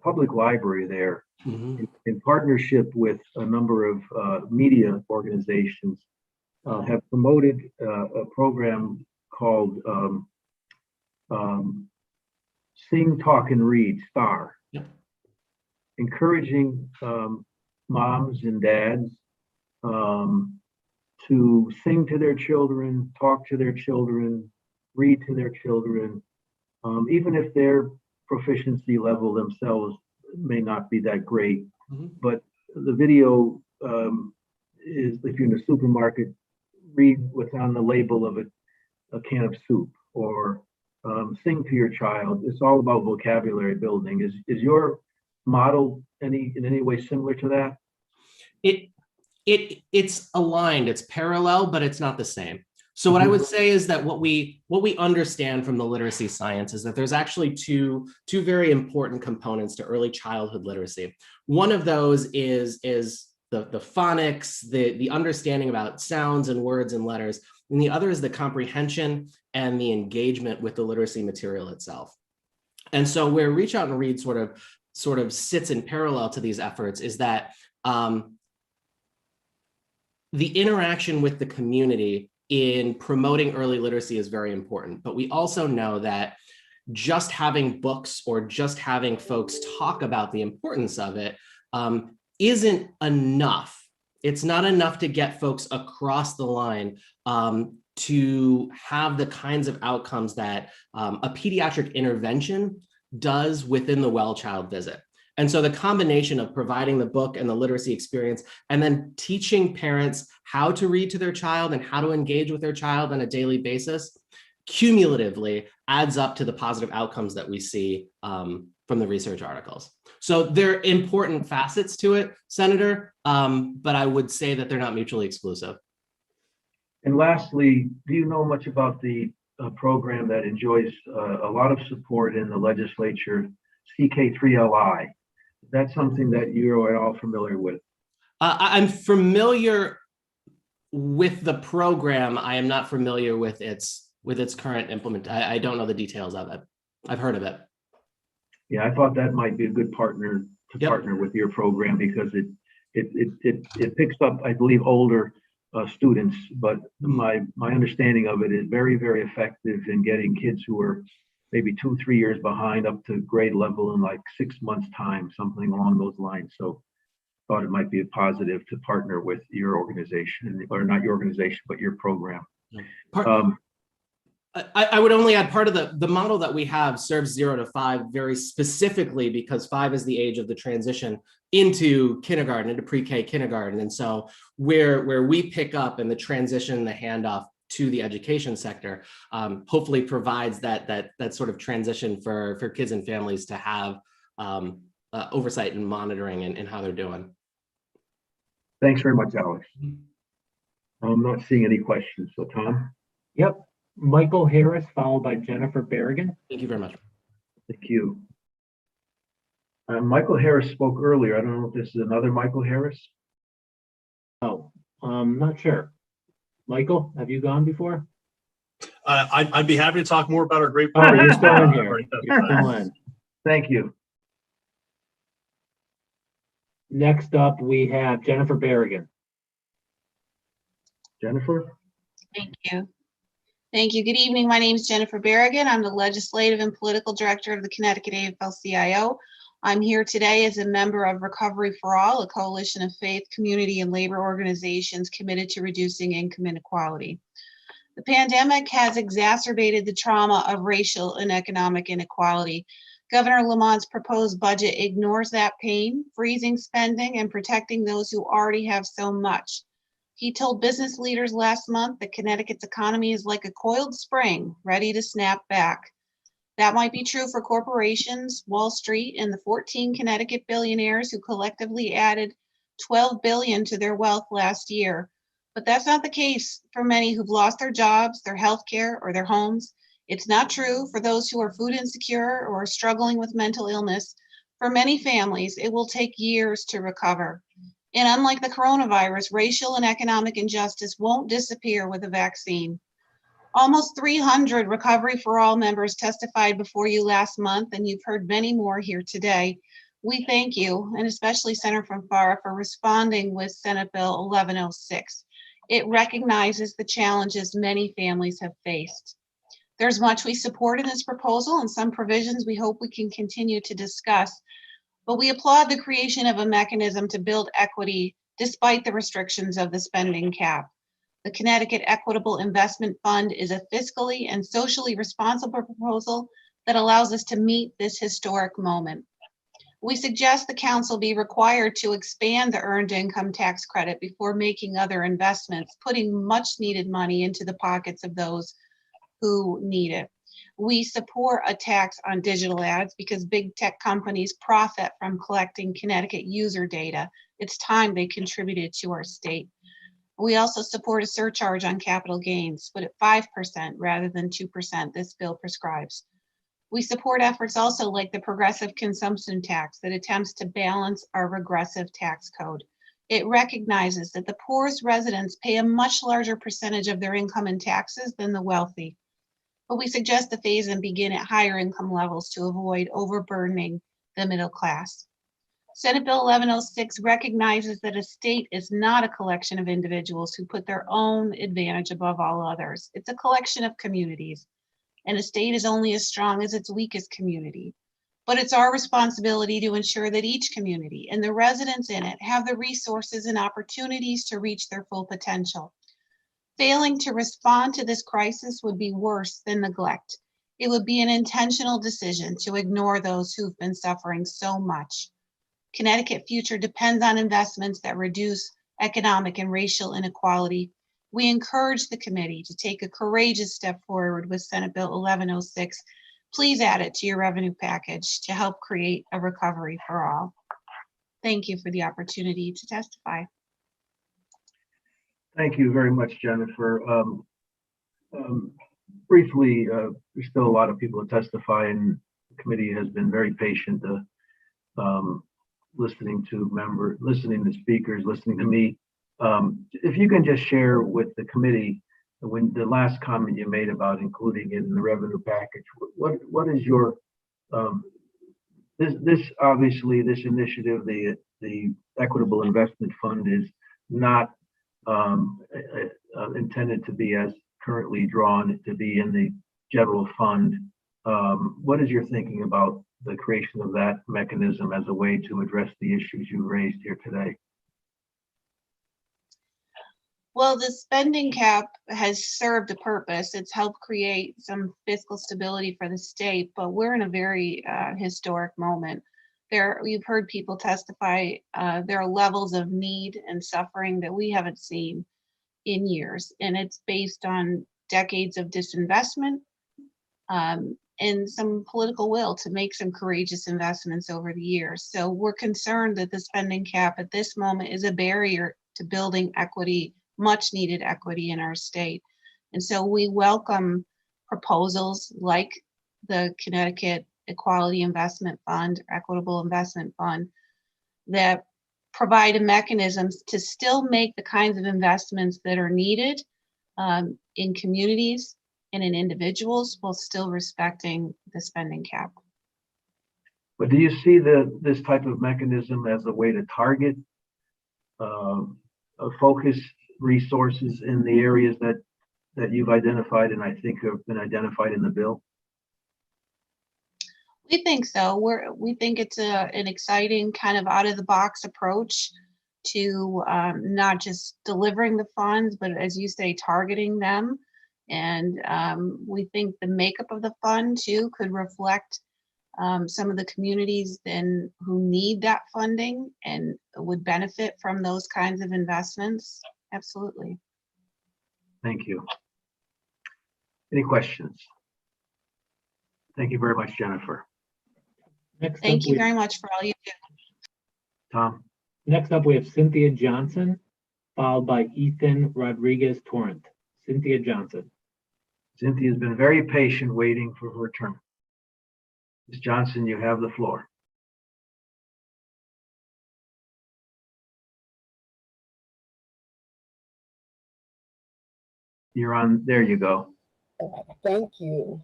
public library there, in partnership with a number of media organizations, have promoted a program called Sing, Talk, and Read, STAR, encouraging moms and dads to sing to their children, talk to their children, read to their children, even if their proficiency level themselves may not be that great. But the video is, if you're in the supermarket, read what's on the label of a can of soup, or sing to your child. It's all about vocabulary building. Is your model in any way similar to that? It's aligned, it's parallel, but it's not the same. So what I would say is that what we understand from the literacy science is that there's actually two very important components to early childhood literacy. One of those is the phonics, the understanding about sounds and words and letters, and the other is the comprehension and the engagement with the literacy material itself. And so where Reach Out and Read sort of sits in parallel to these efforts is that the interaction with the community in promoting early literacy is very important. But we also know that just having books or just having folks talk about the importance of it isn't enough. It's not enough to get folks across the line to have the kinds of outcomes that a pediatric intervention does within the well child visit. And so the combination of providing the book and the literacy experience, and then teaching parents how to read to their child and how to engage with their child on a daily basis, cumulatively adds up to the positive outcomes that we see from the research articles. So there are important facets to it, Senator, but I would say that they're not mutually exclusive. And lastly, do you know much about the program that enjoys a lot of support in the legislature, CK3LI? Is that something that you're at all familiar with? I'm familiar with the program. I am not familiar with its current implement. I don't know the details of it. I've heard of it. Yeah, I thought that might be a good partner to partner with your program, because it picks up, I believe, older students, but my understanding of it is very, very effective in getting kids who are maybe 2-3 years behind up to grade level in like 6 months time, something along those lines. So thought it might be a positive to partner with your organization, or not your organization, but your program. I would only add, part of the model that we have serves 0 to 5 very specifically because 5 is the age of the transition into kindergarten, into pre-K kindergarten. And so where we pick up and the transition, the handoff to the education sector, hopefully provides that sort of transition for kids and families to have oversight and monitoring and how they're doing. Thanks very much, Alex. I'm not seeing any questions, so Tom? Yep. Michael Harris, followed by Jennifer Berrigan. Thank you very much. Thank you. Michael Harris spoke earlier. I don't know if this is another Michael Harris. Oh, I'm not sure. Michael, have you gone before? I'd be happy to talk more about our great. Oh, you're still in here. You're still in. Thank you. Next up, we have Jennifer Berrigan. Jennifer? Thank you. Thank you. Good evening. My name is Jennifer Berrigan. I'm the Legislative and Political Director of the Connecticut AFL-CIO. I'm here today as a member of Recovery for All, a coalition of faith, community, and labor organizations committed to reducing income inequality. The pandemic has exacerbated the trauma of racial and economic inequality. Governor Lamont's proposed budget ignores that pain, freezing spending and protecting those who already have so much. He told business leaders last month that Connecticut's economy is like a coiled spring, ready to snap back. That might be true for corporations, Wall Street, and the 14 Connecticut billionaires who collectively added $12 billion to their wealth last year. But that's not the case for many who've lost their jobs, their health care, or their homes. It's not true for those who are food insecure or are struggling with mental illness. For many families, it will take years to recover. And unlike the coronavirus, racial and economic injustice won't disappear with a vaccine. Almost 300 Recovery for All members testified before you last month, and you've heard many more here today. We thank you, and especially Senator from FARA, for responding with Senate Bill 1106. It recognizes the challenges many families have faced. There's much we support in this proposal, and some provisions we hope we can continue to discuss. But we applaud the creation of a mechanism to build equity despite the restrictions of the spending cap. The Connecticut Equitable Investment Fund is a fiscally and socially responsible proposal that allows us to meet this historic moment. We suggest the council be required to expand the earned income tax credit before making other investments, putting much needed money into the pockets of those who need it. We support a tax on digital ads because big tech companies profit from collecting Connecticut user data. It's time they contributed to our state. We also support a surcharge on capital gains, but at 5% rather than 2% this bill prescribes. We support efforts also like the progressive consumption tax that attempts to balance our regressive tax code. It recognizes that the poorest residents pay a much larger percentage of their income in taxes than the wealthy. But we suggest the phase and begin at higher income levels to avoid overburdening the middle class. Senate Bill 1106 recognizes that a state is not a collection of individuals who put their own advantage above all others. It's a collection of communities, and a state is only as strong as its weakest community. But it's our responsibility to ensure that each community and the residents in it have the resources and opportunities to reach their full potential. Failing to respond to this crisis would be worse than neglect. It would be an intentional decision to ignore those who've been suffering so much. Connecticut future depends on investments that reduce economic and racial inequality. We encourage the committee to take a courageous step forward with Senate Bill 1106. Please add it to your revenue package to help create a recovery for all. Thank you for the opportunity to testify. Thank you very much, Jennifer. Briefly, there's still a lot of people to testify, and the committee has been very patient listening to speakers, listening to me. If you can just share with the committee when the last comment you made about including it in the revenue package, what is your this obviously this initiative, the Equitable Investment Fund, is not intended to be as currently drawn to be in the general fund. What is your thinking about the creation of that mechanism as a way to address the issues you raised here today? Well, the spending cap has served a purpose. It's helped create some fiscal stability for the state, but we're in a very historic moment. You've heard people testify, there are levels of need and suffering that we haven't seen in years, and it's based on decades of disinvestment and some political will to make some courageous investments over the years. So we're concerned that the spending cap at this moment is a barrier to building equity, much needed equity in our state. And so we welcome proposals like the Connecticut Equality Investment Fund, Equitable Investment Fund, that provide mechanisms to still make the kinds of investments that are needed in communities and in individuals while still respecting the spending cap. But do you see this type of mechanism as a way to target, focus resources in the areas that you've identified and I think have been identified in the bill? We think so. We think it's an exciting kind of out of the box approach to not just delivering the funds, but as you say, targeting them. And we think the makeup of the fund too could reflect some of the communities then who need that funding and would benefit from those kinds of investments. Absolutely. Thank you. Any questions? Thank you very much, Jennifer. Thank you very much for all you do. Tom. Next up, we have Cynthia Johnson, followed by Ethan Rodriguez Torrent. Cynthia Johnson. Cynthia's been very patient waiting for her turn. Ms. Johnson, you have the floor. You're on, there you go. Thank you.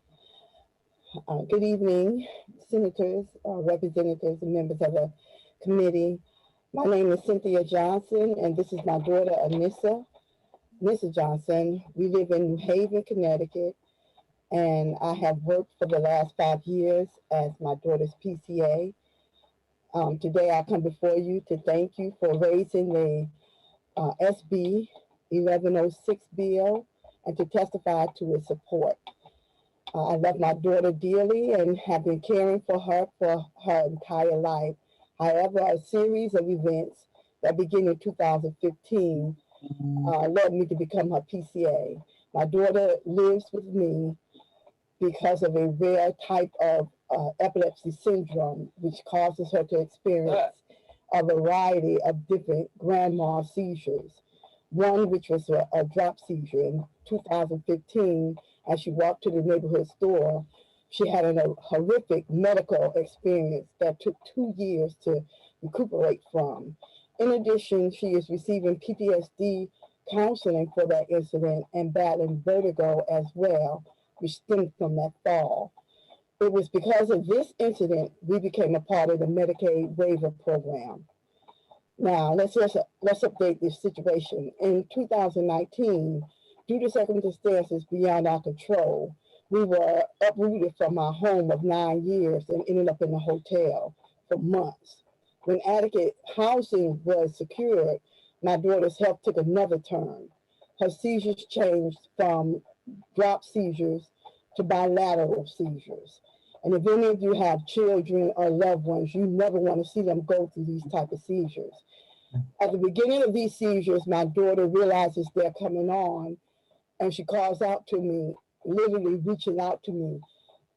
Good evening, senators, representatives, and members of the committee. My name is Cynthia Johnson, and this is my daughter, Anissa. Mrs. Johnson. We live in New Haven, Connecticut, and I have worked for the last 5 years as my daughter's PCA. Today, I come before you to thank you for raising the SB 1106 bill and to testify to its support. I love my daughter dearly and have been caring for her entire life. However, a series of events that began in 2015 led me to become her PCA. My daughter lives with me because of a rare type of epilepsy syndrome, which causes her to experience a variety of different grand mal seizures. One which was a drop seizure in 2015. As she walked to the neighborhood store, she had a horrific medical experience that took 2 years to recuperate from. In addition, she is receiving PTSD counseling for that incident and battling vertigo as well, which stemmed from that fall. It was because of this incident we became a part of the Medicaid waiver program. Now, let's update this situation. In 2019, due to circumstances beyond our control, we were uprooted from our home of 9 years and ended up in a hotel for months. When adequate housing was secured, my daughter's health took another turn. Her seizures changed from drop seizures to bilateral seizures. And if any of you have children or loved ones, you never want to see them go through these type of seizures. At the beginning of these seizures, my daughter realizes they're coming on, and she calls out to me, literally reaching out to me.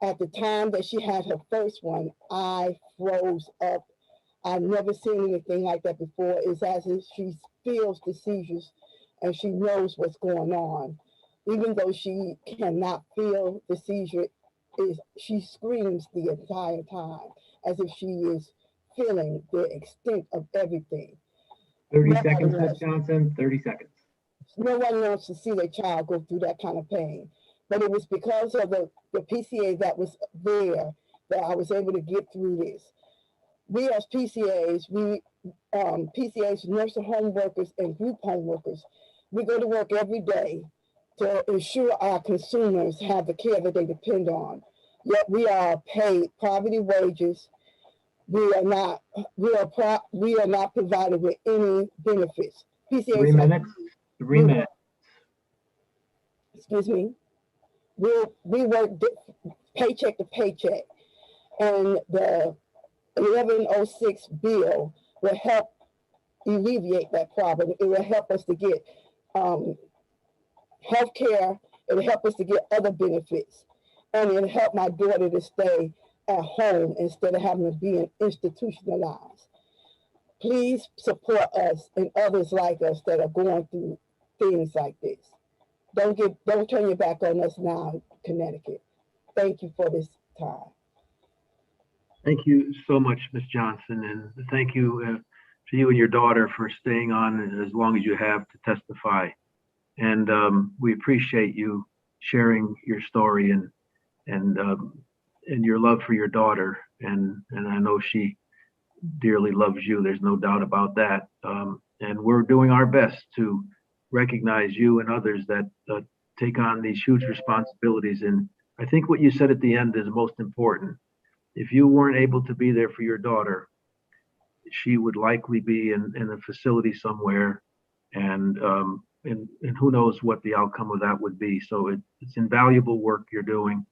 At the time that she had her first one, I froze up. I've never seen anything like that before. It's as if she feels the seizures and she knows what's going on. Even though she cannot feel the seizure, she screams the entire time as if she is feeling the extent of everything. 30 seconds, Ms. Johnson, 30 seconds. No one wants to see their child go through that kind of pain. But it was because of the PCA that was there that I was able to get through this. We as PCAs, PCAs, nursing home workers and group home workers, we go to work every day to ensure our consumers have the care that they depend on. Yet we are paid poverty wages. We are not provided with any benefits. PCAs 3 minutes. 3 minutes. Excuse me. We work paycheck to paycheck, and the 1106 bill will help alleviate that problem. It will help us to get health care. It will help us to get other benefits, and it'll help my daughter to stay at home instead of having to be institutionalized. Please support us and others like us that are going through things like this. Don't turn your back on us now, Connecticut. Thank you for this time. Thank you so much, Ms. Johnson, and thank you to you and your daughter for staying on as long as you have to testify. And we appreciate you sharing your story and your love for your daughter. And I know she dearly loves you. There's no doubt about that. And we're doing our best to recognize you and others that take on these huge responsibilities. And I think what you said at the end is most important. If you weren't able to be there for your daughter, she would likely be in a facility somewhere, and who knows what the outcome of that would be. So it's invaluable work you're doing,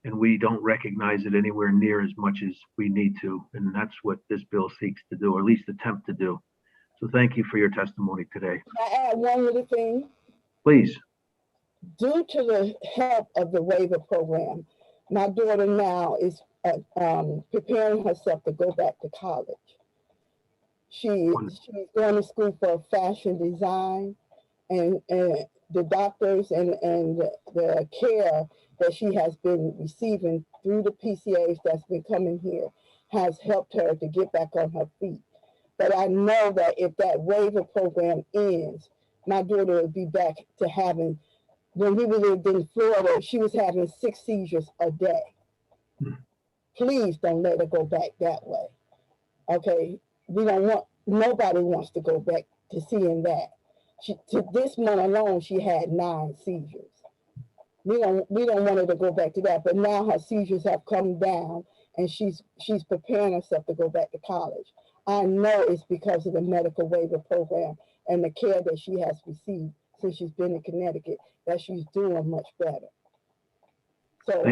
and we don't recognize it anywhere near as much as we need to. And that's what this bill seeks to do, or at least attempt to do. So thank you for your testimony today. Can I add one little thing? Please. Due to the help of the waiver program, my daughter now is preparing herself to go back to college. She's going to school for fashion design, and the doctors and the care that she has been receiving through the PCAs that's been coming here has helped her to get back on her feet. But I know that if that waiver program ends, my daughter will be back to having, when we lived in Florida, she was having 6 seizures a day. Please don't let her go back that way. Okay, nobody wants to go back to seeing that. To this month alone, she had 9 seizures. We don't want her to go back to that, but now her seizures have come down and she's preparing herself to go back to college. I know it's because of the medical waiver program and the care that she has received since she's been in Connecticut that she's doing much better. So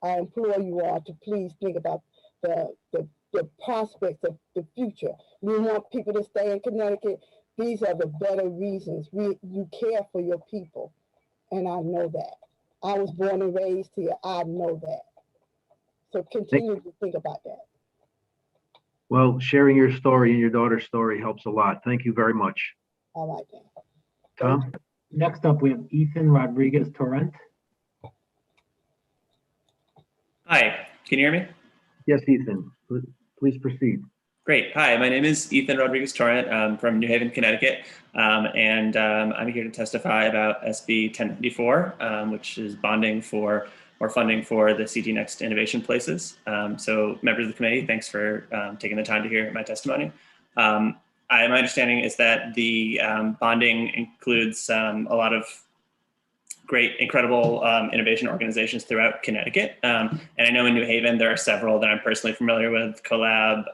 I implore you all to please think about the prospects of the future. We want people to stay in Connecticut. These are the better reasons. You care for your people, and I know that. I was born and raised here. I know that. So continue to think about that. Well, sharing your story and your daughter's story helps a lot. Thank you very much. All right, then. Tom? Next up, we have Ethan Rodriguez Torrent. Hi, can you hear me? Yes, Ethan. Please proceed. Great. Hi, my name is Ethan Rodriguez Torrent. I'm from New Haven, Connecticut, and I'm here to testify about SB 1094, which is bonding for or funding for the CT Next Innovation Places. So members of the committee, thanks for taking the time to hear my testimony. My understanding is that the bonding includes a lot of great, incredible innovation organizations throughout Connecticut. And I know in New Haven, there are several that I'm personally familiar with, CoLab,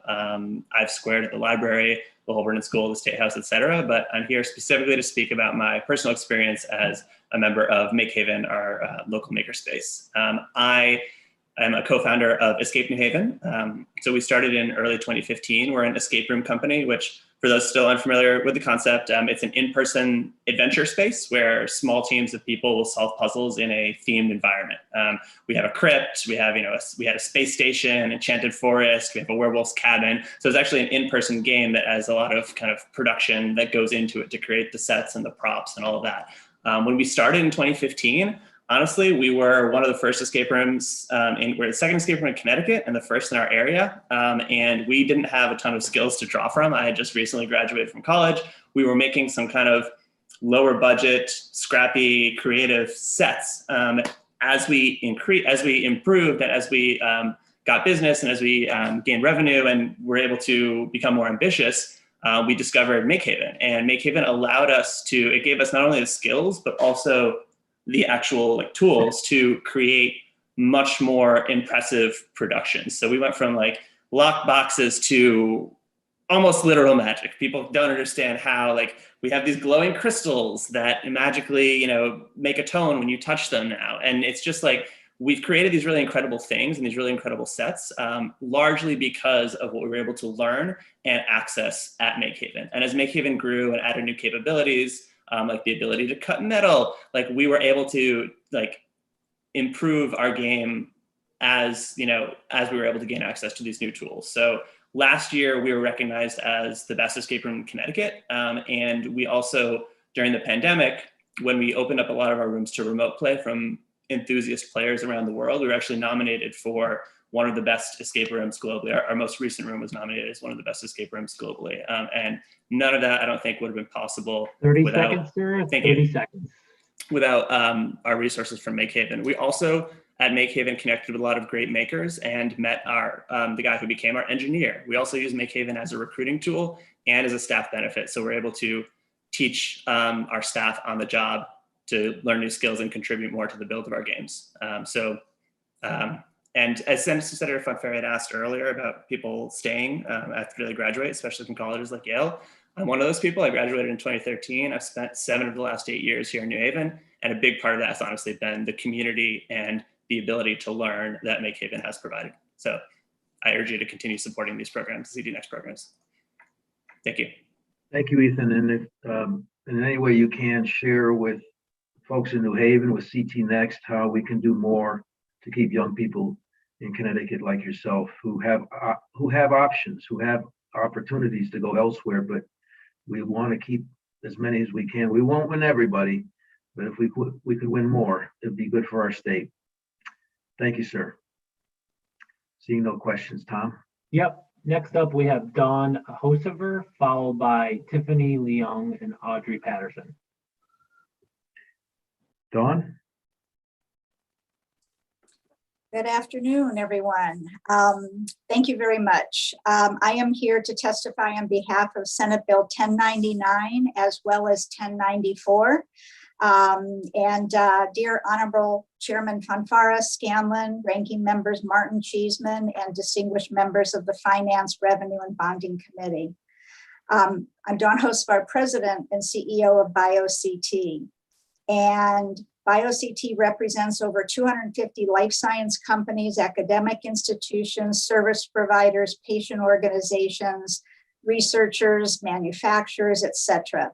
I've Squared at the library, the Holborn School, the State House, et cetera. But I'm here specifically to speak about my personal experience as a member of Make Haven, our local makerspace. I I'm a co-founder of Escape New Haven. So we started in early 2015. We're an escape room company, which for those still unfamiliar with the concept, it's an in-person adventure space where small teams of people will solve puzzles in a themed environment. We have a crypt, we had a space station, enchanted forest, we have a werewolf's cabin. So it's actually an in-person game that has a lot of kind of production that goes into it to create the sets and the props and all of that. When we started in 2015, honestly, we were one of the first escape rooms, we're the second escape room in Connecticut and the first in our area. And we didn't have a ton of skills to draw from. I had just recently graduated from college. We were making some kind of lower budget, scrappy, creative sets. As we improved and as we got business and as we gained revenue and were able to become more ambitious, we discovered Make Haven. And Make Haven allowed us it gave us not only the skills, but also the actual tools to create much more impressive productions. So we went from lock boxes to almost literal magic. People don't understand how we have these glowing crystals that magically, make a tone when you touch them now. And it's just we've created these really incredible things and these really incredible sets, largely because of what we were able to learn and access at Make Haven. And as Make Haven grew and added new capabilities, like the ability to cut metal, we were able to improve our game as we were able to gain access to these new tools. So last year we were recognized as the best escape room in Connecticut. And we also, during the pandemic, when we opened up a lot of our rooms to remote play from enthusiast players around the world, we were actually nominated for one of the best escape rooms globally. Our most recent room was nominated as one of the best escape rooms globally. And none of that, I don't think, would have been possible 30 without, seconds, sir. 30 seconds. Without our resources from Make Haven. We also, at Make Haven, connected with a lot of great makers and met the guy who became our engineer. We also use Make Haven as a recruiting tool and as a staff benefit. So we're able to teach our staff on the job to learn new skills and contribute more to the build of our games. And as Senator Fonfara had asked earlier about people staying after they graduate, especially from colleges like Yale, I'm one of those people. I graduated in 2013. I've spent 7 of the last 8 years here in New Haven. And a big part of that has honestly been the community and the ability to learn that Make Haven has provided. So I urge you to continue supporting these programs, CD Next programs. Thank you. Thank you, Ethan. And if in any way you can share with folks in New Haven with CT Next, how we can do more to keep young people in Connecticut like yourself who have options, who have opportunities to go elsewhere, but we want to keep as many as we can. We won't win everybody, but if we could win more, it'd be good for our state. Thank you, sir. Seeing no questions, Tom. Yep. Next up, we have Dawn Hosever, followed by Tiffany Leung and Audrey Patterson. Dawn? Good afternoon, everyone. Thank you very much. I am here to testify on behalf of Senate Bill 1099 as well as 1094. Dear Honorable Chairman Fonfara, Scanlon, Ranking Members Martin, Cheeseman, and distinguished members of the Finance, Revenue, and Bonding Committee. I'm Dawn Hosever, President and CEO of BioCT. And BioCT represents over 250 life science companies, academic institutions, service providers, patient organizations, researchers, manufacturers, etc.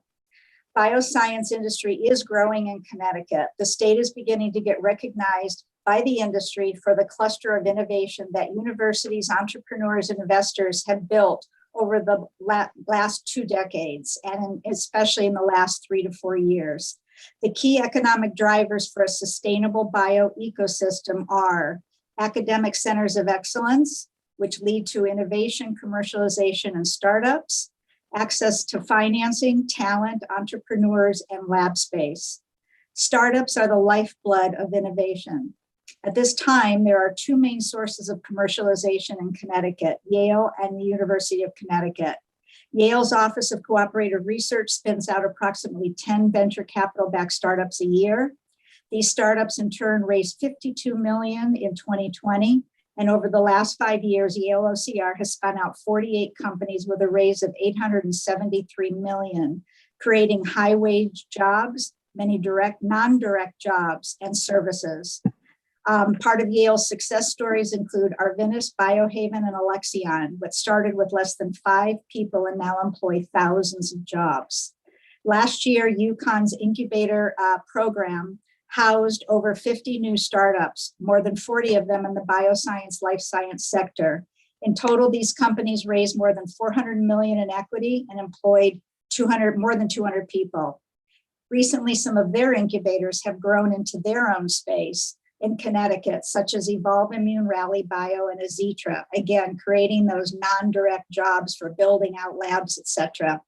Bioscience industry is growing in Connecticut. The state is beginning to get recognized by the industry for the cluster of innovation that universities, entrepreneurs, and investors have built over the last 2 decades, and especially in the last 3 to 4 years. The key economic drivers for a sustainable bio ecosystem are academic centers of excellence, which lead to innovation, commercialization, and startups, access to financing, talent, entrepreneurs, and lab space. Startups are the lifeblood of innovation. At this time, there are 2 main sources of commercialization in Connecticut, Yale and the University of Connecticut. Yale's Office of Cooperative Research spins out approximately 10 venture capital-backed startups a year. These startups in turn raised $52 million in 2020. And over the last 5 years, Yale OCR has spun out 48 companies with a raise of $873 million, creating high-wage jobs, many direct, non-direct jobs, and services. Part of Yale's success stories include Arvinas, Biohaven, and Alexion, which started with less than 5 people and now employ thousands of jobs. Last year, UConn's incubator program housed over 50 new startups, more than 40 of them in the bioscience, life science sector. In total, these companies raised more than $400 million in equity and employed more than 200 people. Recently, some of their incubators have grown into their own space in Connecticut, such as Evolve Immune, Rally Bio, and Azitra, again, creating those non-direct jobs for building out labs, et cetera.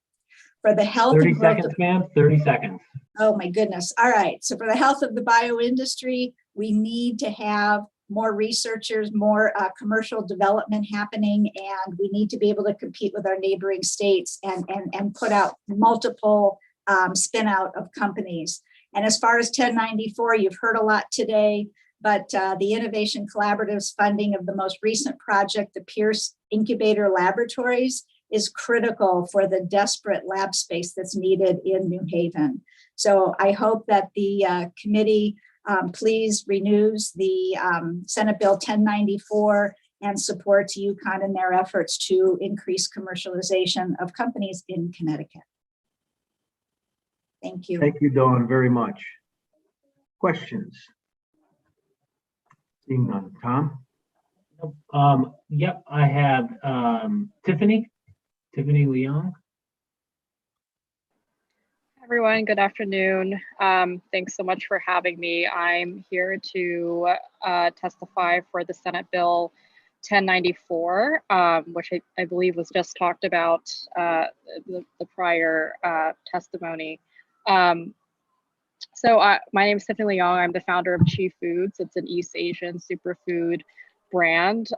For the health 30 and growth seconds, of, ma'am, 30 seconds. oh my goodness. All right, so for the health of the bio industry, we need to have more researchers, more commercial development happening, and we need to be able to compete with our neighboring states and put out multiple spin out of companies. And as far as 1094, you've heard a lot today, but the Innovation Collaborative's funding of the most recent project, the Pierce Incubator Laboratories, is critical for the desperate lab space that's needed in New Haven. So I hope that the committee please renews the Senate Bill 1094 and supports UConn in their efforts to increase commercialization of companies in Connecticut. Thank you. Thank you, Dawn, very much. Questions? Seeing none. Tom? Yep, I have Tiffany Leong. Everyone, good afternoon. Thanks so much for having me. I'm here to testify for the Senate Bill 1094, which I believe was just talked about the prior testimony. So my name is Tiffany Leong. I'm the founder of Chi Foods. It's an East Asian superfood brand.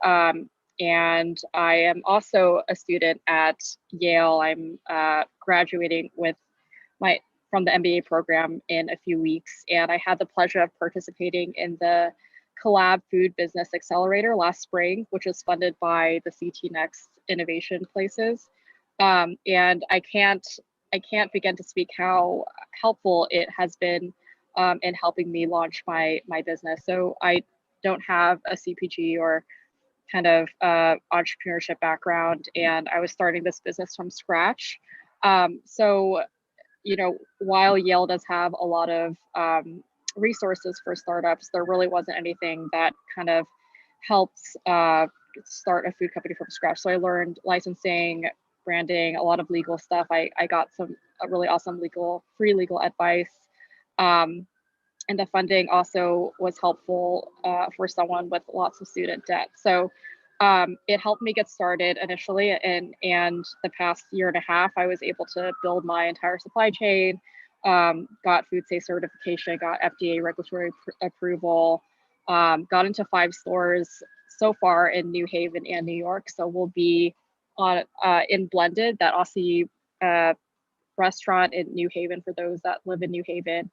And I am also a student at Yale. I'm graduating from the MBA program in a few weeks. And I had the pleasure of participating in the Collab Food Business Accelerator last spring, which is funded by the CT Next Innovation Places. And I can't begin to speak how helpful it has been in helping me launch my business. So I don't have a CPG or kind of entrepreneurship background, and I was starting this business from scratch. So, you know, while Yale does have a lot of resources for startups, there really wasn't anything that kind of helps start a food company from scratch. So I learned licensing, branding, a lot of legal stuff. I got some really awesome free legal advice. And the funding also was helpful for someone with lots of student debt. So it helped me get started initially. And the past year and a half, I was able to build my entire supply chain, got food safe certification, got FDA regulatory approval, got into 5 stores so far in New Haven and New York. So we'll be in Blended, that Aussie restaurant in New Haven for those that live in New Haven.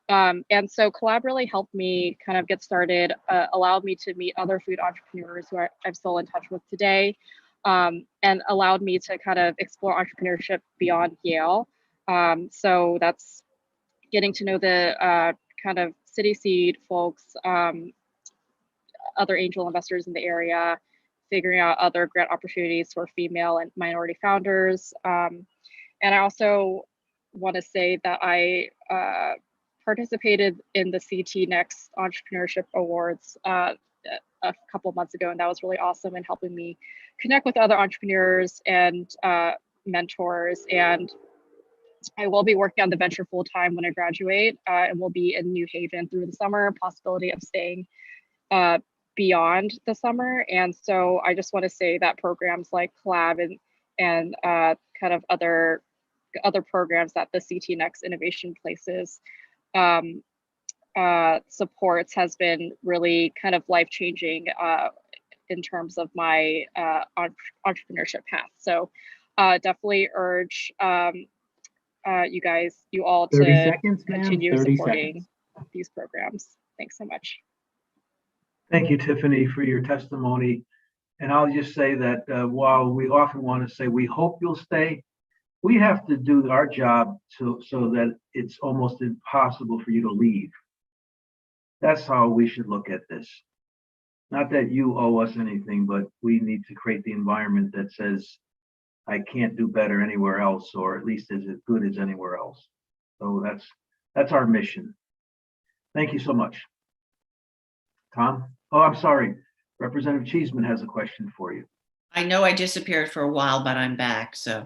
And so Collab really helped me kind of get started, allowed me to meet other food entrepreneurs who I'm still in touch with today, and allowed me to kind of explore entrepreneurship beyond Yale. So that's getting to know the kind of City Seed folks, other angel investors in the area, figuring out other grant opportunities for female and minority founders. And I also want to say that I participated in the CT Next Entrepreneurship Awards a couple months ago, and that was really awesome in helping me connect with other entrepreneurs and mentors. And I will be working on the venture full time when I graduate, and we'll be in New Haven through the summer, possibility of staying beyond the summer. And so I just want to say that programs like Collab and kind of other programs that the CT Next Innovation Places supports has been really kind of life-changing in terms of my entrepreneurship path. So definitely urge you all to 30 seconds, ma'am. continue 30 supporting seconds. these programs. Thanks so much. Thank you, Tiffany, for your testimony. And I'll just say that while we often want to say we hope you'll stay, we have to do our job so that it's almost impossible for you to leave. That's how we should look at this. Not that you owe us anything, but we need to create the environment that says, I can't do better anywhere else, or at least as good as anywhere else. So that's our mission. Thank you so much. Tom? Oh, I'm sorry. Representative Cheeseman has a question for you. I know I disappeared for a while, but I'm back. So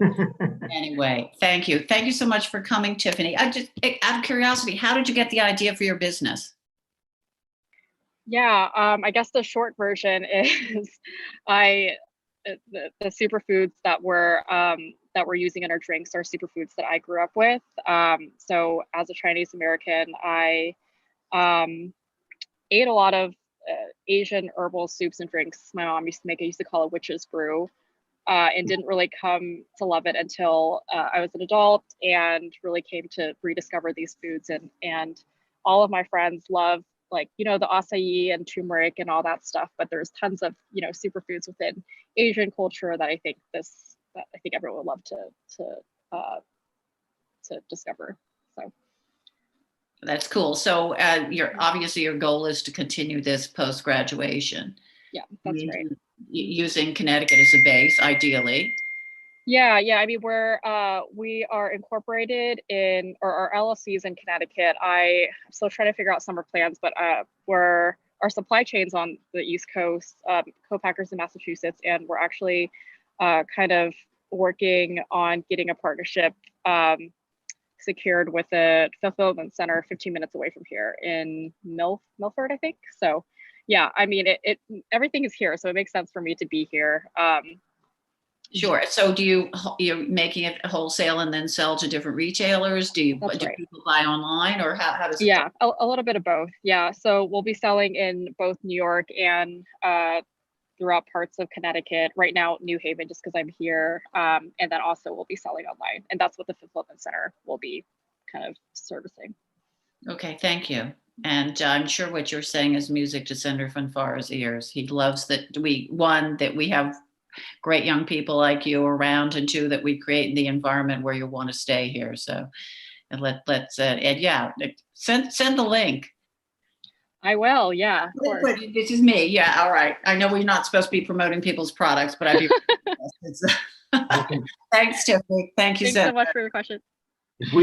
anyway, thank you. Thank you so much for coming, Tiffany. I just, out of curiosity, how did you get the idea for your business? Yeah, I guess the short version is the superfoods that we're using in our drinks are superfoods that I grew up with. So as a Chinese American, I ate a lot of Asian herbal soups and drinks my mom used to make. I used to call it witch's brew, and didn't really come to love it until I was an adult and really came to rediscover these foods. And all of my friends love, like, you know, the acai and turmeric and all that stuff, but there's tons of, you know, superfoods within Asian culture that I think everyone would love to discover. So That's cool. So obviously your goal is to continue this post-graduation. Yeah, that's right. Using Connecticut as a base, ideally. Yeah. I mean, we are incorporated in, or our LLCs in Connecticut. I'm still trying to figure out summer plans, but our supply chain's on the East Coast, co-packers in Massachusetts, and we're actually kind of working on getting a partnership secured with a fulfillment center 15 minutes away from here in Milford, I think. So yeah, I mean, everything is here, so it makes sense for me to be here. Sure. So you're making it wholesale and then sell to different retailers? Do people buy online, or how does it? Yeah, a little bit of both. Yeah. So we'll be selling in both New York and throughout parts of Connecticut. Right now, New Haven, just because I'm here. And then also we'll be selling online. And that's what the fulfillment center will be kind of servicing. Okay, thank you. And I'm sure what you're saying is music to Senator Fanfara's ears. He loves that we have great young people like you around, and two, that we create the environment where you want to stay here. So, and let's and yeah, send the link. I will. Yeah, of course. This is me. Yeah. All right. I know we're not supposed to be promoting people's products, but I'd be. Thanks, Tiffany. Thank you. Thanks so much for your question. If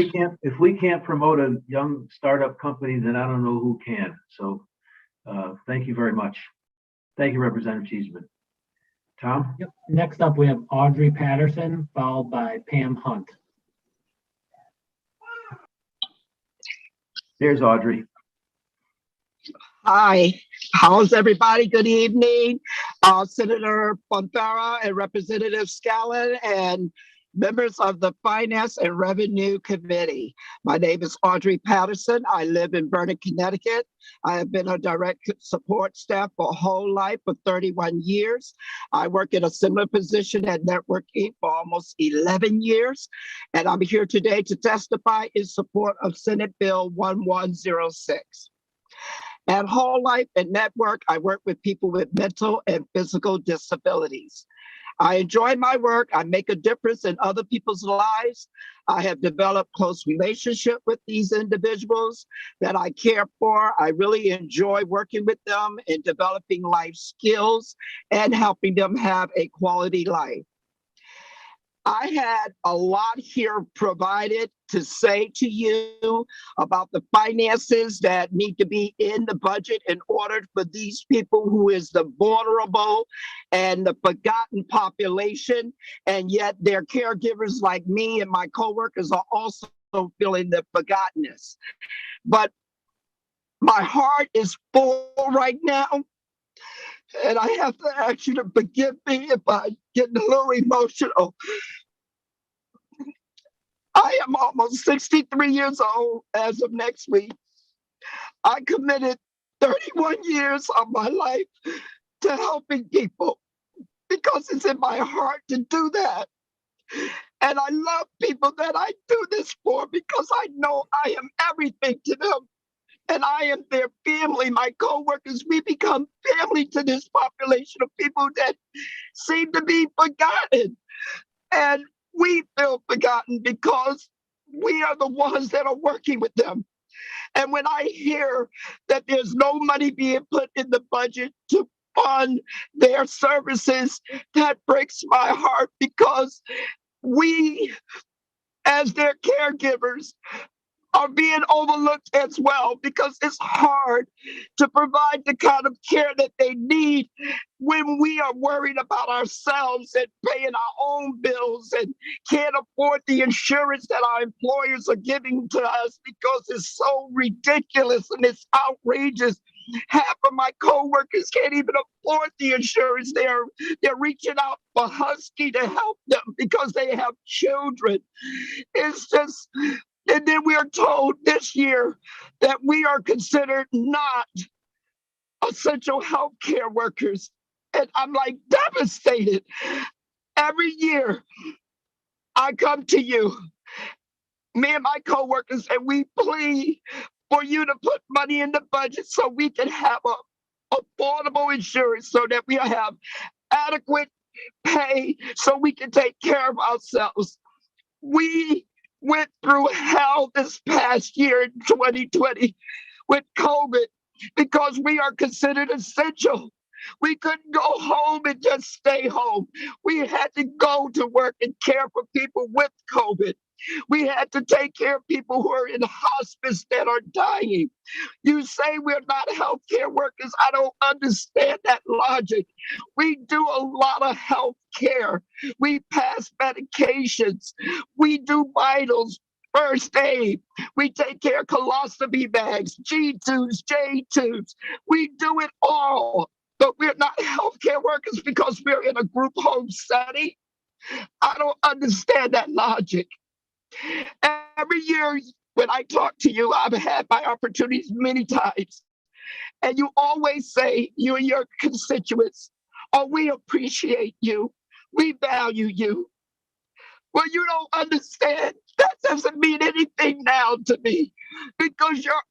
we can't promote a young startup company, then I don't know who can. So, thank you very much. Thank you, Representative Cheeseman. Tom? Yep. Next up, we have Audrey Patterson, followed by Pam Hunt. There's Audrey. Hi, how's everybody? Good evening. Senator Fanfara and Representative Scallon and members of the Finance and Revenue Committee. My name is Audrey Patterson. I live in Vernon, Connecticut. I have been a direct support staff for a whole life for 31 years. I work in a similar position at Network Inc. for almost 11 years. And I'm here today to testify in support of Senate Bill 1106. At Whole Life and Network, I work with people with mental and physical disabilities. I enjoy my work. I make a difference in other people's lives. I have developed close relationship with these individuals that I care for. I really enjoy working with them and developing life skills and helping them have a quality life. I had a lot here provided to say to you about the finances that need to be in the budget in order for these people who is the vulnerable and the forgotten population, and yet their caregivers like me and my coworkers are also feeling the forgottenness. But my heart is full right now, and I have to ask you to forgive me if I get a little emotional. I am almost 63 years old as of next week. I committed 31 years of my life to helping people because it's in my heart to do that. And I love people that I do this for because I know I am everything to them. And I am their family, my coworkers. We become family to this population of people that seem to be forgotten. And we feel forgotten because we are the ones that are working with them. And when I hear that there's no money being put in the budget to fund their services, that breaks my heart, because we, as their caregivers, are being overlooked as well, because it's hard to provide the kind of care that they need when we are worried about ourselves and paying our own bills and can't afford the insurance that our employers are giving to us, because it's so ridiculous and it's outrageous. Half of my coworkers can't even afford the insurance. They're reaching out for Husky to help them because they have children. It's just, and then we are told this year that we are considered not essential health care workers. And I'm like devastated. Every year I come to you, me and my coworkers, and we plead for you to put money in the budget so we can have a affordable insurance, so that we have adequate pay, so we can take care of ourselves. We went through hell this past year in 2020 with COVID because we are considered essential. We couldn't go home and just stay home. We had to go to work and care for people with COVID. We had to take care of people who are in hospice that are dying. You say we're not healthcare workers. I don't understand that logic. We do a lot of health care. We pass medications. We do vitals, first aid. We take care of colostomy bags, G-tubes, J-tubes. We do it all, but we're not healthcare workers because we're in a group home setting. I don't understand that logic. Every year when I talk to you, I've had my opportunities many times. And you always say, you and your constituents, oh, we appreciate you. We value you. Well, you don't understand. That doesn't mean anything now to me, because your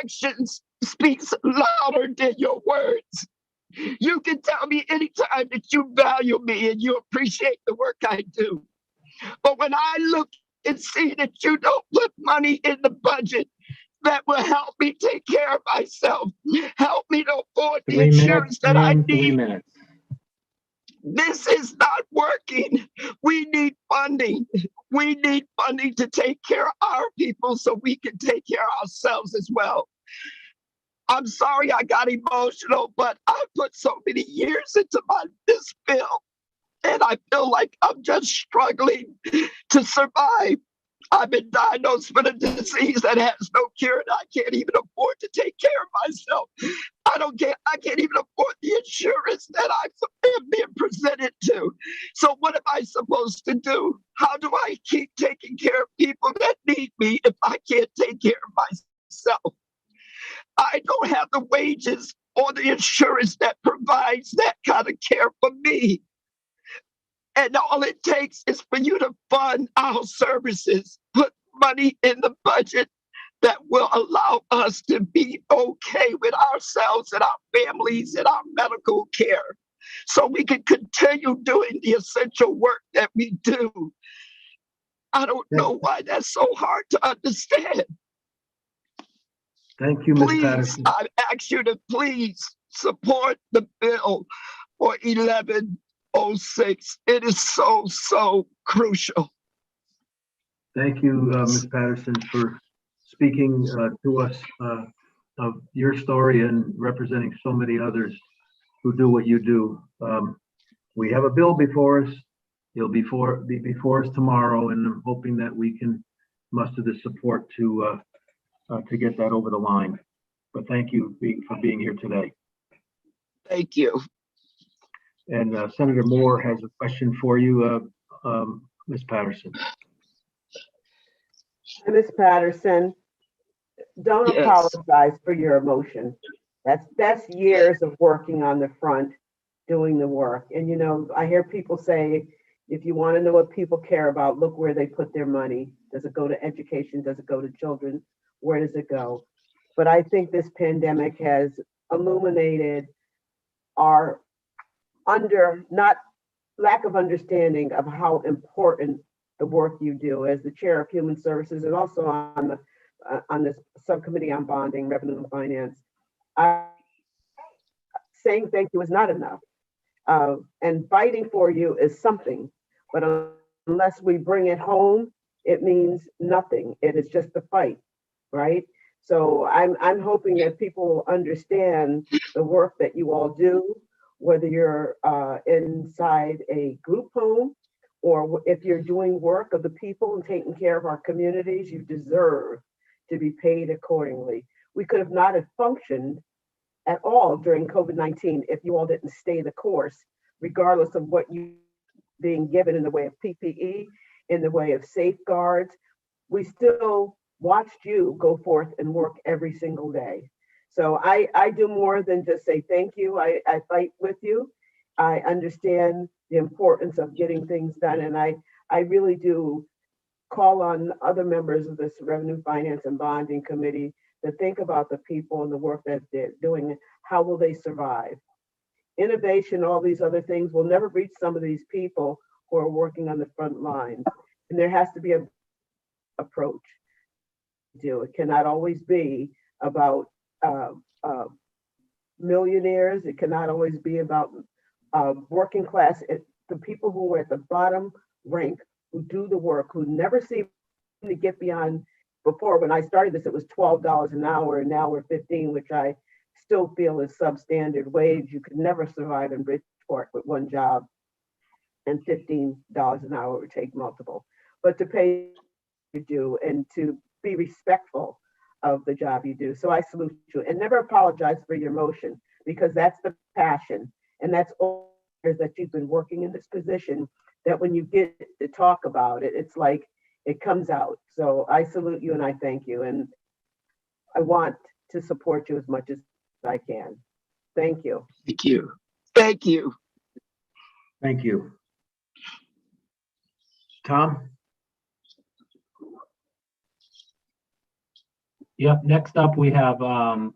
actions speaks louder than your words. You can tell me anytime that you value me and you appreciate the work I do. But when I look and see that you don't put money in the budget that will help me take care of myself, help me to afford the insurance that I need. 3 minutes. This is not working. We need funding. We need funding to take care of our people so we can take care of ourselves as well. I'm sorry I got emotional, but I put so many years into this bill, and I feel like I'm just struggling to survive. I've been diagnosed with a disease that has no cure, and I can't even afford to take care of myself. I can't even afford the insurance that I'm being presented to. So what am I supposed to do? How do I keep taking care of people that need me if I can't take care of myself? I don't have the wages or the insurance that provides that kind of care for me. And all it takes is for you to fund our services, put money in the budget that will allow us to be okay with ourselves and our families and our medical care, so we can continue doing the essential work that we do. I don't know why that's so hard to understand. Thank you, Ms. Please, Patterson. I ask you to please support the bill for 1106. It is so crucial. Thank you, Ms. Patterson, for speaking to us of your story and representing so many others who do what you do. We have a bill before us. It'll be before us tomorrow, and I'm hoping that we can muster the support to get that over the line. But thank you for being here today. Thank you. And Senator Moore has a question for you, Ms. Patterson. Ms. Patterson, don't Yes. apologize for your emotion. That's years of working on the front, doing the work. And you know, I hear people say, if you want to know what people care about, look where they put their money. Does it go to education? Does it go to children? Where does it go? But I think this pandemic has illuminated our not lack of understanding of how important the work you do as the chair of human services and also on the on this subcommittee on bonding, revenue and finance, saying thank you is not enough. And fighting for you is something, but unless we bring it home, it means nothing. It is just a fight, right? So I'm hoping that people understand the work that you all do, whether you're inside a group home or if you're doing work of the people and taking care of our communities, you deserve to be paid accordingly. We could have not have functioned at all during COVID-19 if you all didn't stay the course, regardless of what you being given in the way of PPE, in the way of safeguards. We still watched you go forth and work every single day. So I do more than just say thank you. I fight with you. I understand the importance of getting things done. And I really do call on other members of this Revenue, Finance, and Bonding Committee to think about the people and the work that they're doing. How will they survive? Innovation, all these other things will never reach some of these people who are working on the front lines. And there has to be an approach. It cannot always be about millionaires. It cannot always be about working class. The people who are at the bottom rank, who do the work, who never seem to get beyond. Before, when I started this, it was $12 an hour, and now we're 15, which I still feel is substandard wage. You could never survive in Bridgeport with one job, and $15 an hour would take multiple. But to pay you do and to be respectful of the job you do. So I salute you, and never apologize for your motion, because that's the passion, and that's all that you've been working in this position, that when you get to talk about it, it's like it comes out. So I salute you and I thank you. And I want to support you as much as I can. Thank you. Thank you. Thank you. Thank you. Tom? Yep, next up we have Pam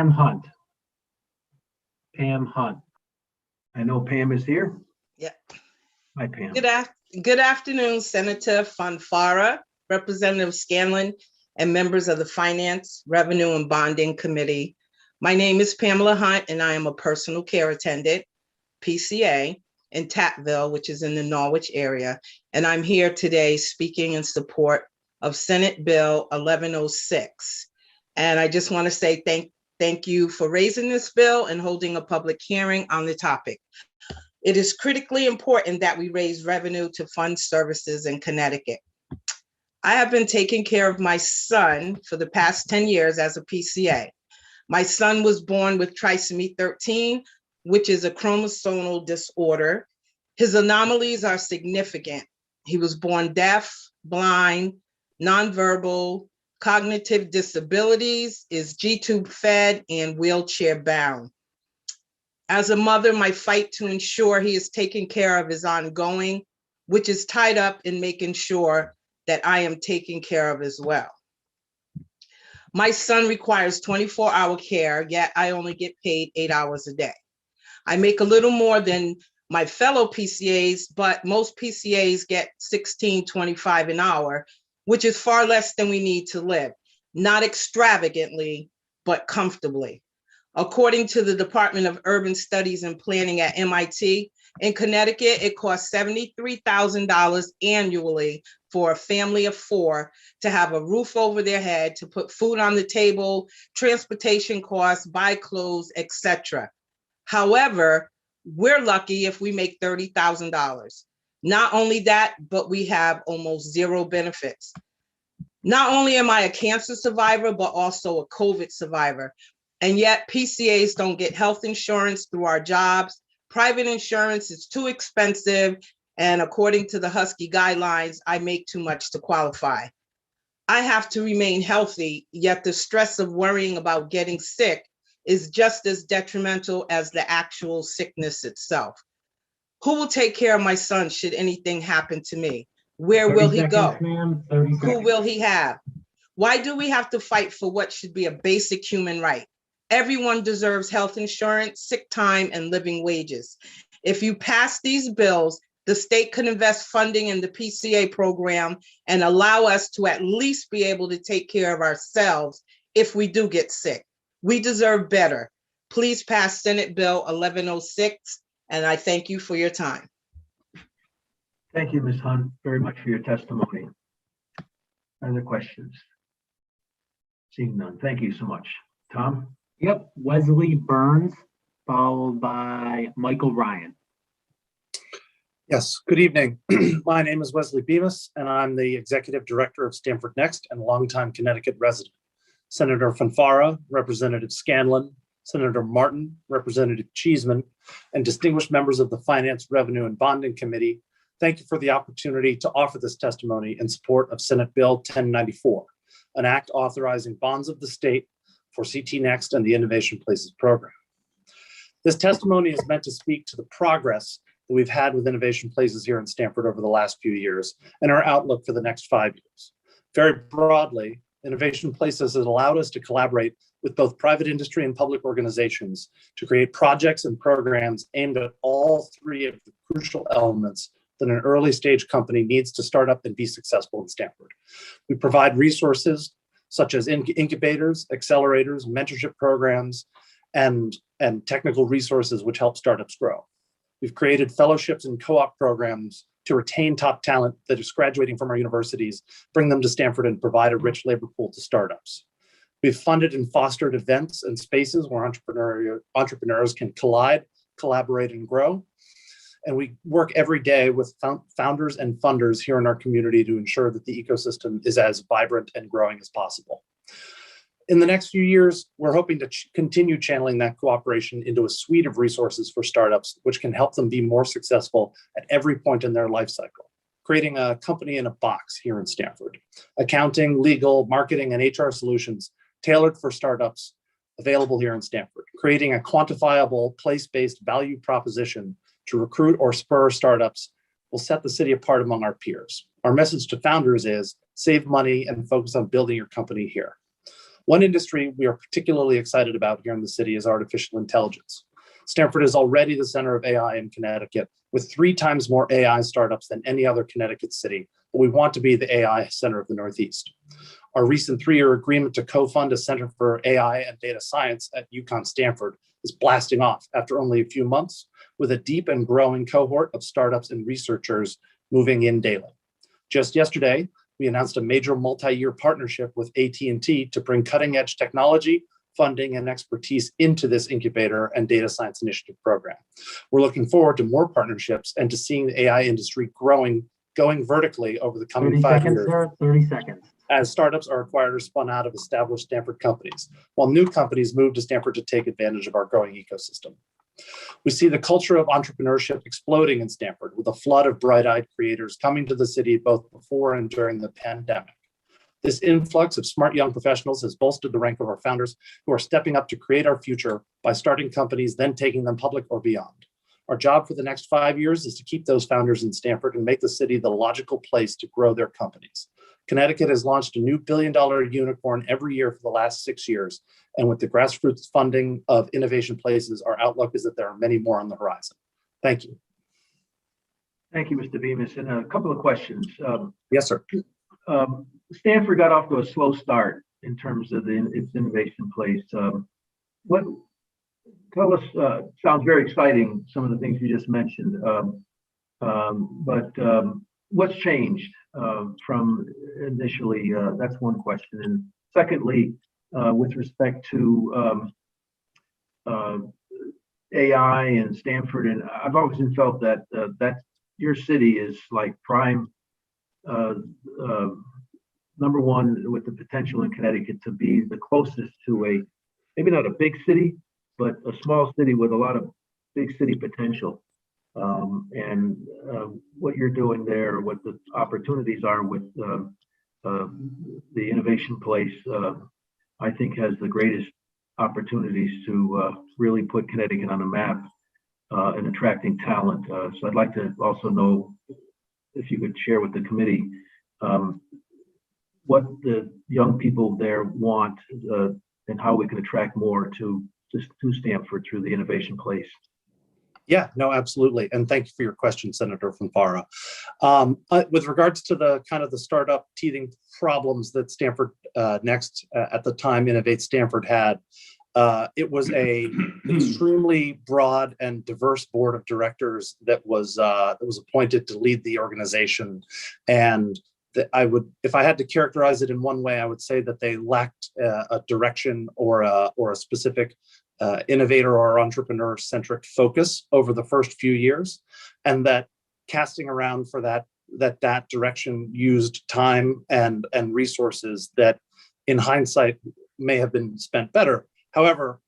Hunt. Pam Hunt. I know Pam is here. Yeah. Hi, Pam. Good afternoon, Senator Fonfara, Representative Scanlon, and members of the Finance, Revenue, and Bonding Committee. My name is Pamela Hunt, and I am a personal care attendant, PCA, in Tapville, which is in the Norwich area. And I'm here today speaking in support of Senate Bill 1106. And I just want to say thank you for raising this bill and holding a public hearing on the topic. It is critically important that we raise revenue to fund services in Connecticut. I have been taking care of my son for the past 10 years as a PCA. My son was born with trisomy 13, which is a chromosomal disorder. His anomalies are significant. He was born deaf, blind, nonverbal, cognitive disabilities, is G-tube fed, and wheelchair bound. As a mother, my fight to ensure he is taken care of is ongoing, which is tied up in making sure that I am taken care of as well. My son requires 24-hour care, yet I only get paid 8 hours a day. I make a little more than my fellow PCAs, but most PCAs get $16.25 an hour, which is far less than we need to live, not extravagantly, but comfortably. According to the Department of Urban Studies and Planning at MIT, in Connecticut, it costs $73,000 annually for a family of 4 to have a roof over their head, to put food on the table, transportation costs, buy clothes, etc. However, we're lucky if we make $30,000. Not only that, but we have almost zero benefits. Not only am I a cancer survivor, but also a COVID survivor. And yet PCAs don't get health insurance through our jobs. Private insurance is too expensive. And according to the Husky guidelines, I make too much to qualify. I have to remain healthy, yet the stress of worrying about getting sick is just as detrimental as the actual sickness itself. Who will take care of my son should anything happen to me? Where will he go? Who will he have? Why do we have to fight for what should be a basic human right? Everyone deserves health insurance, sick time, and living wages. If you pass these bills, the state could invest funding in the PCA program and allow us to at least be able to take care of ourselves if we do get sick. We deserve better. Please pass Senate Bill 1106, and I thank you for your time. Thank you, Ms. Hunt, very much for your testimony. Other questions? Seeing none, thank you so much. Tom? Yep, Wesley Burns, followed by Michael Ryan. Yes, good evening. My name is Wesley Bemis, and I'm the Executive Director of Stamford Next and longtime Connecticut resident. Senator Fanfara, Representative Scanlon, Senator Martin, Representative Cheeseman, and distinguished members of the Finance, Revenue, and Bonding Committee, thank you for the opportunity to offer this testimony in support of Senate Bill 1094, an act authorizing bonds of the state for CT Next and the Innovation Places program. This testimony is meant to speak to the progress that we've had with Innovation Places here in Stamford over the last few years and our outlook for the next 5 years. Very broadly, Innovation Places has allowed us to collaborate with both private industry and public organizations to create projects and programs aimed at all three of the crucial elements that an early stage company needs to start up and be successful in Stamford. We provide resources such as incubators, accelerators, mentorship programs, and technical resources which help startups grow. We've created fellowships and co-op programs to retain top talent that is graduating from our universities, bring them to Stamford, and provide a rich labor pool to startups. We've funded and fostered events and spaces where entrepreneurs can collide, collaborate, and grow. And we work every day with founders and funders here in our community to ensure that the ecosystem is as vibrant and growing as possible. In the next few years, we're hoping to continue channeling that cooperation into a suite of resources for startups, which can help them be more successful at every point in their life cycle, creating a company in a box here in Stamford. Accounting, legal, marketing, and HR solutions tailored for startups available here in Stamford, creating a quantifiable place-based value proposition to recruit or spur startups will set the city apart among our peers. Our message to founders is save money and focus on building your company here. One industry we are particularly excited about here in the city is artificial intelligence. Stamford is already the center of AI in Connecticut, with 3 times more AI startups than any other Connecticut city, but we want to be the AI center of the Northeast. Our recent 3-year agreement to co-fund a Center for AI and Data Science at UConn Stamford is blasting off after only a few months, with a deep and growing cohort of startups and researchers moving in daily. Just yesterday, we announced a major multi-year partnership with AT&T to bring cutting-edge technology, funding, and expertise into this incubator and data science initiative program. We're looking forward to more partnerships and to seeing the AI industry going vertically over the coming 5 years. 30 seconds. As startups are acquired or spun out of established Stamford companies, while new companies move to Stamford to take advantage of our growing ecosystem. We see the culture of entrepreneurship exploding in Stamford, with a flood of bright-eyed creators coming to the city both before and during the pandemic. This influx of smart young professionals has bolstered the rank of our founders who are stepping up to create our future by starting companies, then taking them public or beyond. Our job for the next 5 years is to keep those founders in Stamford and make the city the logical place to grow their companies. Connecticut has launched a new billion-dollar unicorn every year for the last 6 years. And with the grassroots funding of Innovation Places, our outlook is that there are many more on the horizon. Thank you. Thank you, Mr. Bemis. And a couple of questions. Yes, sir. Stanford got off to a slow start in terms of its Innovation Place. Tell us, sounds very exciting, some of the things you just mentioned. But what's changed from initially? That's one question. And secondly, with respect to AI and Stamford, and I've always felt that that your city is like prime number one with the potential in Connecticut to be the closest to a, maybe not a big city, but a small city with a lot of big city potential. And what you're doing there, what the opportunities are with the Innovation Place, I think has the greatest opportunities to really put Connecticut on a map and attracting talent. So I'd like to also know if you could share with the committee what the young people there want and how we can attract more to Stamford through the Innovation Place. Yeah, no, absolutely. And thank you for your question, Senator Fanfara. With regards to the kind of the startup teething problems that Stanford Next at the time Innovate Stanford had, it was a extremely broad and diverse board of directors that was appointed to lead the organization. And if I had to characterize it in one way, I would say that they lacked a direction or a specific innovator or entrepreneur-centric focus over the first few years, and that casting around for that direction used time and resources that, in hindsight, may have been spent better. However,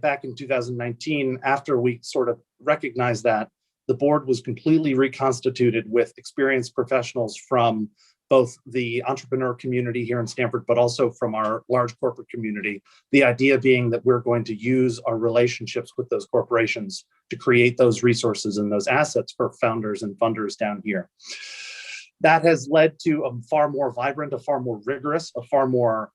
back in 2019, after we sort of recognized that, the board was completely reconstituted with experienced professionals from both the entrepreneur community here in Stanford, but also from our large corporate community. The idea being that we're going to use our relationships with those corporations to create those resources and those assets for founders and funders down here. That has led to a far more vibrant, a far more rigorous, a far more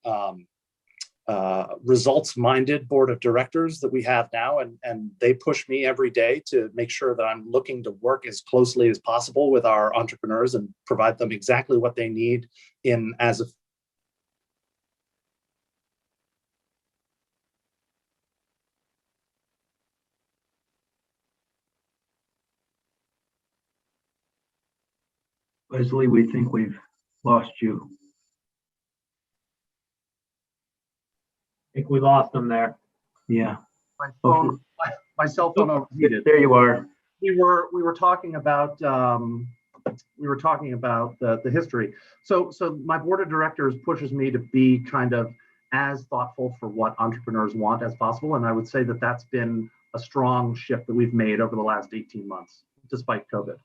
results-minded board of directors that we have now, and they push me every day to make sure that I'm looking to work as closely as possible with our entrepreneurs and provide them exactly what they need as a Wesley, we think we've lost you. I think we lost them there. Yeah. My phone, my cell phone overheated. There you are. We were talking about the history. So my board of directors pushes me to be kind of as thoughtful for what entrepreneurs want as possible, and I would say that that's been a strong shift that we've made over the last 18 months, despite COVID.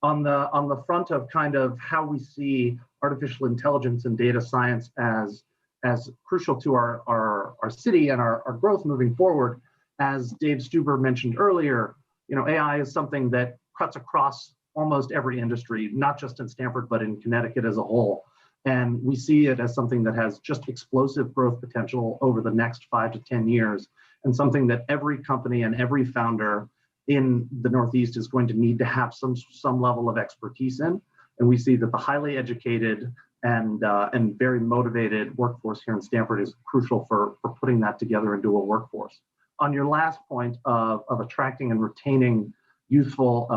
On the front of kind of how we see artificial intelligence and data science as crucial to our city and our growth moving forward, as Dave Stuber mentioned earlier, AI is something that cuts across almost every industry, not just in Stanford, but in Connecticut as a whole. And we see it as something that has just explosive growth potential over the next 5 to 10 years, and something that every company and every founder in the Northeast is going to need to have some level of expertise in. And we see that the highly educated and very motivated workforce here in Stanford is crucial for putting that together into a workforce. On your last point of attracting and retaining youthful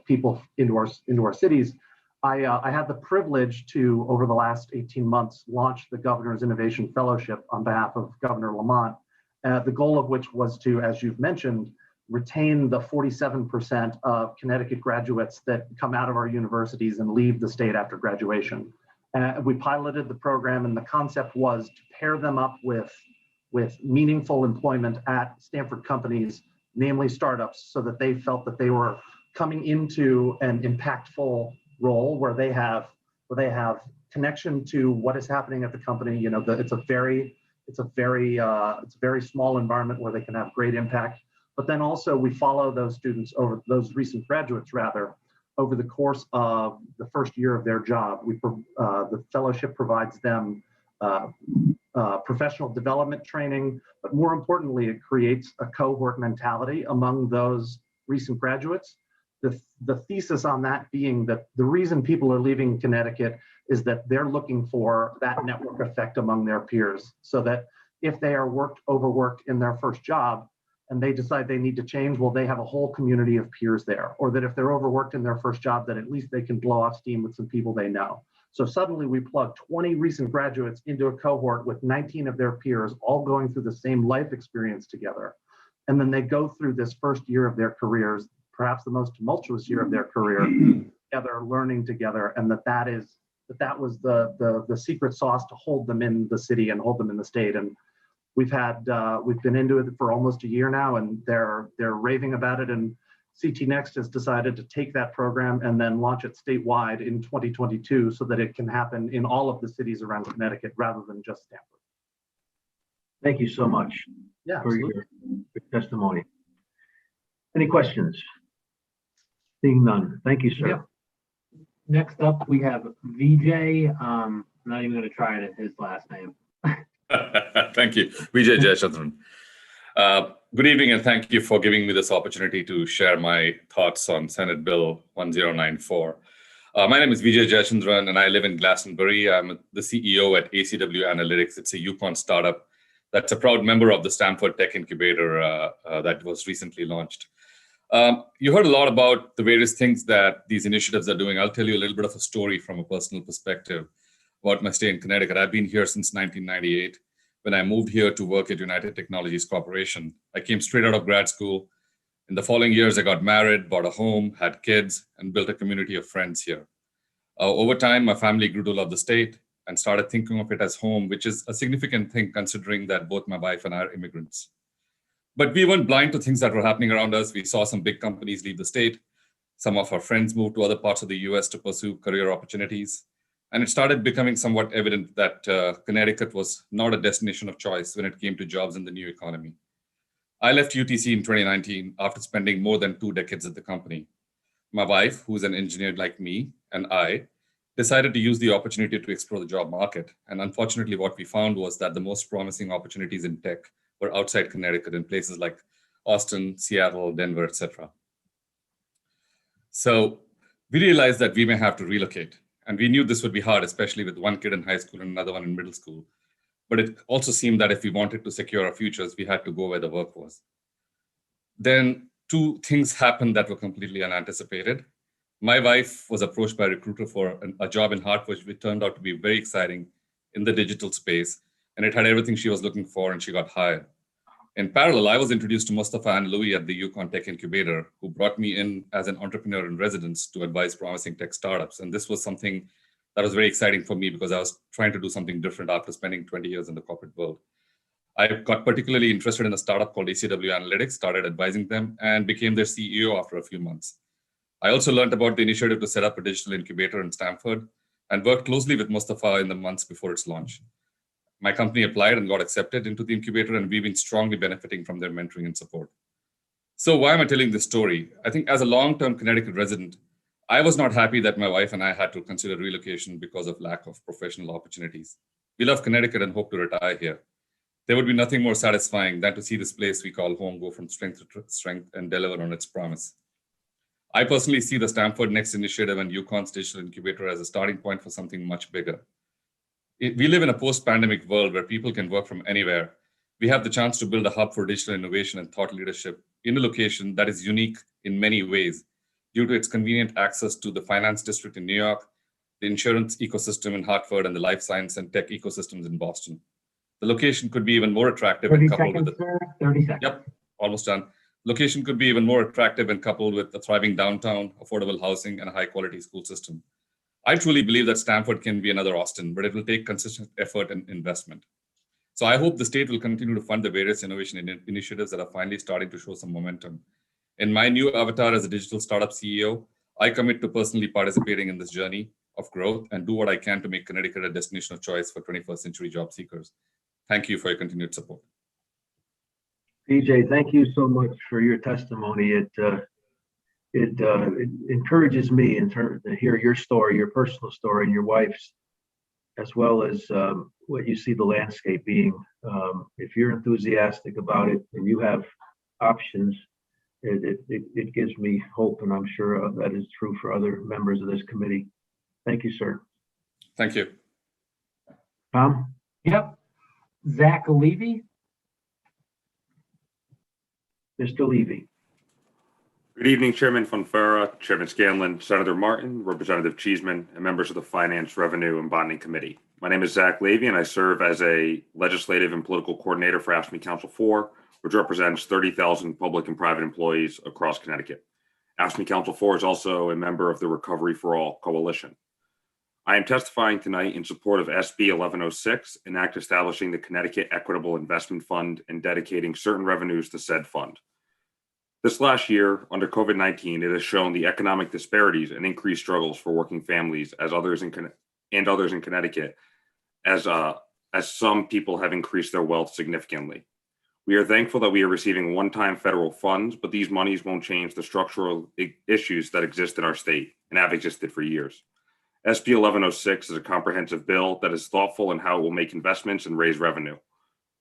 people into our cities, I had the privilege to, over the last 18 months, launch the Governor's Innovation Fellowship on behalf of Governor Lamont, the goal of which was to, as you've mentioned, retain the 47% of Connecticut graduates that come out of our universities and leave the state after graduation. We piloted the program, and the concept was to pair them up with meaningful employment at Stanford companies, namely startups, so that they felt that they were coming into an impactful role where they have connection to what is happening at the company. It's a very small environment where they can have great impact. But then also we follow those students, over those recent graduates rather, over the course of the first year of their job. The fellowship provides them professional development training, but more importantly, it creates a cohort mentality among those recent graduates. The thesis on that being that the reason people are leaving Connecticut is that they're looking for that network effect among their peers, so that if they are overworked in their first job and they decide they need to change, well, they have a whole community of peers there. Or that if they're overworked in their first job, that at least they can blow off steam with some people they know. So suddenly we plug 20 recent graduates into a cohort with 19 of their peers all going through the same life experience together. And then they go through this first year of their careers, perhaps the most tumultuous year of their career, together, learning together, and that was the secret sauce to hold them in the city and hold them in the state. And we've been into it for almost a year now, and they're raving about it. And CT Next has decided to take that program and then launch it statewide in 2022 so that it can happen in all of the cities around Connecticut rather than just Stanford. Thank you so much for your testimony. Any questions? Seeing none. Thank you, sir. Yep. Next up, we have VJ. I'm not even going to try it at his last name. Thank you, Vijay Jayachandran. Good evening, and thank you for giving me this opportunity to share my thoughts on Senate Bill 1094. My name is Vijay Jayachandran, and I live in Glastonbury. I'm the CEO at ACW Analytics. It's a Yukon startup that's a proud member of the Stanford Tech Incubator that was recently launched. You heard a lot about the various things that these initiatives are doing. I'll tell you a little bit of a story from a personal perspective about my stay in Connecticut. I've been here since 1998. When I moved here to work at United Technologies Corporation, I came straight out of grad school. In the following years, I got married, bought a home, had kids, and built a community of friends here. Over time, my family grew to love the state and started thinking of it as home, which is a significant thing considering that both my wife and I are immigrants. But we weren't blind to things that were happening around us. We saw some big companies leave the state. Some of our friends moved to other parts of the US to pursue career opportunities. And it started becoming somewhat evident that Connecticut was not a destination of choice when it came to jobs in the new economy. I left UTC in 2019 after spending more than 2 decades at the company. My wife, who's an engineer like me, and I decided to use the opportunity to explore the job market. And unfortunately, what we found was that the most promising opportunities in tech were outside Connecticut in places like Austin, Seattle, Denver, etc. So we realized that we may have to relocate. And we knew this would be hard, especially with one kid in high school and another one in middle school. But it also seemed that if we wanted to secure our futures, we had to go where the work was. Then 2 things happened that were completely unanticipated. My wife was approached by a recruiter for a job in Hartford, which turned out to be very exciting in the digital space. And it had everything she was looking for, and she got hired. In parallel, I was introduced to Mustafa and Louis at the Yukon Tech Incubator, who brought me in as an entrepreneur in residence to advise promising tech startups. And this was something that was very exciting for me because I was trying to do something different after spending 20 years in the corporate world. I got particularly interested in a startup called ACW Analytics, started advising them, and became their CEO after a few months. I also learned about the initiative to set up a digital incubator in Stanford and worked closely with Mustafa in the months before its launch. My company applied and got accepted into the incubator, and we've been strongly benefiting from their mentoring and support. So why am I telling this story? I think as a long-term Connecticut resident, I was not happy that my wife and I had to consider relocation because of lack of professional opportunities. We love Connecticut and hope to retire here. There would be nothing more satisfying than to see this place we call home go from strength to strength and deliver on its promise. I personally see the Stanford Next initiative and Yukon's digital incubator as a starting point for something much bigger. We live in a post-pandemic world where people can work from anywhere. We have the chance to build a hub for digital innovation and thought leadership in a location that is unique in many ways due to its convenient access to the finance district in New York, the insurance ecosystem in Hartford, and the life science and tech ecosystems in Boston. The location could be even more attractive 30 and coupled seconds, with sir. 30 seconds. Yep, almost done. Location could be even more attractive and coupled with a thriving downtown, affordable housing, and a high-quality school system. I truly believe that Stanford can be another Austin, but it will take consistent effort and investment. So I hope the state will continue to fund the various innovation initiatives that are finally starting to show some momentum. In my new avatar as a digital startup CEO, I commit to personally participating in this journey of growth and do what I can to make Connecticut a destination of choice for 21st century job seekers. Thank you for your continued support. PJ, thank you so much for your testimony. It encourages me to hear your story, your personal story, and your wife's, as well as what you see the landscape being. If you're enthusiastic about it and you have options, it gives me hope, and I'm sure that is true for other members of this committee. Thank you, sir. Thank you. Tom? Yep. Zach Levy. Mr. Levy. Good evening, Chairman Fonfara, Chairman Scanlon, Senator Martin, Representative Cheeseman, and members of the Finance, Revenue, and Bonding Committee. My name is Zach Levy, and I serve as a legislative and political coordinator for AFSCME Council 4, which represents 30,000 public and private employees across Connecticut. AFSCME Council 4 is also a member of the Recovery for All Coalition. I am testifying tonight in support of SB 1106, an act establishing the Connecticut Equitable Investment Fund and dedicating certain revenues to said fund. This last year, under COVID-19, it has shown the economic disparities and increased struggles for working families and others in Connecticut, as some people have increased their wealth significantly. We are thankful that we are receiving one-time federal funds, but these monies won't change the structural issues that exist in our state and have existed for years. SB 1106 is a comprehensive bill that is thoughtful in how it will make investments and raise revenue.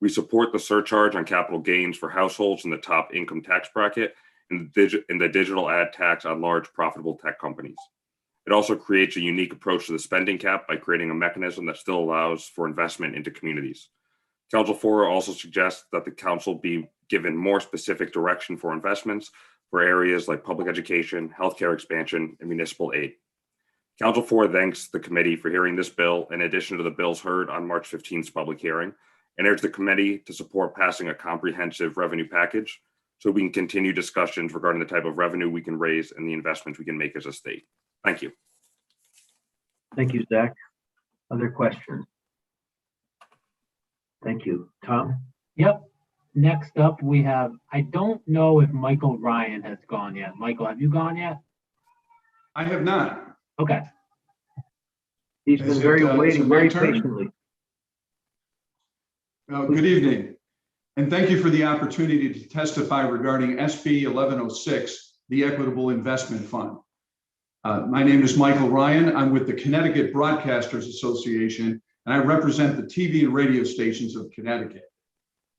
We support the surcharge on capital gains for households in the top income tax bracket and the digital ad tax on large profitable tech companies. It also creates a unique approach to the spending cap by creating a mechanism that still allows for investment into communities. Council 4 also suggests that the council be given more specific direction for investments for areas like public education, healthcare expansion, and municipal aid. Council 4 thanks the committee for hearing this bill in addition to the bills heard on March 15th's public hearing, and urge the committee to support passing a comprehensive revenue package so we can continue discussions regarding the type of revenue we can raise and the investments we can make as a state. Thank you. Thank you, Zach. Other questions? Thank you. Tom? Yep. Next up, we have, I don't know if Michael Ryan has gone yet. Michael, have you gone yet? I have not. Okay. He's been very is waiting it my very turn? patiently. Good evening, and thank you for the opportunity to testify regarding SB 1106, the Equitable Investment Fund. My name is Michael Ryan. I'm with the Connecticut Broadcasters Association, and I represent the TV and radio stations of Connecticut.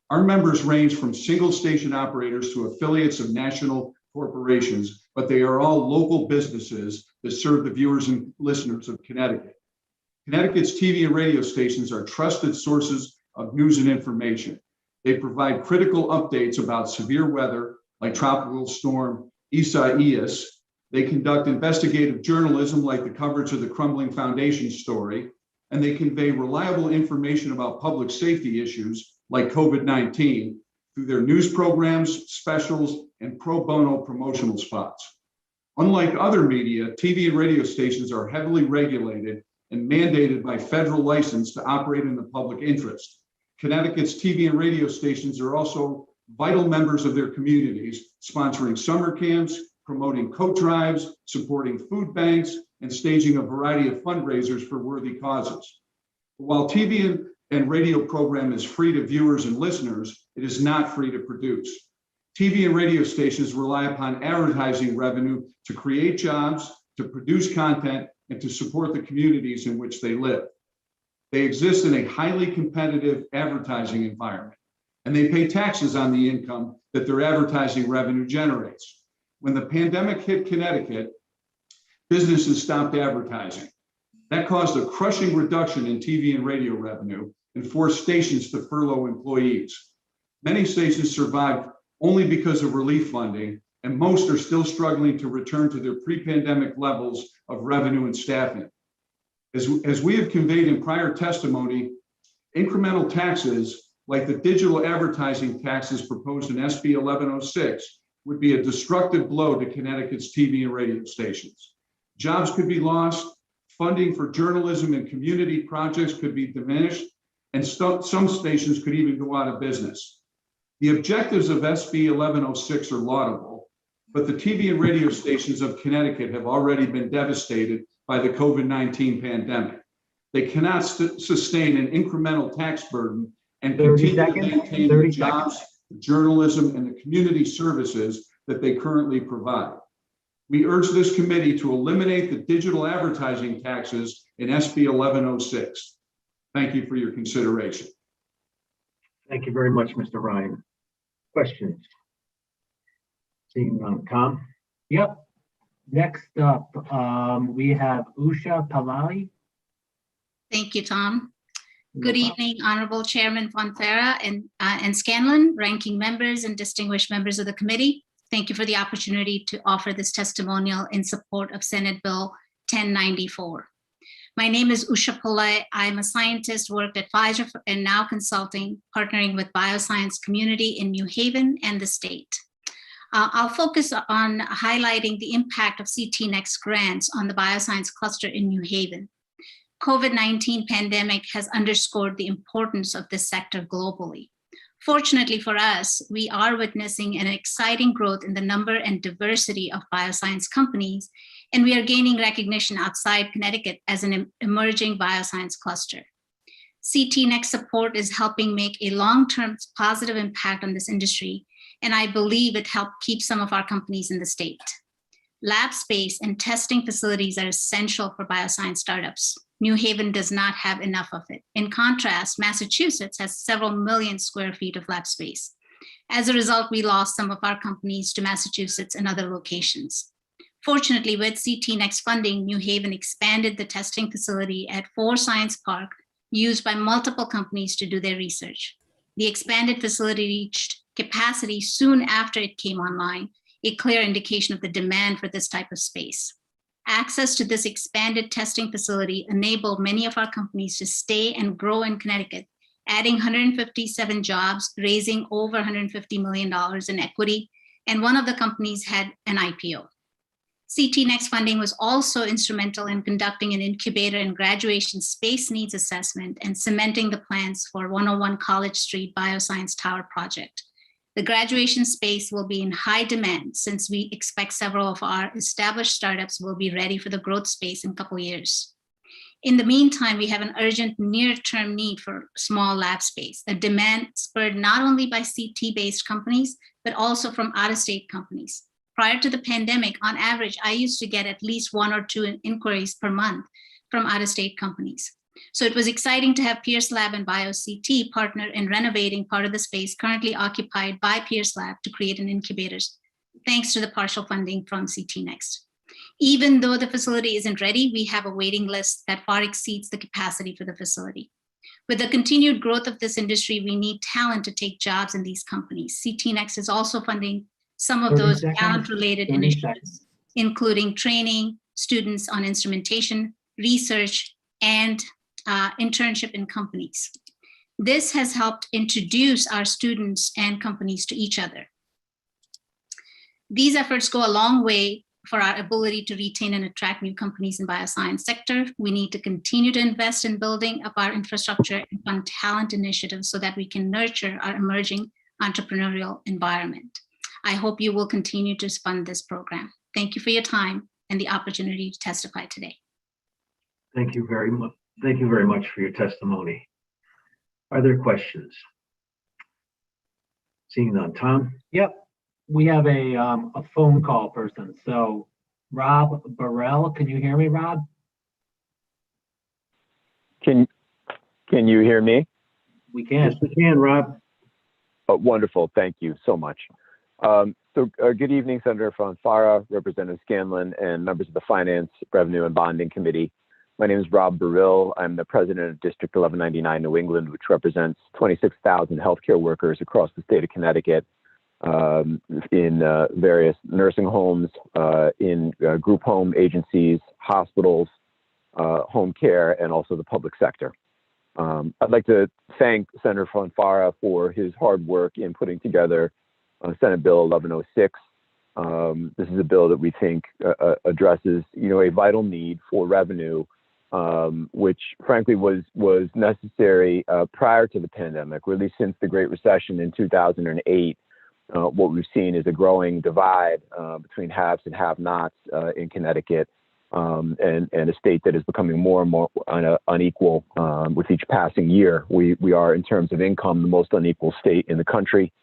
Our members range from single station operators to affiliates of national corporations, but they are all local businesses that serve the viewers and listeners of Connecticut. Connecticut's TV and radio stations are trusted sources of news and information. They provide critical updates about severe weather, like Tropical Storm Isaias. They conduct investigative journalism, like the coverage of the crumbling foundation story, and they convey reliable information about public safety issues, like COVID-19, through their news programs, specials, and pro bono promotional spots. Unlike other media, TV and radio stations are heavily regulated and mandated by federal license to operate in the public interest. Connecticut's TV and radio stations are also vital members of their communities, sponsoring summer camps, promoting coat drives, supporting food banks, and staging a variety of fundraisers for worthy causes. While TV and radio program is free to viewers and listeners, it is not free to produce. TV and radio stations rely upon advertising revenue to create jobs, to produce content, and to support the communities in which they live. They exist in a highly competitive advertising environment, and they pay taxes on the income that their advertising revenue generates. When the pandemic hit Connecticut, businesses stopped advertising. That caused a crushing reduction in TV and radio revenue and forced stations to furlough employees. Many stations survived only because of relief funding, and most are still struggling to return to their pre-pandemic levels of revenue and staffing. As we have conveyed in prior testimony, incremental taxes like the digital advertising taxes proposed in SB 1106 would be a destructive blow to Connecticut's TV and radio stations. Jobs could be lost, funding for journalism and community projects could be diminished, and some stations could even go out of business. The objectives of SB 1106 are laudable, but the TV and radio stations of Connecticut have already been devastated by the COVID-19 pandemic. They cannot sustain an incremental tax burden and continue to maintain the jobs, journalism, and the community services that they currently provide. We urge this committee to eliminate the digital advertising taxes in SB 1106. Thank you for your consideration. Thank you very much, Mr. Ryan. Questions? Seeing none. Tom? Yep. Next up, we have Usha Pillai. Thank you, Tom. Good evening, Honorable Chairman Fonfara and Scanlon, ranking members and distinguished members of the committee. Thank you for the opportunity to offer this testimonial in support of Senate Bill 1094. My name is Usha Pillai. I'm a scientist, worked at Pfizer and now consulting, partnering with bioscience community in New Haven and the state. I'll focus on highlighting the impact of CT Next grants on the bioscience cluster in New Haven. COVID-19 pandemic has underscored the importance of this sector globally. Fortunately for us, we are witnessing an exciting growth in the number and diversity of bioscience companies, and we are gaining recognition outside Connecticut as an emerging bioscience cluster. CT Next support is helping make a long-term positive impact on this industry, and I believe it helped keep some of our companies in the state. Lab space and testing facilities are essential for bioscience startups. New Haven does not have enough of it. In contrast, Massachusetts has several million square feet of lab space. As a result, we lost some of our companies to Massachusetts and other locations. Fortunately, with CT Next funding, New Haven expanded the testing facility at 4 Science Park, used by multiple companies to do their research. The expanded facility reached capacity soon after it came online, a clear indication of the demand for this type of space. Access to this expanded testing facility enabled many of our companies to stay and grow in Connecticut, adding 157 jobs, raising over $150 million in equity, and one of the companies had an IPO. CT Next funding was also instrumental in conducting an incubator and graduation space needs assessment and cementing the plans for 101 College Street Bioscience Tower project. The graduation space will be in high demand since we expect several of our established startups will be ready for the growth space in a couple of years. In the meantime, we have an urgent near-term need for small lab space, a demand spurred not only by CT-based companies, but also from out-of-state companies. Prior to the pandemic, on average, I used to get at least 1 or 2 inquiries per month from out-of-state companies. So it was exciting to have Pierce Lab and BioCT partner in renovating part of the space currently occupied by Pierce Lab to create an incubator, thanks to the partial funding from CT Next. Even though the facility isn't ready, we have a waiting list that far exceeds the capacity for the facility. With the continued growth of this industry, we need talent to take jobs in these companies. CT Next is also funding some of those talent-related initiatives, including training students on instrumentation, research, and internship in companies. This has helped introduce our students and companies to each other. These efforts go a long way for our ability to retain and attract new companies in bioscience sector. We need to continue to invest in building up our infrastructure and fund talent initiatives so that we can nurture our emerging entrepreneurial environment. I hope you will continue to fund this program. Thank you for your time and the opportunity to testify today. Thank you very much. Thank you very much for your testimony. Are there questions? Seeing none. Tom? Yep, we have a phone call person. So Rob Burrell, can you hear me, Rob? Can you hear me? We can. Yes, we can, Rob. Oh, wonderful. Thank you so much. Good evening, Senator Fonfara, Representative Scanlon, and members of the Finance, Revenue, and Bonding Committee. My name is Rob Burrill. I'm the president of District 1199 New England, which represents 26,000 healthcare workers across the state of Connecticut in various nursing homes, in group home agencies, hospitals, home care, and also the public sector. I'd like to thank Senator Fonfara for his hard work in putting together Senate Bill 1106. This is a bill that we think addresses, a vital need for revenue, which frankly was necessary prior to the pandemic, really since the Great Recession in 2008. What we've seen is a growing divide between haves and have-nots in Connecticut, and a state that is becoming more and more unequal with each passing year. We are, in terms of income, the most unequal state in the country,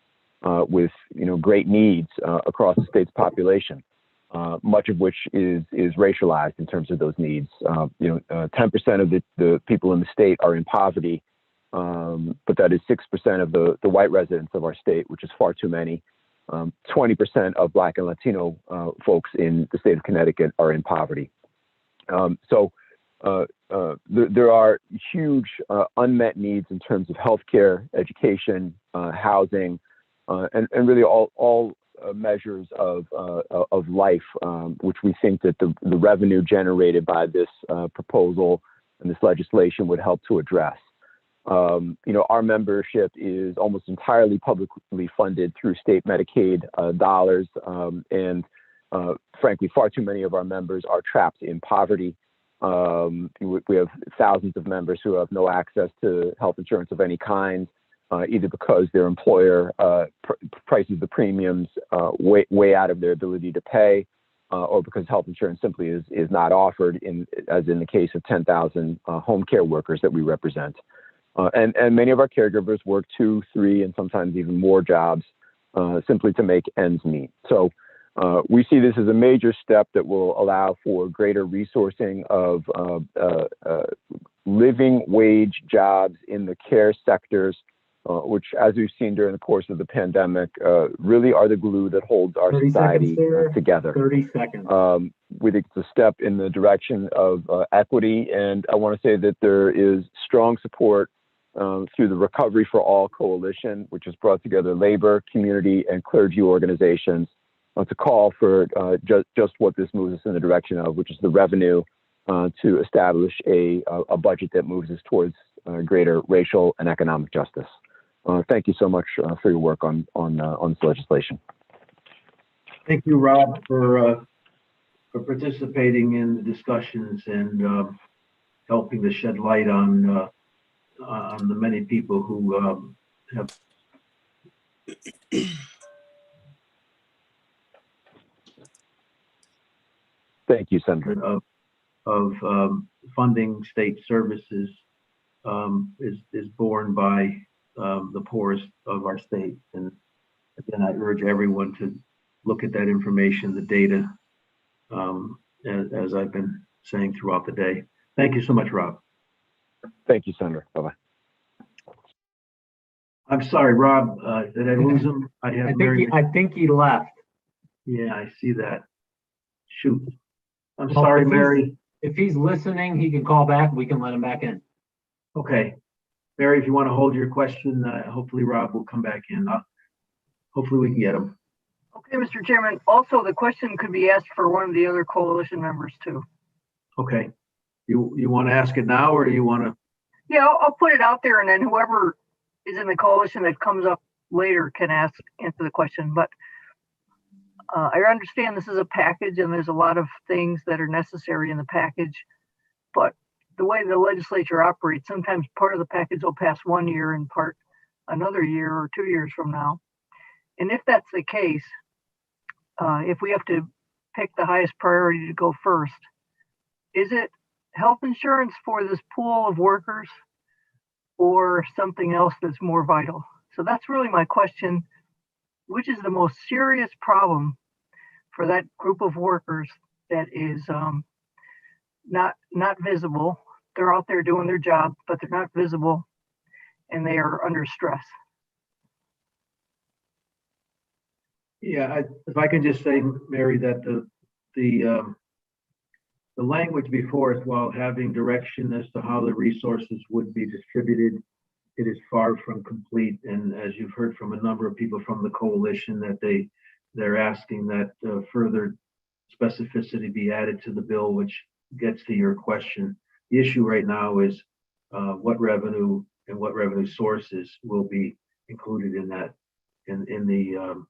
with great needs across the state's population, much of which is racialized in terms of those needs. 10% of the people in the state are in poverty, but that is 6% of the white residents of our state, which is far too many. 20% of Black and Latino folks in the state of Connecticut are in poverty. There are huge unmet needs in terms of healthcare, education, housing, and really all measures of life, which we think that the revenue generated by this proposal and this legislation would help to address. Our membership is almost entirely publicly funded through state Medicaid dollars, and frankly, far too many of our members are trapped in poverty. We have thousands of members who have no access to health insurance of any kind, either because their employer prices the premiums way out of their ability to pay, or because health insurance simply is not offered, as in the case of 10,000 home care workers that we represent. And many of our caregivers work 2, 3, and sometimes even more jobs simply to make ends meet. So We see this as a major step that will allow for greater resourcing of living wage jobs in the care sectors, which, as we've seen during the course of the pandemic, really are the glue that holds our 30 society seconds, together. 30 seconds. We think it's a step in the direction of equity, and I want to say that there is strong support through the Recovery for All Coalition, which has brought together labor, community, and clergy organizations to call for just what this moves us in the direction of, which is the revenue to establish a budget that moves us towards greater racial and economic justice. Thank you so much for your work on this legislation. Thank you, Rob, for participating in the discussions and helping to shed light on the many people who have. Thank you, Senator. Of funding state services is borne by the poorest of our state. And again, I urge everyone to look at that information, the data, as I've been saying throughout the day. Thank you so much, Rob. Thank you, Senator. Bye-bye. I'm sorry, Rob, did I lose him? I think he left. Yeah, I see that. Shoot. I'm Well, sorry, if he's- Mary. If he's listening, he can call back. We can let him back in. Okay. Mary, if you want to hold your question, hopefully Rob will come back in. Hopefully we can get him. Okay, Mr. Chairman. Also, the question could be asked for one of the other coalition members too. Okay. You want to ask it now, or do you want to? Yeah, I'll put it out there, and then whoever is in the coalition that comes up later can answer the question. But I understand this is a package, and there's a lot of things that are necessary in the package. But the way the legislature operates, sometimes part of the package will pass 1 year and part another year or 2 years from now. And if that's the case, if we have to pick the highest priority to go first, is it health insurance for this pool of workers or something else that's more vital? So that's really my question. Which is the most serious problem for that group of workers that is not visible? They're out there doing their job, but they're not visible, and they are under stress. Yeah, if I can just say, Mary, that the language before us, while having direction as to how the resources would be distributed, it is far from complete. And as you've heard from a number of people from the coalition, that they're asking that further specificity be added to the bill, which gets to your question. The issue right now is what revenue and what revenue sources will be included in that in the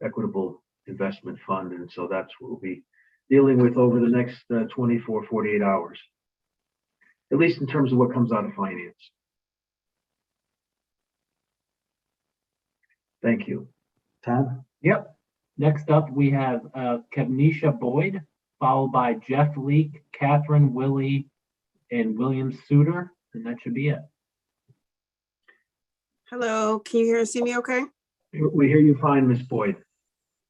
equitable investment fund. And so that's what we'll be dealing with over the next 24, 48 hours, at least in terms of what comes out of finance. Thank you. Tom? Yep. Next up, we have Kevnisha Boyd, followed by Jeff Leake, Catherine Willie, and William Suter, and that should be it. Hello, can you hear and see me okay? We hear you fine, Ms. Boyd.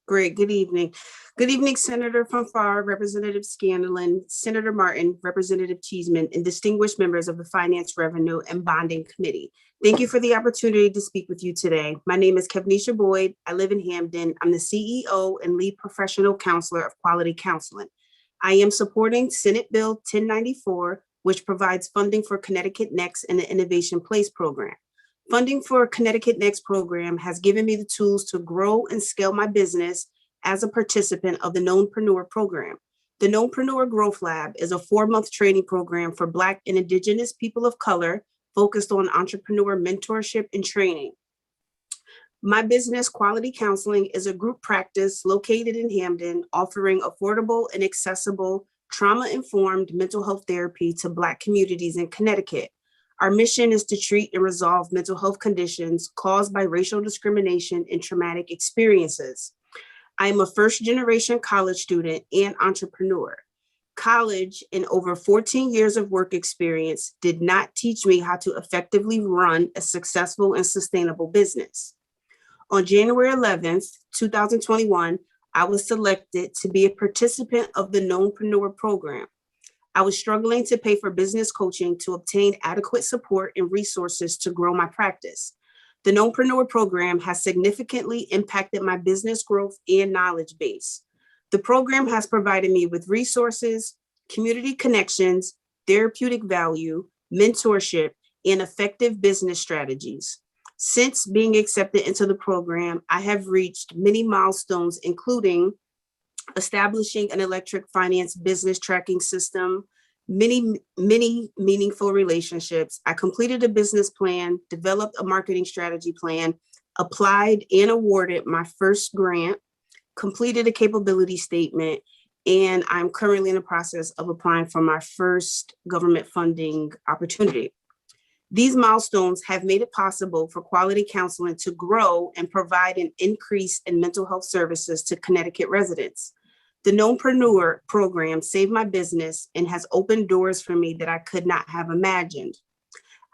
Great, good evening. Good evening, Senator Fanfare, Representative Scanlon, Senator Martin, Representative Cheeseman, and distinguished members of the Finance, Revenue, and Bonding Committee. Thank you for the opportunity to speak with you today. My name is Kevnisha Boyd. I live in Hamden. I'm the CEO and lead professional counselor of Quality Counseling. I am supporting Senate Bill 1094, which provides funding for Connecticut Next and the Innovation Place program. Funding for Connecticut Next program has given me the tools to grow and scale my business as a participant of the Knownnpreneur program. The Knownnpreneur Growth Lab is a 4-month training program for Black and Indigenous people of color focused on entrepreneur mentorship and training. My business, Quality Counseling, is a group practice located in Hamden, offering affordable and accessible trauma-informed mental health therapy to Black communities in Connecticut. Our mission is to treat and resolve mental health conditions caused by racial discrimination and traumatic experiences. I am a first-generation college student and entrepreneur. College and over 14 years of work experience did not teach me how to effectively run a successful and sustainable business. On January 11th, 2021, I was selected to be a participant of the Knowpreneur program. I was struggling to pay for business coaching to obtain adequate support and resources to grow my practice. The Knowpreneur program has significantly impacted my business growth and knowledge base. The program has provided me with resources, community connections, therapeutic value, mentorship, and effective business strategies. Since being accepted into the program, I have reached many milestones, including establishing an electric finance business tracking system, many meaningful relationships. I completed a business plan, developed a marketing strategy plan, applied and awarded my first grant, completed a capability statement, and I'm currently in the process of applying for my first government funding opportunity. These milestones have made it possible for quality counseling to grow and provide an increase in mental health services to Connecticut residents. The Knowpreneur program saved my business and has opened doors for me that I could not have imagined.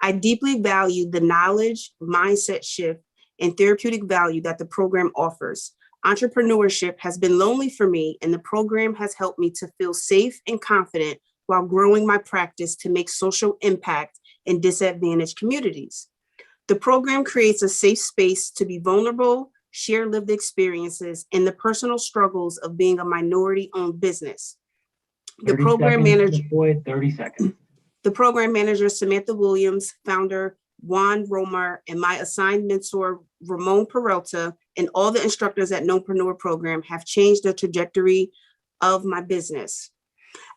I deeply value the knowledge, mindset shift, and therapeutic value that the program offers. Entrepreneurship has been lonely for me, and the program has helped me to feel safe and confident while growing my practice to make social impact in disadvantaged communities. The program creates a safe space to be vulnerable, share lived experiences, and the personal struggles of being a minority-owned business. The program manager, 30 seconds. The program manager, Samantha Williams, founder Juan Romer, and my assigned mentor, Ramon Peralta, and all the instructors at Knowpreneur program have changed the trajectory of my business.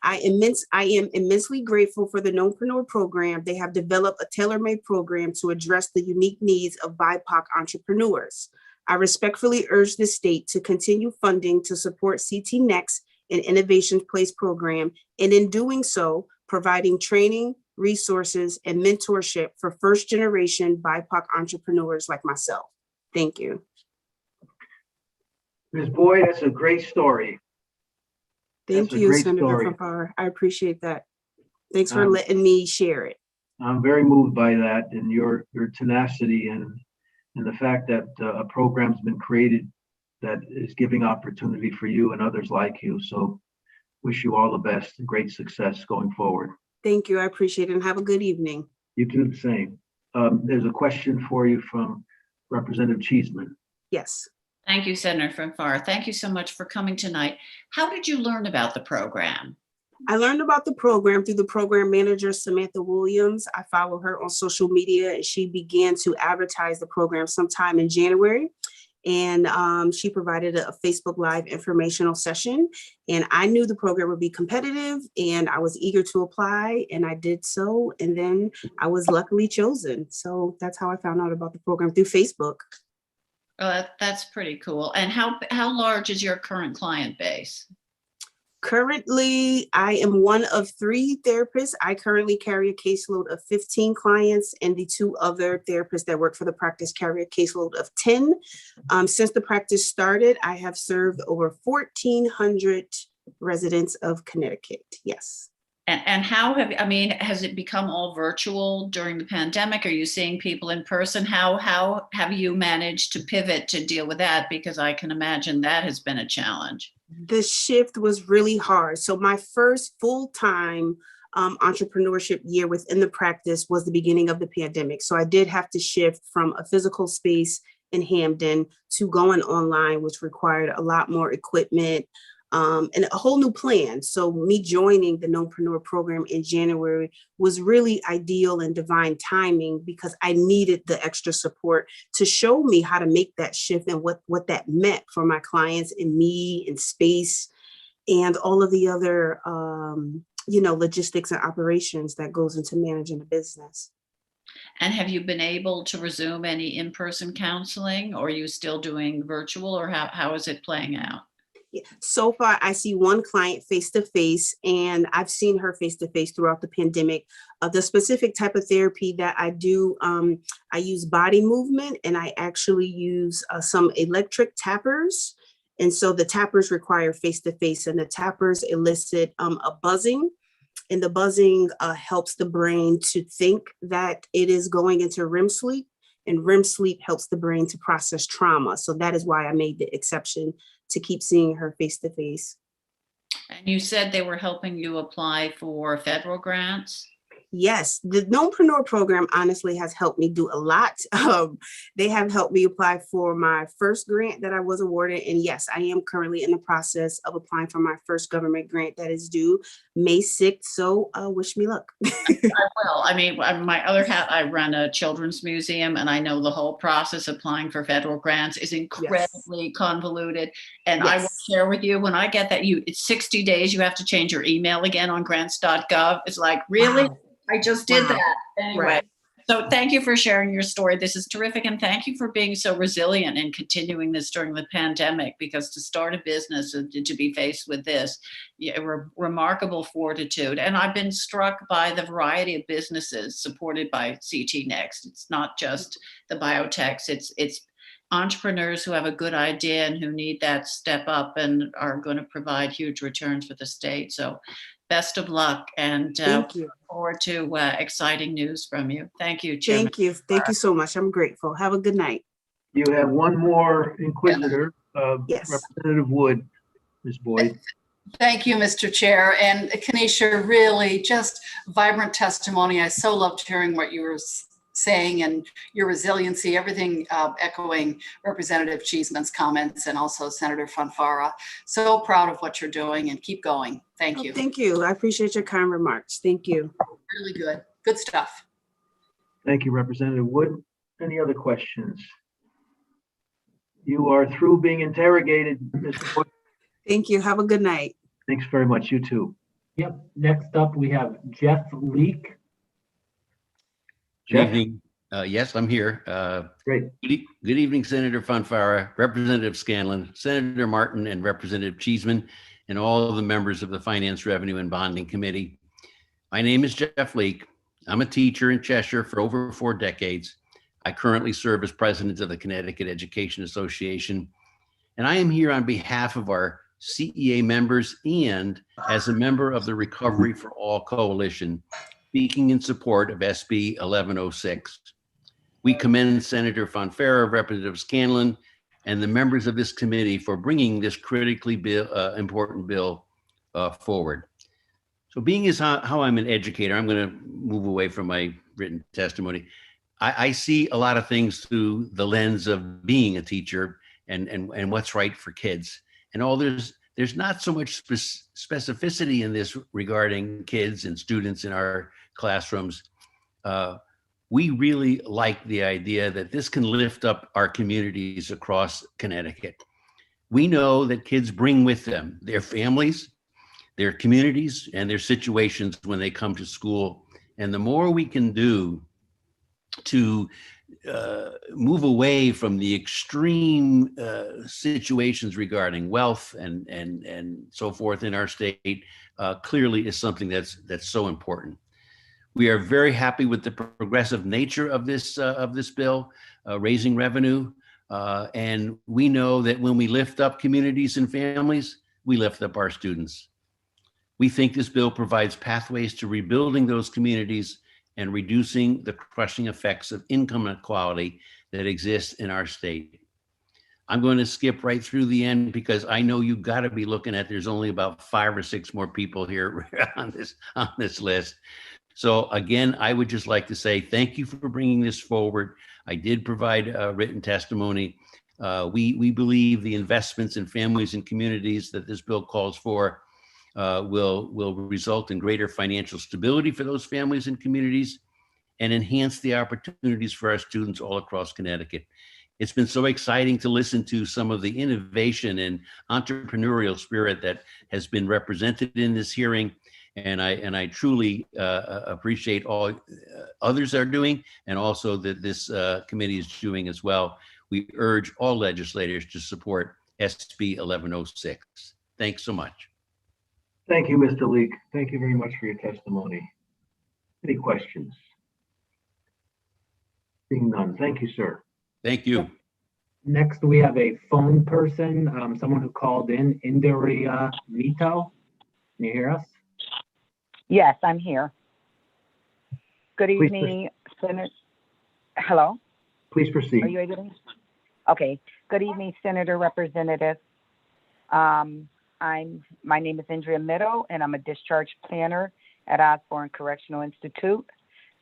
I am immensely grateful for the Knowpreneur program. They have developed a tailor-made program to address the unique needs of BIPOC entrepreneurs. I respectfully urge the state to continue funding to support CT Next and Innovation Place program, and in doing so, providing training, resources, and mentorship for first-generation BIPOC entrepreneurs like myself. Thank you. Ms. Boyd, that's a great story. Thank That's a you, great Senator story. Fanfare. I appreciate that. Thanks for letting me share it. I'm very moved by that and your tenacity and the fact that a program's been created that is giving opportunity for you and others like you. So wish you all the best and great success going forward. Thank you. I appreciate it, and have a good evening. You do the same. There's a question for you from Representative Cheeseman. Yes. Thank you, Senator Fanfare. Thank you so much for coming tonight. How did you learn about the program? I learned about the program through the program manager, Samantha Williams. I follow her on social media, and she began to advertise the program sometime in January. And she provided a Facebook Live informational session. And I knew the program would be competitive, and I was eager to apply, and I did so. And then I was luckily chosen. So that's how I found out about the program, through Facebook. Oh, that's pretty cool. And how large is your current client base? Currently, I am one of 3 therapists. I currently carry a caseload of 15 clients, and the 2 other therapists that work for the practice carry a caseload of 10. Since the practice started, I have served over 1,400 residents of Connecticut. Yes. And how has it become all virtual during the pandemic? Are you seeing people in person? How have you managed to pivot to deal with that? Because I can imagine that has been a challenge. The shift was really hard. So my first full-time entrepreneurship year within the practice was the beginning of the pandemic. So I did have to shift from a physical space in Hamden to going online, which required a lot more equipment, and a whole new plan. So me joining the Knowpreneur program in January was really ideal and divine timing, because I needed the extra support to show me how to make that shift and what that meant for my clients and me and space and all of the other, logistics and operations that goes into managing a business. And have you been able to resume any in-person counseling, or are you still doing virtual, or how is it playing out? So far, I see one client face-to-face, and I've seen her face-to-face throughout the pandemic. The specific type of therapy that I do, I use body movement, and I actually use some electric tappers. And so the tappers require face-to-face, and the tappers elicit a buzzing. And the buzzing helps the brain to think that it is going into REM sleep. and REM sleep helps the brain to process trauma. So that is why I made the exception to keep seeing her face to face. And you said they were helping you apply for federal grants? Yes, the Knowpreneur program honestly has helped me do a lot. They have helped me apply for my first grant that I was awarded. And yes, I am currently in the process of applying for my first government grant that is due May 6th. So wish me luck. I will. I mean, my other hat, I run a children's museum, and I know the whole process of applying for federal grants is incredibly convoluted. And I will share with you, when I get that, it's 60 days, you have to change your email again on grants.gov. It's like, really? Wow. I just did Wow. that. Anyway. Right. So thank you for sharing your story. This is terrific. And thank you for being so resilient and continuing this during the pandemic, because to start a business and to be faced with this, remarkable fortitude. And I've been struck by the variety of businesses supported by CT Next. It's not just the biotechs, it's entrepreneurs who have a good idea and who need that step up and are going to provide huge returns for the state. So best of luck, and Thank you. look forward to exciting news from you. Thank you, Chairman. Thank you. Thank you so much. I'm grateful. Have a good night. You have one more inquisitor, Yes. Representative Wood, Ms. Boyd. Thank you, Mr. Chair. And Kanisha, really just vibrant testimony. I so loved hearing what you were saying and your resiliency, everything echoing Representative Cheeseman's comments and also Senator Fonfara. So proud of what you're doing, and keep going. Thank you. Thank you. I appreciate your kind remarks. Thank you. Really good. Good stuff. Thank you, Representative Wood. Any other questions? You are through being interrogated, Mr. Boyd. Thank you. Have a good night. Thanks very much. You too. Yep. Next up, we have Jeff Leake. Good evening. Yes, I'm here. Great. Good evening, Senator Fonfara, Representative Scanlon, Senator Martin, and Representative Cheeseman, and all of the members of the Finance, Revenue, and Bonding Committee. My name is Jeff Leake. I'm a teacher in Cheshire for over 4 decades. I currently serve as president of the Connecticut Education Association, and I am here on behalf of our CEA members and as a member of the Recovery for All Coalition, speaking in support of SB 1106. We commend Senator Fonfara, Representative Scanlon, and the members of this committee for bringing this critically important bill forward. So being as how I'm an educator, I'm going to move away from my written testimony. I see a lot of things through the lens of being a teacher and what's right for kids. And there's not so much specificity in this regarding kids and students in our classrooms. We really like the idea that this can lift up our communities across Connecticut. We know that kids bring with them their families, their communities, and their situations when they come to school. And the more we can do to move away from the extreme situations regarding wealth and so forth in our state, clearly is something that's so important. We are very happy with the progressive nature of this bill, raising revenue. And we know that when we lift up communities and families, we lift up our students. We think this bill provides pathways to rebuilding those communities and reducing the crushing effects of income inequality that exists in our state. I'm going to skip right through the end because I know you've got to be looking at, there's only about 5 or 6 more people here on this list. So again, I would just like to say thank you for bringing this forward. I did provide written testimony. We believe the investments in families and communities that this bill calls for will result in greater financial stability for those families and communities and enhance the opportunities for our students all across Connecticut. It's been so exciting to listen to some of the innovation and entrepreneurial spirit that has been represented in this hearing. And I truly appreciate all others are doing, and also that this committee is doing as well. We urge all legislators to support SB 1106. Thanks so much. Thank you, Mr. Leake. Thank you very much for your testimony. Any questions? Seeing none. Thank you, sir. Thank you. Next, we have a phone person, someone who called in, Indira Mito. Can you hear us? Yes, I'm here. Good evening, Senator. Hello? Please proceed. Are you able to? Okay. Good evening, Senator Representative. My name is Andrea Meadow, and I'm a discharge planner at Osborne Correctional Institute.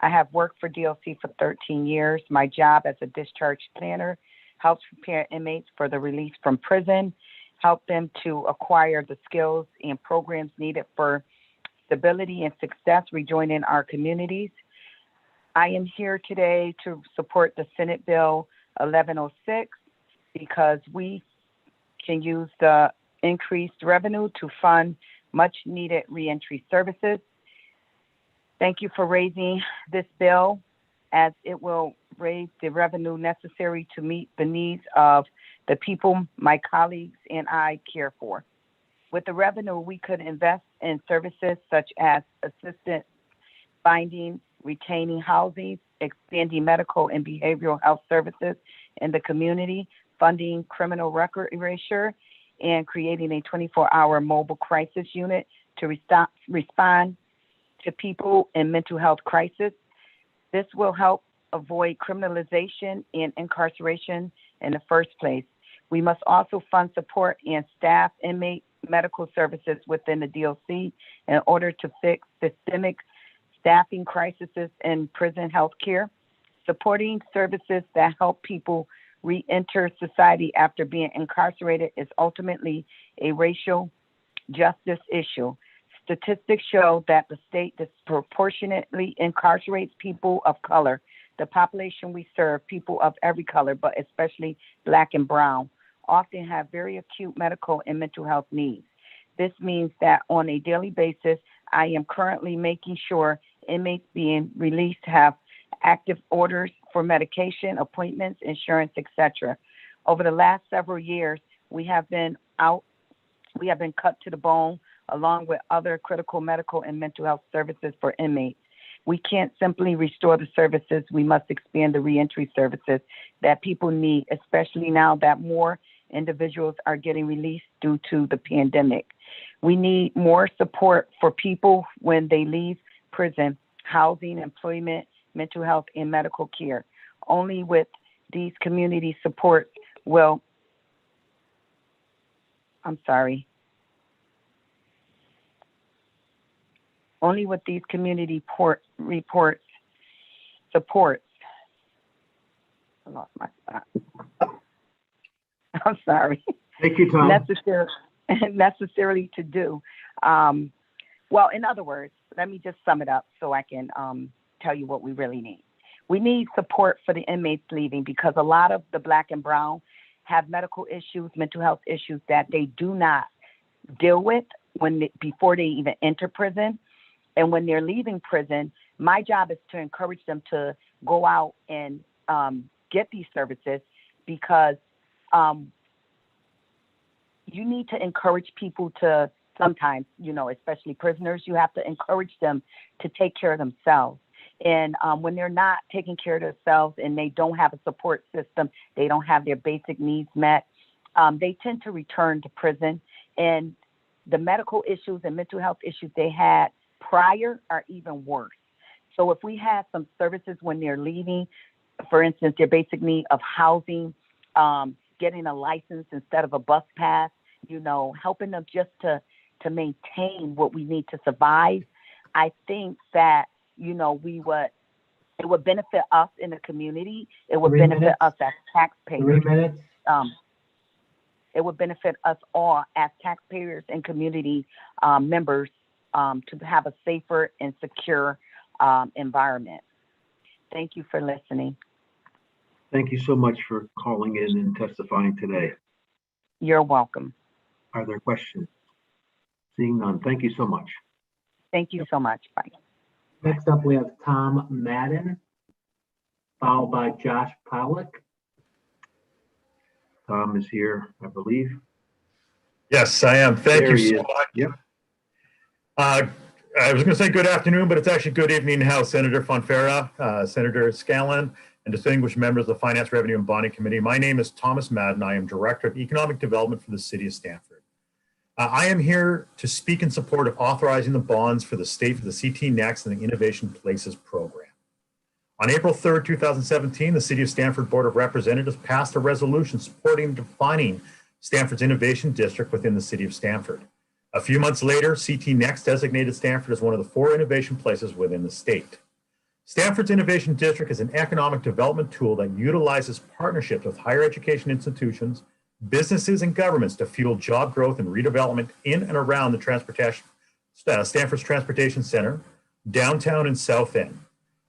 I have worked for DLC for 13 years. My job as a discharge planner helps prepare inmates for the release from prison, help them to acquire the skills and programs needed for stability and success rejoining our communities. I am here today to support the Senate Bill 1106 because we can use the increased revenue to fund much needed reentry services. Thank you for raising this bill, as it will raise the revenue necessary to meet the needs of the people my colleagues and I care for. With the revenue, we could invest in services such as assisted finding, retaining housing, expanding medical and behavioral health services in the community, funding criminal record erasure, and creating a 24-hour mobile crisis unit to respond to people in mental health crisis. This will help avoid criminalization and incarceration in the first place. We must also fund support and staff inmate medical services within the DLC in order to fix systemic staffing crises in prison health care. Supporting services that help people re-enter society after being incarcerated is ultimately a racial justice issue. Statistics show that the state disproportionately incarcerates people of color. The population we serve, people of every color, but especially Black and brown, often have very acute medical and mental health needs. This means that on a daily basis, I am currently making sure inmates being released have active orders for medication, appointments, insurance, etc. Over the last several years, we have been cut to the bone along with other critical medical and mental health services for inmates. We can't simply restore the services. We must expand the reentry services that people need, especially now that more individuals are getting released due to the pandemic. We need more support for people when they leave prison: housing, employment, mental health, and medical care. Only with these community supports will, only with these community supports, I lost my spot. I'm sorry. Thank you, Tom. Necessarily to do. Well, in other words, let me just sum it up so I can tell you what we really need. We need support for the inmates leaving because a lot of the Black and brown have medical issues, mental health issues that they do not deal with before they even enter prison. And when they're leaving prison, my job is to encourage them to go out and get these services because you need to encourage people to sometimes, especially prisoners, you have to encourage them to take care of themselves. And when they're not taking care of themselves and they don't have a support system, they don't have their basic needs met, they tend to return to prison. And the medical issues and mental health issues they had prior are even worse. So if we had some services when they're leaving, for instance, their basic need of housing, getting a license instead of a bus pass, helping them just to maintain what we need to survive, I think that, it would benefit us in the community. It would benefit us as taxpayers. It would benefit us all as taxpayers and community members to have a safer and secure environment. Thank you for listening. Thank you so much for calling in and testifying today. You're welcome. Are there questions? Seeing none, thank you so much. Thank you so much. Bye. Next up, we have Tom Madden, followed by Josh Pollock. Tom is here, I believe. Yes, I am. Thank There you he so is. much. Yep. I was going to say good afternoon, but it's actually good evening now, Senator Fonfara, Senator Scanlon, and distinguished members of the Finance, Revenue, and Bonding Committee. My name is Thomas Madden. I am Director of Economic Development for the City of Stamford. I am here to speak in support of authorizing the bonds for the state for the CT Next and the Innovation Places program. On April 3rd, 2017, the City of Stamford Board of Representatives passed a resolution supporting and defining Stamford's Innovation District within the City of Stamford. A few months later, CT Next designated Stamford as one of the 4 innovation places within the state. Stamford's Innovation District is an economic development tool that utilizes partnerships with higher education institutions, businesses, and governments to fuel job growth and redevelopment in and around the Stamford's Transportation Center, downtown and South End.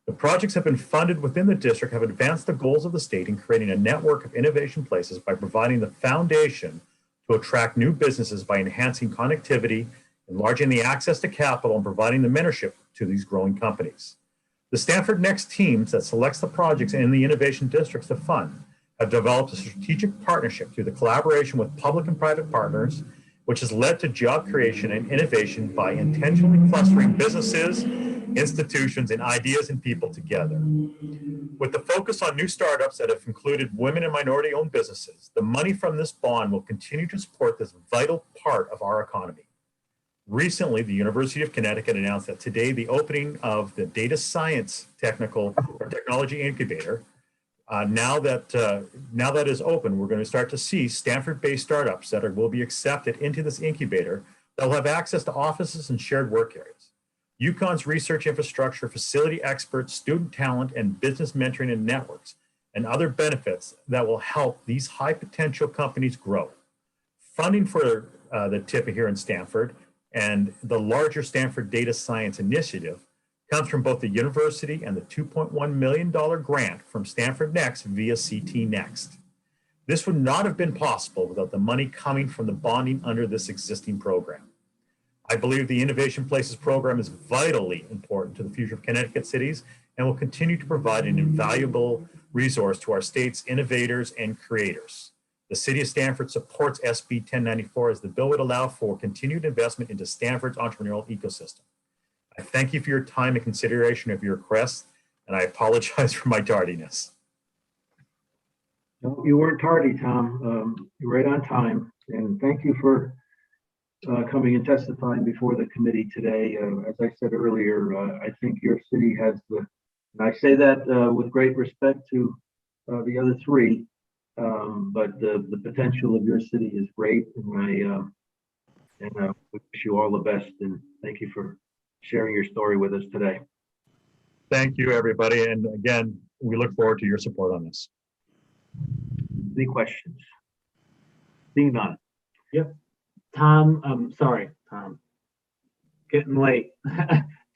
The projects have been funded within the district, have advanced the goals of the state in creating a network of innovation places by providing the foundation to attract new businesses by enhancing connectivity, enlarging the access to capital, and providing the mentorship to these growing companies. The Stamford Next teams that selects the projects in the innovation districts to fund have developed a strategic partnership through the collaboration with public and private partners, which has led to job creation and innovation by intentionally clustering businesses, institutions, and ideas and people together. With the focus on new startups that have included women and minority-owned businesses, the money from this bond will continue to support this vital part of our economy. Recently, the University of Connecticut announced that today the opening of the Data Science Technology Incubator. Now that is open, we're going to start to see Stanford-based startups that will be accepted into this incubator that will have access to offices and shared work areas. UConn's research infrastructure, facility experts, student talent, and business mentoring and networks, and other benefits that will help these high potential companies grow. Funding for the TIPA here in Stamford and the larger Stanford Data Science Initiative comes from both the university and the $2.1 million grant from Stamford Next via CT Next. This would not have been possible without the money coming from the bonding under this existing program. I believe the Innovation Places program is vitally important to the future of Connecticut cities and will continue to provide an invaluable resource to our state's innovators and creators. The City of Stamford supports SB 1094 as the bill would allow for continued investment into Stamford's entrepreneurial ecosystem. I thank you for your time and consideration of your request, and I apologize for my tardiness. No, you weren't tardy, Tom. You're right on time. And thank you for coming and testifying before the committee today. As I said earlier, I think your city has and I say that with great respect to the other 3, but the potential of your city is great, and I wish you all the best, and thank you for sharing your story with us today. Thank you, everybody. And again, we look forward to your support on this. Any questions? Seeing none. Yep. Tom, I'm sorry, Tom. Getting late.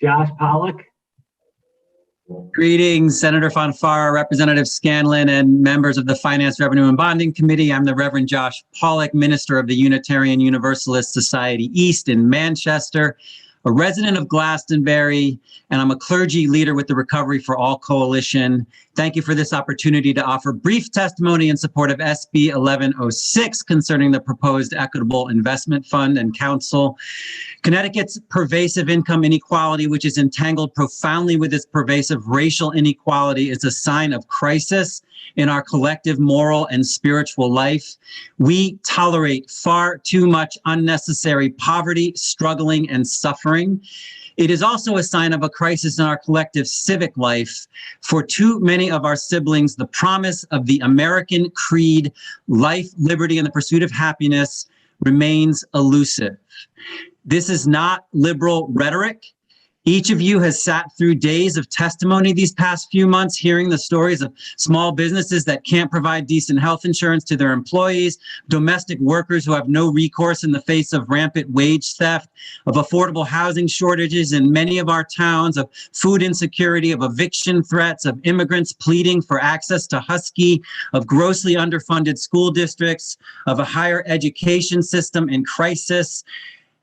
Josh Pollock. Greetings, Senator Fonfara, Representative Scanlon, and members of the Finance, Revenue, and Bonding Committee. I'm the Reverend Josh Pollock, minister of the Unitarian Universalist Society East in Manchester, a resident of Glastonbury, and I'm a clergy leader with the Recovery for All Coalition. Thank you for this opportunity to offer brief testimony in support of SB 1106 concerning the proposed Equitable Investment Fund and Council. Connecticut's pervasive income inequality, which is entangled profoundly with its pervasive racial inequality, is a sign of crisis in our collective moral and spiritual life. We tolerate far too much unnecessary poverty, struggling, and suffering. It is also a sign of a crisis in our collective civic life. For too many of our siblings, the promise of the American creed, life, liberty, and the pursuit of happiness remains elusive. This is not liberal rhetoric. Each of you has sat through days of testimony these past few months, hearing the stories of small businesses that can't provide decent health insurance to their employees, domestic workers who have no recourse in the face of rampant wage theft, of affordable housing shortages in many of our towns, of food insecurity, of eviction threats, of immigrants pleading for access to Husky, of grossly underfunded school districts, of a higher education system in crisis.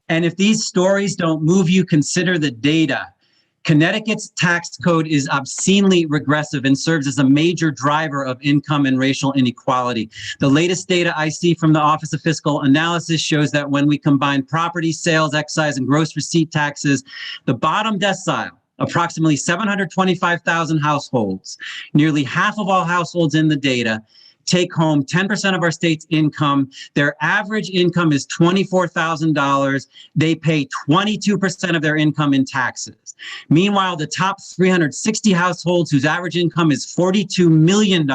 And if these stories don't move you, consider the data. Connecticut's tax code is obscenely regressive and serves as a major driver of income and racial inequality. The latest data I see from the Office of Fiscal Analysis shows that when we combine property, sales, excise, and gross receipt taxes, the bottom decile, approximately 725,000 households, nearly half of all households in the data, take home 10% of our state's income. Their average income is $24,000. They pay 22% of their income in taxes. Meanwhile, the top 360 households whose average income is $42 million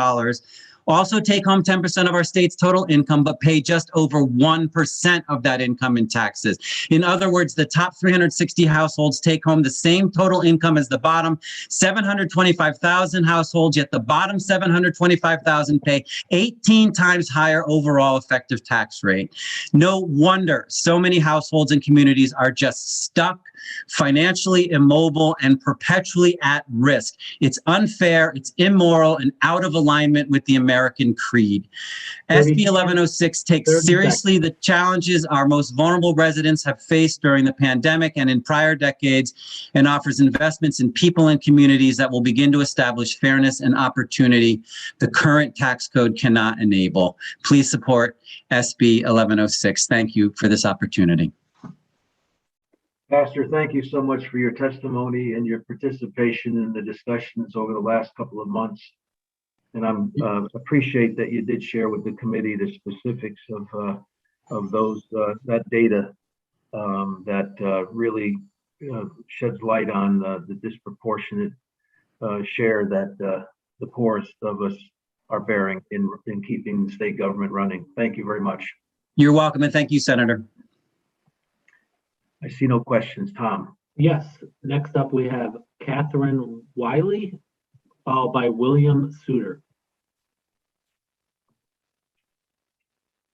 also take home 10% of our state's total income, but pay just over 1% of that income in taxes. In other words, the top 360 households take home the same total income as the bottom 725,000 households, yet the bottom 725,000 pay 18 times higher overall effective tax rate. No wonder so many households and communities are just stuck, financially immobile, and perpetually at risk. It's unfair, it's immoral, and out of alignment with the American creed. SB 1106 takes seriously the challenges our most vulnerable residents have faced during the pandemic and in prior decades, and offers investments in people and communities that will begin to establish fairness and opportunity the current tax code cannot enable. Please support SB 1106. Thank you for this opportunity. Pastor, thank you so much for your testimony and your participation in the discussions over the last couple of months. And I appreciate that you did share with the committee the specifics of those that data that really sheds light on the disproportionate share that the poorest of us are bearing in keeping the state government running. Thank you very much. You're welcome, and thank you, Senator. I see no questions. Tom. Yes, next up we have Catherine Wiley, followed by William Suter.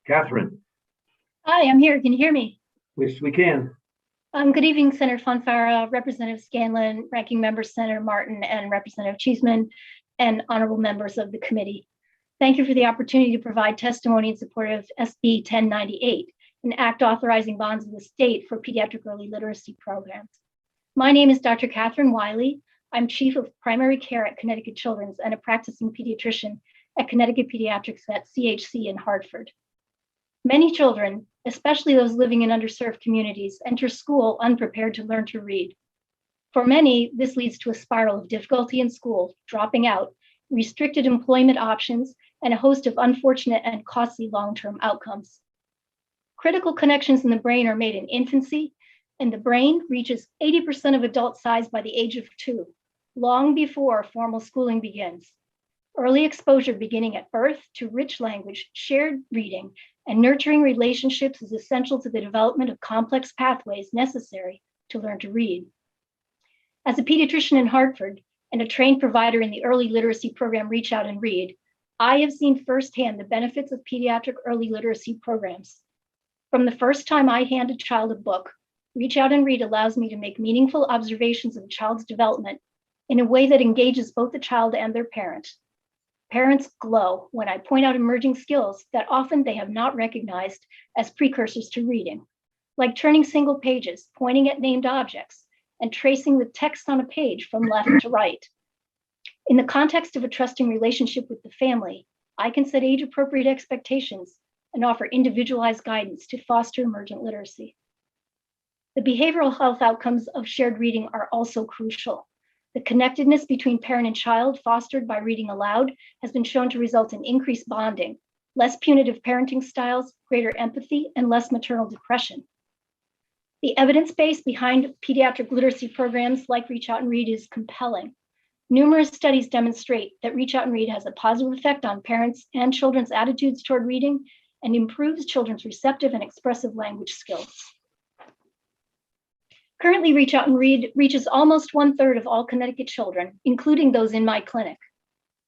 Catherine. Hi, I'm here. Can you hear me? Yes, we can. Good evening, Senator Fonfara, Representative Scanlon, Ranking Member Senator Martin, and Representative Cheeseman, and honorable members of the committee. Thank you for the opportunity to provide testimony in support of SB 1098. An act authorizing bonds of the state for pediatric early literacy programs. My name is Dr. Catherine Wiley. I'm Chief of Primary Care at Connecticut Children's and a practicing pediatrician at Connecticut Pediatrics at CHC in Hartford. Many children, especially those living in underserved communities, enter school unprepared to learn to read. For many, this leads to a spiral of difficulty in school, dropping out, restricted employment options, and a host of unfortunate and costly long-term outcomes. Critical connections in the brain are made in infancy, and the brain reaches 80% of adult size by the age of 2, long before formal schooling begins. Early exposure beginning at birth to rich language, shared reading, and nurturing relationships is essential to the development of complex pathways necessary to learn to read. As a pediatrician in Hartford and a trained provider in the early literacy program Reach Out and Read, I have seen firsthand the benefits of pediatric early literacy programs. From the first time I hand a child a book, Reach Out and Read allows me to make meaningful observations of a child's development in a way that engages both the child and their parent. Parents glow when I point out emerging skills that often they have not recognized as precursors to reading, like turning single pages, pointing at named objects, and tracing the text on a page from left to right. In the context of a trusting relationship with the family, I can set age-appropriate expectations and offer individualized guidance to foster emergent literacy. The behavioral health outcomes of shared reading are also crucial. The connectedness between parent and child fostered by reading aloud has been shown to result in increased bonding, less punitive parenting styles, greater empathy, and less maternal depression. The evidence base behind pediatric literacy programs like Reach Out and Read is compelling. Numerous studies demonstrate that Reach Out and Read has a positive effect on parents and children's attitudes toward reading and improves children's receptive and expressive language skills. Currently, Reach Out and Read reaches almost 1/3 of all Connecticut children, including those in my clinic.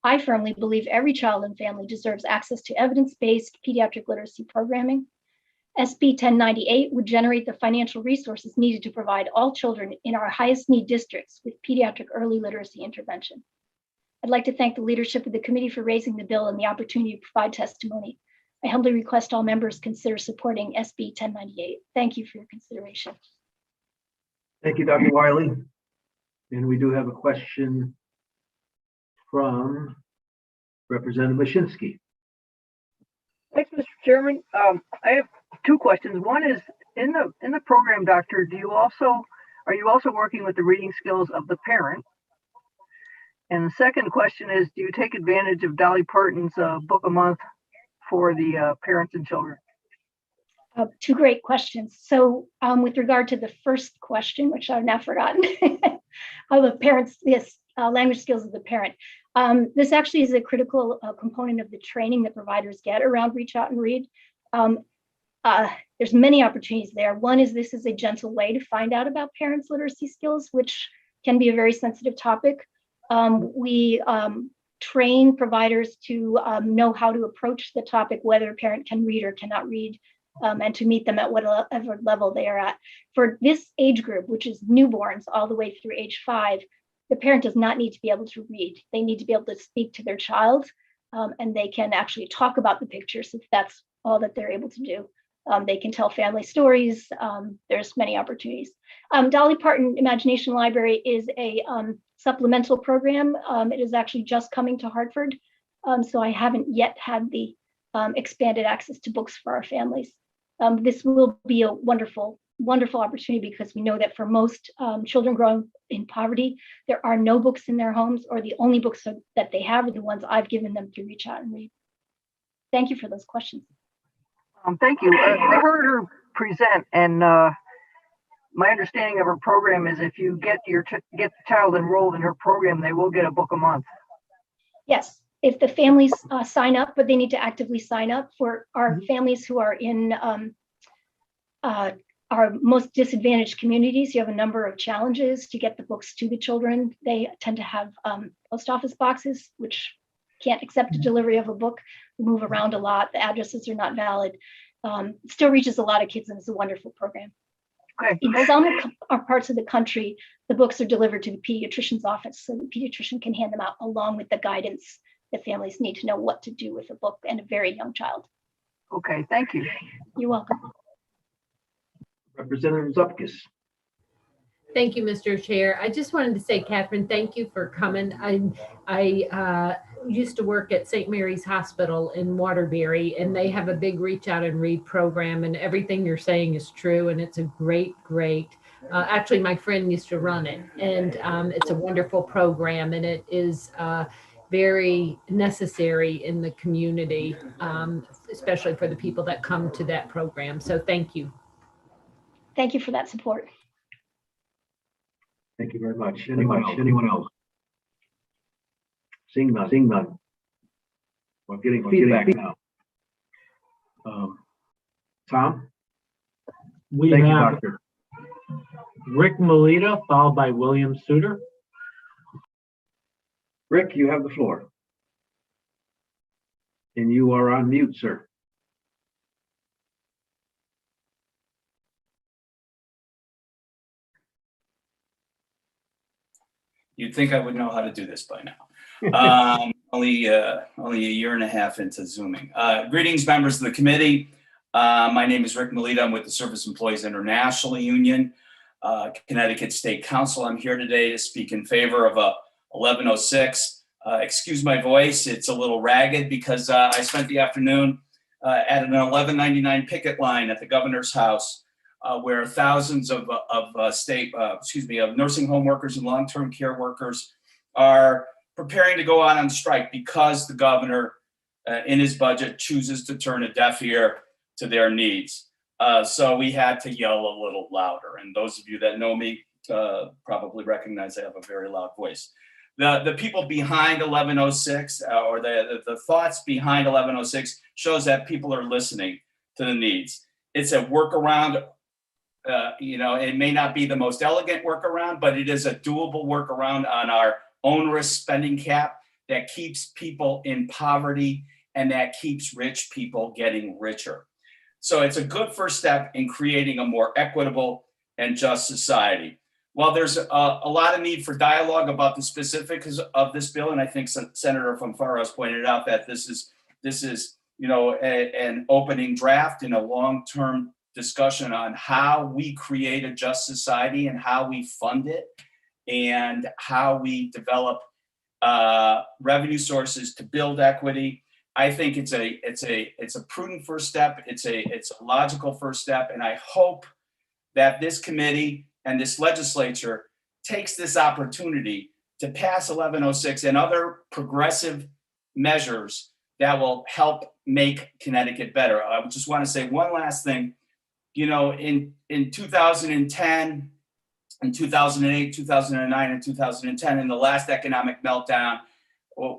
I firmly believe every child and family deserves access to evidence-based pediatric literacy programming. SB 1098 would generate the financial resources needed to provide all children in our highest need districts with pediatric early literacy intervention. I'd like to thank the leadership of the committee for raising the bill and the opportunity to provide testimony. I humbly request all members consider supporting SB 1098. Thank you for your consideration. Thank you, Dr. Wiley. And we do have a question from Representative Mashinsky. Thanks, Mr. Chairman. I have two questions. One is, in the program, doctor, are you also working with the reading skills of the parent? And the second question is, do you take advantage of Dolly Parton's book a month for the parents and children? Two great questions. So with regard to the first question, which I've now forgotten, of the parents, yes, language skills of the parent. This actually is a critical component of the training that providers get around Reach Out and Read. There's many opportunities there. One is this is a gentle way to find out about parents' literacy skills, which can be a very sensitive topic. We train providers to know how to approach the topic, whether a parent can read or cannot read, and to meet them at whatever level they are at. For this age group, which is newborns all the way through age 5, the parent does not need to be able to read. They need to be able to speak to their child, and they can actually talk about the pictures if that's all that they're able to do. They can tell family stories. There's many opportunities. Dolly Parton Imagination Library is a supplemental program. It is actually just coming to Hartford, so I haven't yet had the expanded access to books for our families. This will be a wonderful, wonderful opportunity because we know that for most children growing in poverty, there are no books in their homes, or the only books that they have are the ones I've given them through Reach Out and Read. Thank you for those questions. Thank you. I heard her present, and my understanding of her program is if you get the child enrolled in her program, they will get a book a month. Yes, if the families sign up, but they need to actively sign up. For our families who are in our most disadvantaged communities, you have a number of challenges to get the books to the children. They tend to have post office boxes, which can't accept a delivery of a book. We move around a lot. The addresses are not valid. It still reaches a lot of kids, and it's a wonderful program. Okay. In some parts of the country, the books are delivered to the pediatrician's office, so the pediatrician can hand them out along with the guidance that families need to know what to do with a book and a very young child. Okay, thank you. You're welcome. Representative Zupkis. Thank you, Mr. Chair. I just wanted to say, Catherine, thank you for coming. I used to work at St. Mary's Hospital in Waterbury, and they have a big Reach Out and Read program, and everything you're saying is true, and it's a great, actually, my friend used to run it, and it's a wonderful program, and it is very necessary in the community, especially for the people that come to that program. So thank you. Thank you for that support. Thank you very much. Anyone else? Seeing none. We're getting feedback now. Tom? We Thank you, have Doctor. Rick Melita, followed by William Suter. Rick, you have the floor. And you are on mute, sir. You'd think I would know how to do this by now. Only a year and a half into Zooming. Greetings, members of the committee. My name is Rick Melita. I'm with the Service Employees International Union, Connecticut State Council. I'm here today to speak in favor of 1106. Excuse my voice, it's a little ragged because I spent the afternoon at an 1199 picket line at the governor's house, where thousands of nursing home workers and long-term care workers are preparing to go out on strike because the governor in his budget chooses to turn a deaf ear to their needs. So we had to yell a little louder. And those of you that know me probably recognize I have a very loud voice. The people behind 1106 or the thoughts behind 1106 shows that people are listening to the needs. It's a workaround. It may not be the most elegant workaround, but it is a doable workaround on our onerous spending cap that keeps people in poverty and that keeps rich people getting richer. So it's a good first step in creating a more equitable and just society. While there's a lot of need for dialogue about the specifics of this bill, and I think Senator Fanfaro has pointed out that this is an opening draft in a long-term discussion on how we create a just society and how we fund it and how we develop revenue sources to build equity. I think it's a prudent first step. It's a logical first step, and I hope that this committee and this legislature takes this opportunity to pass 1106 and other progressive measures that will help make Connecticut better. I just want to say one last thing. You know, in 2010, in 2008, 2009, and 2010, in the last economic meltdown,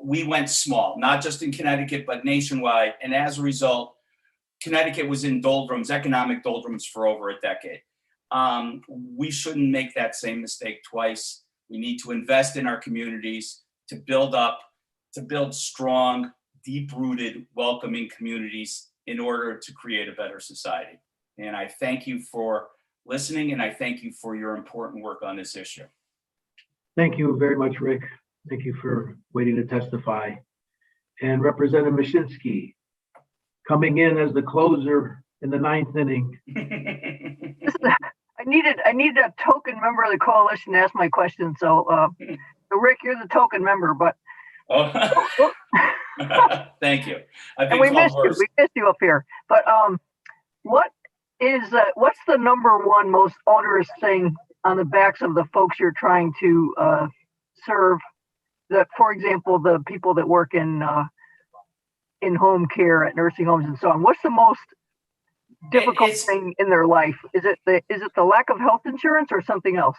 we went small, not just in Connecticut, but nationwide. And as a result, Connecticut was in doldrums, economic doldrums, for over a decade. We shouldn't make that same mistake twice. We need to invest in our communities to build strong, deep-rooted, welcoming communities in order to create a better society. And I thank you for listening, and I thank you for your important work on this issue. Thank you very much, Rick. Thank you for waiting to testify. And Representative Mashinsky, coming in as the closer in the ninth inning. I needed a token member of the coalition to ask my question. So, Rick, you're the token member, but. Oh. Thank you. And we missed you. We missed you up here. But what's the number one most onerous thing on the backs of the folks you're trying to serve? That, for example, the people that work in home care at nursing homes and so on. What's the most difficult thing in their life? Is it the lack of health insurance or something else?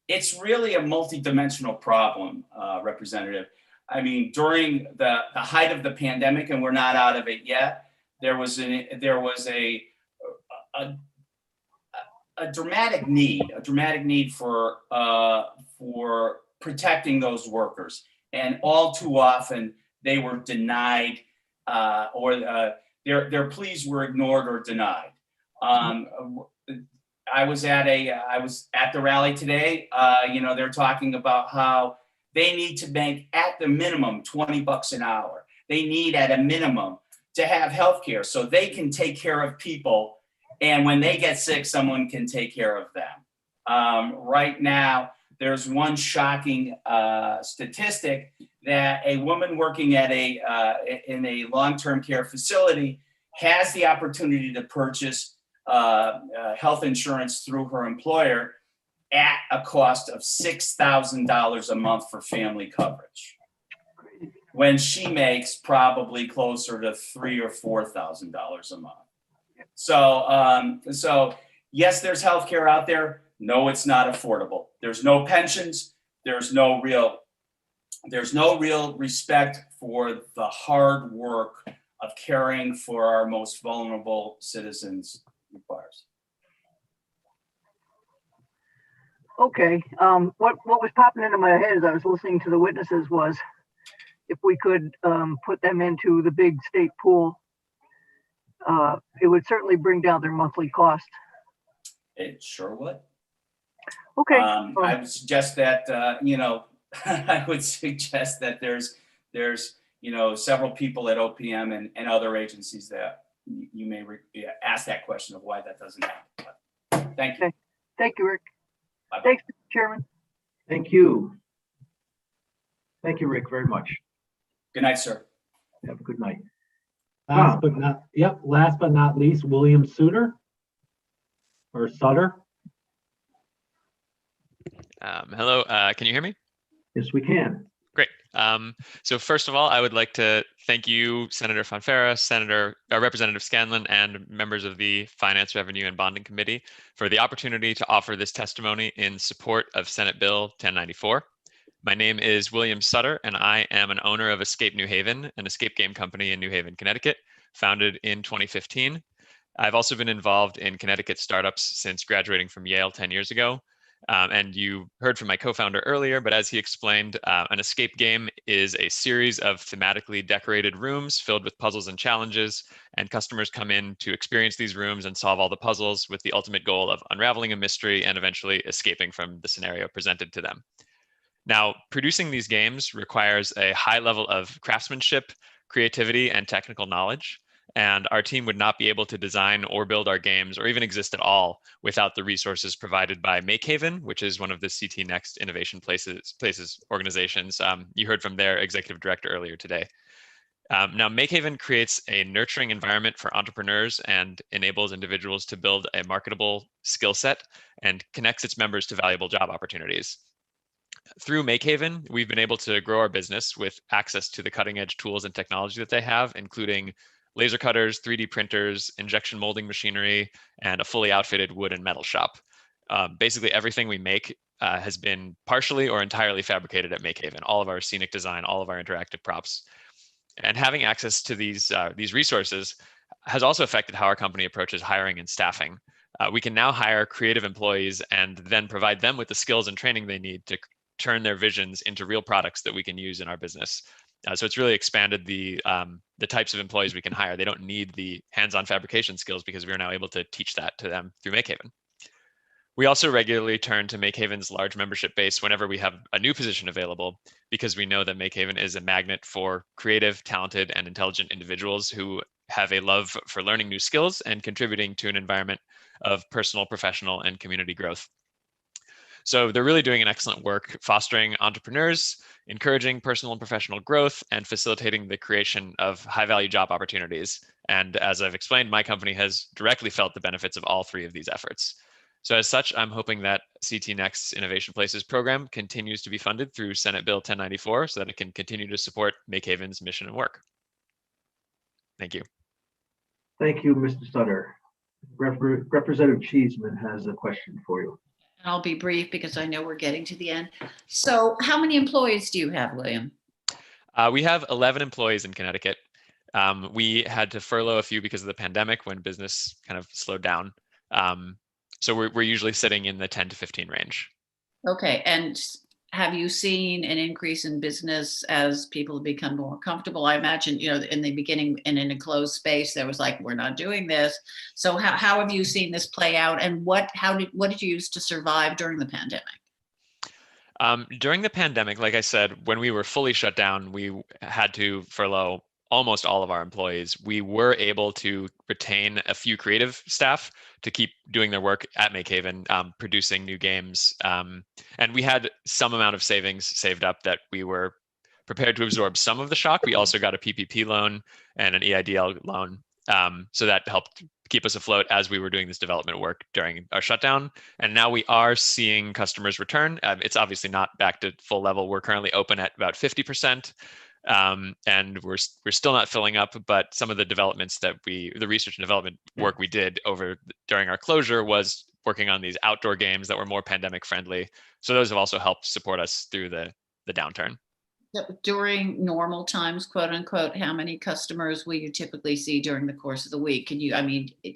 It's really a multidimensional problem, Representative. I mean, during the height of the pandemic, and we're not out of it yet, there was a dramatic need for protecting those workers, and all too often they were denied, or their pleas were ignored or denied. I was at the rally today. They're talking about how they need to make at the minimum $20 an hour. They need at a minimum to have healthcare so they can take care of people. And when they get sick, someone can take care of them. Right now, there's one shocking statistic that a woman working in a long-term care facility has the opportunity to purchase health insurance through her employer at a cost of $6,000 a month for family coverage, when she makes probably closer to $3,000 or $4,000 a month. So yes, there's healthcare out there. No, it's not affordable. There's no pensions. There's no real respect for the hard work of caring for our most vulnerable citizens requires. Okay. What was popping into my head as I was listening to the witnesses was if we could put them into the big state pool, it would certainly bring down their monthly cost. It sure would. Okay. I would suggest that I would suggest that there's several people at OPM and other agencies that you may ask that question of why that doesn't happen. But thank you. Okay. Thank you, Rick. Bye-bye. Thanks, Mr. Chairman. Thank you. Thank you, Rick, very much. Good night, sir. Have a good night. Last but not least, William Sutter or Sutter. Hello, can you hear me? Yes, we can. Great. So first of all, I would like to thank you, Senator Fonfara, Representative Scanlon, and members of the Finance, Revenue, and Bonding Committee for the opportunity to offer this testimony in support of Senate Bill 1094. My name is William Sutter, and I am an owner of Escape New Haven, an escape game company in New Haven, Connecticut, founded in 2015. I've also been involved in Connecticut startups since graduating from Yale 10 years ago. And you heard from my co-founder earlier, but as he explained, an escape game is a series of thematically decorated rooms filled with puzzles and challenges, and customers come in to experience these rooms and solve all the puzzles with the ultimate goal of unraveling a mystery and eventually escaping from the scenario presented to them. Now, producing these games requires a high level of craftsmanship, creativity, and technical knowledge. And our team would not be able to design or build our games or even exist at all without the resources provided by MakeHaven, which is one of the CT Next Innovation Places organizations. You heard from their executive director earlier today. Now, MakeHaven creates a nurturing environment for entrepreneurs and enables individuals to build a marketable skill set and connects its members to valuable job opportunities. Through Makehaven, we've been able to grow our business with access to the cutting edge tools and technology that they have, including laser cutters, 3D printers, injection molding machinery, and a fully outfitted wood and metal shop. Basically, everything we make has been partially or entirely fabricated at Makehaven. All of our scenic design, all of our interactive props. And having access to these resources has also affected how our company approaches hiring and staffing. We can now hire creative employees and then provide them with the skills and training they need to turn their visions into real products that we can use in our business. So it's really expanded the types of employees we can hire. They don't need the hands-on fabrication skills because we are now able to teach that to them through Makehaven. We also regularly turn to Makehaven's large membership base whenever we have a new position available, because we know that Makehaven is a magnet for creative, talented, and intelligent individuals who have a love for learning new skills and contributing to an environment of personal, professional, and community growth. So they're really doing an excellent work fostering entrepreneurs, encouraging personal and professional growth, and facilitating the creation of high-value job opportunities. And as I've explained, my company has directly felt the benefits of all three of these efforts. So as such, I'm hoping that CT Next's Innovation Places program continues to be funded through Senate Bill 1094 so that it can continue to support Makehaven's mission and work. Thank you. Thank you, Mr. Sutter. Representative Cheeseman has a question for you. I'll be brief because I know we're getting to the end. So how many employees do you have, William? We have 11 employees in Connecticut. We had to furlough a few because of the pandemic when business kind of slowed down. So we're usually sitting in the 10 to 15 range. Okay, and have you seen an increase in business as people have become more comfortable? I imagine, in the beginning in an enclosed space, there was like, we're not doing this. So how have you seen this play out, and what did you use to survive during the pandemic? During the pandemic, like I said, when we were fully shut down, we had to furlough almost all of our employees. We were able to retain a few creative staff to keep doing their work at Makehaven, producing new games. And we had some amount of savings saved up that we were prepared to absorb some of the shock. We also got a PPP loan and an EIDL loan. So that helped keep us afloat as we were doing this development work during our shutdown. And now we are seeing customers return. It's obviously not back to full level. We're currently open at about 50%. And we're still not filling up, but some of the developments that the research and development work we did during our closure was working on these outdoor games that were more pandemic friendly. So those have also helped support us through the downturn. During normal times, quote unquote, how many customers will you typically see during the course of the week?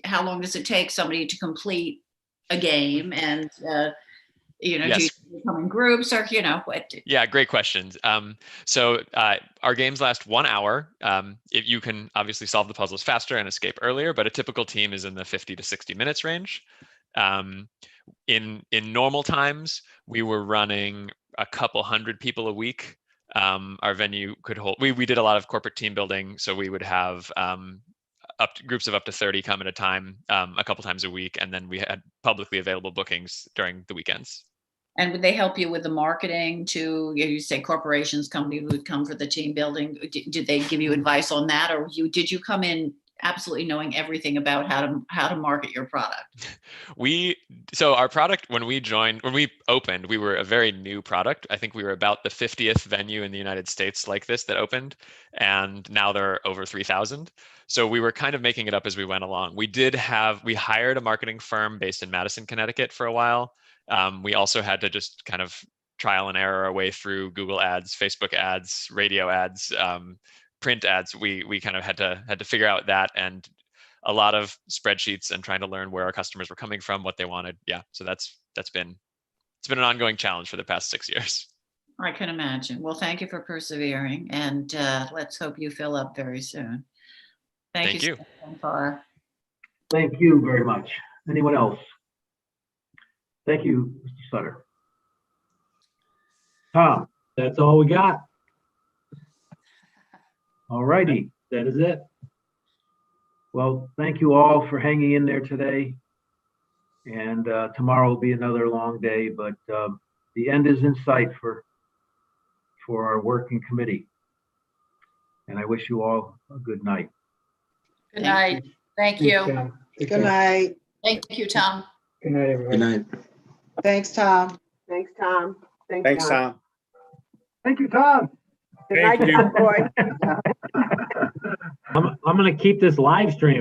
How long does it take somebody to complete a game, and Yes. do you come in groups, or what? Yeah, great questions. So our games last 1 hour. You can obviously solve the puzzles faster and escape earlier, but a typical team is in the 50 to 60 minutes range. In normal times, we were running a couple hundred people a week. Our venue could hold. We did a lot of corporate team building, so we would have groups of up to 30 come at a time, a couple times a week, and then we had publicly available bookings during the weekends. And would they help you with the marketing to, you say corporations, companies would come for the team building? Did they give you advice on that, or did you come in absolutely knowing everything about how to market your product? So our product, when we opened, we were a very new product. I think we were about the 50th venue in the United States like this that opened, and now there are over 3,000. So we were kind of making it up as we went along. We hired a marketing firm based in Madison, Connecticut for a while. We also had to just kind of trial and error our way through Google ads, Facebook ads, radio ads, print ads. We kind of had to figure out that, and a lot of spreadsheets and trying to learn where our customers were coming from, what they wanted. Yeah, so it's been an ongoing challenge for the past 6 years. I can imagine. Well, thank you for persevering, and let's hope you fill up very soon. Thank you. Thank you very much. Anyone else? Thank you, Mr. Sutter. Tom? That's all we got. All righty. That is it. Well, thank you all for hanging in there today. And tomorrow will be another long day, but the end is in sight for our working committee. And I wish you all a good night. Good night. Thank you. Good night. Thank you, Tom. Good night, everyone. Good night. Thanks, Tom. Thanks, Tom. Thanks, Tom. Thank you, Tom. Good night, Tom Boy. I'm gonna keep this live stream.